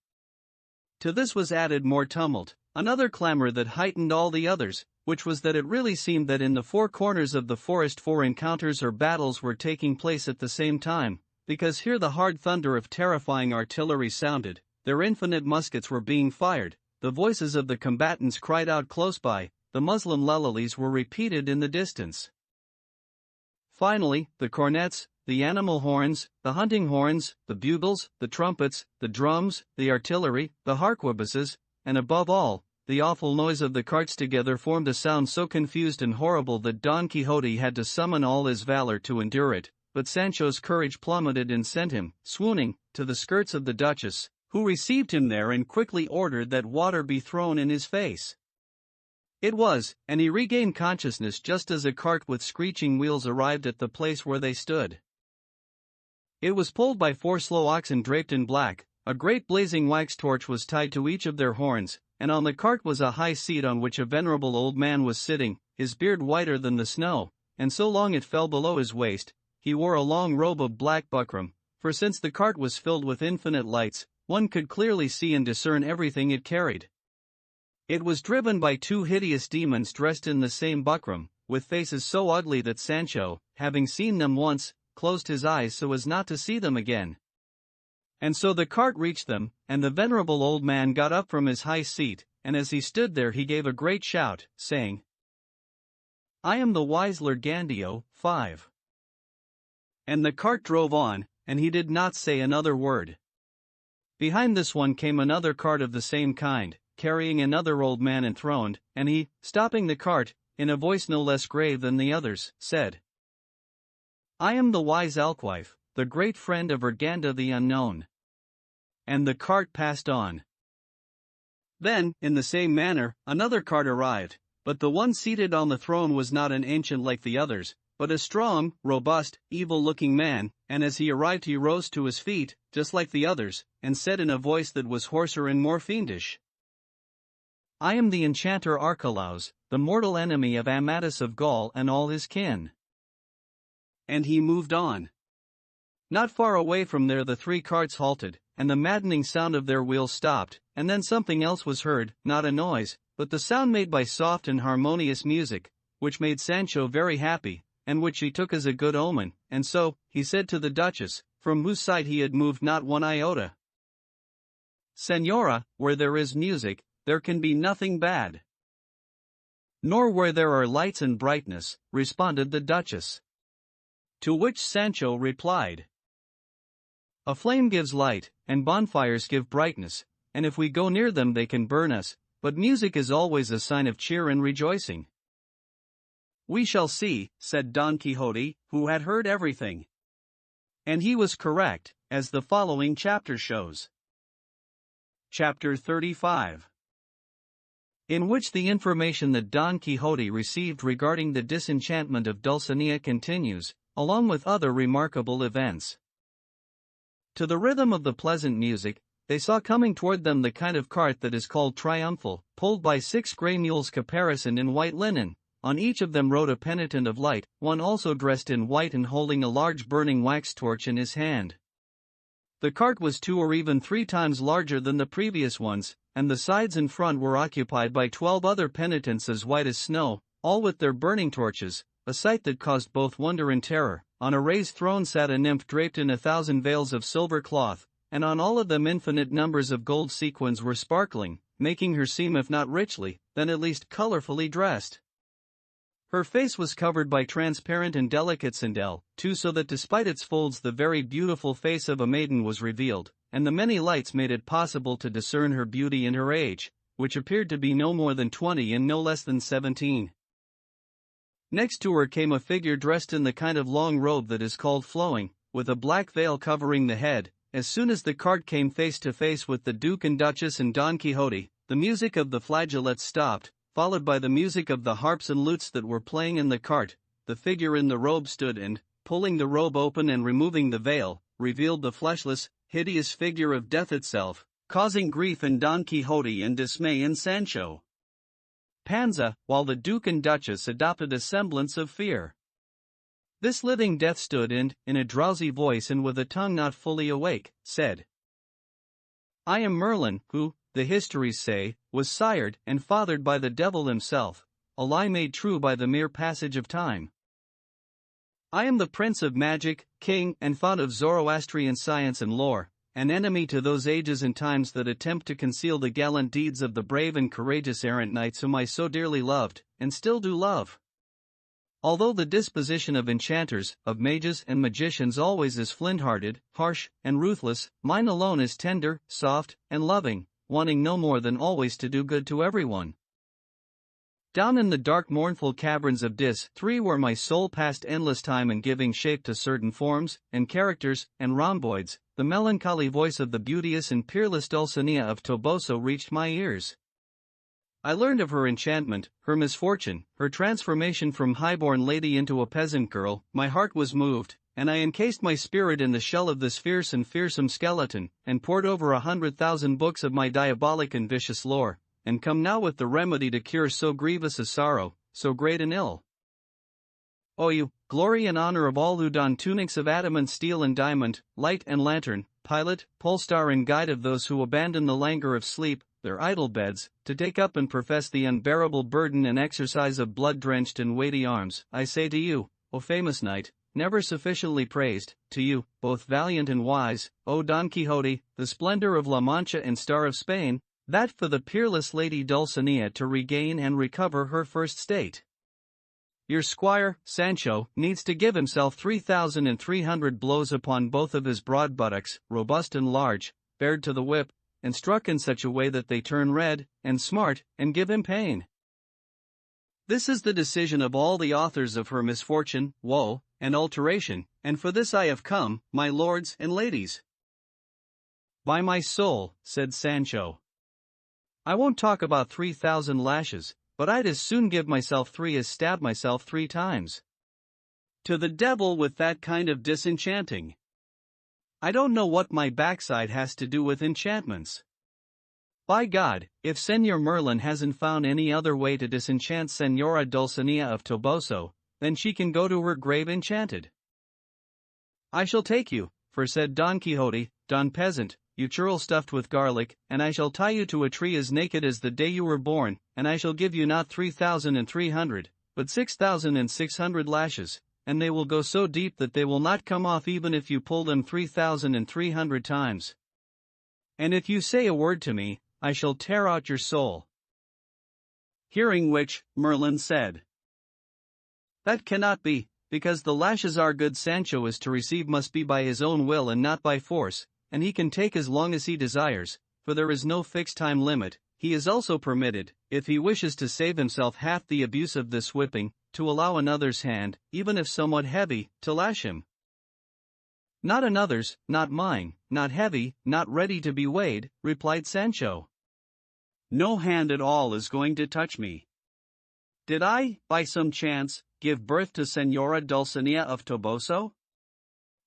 To this was added more tumult, another clamor that heightened all the others, which was that it really seemed that in the 4 corners of the forest 4 encounters or battles were taking place at the same time, because here the hard thunder of terrifying artillery sounded, their infinite muskets were being fired, the voices of the combatants cried out close by, the Muslim lullies were repeated in the distance. Finally, the cornets, the animal horns, the hunting horns, the bugles, the trumpets, the drums, the artillery, the harquebuses, and above all, the awful noise of the carts together formed a sound so confused and horrible that Don Quixote had to summon all his valor to endure it, but Sancho's courage plummeted and sent him, swooning, to the skirts of the Duchess, who received him there and quickly ordered that water be thrown in his face. It was, and he regained consciousness just as a cart with screeching wheels arrived at the place where they stood. It was pulled by 4 slow oxen draped in black, a great blazing wax torch was tied to each of their horns, and on the cart was a high seat on which a venerable old man was sitting, his beard whiter than the snow, and so long it fell below his waist. He wore a long robe of black buckram, for since the cart was filled with infinite lights, one could clearly see and discern everything it carried. It was driven by 2 hideous demons dressed in the same buckram, with faces so ugly that Sancho, having seen them once, closed his eyes so as not to see them again. And so the cart reached them, and the venerable old man got up from his high seat, and as he stood there he gave a great shout, saying, I am the wise Lord Gandio, 5. And the cart drove on, and he did not say another word. Behind this one came another cart of the same kind, carrying another old man enthroned, and he, stopping the cart, in a voice no less grave than the others, said, I am the wise Alquife, the great friend of Urganda the Unknown. And the cart passed on. Then, in the same manner, another cart arrived, but the one seated on the throne was not an ancient like the others, but a strong, robust, evil-looking man, and as he arrived he rose to his feet, just like the others, and said in a voice that was hoarser and more fiendish, I am the enchanter Archelaus, the mortal enemy of Amadis of Gaul and all his kin. And he moved on. Not far away from there the three carts halted, and the maddening sound of their wheels stopped, and then something else was heard, not a noise, but the sound made by soft and harmonious music, which made Sancho very happy, and which he took as a good omen, and so, he said to the Duchess, from whose side he had moved not one iota. Señora, where there is music, there can be nothing bad. Nor where there are lights and brightness, responded the Duchess. To which Sancho replied, A flame gives light, and bonfires give brightness, and if we go near them they can burn us, but music is always a sign of cheer and rejoicing. We shall see, said Don Quixote, who had heard everything. And he was correct, as the following chapter shows. Chapter 35. In which the information that Don Quixote received regarding the disenchantment of Dulcinea continues, along with other remarkable events. To the rhythm of the pleasant music, they saw coming toward them the kind of cart that is called triumphal, pulled by 6 grey mules caparisoned in white linen. On each of them rode a penitent of light, one also dressed in white and holding a large burning wax torch in his hand. The cart was 2 or even 3 times larger than the previous ones, and the sides and front were occupied by 12 other penitents as white as snow, all with their burning torches, a sight that caused both wonder and terror. On a raised throne sat a nymph draped in 1,000 veils of silver cloth, and on all of them infinite numbers of gold sequins were sparkling, making her seem if not richly, then at least colorfully dressed. Her face was covered by transparent and delicate sandal, too, so that despite its folds the very beautiful face of a maiden was revealed, and the many lights made it possible to discern her beauty and her age, which appeared to be no more than 20 and no less than 17. Next to her came a figure dressed in the kind of long robe that is called flowing, with a black veil covering the head. As soon as the cart came face to face with the Duke and Duchess and Don Quixote, the music of the flageolets stopped, followed by the music of the harps and lutes that were playing in the cart. The figure in the robe stood and, pulling the robe open and removing the veil, revealed the fleshless, hideous figure of death itself, causing grief in Don Quixote and dismay in Sancho Panza, while the Duke and Duchess adopted a semblance of fear. This living death stood and, in a drowsy voice and with a tongue not fully awake, said, I am Merlin, who, the histories say, was sired and fathered by the devil himself, a lie made true by the mere passage of time. I am the prince of magic, king and fount of Zoroastrian science and lore, an enemy to those ages and times that attempt to conceal the gallant deeds of the brave and courageous errant knights whom I so dearly loved, and still do love. Although the disposition of enchanters, of mages and magicians always is flint-hearted, harsh, and ruthless, mine alone is tender, soft, and loving, wanting no more than always to do good to everyone. Down in the dark mournful caverns of Dis 3 where my soul passed endless time in giving shape to certain forms, and characters, and rhomboids, the melancholy voice of the beauteous and peerless Dulcinea of Toboso reached my ears. I learned of her enchantment, her misfortune, her transformation from highborn lady into a peasant girl. My heart was moved, and I encased my spirit in the shell of this fierce and fearsome skeleton, and poured over 100,000 books of my diabolic and vicious lore, and come now with the remedy to cure so grievous a sorrow, so great an ill. O you, glory and honor of all who don tunics of adamant, steel and diamond, light and lantern, pilot, polestar and guide of those who abandon the languor of sleep, their idle beds, to take up and profess the unbearable burden and exercise of blood-drenched and weighty arms, I say to you, O famous knight, never sufficiently praised, to you, both valiant and wise, O Don Quixote, the splendor of La Mancha and star of Spain, that for the peerless lady Dulcinea to regain and recover her first state. Your squire, Sancho, needs to give himself 3,300 blows upon both of his broad buttocks, robust and large, bared to the whip, and struck in such a way that they turn red, and smart, and give him pain. This is the decision of all the authors of her misfortune, woe, and alteration, and for this I have come, my lords and ladies. By my soul, said Sancho, I won't talk about 3,000 lashes, but I'd as soon give myself 3 as stab myself 3 times. To the devil with that kind of disenchanting. I don't know what my backside has to do with enchantments. By God, if Señor Merlin hasn't found any other way to disenchant Señora Dulcinea of Toboso, then she can go to her grave enchanted. I shall take you, for said Don Quixote, Don Peasant, you churl stuffed with garlic, and I shall tie you to a tree as naked as the day you were born, and I shall give you not 3,300, but 6,600 lashes, and they will go so deep that they will not come off even if you pull them 3,300 times. And if you say a word to me, I shall tear out your soul. Hearing which, Merlin said, That cannot be, because the lashes our good Sancho is to receive must be by his own will and not by force, and he can take as long as he desires, for there is no fixed time limit. He is also permitted, if he wishes to save himself half the abuse of this whipping, to allow another's hand, even if somewhat heavy, to lash him. Not another's, not mine, not heavy, not ready to be weighed, replied Sancho. No hand at all is going to touch me. Did I, by some chance, give birth to Señora Dulcinea of Toboso?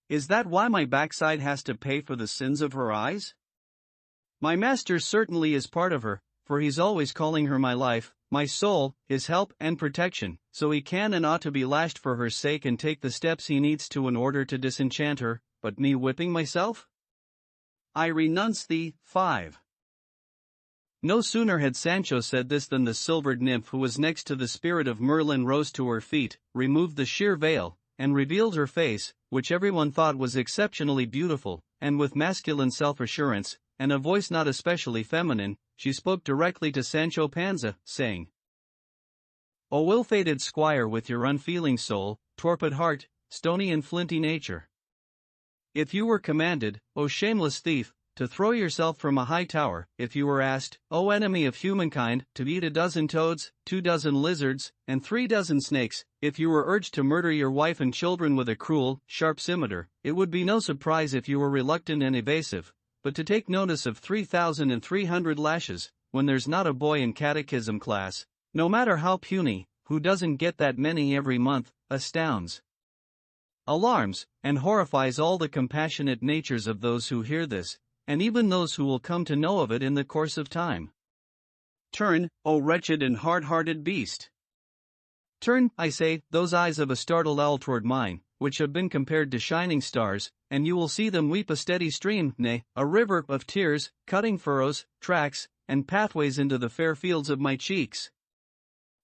Is that why my backside has to pay for the sins of her eyes? My master certainly is part of her, for he's always calling her my life, my soul, his help and protection, so he can and ought to be lashed for her sake and take the steps he needs to in order to disenchant her, but me whipping myself? I renounce thee. 5. No sooner had Sancho said this than the silvered nymph who was next to the spirit of Merlin rose to her feet, removed the sheer veil, and revealed her face, which everyone thought was exceptionally beautiful, and with masculine self-assurance, and a voice not especially feminine, she spoke directly to Sancho Panza, saying, O ill-fated squire with your unfeeling soul, torpid heart, stony and flinty nature. If you were commanded, O shameless thief, to throw yourself from a high tower, if you were asked, O enemy of humankind, to eat a dozen toads, 2 dozen lizards, and 3 dozen snakes, if you were urged to murder your wife and children with a cruel, sharp scimitar, it would be no surprise if you were reluctant and evasive, but to take notice of 3,300 lashes, when there's not a boy in catechism class, no matter how puny, who doesn't get that many every month, astounds, alarms, and horrifies all the compassionate natures of those who hear this, and even those who will come to know of it in the course of time. Turn, O wretched and hard-hearted beast. Turn, I say, those eyes of a startled owl toward mine, which have been compared to shining stars, and you will see them weep a steady stream, nay, a river of tears, cutting furrows, tracks, and pathways into the fair fields of my cheeks.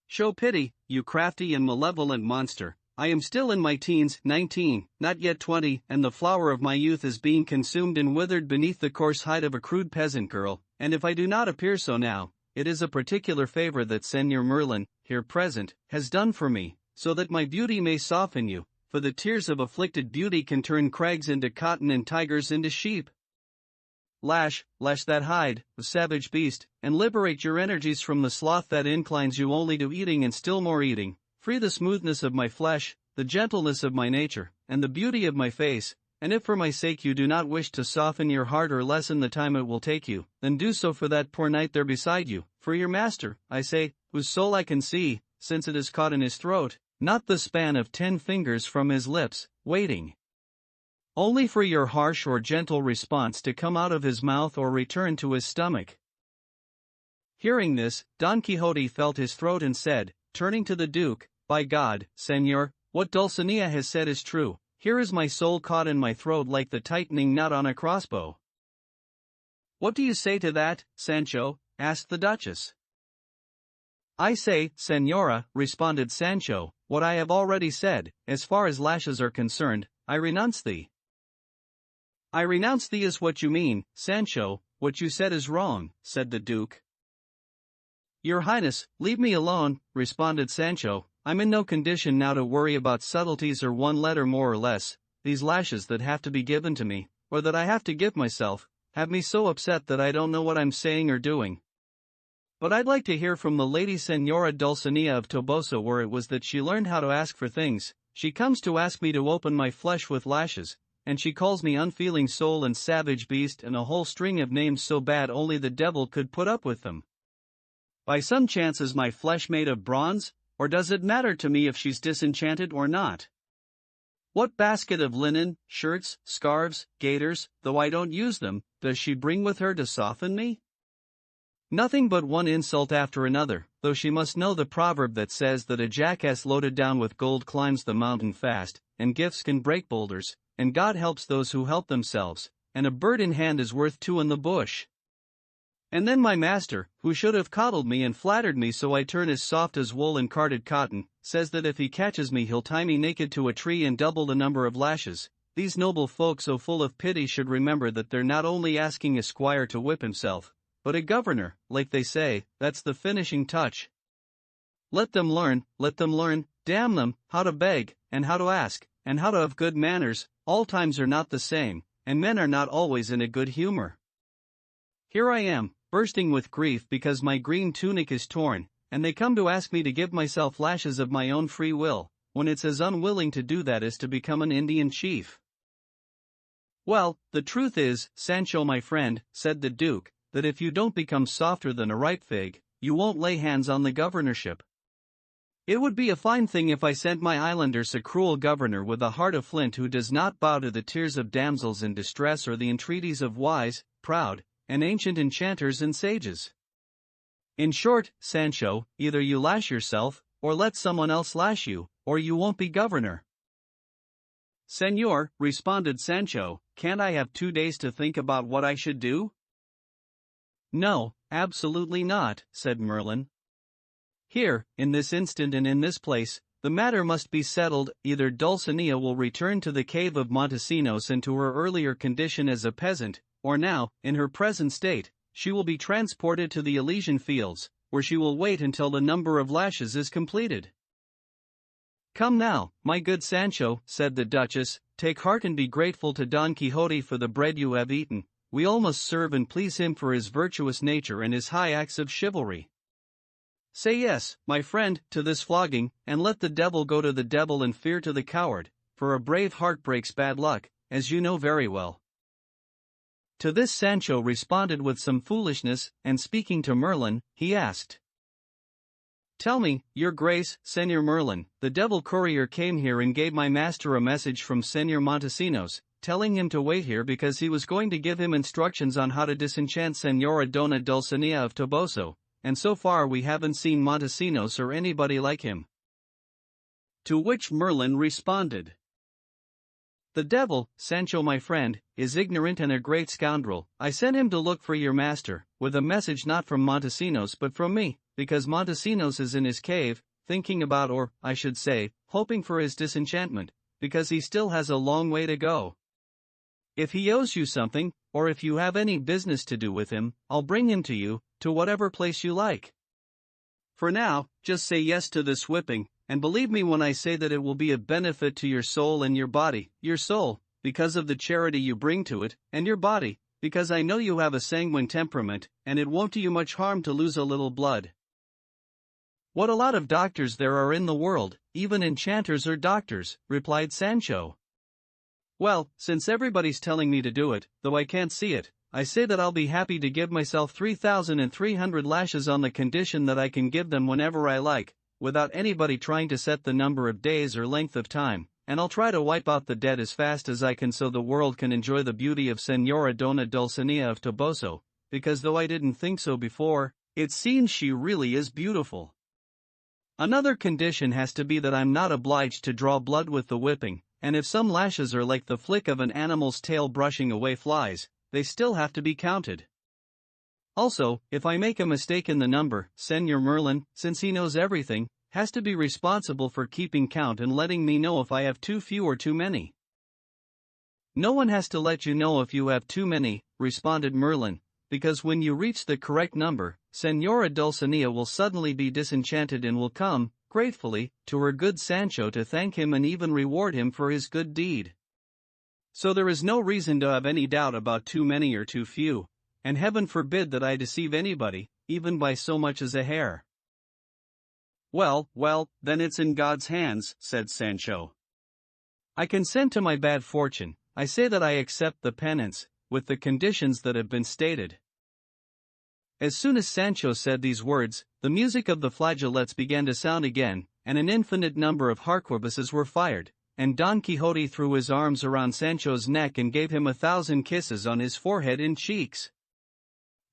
Show pity, you crafty and malevolent monster. I am still in my teens, 19, not yet 20, and the flower of my youth is being consumed and withered beneath the coarse hide of a crude peasant girl, and if I do not appear so now, it is a particular favor that Señor Merlin, here present, has done for me, so that my beauty may soften you, for the tears of afflicted beauty can turn crags into cotton and tigers into sheep. Lash that hide, the savage beast, and liberate your energies from the sloth that inclines you only to eating and still more eating. Free the smoothness of my flesh, the gentleness of my nature, and the beauty of my face, and if for my sake you do not wish to soften your heart or lessen the time it will take you, then do so for that poor knight there beside you, for your master, I say, whose soul I can see, since it is caught in his throat, not the span of 10 fingers from his lips, waiting only for your harsh or gentle response to come out of his mouth or return to his stomach. Hearing this, Don Quixote felt his throat and said, turning to the Duke, By God, Señor, what Dulcinea has said is true, here is my soul caught in my throat like the tightening nut on a crossbow. What do you say to that, Sancho? Asked the Duchess. I say, Señora, responded Sancho, what I have already said, as far as lashes are concerned, I renounce thee. I renounce thee is what you mean, Sancho, what you said is wrong, said the Duke. Your Highness, leave me alone, responded Sancho, I'm in no condition now to worry about subtleties or one letter more or less, these lashes that have to be given to me, or that I have to give myself, have me so upset that I don't know what I'm saying or doing. But I'd like to hear from the lady Señora Dulcinea of Toboso where it was that she learned how to ask for things. She comes to ask me to open my flesh with lashes, and she calls me unfeeling soul and savage beast and a whole string of names so bad only the devil could put up with them. By some chance is my flesh made of bronze, or does it matter to me if she's disenchanted or not? What basket of linen, shirts, scarves, gaiters, though I don't use them, does she bring with her to soften me? Nothing but one insult after another, though she must know the proverb that says that a jackass loaded down with gold climbs the mountain fast, and gifts can break boulders, and God helps those who help themselves, and a bird in hand is worth two in the bush. And then my master, who should have coddled me and flattered me so I turn as soft as wool and carded cotton, says that if he catches me he'll tie me naked to a tree and double the number of lashes. These noble folk so full of pity should remember that they're not only asking a squire to whip himself, but a governor, like they say, that's the finishing touch. Let them learn, damn them, how to beg, and how to ask, and how to have good manners. All times are not the same, and men are not always in a good humor. Here I am, bursting with grief because my green tunic is torn, and they come to ask me to give myself lashes of my own free will, when it's as unwilling to do that as to become an Indian chief. Well, the truth is, Sancho my friend, said the Duke, that if you don't become softer than a ripe fig, you won't lay hands on the governorship. It would be a fine thing if I sent my islanders a cruel governor with a heart of flint who does not bow to the tears of damsels in distress or the entreaties of wise, proud, and ancient enchanters and sages. In short, Sancho, either you lash yourself, or let someone else lash you, or you won't be governor. Señor, responded Sancho, can't I have 2 days to think about what I should do? No, absolutely not, said Merlin. Here, in this instant and in this place, the matter must be settled. Either Dulcinea will return to the cave of Montesinos and to her earlier condition as a peasant, or now, in her present state, she will be transported to the Elysian fields, where she will wait until the number of lashes is completed. Come now, my good Sancho, said the Duchess, take heart and be grateful to Don Quixote for the bread you have eaten. We all must serve and please him for his virtuous nature and his high acts of chivalry. Say yes, my friend, to this flogging, and let the devil go to the devil and fear to the coward, for a brave heart breaks bad luck, as you know very well. To this Sancho responded with some foolishness, and speaking to Merlin, he asked, Tell me, your grace, Señor Merlin, the devil courier came here and gave my master a message from Señor Montesinos, telling him to wait here because he was going to give him instructions on how to disenchant Señora Dona Dulcinea of Toboso, and so far we haven't seen Montesinos or anybody like him. To which Merlin responded, The devil, Sancho my friend, is ignorant and a great scoundrel. I sent him to look for your master, with a message not from Montesinos but from me, because Montesinos is in his cave, thinking about or, I should say, hoping for his disenchantment, because he still has a long way to go. If he owes you something, or if you have any business to do with him, I'll bring him to you, to whatever place you like. For now, just say yes to this whipping, and believe me when I say that it will be a benefit to your soul and your body, your soul, because of the charity you bring to it, and your body, because I know you have a sanguine temperament, and it won't do you much harm to lose a little blood. What a lot of doctors there are in the world, even enchanters are doctors, replied Sancho. Well, since everybody's telling me to do it, though I can't see it, I say that I'll be happy to give myself 3,300 lashes on the condition that I can give them whenever I like, without anybody trying to set the number of days or length of time, and I'll try to wipe out the dead as fast as I can so the world can enjoy the beauty of Señora Dona Dulcinea of Toboso, because though I didn't think so before, it seems she really is beautiful. Another condition has to be that I'm not obliged to draw blood with the whipping, and if some lashes are like the flick of an animal's tail brushing away flies, they still have to be counted. Also, if I make a mistake in the number, Señor Merlin, since he knows everything, has to be responsible for keeping count and letting me know if I have too few or too many. No one has to let you know if you have too many, responded Merlin, because when you reach the correct number, Señora Dulcinea will suddenly be disenchanted and will come, gratefully, to her good Sancho to thank him and even reward him for his good deed. So there is no reason to have any doubt about too many or too few, and heaven forbid that I deceive anybody, even by so much as a hair. Well, then it's in God's hands, said Sancho. I consent to my bad fortune. I say that I accept the penance, with the conditions that have been stated. As soon as Sancho said these words, the music of the flageolets began to sound again, and an infinite number of harquebuses were fired, and Don Quixote threw his arms around Sancho's neck and gave him 1,000 kisses on his forehead and cheeks.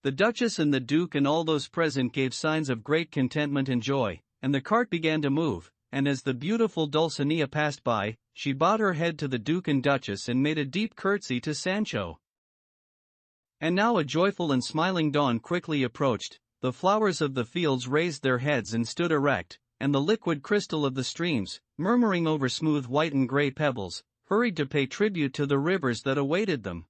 The Duchess and the Duke and all those present gave signs of great contentment and joy, and the cart began to move, and as the beautiful Dulcinea passed by, she bowed her head to the Duke and Duchess and made a deep curtsy to Sancho. And now a joyful and smiling dawn quickly approached, the flowers of the fields raised their heads and stood erect, and the liquid crystal of the streams, murmuring over smooth white and grey pebbles, hurried to pay tribute to the rivers that awaited them.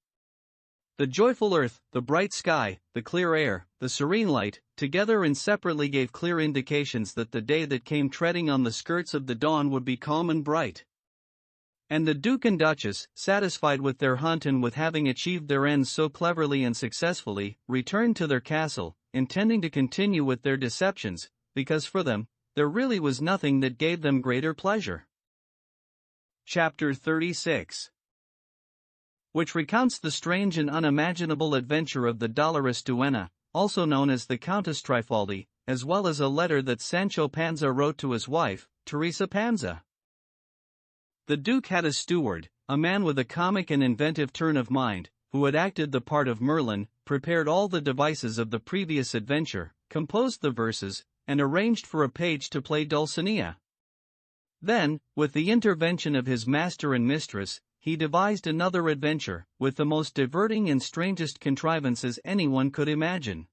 The joyful earth, the bright sky, the clear air, the serene light, together and separately gave clear indications that the day that came treading on the skirts of the dawn would be calm and bright. And the Duke and Duchess, satisfied with their hunt and with having achieved their ends so cleverly and successfully, returned to their castle, intending to continue with their deceptions, because for them, there really was nothing that gave them greater pleasure. Chapter 36, which recounts the strange and unimaginable adventure of the dolorous duenna, also known as the Countess Trifaldi, as well as a letter that Sancho Panza wrote to his wife, Teresa Panza. The Duke had a steward, a man with a comic and inventive turn of mind, who had acted the part of Merlin, prepared all the devices of the previous adventure, composed the verses, and arranged for a page to play Dulcinea. Then, with the intervention of his master and mistress, he devised another adventure, with the most diverting and strangest contrivances anyone could imagine.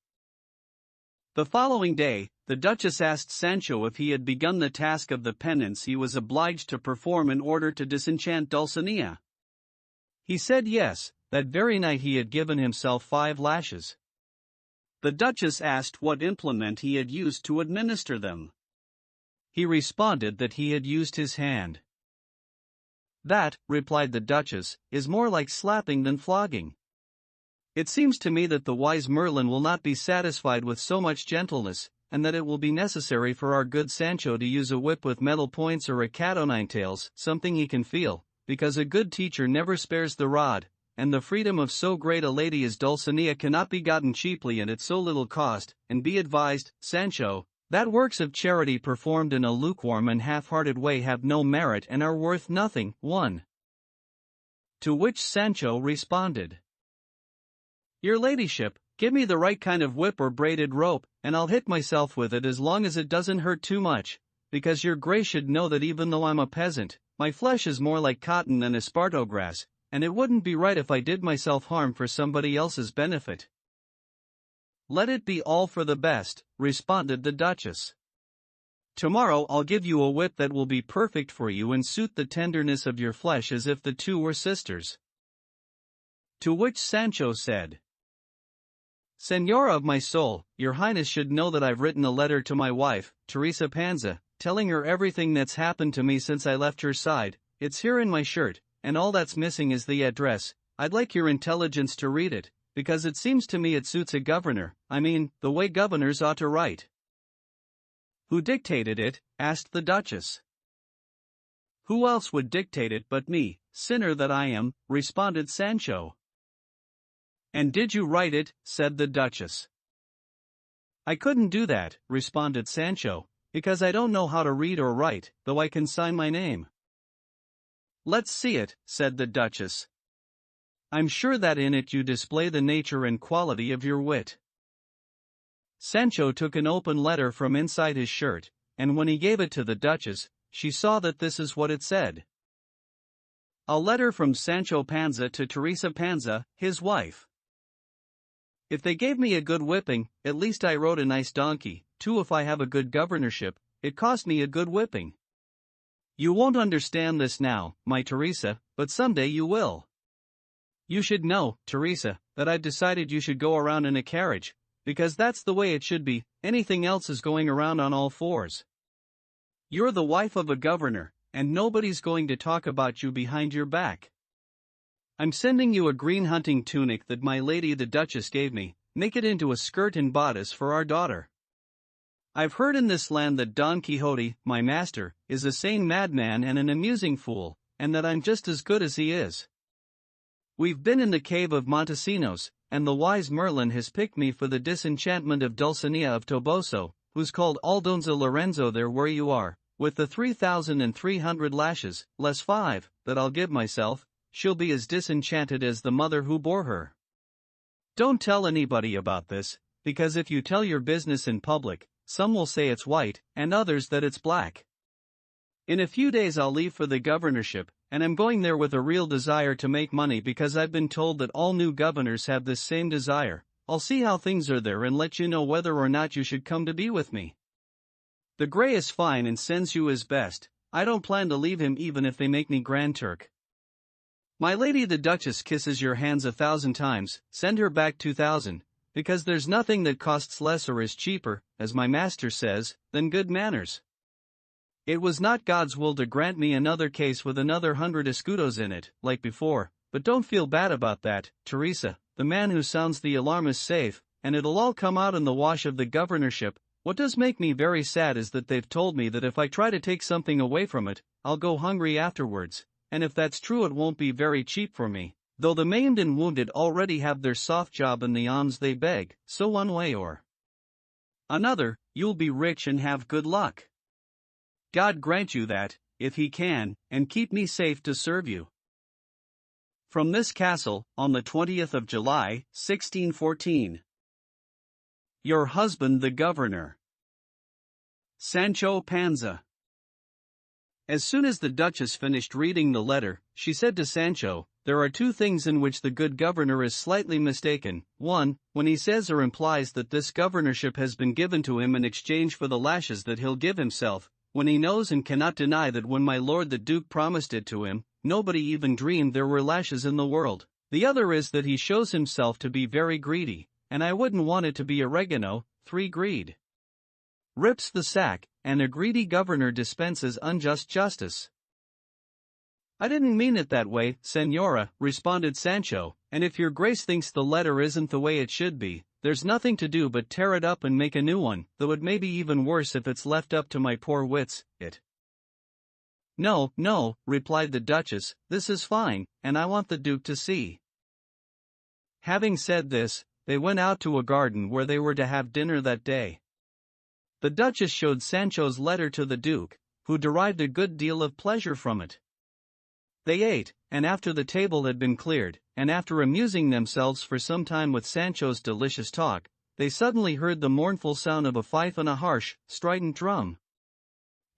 The following day, the Duchess asked Sancho if he had begun the task of the penance he was obliged to perform in order to disenchant Dulcinea. He said yes, that very night he had given himself 5 lashes. The Duchess asked what implement he had used to administer them. He responded that he had used his hand. That, replied the Duchess, is more like slapping than flogging. It seems to me that the wise Merlin will not be satisfied with so much gentleness, and that it will be necessary for our good Sancho to use a whip with metal points or a cat o' nine tails, something he can feel, because a good teacher never spares the rod, and the freedom of so great a lady as Dulcinea cannot be gotten cheaply and at so little cost, and be advised, Sancho, that works of charity performed in a lukewarm and half-hearted way have no merit and are worth nothing. 1. To which Sancho responded, Your ladyship, give me the right kind of whip or braided rope, and I'll hit myself with it as long as it doesn't hurt too much, because your grace should know that even though I'm a peasant, my flesh is more like cotton than esparto grass, and it wouldn't be right if I did myself harm for somebody else's benefit. Let it be all for the best, responded the Duchess. Tomorrow I'll give you a whip that will be perfect for you and suit the tenderness of your flesh as if the two were sisters. To which Sancho said, Señora of my soul, your highness should know that I've written a letter to my wife, Teresa Panza, telling her everything that's happened to me since I left her side. It's here in my shirt, and all that's missing is the address. I'd like your intelligence to read it, because it seems to me it suits a governor, the way governors ought to write. Who dictated it? Asked the Duchess. Who else would dictate it but me, sinner that I am, responded Sancho. And did you write it? Said the Duchess. I couldn't do that, responded Sancho, because I don't know how to read or write, though I can sign my name. Let's see it, said the Duchess. I'm sure that in it you display the nature and quality of your wit. Sancho took an open letter from inside his shirt, and when he gave it to the Duchess, she saw that this is what it said. A letter from Sancho Panza to Teresa Panza, his wife. If they gave me a good whipping, at least I rode a nice donkey, too. If I have a good governorship, it cost me a good whipping. You won't understand this now, my Teresa, but someday you will. You should know, Teresa, that I've decided you should go around in a carriage, because that's the way it should be. Anything else is going around on all fours. You're the wife of a governor, and nobody's going to talk about you behind your back. I'm sending you a green hunting tunic that my lady the Duchess gave me. Make it into a skirt and bodice for our daughter. I've heard in this land that Don Quixote, my master, is a sane madman and an amusing fool, and that I'm just as good as he is. We've been in the cave of Montesinos, and the wise Merlin has picked me for the disenchantment of Dulcinea of Toboso, who's called Aldonza Lorenzo there where you are, with the 3,300 lashes, less 5, that I'll give myself. She'll be as disenchanted as the mother who bore her. Don't tell anybody about this, because if you tell your business in public, some will say it's white, and others that it's black. In a few days I'll leave for the governorship, and I'm going there with a real desire to make money because I've been told that all new governors have this same desire. I'll see how things are there and let you know whether or not you should come to be with me. The Grey is fine and sends you his best. I don't plan to leave him even if they make me Grand Turk. My lady the Duchess kisses your hands 1,000 times, send her back 2,000, because there's nothing that costs less or is cheaper, as my master says, than good manners. It was not God's will to grant me another case with another 100 escudos in it, like before, but don't feel bad about that, Teresa. The man who sounds the alarm is safe, and it'll all come out in the wash of the governorship. What does make me very sad is that they've told me that if I try to take something away from it, I'll go hungry afterwards, and if that's true it won't be very cheap for me, though the maimed and wounded already have their soft job in the alms they beg, so one way or another, you'll be rich and have good luck. God grant you that, if he can, and keep me safe to serve you. From this castle, on the 20th of July, 1614. Your husband the governor. Sancho Panza. As soon as the Duchess finished reading the letter, she said to Sancho, "There are two things in which the good governor is slightly mistaken. One, when he says or implies that this governorship has been given to him in exchange for the lashes that he'll give himself, when he knows and cannot deny that when my lord the Duke promised it to him, nobody even dreamed there were lashes in the world. The other is that he shows himself to be very greedy, and I wouldn't want it to be oregano. 3 Greed rips the sack, and a greedy governor dispenses unjust justice." "I didn't mean it that way, Señora," responded Sancho, "and if your grace thinks the letter isn't the way it should be, there's nothing to do but tear it up and make a new one, though it may be even worse if it's left up to my poor wits, No, no, replied the Duchess, this is fine, and I want the Duke to see." Having said this, they went out to a garden where they were to have dinner that day. The Duchess showed Sancho's letter to the Duke, who derived a good deal of pleasure from it. They ate, and after the table had been cleared, and after amusing themselves for some time with Sancho's delicious talk, they suddenly heard the mournful sound of a fife and a harsh, strident drum.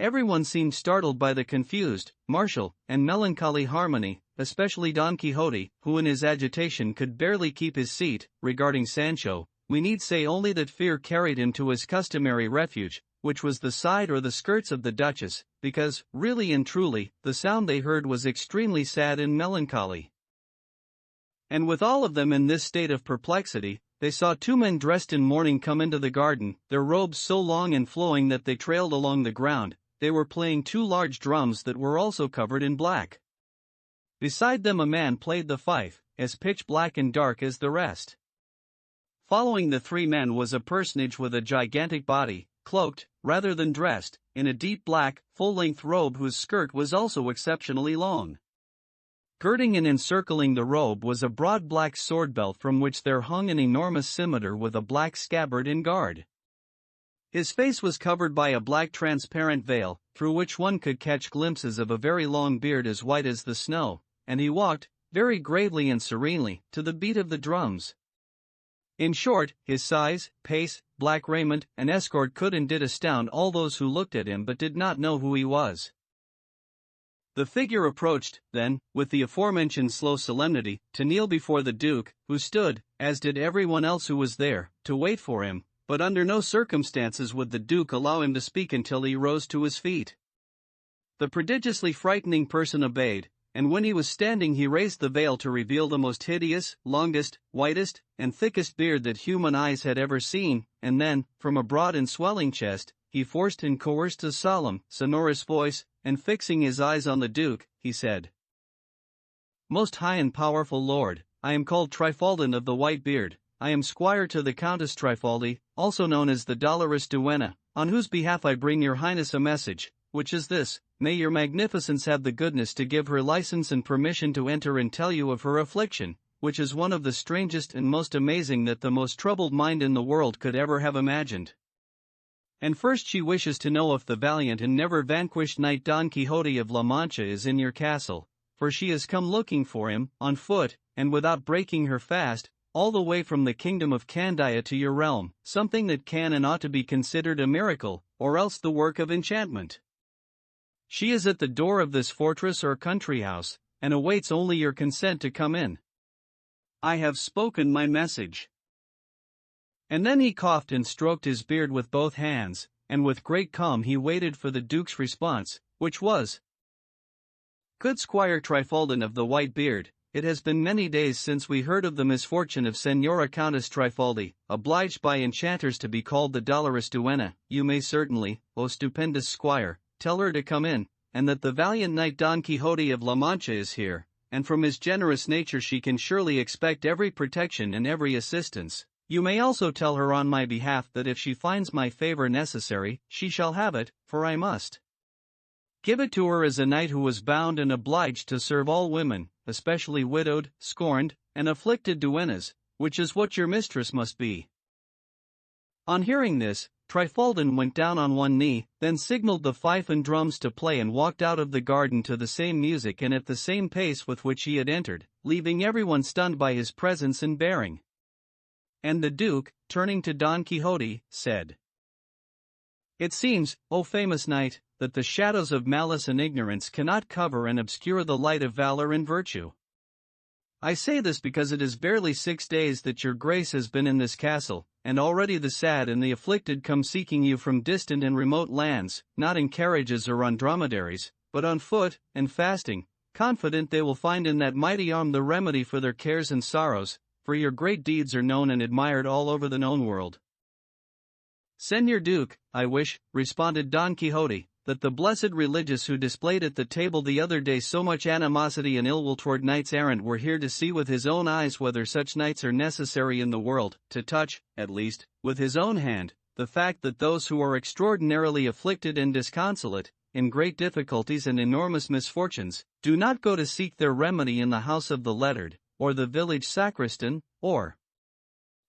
Everyone seemed startled by the confused, martial, and melancholy harmony, especially Don Quixote, who in his agitation could barely keep his seat. Regarding Sancho, we need say only that fear carried him to his customary refuge, which was the side or the skirts of the Duchess, because, really and truly, the sound they heard was extremely sad and melancholy. And with all of them in this state of perplexity, they saw 2 men dressed in mourning come into the garden, their robes so long and flowing that they trailed along the ground. They were playing 2 large drums that were also covered in black. Beside them a man played the fife, as pitch black and dark as the rest. Following the 3 men was a personage with a gigantic body, cloaked, rather than dressed, in a deep black, full-length robe whose skirt was also exceptionally long. Girding and encircling the robe was a broad black sword belt from which there hung an enormous scimitar with a black scabbard in guard. His face was covered by a black transparent veil, through which one could catch glimpses of a very long beard as white as the snow, and he walked, very gravely and serenely, to the beat of the drums. In short, his size, pace, black raiment, and escort could and did astound all those who looked at him but did not know who he was. The figure approached, then, with the aforementioned slow solemnity, to kneel before the Duke, who stood, as did everyone else who was there, to wait for him, but under no circumstances would the Duke allow him to speak until he rose to his feet. The prodigiously frightening person obeyed, and when he was standing he raised the veil to reveal the most hideous, longest, whitest, and thickest beard that human eyes had ever seen, and then, from a broad and swelling chest, he forced and coerced a solemn, sonorous voice, and fixing his eyes on the Duke, he said, "Most high and powerful lord, I am called Trifaldin of the White Beard. I am squire to the Countess Trifaldi, also known as the Dolorous Duenna, on whose behalf I bring your highness a message, which is this: may your magnificence have the goodness to give her license and permission to enter and tell you of her affliction, which is one of the strangest and most amazing that the most troubled mind in the world could ever have imagined. And first she wishes to know if the valiant and never vanquished knight Don Quixote of La Mancha is in your castle, for she has come looking for him, on foot, and without breaking her fast, all the way from the kingdom of Candia to your realm, something that can and ought to be considered a miracle, or else the work of enchantment. She is at the door of this fortress or country house, and awaits only your consent to come in. I have spoken my message." And then he coughed and stroked his beard with both hands, and with great calm he waited for the Duke's response, which was, "Good Squire Trifaldin of the White Beard, it has been many days since we heard of the misfortune of Senora Countess Trifaldi, obliged by enchanters to be called the dolorous duenna. You may certainly, O stupendous squire, tell her to come in, and that the valiant knight Don Quixote of La Mancha is here, and from his generous nature she can surely expect every protection and every assistance. You may also tell her on my behalf that if she finds my favor necessary, she shall have it, for I must give it to her as a knight who was bound and obliged to serve all women, especially widowed, scorned, and afflicted duennas, which is what your mistress must be." On hearing this, Trifaldin went down on one knee, then signaled the fife and drums to play and walked out of the garden to the same music and at the same pace with which he had entered, leaving everyone stunned by his presence and bearing. And the Duke, turning to Don Quixote, said, "It seems, O famous knight, that the shadows of malice and ignorance cannot cover and obscure the light of valor and virtue. I say this because it is barely 6 days that your grace has been in this castle, and already the sad and the afflicted come seeking you from distant and remote lands, not in carriages or on dromedaries, but on foot, and fasting, confident they will find in that mighty arm the remedy for their cares and sorrows, for your great deeds are known and admired all over the known world." "Señor Duke, I wish," responded Don Quixote, "that the blessed religious who displayed at the table the other day so much animosity and ill will toward knights errant were here to see with his own eyes whether such knights are necessary in the world, to touch, at least, with his own hand, the fact that those who are extraordinarily afflicted and disconsolate, in great difficulties and enormous misfortunes, do not go to seek their remedy in the house of the lettered, or the village sacristan, or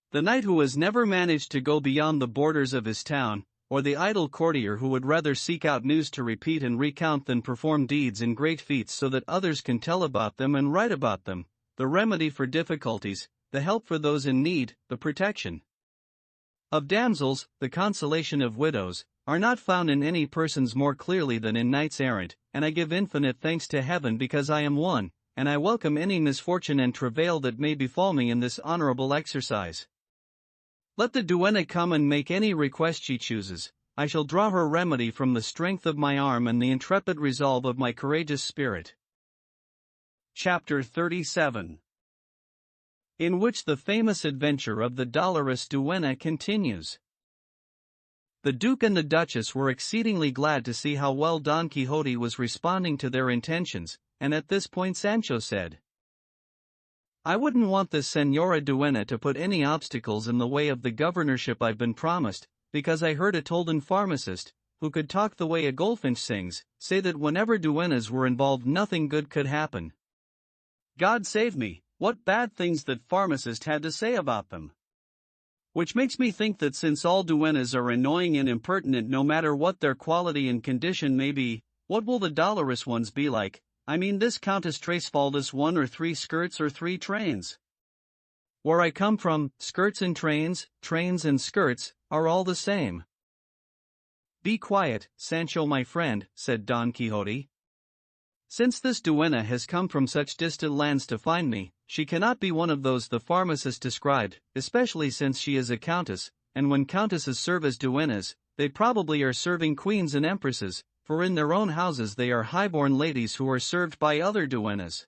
the knight who has never managed to go beyond the borders of his town, or the idle courtier who would rather seek out news to repeat and recount than perform deeds and great feats so that others can tell about them and write about them, the remedy for difficulties, the help for those in need, the protection of damsels, the consolation of widows, are not found in any persons more clearly than in knights errant, and I give infinite thanks to heaven because I am one, and I welcome any misfortune and travail that may befall me in this honorable exercise. Let the duenna come and make any request she chooses. I shall draw her remedy from the strength of my arm and the intrepid resolve of my courageous spirit." Chapter 37, in which the famous adventure of the dolorous duenna continues. The Duke and the Duchess were exceedingly glad to see how well Don Quixote was responding to their intentions, and at this point Sancho said, "I wouldn't want this Senora Duenna to put any obstacles in the way of the governorship I've been promised, because I heard a Tolden pharmacist, who could talk the way a goldfinch sings, say that whenever duennas were involved nothing good could happen." God save me, what bad things that pharmacist had to say about them. Which makes me think that since all duennas are annoying and impertinent no matter what their quality and condition may be, what will the dolorous ones be like? I mean this Countess Trifaldis 1 or 3 skirts or 3 trains. Where I come from, skirts and trains and skirts, are all the same. "Be quiet, Sancho my friend," said Don Quixote. "Since this duenna has come from such distant lands to find me, she cannot be one of those the pharmacist described, especially since she is a countess, and when countesses serve as duennas, they probably are serving queens and empresses, for in their own houses they are highborn ladies who are served by other duennas."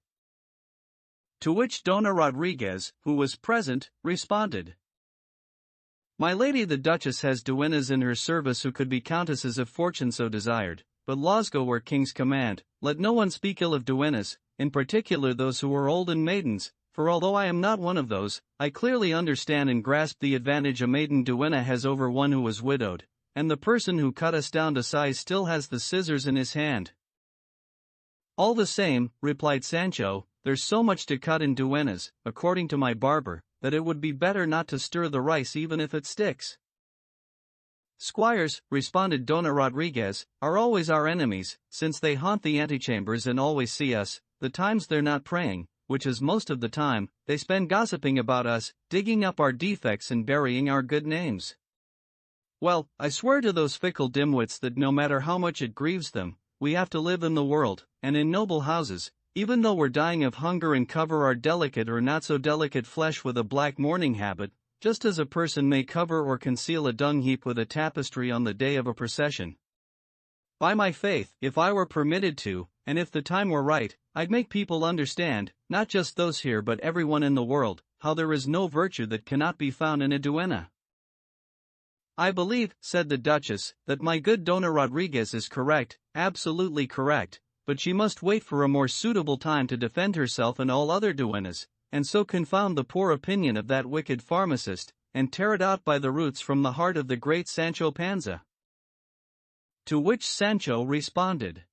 To which Dona Rodriguez, who was present, responded, "My lady the Duchess has duennas in her service who could be countesses if fortune so desired, but laws go where kings command. Let no one speak ill of duennas, in particular those who are old and maidens, for although I am not one of those, I clearly understand and grasp the advantage a maiden duenna has over one who is widowed, and the person who cut us down to size still has the scissors in his hand." "All the same," replied Sancho, "there's so much to cut in duennas, according to my barber, that it would be better not to stir the rice even if it sticks." "Squires," responded Dona Rodriguez, "are always our enemies, since they haunt the antechambers and always see us, the times they're not praying, which is most of the time, they spend gossiping about us, digging up our defects and burying our good names. Well, I swear to those fickle dimwits that no matter how much it grieves them, we have to live in the world, and in noble houses, even though we're dying of hunger and cover our delicate or not so delicate flesh with a black mourning habit, just as a person may cover or conceal a dung heap with a tapestry on the day of a procession. By my faith, if I were permitted to, and if the time were right, I'd make people understand, not just those here but everyone in the world, how there is no virtue that cannot be found in a duenna. I believe, said the Duchess, that my good Dona Rodriguez is correct, absolutely correct, but she must wait for a more suitable time to defend herself and all other duennas, and so confound the poor opinion of that wicked pharmacist, and tear it out by the roots from the heart of the great Sancho Panza. To which Sancho responded,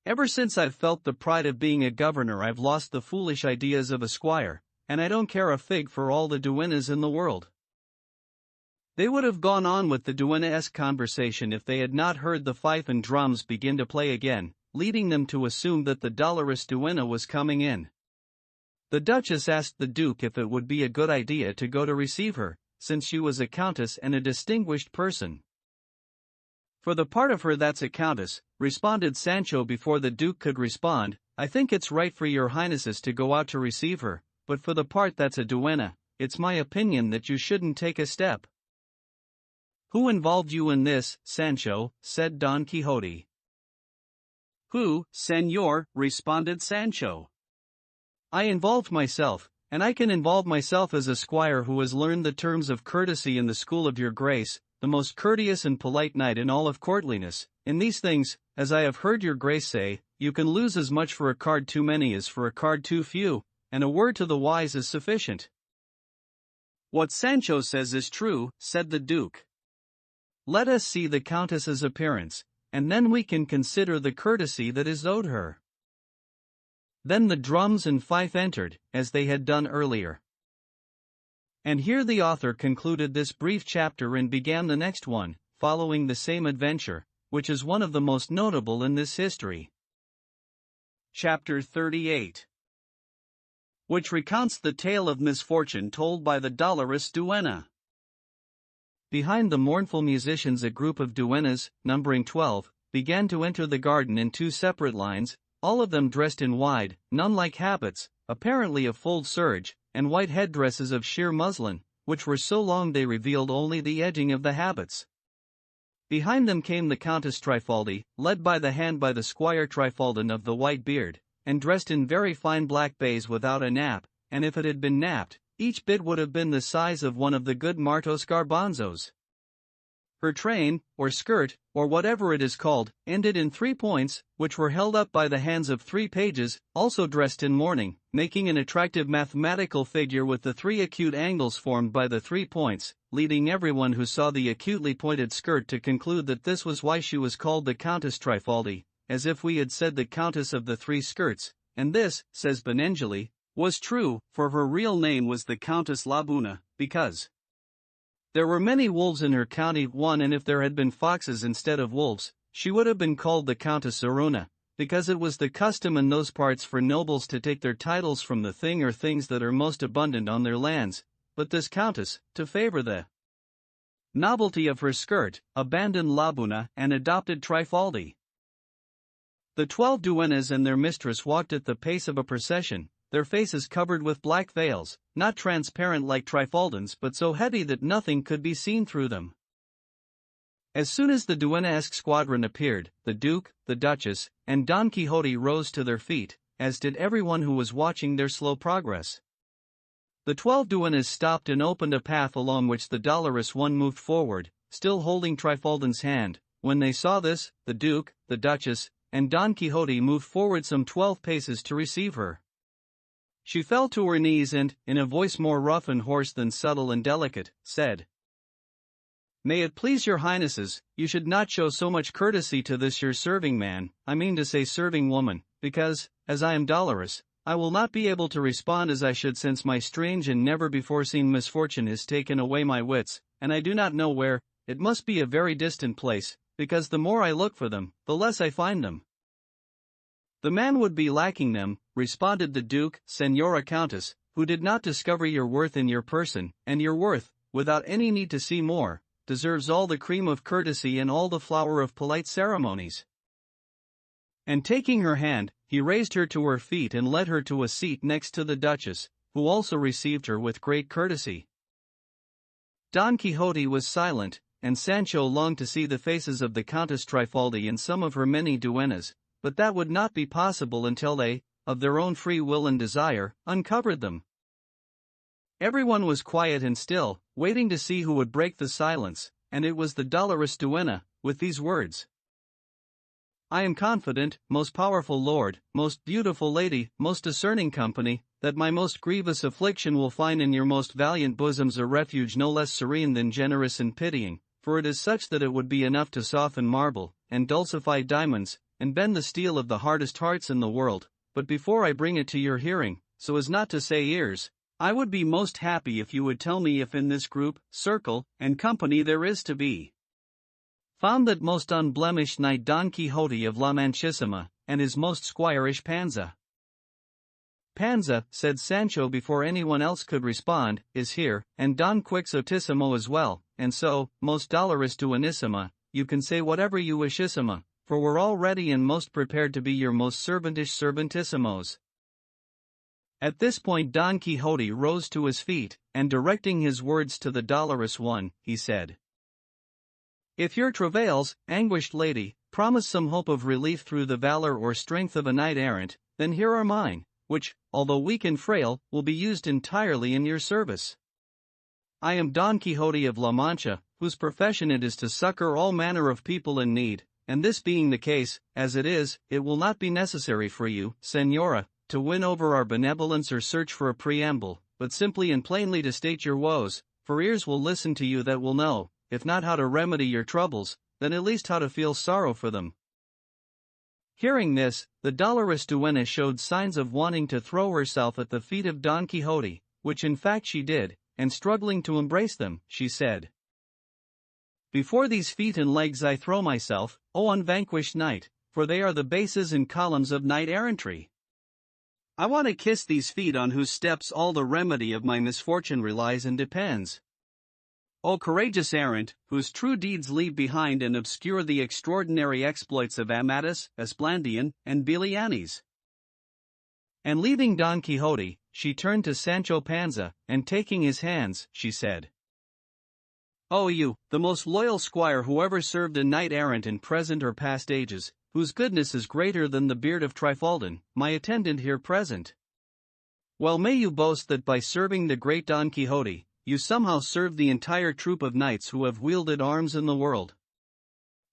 Ever since I've felt the pride of being a governor I've lost the foolish ideas of a squire, and I don't care a fig for all the duennas in the world. They would have gone on with the duenna-esque conversation if they had not heard the fife and drums begin to play again, leading them to assume that the dolorous duenna was coming in. The Duchess asked the Duke if it would be a good idea to go to receive her, since she was a countess and a distinguished person. For the part of her that's a countess, responded Sancho before the Duke could respond, I think it's right for your highnesses to go out to receive her, but for the part that's a duenna, it's my opinion that you shouldn't take a step. Who involved you in this, Sancho? Said Don Quixote. Who, señor? Responded Sancho. I involved myself, and I can involve myself as a squire who has learned the terms of courtesy in the school of your grace, the most courteous and polite knight in all of courtliness. In these things, as I have heard your grace say, you can lose as much for a card too many as for a card too few, and a word to the wise is sufficient. What Sancho says is true, said the Duke. Let us see the countess's appearance, and then we can consider the courtesy that is owed her. Then the drums and fife entered, as they had done earlier. And here the author concluded this brief chapter and began the next one, following the same adventure, which is one of the most notable in this history. Chapter 38, which recounts the tale of misfortune told by the dolorous duenna. Behind the mournful musicians a group of duennas, numbering 12, began to enter the garden in two separate lines, all of them dressed in wide, nun-like habits, apparently of fulled serge, and white headdresses of sheer muslin, which were so long they revealed only the edging of the habits. Behind them came the Countess Trifaldi, led by the hand by the Squire Trifaldin of the white beard, and dressed in very fine black baize without a nap, and if it had been napped, each bit would have been the size of one of the good Martos garbanzos. Her train, or skirt, or whatever it is called, ended in 3 points, which were held up by the hands of 3 pages, also dressed in mourning, making an attractive mathematical figure with the 3 acute angles formed by the 3 points, leading everyone who saw the acutely pointed skirt to conclude that this was why she was called the Countess Trifaldi, as if we had said the Countess of the 3 skirts, and this, says Benengeli, was true, for her real name was the Countess Labuna, because there were many wolves in her county, and if there had been foxes instead of wolves, she would have been called the Countess Zoruna, because it was the custom in those parts for nobles to take their titles from the thing or things that are most abundant on their lands, but this countess, to favor the novelty of her skirt, abandoned Labuna and adopted Trifaldi. The 12 duennas and their mistress walked at the pace of a procession, their faces covered with black veils, not transparent like Trifaldin's but so heavy that nothing could be seen through them. As soon as the duenna-esque squadron appeared, the Duke, the Duchess, and Don Quixote rose to their feet, as did everyone who was watching their slow progress. The 12 duennas stopped and opened a path along which the dolorous one moved forward, still holding Trifaldin's hand. When they saw this, the Duke, the Duchess, and Don Quixote moved forward some 12 paces to receive her. She fell to her knees and, in a voice more rough and hoarse than subtle and delicate, said, "May it please your highnesses, you should not show so much courtesy to this your serving man, I mean to say serving woman, because, as I am dolorous, I will not be able to respond as I should since my strange and never before seen misfortune has taken away my wits, and I do not know where. It must be a very distant place, because the more I look for them, the less I find them. The man would be lacking them, responded the Duke, Senora Countess, who did not discover your worth in your person, and your worth, without any need to see more, deserves all the cream of courtesy and all the flower of polite ceremonies. And taking her hand, he raised her to her feet and led her to a seat next to the Duchess, who also received her with great courtesy. Don Quixote was silent, and Sancho longed to see the faces of the Countess Trifaldi and some of her many duennas, but that would not be possible until they, of their own free will and desire, uncovered them. Everyone was quiet and still, waiting to see who would break the silence, and it was the dolorous duenna, with these words: "I am confident, most powerful lord, most beautiful lady, most discerning company, that my most grievous affliction will find in your most valiant bosoms a refuge no less serene than generous and pitying, for it is such that it would be enough to soften marble, and dulcify diamonds, and bend the steel of the hardest hearts in the world. But before I bring it to your hearing, so as not to say ears, I would be most happy if you would tell me if in this group, circle, and company there is to be found that most unblemished knight Don Quixote of La Manchissima, and his most squirish Panza." "Panza," said Sancho before anyone else could respond, "is here, and Don Quixotissimo as well, and so, most dolorous duenissima, you can say whatever you wishissima, for we're all ready and most prepared to be your most servantish servantissimos." At this point Don Quixote rose to his feet, and directing his words to the dolorous one, he said: "If your travails, anguished lady, promise some hope of relief through the valor or strength of a knight-errant, then here are mine, which, although weak and frail, will be used entirely in your service. I am Don Quixote of La Mancha, whose profession it is to succor all manner of people in need, and this being the case, as it is, it will not be necessary for you, Senora, to win over our benevolence or search for a preamble, but simply and plainly to state your woes, for ears will listen to you that will know, if not how to remedy your troubles, then at least how to feel sorrow for them." Hearing this, the dolorous duenna showed signs of wanting to throw herself at the feet of Don Quixote, which in fact she did, and struggling to embrace them, she said: "Before these feet and legs I throw myself, O unvanquished knight, for they are the bases and columns of knight-errantry. I want to kiss these feet on whose steps all the remedy of my misfortune relies and depends. O courageous errant, whose true deeds leave behind and obscure the extraordinary exploits of Amadis, Esplandian, and Belianis." And leaving Don Quixote, she turned to Sancho Panza, and taking his hands, she said: "O you, the most loyal squire who ever served a knight-errant in present or past ages, whose goodness is greater than the beard of Trifaldin, my attendant here present. Well may you boast that by serving the great Don Quixote, you somehow served the entire troop of knights who have wielded arms in the world.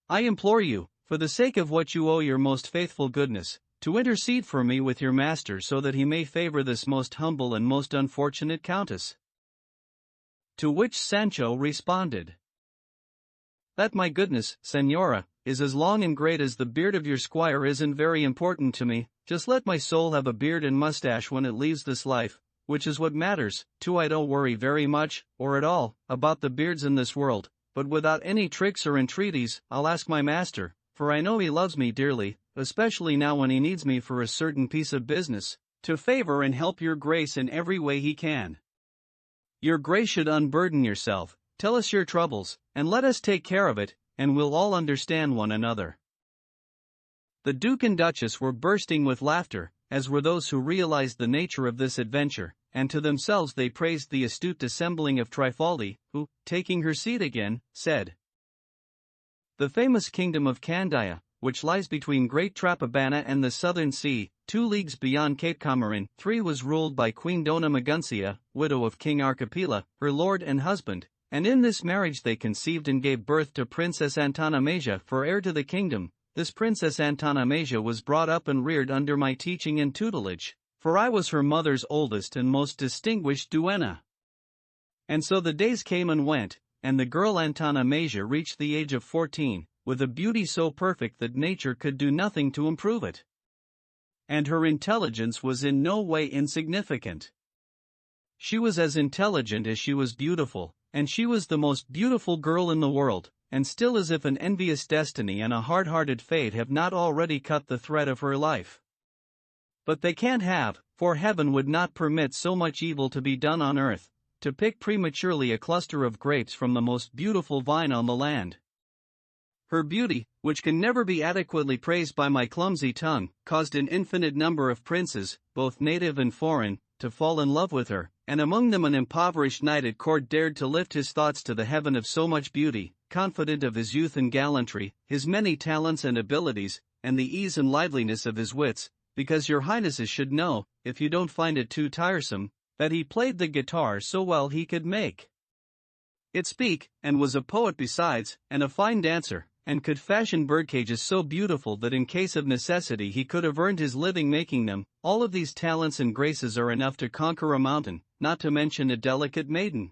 I implore you, for the sake of what you owe your most faithful goodness, to intercede for me with your master so that he may favor this most humble and most unfortunate countess." To which Sancho responded: "That my goodness, Senora, is as long and great as the beard of your squire isn't very important to me. Just let my soul have a beard and mustache when it leaves this life, which is what matters, too. I don't worry very much, or at all, about the beards in this world, but without any tricks or entreaties, I'll ask my master, for I know he loves me dearly, especially now when he needs me for a certain piece of business, to favor and help your grace in every way he can. Your grace should unburden yourself, tell us your troubles, and let us take care of it, and we'll all understand one another." The Duke and Duchess were bursting with laughter, as were those who realized the nature of this adventure, and to themselves they praised the astute dissembling of Trifaldi, who, taking her seat again, said: "The famous kingdom of Candia, which lies between Great Trapobana and the southern sea, 2 leagues beyond Cape Comorin, 3 was ruled by Queen Dona Maguncia, widow of King Archipela, her lord and husband, and in this marriage they conceived and gave birth to Princess Antonomasia for heir to the kingdom. This Princess Antonomasia was brought up and reared under my teaching and tutelage, for I was her mother's oldest and most distinguished duenna. And so the days came and went, and the girl Antonomasia reached the age of 14, with a beauty so perfect that nature could do nothing to improve it. And her intelligence was in no way insignificant. She was as intelligent as she was beautiful, and she was the most beautiful girl in the world, and still as if an envious destiny and a hard-hearted fate have not already cut the thread of her life. But they can't have, for heaven would not permit so much evil to be done on earth, to pick prematurely a cluster of grapes from the most beautiful vine on the land. Her beauty, which can never be adequately praised by my clumsy tongue, caused an infinite number of princes, both native and foreign, to fall in love with her, and among them an impoverished knight at court dared to lift his thoughts to the heaven of so much beauty, confident of his youth and gallantry, his many talents and abilities, and the ease and liveliness of his wits, because your highnesses should know, if you don't find it too tiresome, that he played the guitar so well he could make it speak, and was a poet besides, and a fine dancer, and could fashion birdcages so beautiful that in case of necessity he could have earned his living making them. All of these talents and graces are enough to conquer a mountain, not to mention a delicate maiden.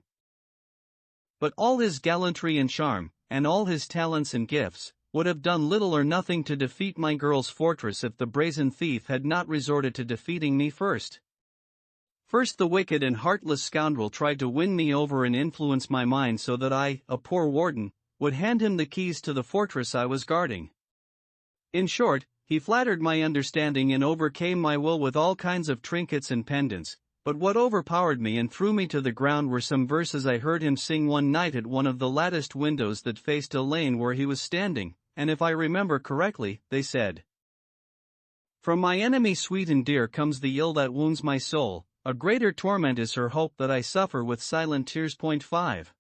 But all his gallantry and charm, and all his talents and gifts, would have done little or nothing to defeat my girl's fortress if the brazen thief had not resorted to defeating me first. First the wicked and heartless scoundrel tried to win me over and influence my mind so that I, a poor warden, would hand him the keys to the fortress I was guarding. In short, he flattered my understanding and overcame my will with all kinds of trinkets and pendants, but what overpowered me and threw me to the ground were some verses I heard him sing one night at one of the latticed windows that faced a lane where he was standing, and if I remember correctly, they said: "From my enemy sweet and dear comes the ill that wounds my soul, a greater torment is her hope that I suffer with silent tears." 5.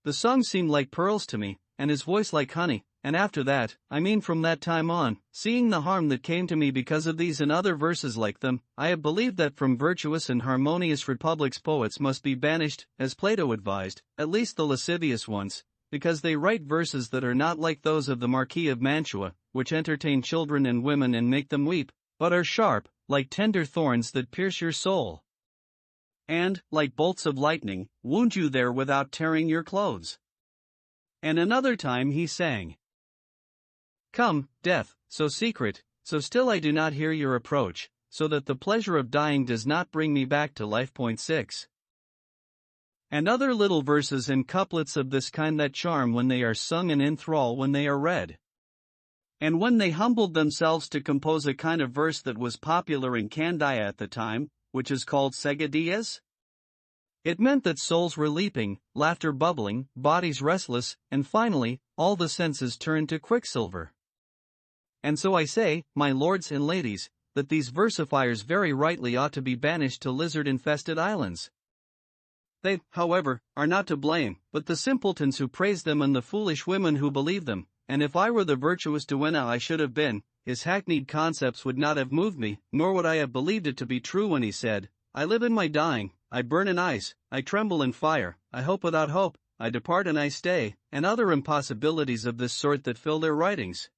The song seemed like pearls to me, and his voice like honey, and after that, I mean from that time on, seeing the harm that came to me because of these and other verses like them, I have believed that from virtuous and harmonious republics poets must be banished, as Plato advised, at least the lascivious ones, because they write verses that are not like those of the Marquis of Mantua, which entertain children and women and make them weep, but are sharp, like tender thorns that pierce your soul, and, like bolts of lightning, wound you there without tearing your clothes. And another time he sang: "Come, death, so secret, so still I do not hear your approach, so that the pleasure of dying does not bring me back to life." 6. And other little verses and couplets of this kind that charm when they are sung and enthrall when they are read. And when they humbled themselves to compose a kind of verse that was popular in Candia at the time, which is called seguidillas, it meant that souls were leaping, laughter bubbling, bodies restless, and finally, all the senses turned to quicksilver. And so I say, my lords and ladies, that these versifiers very rightly ought to be banished to lizard-infested islands. They, however, are not to blame, but the simpletons who praise them and the foolish women who believe them, and if I were the virtuous duenna I should have been, his hackneyed concepts would not have moved me, nor would I have believed it to be true when he said, "I live in my dying, I burn in ice, I tremble in fire, I hope without hope, I depart and I stay," and other impossibilities of this sort that fill their writings.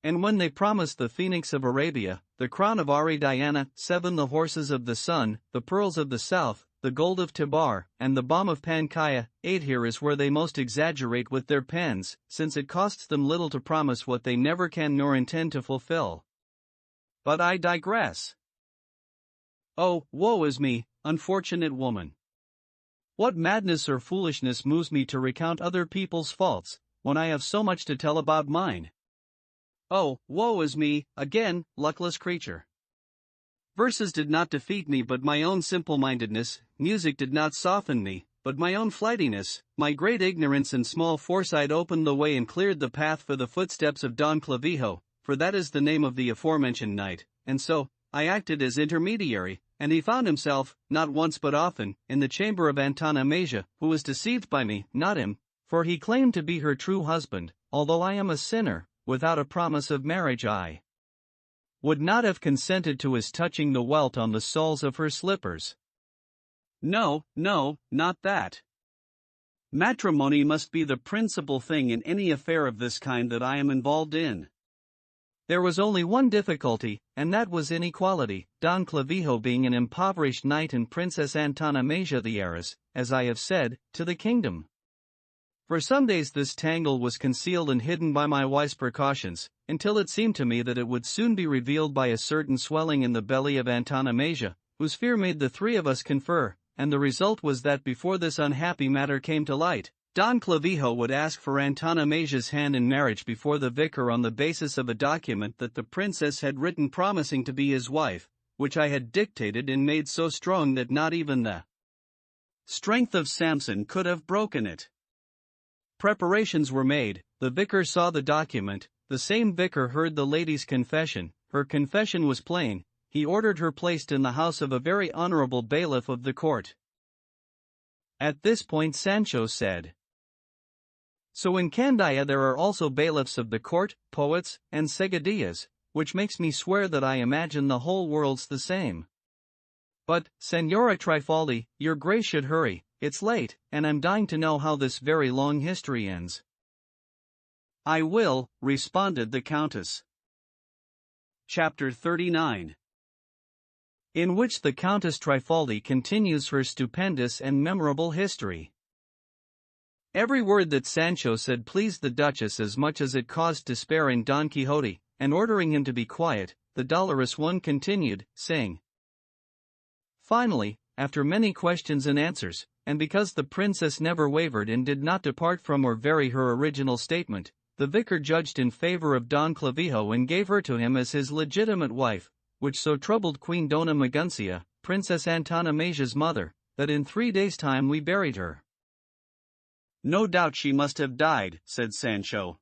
And when they promised the phoenix of Arabia, the crown of Ari Diana, 7 the horses of the sun, the pearls of the south, the gold of Tibar, and the balm of Panchaia, 8 here is where they most exaggerate with their pens, since it costs them little to promise what they never can nor intend to fulfill. But I digress. Oh, woe is me, unfortunate woman! What madness or foolishness moves me to recount other people's faults, when I have so much to tell about mine? Oh, woe is me, again, luckless creature! Verses did not defeat me but my own simple-mindedness, music did not soften me, but my own flightiness, my great ignorance and small foresight opened the way and cleared the path for the footsteps of Don Clavijo, for that is the name of the aforementioned knight, and so, I acted as intermediary, and he found himself, not once but often, in the chamber of Antonomasia, who was deceived by me, not him, for he claimed to be her true husband, although I am a sinner, without a promise of marriage I would not have consented to his touching the welt on the soles of her slippers. No, no, not that. Matrimony must be the principal thing in any affair of this kind that I am involved in. There was only one difficulty, and that was inequality, Don Clavijo being an impoverished knight and Princess Antonomasia the heiress, as I have said, to the kingdom. For some days this tangle was concealed and hidden by my wise precautions, until it seemed to me that it would soon be revealed by a certain swelling in the belly of Antonomasia, whose fear made the three of us confer, and the result was that before this unhappy matter came to light, Don Clavijo would ask for Antonimasia's hand in marriage before the vicar on the basis of a document that the princess had written promising to be his wife, which I had dictated and made so strong that not even the strength of Samson could have broken it. Preparations were made, the vicar saw the document, the same vicar heard the lady's confession, her confession was plain, he ordered her placed in the house of a very honorable bailiff of the court. At this point Sancho said, "So in Candaya there are also bailiffs of the court, poets, and seguidillas, which makes me swear that I imagine the whole world's the same. But, Señora Trifaldi, your grace should hurry, it's late, and I'm dying to know how this very long history ends." "I will," responded the Countess. Chapter 39, in which the Countess Trifaldi continues her stupendous and memorable history. Every word that Sancho said pleased the Duchess as much as it caused despair in Don Quixote, and ordering him to be quiet, the dolorous one continued, saying, "Finally, after many questions and answers, and because the princess never wavered and did not depart from or vary her original statement, the vicar judged in favor of Don Clavijo and gave her to him as his legitimate wife, which so troubled Queen Dona Maguncia, Princess Antonimasia's mother, that in 3 days' time we buried her." "No doubt she must have died," said Sancho.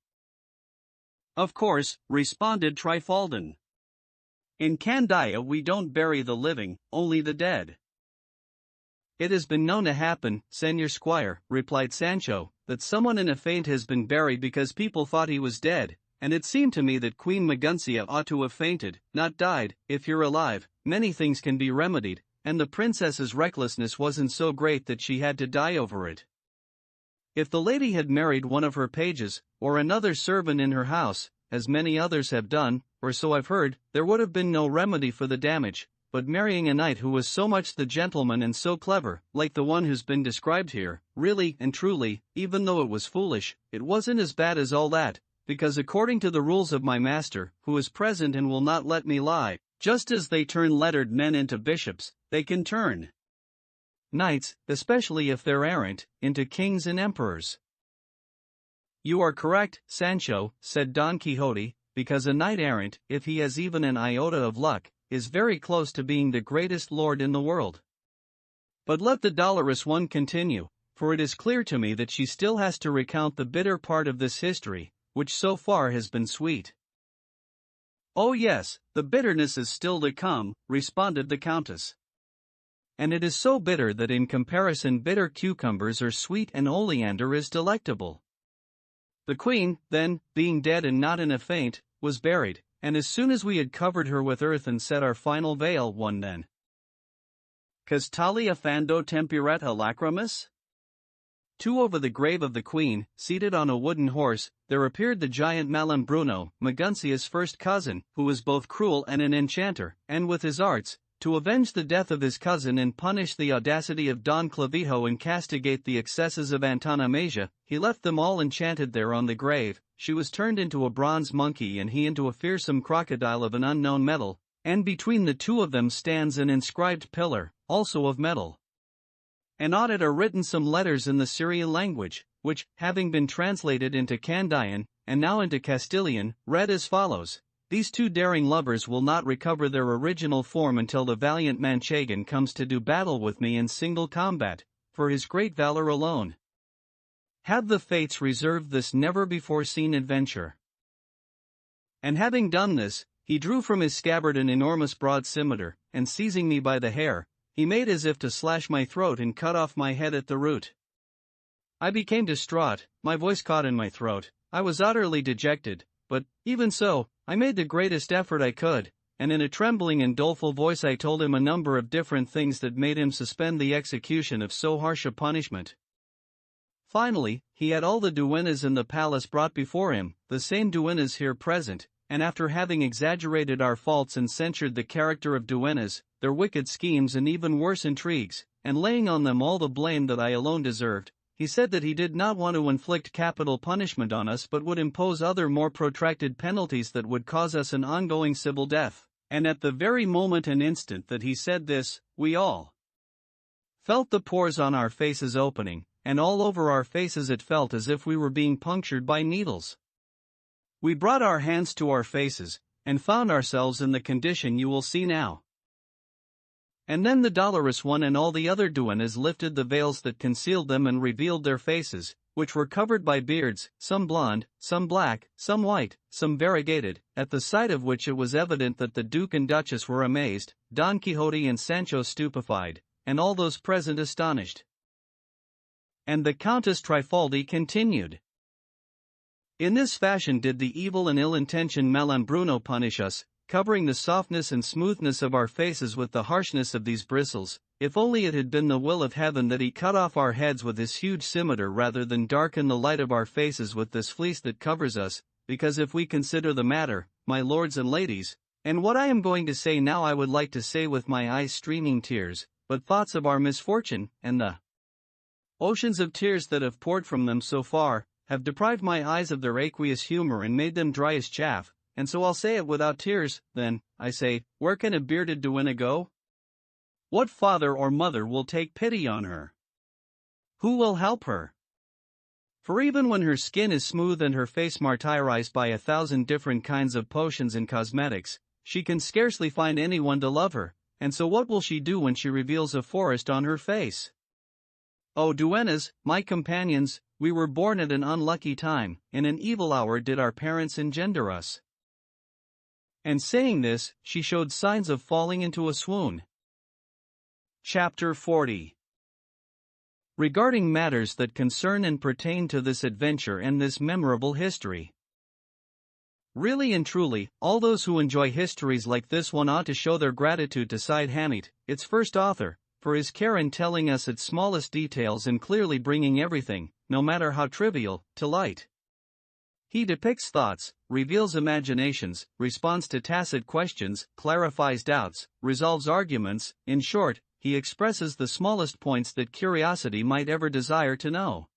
"Of course," responded Trifaldin. "In Candaya we don't bury the living, only the dead." "It has been known to happen, Señor Squire," replied Sancho, "that someone in a faint has been buried because people thought he was dead, and it seemed to me that Queen Maguncia ought to have fainted, not died. If you're alive, many things can be remedied, and the princess's recklessness wasn't so great that she had to die over it. If the lady had married one of her pages, or another servant in her house, as many others have done, or so I've heard, there would have been no remedy for the damage, but marrying a knight who was so much the gentleman and so clever, like the one who's been described here, really and truly, even though it was foolish, it wasn't as bad as all that, because according to the rules of my master, who is present and will not let me lie, just as they turn lettered men into bishops, they can turn knights, especially if they're errant, into kings and emperors." "You are correct, Sancho," said Don Quixote, "because a knight errant, if he has even an iota of luck, is very close to being the greatest lord in the world. But let the dolorous one continue, for it is clear to me that she still has to recount the bitter part of this history, which so far has been sweet." "Oh yes, the bitterness is still to come," responded the Countess. "And it is so bitter that in comparison bitter cucumbers are sweet and oleander is delectable. The queen, then, being dead and not in a faint, was buried, and as soon as we had covered her with earth and set our final veil, one then Castali afando tempiretta lacrimis? 2 over the grave of the queen, seated on a wooden horse, there appeared the giant Malambruno, Maguncia's first cousin, who was both cruel and an enchanter, and with his arts, to avenge the death of his cousin and punish the audacity of Don Clavijo and castigate the excesses of Antonomasia, he left them all enchanted there on the grave. She was turned into a bronze monkey and he into a fearsome crocodile of an unknown metal, and between the two of them stands an inscribed pillar, also of metal. And on it are written some letters in the Syrian language, which, having been translated into Candian, and now into Castilian, read as follows: "These two daring lovers will not recover their original form until the valiant Manchegan comes to do battle with me in single combat, for his great valor alone. Have the fates reserved this never-before-seen adventure." And having done this, he drew from his scabbard an enormous broad scimitar, and seizing me by the hair, he made as if to slash my throat and cut off my head at the root. I became distraught, my voice caught in my throat, I was utterly dejected, but, even so, I made the greatest effort I could, and in a trembling and doleful voice I told him a number of different things that made him suspend the execution of so harsh a punishment. Finally, he had all the duennas in the palace brought before him, the same duennas here present, and after having exaggerated our faults and censured the character of duennas, their wicked schemes and even worse intrigues, and laying on them all the blame that I alone deserved, he said that he did not want to inflict capital punishment on us but would impose other more protracted penalties that would cause us an ongoing civil death, and at the very moment and instant that he said this, we all felt the pores on our faces opening, and all over our faces it felt as if we were being punctured by needles. We brought our hands to our faces, and found ourselves in the condition you will see now. And then the dolorous one and all the other duennas lifted the veils that concealed them and revealed their faces, which were covered by beards, some blonde, some black, some white, some variegated, at the sight of which it was evident that the Duke and Duchess were amazed, Don Quixote and Sancho stupefied, and all those present astonished. And the Countess Trifaldi continued. In this fashion did the evil and ill-intentioned Malambruno punish us, covering the softness and smoothness of our faces with the harshness of these bristles. If only it had been the will of heaven that he cut off our heads with his huge scimitar rather than darken the light of our faces with this fleece that covers us, because if we consider the matter, my lords and ladies, and what I am going to say now I would like to say with my eyes streaming tears, but thoughts of our misfortune, and the oceans of tears that have poured from them so far, have deprived my eyes of their aqueous humor and made them dry as chaff, and so I'll say it without tears. Then, I say, where can a bearded duenna go? What father or mother will take pity on her? Who will help her? For even when her skin is smooth and her face martyrized by 1,000 different kinds of potions and cosmetics, she can scarcely find anyone to love her, and so what will she do when she reveals a forest on her face? O duennas, my companions, we were born at an unlucky time, in an evil hour did our parents engender us. And saying this, she showed signs of falling into a swoon. Chapter 40. Regarding matters that concern and pertain to this adventure and this memorable history. Really and truly, all those who enjoy histories like this one ought to show their gratitude to Cide Hamete, its first author, for his care in telling us its smallest details and clearly bringing everything, no matter how trivial, to light. He depicts thoughts, reveals imaginations, responds to tacit questions, clarifies doubts, resolves arguments, in short, he expresses the smallest points that curiosity might ever desire to know.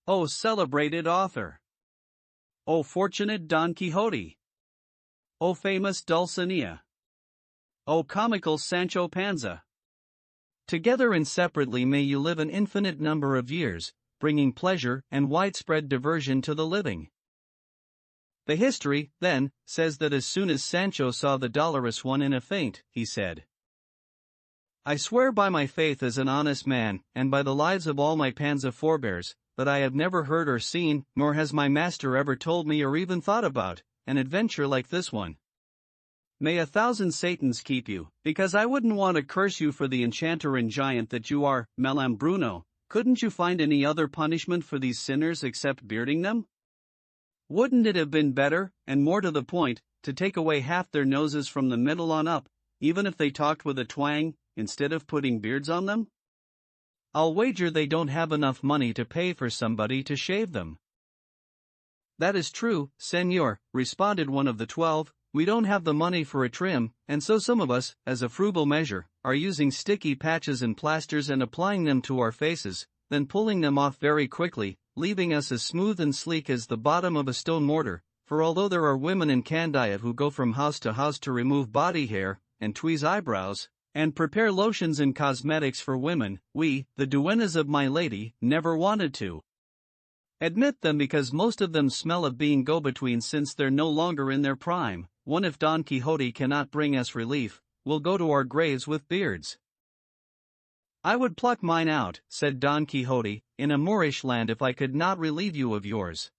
O celebrated author! O fortunate Don Quixote! O famous Dulcinea! O comical Sancho Panza! Together and separately may you live an infinite number of years, bringing pleasure and widespread diversion to the living. The history, then, says that as soon as Sancho saw the dolorous one in a faint, he said, I swear by my faith as an honest man, and by the lives of all my Panza forebears, that I have never heard or seen, nor has my master ever told me or even thought about, an adventure like this one. May 1,000 Satans keep you, because I wouldn't want to curse you for the enchanter and giant that you are, Malambruno. Couldn't you find any other punishment for these sinners except bearding them? Wouldn't it have been better, and more to the point, to take away half their noses from the middle on up, even if they talked with a twang, instead of putting beards on them? I'll wager they don't have enough money to pay for somebody to shave them. That is true, senor, responded one of the 12, we don't have the money for a trim, and so some of us, as a frugal measure, are using sticky patches and plasters and applying them to our faces, then pulling them off very quickly, leaving us as smooth and sleek as the bottom of a stone mortar, for although there are women in Candia who go from house to house to remove body hair, and tweeze eyebrows, and prepare lotions and cosmetics for women, we, the duennas of my lady, never wanted to admit them because most of them smell of being go-betweens since they're no longer in their prime. One, if Don Quixote cannot bring us relief, we'll go to our graves with beards. I would pluck mine out, said Don Quixote, in a Moorish land if I could not relieve you of yours.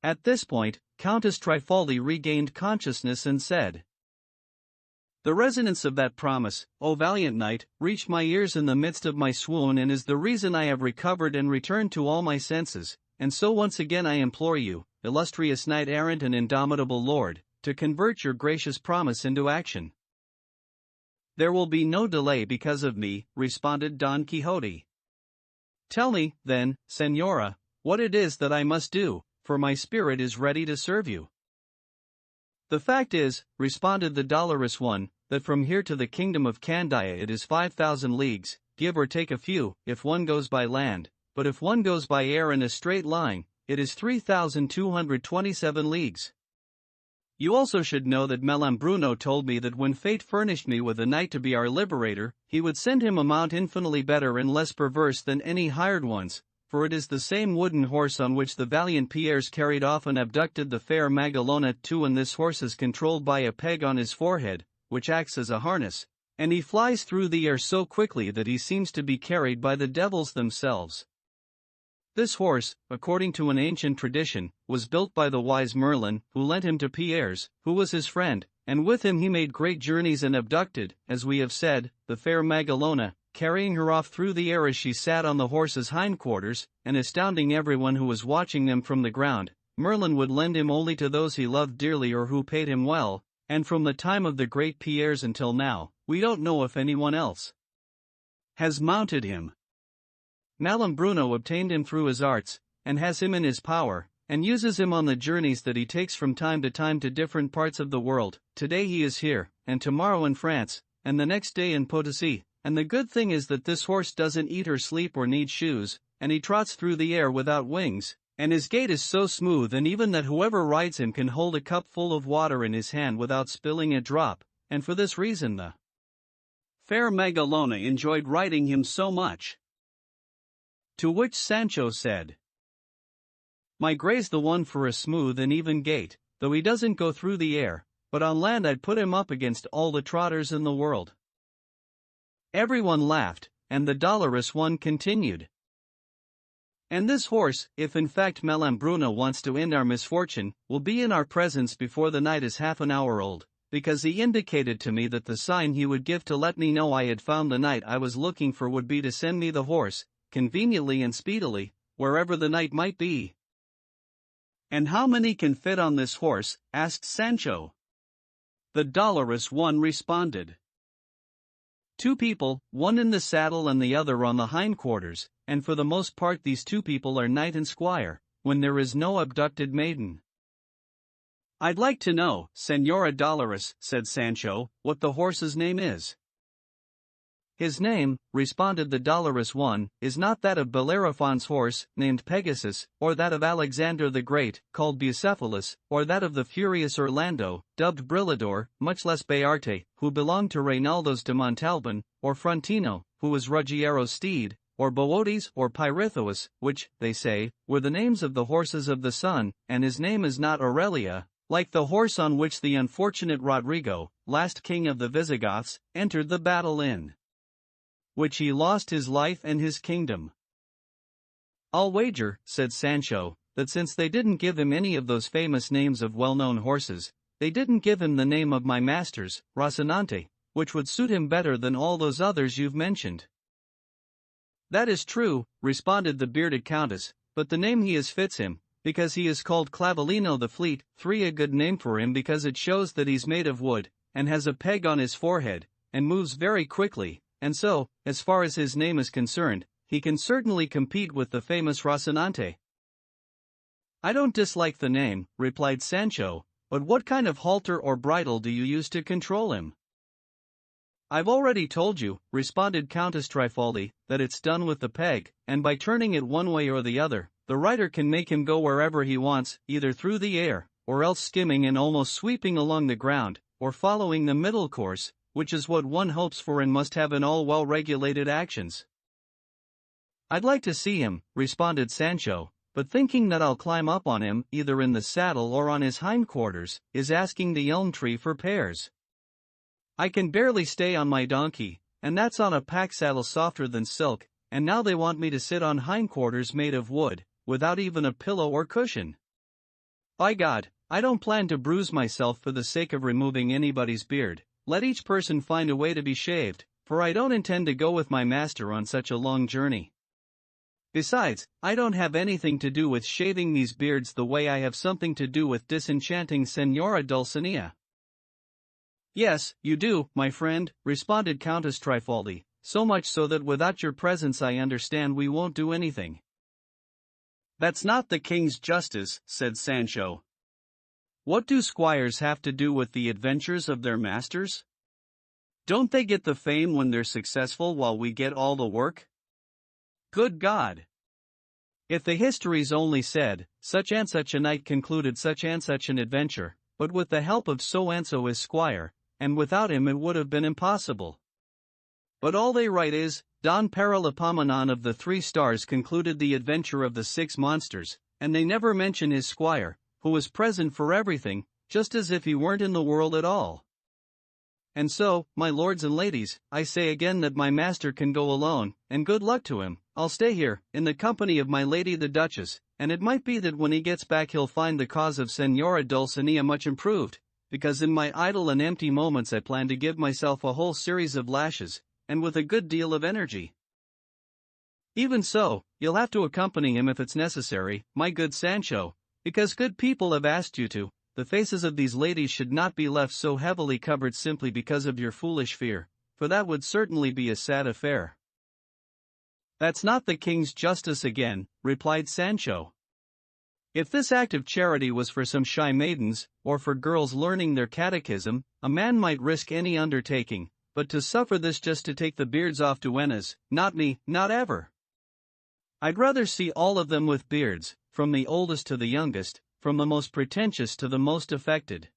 At this point, Countess Trifaldi regained consciousness and said, The resonance of that promise, O valiant knight, reached my ears in the midst of my swoon and is the reason I have recovered and returned to all my senses, and so once again I implore you, illustrious knight-errant and indomitable lord, to convert your gracious promise into action. There will be no delay because of me, responded Don Quixote. Tell me, then, senora, what it is that I must do, for my spirit is ready to serve you. The fact is, responded the dolorous one, that from here to the kingdom of Candia it is 5,000 leagues, give or take a few, if one goes by land, but if one goes by air in a straight line, it is 3,227 leagues. You also should know that Melambruno told me that when fate furnished me with a knight to be our liberator, he would send him a mount infinitely better and less perverse than any hired ones, for it is the same wooden horse on which the valiant Pierres carried off and abducted the fair Magalona too, and this horse is controlled by a peg on his forehead, which acts as a harness, and he flies through the air so quickly that he seems to be carried by the devils themselves. This horse, according to an ancient tradition, was built by the wise Merlin, who lent him to Pierres, who was his friend, and with him he made great journeys and abducted, as we have said, the fair Magalona, carrying her off through the air as she sat on the horse's hindquarters, and astounding everyone who was watching them from the ground. Merlin would lend him only to those he loved dearly or who paid him well, and from the time of the great Pierres until now, we don't know if anyone else has mounted him. Malambruno obtained him through his arts, and has him in his power, and uses him on the journeys that he takes from time to different parts of the world. Today he is here, and tomorrow in France, and the next day in Potosi, and the good thing is that this horse doesn't eat or sleep or need shoes, and he trots through the air without wings, and his gait is so smooth and even that whoever rides him can hold a cup full of water in his hand without spilling a drop, and for this reason the fair Magalona enjoyed riding him so much. To which Sancho said, "My gray's the one for a smooth and even gait, though he doesn't go through the air, but on land I'd put him up against all the trotters in the world." Everyone laughed, and the dolorous one continued, "And this horse, if in fact Malambruno wants to end our misfortune, will be in our presence before the night is half an hour old, because he indicated to me that the sign he would give to let me know I had found the knight I was looking for would be to send me the horse, conveniently and speedily, wherever the knight might be." "And how many can fit on this horse?" asked Sancho. The dolorous one responded, "2 people, one in the saddle and the other on the hindquarters, and for the most part these 2 people are knight and squire, when there is no abducted maiden." "I'd like to know, Señora Dolorous," said Sancho, "what the horse's name is." "His name," responded the dolorous one, "is not that of Bellerophon's horse, named Pegasus, or that of Alexander the Great, called Bucephalus, or that of the furious Orlando, dubbed Brillador, much less Bayarte, who belonged to Reynaldos de Montalban, or Frontino, who was Ruggiero's steed, or Bootes or Pirithous, which, they say, were the names of the horses of the sun, and his name is not Aurelia, like the horse on which the unfortunate Rodrigo, last king of the Visigoths, entered the battle in which he lost his life and his kingdom." "I'll wager," said Sancho, "that since they didn't give him any of those famous names of well-known horses, they didn't give him the name of my master's, Rocinante, which would suit him better than all those others you've mentioned." "That is true," responded the bearded countess, "but the name he has fits him, because he is called Clavellino the Fleet. 3 a good name for him because it shows that he's made of wood, and has a peg on his forehead, and moves very quickly. And so, as far as his name is concerned, he can certainly compete with the famous Rocinante." "I don't dislike the name," replied Sancho, "but what kind of halter or bridle do you use to control him?" "I've already told you," responded Countess Trifaldi, "that it's done with the peg, and by turning it one way or the other, the rider can make him go wherever he wants, either through the air, or else skimming and almost sweeping along the ground, or following the middle course, which is what one hopes for and must have in all well-regulated actions." "I'd like to see him," responded Sancho, "but thinking that I'll climb up on him, either in the saddle or on his hindquarters, is asking the elm tree for pears. I can barely stay on my donkey, and that's on a pack saddle softer than silk, and now they want me to sit on hindquarters made of wood, without even a pillow or cushion. By God, I don't plan to bruise myself for the sake of removing anybody's beard. Let each person find a way to be shaved, for I don't intend to go with my master on such a long journey. Besides, I don't have anything to do with shaving these beards the way I have something to do with disenchanting Señora Dulcinea." "Yes, you do, my friend," responded Countess Trifaldi, "so much so that without your presence I understand we won't do anything." "That's not the king's justice," said Sancho. "What do squires have to do with the adventures of their masters? Don't they get the fame when they're successful while we get all the work? Good God! If the histories only said, such and such a knight concluded such and such an adventure, but with the help of so-and-so his squire, and without him it would have been impossible. But all they write is, Don Paralipamenon of the 3 stars concluded the adventure of the 6 monsters, and they never mention his squire, who was present for everything, just as if he weren't in the world at all. And so, my lords and ladies, I say again that my master can go alone, and good luck to him. I'll stay here, in the company of my lady the Duchess, and it might be that when he gets back he'll find the cause of Senora Dulcinea much improved, because in my idle and empty moments I plan to give myself a whole series of lashes, and with a good deal of energy. Even so, you'll have to accompany him if it's necessary, my good Sancho, because good people have asked you to. The faces of these ladies should not be left so heavily covered simply because of your foolish fear, for that would certainly be a sad affair. That's not the king's justice again, replied Sancho. If this act of charity was for some shy maidens, or for girls learning their catechism, a man might risk any undertaking, but to suffer this just to take the beards off duennas, not me, not ever. I'd rather see all of them with beards, from the oldest to the youngest, from the most pretentious to the most affected.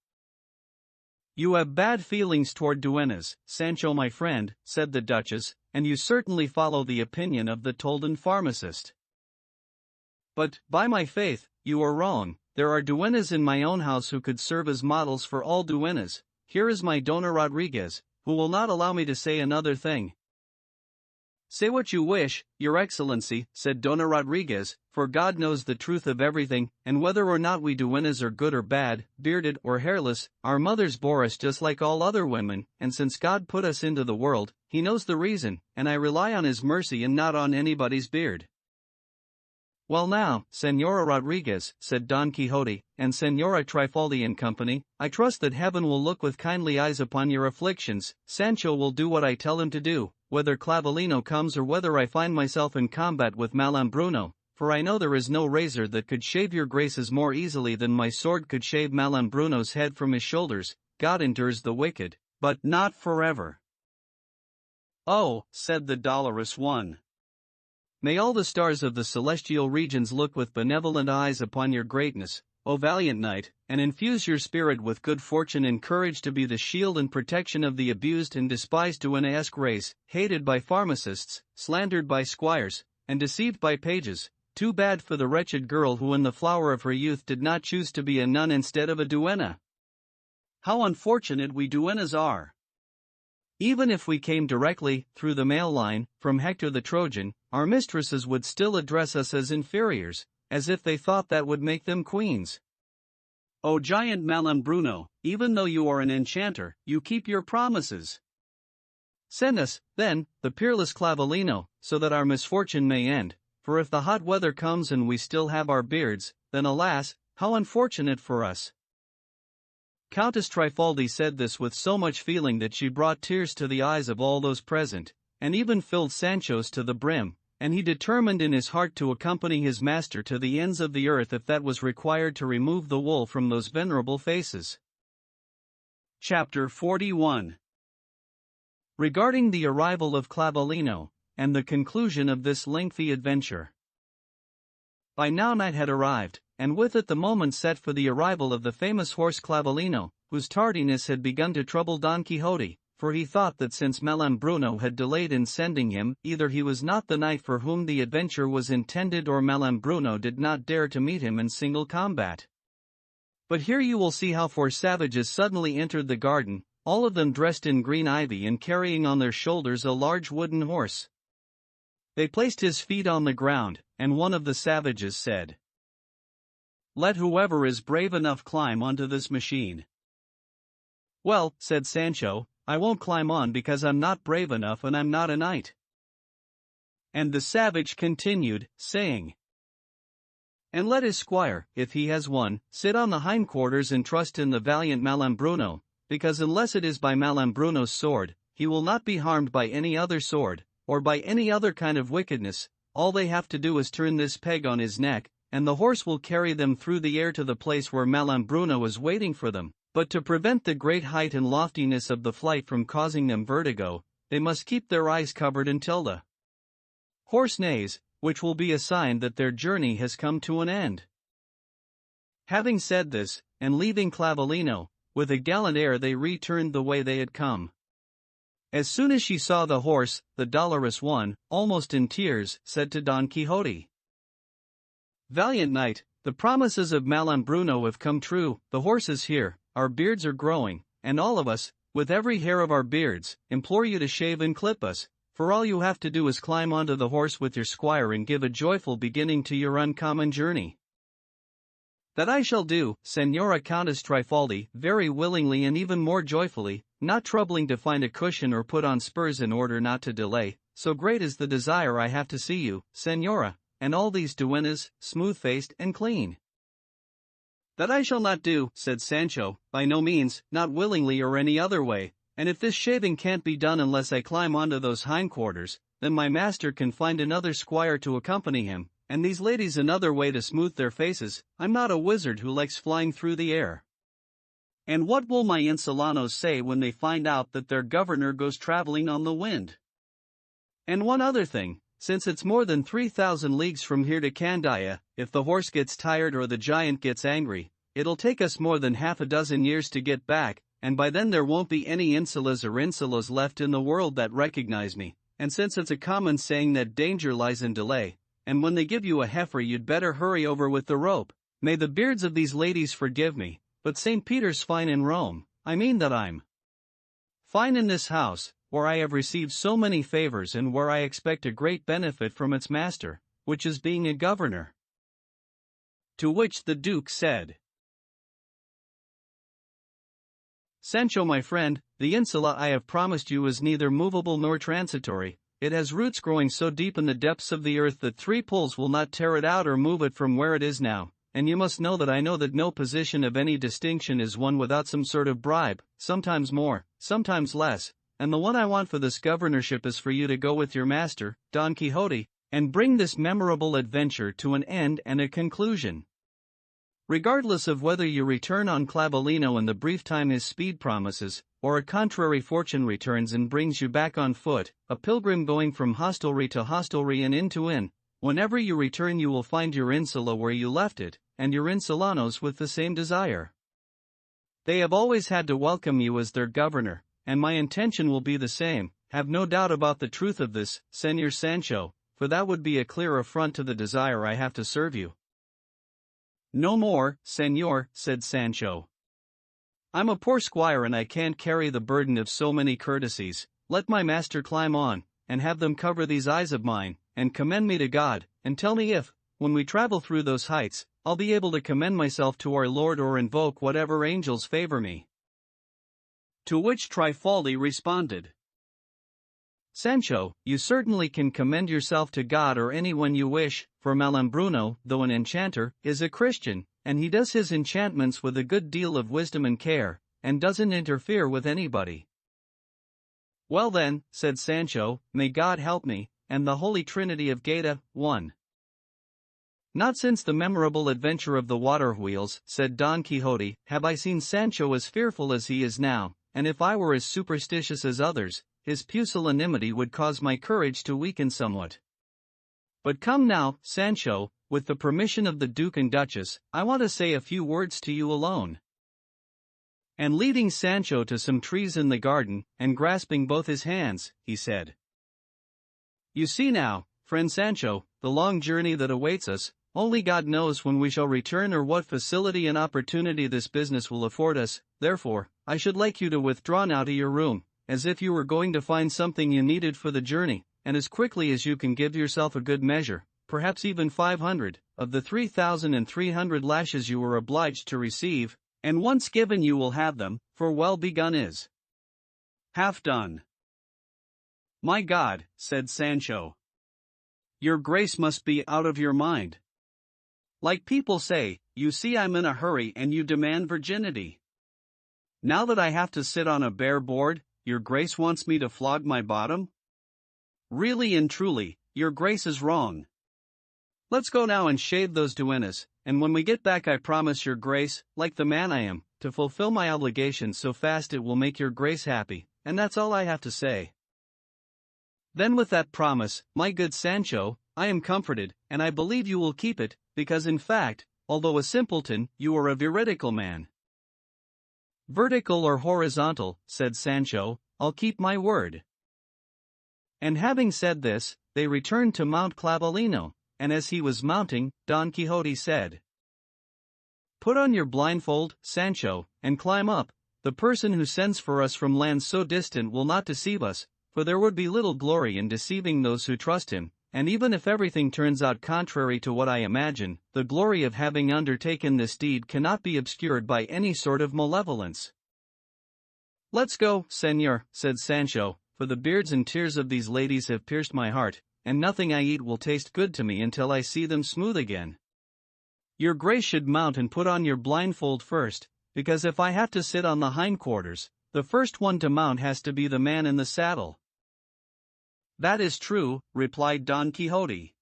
You have bad feelings toward duennas, Sancho my friend, said the Duchess, and you certainly follow the opinion of the Tolden pharmacist. But, by my faith, you are wrong. There are duennas in my own house who could serve as models for all duennas. Here is my Dona Rodriguez, who will not allow me to say another thing. Say what you wish, Your Excellency, said Dona Rodriguez, for God knows the truth of everything, and whether or not we duennas are good or bad, bearded or hairless, our mothers bore us just like all other women, and since God put us into the world, He knows the reason, and I rely on His mercy and not on anybody's beard. Well now, Senora Rodriguez, said Don Quixote, and Senora Trifaldi and company, I trust that heaven will look with kindly eyes upon your afflictions. Sancho will do what I tell him to do, whether Clavelino comes or whether I find myself in combat with Malambruno, for I know there is no razor that could shave your graces more easily than my sword could shave Malambruno's head from his shoulders. God endures the wicked, but not forever. Oh, said the dolorous one. May all the stars of the celestial regions look with benevolent eyes upon your greatness, O valiant knight, and infuse your spirit with good fortune and courage to be the shield and protection of the abused and despised duenna-esque race, hated by pharmacists, slandered by squires, and deceived by pages. Too bad for the wretched girl who in the flower of her youth did not choose to be a nun instead of a duenna. How unfortunate we duennas are! Even if we came directly, through the male line, from Hector the Trojan, our mistresses would still address us as inferiors, as if they thought that would make them queens. O giant Malambruno, even though you are an enchanter, you keep your promises. Send us, then, the peerless Clavelino, so that our misfortune may end, for if the hot weather comes and we still have our beards, then alas, how unfortunate for us. Countess Trifaldi said this with so much feeling that she brought tears to the eyes of all those present, and even filled Sancho's to the brim, and he determined in his heart to accompany his master to the ends of the earth if that was required to remove the wool from those venerable faces. Chapter 41. Regarding the arrival of Clavelino, and the conclusion of this lengthy adventure. By now night had arrived, and with it the moment set for the arrival of the famous horse Clavelino, whose tardiness had begun to trouble Don Quixote, for he thought that since Malambruno had delayed in sending him, either he was not the knight for whom the adventure was intended or Malambruno did not dare to meet him in single combat. But here you will see how 4 savages suddenly entered the garden, all of them dressed in green ivy and carrying on their shoulders a large wooden horse. They placed his feet on the ground, and one of the savages said, "Let whoever is brave enough climb onto this machine." "Well," said Sancho, "I won't climb on because I'm not brave enough and I'm not a knight." And the savage continued, saying, "And let his squire, if he has one, sit on the hindquarters and trust in the valiant Malambruno, because unless it is by Malambruno's sword, he will not be harmed by any other sword, or by any other kind of wickedness. All they have to do is turn this peg on his neck, and the horse will carry them through the air to the place where Malambruno is waiting for them. But to prevent the great height and loftiness of the flight from causing them vertigo, they must keep their eyes covered until the horse neighs, which will be a sign that their journey has come to an end." Having said this, and leaving Clavelino, with a gallant air they returned the way they had come. As soon as she saw the horse, the dolorous one, almost in tears, said to Don Quixote, "Valiant knight, the promises of Malambruno have come true, the horse is here, our beards are growing, and all of us, with every hair of our beards, implore you to shave and clip us, for all you have to do is climb onto the horse with your squire and give a joyful beginning to your uncommon journey." "That I shall do, Señora Countess Trifaldi, very willingly and even more joyfully, not troubling to find a cushion or put on spurs in order not to delay, so great is the desire I have to see you, Señora, and all these duennas, smooth-faced and clean." "That I shall not do," said Sancho, "by no means, not willingly or any other way, and if this shaving can't be done unless I climb onto those hindquarters, then my master can find another squire to accompany him, and these ladies another way to smooth their faces. I'm not a wizard who likes flying through the air." "And what will my insulanos say when they find out that their governor goes traveling on the wind? And one other thing, since it's more than 3,000 leagues from here to Candia, if the horse gets tired or the giant gets angry, it'll take us more than half a dozen years to get back, and by then there won't be any insulas or insulas left in the world that recognize me, and since it's a common saying that danger lies in delay, and when they give you a heifer you'd better hurry over with the rope, may the beards of these ladies forgive me, but St. Peter's fine in Rome, I mean that I'm fine in this house, where I have received so many favors and where I expect a great benefit from its master, which is being a governor." To which the Duke said, "Sancho my friend, the insula I have promised you is neither movable nor transitory, it has roots growing so deep in the depths of the earth that 3 pulls will not tear it out or move it from where it is now, and you must know that no position of any distinction is won without some sort of bribe, sometimes more, sometimes less, and the one I want for this governorship is for you to go with your master, Don Quixote, and bring this memorable adventure to an end and a conclusion. Regardless of whether you return on Clavelino in the brief time his speed promises, or a contrary fortune returns and brings you back on foot, a pilgrim going from hostelry to hostelry and inn to inn, whenever you return you will find your insula where you left it, and your insulanos with the same desire. They have always had to welcome you as their governor, and my intention will be the same. Have no doubt about the truth of this, Señor Sancho, for that would be a clear affront to the desire I have to serve you." "No more, Señor," said Sancho. "I'm a poor squire and I can't carry the burden of so many courtesies. Let my master climb on, and have them cover these eyes of mine, and commend me to God, and tell me if, when we travel through those heights, I'll be able to commend myself to our Lord or invoke whatever angels favor me." To which Trifaldi responded, "Sancho, you certainly can commend yourself to God or anyone you wish, for Malambruno, though an enchanter, is a Christian, and he does his enchantments with a good deal of wisdom and care, and doesn't interfere with anybody." "Well then," said Sancho, "may God help me, and the Holy Trinity of Gaeta, 1. Not since the memorable adventure of the water wheels, said Don Quixote, have I seen Sancho as fearful as he is now, and if I were as superstitious as others, his pusillanimity would cause my courage to weaken somewhat. But come now, Sancho, with the permission of the Duke and Duchess, I want to say a few words to you alone." And leading Sancho to some trees in the garden, and grasping both his hands, he said, "You see now, friend Sancho, the long journey that awaits us. Only God knows when we shall return or what facility and opportunity this business will afford us. Therefore, I should like you to withdraw now to your room, as if you were going to find something you needed for the journey, and as quickly as you can give yourself a good measure, perhaps even 500, of the 3,300 lashes you were obliged to receive, and once given you will have them, for well begun is half done." "My God," said Sancho, "your grace must be out of your mind. Like people say, you see I'm in a hurry and you demand virginity. Now that I have to sit on a bare board, your grace wants me to flog my bottom? Really and truly, your grace is wrong. Let's go now and shave those duennas, and when we get back I promise your grace, like the man I am, to fulfill my obligations so fast it will make your grace happy, and that's all I have to say." "Then with that promise, my good Sancho, I am comforted, and I believe you will keep it, because in fact, although a simpleton, you are a veridical man. Vertical or horizontal, said Sancho, I'll keep my word. And having said this, they returned to Mount Clavelino, and as he was mounting, Don Quixote said, Put on your blindfold, Sancho, and climb up. The person who sends for us from lands so distant will not deceive us, for there would be little glory in deceiving those who trust him, and even if everything turns out contrary to what I imagine, the glory of having undertaken this deed cannot be obscured by any sort of malevolence. Let's go, Señor, said Sancho, for the beards and tears of these ladies have pierced my heart, and nothing I eat will taste good to me until I see them smooth again. Your grace should mount and put on your blindfold first, because if I have to sit on the hindquarters, the first one to mount has to be the man in the saddle. That is true, replied Don Quixote.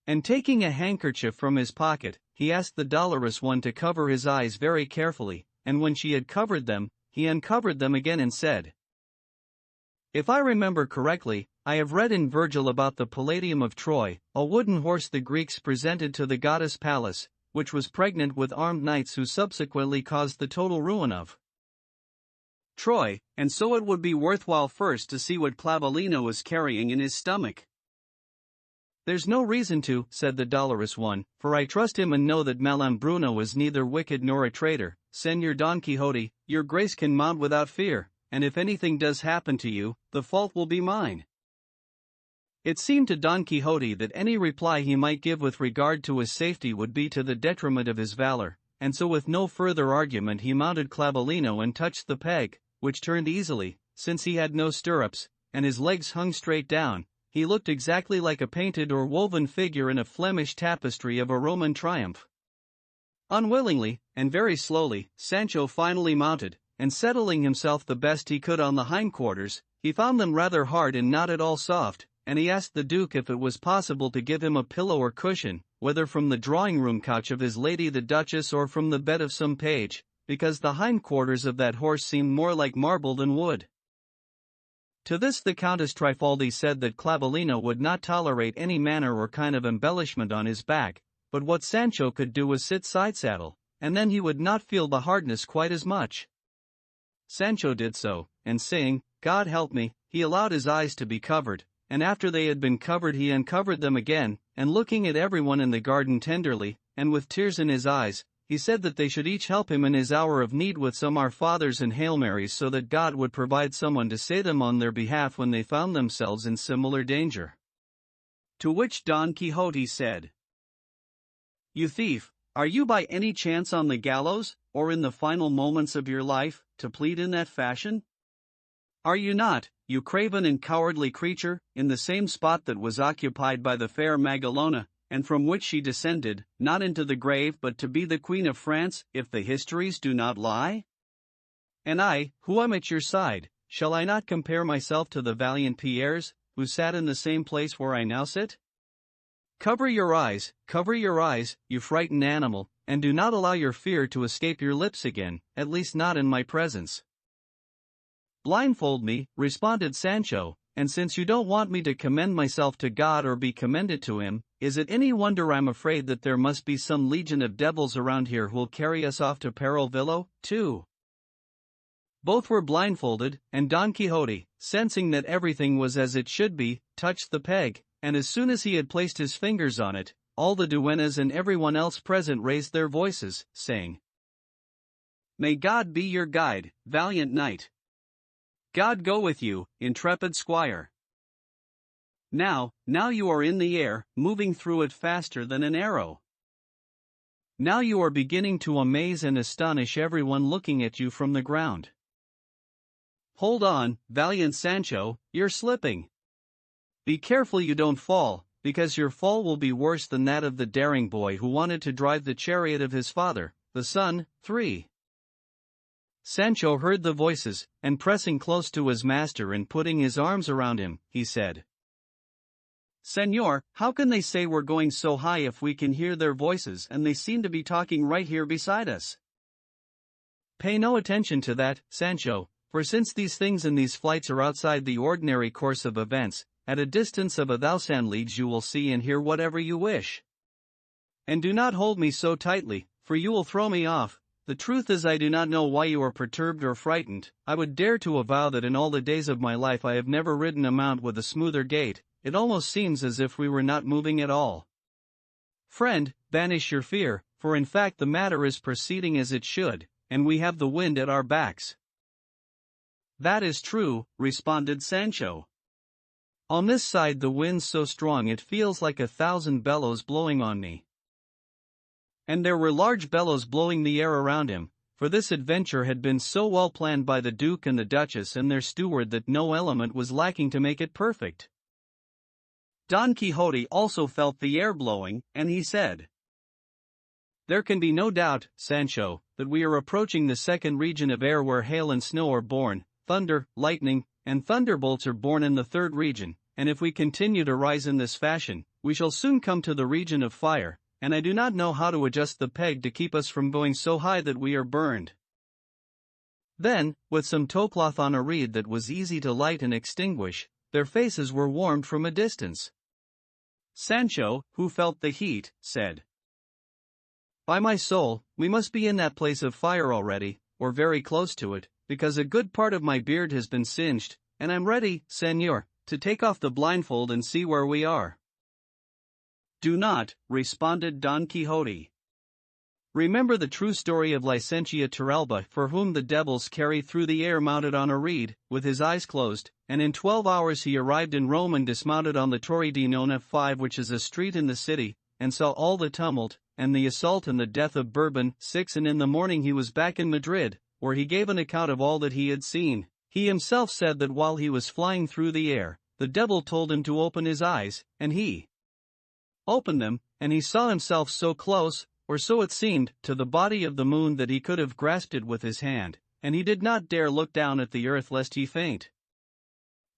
And taking a handkerchief from his pocket, he asked the dolorous one to cover his eyes very carefully, and when she had covered them, he uncovered them again and said, If I remember correctly, I have read in Virgil about the Palladium of Troy, a wooden horse the Greeks presented to the goddess Pallas, which was pregnant with armed knights who subsequently caused the total ruin of Troy, and so it would be worthwhile first to see what Clavelino was carrying in his stomach. There's no reason to, said the dolorous one, for I trust him and know that Malambruno is neither wicked nor a traitor. Señor Don Quixote, your grace can mount without fear, and if anything does happen to you, the fault will be mine. It seemed to Don Quixote that any reply he might give with regard to his safety would be to the detriment of his valor, and so with no further argument he mounted Clavelino and touched the peg, which turned easily, since he had no stirrups, and his legs hung straight down. He looked exactly like a painted or woven figure in a Flemish tapestry of a Roman triumph. Unwillingly, and very slowly, Sancho finally mounted, and settling himself the best he could on the hindquarters, he found them rather hard and not at all soft, and he asked the Duke if it was possible to give him a pillow or cushion, whether from the drawing-room couch of his lady the Duchess or from the bed of some page, because the hindquarters of that horse seemed more like marble than wood. To this the Countess Trifaldi said that Clavelino would not tolerate any manner or kind of embellishment on his back, but what Sancho could do was sit side-saddle, and then he would not feel the hardness quite as much. Sancho did so, and saying, God help me, he allowed his eyes to be covered, and after they had been covered he uncovered them again, and looking at everyone in the garden tenderly, and with tears in his eyes, he said that they should each help him in his hour of need with some Our Fathers and Hail Marys so that God would provide someone to say them on their behalf when they found themselves in similar danger. To which Don Quixote said, You thief, are you by any chance on the gallows, or in the final moments of your life, to plead in that fashion? Are you not, you craven and cowardly creature, in the same spot that was occupied by the fair Magalona, and from which she descended, not into the grave but to be the Queen of France, if the histories do not lie? And I, who am at your side, shall I not compare myself to the valiant Pierres, who sat in the same place where I now sit? Cover your eyes, you frightened animal, and do not allow your fear to escape your lips again, at least not in my presence. Blindfold me, responded Sancho, and since you don't want me to commend myself to God or be commended to him, is it any wonder I'm afraid that there must be some legion of devils around here who'll carry us off to Peralvillo, too? Both were blindfolded, and Don Quixote, sensing that everything was as it should be, touched the peg, and as soon as he had placed his fingers on it, all the duennas and everyone else present raised their voices, saying, May God be your guide, valiant knight. God go with you, intrepid squire. Now you are in the air, moving through it faster than an arrow. Now you are beginning to amaze and astonish everyone looking at you from the ground. Hold on, valiant Sancho, you're slipping. Be careful you don't fall, because your fall will be worse than that of the daring boy who wanted to drive the chariot of his father, the sun. 3. Sancho heard the voices, and pressing close to his master and putting his arms around him, he said, Señor, how can they say we're going so high if we can hear their voices and they seem to be talking right here beside us? Pay no attention to that, Sancho, for since these things and these flights are outside the ordinary course of events, at a distance of 1,000 leagues you will see and hear whatever you wish. And do not hold me so tightly, for you will throw me off. The truth is I do not know why you are perturbed or frightened. I would dare to avow that in all the days of my life I have never ridden a mount with a smoother gait. It almost seems as if we were not moving at all. Friend, banish your fear, for in fact the matter is proceeding as it should, and we have the wind at our backs. That is true, responded Sancho. On this side the wind's so strong it feels like 1,000 bellows blowing on me. And there were large bellows blowing the air around him, for this adventure had been so well planned by the Duke and the Duchess and their steward that no element was lacking to make it perfect. Don Quixote also felt the air blowing, and he said, There can be no doubt, Sancho, that we are approaching the second region of air where hail and snow are born, thunder, lightning, and thunderbolts are born in the third region, and if we continue to rise in this fashion, we shall soon come to the region of fire, and I do not know how to adjust the peg to keep us from going so high that we are burned. Then, with some tow-cloth on a reed that was easy to light and extinguish, their faces were warmed from a distance. Sancho, who felt the heat, said, By my soul, we must be in that place of fire already, or very close to it, because a good part of my beard has been singed, and I'm ready, Señor, to take off the blindfold and see where we are. Do not, responded Don Quixote. Remember the true story of Licentia Turalba, for whom the devils carry through the air mounted on a reed, with his eyes closed, and in 12 hours he arrived in Rome and dismounted on the Torre di Nona 5, which is a street in the city, and saw all the tumult, and the assault and the death of Bourbon. 6 And in the morning he was back in Madrid, where he gave an account of all that he had seen. He himself said that while he was flying through the air, the devil told him to open his eyes, and he opened them, and he saw himself so close, or so it seemed, to the body of the moon that he could have grasped it with his hand, and he did not dare look down at the earth lest he faint.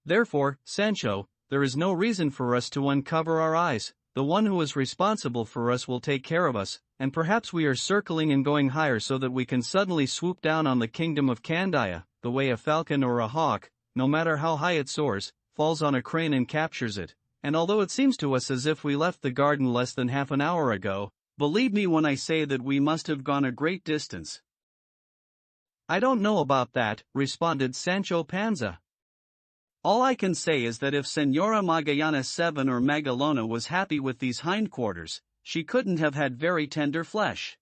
Therefore, Sancho, there is no reason for us to uncover our eyes. The one who is responsible for us will take care of us, and perhaps we are circling and going higher so that we can suddenly swoop down on the kingdom of Candia, the way a falcon or a hawk, no matter how high it soars, falls on a crane and captures it. And although it seems to us as if we left the garden less than half an hour ago, believe me when I say that we must have gone a great distance. I don't know about that, responded Sancho Panza. All I can say is that if Señora Magallana 7 or Magalona was happy with these hindquarters, she couldn't have had very tender flesh.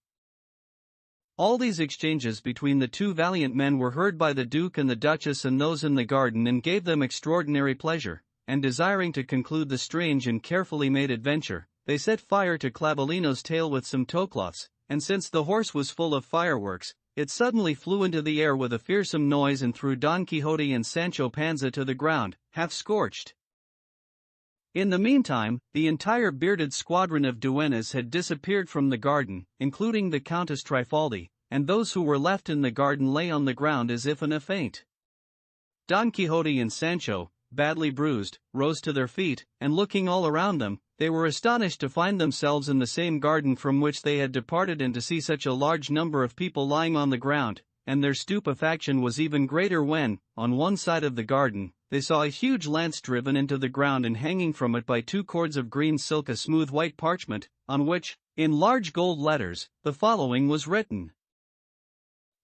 All these exchanges between the two valiant men were heard by the Duke and the Duchess and those in the garden and gave them extraordinary pleasure, and desiring to conclude the strange and carefully made adventure, they set fire to Clavelino's tail with some tow-cloths, and since the horse was full of fireworks, it suddenly flew into the air with a fearsome noise and threw Don Quixote and Sancho Panza to the ground, half scorched. In the meantime, the entire bearded squadron of duennas had disappeared from the garden, including the Countess Trifaldi, and those who were left in the garden lay on the ground as if in a faint. Don Quixote and Sancho, badly bruised, rose to their feet, and looking all around them, they were astonished to find themselves in the same garden from which they had departed and to see such a large number of people lying on the ground, and their stupefaction was even greater when, on one side of the garden, they saw a huge lance driven into the ground and hanging from it by 2 cords of green silk a smooth white parchment, on which, in large gold letters, the following was written.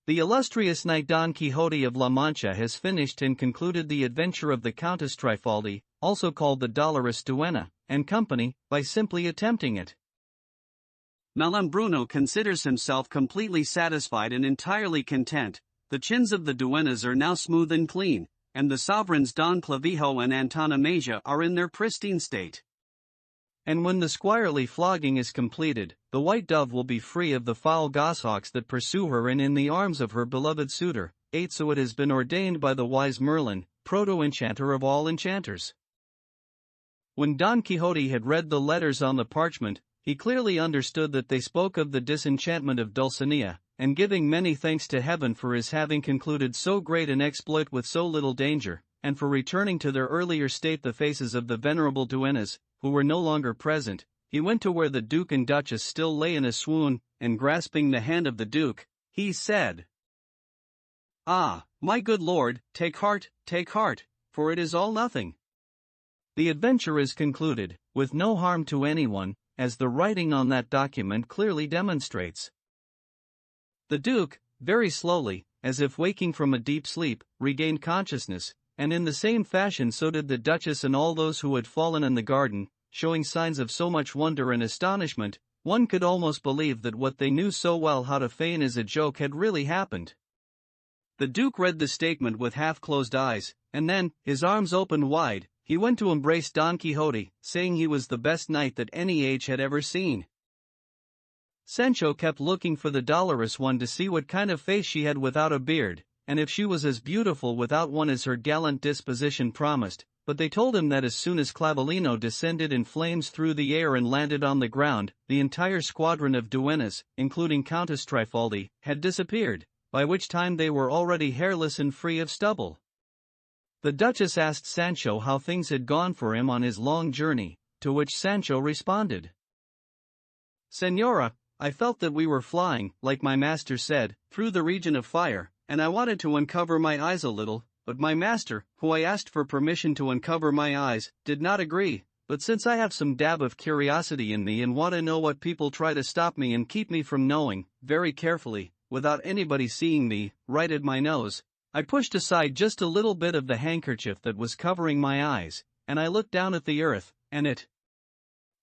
The illustrious knight Don Quixote of La Mancha has finished and concluded the adventure of the Countess Trifaldi, also called the Dolorous Duenna, and company, by simply attempting it. Malambruno considers himself completely satisfied and entirely content. The chins of the duennas are now smooth and clean, and the sovereigns Don Clavijo and Antonomasia are in their pristine state. And when the squirely flogging is completed, the white dove will be free of the foul goshawks that pursue her and in the arms of her beloved suitor. 8 So it has been ordained by the wise Merlin, proto-enchanter of all enchanters. When Don Quixote had read the letters on the parchment, he clearly understood that they spoke of the disenchantment of Dulcinea, and giving many thanks to heaven for his having concluded so great an exploit with so little danger, and for returning to their earlier state the faces of the venerable duennas, who were no longer present, he went to where the Duke and Duchess still lay in a swoon, and grasping the hand of the Duke, he said, "Ah, my good lord, take heart, for it is all nothing. The adventure is concluded, with no harm to anyone, as the writing on that document clearly demonstrates. The Duke, very slowly, as if waking from a deep sleep, regained consciousness, and in the same fashion so did the Duchess and all those who had fallen in the garden, showing signs of so much wonder and astonishment, one could almost believe that what they knew so well how to feign as a joke had really happened. The Duke read the statement with half-closed eyes, and then, his arms opened wide, he went to embrace Don Quixote, saying he was the best knight that any age had ever seen. Sancho kept looking for the dolorous one to see what kind of face she had without a beard, and if she was as beautiful without one as her gallant disposition promised, but they told him that as soon as Clavileno descended in flames through the air and landed on the ground, the entire squadron of duennas, including Countess Trifaldi, had disappeared, by which time they were already hairless and free of stubble. The Duchess asked Sancho how things had gone for him on his long journey, to which Sancho responded, "Señora, I felt that we were flying, like my master said, through the region of fire, and I wanted to uncover my eyes a little, but my master, who I asked for permission to uncover my eyes, did not agree, but since I have some dab of curiosity in me and want to know what people try to stop me and keep me from knowing, very carefully, without anybody seeing me, right at my nose, I pushed aside just a little bit of the handkerchief that was covering my eyes, and I looked down at the earth, and it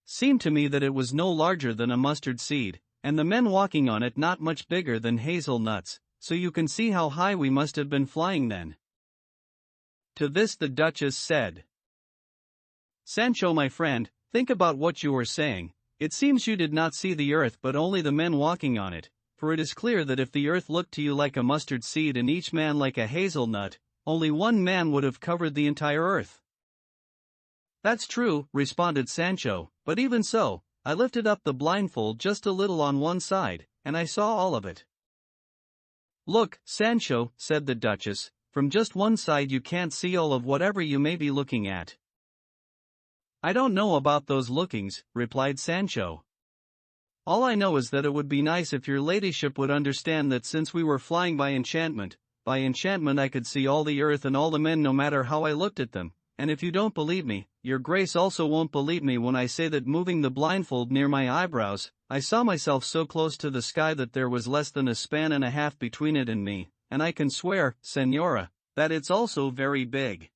seemed to me that it was no larger than a mustard seed, and the men walking on it not much bigger than hazelnuts, so you can see how high we must have been flying then." To this the Duchess said, "Sancho, my friend, think about what you were saying. It seems you did not see the earth but only the men walking on it, for it is clear that if the earth looked to you like a mustard seed and each man like a hazelnut, only one man would have covered the entire earth." "That's true," responded Sancho, "but even so, I lifted up the blindfold just a little on one side, and I saw all of it." "Look, Sancho," said the Duchess, "from just one side you can't see all of whatever you may be looking at." "I don't know about those lookings," replied Sancho. "All I know is that it would be nice if your ladyship would understand that since we were flying by enchantment I could see all the earth and all the men no matter how I looked at them, and if you don't believe me, your grace also won't believe me when I say that moving the blindfold near my eyebrows, I saw myself so close to the sky that there was less than a span and a half between it and me, and I can swear, Señora, that it's also very big.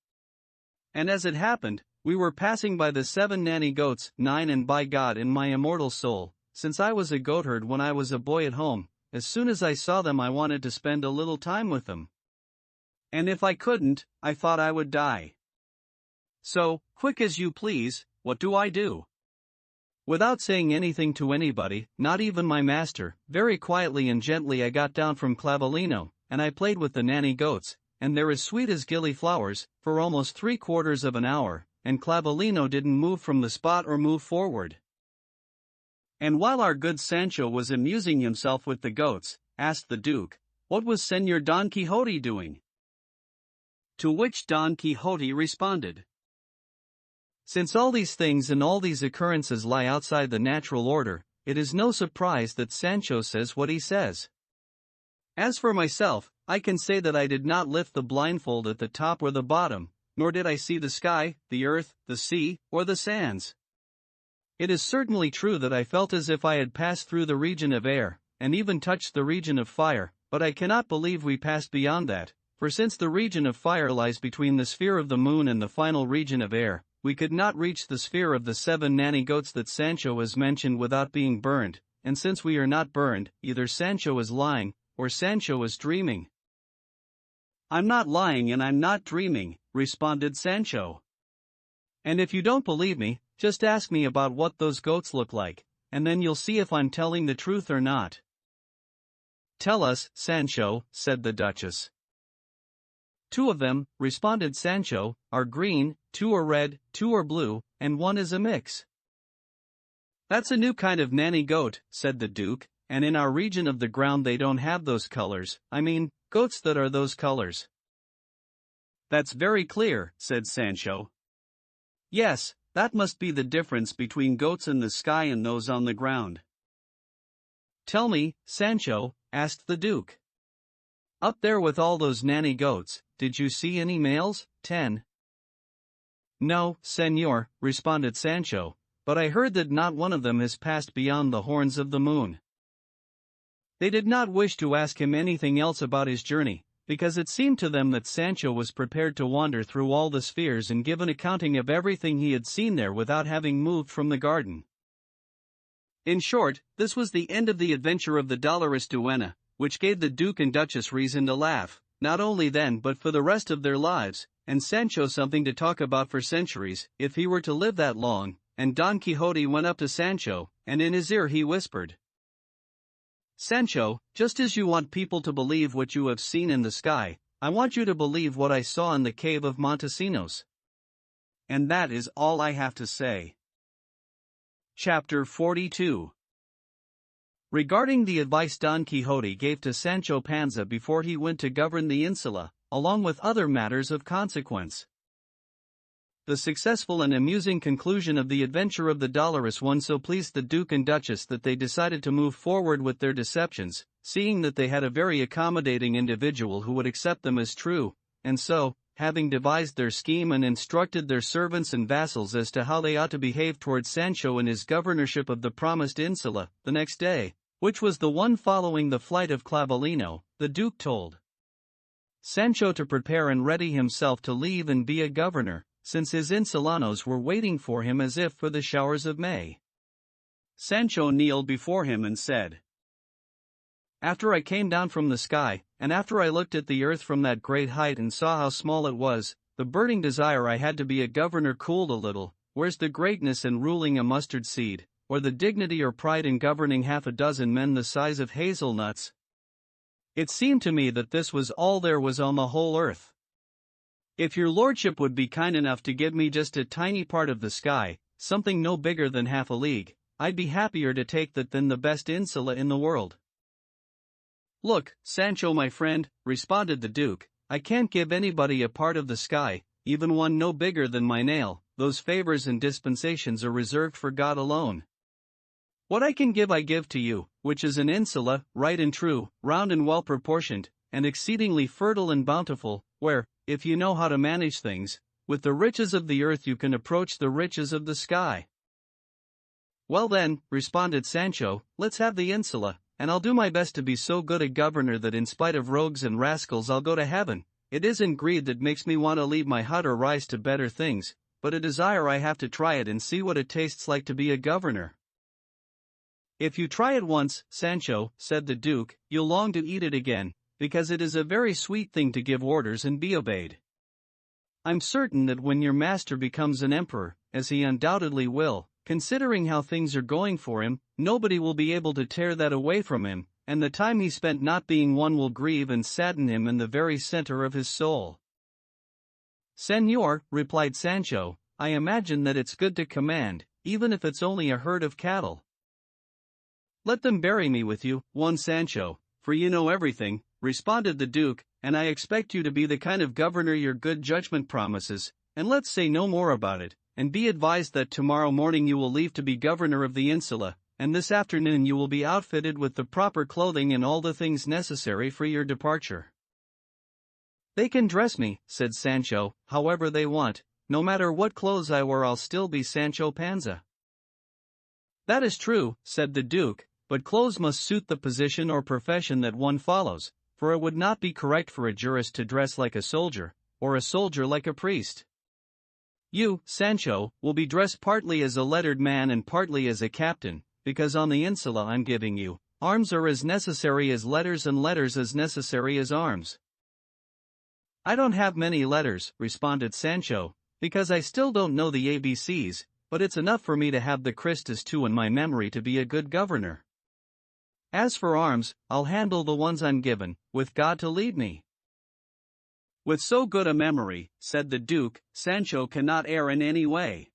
And as it happened, we were passing by the 7 nanny goats, 9, and by God in my immortal soul, since I was a goatherd when I was a boy at home, as soon as I saw them I wanted to spend a little time with them. And if I couldn't, I thought I would die. So, quick as you please, what do I do? Without saying anything to anybody, not even my master, very quietly and gently I got down from Clavileno, and I played with the nanny goats, and they're as sweet as gilly flowers, for almost 3/4 of an hour, and Clavileno didn't move from the spot or move forward." And while our good Sancho was amusing himself with the goats, asked the Duke, what was Señor Don Quixote doing? To which Don Quixote responded, "Since all these things and all these occurrences lie outside the natural order, it is no surprise that Sancho says what he says. As for myself, I can say that I did not lift the blindfold at the top or the bottom, nor did I see the sky, the earth, the sea, or the sands. It is certainly true that I felt as if I had passed through the region of air, and even touched the region of fire, but I cannot believe we passed beyond that, for since the region of fire lies between the sphere of the moon and the final region of air, we could not reach the sphere of the 7 nanny goats that Sancho has mentioned without being burned, and since we are not burned, either Sancho is lying, or Sancho is dreaming." "I'm not lying and I'm not dreaming," responded Sancho. "And if you don't believe me, just ask me about what those goats look like, and then you'll see if I'm telling the truth or not." "Tell us, Sancho," said the Duchess. "2 of them," responded Sancho, "are green, 2 are red, 2 are blue, and 1 is a mix." "That's a new kind of nanny goat," said the Duke, "and in our region of the ground they don't have those colors, I mean, goats that are those colors." "That's very clear," said Sancho. "Yes, that must be the difference between goats in the sky and those on the ground." "Tell me, Sancho," asked the Duke. "Up there with all those nanny goats, did you see any males?" 10. "No, señor," responded Sancho, but I heard that not one of them has passed beyond the horns of the moon." They did not wish to ask him anything else about his journey, because it seemed to them that Sancho was prepared to wander through all the spheres and give an accounting of everything he had seen there without having moved from the garden. In short, this was the end of the adventure of the dolorous duenna, which gave the Duke and Duchess reason to laugh, not only then but for the rest of their lives, and Sancho something to talk about for centuries, if he were to live that long. And Don Quixote went up to Sancho, and in his ear he whispered, "Sancho, just as you want people to believe what you have seen in the sky, I want you to believe what I saw in the cave of Montesinos. And that is all I have to say." Chapter 42. Regarding the advice Don Quixote gave to Sancho Panza before he went to govern the insula, along with other matters of consequence. The successful and amusing conclusion of the adventure of the dolorous one so pleased the Duke and Duchess that they decided to move forward with their deceptions, seeing that they had a very accommodating individual who would accept them as true, and so, having devised their scheme and instructed their servants and vassals as to how they ought to behave towards Sancho in his governorship of the promised insula, the next day, which was the one following the flight of Clavileno, the Duke told Sancho to prepare and ready himself to leave and be a governor, since his insulanos were waiting for him as if for the showers of May. Sancho kneeled before him and said, "After I came down from the sky, and after I looked at the earth from that great height and saw how small it was, the burning desire I had to be a governor cooled a little. Where's the greatness in ruling a mustard seed, or the dignity or pride in governing half a dozen men the size of hazelnuts? It seemed to me that this was all there was on the whole earth. If your lordship would be kind enough to give me just a tiny part of the sky, something no bigger than half a league, I'd be happier to take that than the best insula in the world." "Look, Sancho my friend," responded the Duke, "I can't give anybody a part of the sky, even one no bigger than my nail. Those favors and dispensations are reserved for God alone. What I can give I give to you, which is an insula, right and true, round and well proportioned, and exceedingly fertile and bountiful, where, if you know how to manage things, with the riches of the earth you can approach the riches of the sky." "Well then," responded Sancho, "let's have the insula, and I'll do my best to be so good a governor that in spite of rogues and rascals I'll go to heaven. It isn't greed that makes me want to leave my hut or rise to better things, but a desire I have to try it and see what it tastes like to be a governor." "If you try it once, Sancho," said the Duke, "you'll long to eat it again, because it is a very sweet thing to give orders and be obeyed. I'm certain that when your master becomes an emperor, as he undoubtedly will, considering how things are going for him, nobody will be able to tear that away from him, and the time he spent not being one will grieve and sadden him in the very center of his soul." "Señor," replied Sancho, "I imagine that it's good to command, even if it's only a herd of cattle." "Let them bury me with you, one Sancho, for you know everything," responded the Duke, "and I expect you to be the kind of governor your good judgment promises, and let's say no more about it, and be advised that tomorrow morning you will leave to be governor of the insula, and this afternoon you will be outfitted with the proper clothing and all the things necessary for your departure." "They can dress me," said Sancho, "however they want. No matter what clothes I wear I'll still be Sancho Panza." "That is true," said the Duke, "but clothes must suit the position or profession that one follows, for it would not be correct for a jurist to dress like a soldier, or a soldier like a priest. You, Sancho, will be dressed partly as a lettered man and partly as a captain, because on the insula I'm giving you, arms are as necessary as letters and letters as necessary as arms." "I don't have many letters," responded Sancho, "because I still don't know the ABCs, but it's enough for me to have the Christus too in my memory to be a good governor. As for arms, I'll handle the ones I'm given, with God to lead me." "With so good a memory," said the Duke, "Sancho cannot err in any way."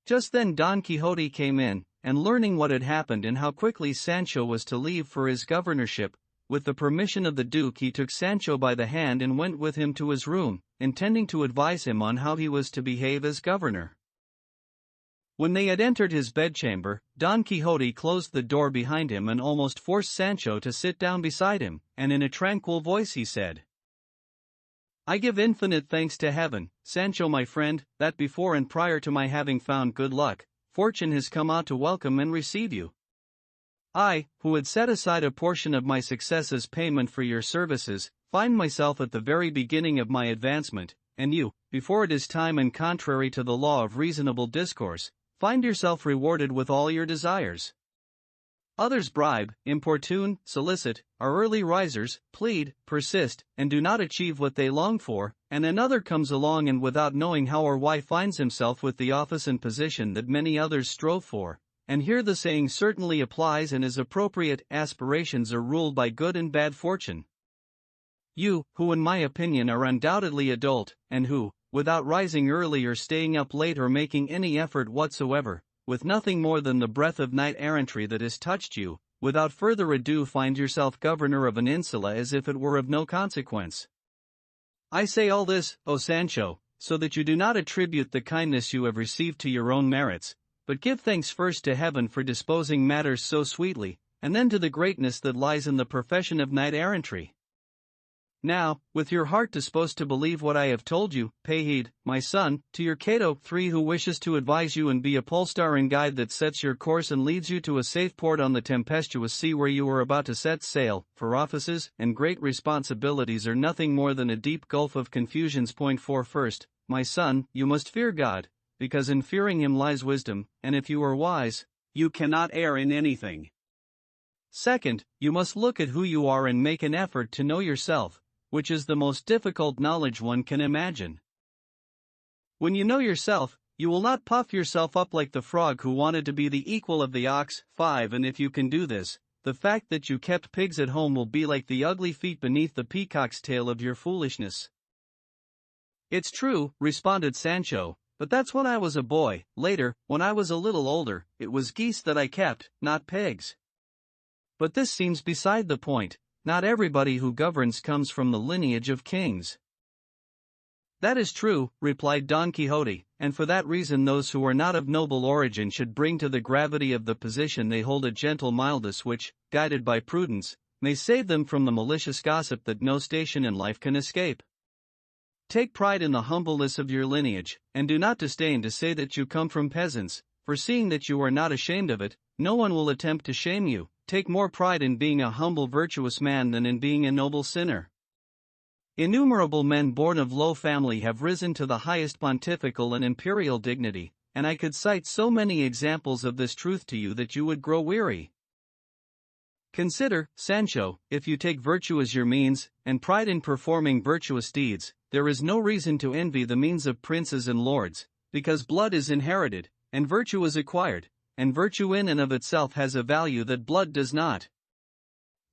Just then Don Quixote came in, and learning what had happened and how quickly Sancho was to leave for his governorship, with the permission of the Duke he took Sancho by the hand and went with him to his room, intending to advise him on how he was to behave as governor. When they had entered his bedchamber, Don Quixote closed the door behind him and almost forced Sancho to sit down beside him, and in a tranquil voice he said, "I give infinite thanks to heaven, Sancho my friend, that before and prior to my having found good luck, fortune has come out to welcome and receive you. I, who had set aside a portion of my success as payment for your services, find myself at the very beginning of my advancement, and you, before it is time and contrary to the law of reasonable discourse, find yourself rewarded with all your desires. Others bribe, importune, solicit, are early risers, plead, persist, and do not achieve what they long for, and another comes along and without knowing how or why finds himself with the office and position that many others strove for. And here the saying certainly applies and is appropriate: aspirations are ruled by good and bad fortune. You, who in my opinion are undoubtedly a dolt, and who, without rising early or staying up late or making any effort whatsoever, with nothing more than the breath of knight-errantry that has touched you, without further ado find yourself governor of an insula as if it were of no consequence. I say all this, O Sancho, so that you do not attribute the kindness you have received to your own merits, but give thanks first to heaven for disposing matters so sweetly, and then to the greatness that lies in the profession of knight-errantry. Now, with your heart disposed to believe what I have told you, pay heed, my son, to your Cato 3, who wishes to advise you and be a polestar and guide that sets your course and leads you to a safe port on the tempestuous sea where you are about to set sail, for offices and great responsibilities are nothing more than a deep gulf of confusions. Point 4. First, my son, you must fear God, because in fearing him lies wisdom, and if you are wise, you cannot err in anything. Second, you must look at who you are and make an effort to know yourself, which is the most difficult knowledge one can imagine. When you know yourself, you will not puff yourself up like the frog who wanted to be the equal of the ox. 5. And if you can do this, the fact that you kept pigs at home will be like the ugly feet beneath the peacock's tail of your foolishness. It's true, responded Sancho, but that's when I was a boy. Later, when I was a little older, it was geese that I kept, not pigs. But this seems beside the point. Not everybody who governs comes from the lineage of kings. That is true, replied Don Quixote, and for that reason those who are not of noble origin should bring to the gravity of the position they hold a gentle mildness which, guided by prudence, may save them from the malicious gossip that no station in life can escape. Take pride in the humbleness of your lineage, and do not disdain to say that you come from peasants, for seeing that you are not ashamed of it, no one will attempt to shame you. Take more pride in being a humble virtuous man than in being a noble sinner. Innumerable men born of low family have risen to the highest pontifical and imperial dignity, and I could cite so many examples of this truth to you that you would grow weary. Consider, Sancho, if you take virtue as your means, and pride in performing virtuous deeds, there is no reason to envy the means of princes and lords, because blood is inherited, and virtue is acquired, and virtue in and of itself has a value that blood does not.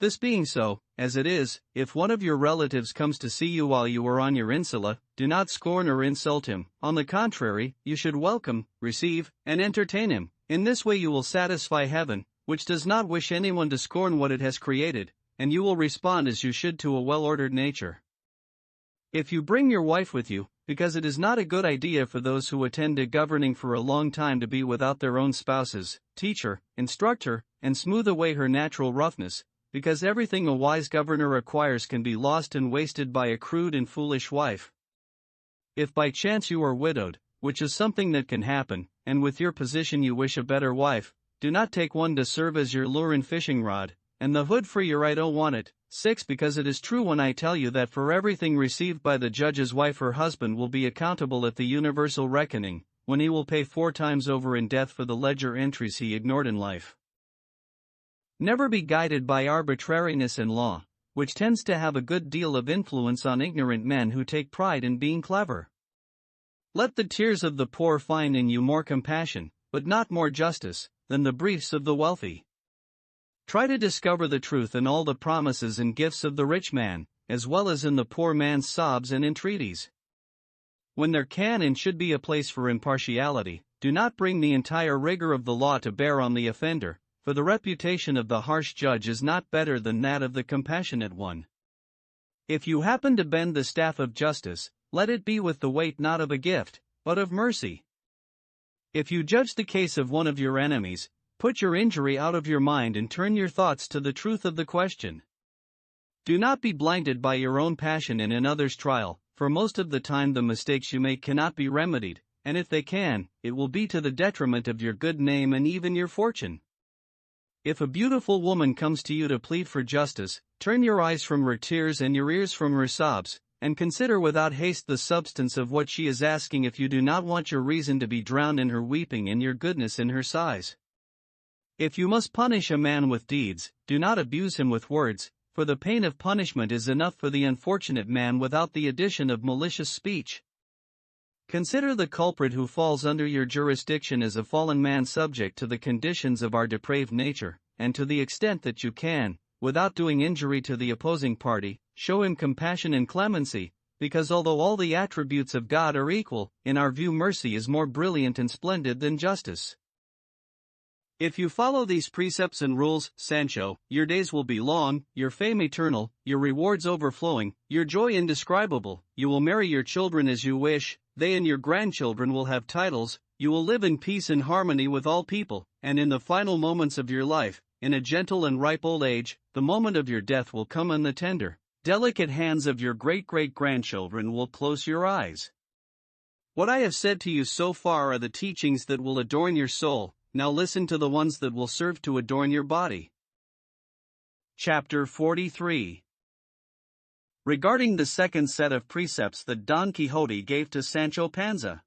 This being so, as it is, if one of your relatives comes to see you while you are on your insula, do not scorn or insult him. On the contrary, you should welcome, receive, and entertain him. In this way you will satisfy heaven, which does not wish anyone to scorn what it has created, and you will respond as you should to a well-ordered nature. If you bring your wife with you, because it is not a good idea for those who attend to governing for a long time to be without their own spouses, teach her, instruct her, and smooth away her natural roughness, because everything a wise governor acquires can be lost and wasted by a crude and foolish wife. If by chance you are widowed, which is something that can happen, and with your position you wish a better wife, do not take one to serve as your lure and fishing rod, and the hood for your I don't want it. 6. Because it is true when I tell you that for everything received by the judge's wife her husband will be accountable at the universal reckoning, when he will pay 4 times over in death for the ledger entries he ignored in life. Never be guided by arbitrariness in law, which tends to have a good deal of influence on ignorant men who take pride in being clever. Let the tears of the poor find in you more compassion, but not more justice, than the briefs of the wealthy. Try to discover the truth in all the promises and gifts of the rich man, as well as in the poor man's sobs and entreaties. When there can and should be a place for impartiality, do not bring the entire rigor of the law to bear on the offender, for the reputation of the harsh judge is not better than that of the compassionate one. If you happen to bend the staff of justice, let it be with the weight not of a gift, but of mercy. If you judge the case of one of your enemies, put your injury out of your mind and turn your thoughts to the truth of the question. Do not be blinded by your own passion in another's trial, for most of the time the mistakes you make cannot be remedied, and if they can, it will be to the detriment of your good name and even your fortune. If a beautiful woman comes to you to plead for justice, turn your eyes from her tears and your ears from her sobs, and consider without haste the substance of what she is asking if you do not want your reason to be drowned in her weeping and your goodness in her sighs. If you must punish a man with deeds, do not abuse him with words, for the pain of punishment is enough for the unfortunate man without the addition of malicious speech. Consider the culprit who falls under your jurisdiction as a fallen man subject to the conditions of our depraved nature, and to the extent that you can, without doing injury to the opposing party, show him compassion and clemency, because although all the attributes of God are equal, in our view mercy is more brilliant and splendid than justice. If you follow these precepts and rules, Sancho, your days will be long, your fame eternal, your rewards overflowing, your joy indescribable, you will marry your children as you wish, they and your grandchildren will have titles, you will live in peace and harmony with all people, and in the final moments of your life, in a gentle and ripe old age, the moment of your death will come and the tender, delicate hands of your great-great-grandchildren will close your eyes. What I have said to you so far are the teachings that will adorn your soul. Now listen to the ones that will serve to adorn your body. Chapter 43. Regarding the second set of precepts that Don Quixote gave to Sancho Panza.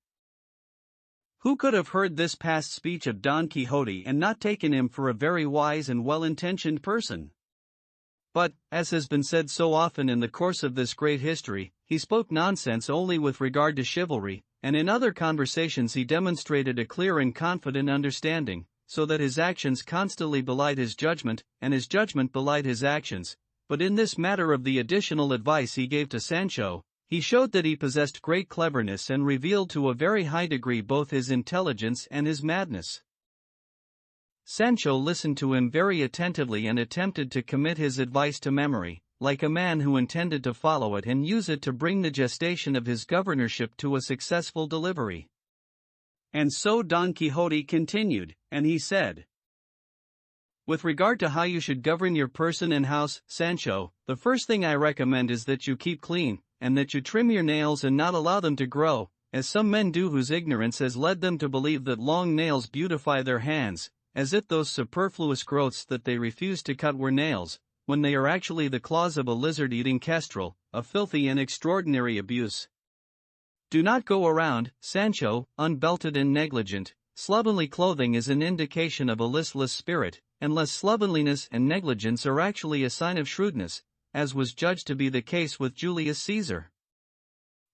Who could have heard this past speech of Don Quixote and not taken him for a very wise and well-intentioned person? But, as has been said so often in the course of this great history, he spoke nonsense only with regard to chivalry, and in other conversations he demonstrated a clear and confident understanding, so that his actions constantly belied his judgment, and his judgment belied his actions. But in this matter of the additional advice he gave to Sancho, he showed that he possessed great cleverness and revealed to a very high degree both his intelligence and his madness. Sancho listened to him very attentively and attempted to commit his advice to memory, like a man who intended to follow it and use it to bring the gestation of his governorship to a successful delivery. And so Don Quixote continued, and he said, with regard to how you should govern your person and house, Sancho, the first thing I recommend is that you keep clean, and that you trim your nails and not allow them to grow, as some men do whose ignorance has led them to believe that long nails beautify their hands, as if those superfluous growths that they refuse to cut were nails, when they are actually the claws of a lizard-eating kestrel, a filthy and extraordinary abuse. Do not go around, Sancho, unbelted and negligent. Slovenly clothing is an indication of a listless spirit, unless slovenliness and negligence are actually a sign of shrewdness, as was judged to be the case with Julius Caesar.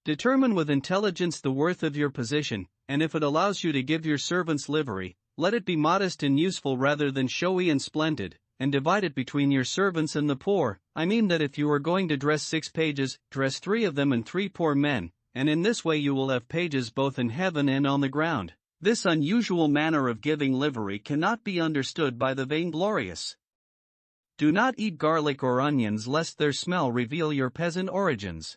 Determine with intelligence the worth of your position, and if it allows you to give your servants livery, let it be modest and useful rather than showy and splendid, and divide it between your servants and the poor. I mean that if you are going to dress 6 pages, dress 3 of them and 3 poor men, and in this way you will have pages both in heaven and on the ground. This unusual manner of giving livery cannot be understood by the vainglorious. Do not eat garlic or onions lest their smell reveal your peasant origins.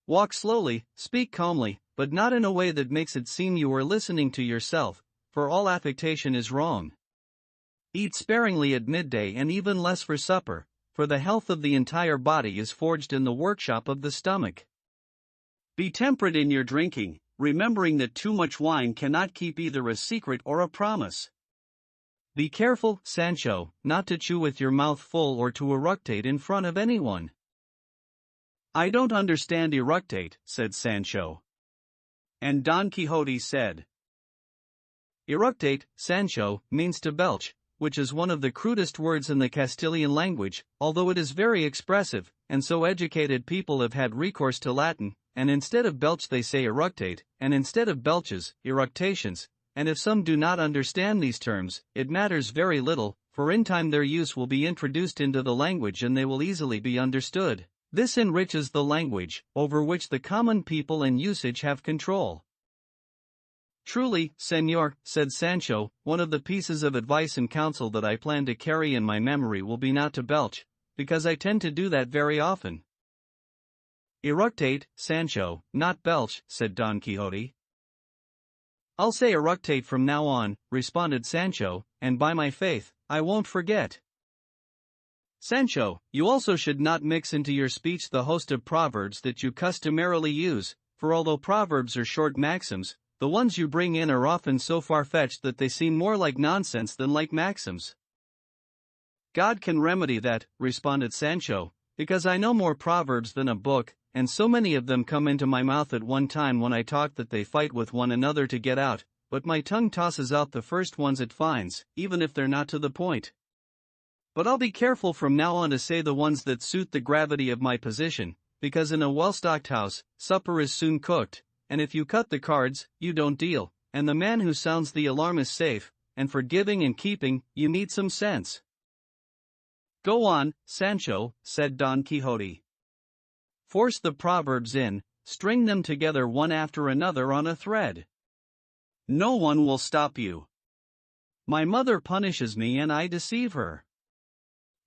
Walk slowly, speak calmly, but not in a way that makes it seem you are listening to yourself, for all affectation is wrong. Eat sparingly at midday and even less for supper, for the health of the entire body is forged in the workshop of the stomach. Be temperate in your drinking, remembering that too much wine cannot keep either a secret or a promise. Be careful, Sancho, not to chew with your mouth full or to eructate in front of anyone. I don't understand eructate, said Sancho. And Don Quixote said, eructate, Sancho, means to belch, which is one of the crudest words in the Castilian language, although it is very expressive, and so educated people have had recourse to Latin, and instead of belch they say eructate, and instead of belches, eructations, and if some do not understand these terms, it matters very little, for in time their use will be introduced into the language and they will easily be understood. This enriches the language, over which the common people and usage have control. Truly, Señor, said Sancho, one of the pieces of advice and counsel that I plan to carry in my memory will be not to belch, because I tend to do that very often. Eructate, Sancho, not belch, said Don Quixote. I'll say eructate from now on, responded Sancho, and by my faith, I won't forget. Sancho, you also should not mix into your speech the host of proverbs that you customarily use, for although proverbs are short maxims, the ones you bring in are often so far-fetched that they seem more like nonsense than like maxims." "God can remedy that," responded Sancho, "because I know more proverbs than a book, and so many of them come into my mouth at one time when I talk that they fight with one another to get out, but my tongue tosses out the first ones it finds, even if they're not to the point. But I'll be careful from now on to say the ones that suit the gravity of my position, because in a well-stocked house, supper is soon cooked, and if you cut the cards, you don't deal, and the man who sounds the alarm is safe, and for giving and keeping, you need some sense." "Go on, Sancho," said Don Quixote. "Force the proverbs in, string them together one after another on a thread. No one will stop you. My mother punishes me and I deceive her.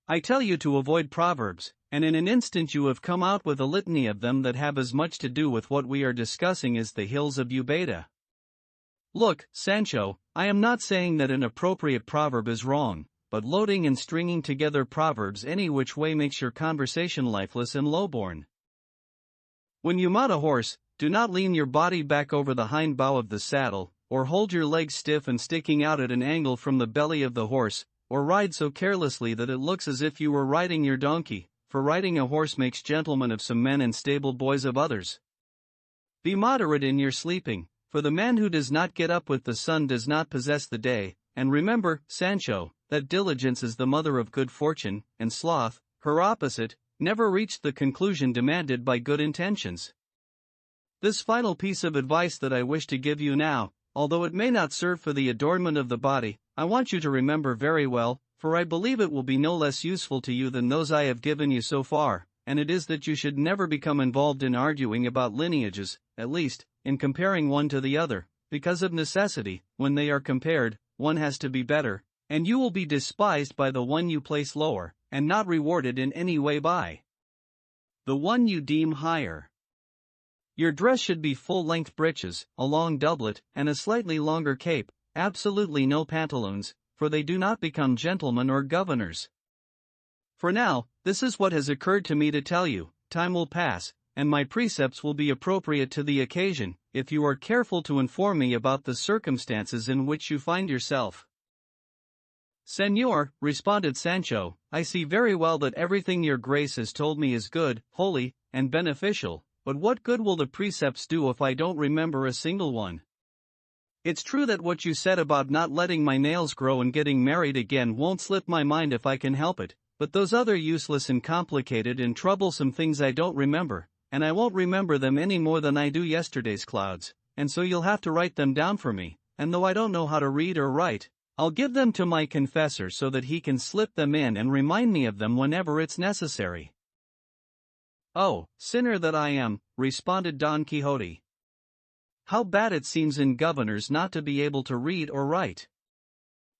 I tell you to avoid proverbs, and in an instant you have come out with a litany of them that have as much to do with what we are discussing as the hills of Ubeda. Look, Sancho, I am not saying that an appropriate proverb is wrong, but loading and stringing together proverbs any which way makes your conversation lifeless and lowborn. When you mount a horse, do not lean your body back over the hind bow of the saddle, or hold your legs stiff and sticking out at an angle from the belly of the horse, or ride so carelessly that it looks as if you were riding your donkey, for riding a horse makes gentlemen of some men and stable boys of others. Be moderate in your sleeping, for the man who does not get up with the sun does not possess the day, and remember, Sancho, that diligence is the mother of good fortune, and sloth, her opposite, never reached the conclusion demanded by good intentions. This final piece of advice that I wish to give you now, although it may not serve for the adornment of the body, I want you to remember very well, for I believe it will be no less useful to you than those I have given you so far, and it is that you should never become involved in arguing about lineages, at least, in comparing one to the other, because of necessity, when they are compared, one has to be better, and you will be despised by the one you place lower, and not rewarded in any way by the one you deem higher. Your dress should be full-length breeches, a long doublet, and a slightly longer cape, absolutely no pantaloons, for they do not become gentlemen or governors. For now, this is what has occurred to me to tell you. Time will pass, and my precepts will be appropriate to the occasion, if you are careful to inform me about the circumstances in which you find yourself." "Señor," responded Sancho, "I see very well that everything your grace has told me is good, holy, and beneficial, but what good will the precepts do if I don't remember a single one? It's true that what you said about not letting my nails grow and getting married again won't slip my mind if I can help it, but those other useless and complicated and troublesome things I don't remember, and I won't remember them any more than I do yesterday's clouds, and so you'll have to write them down for me, and though I don't know how to read or write, I'll give them to my confessor so that he can slip them in and remind me of them whenever it's necessary." "Oh, sinner that I am," responded Don Quixote. "How bad it seems in governors not to be able to read or write.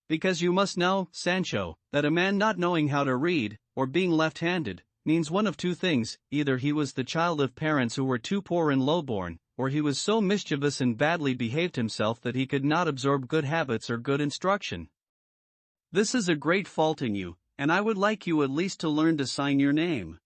Because you must know, Sancho, that a man not knowing how to read, or being left-handed, means one of two things: either he was the child of parents who were too poor and low-born, or he was so mischievous and badly behaved himself that he could not absorb good habits or good instruction. This is a great fault in you, and I would like you at least to learn to sign your name."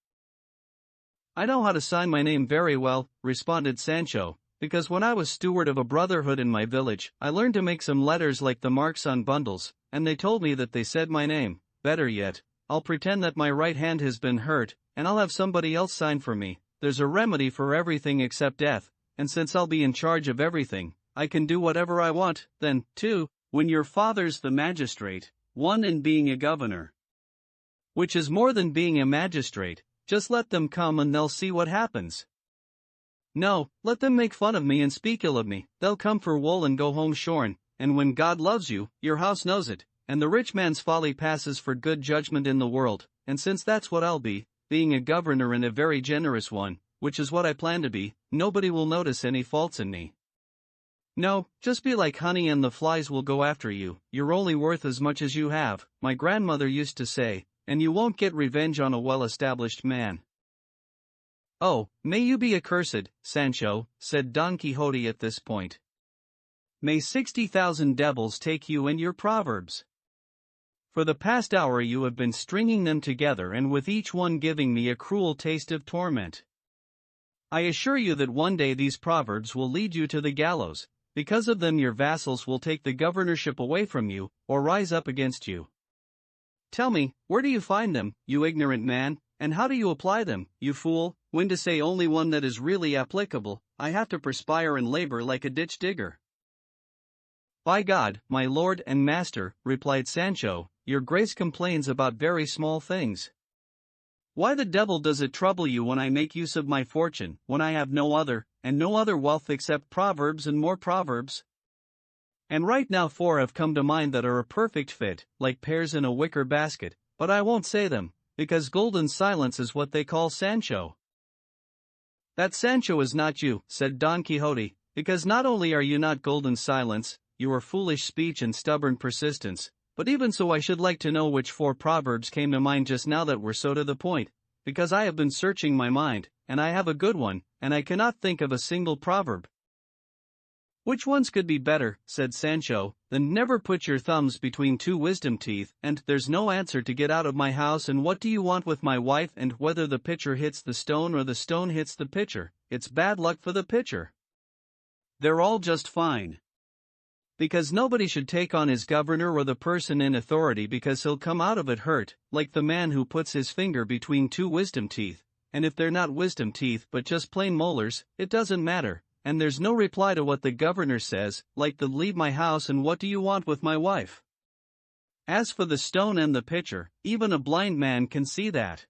"I know how to sign my name very well," responded Sancho, "because when I was steward of a brotherhood in my village, I learned to make some letters like the marks on bundles, and they told me that they said my name. Better yet, I'll pretend that my right hand has been hurt, and I'll have somebody else sign for me. There's a remedy for everything except death, and since I'll be in charge of everything, I can do whatever I want. Then, too, when your father's the magistrate, one in being a governor, which is more than being a magistrate, just let them come and they'll see what happens. No, let them make fun of me and speak ill of me, they'll come for wool and go home shorn, and when God loves you, your house knows it, and the rich man's folly passes for good judgment in the world, and since that's what I'll be, being a governor and a very generous one, which is what I plan to be, nobody will notice any faults in me. No, just be like honey and the flies will go after you, you're only worth as much as you have, my grandmother used to say, and you won't get revenge on a well-established man." "Oh, may you be accursed, Sancho," said Don Quixote at this point. "May 60,000 devils take you and your proverbs. For the past hour you have been stringing them together and with each one giving me a cruel taste of torment. I assure you that one day these proverbs will lead you to the gallows, because of them your vassals will take the governorship away from you, or rise up against you. Tell me, where do you find them, you ignorant man, and how do you apply them, you fool, when to say only one that is really applicable, I have to perspire and labor like a ditch digger. By God, my lord and master, replied Sancho, your grace complains about very small things. Why the devil does it trouble you when I make use of my fortune, when I have no other, and no other wealth except proverbs and more proverbs? And right now 4 have come to mind that are a perfect fit, like pears in a wicker basket, but I won't say them, because golden silence is what they call Sancho. That Sancho is not you, said Don Quixote, because not only are you not golden silence, you are foolish speech and stubborn persistence, but even so I should like to know which 4 proverbs came to mind just now that were so to the point, because I have been searching my mind, and I have a good one, and I cannot think of a single proverb. Which ones could be better, said Sancho, than never put your thumbs between 2 wisdom teeth, and there's no answer to get out of my house, and what do you want with my wife, and whether the pitcher hits the stone or the stone hits the pitcher, it's bad luck for the pitcher. They're all just fine. Because nobody should take on his governor or the person in authority because he'll come out of it hurt, like the man who puts his finger between 2 wisdom teeth, and if they're not wisdom teeth but just plain molars, it doesn't matter, and there's no reply to what the governor says, like the leave my house and what do you want with my wife? As for the stone and the pitcher, even a blind man can see that.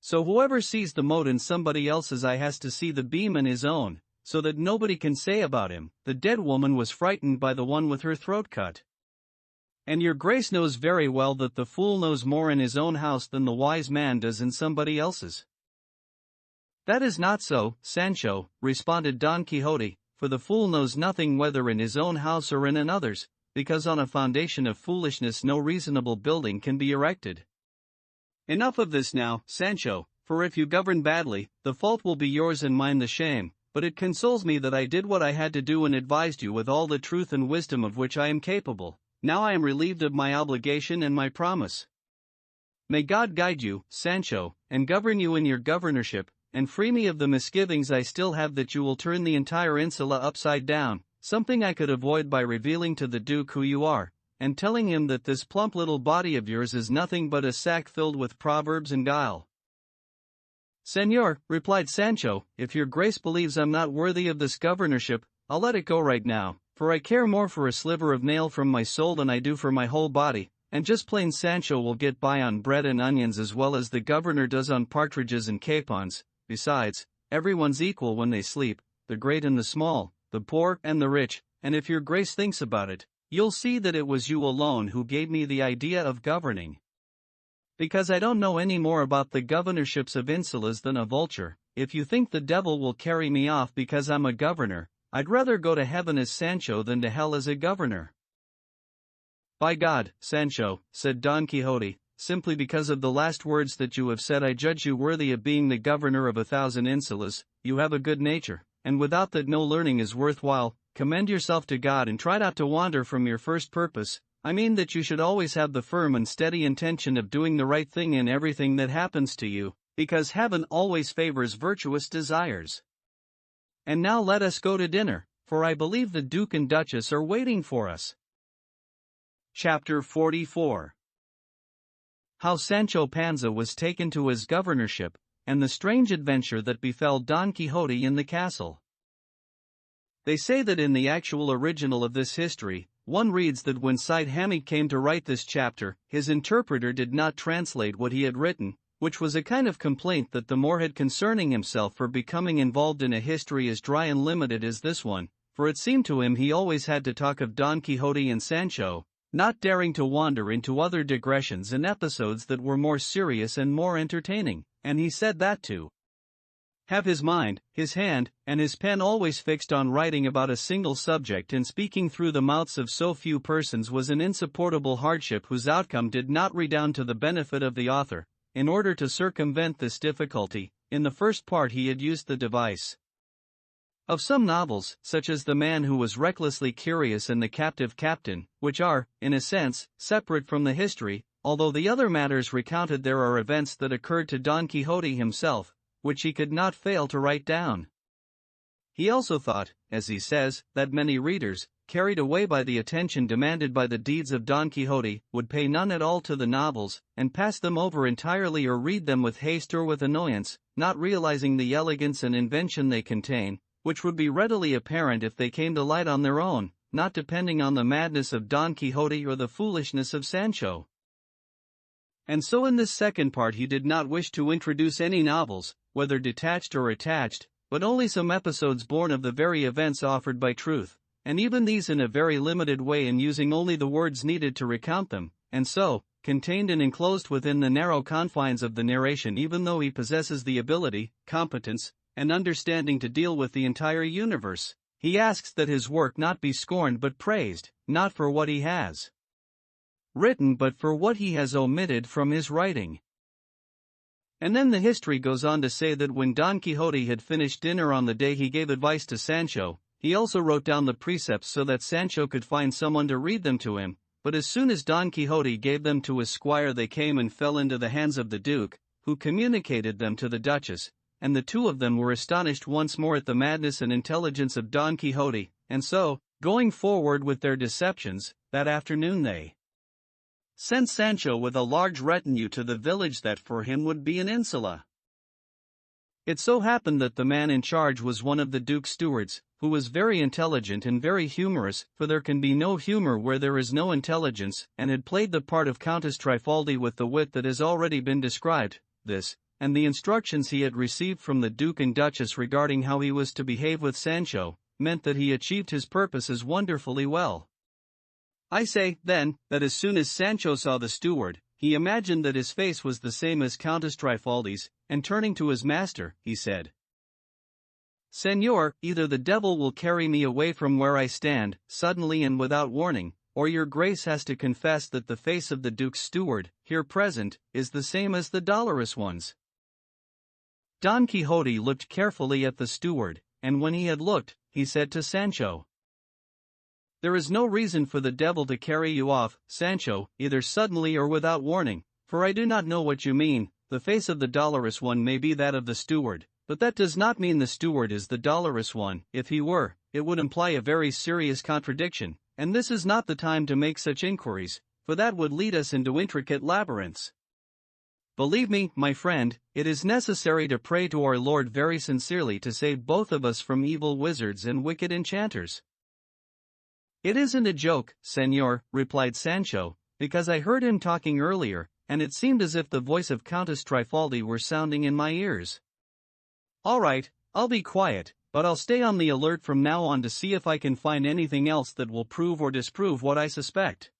So whoever sees the mote in somebody else's eye has to see the beam in his own, so that nobody can say about him, the dead woman was frightened by the one with her throat cut. And your grace knows very well that the fool knows more in his own house than the wise man does in somebody else's. That is not so, Sancho, responded Don Quixote, for the fool knows nothing whether in his own house or in another's, because on a foundation of foolishness no reasonable building can be erected. Enough of this now, Sancho, for if you govern badly, the fault will be yours and mine the shame. But it consoles me that I did what I had to do and advised you with all the truth and wisdom of which I am capable. Now I am relieved of my obligation and my promise. May God guide you, Sancho, and govern you in your governorship, and free me of the misgivings I still have that you will turn the entire insula upside down, something I could avoid by revealing to the Duke who you are, and telling him that this plump little body of yours is nothing but a sack filled with proverbs and guile. Señor, replied Sancho, if your grace believes I'm not worthy of this governorship, I'll let it go right now, for I care more for a sliver of nail from my soul than I do for my whole body, and just plain Sancho will get by on bread and onions as well as the governor does on partridges and capons. Besides, everyone's equal when they sleep, the great and the small, the poor and the rich, and if your grace thinks about it, you'll see that it was you alone who gave me the idea of governing. Because I don't know any more about the governorships of insulas than a vulture, if you think the devil will carry me off because I'm a governor, I'd rather go to heaven as Sancho than to hell as a governor. By God, Sancho, said Don Quixote, simply because of the last words that you have said I judge you worthy of being the governor of 1,000 insulas, you have a good nature, and without that no learning is worthwhile, commend yourself to God and try not to wander from your first purpose. I mean that you should always have the firm and steady intention of doing the right thing in everything that happens to you, because heaven always favors virtuous desires. And now let us go to dinner, for I believe the Duke and Duchess are waiting for us. Chapter 44. How Sancho Panza was taken to his governorship, and the strange adventure that befell Don Quixote in the castle. They say that in the actual original of this history, one reads that when Cide Hamete came to write this chapter, his interpreter did not translate what he had written, which was a kind of complaint that the more had concerning himself for becoming involved in a history as dry and limited as this one, for it seemed to him he always had to talk of Don Quixote and Sancho, not daring to wander into other digressions and episodes that were more serious and more entertaining, and he said that to have his mind, his hand, and his pen always fixed on writing about a single subject and speaking through the mouths of so few persons was an insupportable hardship whose outcome did not redound to the benefit of the author. In order to circumvent this difficulty, in the first part he had used the device of some novels, such as The Man Who Was Recklessly Curious and The Captive Captain, which are, in a sense, separate from the history, although the other matters recounted there are events that occurred to Don Quixote himself, which he could not fail to write down. He also thought, as he says, that many readers, carried away by the attention demanded by the deeds of Don Quixote, would pay none at all to the novels, and pass them over entirely or read them with haste or with annoyance, not realizing the elegance and invention they contain, which would be readily apparent if they came to light on their own, not depending on the madness of Don Quixote or the foolishness of Sancho. And so in this second part he did not wish to introduce any novels, whether detached or attached, but only some episodes born of the very events offered by truth, and even these in a very limited way and using only the words needed to recount them, and so, contained and enclosed within the narrow confines of the narration even though he possesses the ability, competence, and understanding to deal with the entire universe, he asks that his work not be scorned but praised, not for what he has written but for what he has omitted from his writing. And then the history goes on to say that when Don Quixote had finished dinner on the day he gave advice to Sancho, he also wrote down the precepts so that Sancho could find someone to read them to him, but as soon as Don Quixote gave them to his squire they came and fell into the hands of the Duke, who communicated them to the Duchess, and the two of them were astonished once more at the madness and intelligence of Don Quixote, and so, going forward with their deceptions, that afternoon they sent Sancho with a large retinue to the village that for him would be an insula. It so happened that the man in charge was one of the Duke's stewards, who was very intelligent and very humorous, for there can be no humor where there is no intelligence, and had played the part of Countess Trifaldi with the wit that has already been described. This, and the instructions he had received from the Duke and Duchess regarding how he was to behave with Sancho, meant that he achieved his purposes wonderfully well. I say, then, that as soon as Sancho saw the steward, he imagined that his face was the same as Countess Trifaldi's, and turning to his master, he said, "Señor, either the devil will carry me away from where I stand, suddenly and without warning, or your grace has to confess that the face of the Duke's steward, here present, is the same as the dolorous one's." Don Quixote looked carefully at the steward, and when he had looked, he said to Sancho, "There is no reason for the devil to carry you off, Sancho, either suddenly or without warning, for I do not know what you mean. The face of the dolorous one may be that of the steward, but that does not mean the steward is the dolorous one. If he were, it would imply a very serious contradiction, and this is not the time to make such inquiries, for that would lead us into intricate labyrinths. Believe me, my friend, it is necessary to pray to our Lord very sincerely to save both of us from evil wizards and wicked enchanters." "It isn't a joke, Señor," replied Sancho, "because I heard him talking earlier, and it seemed as if the voice of Countess Trifaldi were sounding in my ears. All right, I'll be quiet, but I'll stay on the alert from now on to see if I can find anything else that will prove or disprove what I suspect."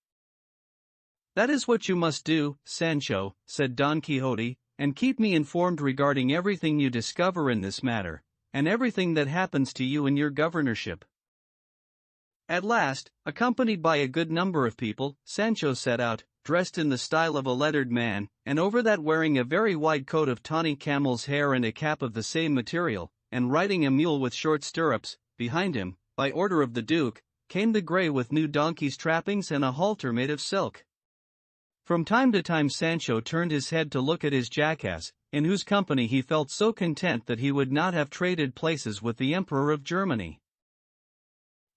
"That is what you must do, Sancho," said Don Quixote, "and keep me informed regarding everything you discover in this matter, and everything that happens to you in your governorship." At last, accompanied by a good number of people, Sancho set out, dressed in the style of a lettered man, and over that wearing a very wide coat of tawny camel's hair and a cap of the same material, and riding a mule with short stirrups. Behind him, by order of the Duke, came the grey with new donkey's trappings and a halter made of silk. From time to time Sancho turned his head to look at his jackass, in whose company he felt so content that he would not have traded places with the Emperor of Germany.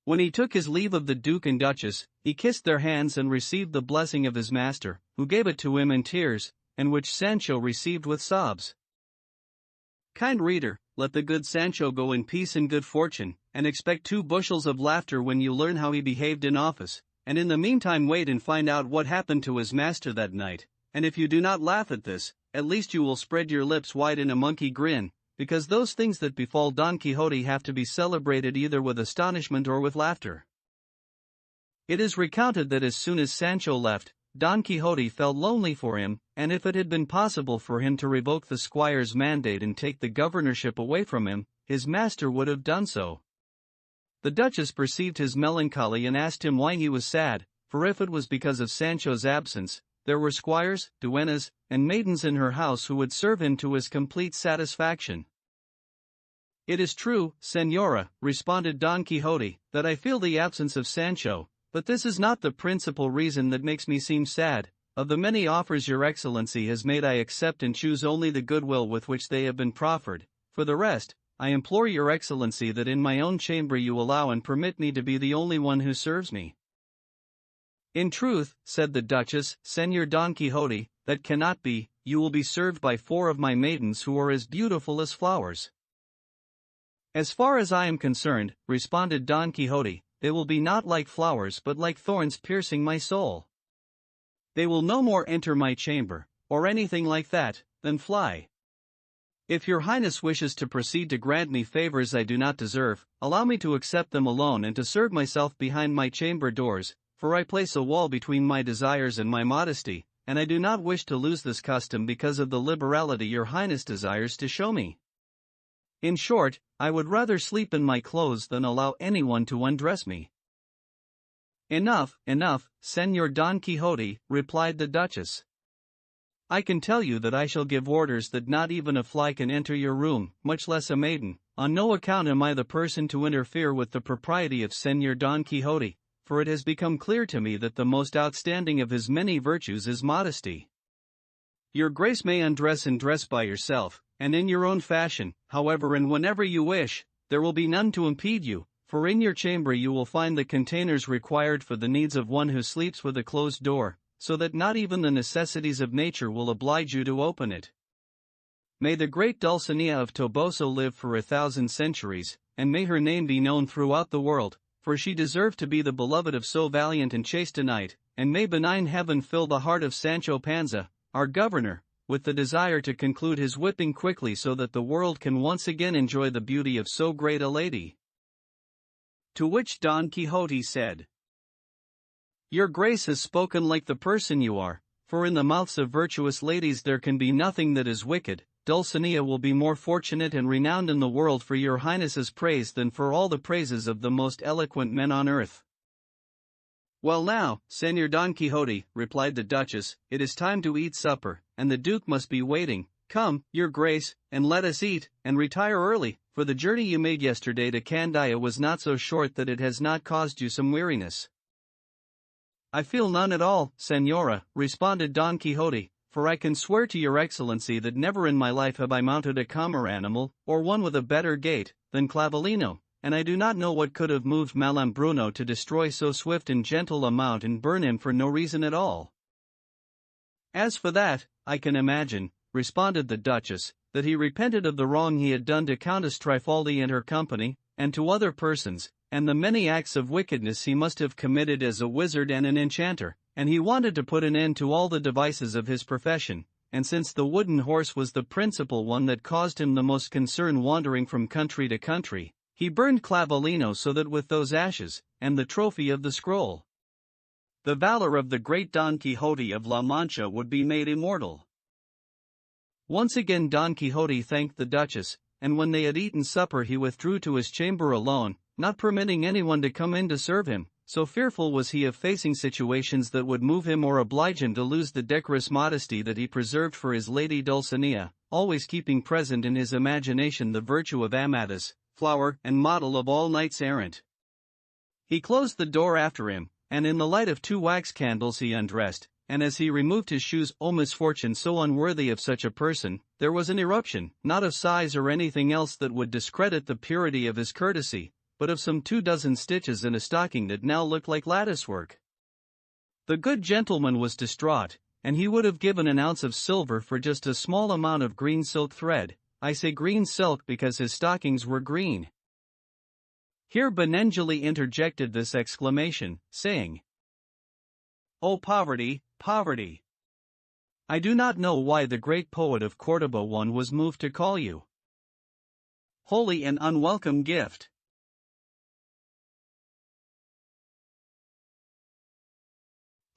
When he took his leave of the Duke and Duchess, he kissed their hands and received the blessing of his master, who gave it to him in tears, and which Sancho received with sobs. Kind reader, let the good Sancho go in peace and good fortune, and expect 2 bushels of laughter when you learn how he behaved in office, and in the meantime wait and find out what happened to his master that night, and if you do not laugh at this, at least you will spread your lips wide in a monkey grin, because those things that befall Don Quixote have to be celebrated either with astonishment or with laughter. It is recounted that as soon as Sancho left, Don Quixote felt lonely for him, and if it had been possible for him to revoke the squire's mandate and take the governorship away from him, his master would have done so. The Duchess perceived his melancholy and asked him why he was sad, for if it was because of Sancho's absence, there were squires, duennas, and maidens in her house who would serve him to his complete satisfaction. "It is true, Señora," responded Don Quixote, "that I feel the absence of Sancho, but this is not the principal reason that makes me seem sad. Of the many offers your excellency has made I accept and choose only the goodwill with which they have been proffered. For the rest, I implore your excellency that in my own chamber you allow and permit me to be the only one who serves me. In truth, said the Duchess, Señor Don Quixote, that cannot be. You will be served by 4 of my maidens who are as beautiful as flowers. As far as I am concerned, responded Don Quixote, they will be not like flowers but like thorns piercing my soul. They will no more enter my chamber, or anything like that, than fly. If your highness wishes to proceed to grant me favors I do not deserve, allow me to accept them alone and to serve myself behind my chamber doors, for I place a wall between my desires and my modesty, and I do not wish to lose this custom because of the liberality your highness desires to show me. In short, I would rather sleep in my clothes than allow anyone to undress me. Enough, Señor Don Quixote, replied the Duchess. I can tell you that I shall give orders that not even a fly can enter your room, much less a maiden. On no account am I the person to interfere with the propriety of Señor Don Quixote, for it has become clear to me that the most outstanding of his many virtues is modesty. Your grace may undress and dress by yourself, and in your own fashion, however and whenever you wish, there will be none to impede you, for in your chamber you will find the containers required for the needs of one who sleeps with a closed door, so that not even the necessities of nature will oblige you to open it. May the great Dulcinea of Toboso live for 1,000 centuries, and may her name be known throughout the world, for she deserved to be the beloved of so valiant and chaste a knight, and may benign heaven fill the heart of Sancho Panza, our governor, with the desire to conclude his whipping quickly so that the world can once again enjoy the beauty of so great a lady. To which Don Quixote said, Your grace has spoken like the person you are, for in the mouths of virtuous ladies there can be nothing that is wicked. Dulcinea will be more fortunate and renowned in the world for your highness's praise than for all the praises of the most eloquent men on earth. Well now, Señor Don Quixote, replied the Duchess, it is time to eat supper, and the Duke must be waiting. Come, your grace, and let us eat, and retire early, for the journey you made yesterday to Candia was not so short that it has not caused you some weariness. I feel none at all, Señora, responded Don Quixote, for I can swear to your excellency that never in my life have I mounted a calmer animal, or one with a better gait, than Clavelino, and I do not know what could have moved Malambruno to destroy so swift and gentle a mount and burn him for no reason at all. As for that, I can imagine, responded the Duchess, that he repented of the wrong he had done to Countess Trifaldi and her company, and to other persons, and the many acts of wickedness he must have committed as a wizard and an enchanter, and he wanted to put an end to all the devices of his profession, and since the wooden horse was the principal one that caused him the most concern wandering from country to country, he burned Clavelino so that with those ashes, and the trophy of the scroll, the valor of the great Don Quixote of La Mancha would be made immortal. Once again Don Quixote thanked the Duchess, and when they had eaten supper he withdrew to his chamber alone, not permitting anyone to come in to serve him, so fearful was he of facing situations that would move him or oblige him to lose the decorous modesty that he preserved for his lady Dulcinea, always keeping present in his imagination the virtue of Amadis, flower and model of all knights errant. He closed the door after him, and in the light of 2 wax candles he undressed, and as he removed his shoes, O misfortune so unworthy of such a person, there was an eruption, not of sighs or anything else that would discredit the purity of his courtesy, but of some 24 stitches in a stocking that now looked like lattice-work. The good gentleman was distraught, and he would have given an ounce of silver for just a small amount of green silk thread. I say green silk because his stockings were green. Here Benengeli interjected this exclamation, saying, "O poverty, poverty! I do not know why the great poet of Cordoba one was moved to call you holy and unwelcome gift."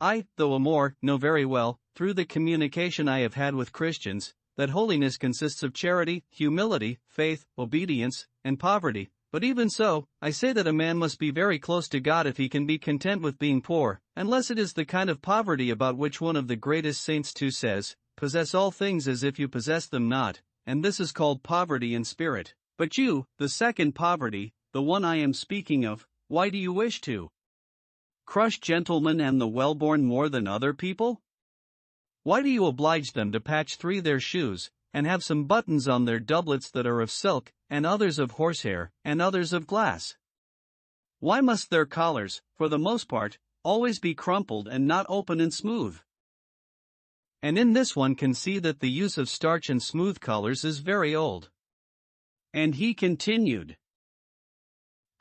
I, though a Moor, know very well, through the communication I have had with Christians, that holiness consists of charity, humility, faith, obedience, and poverty, but even so, I say that a man must be very close to God if he can be content with being poor, unless it is the kind of poverty about which one of the greatest saints too says, "Possess all things as if you possess them not," and this is called poverty in spirit. But you, the second poverty, the one I am speaking of, why do you wish to crush gentlemen and the well-born more than other people? Why do you oblige them to patch their shoes, and have some buttons on their doublets that are of silk, and others of horsehair, and others of glass? Why must their collars, for the most part, always be crumpled and not open and smooth? And in this one can see that the use of starch and smooth collars is very old. And he continued,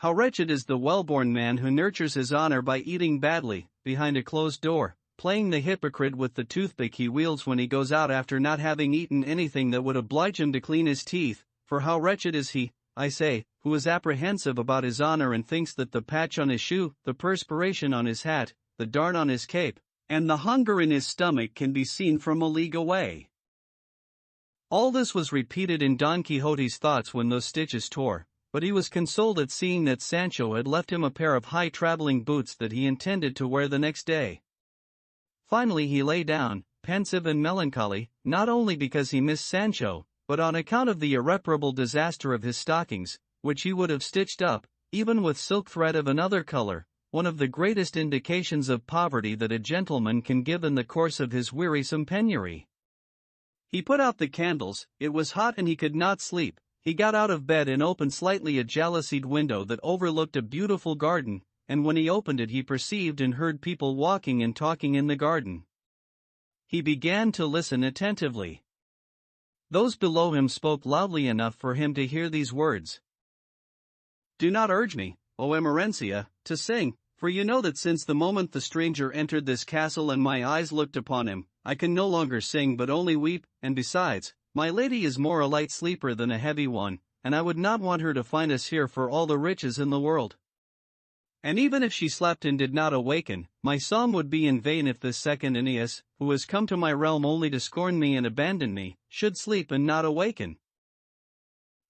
how wretched is the well-born man who nurtures his honor by eating badly, behind a closed door, playing the hypocrite with the toothpick he wields when he goes out after not having eaten anything that would oblige him to clean his teeth. For how wretched is he, I say, who is apprehensive about his honor and thinks that the patch on his shoe, the perspiration on his hat, the darn on his cape, and the hunger in his stomach can be seen from a league away. All this was repeated in Don Quixote's thoughts when those stitches tore, but he was consoled at seeing that Sancho had left him a pair of high traveling boots that he intended to wear the next day. Finally he lay down, pensive and melancholy, not only because he missed Sancho, but on account of the irreparable disaster of his stockings, which he would have stitched up, even with silk thread of another color, one of the greatest indications of poverty that a gentleman can give in the course of his wearisome penury. He put out the candles, it was hot and he could not sleep. He got out of bed and opened slightly a jalousied window that overlooked a beautiful garden, and when he opened it he perceived and heard people walking and talking in the garden. He began to listen attentively. Those below him spoke loudly enough for him to hear these words. Do not urge me, O Emerencia, to sing, for you know that since the moment the stranger entered this castle and my eyes looked upon him, I can no longer sing but only weep, and besides, my lady is more a light sleeper than a heavy one, and I would not want her to find us here for all the riches in the world. And even if she slept and did not awaken, my song would be in vain if this second Aeneas, who has come to my realm only to scorn me and abandon me, should sleep and not awaken.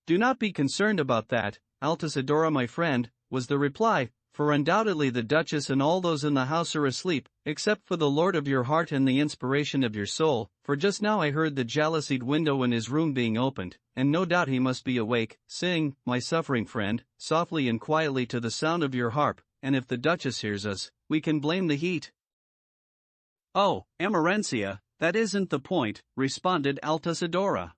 Do not be concerned about that, Altisidora my friend, was the reply, for undoubtedly the Duchess and all those in the house are asleep, except for the lord of your heart and the inspiration of your soul, for just now I heard the jalousied window in his room being opened, and no doubt he must be awake. Sing, my suffering friend, softly and quietly to the sound of your harp, and if the Duchess hears us, we can blame the heat. Oh, Emerencia, that isn't the point, responded Altisidora.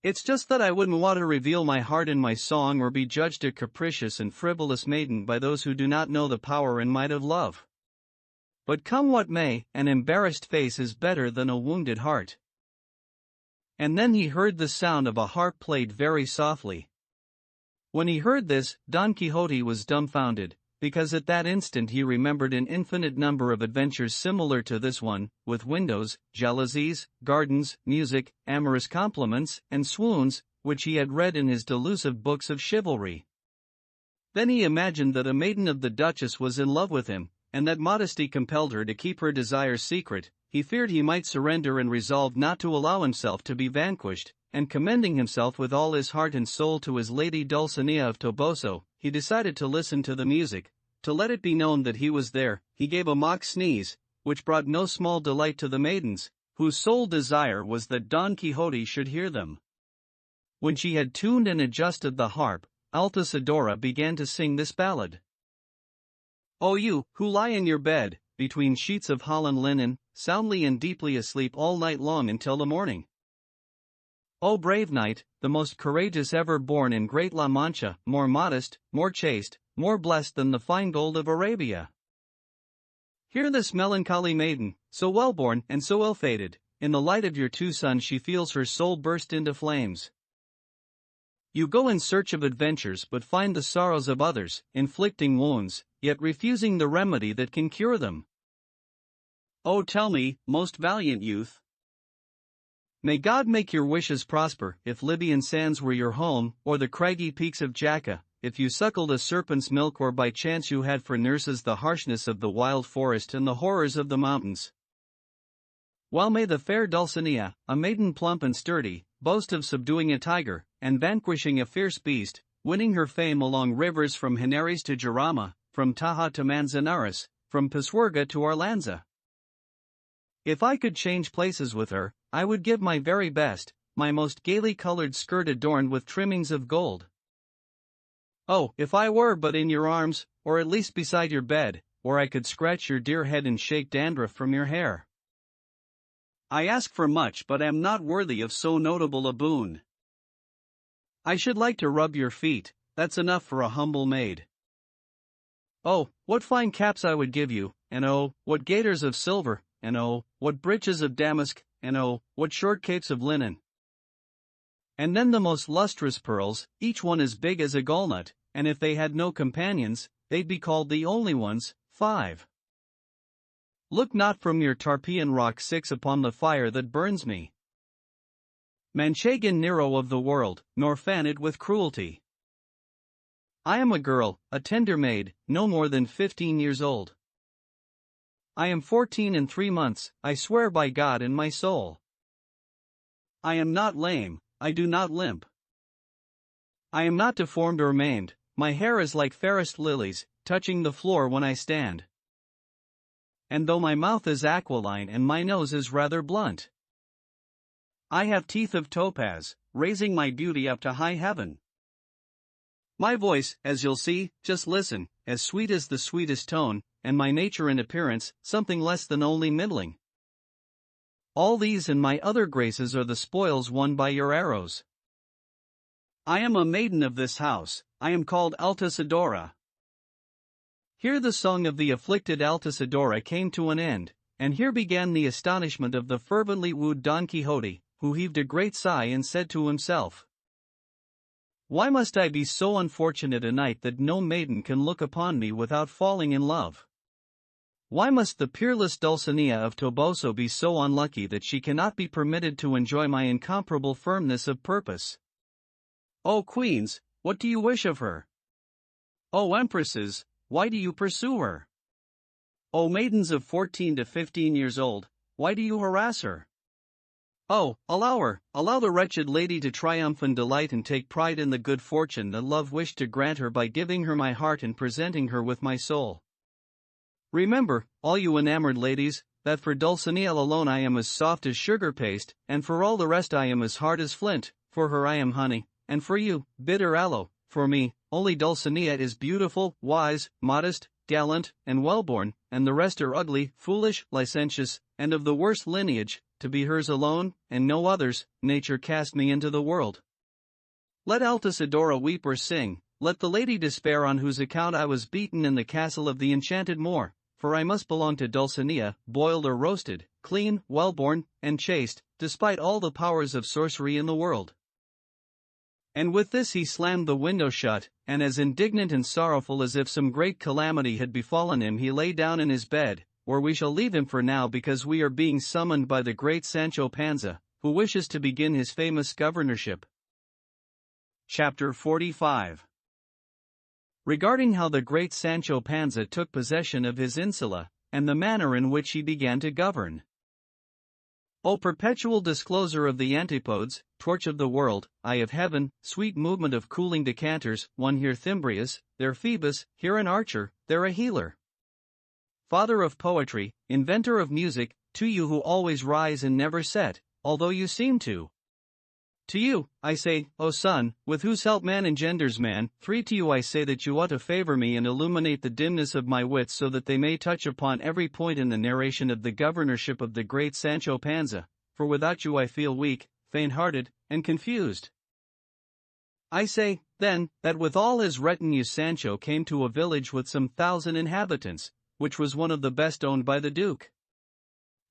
It's just that I wouldn't want to reveal my heart in my song or be judged a capricious and frivolous maiden by those who do not know the power and might of love. But come what may, an embarrassed face is better than a wounded heart. And then he heard the sound of a harp played very softly. When he heard this, Don Quixote was dumbfounded, because at that instant he remembered an infinite number of adventures similar to this one, with windows, jalousies, gardens, music, amorous compliments, and swoons, which he had read in his delusive books of chivalry. Then he imagined that a maiden of the Duchess was in love with him, and that modesty compelled her to keep her desires secret. He feared he might surrender and resolved not to allow himself to be vanquished, and commending himself with all his heart and soul to his lady Dulcinea of Toboso, he decided to listen to the music. To let it be known that he was there, he gave a mock sneeze, which brought no small delight to the maidens, whose sole desire was that Don Quixote should hear them. When she had tuned and adjusted the harp, Altisidora began to sing this ballad. O you, who lie in your bed, between sheets of holland linen, soundly and deeply asleep all night long until the morning. O brave knight, the most courageous ever born in great La Mancha, more modest, more chaste, more blessed than the fine gold of Arabia. Hear this melancholy maiden, so well born and so ill fated, in the light of your two suns she feels her soul burst into flames. You go in search of adventures but find the sorrows of others, inflicting wounds, yet refusing the remedy that can cure them. Oh tell me, most valiant youth. May God make your wishes prosper, if Libyan sands were your home, or the craggy peaks of Jacca, if you suckled a serpent's milk or by chance you had for nurses the harshness of the wild forest and the horrors of the mountains. Well may the fair Dulcinea, a maiden plump and sturdy, boast of subduing a tiger, and vanquishing a fierce beast, winning her fame along rivers from Henares to Jarama, from Taha to Manzanares, from Pisuerga to Arlanza. If I could change places with her, I would give my very best, my most gaily colored skirt adorned with trimmings of gold. Oh, if I were but in your arms, or at least beside your bed, where I could scratch your dear head and shake dandruff from your hair. I ask for much but am not worthy of so notable a boon. I should like to rub your feet, that's enough for a humble maid. Oh, what fine caps I would give you, and oh, what gaiters of silver, and oh, what breeches of damask, and oh, what short capes of linen. And then the most lustrous pearls, each one as big as a gallnut, and if they had no companions, they'd be called the only ones. 5. Look not from your Tarpeian rock 6 upon the fire that burns me. Manchegan Nero of the world, nor fan it with cruelty. I am a girl, a tender maid, no more than 15 years old. I am 14 and 3 months, I swear by God and my soul. I am not lame, I do not limp. I am not deformed or maimed, my hair is like fairest lilies, touching the floor when I stand. And though my mouth is aquiline and my nose is rather blunt, I have teeth of topaz, raising my beauty up to high heaven. My voice, as you'll see, just listen, as sweet as the sweetest tone, and my nature and appearance, something less than only middling. All these and my other graces are the spoils won by your arrows. I am a maiden of this house, I am called Altisidora. Here the song of the afflicted Altisidora came to an end, and here began the astonishment of the fervently wooed Don Quixote, who heaved a great sigh and said to himself, "Why must I be so unfortunate a knight that no maiden can look upon me without falling in love? Why must the peerless Dulcinea of Toboso be so unlucky that she cannot be permitted to enjoy my incomparable firmness of purpose? O queens, what do you wish of her? O empresses, why do you pursue her? O maidens of 14 to 15 years old, why do you harass her? Oh, allow the wretched lady to triumph and delight and take pride in the good fortune that love wished to grant her by giving her my heart and presenting her with my soul. Remember, all you enamored ladies, that for Dulcinea alone I am as soft as sugar paste, and for all the rest I am as hard as flint. For her I am honey, and for you, bitter aloe. For me, only Dulcinea is beautiful, wise, modest, gallant, and well-born, and the rest are ugly, foolish, licentious, and of the worst lineage. To be hers alone, and no others, nature cast me into the world. Let Altisidora weep or sing, let the lady despair on whose account I was beaten in the castle of the enchanted Moor, for I must belong to Dulcinea, boiled or roasted, clean, well-born, and chaste, despite all the powers of sorcery in the world." And with this he slammed the window shut, and as indignant and sorrowful as if some great calamity had befallen him he lay down in his bed, where we shall leave him for now because we are being summoned by the great Sancho Panza, who wishes to begin his famous governorship. Chapter 45. Regarding how the great Sancho Panza took possession of his insula, and the manner in which he began to govern. O perpetual discloser of the antipodes, torch of the world, eye of heaven, sweet movement of cooling decanters, one here Thymbrius, there Phoebus, here an archer, there a healer. Father of poetry, inventor of music, to you who always rise and never set, although you seem to. To you, I say, O Sun, with whose help man engenders man, 3 to you I say that you ought to favor me and illuminate the dimness of my wits so that they may touch upon every point in the narration of the governorship of the great Sancho Panza, for without you I feel weak, faint-hearted, and confused. I say, then, that with all his retinue Sancho came to a village with some 1,000 inhabitants, which was one of the best owned by the Duke.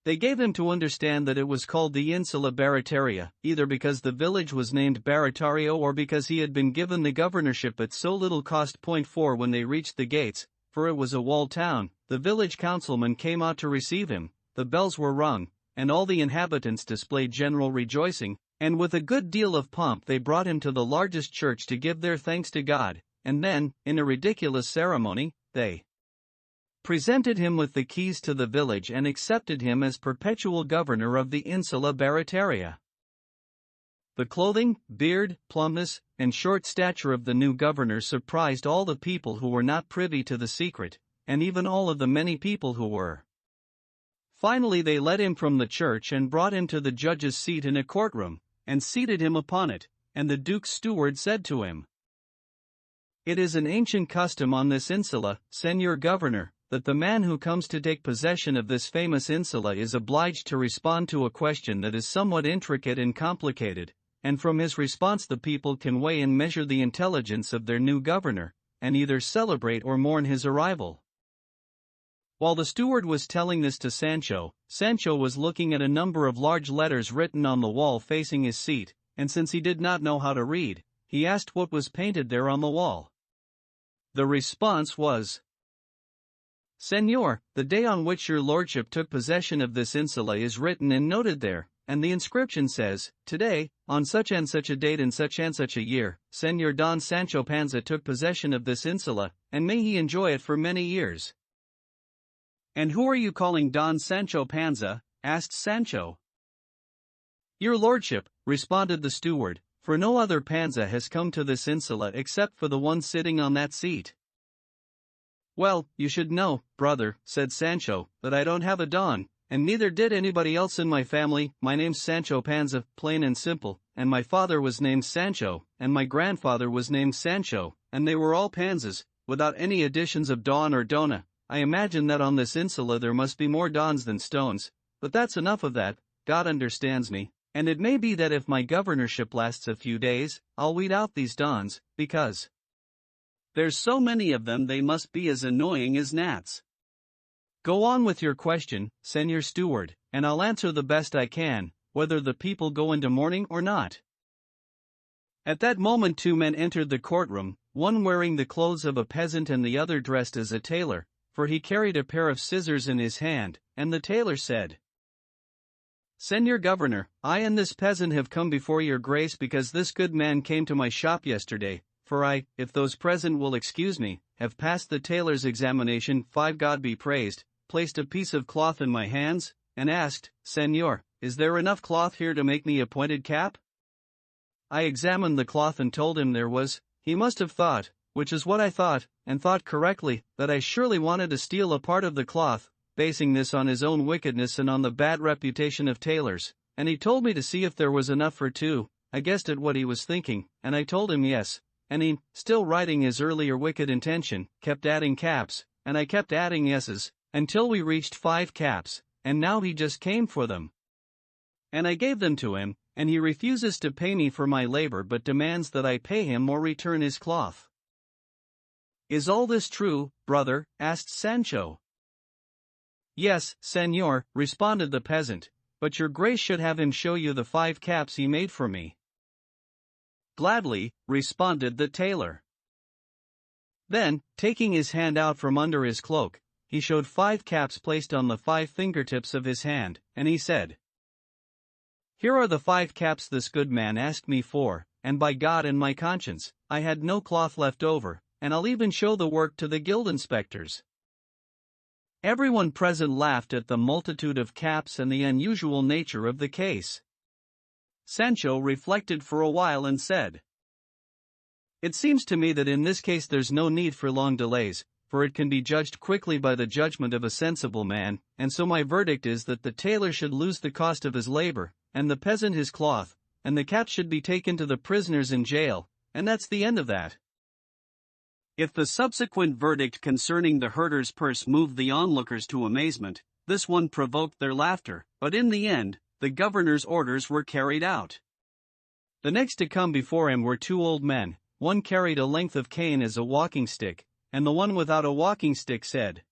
They gave him to understand that it was called the Insula Barataria, either because the village was named Baratario or because he had been given the governorship at so little cost. 4 When they reached the gates, for it was a walled town, the village councilman came out to receive him, the bells were rung, and all the inhabitants displayed general rejoicing, and with a good deal of pomp they brought him to the largest church to give their thanks to God, and then, in a ridiculous ceremony, they presented him with the keys to the village and accepted him as perpetual governor of the Insula Barataria. The clothing, beard, plumpness, and short stature of the new governor surprised all the people who were not privy to the secret, and even all of the many people who were. Finally they led him from the church and brought him to the judge's seat in a courtroom, and seated him upon it, and the duke's steward said to him, "It is an ancient custom on this insula, Senor Governor, that the man who comes to take possession of this famous insula is obliged to respond to a question that is somewhat intricate and complicated, and from his response the people can weigh and measure the intelligence of their new governor, and either celebrate or mourn his arrival. While the steward was telling this to Sancho, Sancho was looking at a number of large letters written on the wall facing his seat, and since he did not know how to read, he asked what was painted there on the wall. The response was, "Señor, the day on which your lordship took possession of this insula is written and noted there, and the inscription says, today, on such and such a date and such a year, Señor Don Sancho Panza took possession of this insula, and may he enjoy it for many years." "And who are you calling Don Sancho Panza?" asked Sancho. "Your lordship," responded the steward, "for no other Panza has come to this insula except for the one sitting on that seat." "Well, you should know, brother," said Sancho, "that I don't have a Don, and neither did anybody else in my family. My name's Sancho Panza, plain and simple, and my father was named Sancho, and my grandfather was named Sancho, and they were all Panzas, without any additions of Don or Dona. I imagine that on this insula there must be more Dons than stones, but that's enough of that. God understands me, and it may be that if my governorship lasts a few days, I'll weed out these Dons, because there's so many of them they must be as annoying as gnats." "Go on with your question, Senor Steward, and I'll answer the best I can, whether the people go into mourning or not." At that moment 2 men entered the courtroom, one wearing the clothes of a peasant and the other dressed as a tailor, for he carried a pair of scissors in his hand, and the tailor said, "Senor Governor, I and this peasant have come before your grace because this good man came to my shop yesterday, for I, if those present will excuse me, have passed the tailor's examination, 5 God be praised, placed a piece of cloth in my hands, and asked, Senor, is there enough cloth here to make me a pointed cap? I examined the cloth and told him there was. He must have thought, which is what I thought, and thought correctly, that I surely wanted to steal a part of the cloth, basing this on his own wickedness and on the bad reputation of tailors, and he told me to see if there was enough for 2. I guessed at what he was thinking, and I told him yes, and he, still writing his earlier wicked intention, kept adding caps, and I kept adding yeses, until we reached 5 caps, and now he just came for them. And I gave them to him, and he refuses to pay me for my labor but demands that I pay him or return his cloth." "Is all this true, brother?" asked Sancho. "Yes, Señor," responded the peasant, "but your grace should have him show you the 5 caps he made for me." "Gladly," responded the tailor. Then, taking his hand out from under his cloak, he showed 5 caps placed on the 5 fingertips of his hand, and he said, "Here are the 5 caps this good man asked me for, and by God and my conscience, I had no cloth left over, and I'll even show the work to the guild inspectors." Everyone present laughed at the multitude of caps and the unusual nature of the case. Sancho reflected for a while and said, "It seems to me that in this case there's no need for long delays, for it can be judged quickly by the judgment of a sensible man, and so my verdict is that the tailor should lose the cost of his labor, and the peasant his cloth, and the caps should be taken to the prisoners in jail, and that's the end of that." If the subsequent verdict concerning the herder's purse moved the onlookers to amazement, this one provoked their laughter, but in the end, the governor's orders were carried out. The next to come before him were 2 old men, one carried a length of cane as a walking stick, and the one without a walking stick said,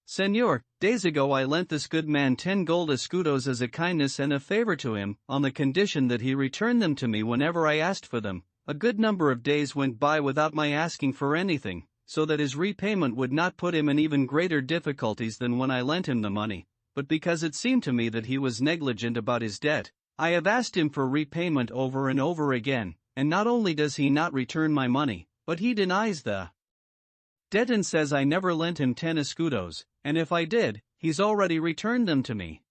"Señor, days ago I lent this good man 10 gold escudos as a kindness and a favor to him, on the condition that he returned them to me whenever I asked for them. A good number of days went by without my asking for anything, so that his repayment would not put him in even greater difficulties than when I lent him the money, but because it seemed to me that he was negligent about his debt, I have asked him for repayment over and over again, and not only does he not return my money, but he denies the debt and says I never lent him 10 escudos, and if I did, he's already returned them to me.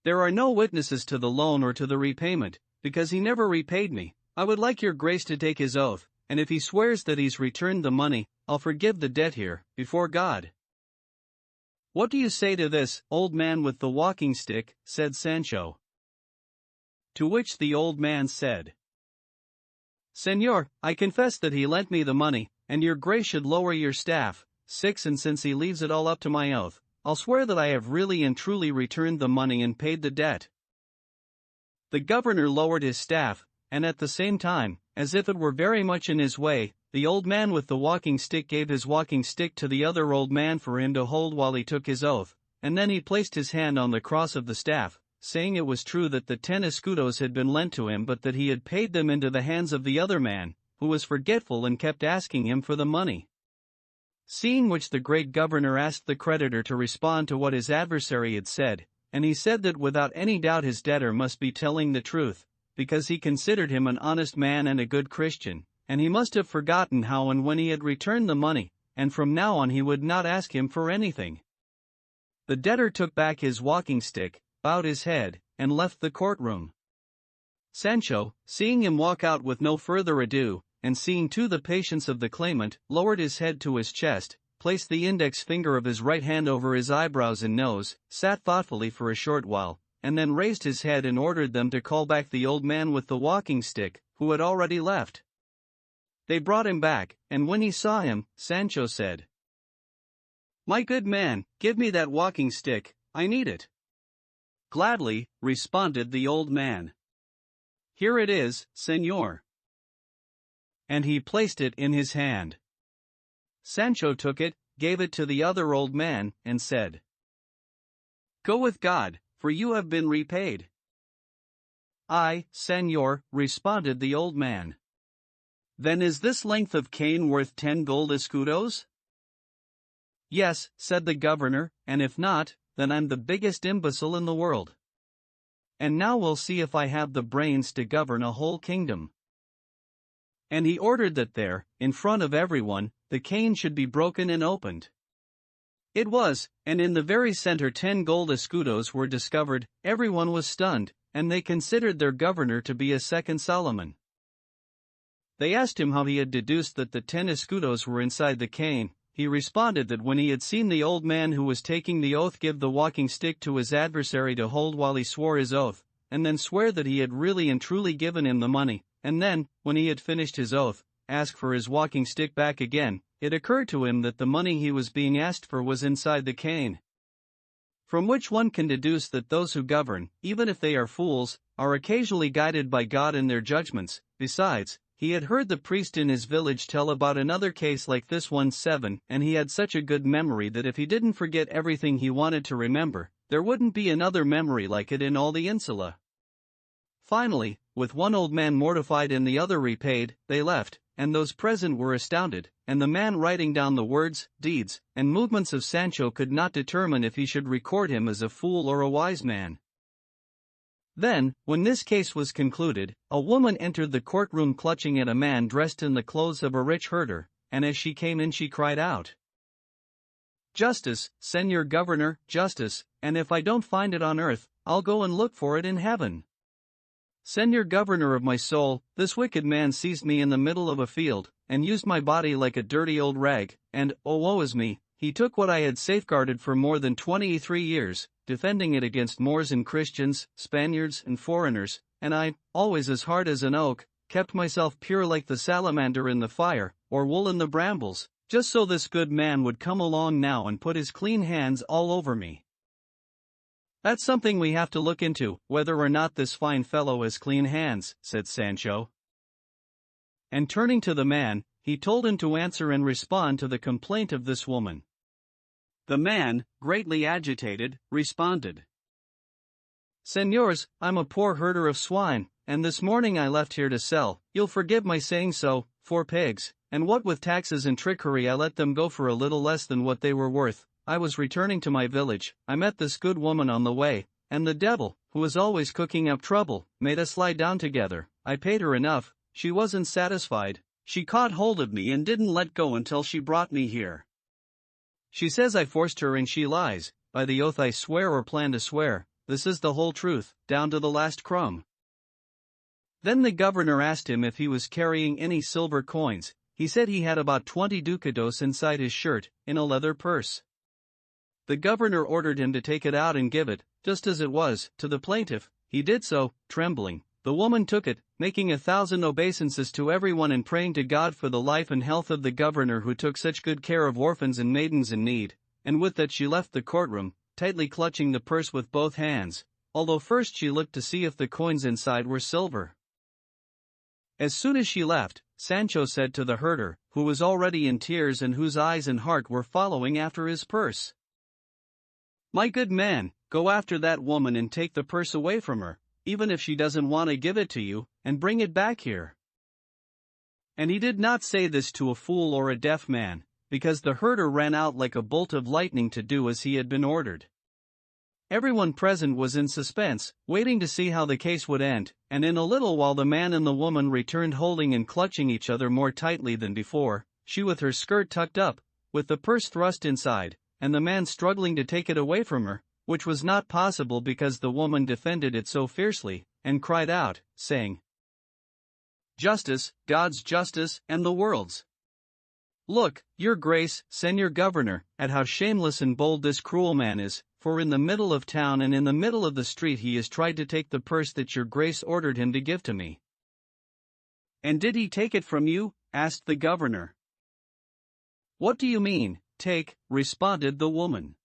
There are no witnesses to the loan or to the repayment, because he never repaid me. I would like your grace to take his oath, and if he swears that he's returned the money, I'll forgive the debt here, before God." "What do you say to this, old man with the walking stick?" said Sancho. To which the old man said, "Señor, I confess that he lent me the money, and your grace should lower your staff, 6, and since he leaves it all up to my oath, I'll swear that I have really and truly returned the money and paid the debt." The governor lowered his staff, and at the same time, as if it were very much in his way, the old man with the walking stick gave his walking stick to the other old man for him to hold while he took his oath, and then he placed his hand on the cross of the staff, saying it was true that the 10 escudos had been lent to him but that he had paid them into the hands of the other man, who was forgetful and kept asking him for the money. Seeing which, the great governor asked the creditor to respond to what his adversary had said, and he said that without any doubt his debtor must be telling the truth, because he considered him an honest man and a good Christian, and he must have forgotten how and when he had returned the money, and from now on he would not ask him for anything. The debtor took back his walking stick, bowed his head, and left the courtroom. Sancho, seeing him walk out with no further ado, and seeing too the patience of the claimant, lowered his head to his chest, placed the index finger of his right hand over his eyebrows and nose, sat thoughtfully for a short while, and then raised his head and ordered them to call back the old man with the walking stick, who had already left. They brought him back, and when he saw him, Sancho said, "My good man, give me that walking stick, I need it." "Gladly," responded the old man. "Here it is, señor." And he placed it in his hand. Sancho took it, gave it to the other old man, and said, "Go with God, for you have been repaid." "Aye, señor," responded the old man. "Then is this length of cane worth 10 gold escudos?" "Yes," said the governor, "and if not, then I'm the biggest imbecile in the world. And now we'll see if I have the brains to govern a whole kingdom." And he ordered that there, in front of everyone, the cane should be broken and opened. It was, and in the very center 10 gold escudos were discovered. Everyone was stunned, and they considered their governor to be a second Solomon. They asked him how he had deduced that the 10 escudos were inside the cane. He responded that when he had seen the old man who was taking the oath give the walking stick to his adversary to hold while he swore his oath, and then swear that he had really and truly given him the money, and then, when he had finished his oath, ask for his walking stick back again, it occurred to him that the money he was being asked for was inside the cane. From which one can deduce that those who govern, even if they are fools, are occasionally guided by God in their judgments. Besides, he had heard the priest in his village tell about another case like this one 7, and he had such a good memory that if he didn't forget everything he wanted to remember, there wouldn't be another memory like it in all the insula. Finally, with one old man mortified and the other repaid, they left, and those present were astounded, and the man writing down the words, deeds, and movements of Sancho could not determine if he should record him as a fool or a wise man. Then, when this case was concluded, a woman entered the courtroom clutching at a man dressed in the clothes of a rich herder, and as she came in she cried out, "Justice, Señor Governor, justice, and if I don't find it on earth, I'll go and look for it in heaven. Señor Governor of my soul, this wicked man seized me in the middle of a field, and used my body like a dirty old rag, and, oh woe is me, he took what I had safeguarded for more than 23 years, defending it against Moors and Christians, Spaniards and foreigners, and I, always as hard as an oak, kept myself pure like the salamander in the fire, or wool in the brambles, just so this good man would come along now and put his clean hands all over me. That's something we have to look into, whether or not this fine fellow has clean hands," said Sancho. And turning to the man, he told him to answer and respond to the complaint of this woman. The man, greatly agitated, responded, "Señors, I'm a poor herder of swine, and this morning I left here to sell, you'll forgive my saying so, 4 pigs, and what with taxes and trickery I let them go for a little less than what they were worth. I was returning to my village, I met this good woman on the way, and the devil, who is always cooking up trouble, made us lie down together. I paid her enough, she wasn't satisfied, she caught hold of me and didn't let go until she brought me here. She says I forced her and she lies, by the oath I swear or plan to swear, this is the whole truth, down to the last crumb." Then the governor asked him if he was carrying any silver coins. He said he had about 20 ducados inside his shirt, in a leather purse. The governor ordered him to take it out and give it, just as it was, to the plaintiff. He did so, trembling. The woman took it, making 1,000 obeisances to everyone and praying to God for the life and health of the governor who took such good care of orphans and maidens in need, and with that she left the courtroom, tightly clutching the purse with both hands, although first she looked to see if the coins inside were silver. As soon as she left, Sancho said to the herder, who was already in tears and whose eyes and heart were following after his purse, "My good man, go after that woman and take the purse away from her, even if she doesn't want to give it to you, and bring it back here." And he did not say this to a fool or a deaf man, because the herder ran out like a bolt of lightning to do as he had been ordered. Everyone present was in suspense, waiting to see how the case would end, and in a little while the man and the woman returned holding and clutching each other more tightly than before, she with her skirt tucked up, with the purse thrust inside, and the man struggling to take it away from her, which was not possible because the woman defended it so fiercely, and cried out, saying, "Justice, God's justice, and the world's. Look, your grace, Señor Governor, at how shameless and bold this cruel man is, for in the middle of town and in the middle of the street he has tried to take the purse that your grace ordered him to give to me." "And did he take it from you?" asked the governor. "What do you mean, take?" responded the woman.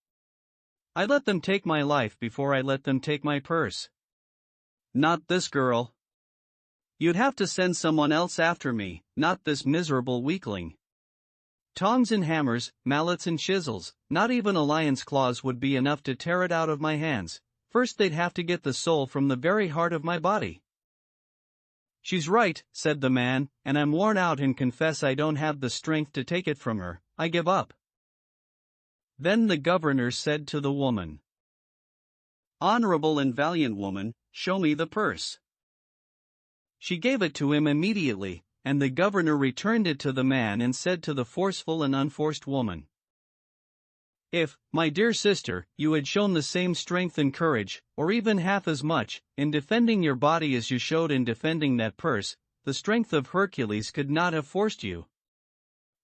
"I let them take my life before I let them take my purse." "Not this girl. You'd have to send someone else after me, not this miserable weakling. Tongs and hammers, mallets and chisels, not even a lion's claws would be enough to tear it out of my hands. First they'd have to get the soul from the very heart of my body." "She's right," said the man, "and I'm worn out and confess I don't have the strength to take it from her. I give up." Then the governor said to the woman, "Honorable and valiant woman, show me the purse." She gave it to him immediately, and the governor returned it to the man and said to the forceful and unforced woman, "If, my dear sister, you had shown the same strength and courage, or even half as much, in defending your body as you showed in defending that purse, the strength of Hercules could not have forced you.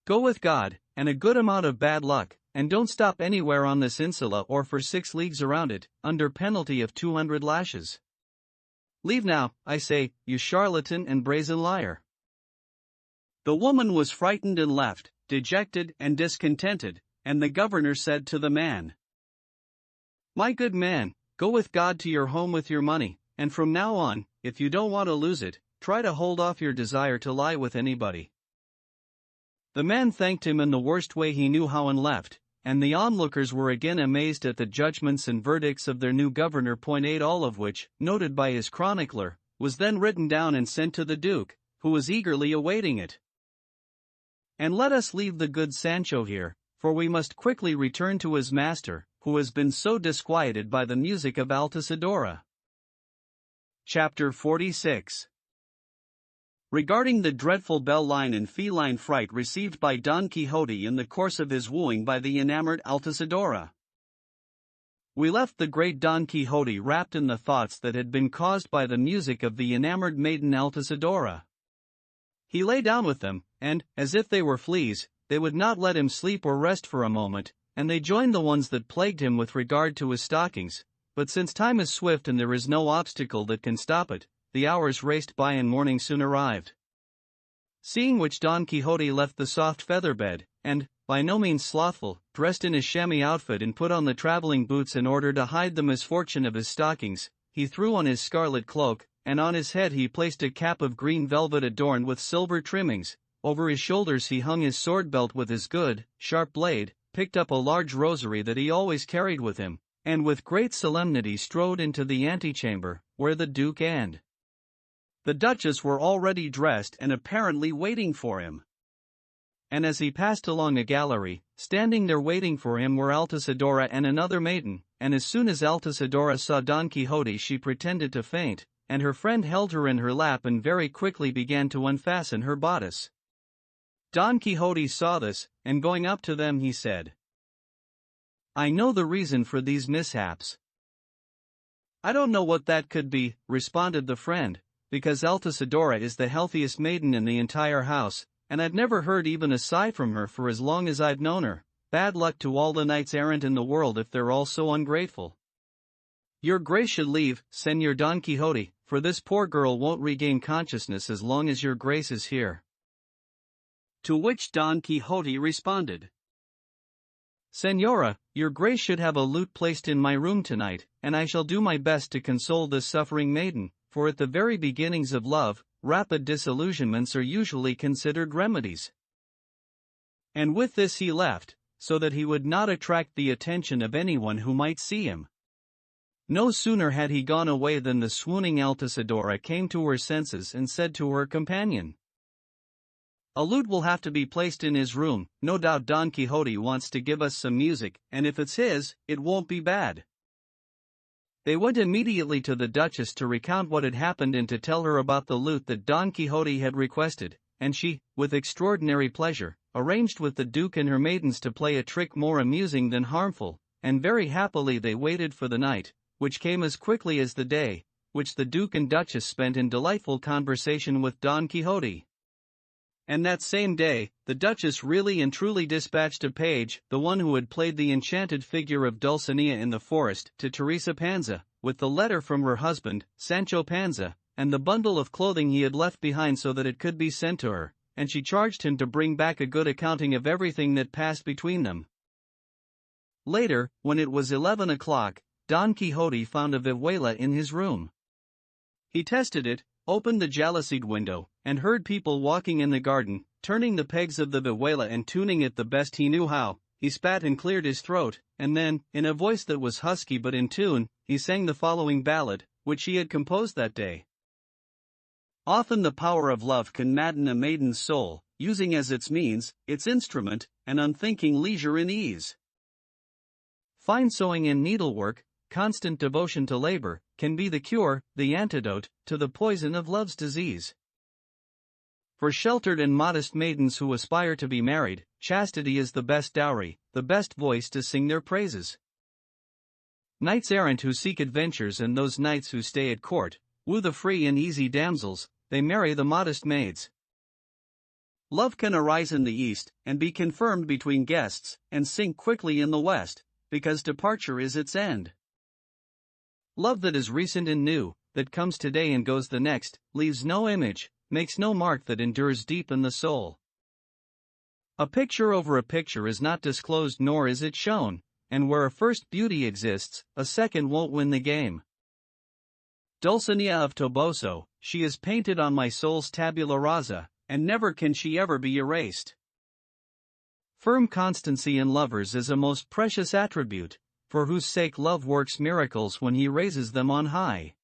Go with God, and a good amount of bad luck, and don't stop anywhere on this insula or for 6 leagues around it, under penalty of 200 lashes. Leave now, I say, you charlatan and brazen liar." The woman was frightened and left, dejected and discontented, and the governor said to the man, "My good man, go with God to your home with your money, and from now on, if you don't want to lose it, try to hold off your desire to lie with anybody." The man thanked him in the worst way he knew how and left, and the onlookers were again amazed at the judgments and verdicts of their new governor. 8 All of which, noted by his chronicler, was then written down and sent to the Duke, who was eagerly awaiting it. And let us leave the good Sancho here, for we must quickly return to his master, who has been so disquieted by the music of Altisidora. Chapter 46. Regarding the dreadful bell-line and feline fright received by Don Quixote in the course of his wooing by the enamored Altisidora. We left the great Don Quixote wrapped in the thoughts that had been caused by the music of the enamored maiden Altisidora. He lay down with them, and, as if they were fleas, they would not let him sleep or rest for a moment, and they joined the ones that plagued him with regard to his stockings. But since time is swift and there is no obstacle that can stop it, the hours raced by and morning soon arrived. Seeing which Don Quixote left the soft feather bed, and, by no means slothful, dressed in his chamois outfit and put on the traveling boots in order to hide the misfortune of his stockings, he threw on his scarlet cloak, and on his head he placed a cap of green velvet adorned with silver trimmings. Over his shoulders he hung his sword belt with his good, sharp blade, picked up a large rosary that he always carried with him, and with great solemnity strode into the antechamber, where the Duke and the Duchess were already dressed and apparently waiting for him. And as he passed along a gallery, standing there waiting for him were Altisidora and another maiden, and as soon as Altisidora saw Don Quixote she pretended to faint, and her friend held her in her lap and very quickly began to unfasten her bodice. Don Quixote saw this, and going up to them he said, "I know the reason for these mishaps." "I don't know what that could be," responded the friend, "because Altisidora is the healthiest maiden in the entire house, and I've never heard even a sigh from her for as long as I've known her. Bad luck to all the knights-errant in the world if they're all so ungrateful. Your grace should leave, Señor Don Quixote, for this poor girl won't regain consciousness as long as your grace is here." To which Don Quixote responded, "Señora, your grace should have a lute placed in my room tonight, and I shall do my best to console this suffering maiden, for at the very beginnings of love, rapid disillusionments are usually considered remedies." And with this he left, so that he would not attract the attention of anyone who might see him. No sooner had he gone away than the swooning Altisidora came to her senses and said to her companion, "A lute will have to be placed in his room. No doubt Don Quixote wants to give us some music, and if it's his, it won't be bad." They went immediately to the Duchess to recount what had happened and to tell her about the lute that Don Quixote had requested, and she, with extraordinary pleasure, arranged with the Duke and her maidens to play a trick more amusing than harmful, and very happily they waited for the night, which came as quickly as the day, which the Duke and Duchess spent in delightful conversation with Don Quixote. And that same day, the Duchess really and truly dispatched a page, the one who had played the enchanted figure of Dulcinea in the forest, to Teresa Panza, with the letter from her husband, Sancho Panza, and the bundle of clothing he had left behind so that it could be sent to her, and she charged him to bring back a good accounting of everything that passed between them. Later, when it was 11 o'clock, Don Quixote found a vihuela in his room. He tested it, opened the jalousied window, and heard people walking in the garden, turning the pegs of the vihuela and tuning it the best he knew how. He spat and cleared his throat, and then, in a voice that was husky but in tune, he sang the following ballad, which he had composed that day. Often the power of love can madden a maiden's soul, using as its means, its instrument, an unthinking leisure in ease. Fine sewing and needlework, constant devotion to labor, can be the cure, the antidote, to the poison of love's disease. For sheltered and modest maidens who aspire to be married, chastity is the best dowry, the best voice to sing their praises. Knights errant who seek adventures and those knights who stay at court, woo the free and easy damsels, they marry the modest maids. Love can arise in the east, and be confirmed between guests, and sink quickly in the west, because departure is its end. Love that is recent and new, that comes today and goes the next, leaves no image, makes no mark that endures deep in the soul. A picture over a picture is not disclosed nor is it shown, and where a first beauty exists, a second won't win the game. Dulcinea of Toboso, she is painted on my soul's tabula rasa, and never can she ever be erased. Firm constancy in lovers is a most precious attribute, for whose sake love works miracles when he raises them on high.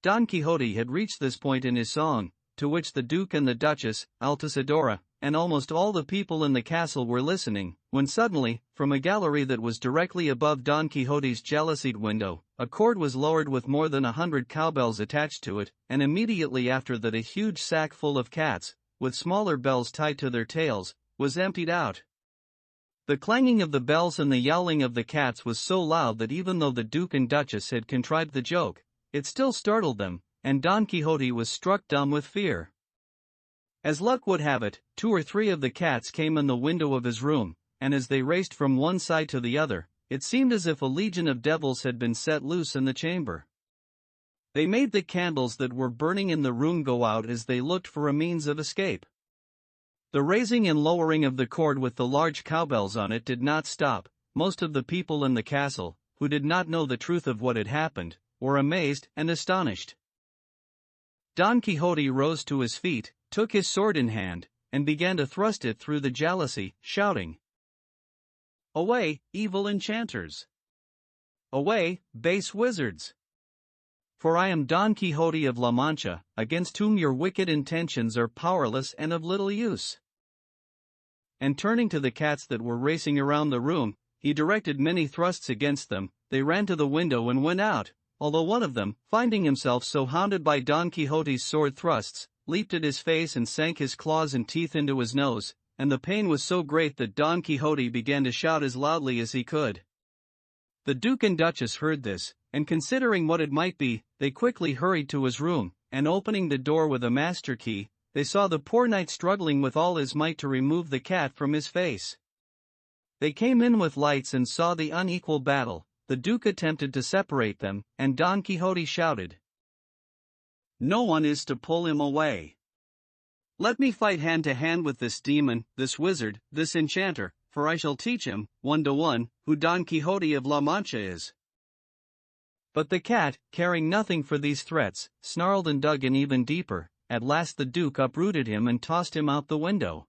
Don Quixote had reached this point in his song, to which the Duke and the Duchess, Altisidora, and almost all the people in the castle were listening, when suddenly, from a gallery that was directly above Don Quixote's jalousied window, a cord was lowered with more than 100 cowbells attached to it, and immediately after that a huge sack full of cats, with smaller bells tied to their tails, was emptied out. The clanging of the bells and the yowling of the cats was so loud that even though the Duke and Duchess had contrived the joke, it still startled them, and Don Quixote was struck dumb with fear. As luck would have it, 2 or 3 of the cats came in the window of his room, and as they raced from one side to the other, it seemed as if a legion of devils had been set loose in the chamber. They made the candles that were burning in the room go out as they looked for a means of escape. The raising and lowering of the cord with the large cowbells on it did not stop. Most of the people in the castle, who did not know the truth of what had happened, were amazed and astonished. Don Quixote rose to his feet, took his sword in hand, and began to thrust it through the jalousie, shouting, "Away, evil enchanters! Away, base wizards! For I am Don Quixote of La Mancha, against whom your wicked intentions are powerless and of little use." And turning to the cats that were racing around the room, he directed many thrusts against them. They ran to the window and went out, although one of them, finding himself so hounded by Don Quixote's sword thrusts, leaped at his face and sank his claws and teeth into his nose, and the pain was so great that Don Quixote began to shout as loudly as he could. The Duke and Duchess heard this, and considering what it might be, they quickly hurried to his room, and opening the door with a master key, they saw the poor knight struggling with all his might to remove the cat from his face. They came in with lights and saw the unequal battle. The Duke attempted to separate them, and Don Quixote shouted, "No one is to pull him away. Let me fight hand to hand with this demon, this wizard, this enchanter, for I shall teach him, 1-to-1, who Don Quixote of La Mancha is." But the cat, caring nothing for these threats, snarled and dug in even deeper. At last the Duke uprooted him and tossed him out the window.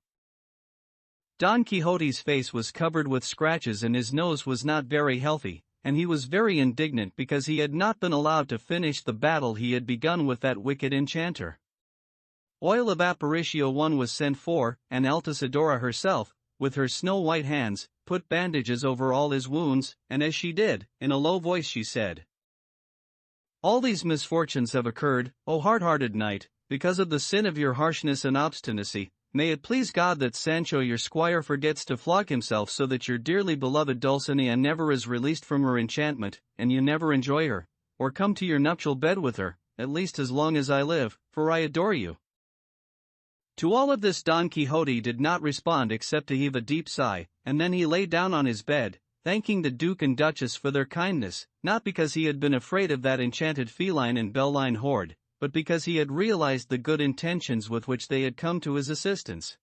Don Quixote's face was covered with scratches and his nose was not very healthy, and he was very indignant because he had not been allowed to finish the battle he had begun with that wicked enchanter. Oil of Aparicio I was sent for, and Altisidora herself, with her snow-white hands, put bandages over all his wounds, and as she did, in a low voice she said, "All these misfortunes have occurred, O hard-hearted knight, because of the sin of your harshness and obstinacy. May it please God that Sancho your squire forgets to flog himself so that your dearly beloved Dulcinea never is released from her enchantment, and you never enjoy her, or come to your nuptial bed with her, at least as long as I live, for I adore you." To all of this Don Quixote did not respond except to heave a deep sigh, and then he lay down on his bed, thanking the Duke and Duchess for their kindness, not because he had been afraid of that enchanted feline and beline horde, but because he had realized the good intentions with which they had come to his assistance.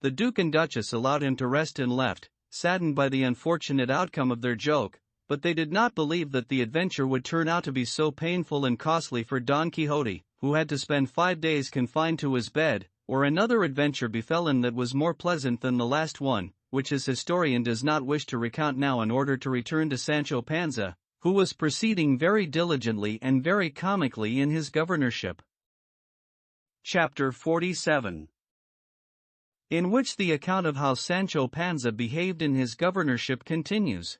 The Duke and Duchess allowed him to rest and left, saddened by the unfortunate outcome of their joke, but they did not believe that the adventure would turn out to be so painful and costly for Don Quixote, who had to spend 5 days confined to his bed, or another adventure befell him that was more pleasant than the last one, which his historian does not wish to recount now in order to return to Sancho Panza, who was proceeding very diligently and very comically in his governorship. Chapter 47, in which the account of how Sancho Panza behaved in his governorship continues.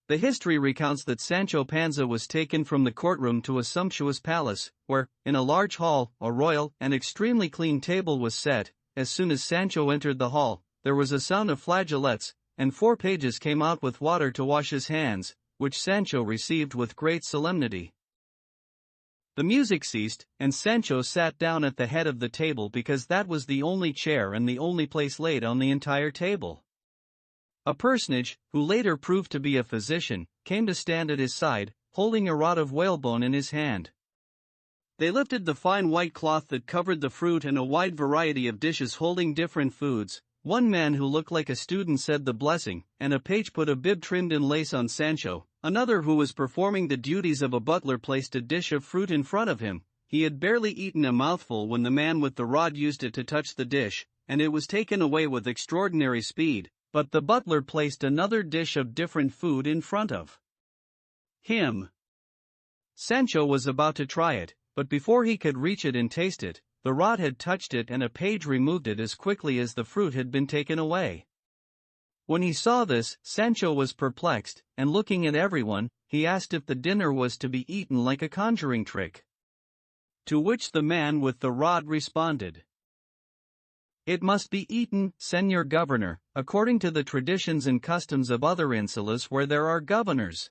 The history recounts that Sancho Panza was taken from the courtroom to a sumptuous palace, where, in a large hall, a royal and extremely clean table was set. As soon as Sancho entered the hall, there was a sound of flageolets, and 4 pages came out with water to wash his hands, which Sancho received with great solemnity. The music ceased, and Sancho sat down at the head of the table because that was the only chair and the only place laid on the entire table. A personage, who later proved to be a physician, came to stand at his side, holding a rod of whalebone in his hand. They lifted the fine white cloth that covered the fruit and a wide variety of dishes holding different foods. One man who looked like a student said the blessing, and a page put a bib trimmed in lace on Sancho. Another who was performing the duties of a butler placed a dish of fruit in front of him. He had barely eaten a mouthful when the man with the rod used it to touch the dish, and it was taken away with extraordinary speed. But the butler placed another dish of different food in front of him. Sancho was about to try it, but before he could reach it and taste it, the rod had touched it and a page removed it as quickly as the fruit had been taken away. When he saw this, Sancho was perplexed, and looking at everyone, he asked if the dinner was to be eaten like a conjuring trick. To which the man with the rod responded, "It must be eaten, Señor Governor, according to the traditions and customs of other insulas where there are governors.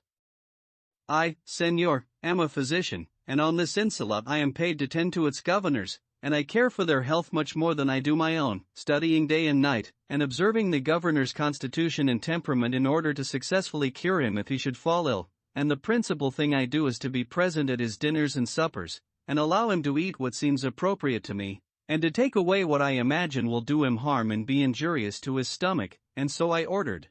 I, Señor, am a physician, and on this insula I am paid to tend to its governors, and I care for their health much more than I do my own, studying day and night, and observing the governor's constitution and temperament in order to successfully cure him if he should fall ill, and the principal thing I do is to be present at his dinners and suppers, and allow him to eat what seems appropriate to me, and to take away what I imagine will do him harm and be injurious to his stomach, and so I ordered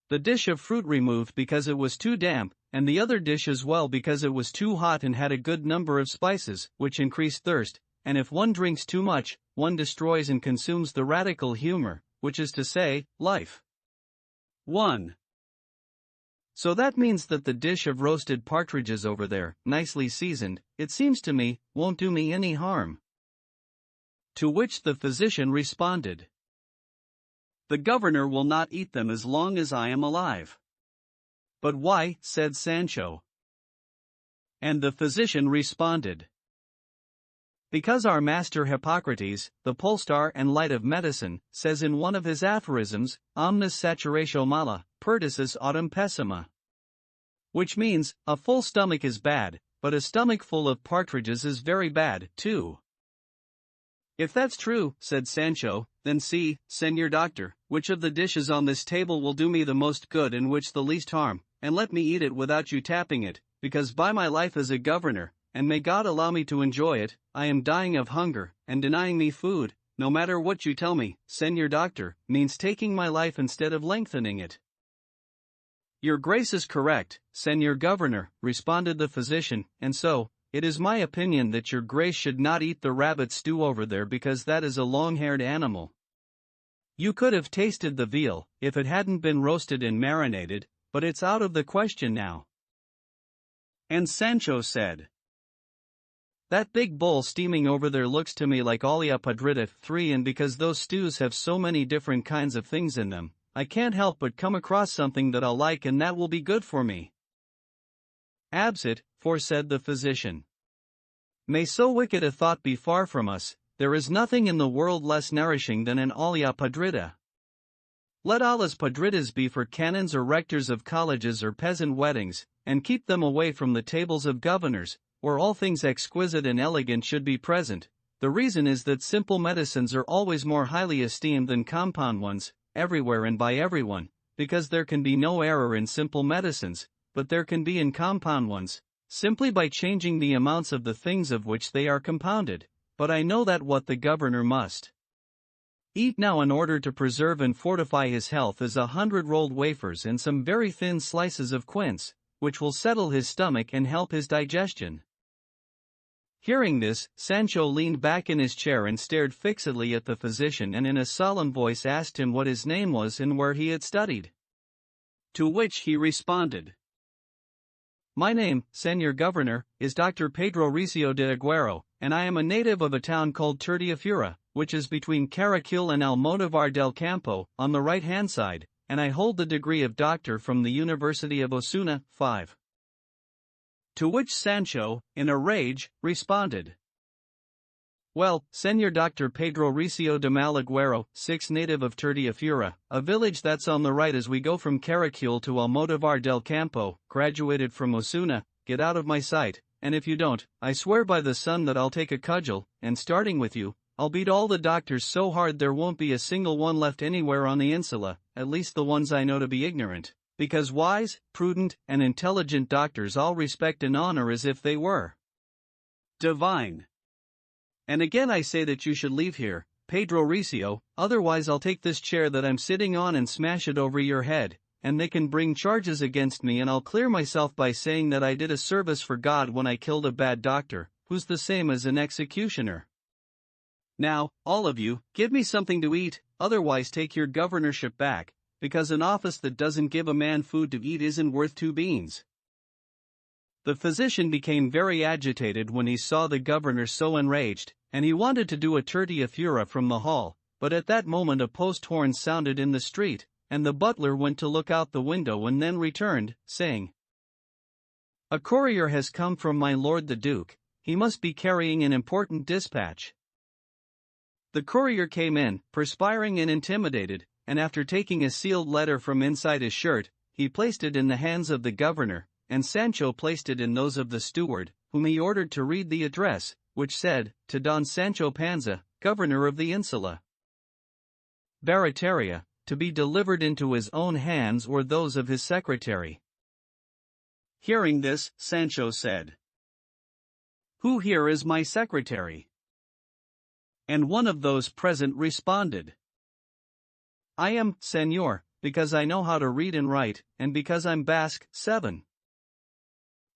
the dish of fruit removed because it was too damp, and the other dish as well because it was too hot and had a good number of spices, which increase thirst, and if one drinks too much, one destroys and consumes the radical humor, which is to say, life. 1. So that means that the dish of roasted partridges over there, nicely seasoned, it seems to me, won't do me any harm." To which the physician responded, "The governor will not eat them as long as I am alive." "But why?" said Sancho. And the physician responded, "Because our master Hippocrates, the polestar and light of medicine, says in one of his aphorisms, omnis saturatio mala, perdicis autem pessima. Which means, a full stomach is bad, but a stomach full of partridges is very bad, too." "If that's true," said Sancho, "then see, Señor Doctor, which of the dishes on this table will do me the most good and which the least harm, and let me eat it without you tapping it, because by my life as a governor, and may God allow me to enjoy it, I am dying of hunger, and denying me food, no matter what you tell me, Señor Doctor, means taking my life instead of lengthening it. Your Grace is correct, Señor Governor, responded the physician, and so, it is my opinion that your Grace should not eat the rabbit stew over there because that is a long-haired animal. You could have tasted the veal, if it hadn't been roasted and marinated, but it's out of the question now. And Sancho said, That big bowl steaming over there looks to me like olla podrida 3, and because those stews have so many different kinds of things in them, I can't help but come across something that I'll like and that will be good for me. Absit, for said the physician. May so wicked a thought be far from us, there is nothing in the world less nourishing than an olla podrida. Let ollas podridas be for canons or rectors of colleges or peasant weddings, and keep them away from the tables of governors, where all things exquisite and elegant should be present. The reason is that simple medicines are always more highly esteemed than compound ones, everywhere and by everyone, because there can be no error in simple medicines, but there can be in compound ones, simply by changing the amounts of the things of which they are compounded. But I know that what the governor must eat now in order to preserve and fortify his health is 100 rolled wafers and some very thin slices of quince, which will settle his stomach and help his digestion. Hearing this, Sancho leaned back in his chair and stared fixedly at the physician and in a solemn voice asked him what his name was and where he had studied. To which he responded, My name, Señor Governor, is Dr. Pedro Recio de Aguero, and I am a native of a town called Turdiafura, which is between Caraquil and Almodóvar del Campo, on the right-hand side, and I hold the degree of doctor from the University of Osuna. 5. To which Sancho, in a rage, responded, Well, Señor Dr. Pedro Recio de Malaguero, 6, native of Turdiafura, a village that's on the right as we go from Caraquil to Almodóvar del Campo, graduated from Osuna. Get out of my sight, and if you don't, I swear by the sun that I'll take a cudgel, and starting with you, I'll beat all the doctors so hard there won't be a single one left anywhere on the insula, at least the ones I know to be ignorant, because wise, prudent, and intelligent doctors all respect and honor as if they were divine. And again I say that you should leave here, Pedro Recio, otherwise I'll take this chair that I'm sitting on and smash it over your head, and they can bring charges against me and I'll clear myself by saying that I did a service for God when I killed a bad doctor, who's the same as an executioner. Now, all of you, give me something to eat, otherwise take your governorship back, because an office that doesn't give a man food to eat isn't worth 2 beans. The physician became very agitated when he saw the governor so enraged, and he wanted to do a Turdiafura from the hall, but at that moment a post horn sounded in the street, and the butler went to look out the window and then returned, saying, A courier has come from my lord the Duke, he must be carrying an important dispatch. The courier came in, perspiring and intimidated, and after taking a sealed letter from inside his shirt, he placed it in the hands of the governor, and Sancho placed it in those of the steward, whom he ordered to read the address, which said, to Don Sancho Panza, governor of the insula Barataria, to be delivered into his own hands or those of his secretary. Hearing this, Sancho said, Who here is my secretary? And one of those present responded, I am, Señor, because I know how to read and write, and because I'm Basque. 7.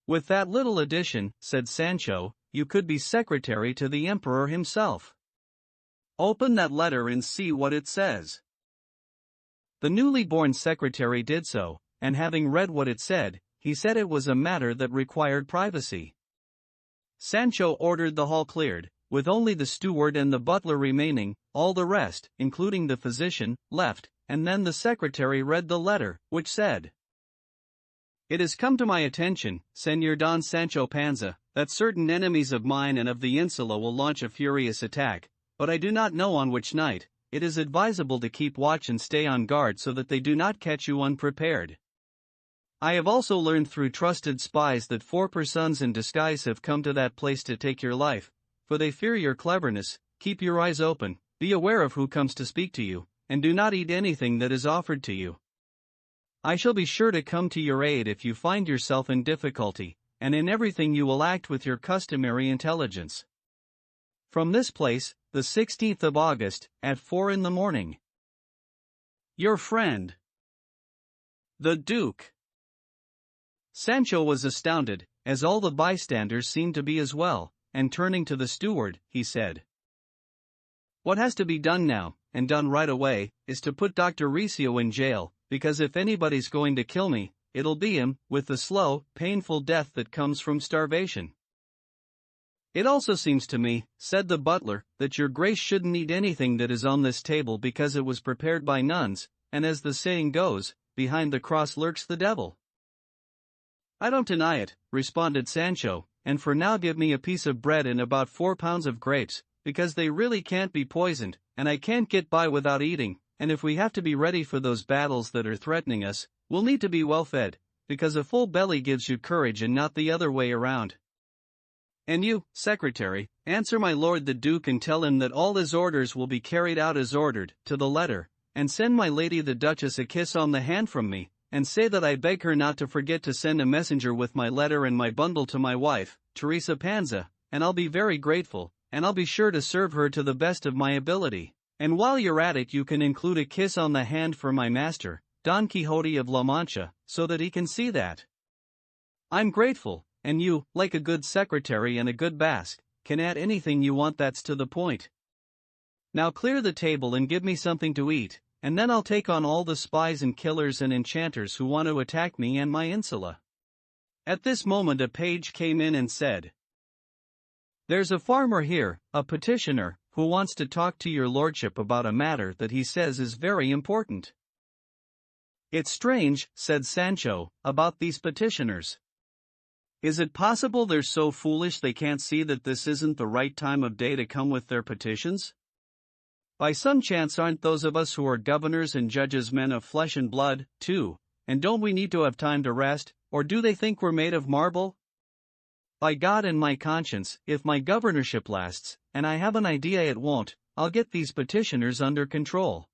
With that little addition, said Sancho, you could be secretary to the emperor himself. Open that letter and see what it says. The newly born secretary did so, and having read what it said, he said it was a matter that required privacy. Sancho ordered the hall cleared, with only the steward and the butler remaining, all the rest, including the physician, left, and then the secretary read the letter, which said, It has come to my attention, Señor Don Sancho Panza, that certain enemies of mine and of the insula will launch a furious attack, but I do not know on which night. It is advisable to keep watch and stay on guard so that they do not catch you unprepared. I have also learned through trusted spies that 4 persons in disguise have come to that place to take your life, for they fear your cleverness. Keep your eyes open, be aware of who comes to speak to you, and do not eat anything that is offered to you. I shall be sure to come to your aid if you find yourself in difficulty, and in everything you will act with your customary intelligence. From this place, the 16th of August, at 4 in the morning. Your friend, the Duke. Sancho was astounded, as all the bystanders seemed to be as well, and turning to the steward, he said, "What has to be done now, and done right away, is to put Dr. Ricio in jail, because if anybody's going to kill me, it'll be him, with the slow, painful death that comes from starvation." "It also seems to me," said the butler, "that your grace shouldn't eat anything that is on this table because it was prepared by nuns, and as the saying goes, behind the cross lurks the devil." "I don't deny it," responded Sancho, "and for now give me a piece of bread and about 4 pounds of grapes, because they really can't be poisoned, and I can't get by without eating, and if we have to be ready for those battles that are threatening us, we'll need to be well fed, because a full belly gives you courage and not the other way around. And you, secretary, answer my lord the Duke and tell him that all his orders will be carried out as ordered, to the letter, and send my lady the Duchess a kiss on the hand from me, and say that I beg her not to forget to send a messenger with my letter and my bundle to my wife, Teresa Panza, and I'll be very grateful, and I'll be sure to serve her to the best of my ability. And while you're at it you can include a kiss on the hand for my master, Don Quixote of La Mancha, so that he can see that I'm grateful, and you, like a good secretary and a good Basque, can add anything you want that's to the point. Now clear the table and give me something to eat, and then I'll take on all the spies and killers and enchanters who want to attack me and my insula." At this moment a page came in and said, "There's a farmer here, a petitioner, who wants to talk to your lordship about a matter that he says is very important." "It's strange," said Sancho, "about these petitioners. Is it possible they're so foolish they can't see that this isn't the right time of day to come with their petitions? By some chance aren't those of us who are governors and judges men of flesh and blood, too, and don't we need to have time to rest, or do they think we're made of marble? By God and my conscience, if my governorship lasts, and I have an idea it won't, I'll get these petitioners under control.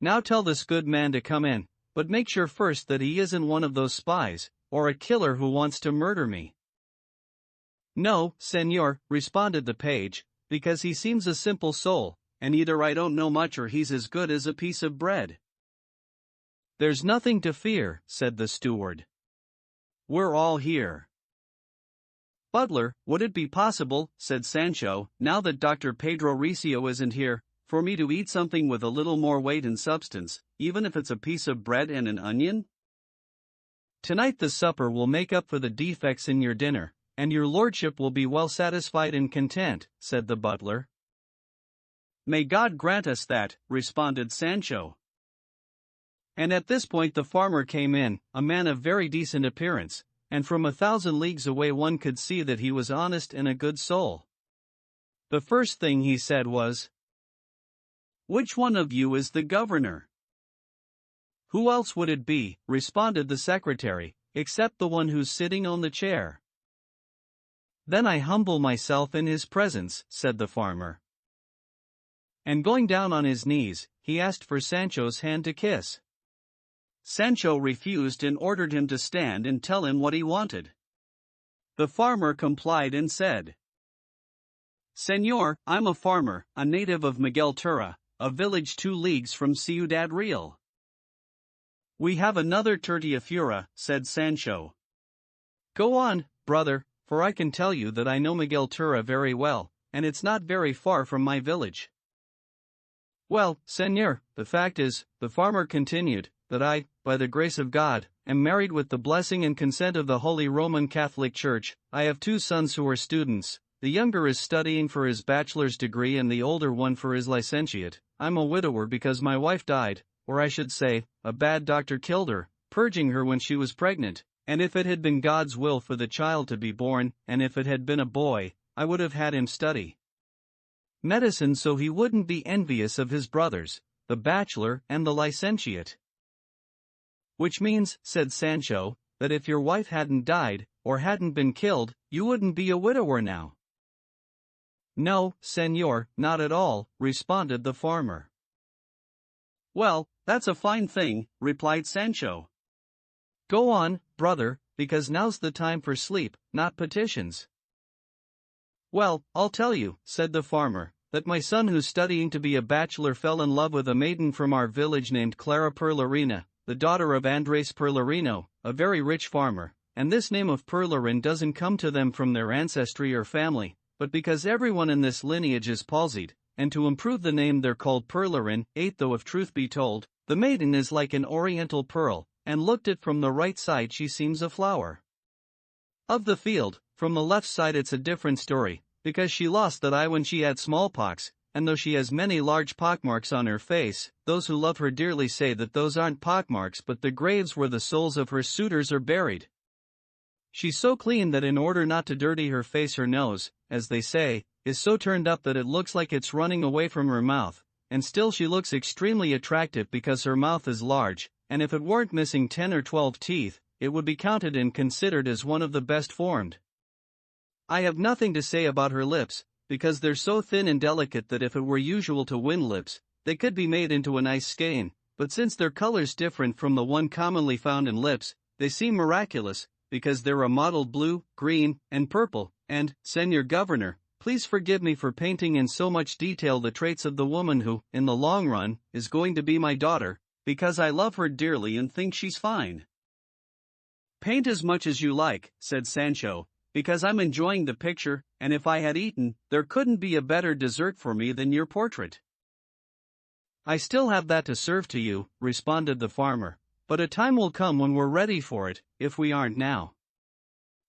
Now tell this good man to come in, but make sure first that he isn't one of those spies, or a killer who wants to murder me." "No, senor," responded the page, "because he seems a simple soul, and either I don't know much or he's as good as a piece of bread." "There's nothing to fear," said the steward. "We're all here." "Butler, would it be possible," said Sancho, "now that Dr. Pedro Ricio isn't here, for me to eat something with a little more weight and substance, even if it's a piece of bread and an onion? Tonight the supper will make up for the defects in your dinner, and your lordship will be well satisfied and content," said the butler. "May God grant us that," responded Sancho. And at this point the farmer came in, a man of very decent appearance, and from 1,000 leagues away one could see that he was honest and a good soul. The first thing he said was, "Which one of you is the governor?" "Who else would it be," responded the secretary, "except the one who's sitting on the chair?" "Then I humble myself in his presence," said the farmer. And going down on his knees, he asked for Sancho's hand to kiss. Sancho refused and ordered him to stand and tell him what he wanted. The farmer complied and said, "Señor, I'm a farmer, a native of Miguel Turra, a village 2 leagues from Ciudad Real." "We have another Tertiafura," said Sancho. "Go on, brother, for I can tell you that I know Miguel Turra very well, and it's not very far from my village." "Well, señor, the fact is," the farmer continued, "that I, by the grace of God, am married with the blessing and consent of the Holy Roman Catholic Church. I have 2 sons who are students. The younger is studying for his bachelor's degree and the older one for his licentiate. I'm a widower because my wife died, or I should say, a bad doctor killed her, purging her when she was pregnant, and if it had been God's will for the child to be born, and if it had been a boy, I would have had him study medicine so he wouldn't be envious of his brothers, the bachelor and the licentiate." "Which means," said Sancho, "that if your wife hadn't died, or hadn't been killed, you wouldn't be a widower now." "No, señor, not at all," responded the farmer. "Well, that's a fine thing," replied Sancho. "Go on, brother, because now's the time for sleep, not petitions." Well, I'll tell you, said the farmer, that my son who's studying to be a bachelor fell in love with a maiden from our village named Clara Perlarina, the daughter of Andres Perlarino, a very rich farmer, and this name of Perlarin doesn't come to them from their ancestry or family, but because everyone in this lineage is palsied, and to improve the name they're called Perlarin. 8 Though if truth be told, the maiden is like an oriental pearl, and looked at from the right side she seems a flower of the field, from the left side it's a different story, because she lost that eye when she had smallpox, and though she has many large pockmarks on her face, those who love her dearly say that those aren't pockmarks but the graves where the souls of her suitors are buried. She's so clean that in order not to dirty her face her nose, as they say, is so turned up that it looks like it's running away from her mouth, and still she looks extremely attractive because her mouth is large, and if it weren't missing 10 or 12 teeth, it would be counted and considered as one of the best formed. I have nothing to say about her lips, because they're so thin and delicate that if it were usual to win lips, they could be made into a nice skein, but since their color's different from the one commonly found in lips, they seem miraculous, because they're a mottled blue, green, and purple, and, Senor Governor, please forgive me for painting in so much detail the traits of the woman who, in the long run, is going to be my daughter, because I love her dearly and think she's fine. Paint as much as you like, said Sancho, because I'm enjoying the picture, and if I had eaten, there couldn't be a better dessert for me than your portrait. I still have that to serve to you, responded the farmer, but a time will come when we're ready for it, if we aren't now.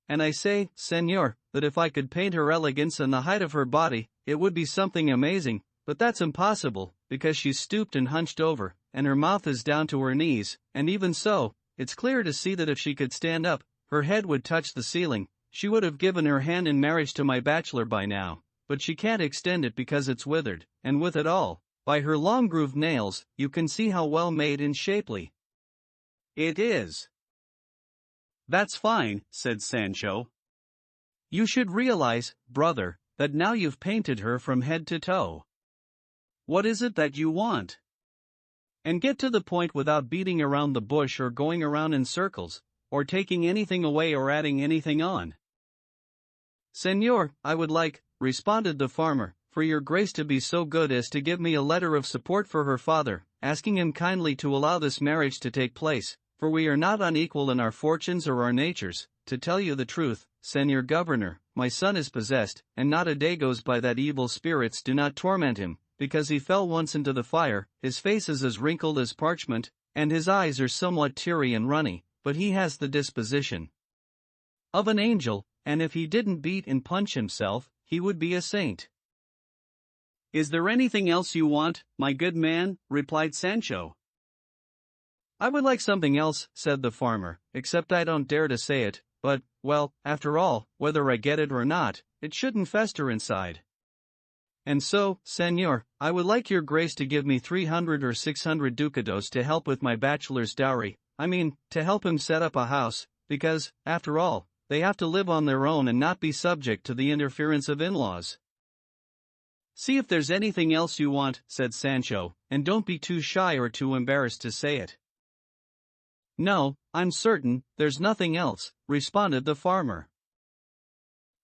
And I say, Senor, that if I could paint her elegance and the height of her body, it would be something amazing, but that's impossible, because she's stooped and hunched over, and her mouth is down to her knees, and even so, it's clear to see that if she could stand up, her head would touch the ceiling. She would have given her hand in marriage to my bachelor by now, but she can't extend it because it's withered, and with it all, by her long grooved nails, you can see how well made and shapely it is. That's fine, said Sancho. You should realize, brother, that now you've painted her from head to toe. What is it that you want? And get to the point without beating around the bush or going around in circles, or taking anything away or adding anything on. Senor, I would like, responded the farmer, for your grace to be so good as to give me a letter of support for her father, asking him kindly to allow this marriage to take place, for we are not unequal in our fortunes or our natures. To tell you the truth, Senor Governor, my son is possessed, and not a day goes by that evil spirits do not torment him, because he fell once into the fire. His face is as wrinkled as parchment, and his eyes are somewhat teary and runny, but he has the disposition of an angel, and if he didn't beat and punch himself, he would be a saint. Is there anything else you want, my good man? Replied Sancho. I would like something else, said the farmer, except I don't dare to say it, but, well, after all, whether I get it or not, it shouldn't fester inside. And so, Senor, I would like your grace to give me 300 or 600 ducados to help with my bachelor's dowry, I mean, to help him set up a house, because, after all, they have to live on their own and not be subject to the interference of in-laws. See if there's anything else you want, said Sancho, and don't be too shy or too embarrassed to say it. No, I'm certain, there's nothing else, responded the farmer.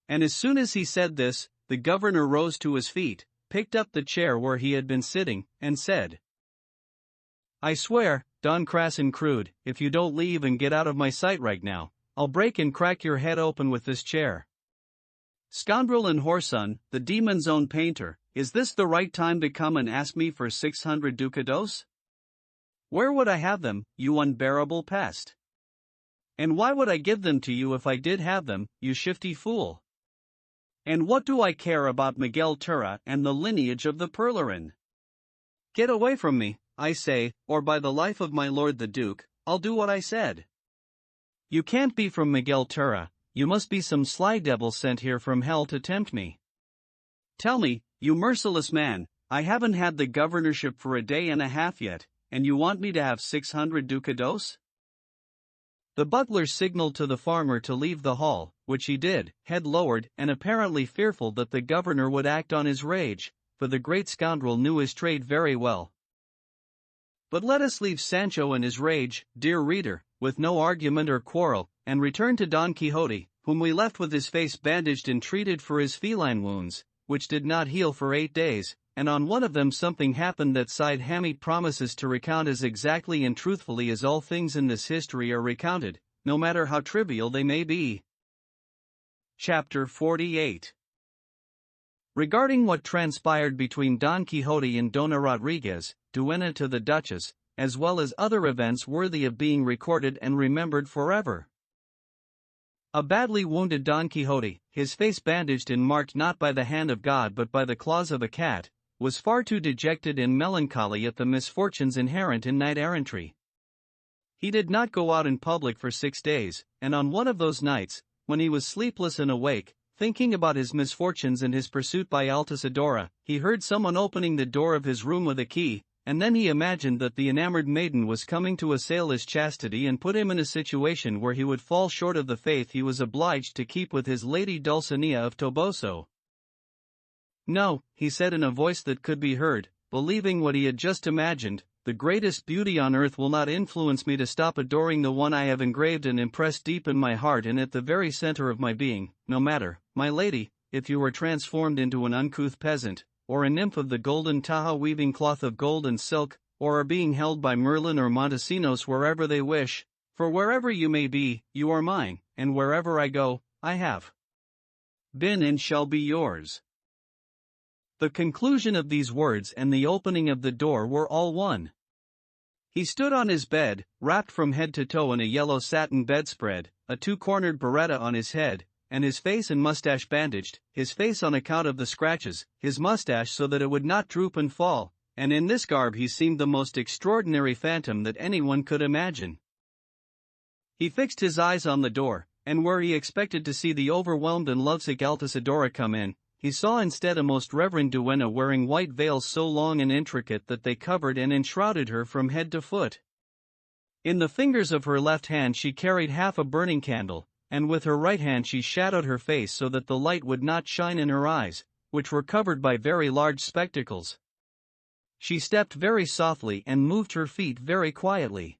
And as soon as he said this, the governor rose to his feet, picked up the chair where he had been sitting, and said, I swear, Don Crass and Crude, if you don't leave and get out of my sight right now, I'll break and crack your head open with this chair. Scoundrel and whoreson, the demon's own painter, is this the right time to come and ask me for 600 ducados? Where would I have them, you unbearable pest? And why would I give them to you if I did have them, you shifty fool? And what do I care about Miguel Turra and the lineage of the Perlarin? Get away from me, I say, or by the life of my lord the Duke, I'll do what I said. You can't be from Miguel Turra, you must be some sly devil sent here from hell to tempt me. Tell me, you merciless man, I haven't had the governorship for a day and a half yet, and you want me to have 600 ducados? The butler signaled to the farmer to leave the hall, which he did, head lowered, and apparently fearful that the governor would act on his rage, for the great scoundrel knew his trade very well. But let us leave Sancho and his rage, dear reader, with no argument or quarrel, and return to Don Quixote, whom we left with his face bandaged and treated for his feline wounds, which did not heal for 8 days, and on one of them something happened that Side Hammy promises to recount as exactly and truthfully as all things in this history are recounted, no matter how trivial they may be. Chapter 48. Regarding what transpired between Don Quixote and Dona Rodriguez, duenna to the Duchess, as well as other events worthy of being recorded and remembered forever. A badly wounded Don Quixote, his face bandaged and marked not by the hand of God but by the claws of a cat, was far too dejected and melancholy at the misfortunes inherent in knight-errantry. He did not go out in public for 6 days, and on one of those nights, when he was sleepless and awake, thinking about his misfortunes and his pursuit by Altisidora, he heard someone opening the door of his room with a key, and then he imagined that the enamored maiden was coming to assail his chastity and put him in a situation where he would fall short of the faith he was obliged to keep with his lady Dulcinea of Toboso. "No," he said in a voice that could be heard, believing what he had just imagined, "the greatest beauty on earth will not influence me to stop adoring the one I have engraved and impressed deep in my heart and at the very center of my being, no matter, my lady, if you were transformed into an uncouth peasant, or a nymph of the golden Taha weaving cloth of gold and silk, or are being held by Merlin or Montesinos wherever they wish, for wherever you may be, you are mine, and wherever I go, I have been and shall be yours." The conclusion of these words and the opening of the door were all one. He stood on his bed, wrapped from head to toe in a yellow satin bedspread, a 2-cornered beretta on his head, and his face and mustache bandaged, his face on account of the scratches, his mustache so that it would not droop and fall, and in this garb he seemed the most extraordinary phantom that anyone could imagine. He fixed his eyes on the door, and where he expected to see the overwhelmed and lovesick Altisidora come in, he saw instead a most reverend duenna wearing white veils so long and intricate that they covered and enshrouded her from head to foot. In the fingers of her left hand she carried half a burning candle, and with her right hand she shadowed her face so that the light would not shine in her eyes, which were covered by very large spectacles. She stepped very softly and moved her feet very quietly.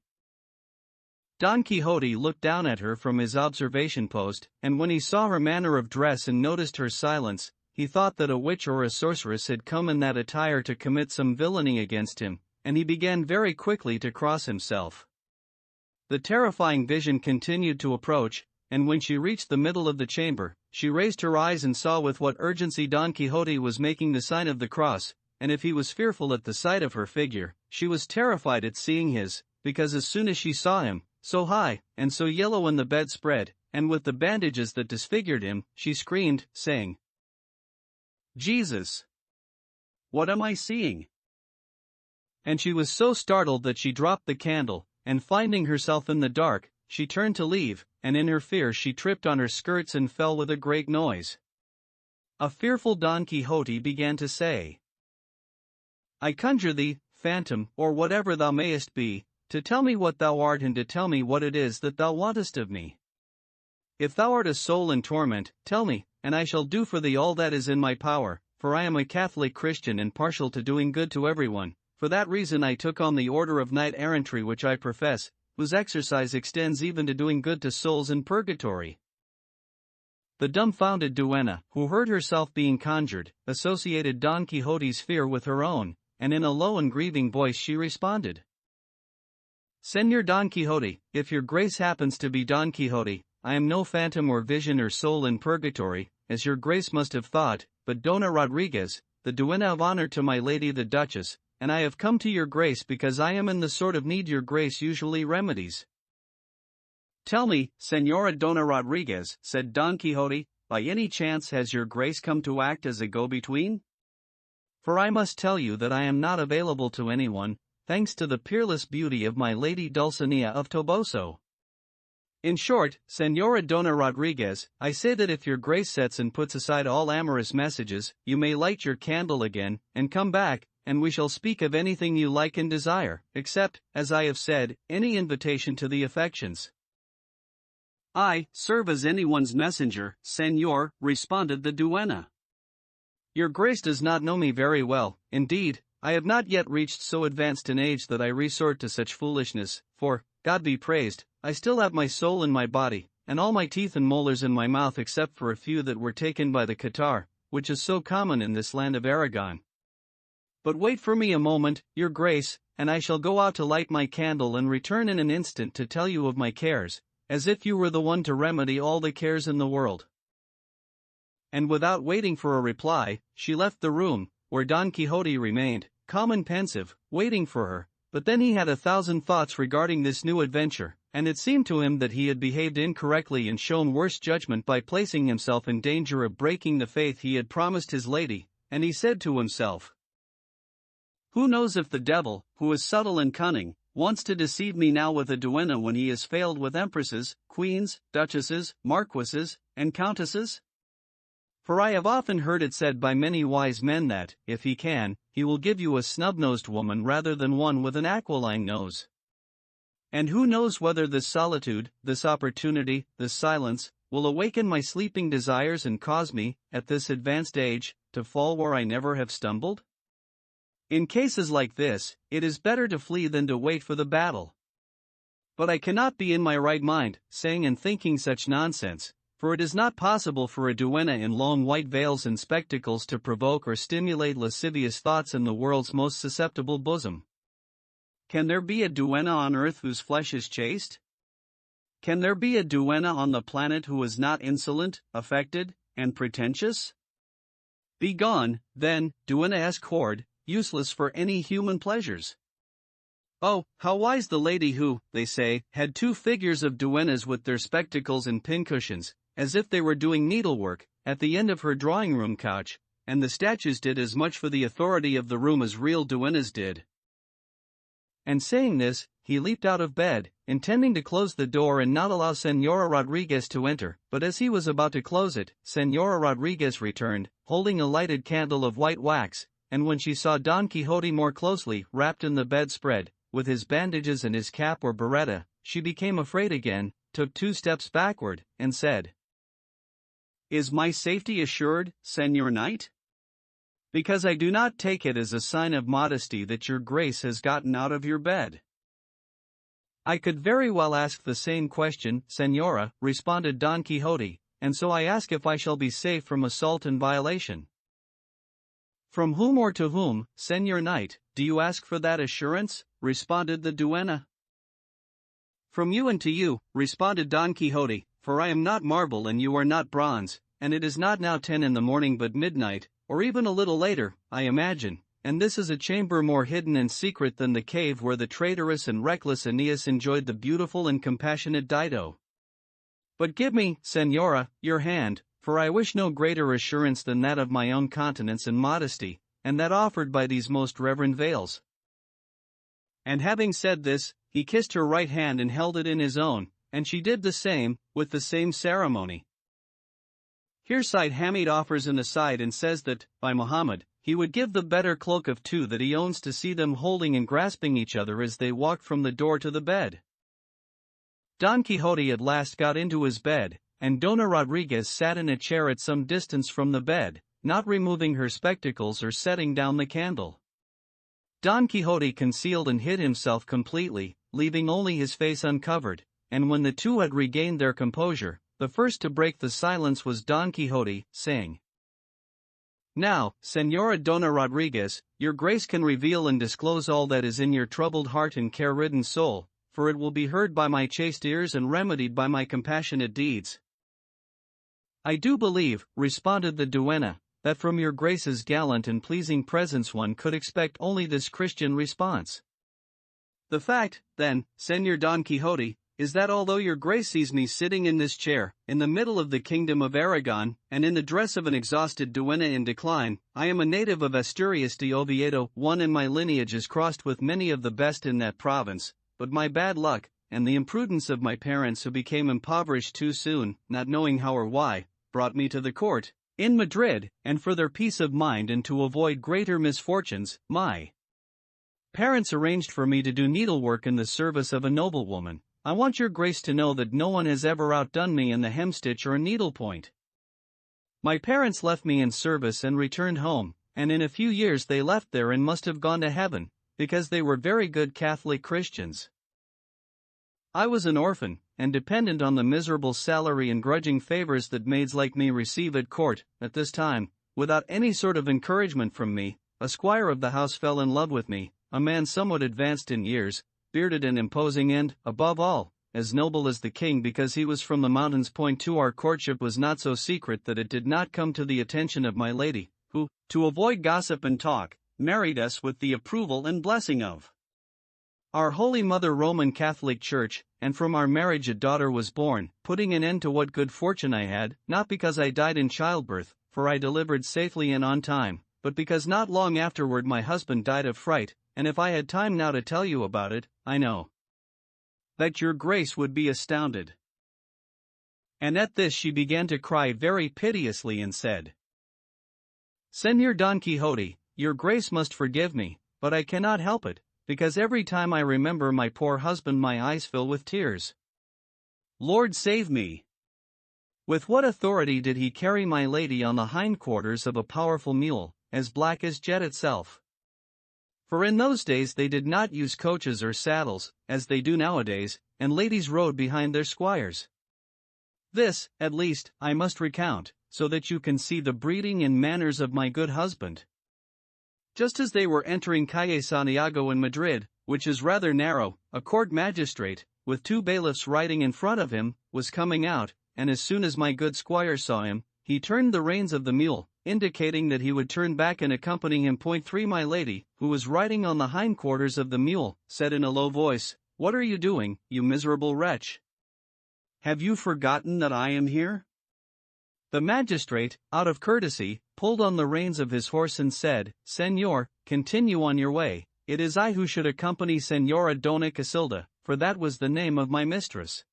Don Quixote looked down at her from his observation post, and when he saw her manner of dress and noticed her silence, he thought that a witch or a sorceress had come in that attire to commit some villainy against him, and he began very quickly to cross himself. The terrifying vision continued to approach, and when she reached the middle of the chamber, she raised her eyes and saw with what urgency Don Quixote was making the sign of the cross, and if he was fearful at the sight of her figure, she was terrified at seeing his, because as soon as she saw him, so high, and so yellow in the bedspread, and with the bandages that disfigured him, she screamed, saying, "Jesus! What am I seeing?" And she was so startled that she dropped the candle, and finding herself in the dark, she turned to leave, and in her fear she tripped on her skirts and fell with a great noise. A fearful Don Quixote began to say, "I conjure thee, phantom, or whatever thou mayest be, to tell me what thou art and to tell me what it is that thou wantest of me. If thou art a soul in torment, tell me, and I shall do for thee all that is in my power, for I am a Catholic Christian and partial to doing good to everyone. For that reason I took on the order of knight-errantry which I profess, whose exercise extends even to doing good to souls in purgatory." The dumbfounded duenna, who heard herself being conjured, associated Don Quixote's fear with her own, and in a low and grieving voice she responded, "Señor Don Quixote, if your grace happens to be Don Quixote, I am no phantom or vision or soul in purgatory, as your grace must have thought, but Dona Rodriguez, the duenna of honor to my lady the Duchess, and I have come to your grace because I am in the sort of need your grace usually remedies." "Tell me, Señora Dona Rodriguez," said Don Quixote, "by any chance has your grace come to act as a go-between? For I must tell you that I am not available to anyone, thanks to the peerless beauty of my lady Dulcinea of Toboso. In short, Señora Dona Rodriguez, I say that if your grace sets and puts aside all amorous messages, you may light your candle again, and come back, and we shall speak of anything you like and desire, except, as I have said, any invitation to the affections." "I serve as anyone's messenger, Señor," responded the duenna. "Your grace does not know me very well, indeed. I have not yet reached so advanced an age that I resort to such foolishness, for, God be praised, I still have my soul in my body, and all my teeth and molars in my mouth except for a few that were taken by the catarrh, which is so common in this land of Aragon. But wait for me a moment, your grace, and I shall go out to light my candle and return in an instant to tell you of my cares, as if you were the one to remedy all the cares in the world." And without waiting for a reply, she left the room, where Don Quixote remained, calm and pensive, waiting for her. But then he had 1,000 thoughts regarding this new adventure, and it seemed to him that he had behaved incorrectly and shown worse judgment by placing himself in danger of breaking the faith he had promised his lady, and he said to himself, "Who knows if the devil, who is subtle and cunning, wants to deceive me now with a duenna when he has failed with empresses, queens, duchesses, marquises, and countesses? For I have often heard it said by many wise men that, if he can, he will give you a snub-nosed woman rather than one with an aquiline nose. And who knows whether this solitude, this opportunity, this silence, will awaken my sleeping desires and cause me, at this advanced age, to fall where I never have stumbled? In cases like this, it is better to flee than to wait for the battle. But I cannot be in my right mind, saying and thinking such nonsense, for it is not possible for a duenna in long white veils and spectacles to provoke or stimulate lascivious thoughts in the world's most susceptible bosom. Can there be a duenna on earth whose flesh is chaste? Can there be a duenna on the planet who is not insolent, affected, and pretentious? Begone, then, duenna-esque horde, useless for any human pleasures. Oh, how wise the lady who, they say, had 2 figures of duennas with their spectacles and pincushions, as if they were doing needlework, at the end of her drawing-room couch, and the statues did as much for the authority of the room as real duennas did." And saying this, he leaped out of bed, intending to close the door and not allow Señora Rodriguez to enter, but as he was about to close it, Señora Rodriguez returned, holding a lighted candle of white wax, and when she saw Don Quixote more closely wrapped in the bedspread, with his bandages and his cap or beretta, she became afraid again, took 2 steps backward, and said, "Is my safety assured, Señor Knight? Because I do not take it as a sign of modesty that your grace has gotten out of your bed." "I could very well ask the same question, Señora," responded Don Quixote, "and so I ask if I shall be safe from assault and violation." "From whom or to whom, Señor Knight, do you ask for that assurance?" responded the duenna. "From you and to you," responded Don Quixote, "for I am not marble and you are not bronze, and it is not now 10 in the morning but midnight, or even a little later, I imagine, and this is a chamber more hidden and secret than the cave where the traitorous and reckless Aeneas enjoyed the beautiful and compassionate Dido. But give me, Señora, your hand, for I wish no greater assurance than that of my own continence and modesty, and that offered by these most reverend veils." And having said this, he kissed her right hand and held it in his own, and she did the same, with the same ceremony. Here Said Hamid offers an aside and says that, by Muhammad, he would give the better cloak of 2 that he owns to see them holding and grasping each other as they walked from the door to the bed. Don Quixote at last got into his bed, and Dona Rodriguez sat in a chair at some distance from the bed, not removing her spectacles or setting down the candle. Don Quixote concealed and hid himself completely, leaving only his face uncovered, and when the 2 had regained their composure, the first to break the silence was Don Quixote, saying, "Now, Señora Dona Rodriguez, your grace can reveal and disclose all that is in your troubled heart and care-ridden soul, for it will be heard by my chaste ears and remedied by my compassionate deeds." "I do believe," responded the duenna, "that from your grace's gallant and pleasing presence one could expect only this Christian response. The fact, then, Señor Don Quixote, is that although your grace sees me sitting in this chair, in the middle of the kingdom of Aragon, and in the dress of an exhausted duenna in decline, I am a native of Asturias de Oviedo, one and my lineage is crossed with many of the best in that province, but my bad luck, and the imprudence of my parents who became impoverished too soon, not knowing how or why, brought me to the court, in Madrid, and for their peace of mind and to avoid greater misfortunes, my parents arranged for me to do needlework in the service of a noblewoman. I want your grace to know that no one has ever outdone me in the hemstitch or needlepoint. My parents left me in service and returned home, and in a few years they left there and must have gone to heaven, because they were very good Catholic Christians. I was an orphan, and dependent on the miserable salary and grudging favors that maids like me receive at court. At this time, without any sort of encouragement from me, a squire of the house fell in love with me, a man somewhat advanced in years, bearded and imposing and, above all, as noble as the king because he was from the mountains. Point 2 Our courtship was not so secret that it did not come to the attention of my lady, who, to avoid gossip and talk, married us with the approval and blessing of our Holy Mother Roman Catholic Church, and from our marriage a daughter was born, putting an end to what good fortune I had, not because I died in childbirth, for I delivered safely and on time, but because not long afterward my husband died of fright, and if I had time now to tell you about it, I know that your grace would be astounded. And at this she began to cry very piteously and said, Señor Don Quixote, your grace must forgive me, but I cannot help it, because every time I remember my poor husband my eyes fill with tears. Lord save me! With what authority did he carry my lady on the hindquarters of a powerful mule, as black as jet itself? For in those days they did not use coaches or saddles, as they do nowadays, and ladies rode behind their squires. This, at least, I must recount, so that you can see the breeding and manners of my good husband. Just as they were entering Calle Santiago in Madrid, which is rather narrow, a court magistrate, with 2 bailiffs riding in front of him, was coming out, and as soon as my good squire saw him, he turned the reins of the mule, indicating that he would turn back and accompany him. Point 3 My lady, who was riding on the hindquarters of the mule, said in a low voice, What are you doing, you miserable wretch? Have you forgotten that I am here? The magistrate, out of courtesy, pulled on the reins of his horse and said, Señor, continue on your way, it is I who should accompany Señora Dona Casilda, for that was the name of my mistress.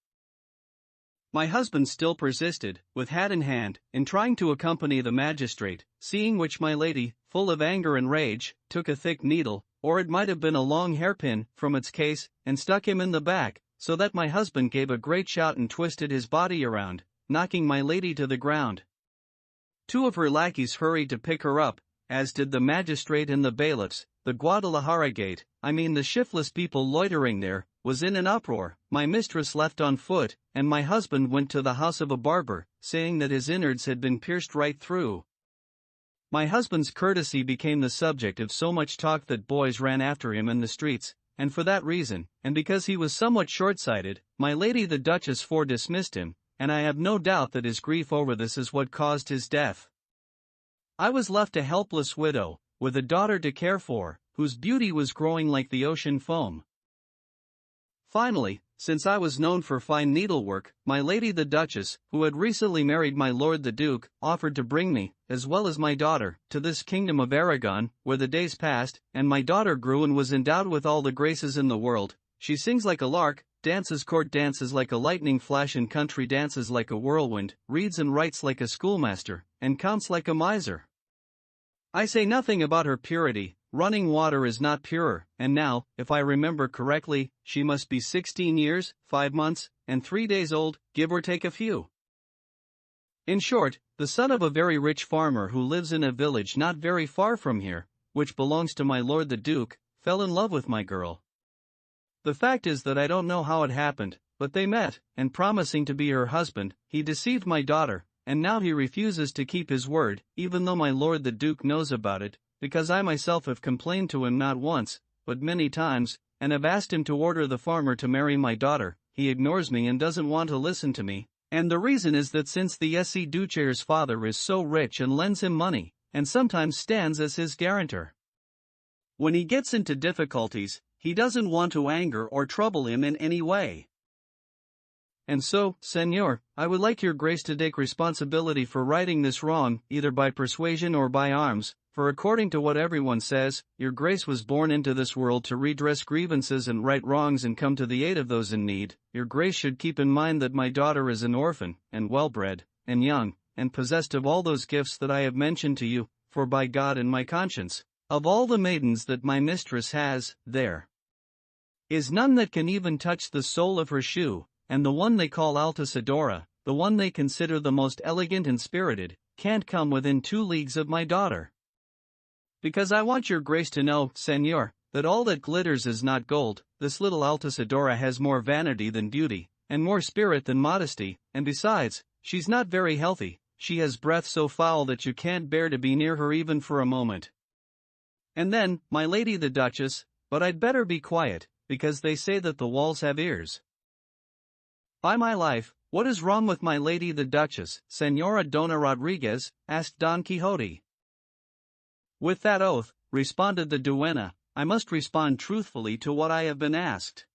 My husband still persisted, with hat in hand, in trying to accompany the magistrate, seeing which my lady, full of anger and rage, took a thick needle, or it might have been a long hairpin, from its case, and stuck him in the back, so that my husband gave a great shout and twisted his body around, knocking my lady to the ground. 2 of her lackeys hurried to pick her up, as did the magistrate and the bailiffs. The Guadalajara gate, the shiftless people loitering there, was in an uproar. My mistress left on foot, and my husband went to the house of a barber, saying that his innards had been pierced right through. My husband's courtesy became the subject of so much talk that boys ran after him in the streets, and for that reason, and because he was somewhat short-sighted, my lady the Duchess dismissed him, and I have no doubt that his grief over this is what caused his death. I was left a helpless widow, with a daughter to care for, whose beauty was growing like the ocean foam. Finally, since I was known for fine needlework, my lady the Duchess, who had recently married my lord the Duke, offered to bring me, as well as my daughter, to this kingdom of Aragon, where the days passed, and my daughter grew and was endowed with all the graces in the world. She sings like a lark, dances court dances like a lightning flash and country dances like a whirlwind, reads and writes like a schoolmaster, and counts like a miser. I say nothing about her purity. Running water is not purer, and now, if I remember correctly, she must be 16 years, 5 months, and 3 days old, give or take a few. In short, the son of a very rich farmer who lives in a village not very far from here, which belongs to my lord the Duke, fell in love with my girl. The fact is that I don't know how it happened, but they met, and promising to be her husband, he deceived my daughter, and now he refuses to keep his word, even though my lord the Duke knows about it, because I myself have complained to him not once, but many times, and have asked him to order the farmer to marry my daughter. He ignores me and doesn't want to listen to me, and the reason is that since the SC Duce's father is so rich and lends him money, and sometimes stands as his guarantor, when he gets into difficulties, he doesn't want to anger or trouble him in any way. And so, Señor, I would like your grace to take responsibility for righting this wrong, either by persuasion or by arms, for according to what everyone says, your grace was born into this world to redress grievances and right wrongs and come to the aid of those in need. Your grace should keep in mind that my daughter is an orphan, and well-bred, and young, and possessed of all those gifts that I have mentioned to you, for by God and my conscience, of all the maidens that my mistress has, there is none that can even touch the sole of her shoe, and the one they call Altisidora, the one they consider the most elegant and spirited, can't come within 2 leagues of my daughter. Because I want your grace to know, Señor, that all that glitters is not gold, this little Altisidora has more vanity than beauty, and more spirit than modesty, and besides, she's not very healthy, she has breath so foul that you can't bear to be near her even for a moment. And then, my lady the Duchess, but I'd better be quiet, because they say that the walls have ears. By my life, what is wrong with my lady the Duchess, Señora Dona Rodriguez? Asked Don Quixote. With that oath, responded the duenna, I must respond truthfully to what I have been asked.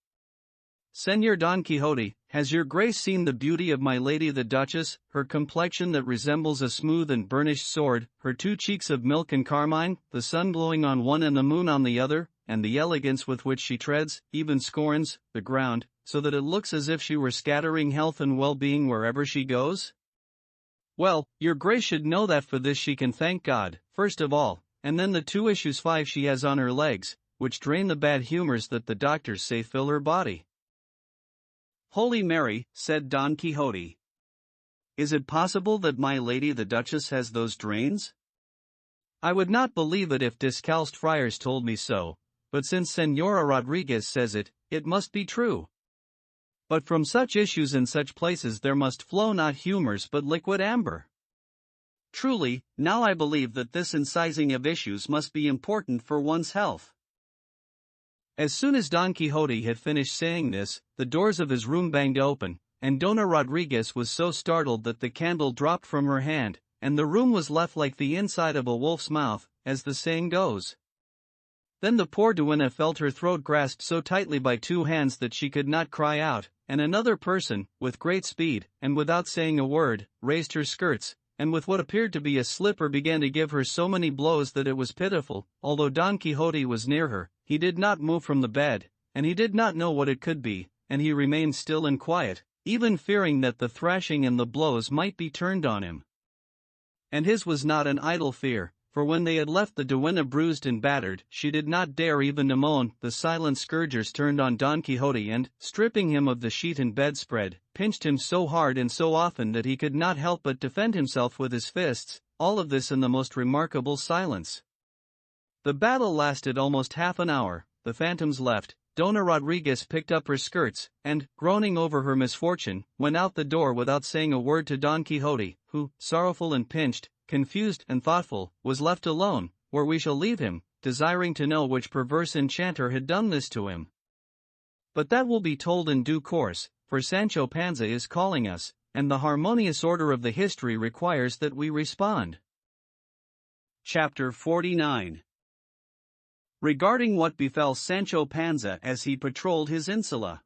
Señor Don Quixote, has your grace seen the beauty of my lady the Duchess, her complexion that resembles a smooth and burnished sword, her 2 cheeks of milk and carmine, the sun blowing on one and the moon on the other, and the elegance with which she treads, even scorns, the ground, so that it looks as if she were scattering health and well-being wherever she goes? Well, your grace should know that for this she can thank God, first of all, and then the 2 issues 5 she has on her legs, which drain the bad humors that the doctors say fill her body. Holy Mary, said Don Quixote. Is it possible that my lady the Duchess has those drains? I would not believe it if discalced friars told me so, but since Señora Rodriguez says it, it must be true. But from such issues in such places there must flow not humors but liquid amber. Truly, now I believe that this incising of issues must be important for one's health. As soon as Don Quixote had finished saying this, the doors of his room banged open, and Dona Rodriguez was so startled that the candle dropped from her hand, and the room was left like the inside of a wolf's mouth, as the saying goes. Then the poor duenna felt her throat grasped so tightly by 2 hands that she could not cry out, and another person, with great speed, and without saying a word, raised her skirts, and with what appeared to be a slipper began to give her so many blows that it was pitiful. Although Don Quixote was near her, he did not move from the bed, and he did not know what it could be, and he remained still and quiet, even fearing that the thrashing and the blows might be turned on him. And his was not an idle fear, for when they had left the duenna bruised and battered, she did not dare even to moan. The silent scourgers turned on Don Quixote and, stripping him of the sheet and bedspread, pinched him so hard and so often that he could not help but defend himself with his fists, all of this in the most remarkable silence. The battle lasted almost half an hour, the phantoms left, Dona Rodriguez picked up her skirts, and, groaning over her misfortune, went out the door without saying a word to Don Quixote, who, sorrowful and pinched, confused and thoughtful, was left alone, where we shall leave him, desiring to know which perverse enchanter had done this to him. But that will be told in due course, for Sancho Panza is calling us, and the harmonious order of the history requires that we respond. Chapter 49. Regarding what befell Sancho Panza as he patrolled his insula.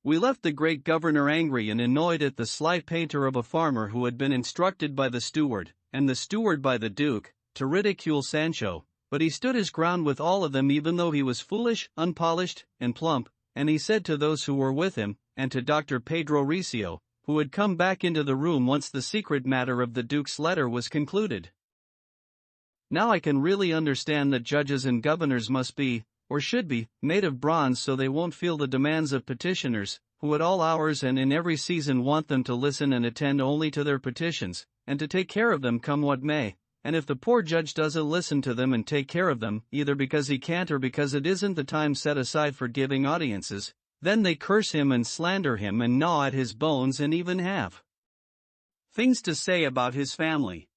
We left the great governor angry and annoyed at the sly painter of a farmer who had been instructed by the steward, and the steward by the duke, to ridicule Sancho, but he stood his ground with all of them even though he was foolish, unpolished, and plump, and he said to those who were with him, and to Dr. Pedro Recio, who had come back into the room once the secret matter of the duke's letter was concluded. Now I can really understand that judges and governors must be, or should be, made of bronze so they won't feel the demands of petitioners, who at all hours and in every season want them to listen and attend only to their petitions, and to take care of them come what may, and if the poor judge doesn't listen to them and take care of them, either because he can't or because it isn't the time set aside for giving audiences, then they curse him and slander him and gnaw at his bones and even have things to say about his family.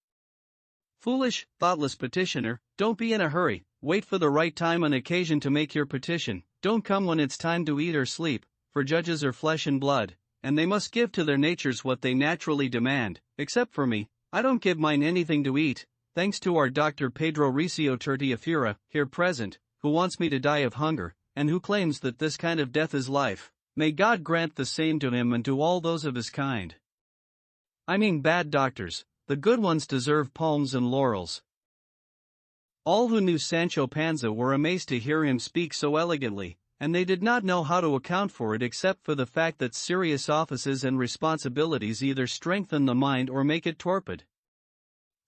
Foolish, thoughtless petitioner, don't be in a hurry, wait for the right time and occasion to make your petition, don't come when it's time to eat or sleep, for judges are flesh and blood, and they must give to their natures what they naturally demand. Except for me, I don't give mine anything to eat, thanks to our Dr. Pedro Recio Tertiafura, here present, who wants me to die of hunger, and who claims that this kind of death is life. May God grant the same to him and to all those of his kind. I mean bad doctors, the good ones deserve palms and laurels. All who knew Sancho Panza were amazed to hear him speak so elegantly, and they did not know how to account for it except for the fact that serious offices and responsibilities either strengthen the mind or make it torpid.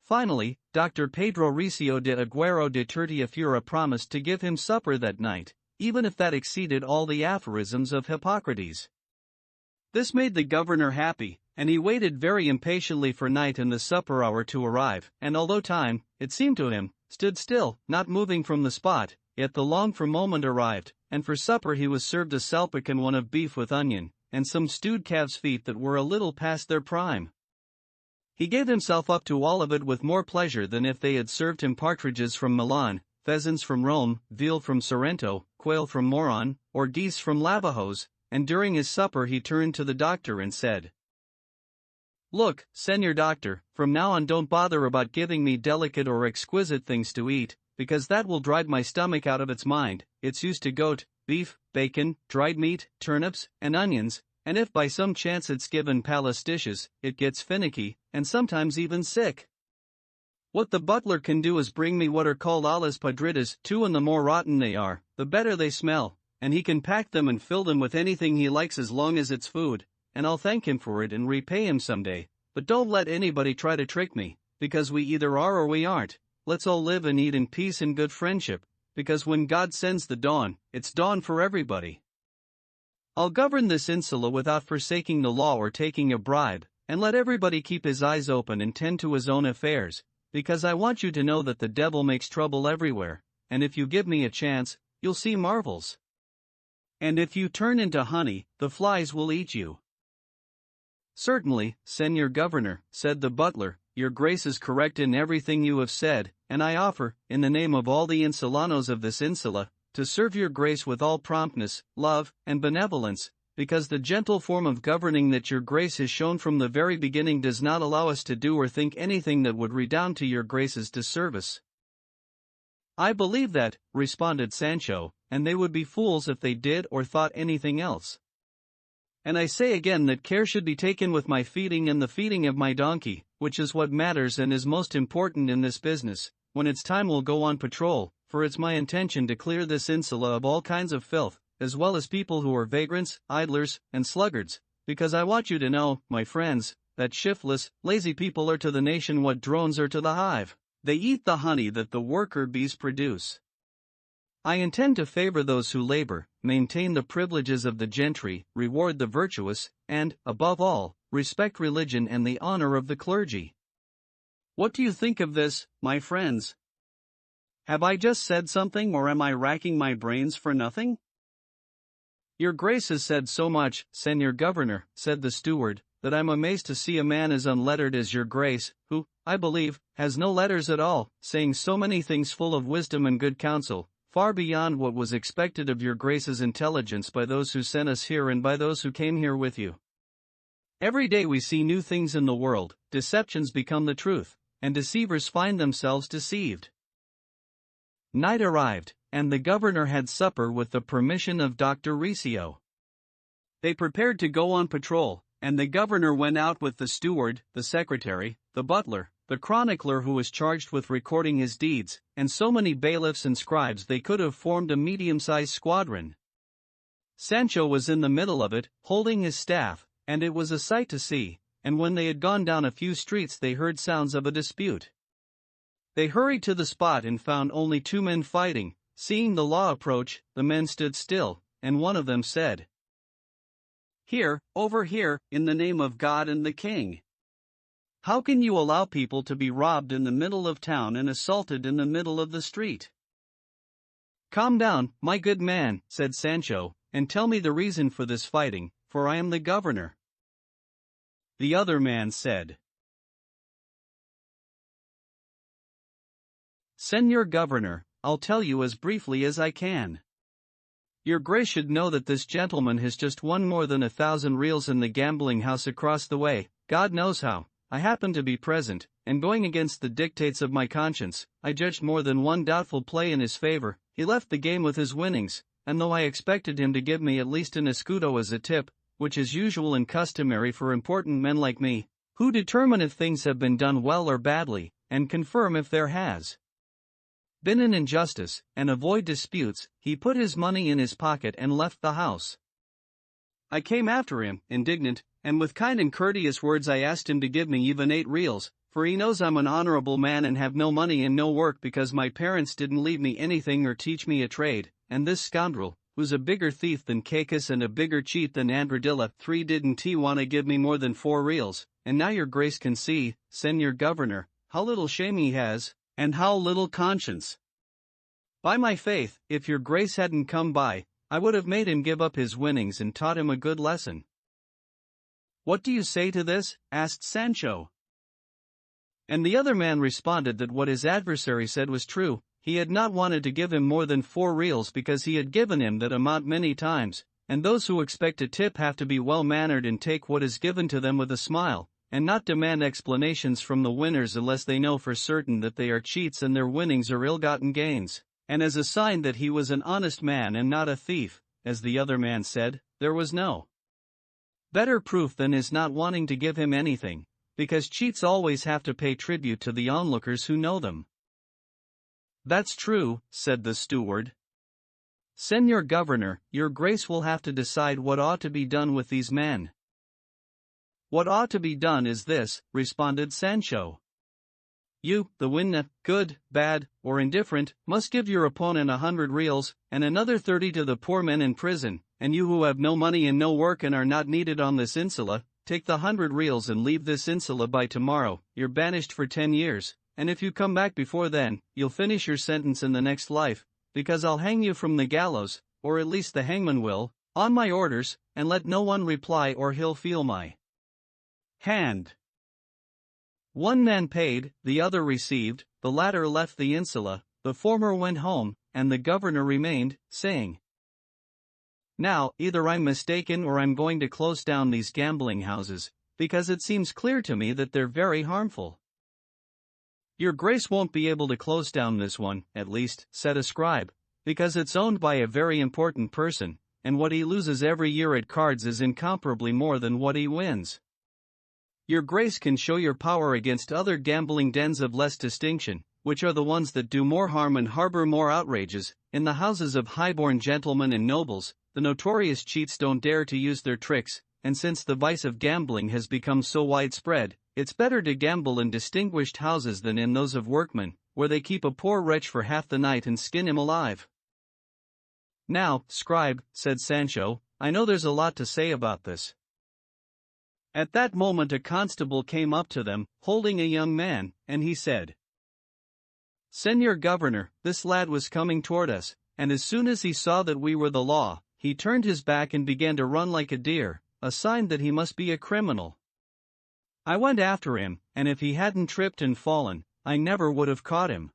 Finally, Dr. Pedro Recio de Aguero de Tertiafura promised to give him supper that night, even if that exceeded all the aphorisms of Hippocrates. This made the governor happy, and he waited very impatiently for night and the supper hour to arrive, and although time, it seemed to him, stood still, not moving from the spot, yet the longed-for moment arrived, and for supper he was served a salpicon one of beef with onion, and some stewed calves' feet that were a little past their prime. He gave himself up to all of it with more pleasure than if they had served him partridges from Milan, pheasants from Rome, veal from Sorrento, quail from Moron, or geese from Lavajos, and during his supper he turned to the doctor and said, "Look, Senor Doctor, from now on don't bother about giving me delicate or exquisite things to eat, because that will drive my stomach out of its mind. It's used to goat, beef, bacon, dried meat, turnips, and onions, and if by some chance it's given palace dishes, it gets finicky, and sometimes even sick. What the butler can do is bring me what are called alas podridas, too, and the more rotten they are, the better they smell, and he can pack them and fill them with anything he likes as long as it's food, and I'll thank him for it and repay him someday, but don't let anybody try to trick me, because we either are or we aren't. Let's all live and eat in peace and good friendship, because when God sends the dawn, it's dawn for everybody. I'll govern this insula without forsaking the law or taking a bribe, and let everybody keep his eyes open and tend to his own affairs, because I want you to know that the devil makes trouble everywhere, and if you give me a chance, you'll see marvels. And if you turn into honey, the flies will eat you." "Certainly, Senor Governor," said the butler, "your grace is correct in everything you have said, and I offer, in the name of all the insulanos of this insula, to serve your grace with all promptness, love, and benevolence, because the gentle form of governing that your grace has shown from the very beginning does not allow us to do or think anything that would redound to your grace's disservice." "I believe that," responded Sancho, "and they would be fools if they did or thought anything else. And I say again that care should be taken with my feeding and the feeding of my donkey, which is what matters and is most important in this business. When it's time we'll go on patrol, for it's my intention to clear this insula of all kinds of filth, as well as people who are vagrants, idlers, and sluggards, because I want you to know, my friends, that shiftless, lazy people are to the nation what drones are to the hive. They eat the honey that the worker bees produce. I intend to favor those who labor, maintain the privileges of the gentry, reward the virtuous, and, above all, respect religion and the honor of the clergy. What do you think of this, my friends? Have I just said something, or am I racking my brains for nothing?" "Your grace has said so much, Senor Governor," said the steward, "that I'm amazed to see a man as unlettered as your grace, who, I believe, has no letters at all, saying so many things full of wisdom and good counsel, far beyond what was expected of your grace's intelligence by those who sent us here and by those who came here with you. Every day we see new things in the world, deceptions become the truth, and deceivers find themselves deceived." Night arrived, and the governor had supper with the permission of Dr. Ricio. They prepared to go on patrol, and the governor went out with the steward, the secretary, the butler, the chronicler who was charged with recording his deeds, and so many bailiffs and scribes they could have formed a medium-sized squadron. Sancho was in the middle of it, holding his staff, and it was a sight to see, and when they had gone down a few streets they heard sounds of a dispute. They hurried to the spot and found only two men fighting. Seeing the law approach, the men stood still, and one of them said, "Here, over here, in the name of God and the king. How can you allow people to be robbed in the middle of town and assaulted in the middle of the street?" "Calm down, my good man," said Sancho, "and tell me the reason for this fighting, for I am the governor." The other man said, "Senor Governor, I'll tell you as briefly as I can. Your grace should know that this gentleman has just won more than 1,000 reals in the gambling house across the way. God knows how. I happened to be present, and going against the dictates of my conscience, I judged more than one doubtful play in his favor. He left the game with his winnings, and though I expected him to give me at least an escudo as a tip, which is usual and customary for important men like me, who determine if things have been done well or badly, and confirm if there has been an injustice, and avoid disputes, he put his money in his pocket and left the house. I came after him, indignant, and with kind and courteous words I asked him to give me even 8 reals, for he knows I'm an honorable man and have no money and no work because my parents didn't leave me anything or teach me a trade, and this scoundrel, who's a bigger thief than Cacus and a bigger cheat than Andradilla, 3 didn't he want to give me more than 4 reals, and now your grace can see, Senor Governor, how little shame he has, and how little conscience. By my faith, if your grace hadn't come by, I would have made him give up his winnings and taught him a good lesson." "What do you say to this?" asked Sancho. And the other man responded that what his adversary said was true. He had not wanted to give him more than 4 reals because he had given him that amount many times, and those who expect a tip have to be well-mannered and take what is given to them with a smile, and not demand explanations from the winners unless they know for certain that they are cheats and their winnings are ill-gotten gains. And as a sign that he was an honest man and not a thief, as the other man said, there was no better proof than his not wanting to give him anything, because cheats always have to pay tribute to the onlookers who know them. "That's true," said the steward. "Señor Governor, your grace will have to decide what ought to be done with these men." "What ought to be done is this," responded Sancho. "You, the winner, good, bad, or indifferent, must give your opponent 100 reals, and another 30 to the poor men in prison, and you who have no money and no work and are not needed on this insula, take the 100 reals and leave this insula by tomorrow. You're banished for 10 years, and if you come back before then, you'll finish your sentence in the next life, because I'll hang you from the gallows, or at least the hangman will, on my orders, and let no one reply or he'll feel my hand." One man paid, the other received, the latter left the insula, the former went home, and the governor remained, saying, "Now, either I'm mistaken or I'm going to close down these gambling houses, because it seems clear to me that they're very harmful." "Your grace won't be able to close down this one, at least," said a scribe, "because it's owned by a very important person, and what he loses every year at cards is incomparably more than what he wins. Your grace can show your power against other gambling dens of less distinction, which are the ones that do more harm and harbor more outrages. In the houses of high-born gentlemen and nobles, the notorious cheats don't dare to use their tricks, and since the vice of gambling has become so widespread, it's better to gamble in distinguished houses than in those of workmen, where they keep a poor wretch for half the night and skin him alive." "Now, scribe," said Sancho, "I know there's a lot to say about this." At that moment a constable came up to them, holding a young man, and he said, "Señor Governor, this lad was coming toward us, and as soon as he saw that we were the law, he turned his back and began to run like a deer, a sign that he must be a criminal. I went after him, and if he hadn't tripped and fallen, I never would have caught him."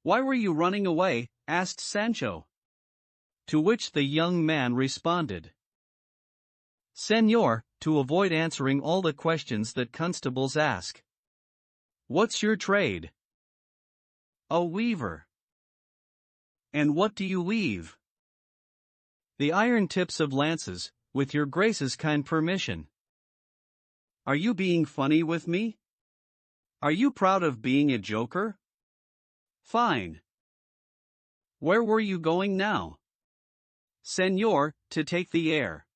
"Why were you running away?" asked Sancho. To which the young man responded, "Señor, to avoid answering all the questions that constables ask." "What's your trade?" "A weaver." "And what do you weave?" "The iron tips of lances, with your grace's kind permission." "Are you being funny with me? Are you proud of being a joker? Fine. Where were you going now?" "Señor, to take the air."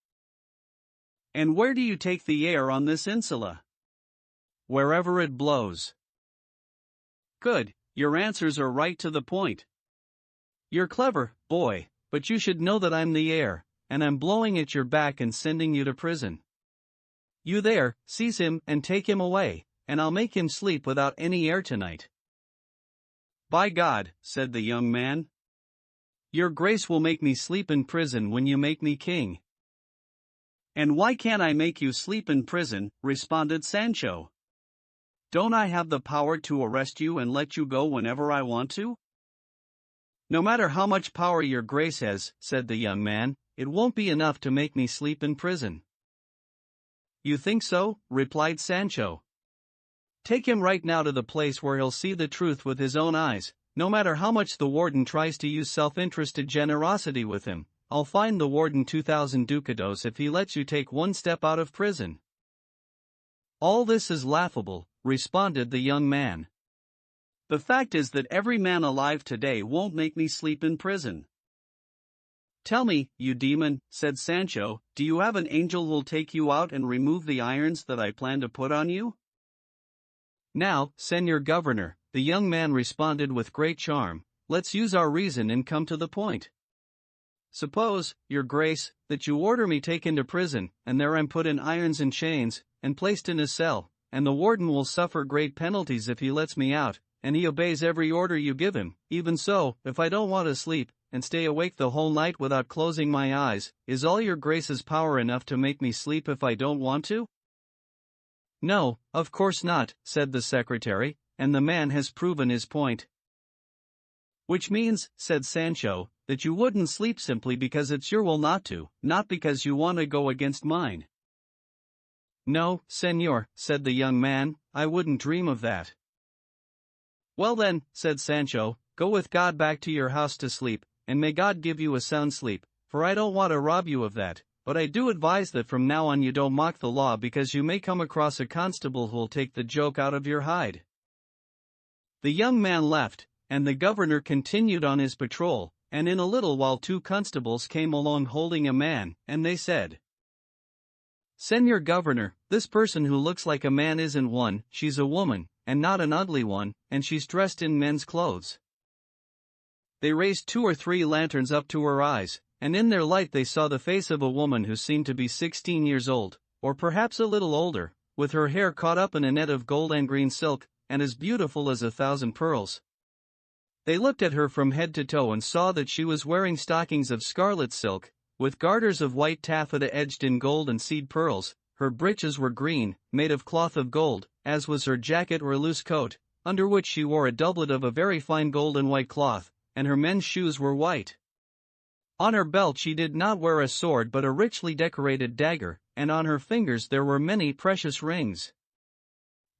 "And where do you take the air on this insula?" "Wherever it blows." "Good, your answers are right to the point." "You're clever, boy, but you should know that I'm the air, and I'm blowing at your back and sending you to prison. You there, seize him and take him away, and I'll make him sleep without any air tonight." "By God," said the young man, "your grace will make me sleep in prison when you make me king." "And why can't I make you sleep in prison?" responded Sancho. "Don't I have the power to arrest you and let you go whenever I want to?" "No matter how much power your grace has," said the young man, "it won't be enough to make me sleep in prison." "You think so?" replied Sancho. "Take him right now to the place where he'll see the truth with his own eyes. No matter how much the warden tries to use self-interested generosity with him, I'll fine the warden 2,000 ducados if he lets you take one step out of prison." "All this is laughable," responded the young man. "The fact is that every man alive today won't make me sleep in prison." "Tell me, you demon," said Sancho, "do you have an angel who'll take you out and remove the irons that I plan to put on you?" "Now, Señor Governor," the young man responded with great charm, "let's use our reason and come to the point. Suppose, your grace, that you order me taken to prison, and there I'm put in irons and chains, and placed in a cell, and the warden will suffer great penalties if he lets me out, and he obeys every order you give him. Even so, if I don't want to sleep, and stay awake the whole night without closing my eyes. Is all your grace's power enough to make me sleep if I don't want to?" "No, of course not," said the secretary, "and the man has proven his point." "Which means," said Sancho, "that you wouldn't sleep simply because it's your will not to, not because you want to go against mine." "No, señor," said the young man, "I wouldn't dream of that." "Well then," said Sancho, "go with God back to your house to sleep, and may God give you a sound sleep, for I don't want to rob you of that, but I do advise that from now on you don't mock the law because you may come across a constable who'll take the joke out of your hide." The young man left, and the governor continued on his patrol, and in a little while 2 constables came along holding a man, and they said, "Señor Governor, this person who looks like a man isn't one, she's a woman, and not an ugly one, and she's dressed in men's clothes." They raised 2 or 3 lanterns up to her eyes, and in their light they saw the face of a woman who seemed to be 16 years old, or perhaps a little older, with her hair caught up in a net of gold and green silk, and as beautiful as 1,000 pearls. They looked at her from head to toe and saw that she was wearing stockings of scarlet silk, with garters of white taffeta edged in gold and seed pearls. Her breeches were green, made of cloth of gold, as was her jacket or loose coat, under which she wore a doublet of a very fine gold and white cloth, and her men's shoes were white. On her belt she did not wear a sword but a richly decorated dagger, and on her fingers there were many precious rings.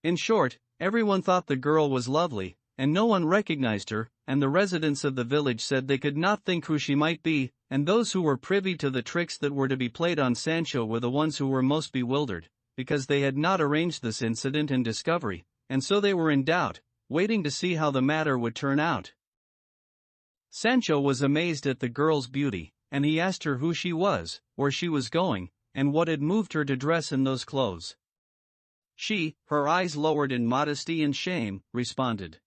In short, everyone thought the girl was lovely, and no one recognized her, and the residents of the village said they could not think who she might be, and those who were privy to the tricks that were to be played on Sancho were the ones who were most bewildered, because they had not arranged this incident and discovery, and so they were in doubt, waiting to see how the matter would turn out. Sancho was amazed at the girl's beauty, and he asked her who she was, where she was going, and what had moved her to dress in those clothes. She, her eyes lowered in modesty and shame, responded,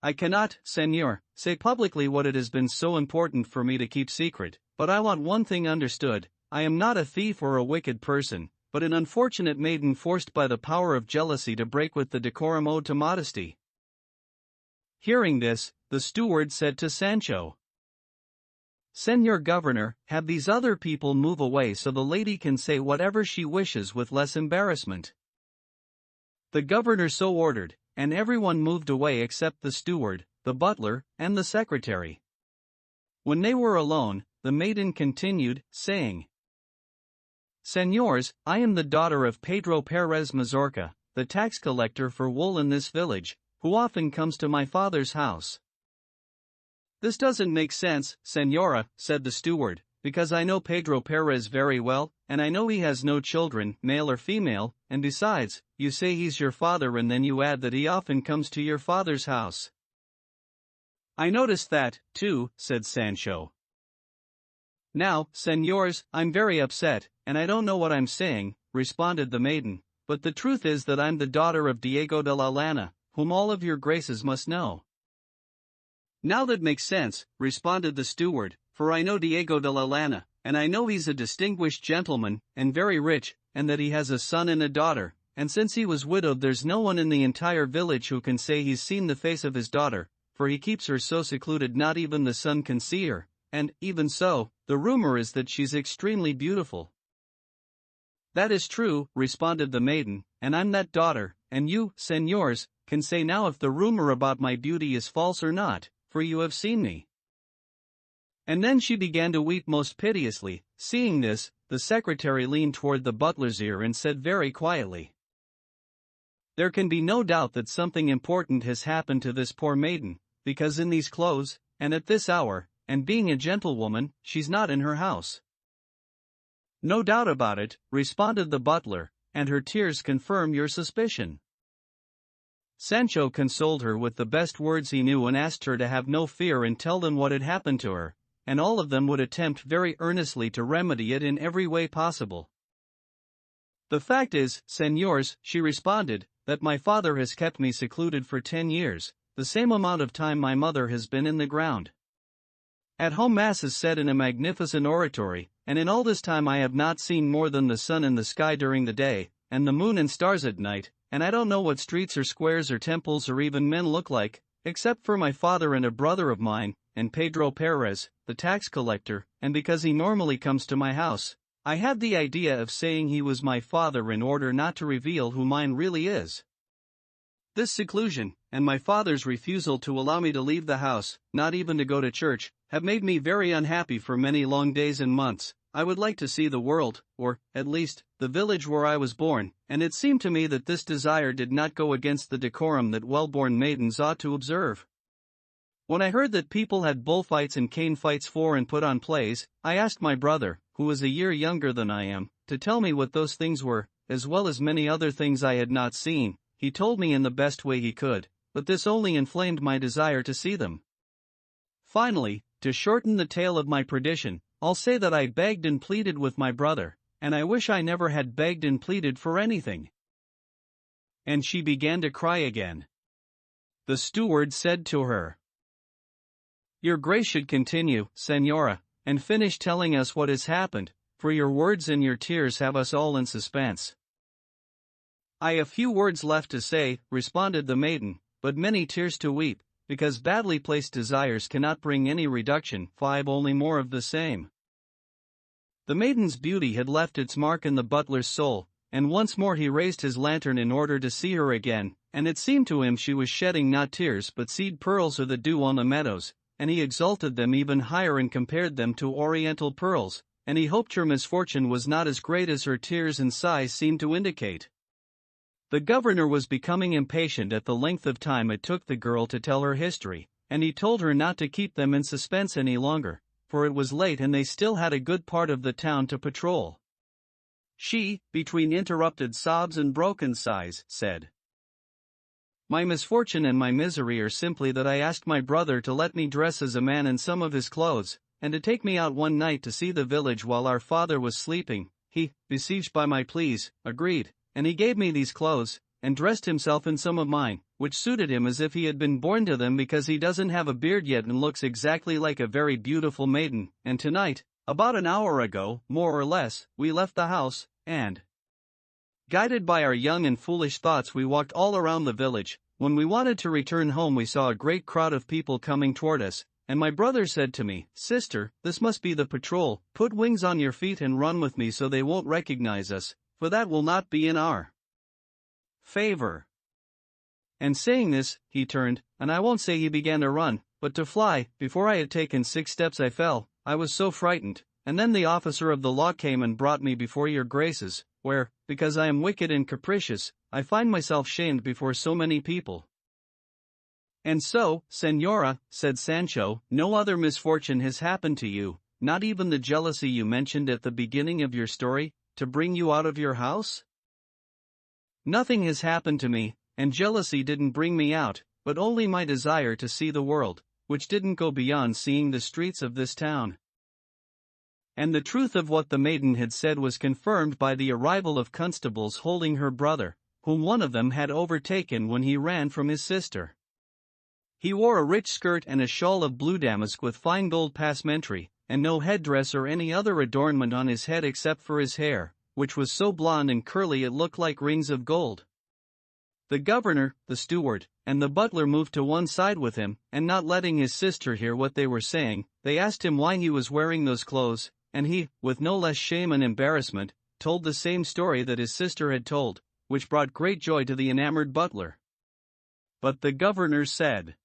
"I cannot, señor, say publicly what it has been so important for me to keep secret, but I want one thing understood: I am not a thief or a wicked person, but an unfortunate maiden forced by the power of jealousy to break with the decorum owed to modesty." Hearing this, the steward said to Sancho, "Señor Governor, have these other people move away so the lady can say whatever she wishes with less embarrassment." The governor so ordered, and everyone moved away except the steward, the butler, and the secretary. When they were alone, the maiden continued, saying, "Señors, I am the daughter of Pedro Perez Mazorca, the tax collector for wool in this village, who often comes to my father's house." "This doesn't make sense, señora," said the steward, "because I know Pedro Perez very well, and I know he has no children, male or female, and besides, you say he's your father and then you add that he often comes to your father's house." "I noticed that, too," said Sancho. "Now, señors, I'm very upset, and I don't know what I'm saying," responded the maiden, "but the truth is that I'm the daughter of Diego de la Llana, whom all of your graces must know." "Now that makes sense," responded the steward, "for I know Diego de la Llana, and I know he's a distinguished gentleman, and very rich, and that he has a son and a daughter, and since he was widowed there's no one in the entire village who can say he's seen the face of his daughter, for he keeps her so secluded not even the sun can see her, and, even so, the rumor is that she's extremely beautiful." "That is true," responded the maiden, "and I'm that daughter, and you, señors, can say now if the rumor about my beauty is false or not, for you have seen me." And then she began to weep most piteously. Seeing this, the secretary leaned toward the butler's ear and said very quietly, "There can be no doubt that something important has happened to this poor maiden, because in these clothes, and at this hour, and being a gentlewoman, she's not in her house." "No doubt about it," responded the butler, "and her tears confirm your suspicion." Sancho consoled her with the best words he knew and asked her to have no fear and tell them what had happened to her, and all of them would attempt very earnestly to remedy it in every way possible. "The fact is, señors," she responded, "that my father has kept me secluded for 10 years, the same amount of time my mother has been in the ground. At home mass is said in a magnificent oratory, and in all this time I have not seen more than the sun in the sky during the day, and the moon and stars at night, and I don't know what streets or squares or temples or even men look like, except for my father and a brother of mine, and Pedro Perez, the tax collector, and because he normally comes to my house. I had the idea of saying he was my father in order not to reveal who mine really is. This seclusion, and my father's refusal to allow me to leave the house, not even to go to church, have made me very unhappy for many long days and months. I would like to see the world, or, at least, the village where I was born, and it seemed to me that this desire did not go against the decorum that well-born maidens ought to observe. When I heard that people had bullfights and cane fights for and put on plays, I asked my brother, who is a year younger than I am, to tell me what those things were, as well as many other things I had not seen. He told me in the best way he could, but this only inflamed my desire to see them. Finally, to shorten the tale of my perdition, I'll say that I begged and pleaded with my brother, and I wish I never had begged and pleaded for anything. And she began to cry again. The steward said to her, "Your grace should continue, Señora, and finish telling us what has happened, for your words and your tears have us all in suspense." "I have few words left to say," responded the maiden, "but many tears to weep, because badly placed desires cannot bring any reduction, 5 only more of the same." The maiden's beauty had left its mark in the butler's soul, and once more he raised his lantern in order to see her again, and it seemed to him she was shedding not tears but seed pearls or the dew on the meadows, and he exalted them even higher and compared them to oriental pearls, and he hoped her misfortune was not as great as her tears and sighs seemed to indicate. The governor was becoming impatient at the length of time it took the girl to tell her history, and he told her not to keep them in suspense any longer, for it was late and they still had a good part of the town to patrol. She, between interrupted sobs and broken sighs, said, "My misfortune and my misery are simply that I asked my brother to let me dress as a man in some of his clothes, and to take me out one night to see the village while our father was sleeping. He, besieged by my pleas, agreed, and he gave me these clothes, and dressed himself in some of mine, which suited him as if he had been born to them because he doesn't have a beard yet and looks exactly like a very beautiful maiden, and tonight, about an hour ago, more or less, we left the house, and, guided by our young and foolish thoughts, we walked all around the village. When we wanted to return home we saw a great crowd of people coming toward us, and my brother said to me, 'Sister, this must be the patrol, put wings on your feet and run with me so they won't recognize us, for that will not be in our favor.' And saying this, he turned, and I won't say he began to run, but to fly. Before I had taken 6 steps I fell, I was so frightened, and then the officer of the law came and brought me before your graces, where, because I am wicked and capricious, I find myself shamed before so many people." "And so, Señora," said Sancho, "no other misfortune has happened to you, not even the jealousy you mentioned at the beginning of your story, to bring you out of your house?" "Nothing has happened to me, and jealousy didn't bring me out, but only my desire to see the world, which didn't go beyond seeing the streets of this town." And the truth of what the maiden had said was confirmed by the arrival of constables holding her brother, whom one of them had overtaken when he ran from his sister. He wore a rich skirt and a shawl of blue damask with fine gold passementerie, and no headdress or any other adornment on his head except for his hair, which was so blonde and curly it looked like rings of gold. The governor, the steward, and the butler moved to one side with him, and not letting his sister hear what they were saying, they asked him why he was wearing those clothes, and he, with no less shame and embarrassment, told the same story that his sister had told, which brought great joy to the enamored butler. But the governor said,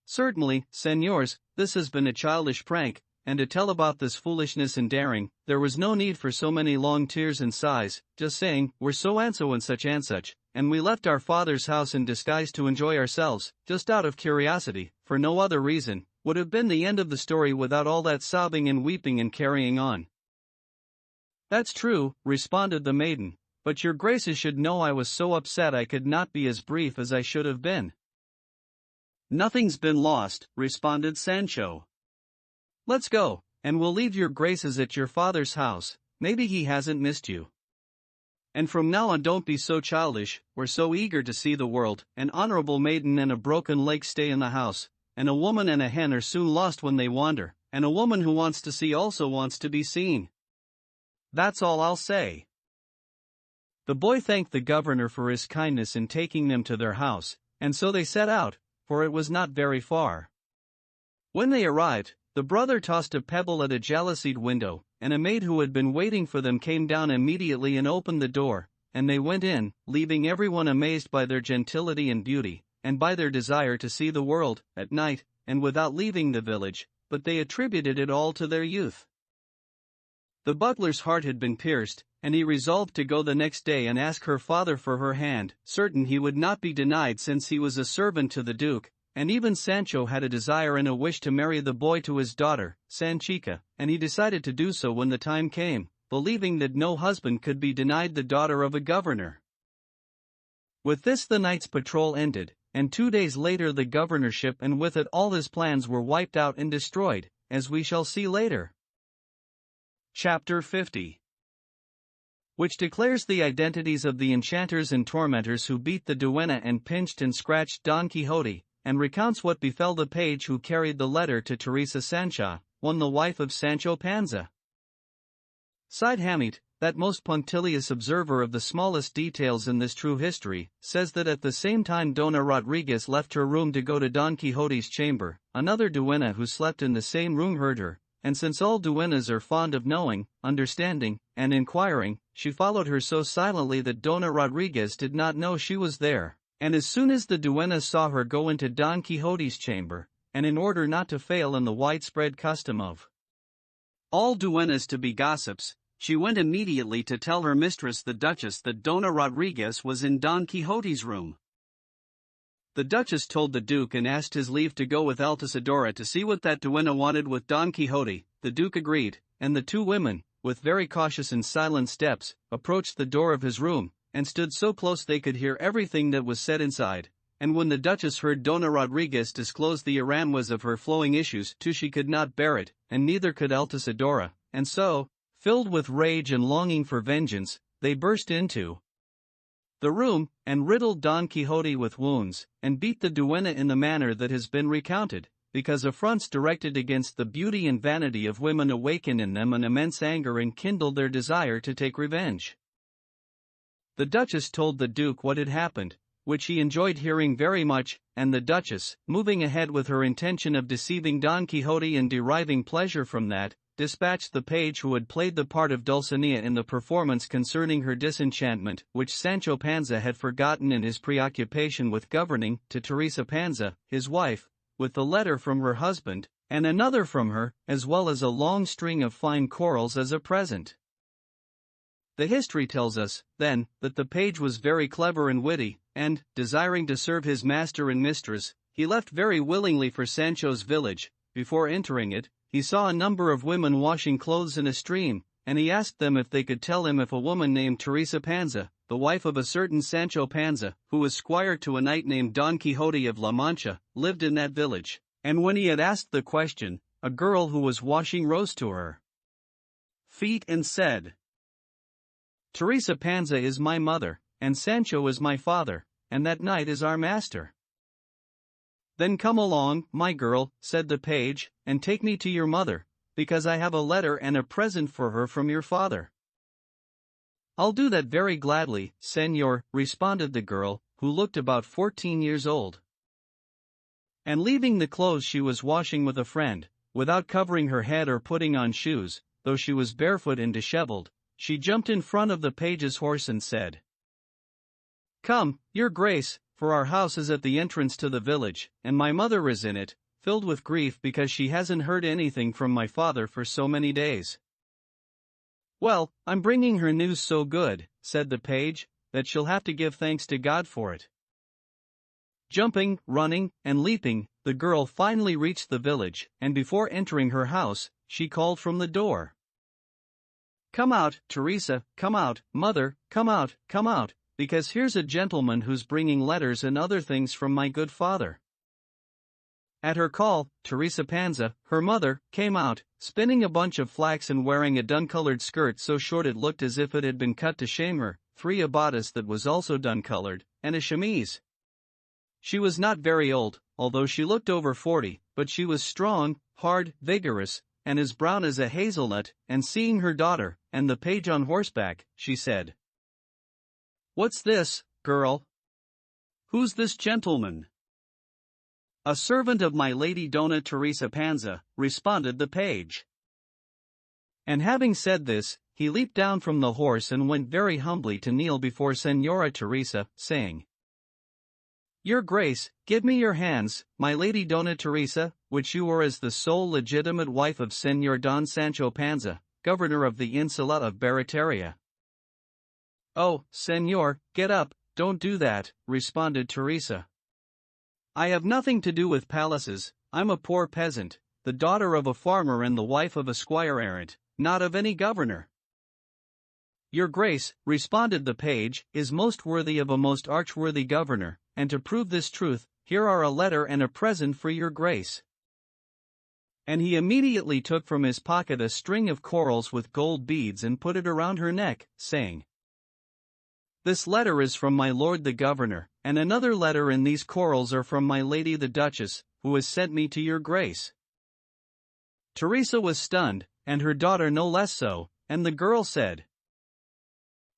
"Certainly, señors, this has been a childish prank, and to tell about this foolishness and daring, there was no need for so many long tears and sighs, just saying, we're so and such, and we left our father's house in disguise to enjoy ourselves, just out of curiosity, for no other reason, would have been the end of the story without all that sobbing and weeping and carrying on." "That's true," responded the maiden, "but your graces should know I was so upset I could not be as brief as I should have been." "Nothing's been lost," responded Sancho. "Let's go, and we'll leave your graces at your father's house, maybe he hasn't missed you. And from now on don't be so childish, we're so eager to see the world, an honorable maiden and a broken leg stay in the house, and a woman and a hen are soon lost when they wander, and a woman who wants to see also wants to be seen. That's all I'll say." The boy thanked the governor for his kindness in taking them to their house, and so they set out, for it was not very far. When they arrived, the brother tossed a pebble at a jalousied window, and a maid who had been waiting for them came down immediately and opened the door, and they went in, leaving everyone amazed by their gentility and beauty, and by their desire to see the world, at night, and without leaving the village, but they attributed it all to their youth. The butler's heart had been pierced, and he resolved to go the next day and ask her father for her hand, certain he would not be denied since he was a servant to the duke, and even Sancho had a desire and a wish to marry the boy to his daughter, Sanchica, and he decided to do so when the time came, believing that no husband could be denied the daughter of a governor. With this the night's patrol ended, and 2 days later the governorship and with it all his plans were wiped out and destroyed, as we shall see later. Chapter 50, which declares the identities of the enchanters and tormentors who beat the duenna and pinched and scratched Don Quixote, and recounts what befell the page who carried the letter to Teresa Sancha, one the wife of Sancho Panza. Cide Hamete, that most punctilious observer of the smallest details in this true history, says that at the same time Dona Rodriguez left her room to go to Don Quixote's chamber, another duenna who slept in the same room heard her, and since all duennas are fond of knowing, understanding, and inquiring, she followed her so silently that Dona Rodriguez did not know she was there, and as soon as the duenna saw her go into Don Quixote's chamber, and in order not to fail in the widespread custom of all duennas to be gossips, she went immediately to tell her mistress the Duchess that Dona Rodriguez was in Don Quixote's room. The Duchess told the Duke and asked his leave to go with Altisidora to see what that duenna wanted with Don Quixote. The Duke agreed, and the two women, with very cautious and silent steps, approached the door of his room, and stood so close they could hear everything that was said inside, and when the Duchess heard Dona Rodriguez disclose the aranjuez of her flowing issues too she could not bear it, and neither could Altisidora, and so, filled with rage and longing for vengeance, they burst into the room, and riddled Don Quixote with wounds, and beat the duenna in the manner that has been recounted, because affronts directed against the beauty and vanity of women awaken in them an immense anger and kindle their desire to take revenge. The Duchess told the Duke what had happened, which he enjoyed hearing very much, and the Duchess, moving ahead with her intention of deceiving Don Quixote and deriving pleasure from that, dispatched the page who had played the part of Dulcinea in the performance concerning her disenchantment, which Sancho Panza had forgotten in his preoccupation with governing, to Teresa Panza, his wife, with the letter from her husband, and another from her, as well as a long string of fine corals as a present. The history tells us, then, that the page was very clever and witty, and, desiring to serve his master and mistress, he left very willingly for Sancho's village. Before entering it, he saw a number of women washing clothes in a stream, and he asked them if they could tell him if a woman named Teresa Panza, the wife of a certain Sancho Panza, who was squire to a knight named Don Quixote of La Mancha, lived in that village, and when he had asked the question, a girl who was washing rose to her feet and said, "Teresa Panza is my mother, and Sancho is my father, and that knight is our master." "Then come along, my girl," said the page, "and take me to your mother, because I have a letter and a present for her from your father." "I'll do that very gladly, senor," responded the girl, who looked about 14 years old. And leaving the clothes she was washing with a friend, without covering her head or putting on shoes, though she was barefoot and disheveled, she jumped in front of the page's horse and said, "Come, your grace, for our house is at the entrance to the village, and my mother is in it, filled with grief because she hasn't heard anything from my father for so many days." "Well, I'm bringing her news so good," said the page, "that she'll have to give thanks to God for it." Jumping, running, and leaping, the girl finally reached the village, and before entering her house, she called from the door, "Come out, Teresa, come out, mother, come out, because here's a gentleman who's bringing letters and other things from my good father." At her call, Teresa Panza, her mother, came out, spinning a bunch of flax and wearing a dun-colored skirt so short it looked as if it had been cut to shame her, a bodice that was also dun-colored, and a chemise. She was not very old, although she looked over 40, but she was strong, hard, vigorous, and as brown as a hazelnut, and seeing her daughter, and the page on horseback, she said, "What's this, girl? Who's this gentleman?" A servant of my Lady Dona Teresa Panza, responded the page. And having said this, he leaped down from the horse and went very humbly to kneel before Señora Teresa, saying, Your Grace, give me your hands, my Lady Dona Teresa, which you are as the sole legitimate wife of Señor Don Sancho Panza, governor of the insula of Barataria. Oh, Señor, get up, don't do that, responded Teresa. I have nothing to do with palaces, I'm a poor peasant, the daughter of a farmer and the wife of a squire errant, not of any governor. Your Grace, responded the page, is most worthy of a most archworthy governor, and to prove this truth, here are a letter and a present for your Grace. And he immediately took from his pocket a string of corals with gold beads and put it around her neck, saying, This letter is from my lord the governor, and another letter and these corals are from my lady the duchess, who has sent me to your Grace. Teresa was stunned, and her daughter no less so, and the girl said,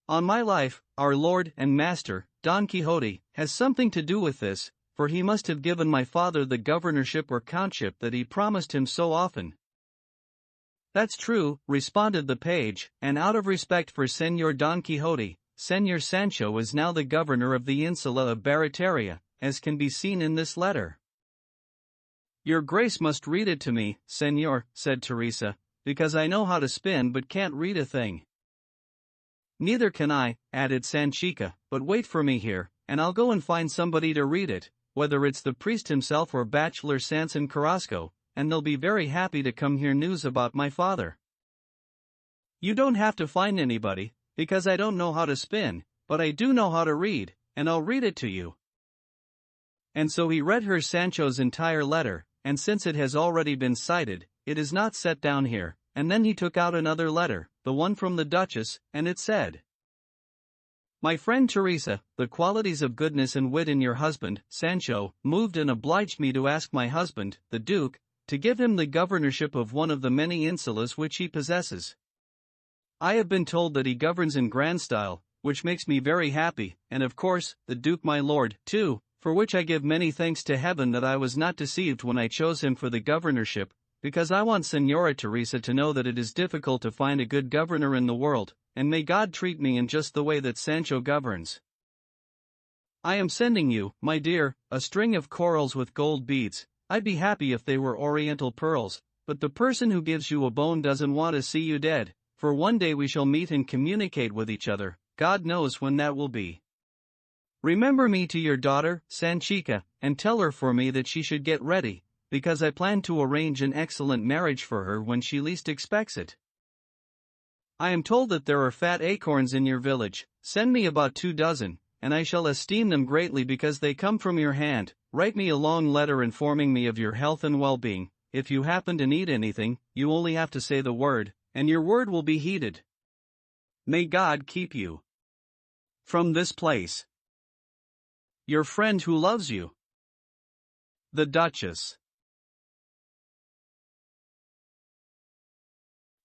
On my life, our lord and master, Don Quixote, has something to do with this, for he must have given my father the governorship or countship that he promised him so often. That's true, responded the page, and out of respect for Señor Don Quixote, Señor Sancho is now the governor of the insula of Barataria, as can be seen in this letter. Your Grace must read it to me, Señor, said Teresa, because I know how to spin but can't read a thing. Neither can I, added Sanchica, but wait for me here, and I'll go and find somebody to read it, whether it's the priest himself or bachelor Sanson Carrasco, and they'll be very happy to come hear news about my father. You don't have to find anybody, because I don't know how to spin, but I do know how to read, and I'll read it to you. And so he read her Sancho's entire letter, and since it has already been cited, it is not set down here, and then he took out another letter, the one from the Duchess, and it said, My friend Teresa, the qualities of goodness and wit in your husband, Sancho, moved and obliged me to ask my husband, the Duke, to give him the governorship of one of the many insulas which he possesses. I have been told that he governs in grand style, which makes me very happy, and of course, the Duke my lord, too, for which I give many thanks to heaven that I was not deceived when I chose him for the governorship, because I want Señora Teresa to know that it is difficult to find a good governor in the world, and may God treat me in just the way that Sancho governs. I am sending you, my dear, a string of corals with gold beads. I'd be happy if they were oriental pearls, but the person who gives you a bone doesn't want to see you dead, for one day we shall meet and communicate with each other, God knows when that will be. Remember me to your daughter, Sanchica, and tell her for me that she should get ready, because I plan to arrange an excellent marriage for her when she least expects it. I am told that there are fat acorns in your village, send me about 2 dozen, and I shall esteem them greatly because they come from your hand. Write me a long letter informing me of your health and well-being. If you happen to need anything, you only have to say the word, and your word will be heeded. May God keep you. From this place. Your friend who loves you. The Duchess.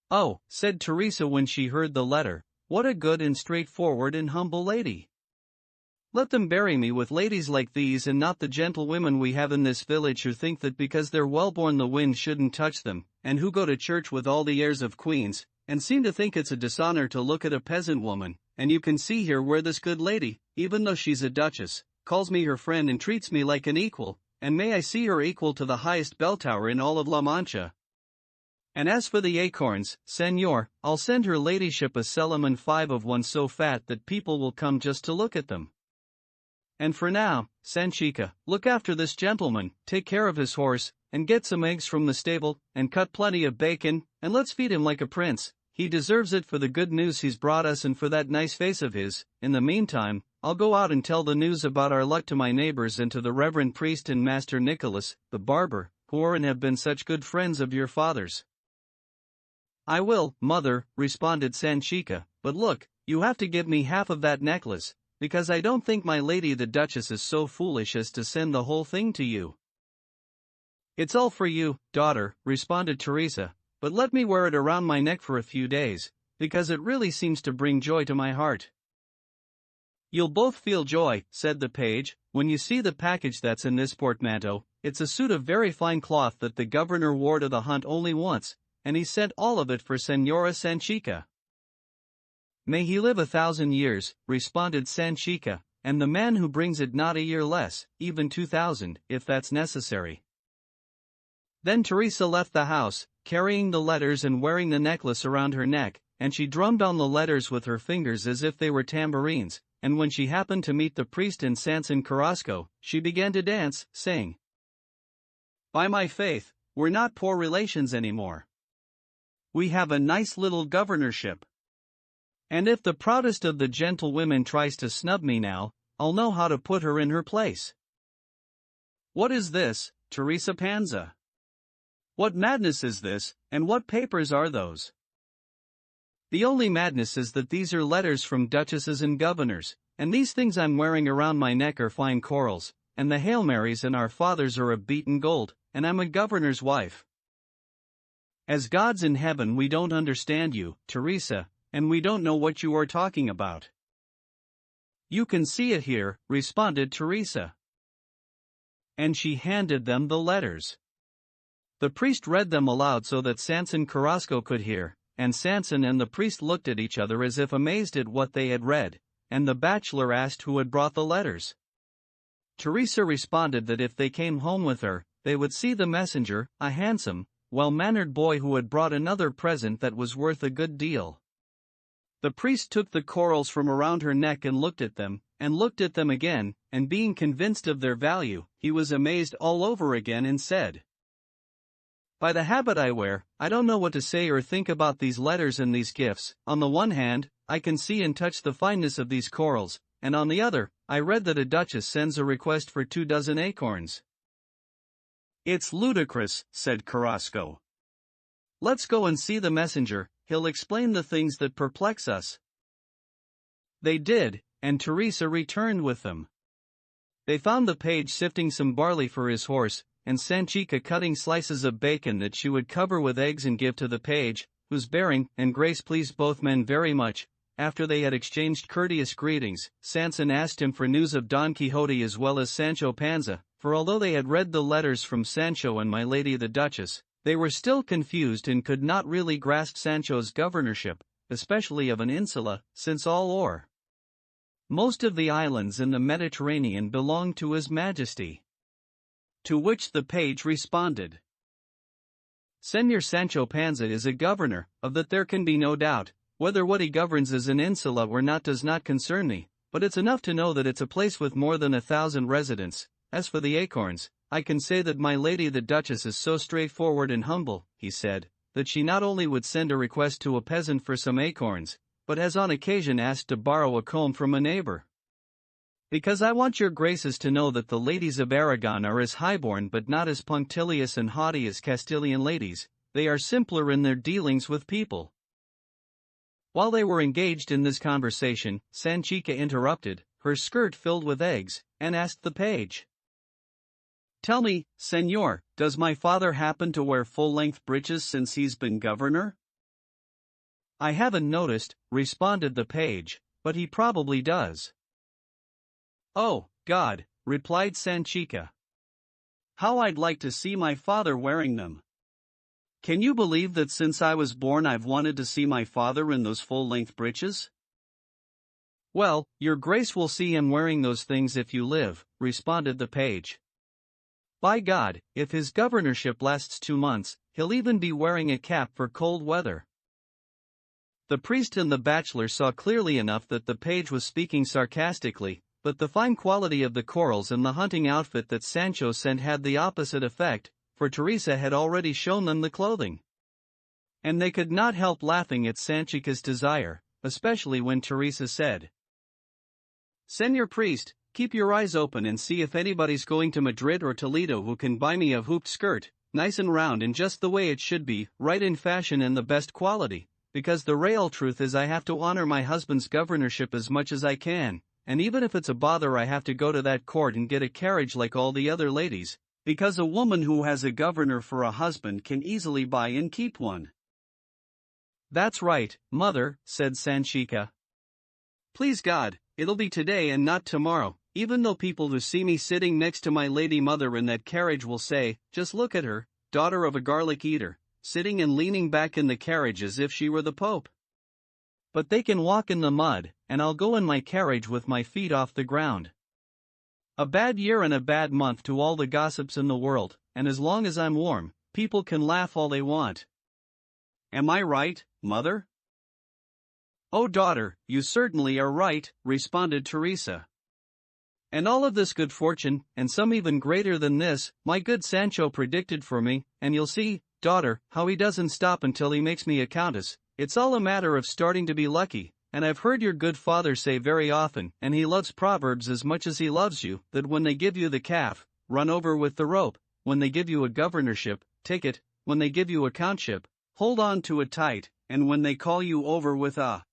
Oh, said Teresa when she heard the letter, what a good and straightforward and humble lady. Let them bury me with ladies like these and not the gentlewomen we have in this village who think that because they're well-born the wind shouldn't touch them, and who go to church with all the airs of queens, and seem to think it's a dishonor to look at a peasant woman, and you can see here where this good lady, even though she's a duchess, calls me her friend and treats me like an equal, and may I see her equal to the highest bell tower in all of La Mancha. And as for the acorns, Señor, I'll send her ladyship a sellum and 5 of one so fat that people will come just to look at them. And for now, Sanchica, look after this gentleman, take care of his horse, and get some eggs from the stable, and cut plenty of bacon, and let's feed him like a prince. He deserves it for the good news he's brought us and for that nice face of his. In the meantime, I'll go out and tell the news about our luck to my neighbors and to the Reverend Priest and Master Nicholas, the barber, who are and have been such good friends of your father's. I will, mother, responded Sanchica, but look, you have to give me half of that necklace, because I don't think my lady the Duchess is so foolish as to send the whole thing to you. It's all for you, daughter, responded Teresa, but let me wear it around my neck for a few days, because it really seems to bring joy to my heart. You'll both feel joy, said the page, when you see the package that's in this portmanteau. it's a suit of very fine cloth that the governor wore to the hunt only once, and he sent all of it for Señora Sanchica." "May he live 1,000 years," responded Sanchica, "and the man who brings it not a year less, even 2,000, if that's necessary." Then Teresa left the house, carrying the letters and wearing the necklace around her neck, and she drummed on the letters with her fingers as if they were tambourines, and when she happened to meet the priest and Samson Carrasco, she began to dance, saying, "By my faith, we're not poor relations anymore. We have a nice little governorship. And if the proudest of the gentlewomen tries to snub me now, I'll know how to put her in her place." "What is this, Teresa Panza? What madness is this, and what papers are those?" "The only madness is that these are letters from duchesses and governors, and these things I'm wearing around my neck are fine corals, and the Hail Marys and our fathers are of beaten gold, and I'm a governor's wife." "As God's in heaven, we don't understand you, Teresa, and we don't know what you are talking about." "You can see it here," responded Teresa. And she handed them the letters. The priest read them aloud so that Samson Carrasco could hear, and Samson and the priest looked at each other as if amazed at what they had read, and the bachelor asked who had brought the letters. Teresa responded that if they came home with her, they would see the messenger, a handsome, well-mannered boy who had brought another present that was worth a good deal. The priest took the corals from around her neck and looked at them again, and being convinced of their value, he was amazed all over again and said, "By the habit I wear, I don't know what to say or think about these letters and these gifts. On the one hand, I can see and touch the fineness of these corals, and on the other, I read that a duchess sends a request for 24 acorns. "It's ludicrous," said Carrasco. "Let's go and see the messenger, he'll explain the things that perplex us." They did, and Teresa returned with them. They found the page sifting some barley for his horse, and Sanchica cutting slices of bacon that she would cover with eggs and give to the page, whose bearing and grace pleased both men very much. After they had exchanged courteous greetings, Samson asked him for news of Don Quixote as well as Sancho Panza, for although they had read the letters from Sancho and my lady the Duchess, they were still confused and could not really grasp Sancho's governorship, especially of an insula, since most of the islands in the Mediterranean belonged to His Majesty. To which the page responded, "Señor Sancho Panza is a governor, of that there can be no doubt. Whether what he governs is an insula or not does not concern me, but it's enough to know that it's a place with more than 1,000 residents. As for the acorns, I can say that my lady the Duchess is so straightforward and humble," he said, "that she not only would send a request to a peasant for some acorns, but has on occasion asked to borrow a comb from a neighbor. Because I want your graces to know that the ladies of Aragon are as highborn but not as punctilious and haughty as Castilian ladies, they are simpler in their dealings with people." While they were engaged in this conversation, Sanchica interrupted, her skirt filled with eggs, and asked the page, "Tell me, Señor, does my father happen to wear full-length breeches since he's been governor?" "I haven't noticed," responded the page, "but he probably does." "Oh, God," replied Sanchica. "How I'd like to see my father wearing them. Can you believe that since I was born I've wanted to see my father in those full-length breeches?" "Well, your grace will see him wearing those things if you live," responded the page. "By God, if his governorship lasts 2 months, he'll even be wearing a cap for cold weather." The priest and the bachelor saw clearly enough that the page was speaking sarcastically, but the fine quality of the corals and the hunting outfit that Sancho sent had the opposite effect, for Teresa had already shown them the clothing. And they could not help laughing at Sanchica's desire, especially when Teresa said, "Señor priest, keep your eyes open and see if anybody's going to Madrid or Toledo who can buy me a hooped skirt, nice and round and just the way it should be, right in fashion and the best quality, because the real truth is I have to honor my husband's governorship as much as I can. And even if it's a bother I have to go to that court and get a carriage like all the other ladies, because a woman who has a governor for a husband can easily buy and keep one." "That's right, mother," said Sanchica. "Please God, it'll be today and not tomorrow, even though people who see me sitting next to my lady mother in that carriage will say, "Just look at her, daughter of a garlic eater, sitting and leaning back in the carriage as if she were the Pope." But they can walk in the mud, and I'll go in my carriage with my feet off the ground. A bad year and a bad month to all the gossips in the world, and as long as I'm warm, people can laugh all they want. Am I right, mother? Oh, daughter, you certainly are right, responded Teresa. And all of this good fortune, and some even greater than this, my good Sancho predicted for me, and you'll see, daughter, how he doesn't stop until he makes me a countess. It's all a matter of starting to be lucky, and I've heard your good father say very often, and he loves proverbs as much as he loves you, that when they give you the calf, run over with the rope; when they give you a governorship, take it; when they give you a countship, hold on to it tight; and when they call you over with a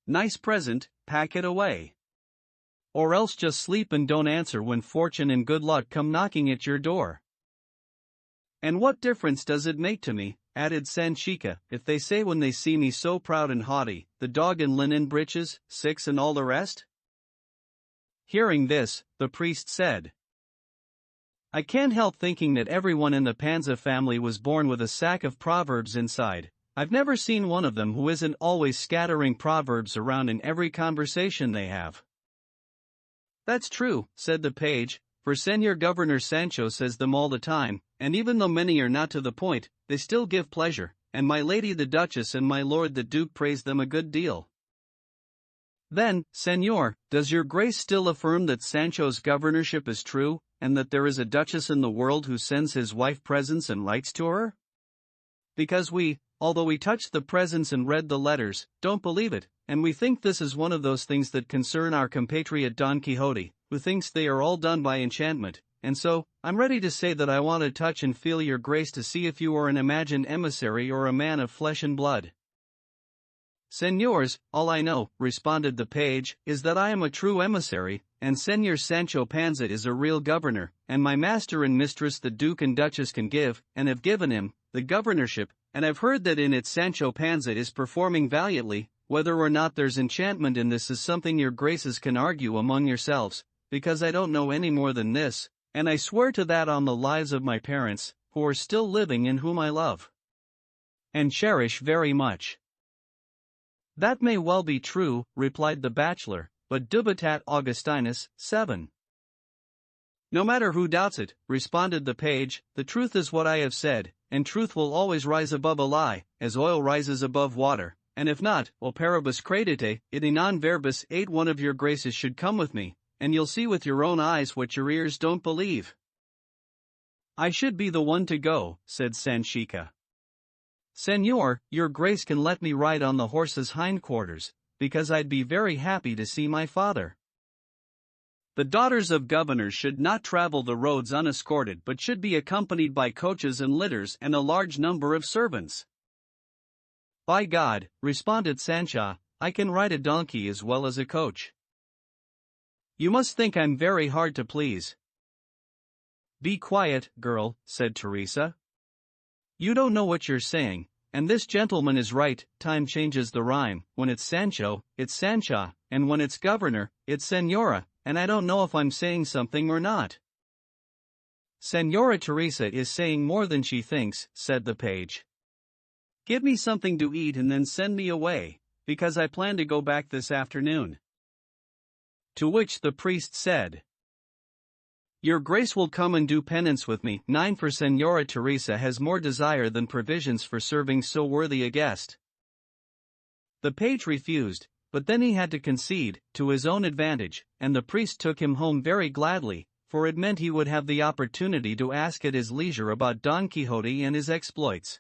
nice present, pack it away. Or else just sleep and don't answer when fortune and good luck come knocking at your door. And what difference does it make to me, added Sanchica, if they say when they see me so proud and haughty, the dog in linen breeches, 6 and all the rest? Hearing this, the priest said, I can't help thinking that everyone in the Panza family was born with a sack of proverbs inside. I've never seen one of them who isn't always scattering proverbs around in every conversation they have. That's true, said the page, for Senor Governor Sancho says them all the time, and even though many are not to the point, they still give pleasure, and my lady the Duchess and my lord the Duke praise them a good deal. Then, Senor, does your grace still affirm that Sancho's governorship is true, and that there is a duchess in the world who sends his wife presents and writes to her? Because we, although we touched the presents and read the letters, don't believe it, and we think this is one of those things that concern our compatriot Don Quixote, who thinks they are all done by enchantment, and so, I'm ready to say that I want to touch and feel your grace to see if you are an imagined emissary or a man of flesh and blood. Senors, all I know, responded the page, is that I am a true emissary, and Senor Sancho Panza is a real governor, and my master and mistress the Duke and Duchess can give, and have given him, the governorship, and I've heard that in it Sancho Panza is performing valiantly. Whether or not there's enchantment in this is something your graces can argue among yourselves, because I don't know any more than this, and I swear to that on the lives of my parents, who are still living and whom I love and cherish very much. That may well be true, replied the bachelor, but dubitat Augustinus, 7. No matter who doubts it, responded the page, the truth is what I have said, and truth will always rise above a lie, as oil rises above water, and if not, operibus credite, id in non verbis 8 one of your graces should come with me, and you'll see with your own eyes what your ears don't believe. I should be the one to go, said Sanchica. Senor, your grace can let me ride on the horse's hindquarters, because I'd be very happy to see my father. The daughters of governors should not travel the roads unescorted but should be accompanied by coaches and litters and a large number of servants. By God, responded Sancha, I can ride a donkey as well as a coach. You must think I'm very hard to please. Be quiet, girl, said Teresa. You don't know what you're saying, and this gentleman is right, time changes the rhyme, when it's Sancho, it's Sancha, and when it's governor, it's Senora, and I don't know if I'm saying something or not. Senora Teresa is saying more than she thinks, said the page. Give me something to eat and then send me away, because I plan to go back this afternoon. To which the priest said, Your grace will come and do penance with me. 9 For Senora Teresa has more desire than provisions for serving so worthy a guest. The page refused, but then he had to concede, to his own advantage, and the priest took him home very gladly, for it meant he would have the opportunity to ask at his leisure about Don Quixote and his exploits.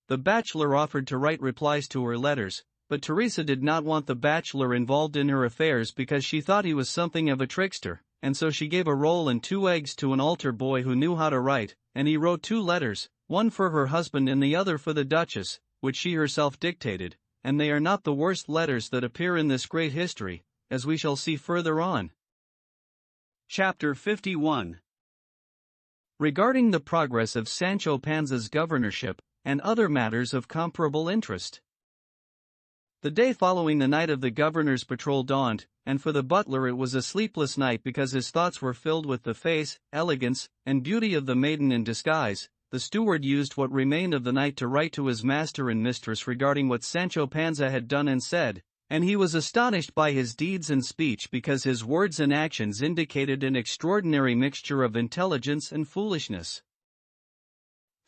The bachelor offered to write replies to her letters, but Teresa did not want the bachelor involved in her affairs because she thought he was something of a trickster, and so she gave a roll and 2 eggs to an altar boy who knew how to write, and he wrote 2 letters, one for her husband and the other for the Duchess, which she herself dictated, and they are not the worst letters that appear in this great history, as we shall see further on. Chapter 51. Regarding the progress of Sancho Panza's governorship, and other matters of comparable interest. The day following the night of the governor's patrol dawned, and for the butler it was a sleepless night because his thoughts were filled with the face, elegance, and beauty of the maiden in disguise. The steward used what remained of the night to write to his master and mistress regarding what Sancho Panza had done and said, and he was astonished by his deeds and speech because his words and actions indicated an extraordinary mixture of intelligence and foolishness.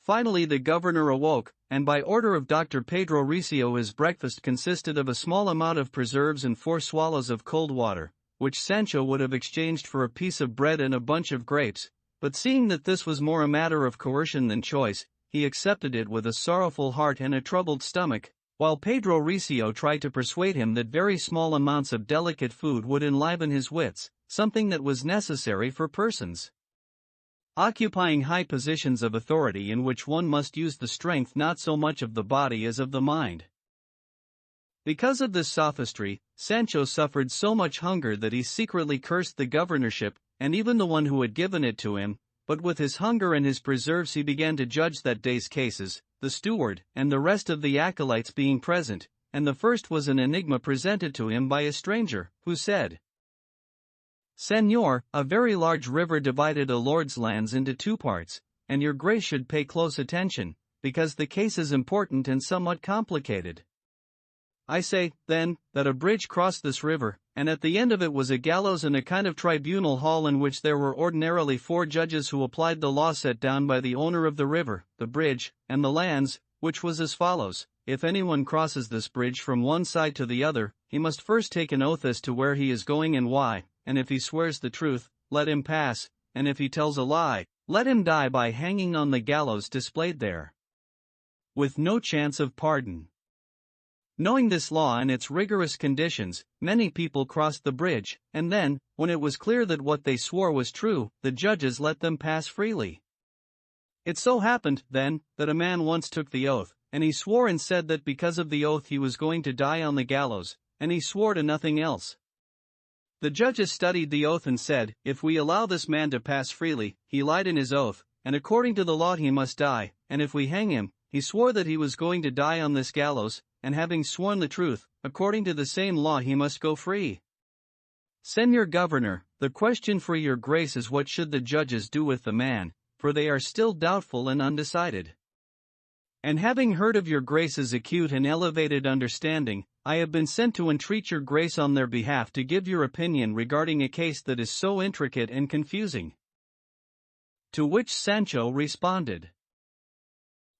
Finally the governor awoke, and by order of Dr. Pedro Recio his breakfast consisted of a small amount of preserves and 4 swallows of cold water, which Sancho would have exchanged for a piece of bread and a bunch of grapes, but seeing that this was more a matter of coercion than choice, he accepted it with a sorrowful heart and a troubled stomach, while Pedro Recio tried to persuade him that very small amounts of delicate food would enliven his wits, something that was necessary for persons occupying high positions of authority in which one must use the strength not so much of the body as of the mind. Because of this sophistry, Sancho suffered so much hunger that he secretly cursed the governorship, and even the one who had given it to him, but with his hunger and his preserves he began to judge that day's cases, the steward and the rest of the acolytes being present, and the first was an enigma presented to him by a stranger, who said, "Señor, a very large river divided a lord's lands into 2 parts, and your grace should pay close attention, because the case is important and somewhat complicated. I say, then, that a bridge crossed this river, and at the end of it was a gallows and a kind of tribunal hall in which there were ordinarily 4 judges who applied the law set down by the owner of the river, the bridge, and the lands, which was as follows: if anyone crosses this bridge from one side to the other, he must first take an oath as to where he is going and why, and if he swears the truth, let him pass, and if he tells a lie, let him die by hanging on the gallows displayed there, with no chance of pardon." Knowing this law and its rigorous conditions, many people crossed the bridge, and then, when it was clear that what they swore was true, the judges let them pass freely. It so happened, then, that a man once took the oath, and he swore and said that because of the oath he was going to die on the gallows, and he swore to nothing else. The judges studied the oath and said, if we allow this man to pass freely, he lied in his oath, and according to the law he must die, and if we hang him, he swore that he was going to die on this gallows, and having sworn the truth, according to the same law he must go free. Señor Governor, the question for your grace is what should the judges do with the man, for they are still doubtful and undecided. And having heard of your grace's acute and elevated understanding, I have been sent to entreat your grace on their behalf to give your opinion regarding a case that is so intricate and confusing. To which Sancho responded,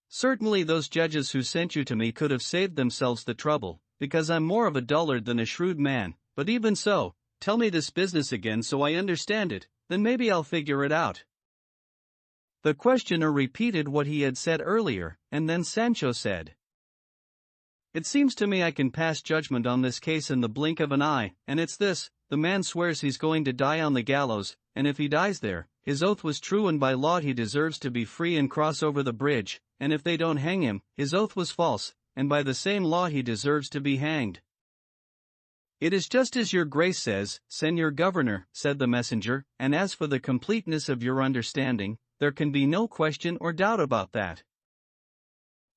"Certainly those judges who sent you to me could have saved themselves the trouble, because I'm more of a dullard than a shrewd man, but even so, tell me this business again so I understand it, then maybe I'll figure it out." The questioner repeated what he had said earlier, and then Sancho said, "It seems to me I can pass judgment on this case in the blink of an eye, and it's this: the man swears he's going to die on the gallows, and if he dies there, his oath was true and by law he deserves to be free and cross over the bridge, and if they don't hang him, his oath was false, and by the same law he deserves to be hanged." "It is just as your grace says, Señor Governor," said the messenger, "and as for the completeness of your understanding, there can be no question or doubt about that."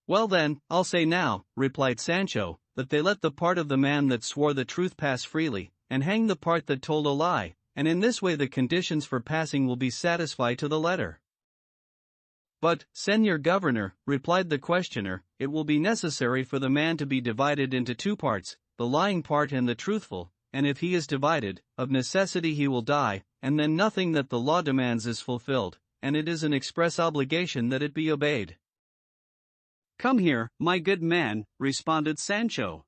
"Well then, I'll say now," replied Sancho, "that they let the part of the man that swore the truth pass freely, and hang the part that told a lie, and in this way the conditions for passing will be satisfied to the letter." "But, Señor Governor," replied the questioner, "it will be necessary for the man to be divided into 2 parts, the lying part and the truthful, and if he is divided, of necessity he will die, and then nothing that the law demands is fulfilled, and it is an express obligation that it be obeyed." "Come here, my good man," responded Sancho.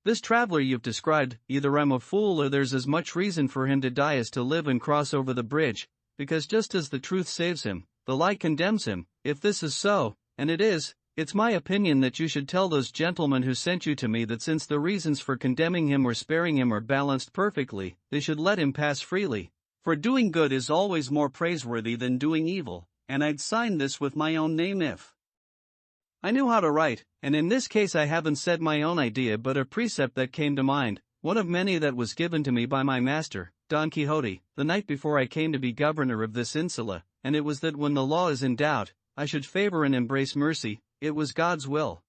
"This traveler you've described, either I'm a fool or there's as much reason for him to die as to live and cross over the bridge, because just as the truth saves him, the lie condemns him. If this is so, and it is, it's my opinion that you should tell those gentlemen who sent you to me that since the reasons for condemning him or sparing him are balanced perfectly, they should let him pass freely, for doing good is always more praiseworthy than doing evil, and I'd sign this with my own name if I knew how to write, and in this case I haven't said my own idea but a precept that came to mind, one of many that was given to me by my master, Don Quixote, the night before I came to be governor of this insula, and it was that when the law is in doubt, I should favor and embrace mercy. It was God's will."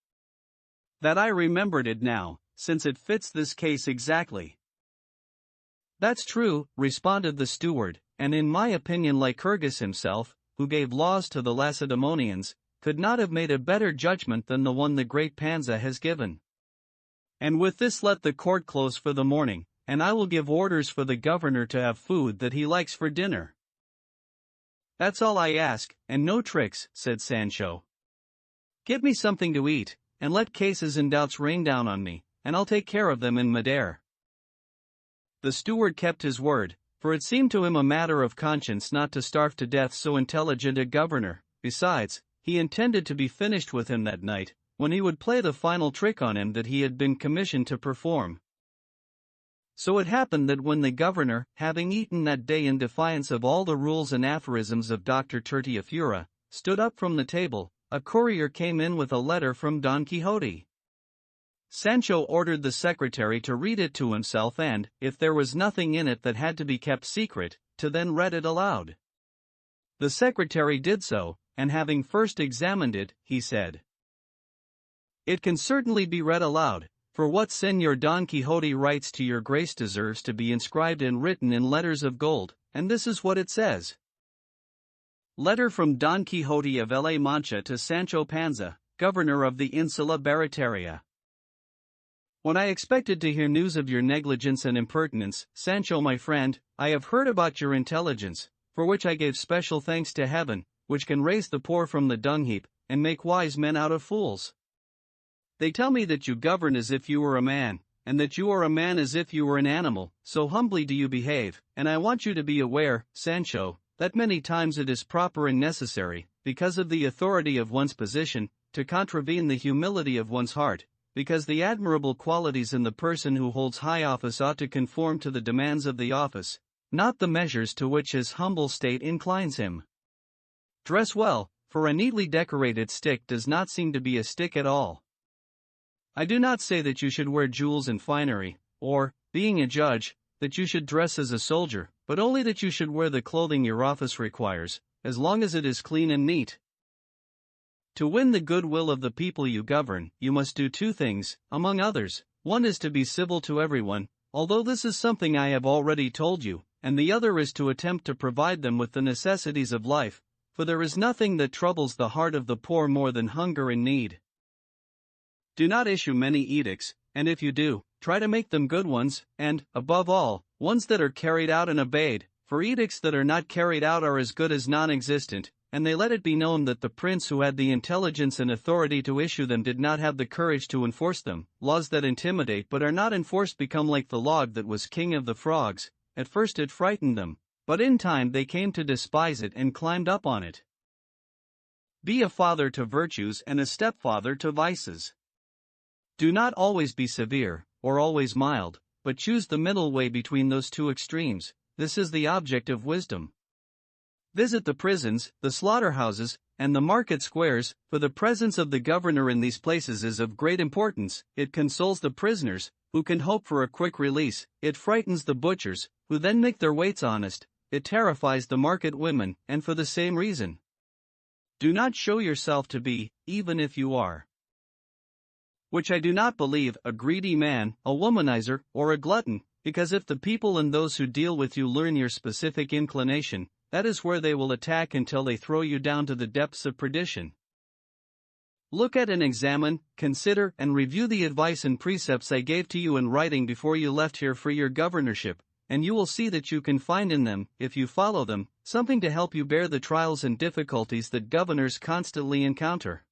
"That I remembered it now," since it fits this case exactly. That's true, responded the steward, and in my opinion Lycurgus himself, who gave laws to the Lacedaemonians, could not have made a better judgment than the one the great Panza has given. And with this let the court close for the morning, and I will give orders for the governor to have food that he likes for dinner. That's all I ask, and no tricks, said Sancho. Give me something to eat, and let cases and doubts rain down on me, and I'll take care of them in midair. The steward kept his word, for it seemed to him a matter of conscience not to starve to death so intelligent a governor. Besides, he intended to be finished with him that night, when he would play the final trick on him that he had been commissioned to perform. So it happened that when the governor, having eaten that day in defiance of all the rules and aphorisms of Dr. Tertiafura, stood up from the table, a courier came in with a letter from Don Quixote. Sancho ordered the secretary to read it to himself and, if there was nothing in it that had to be kept secret, to then read it aloud. The secretary did so, and having first examined it, he said, "It can certainly be read aloud, for what Señor Don Quixote writes to your grace deserves to be inscribed and written in letters of gold, and this is what it says. Letter from Don Quixote of La Mancha to Sancho Panza, governor of the Insula Barataria. When I expected to hear news of your negligence and impertinence, Sancho my friend, I have heard about your intelligence, for which I gave special thanks to heaven, which can raise the poor from the dung heap, and make wise men out of fools. They tell me that you govern as if you were a man, and that you are a man as if you were an animal, so humbly do you behave, and I want you to be aware, Sancho, that many times it is proper and necessary, because of the authority of one's position, to contravene the humility of one's heart, because the admirable qualities in the person who holds high office ought to conform to the demands of the office, not the measures to which his humble state inclines him. Dress well, for a neatly decorated stick does not seem to be a stick at all. I do not say that you should wear jewels and finery, or, being a judge, that you should dress as a soldier, but only that you should wear the clothing your office requires, as long as it is clean and neat. To win the goodwill of the people you govern, you must do two things, among others. One is to be civil to everyone, although this is something I have already told you, and the other is to attempt to provide them with the necessities of life, for there is nothing that troubles the heart of the poor more than hunger and need. Do not issue many edicts, and if you do, try to make them good ones, and, above all, ones that are carried out and obeyed, for edicts that are not carried out are as good as non-existent, and they let it be known that the prince who had the intelligence and authority to issue them did not have the courage to enforce them. Laws that intimidate but are not enforced become like the log that was king of the frogs. At first it frightened them, but in time they came to despise it and climbed up on it. Be a father to virtues and a stepfather to vices. Do not always be severe, or always mild, but choose the middle way between those two extremes. This is the object of wisdom. Visit the prisons, the slaughterhouses, and the market squares, for the presence of the governor in these places is of great importance. It consoles the prisoners, who can hope for a quick release. It frightens the butchers, who then make their weights honest. It terrifies the market women, and for the same reason. Do not show yourself to be, even if you are, which I do not believe, a greedy man, a womanizer, or a glutton, because if the people and those who deal with you learn your specific inclination, that is where they will attack until they throw you down to the depths of perdition. Look at and examine, consider and review the advice and precepts I gave to you in writing before you left here for your governorship, and you will see that you can find in them, if you follow them, something to help you bear the trials and difficulties that governors constantly encounter.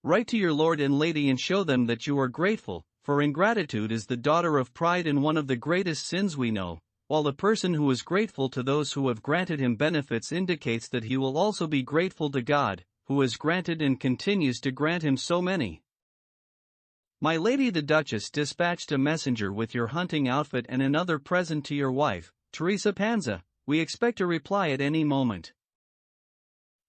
Write to your lord and lady and show them that you are grateful, for ingratitude is the daughter of pride and one of the greatest sins we know, while the person who is grateful to those who have granted him benefits indicates that he will also be grateful to God, who has granted and continues to grant him so many. My lady the Duchess dispatched a messenger with your hunting outfit and another present to your wife, Teresa Panza. We expect a reply at any moment.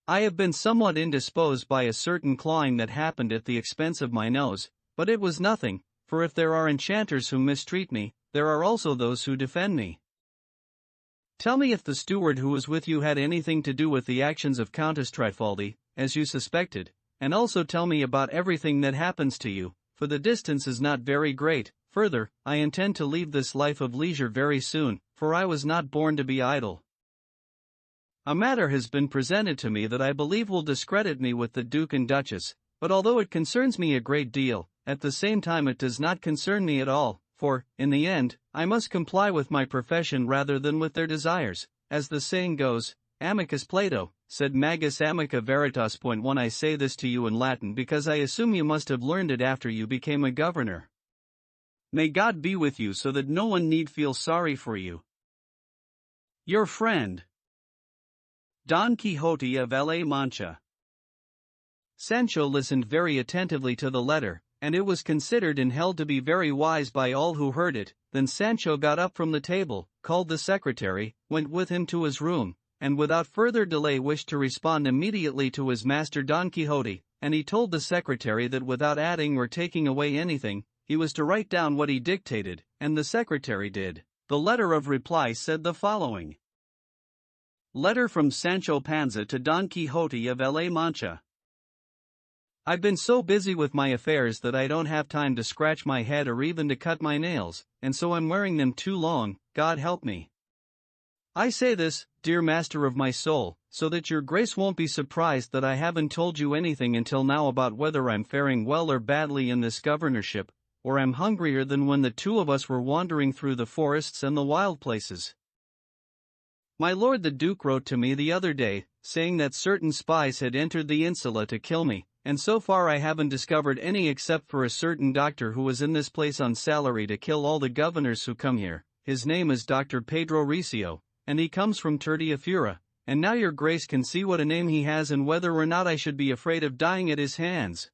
I have been somewhat indisposed by a certain clawing that happened at the expense of my nose, but it was nothing, for if there are enchanters who mistreat me, there are also those who defend me. Tell me if the steward who was with you had anything to do with the actions of Countess Trifaldi, as you suspected, and also tell me about everything that happens to you, for the distance is not very great. Further, I intend to leave this life of leisure very soon, for I was not born to be idle. A matter has been presented to me that I believe will discredit me with the Duke and Duchess, but although it concerns me a great deal, at the same time it does not concern me at all, for, in the end, I must comply with my profession rather than with their desires. As the saying goes, amicus Plato, sed magis amica veritas. One, I say this to you in Latin because I assume you must have learned it after you became a governor. May God be with you so that no one need feel sorry for you. Your friend, Don Quixote of La Mancha. Sancho listened very attentively to the letter, and it was considered and held to be very wise by all who heard it. Then Sancho got up from the table, called the secretary, went with him to his room, and without further delay wished to respond immediately to his master Don Quixote, and he told the secretary that without adding or taking away anything, he was to write down what he dictated, and the secretary did. The letter of reply said the following. Letter from Sancho Panza to Don Quixote of La Mancha. I've been so busy with my affairs that I don't have time to scratch my head or even to cut my nails, and so I'm wearing them too long, God help me. I say this, dear master of my soul, so that your grace won't be surprised that I haven't told you anything until now about whether I'm faring well or badly in this governorship, or I'm hungrier than when the two of us were wandering through the forests and the wild places. My lord the Duke wrote to me the other day, saying that certain spies had entered the insula to kill me, and so far I haven't discovered any except for a certain doctor who was in this place on salary to kill all the governors who come here. His name is Dr. Pedro Riccio, and he comes from Tertiafura, and now your grace can see what a name he has and whether or not I should be afraid of dying at his hands.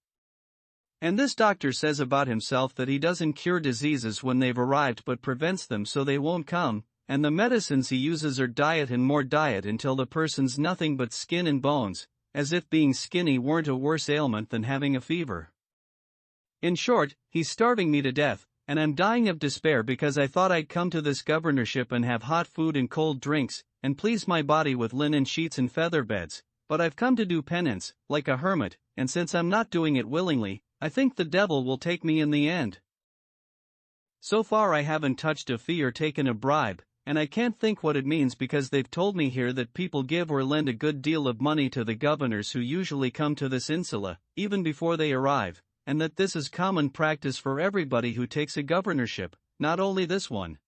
And this doctor says about himself that he doesn't cure diseases when they've arrived but prevents them so they won't come, and the medicines he uses are diet and more diet until the person's nothing but skin and bones, as if being skinny weren't a worse ailment than having a fever. In short, he's starving me to death, and I'm dying of despair because I thought I'd come to this governorship and have hot food and cold drinks, and please my body with linen sheets and feather beds, but I've come to do penance, like a hermit, and since I'm not doing it willingly, I think the devil will take me in the end. So far I haven't touched a fee or taken a bribe, and I can't think what it means because they've told me here that people give or lend a good deal of money to the governors who usually come to this insula, even before they arrive, and that this is common practice for everybody who takes a governorship, not only this one.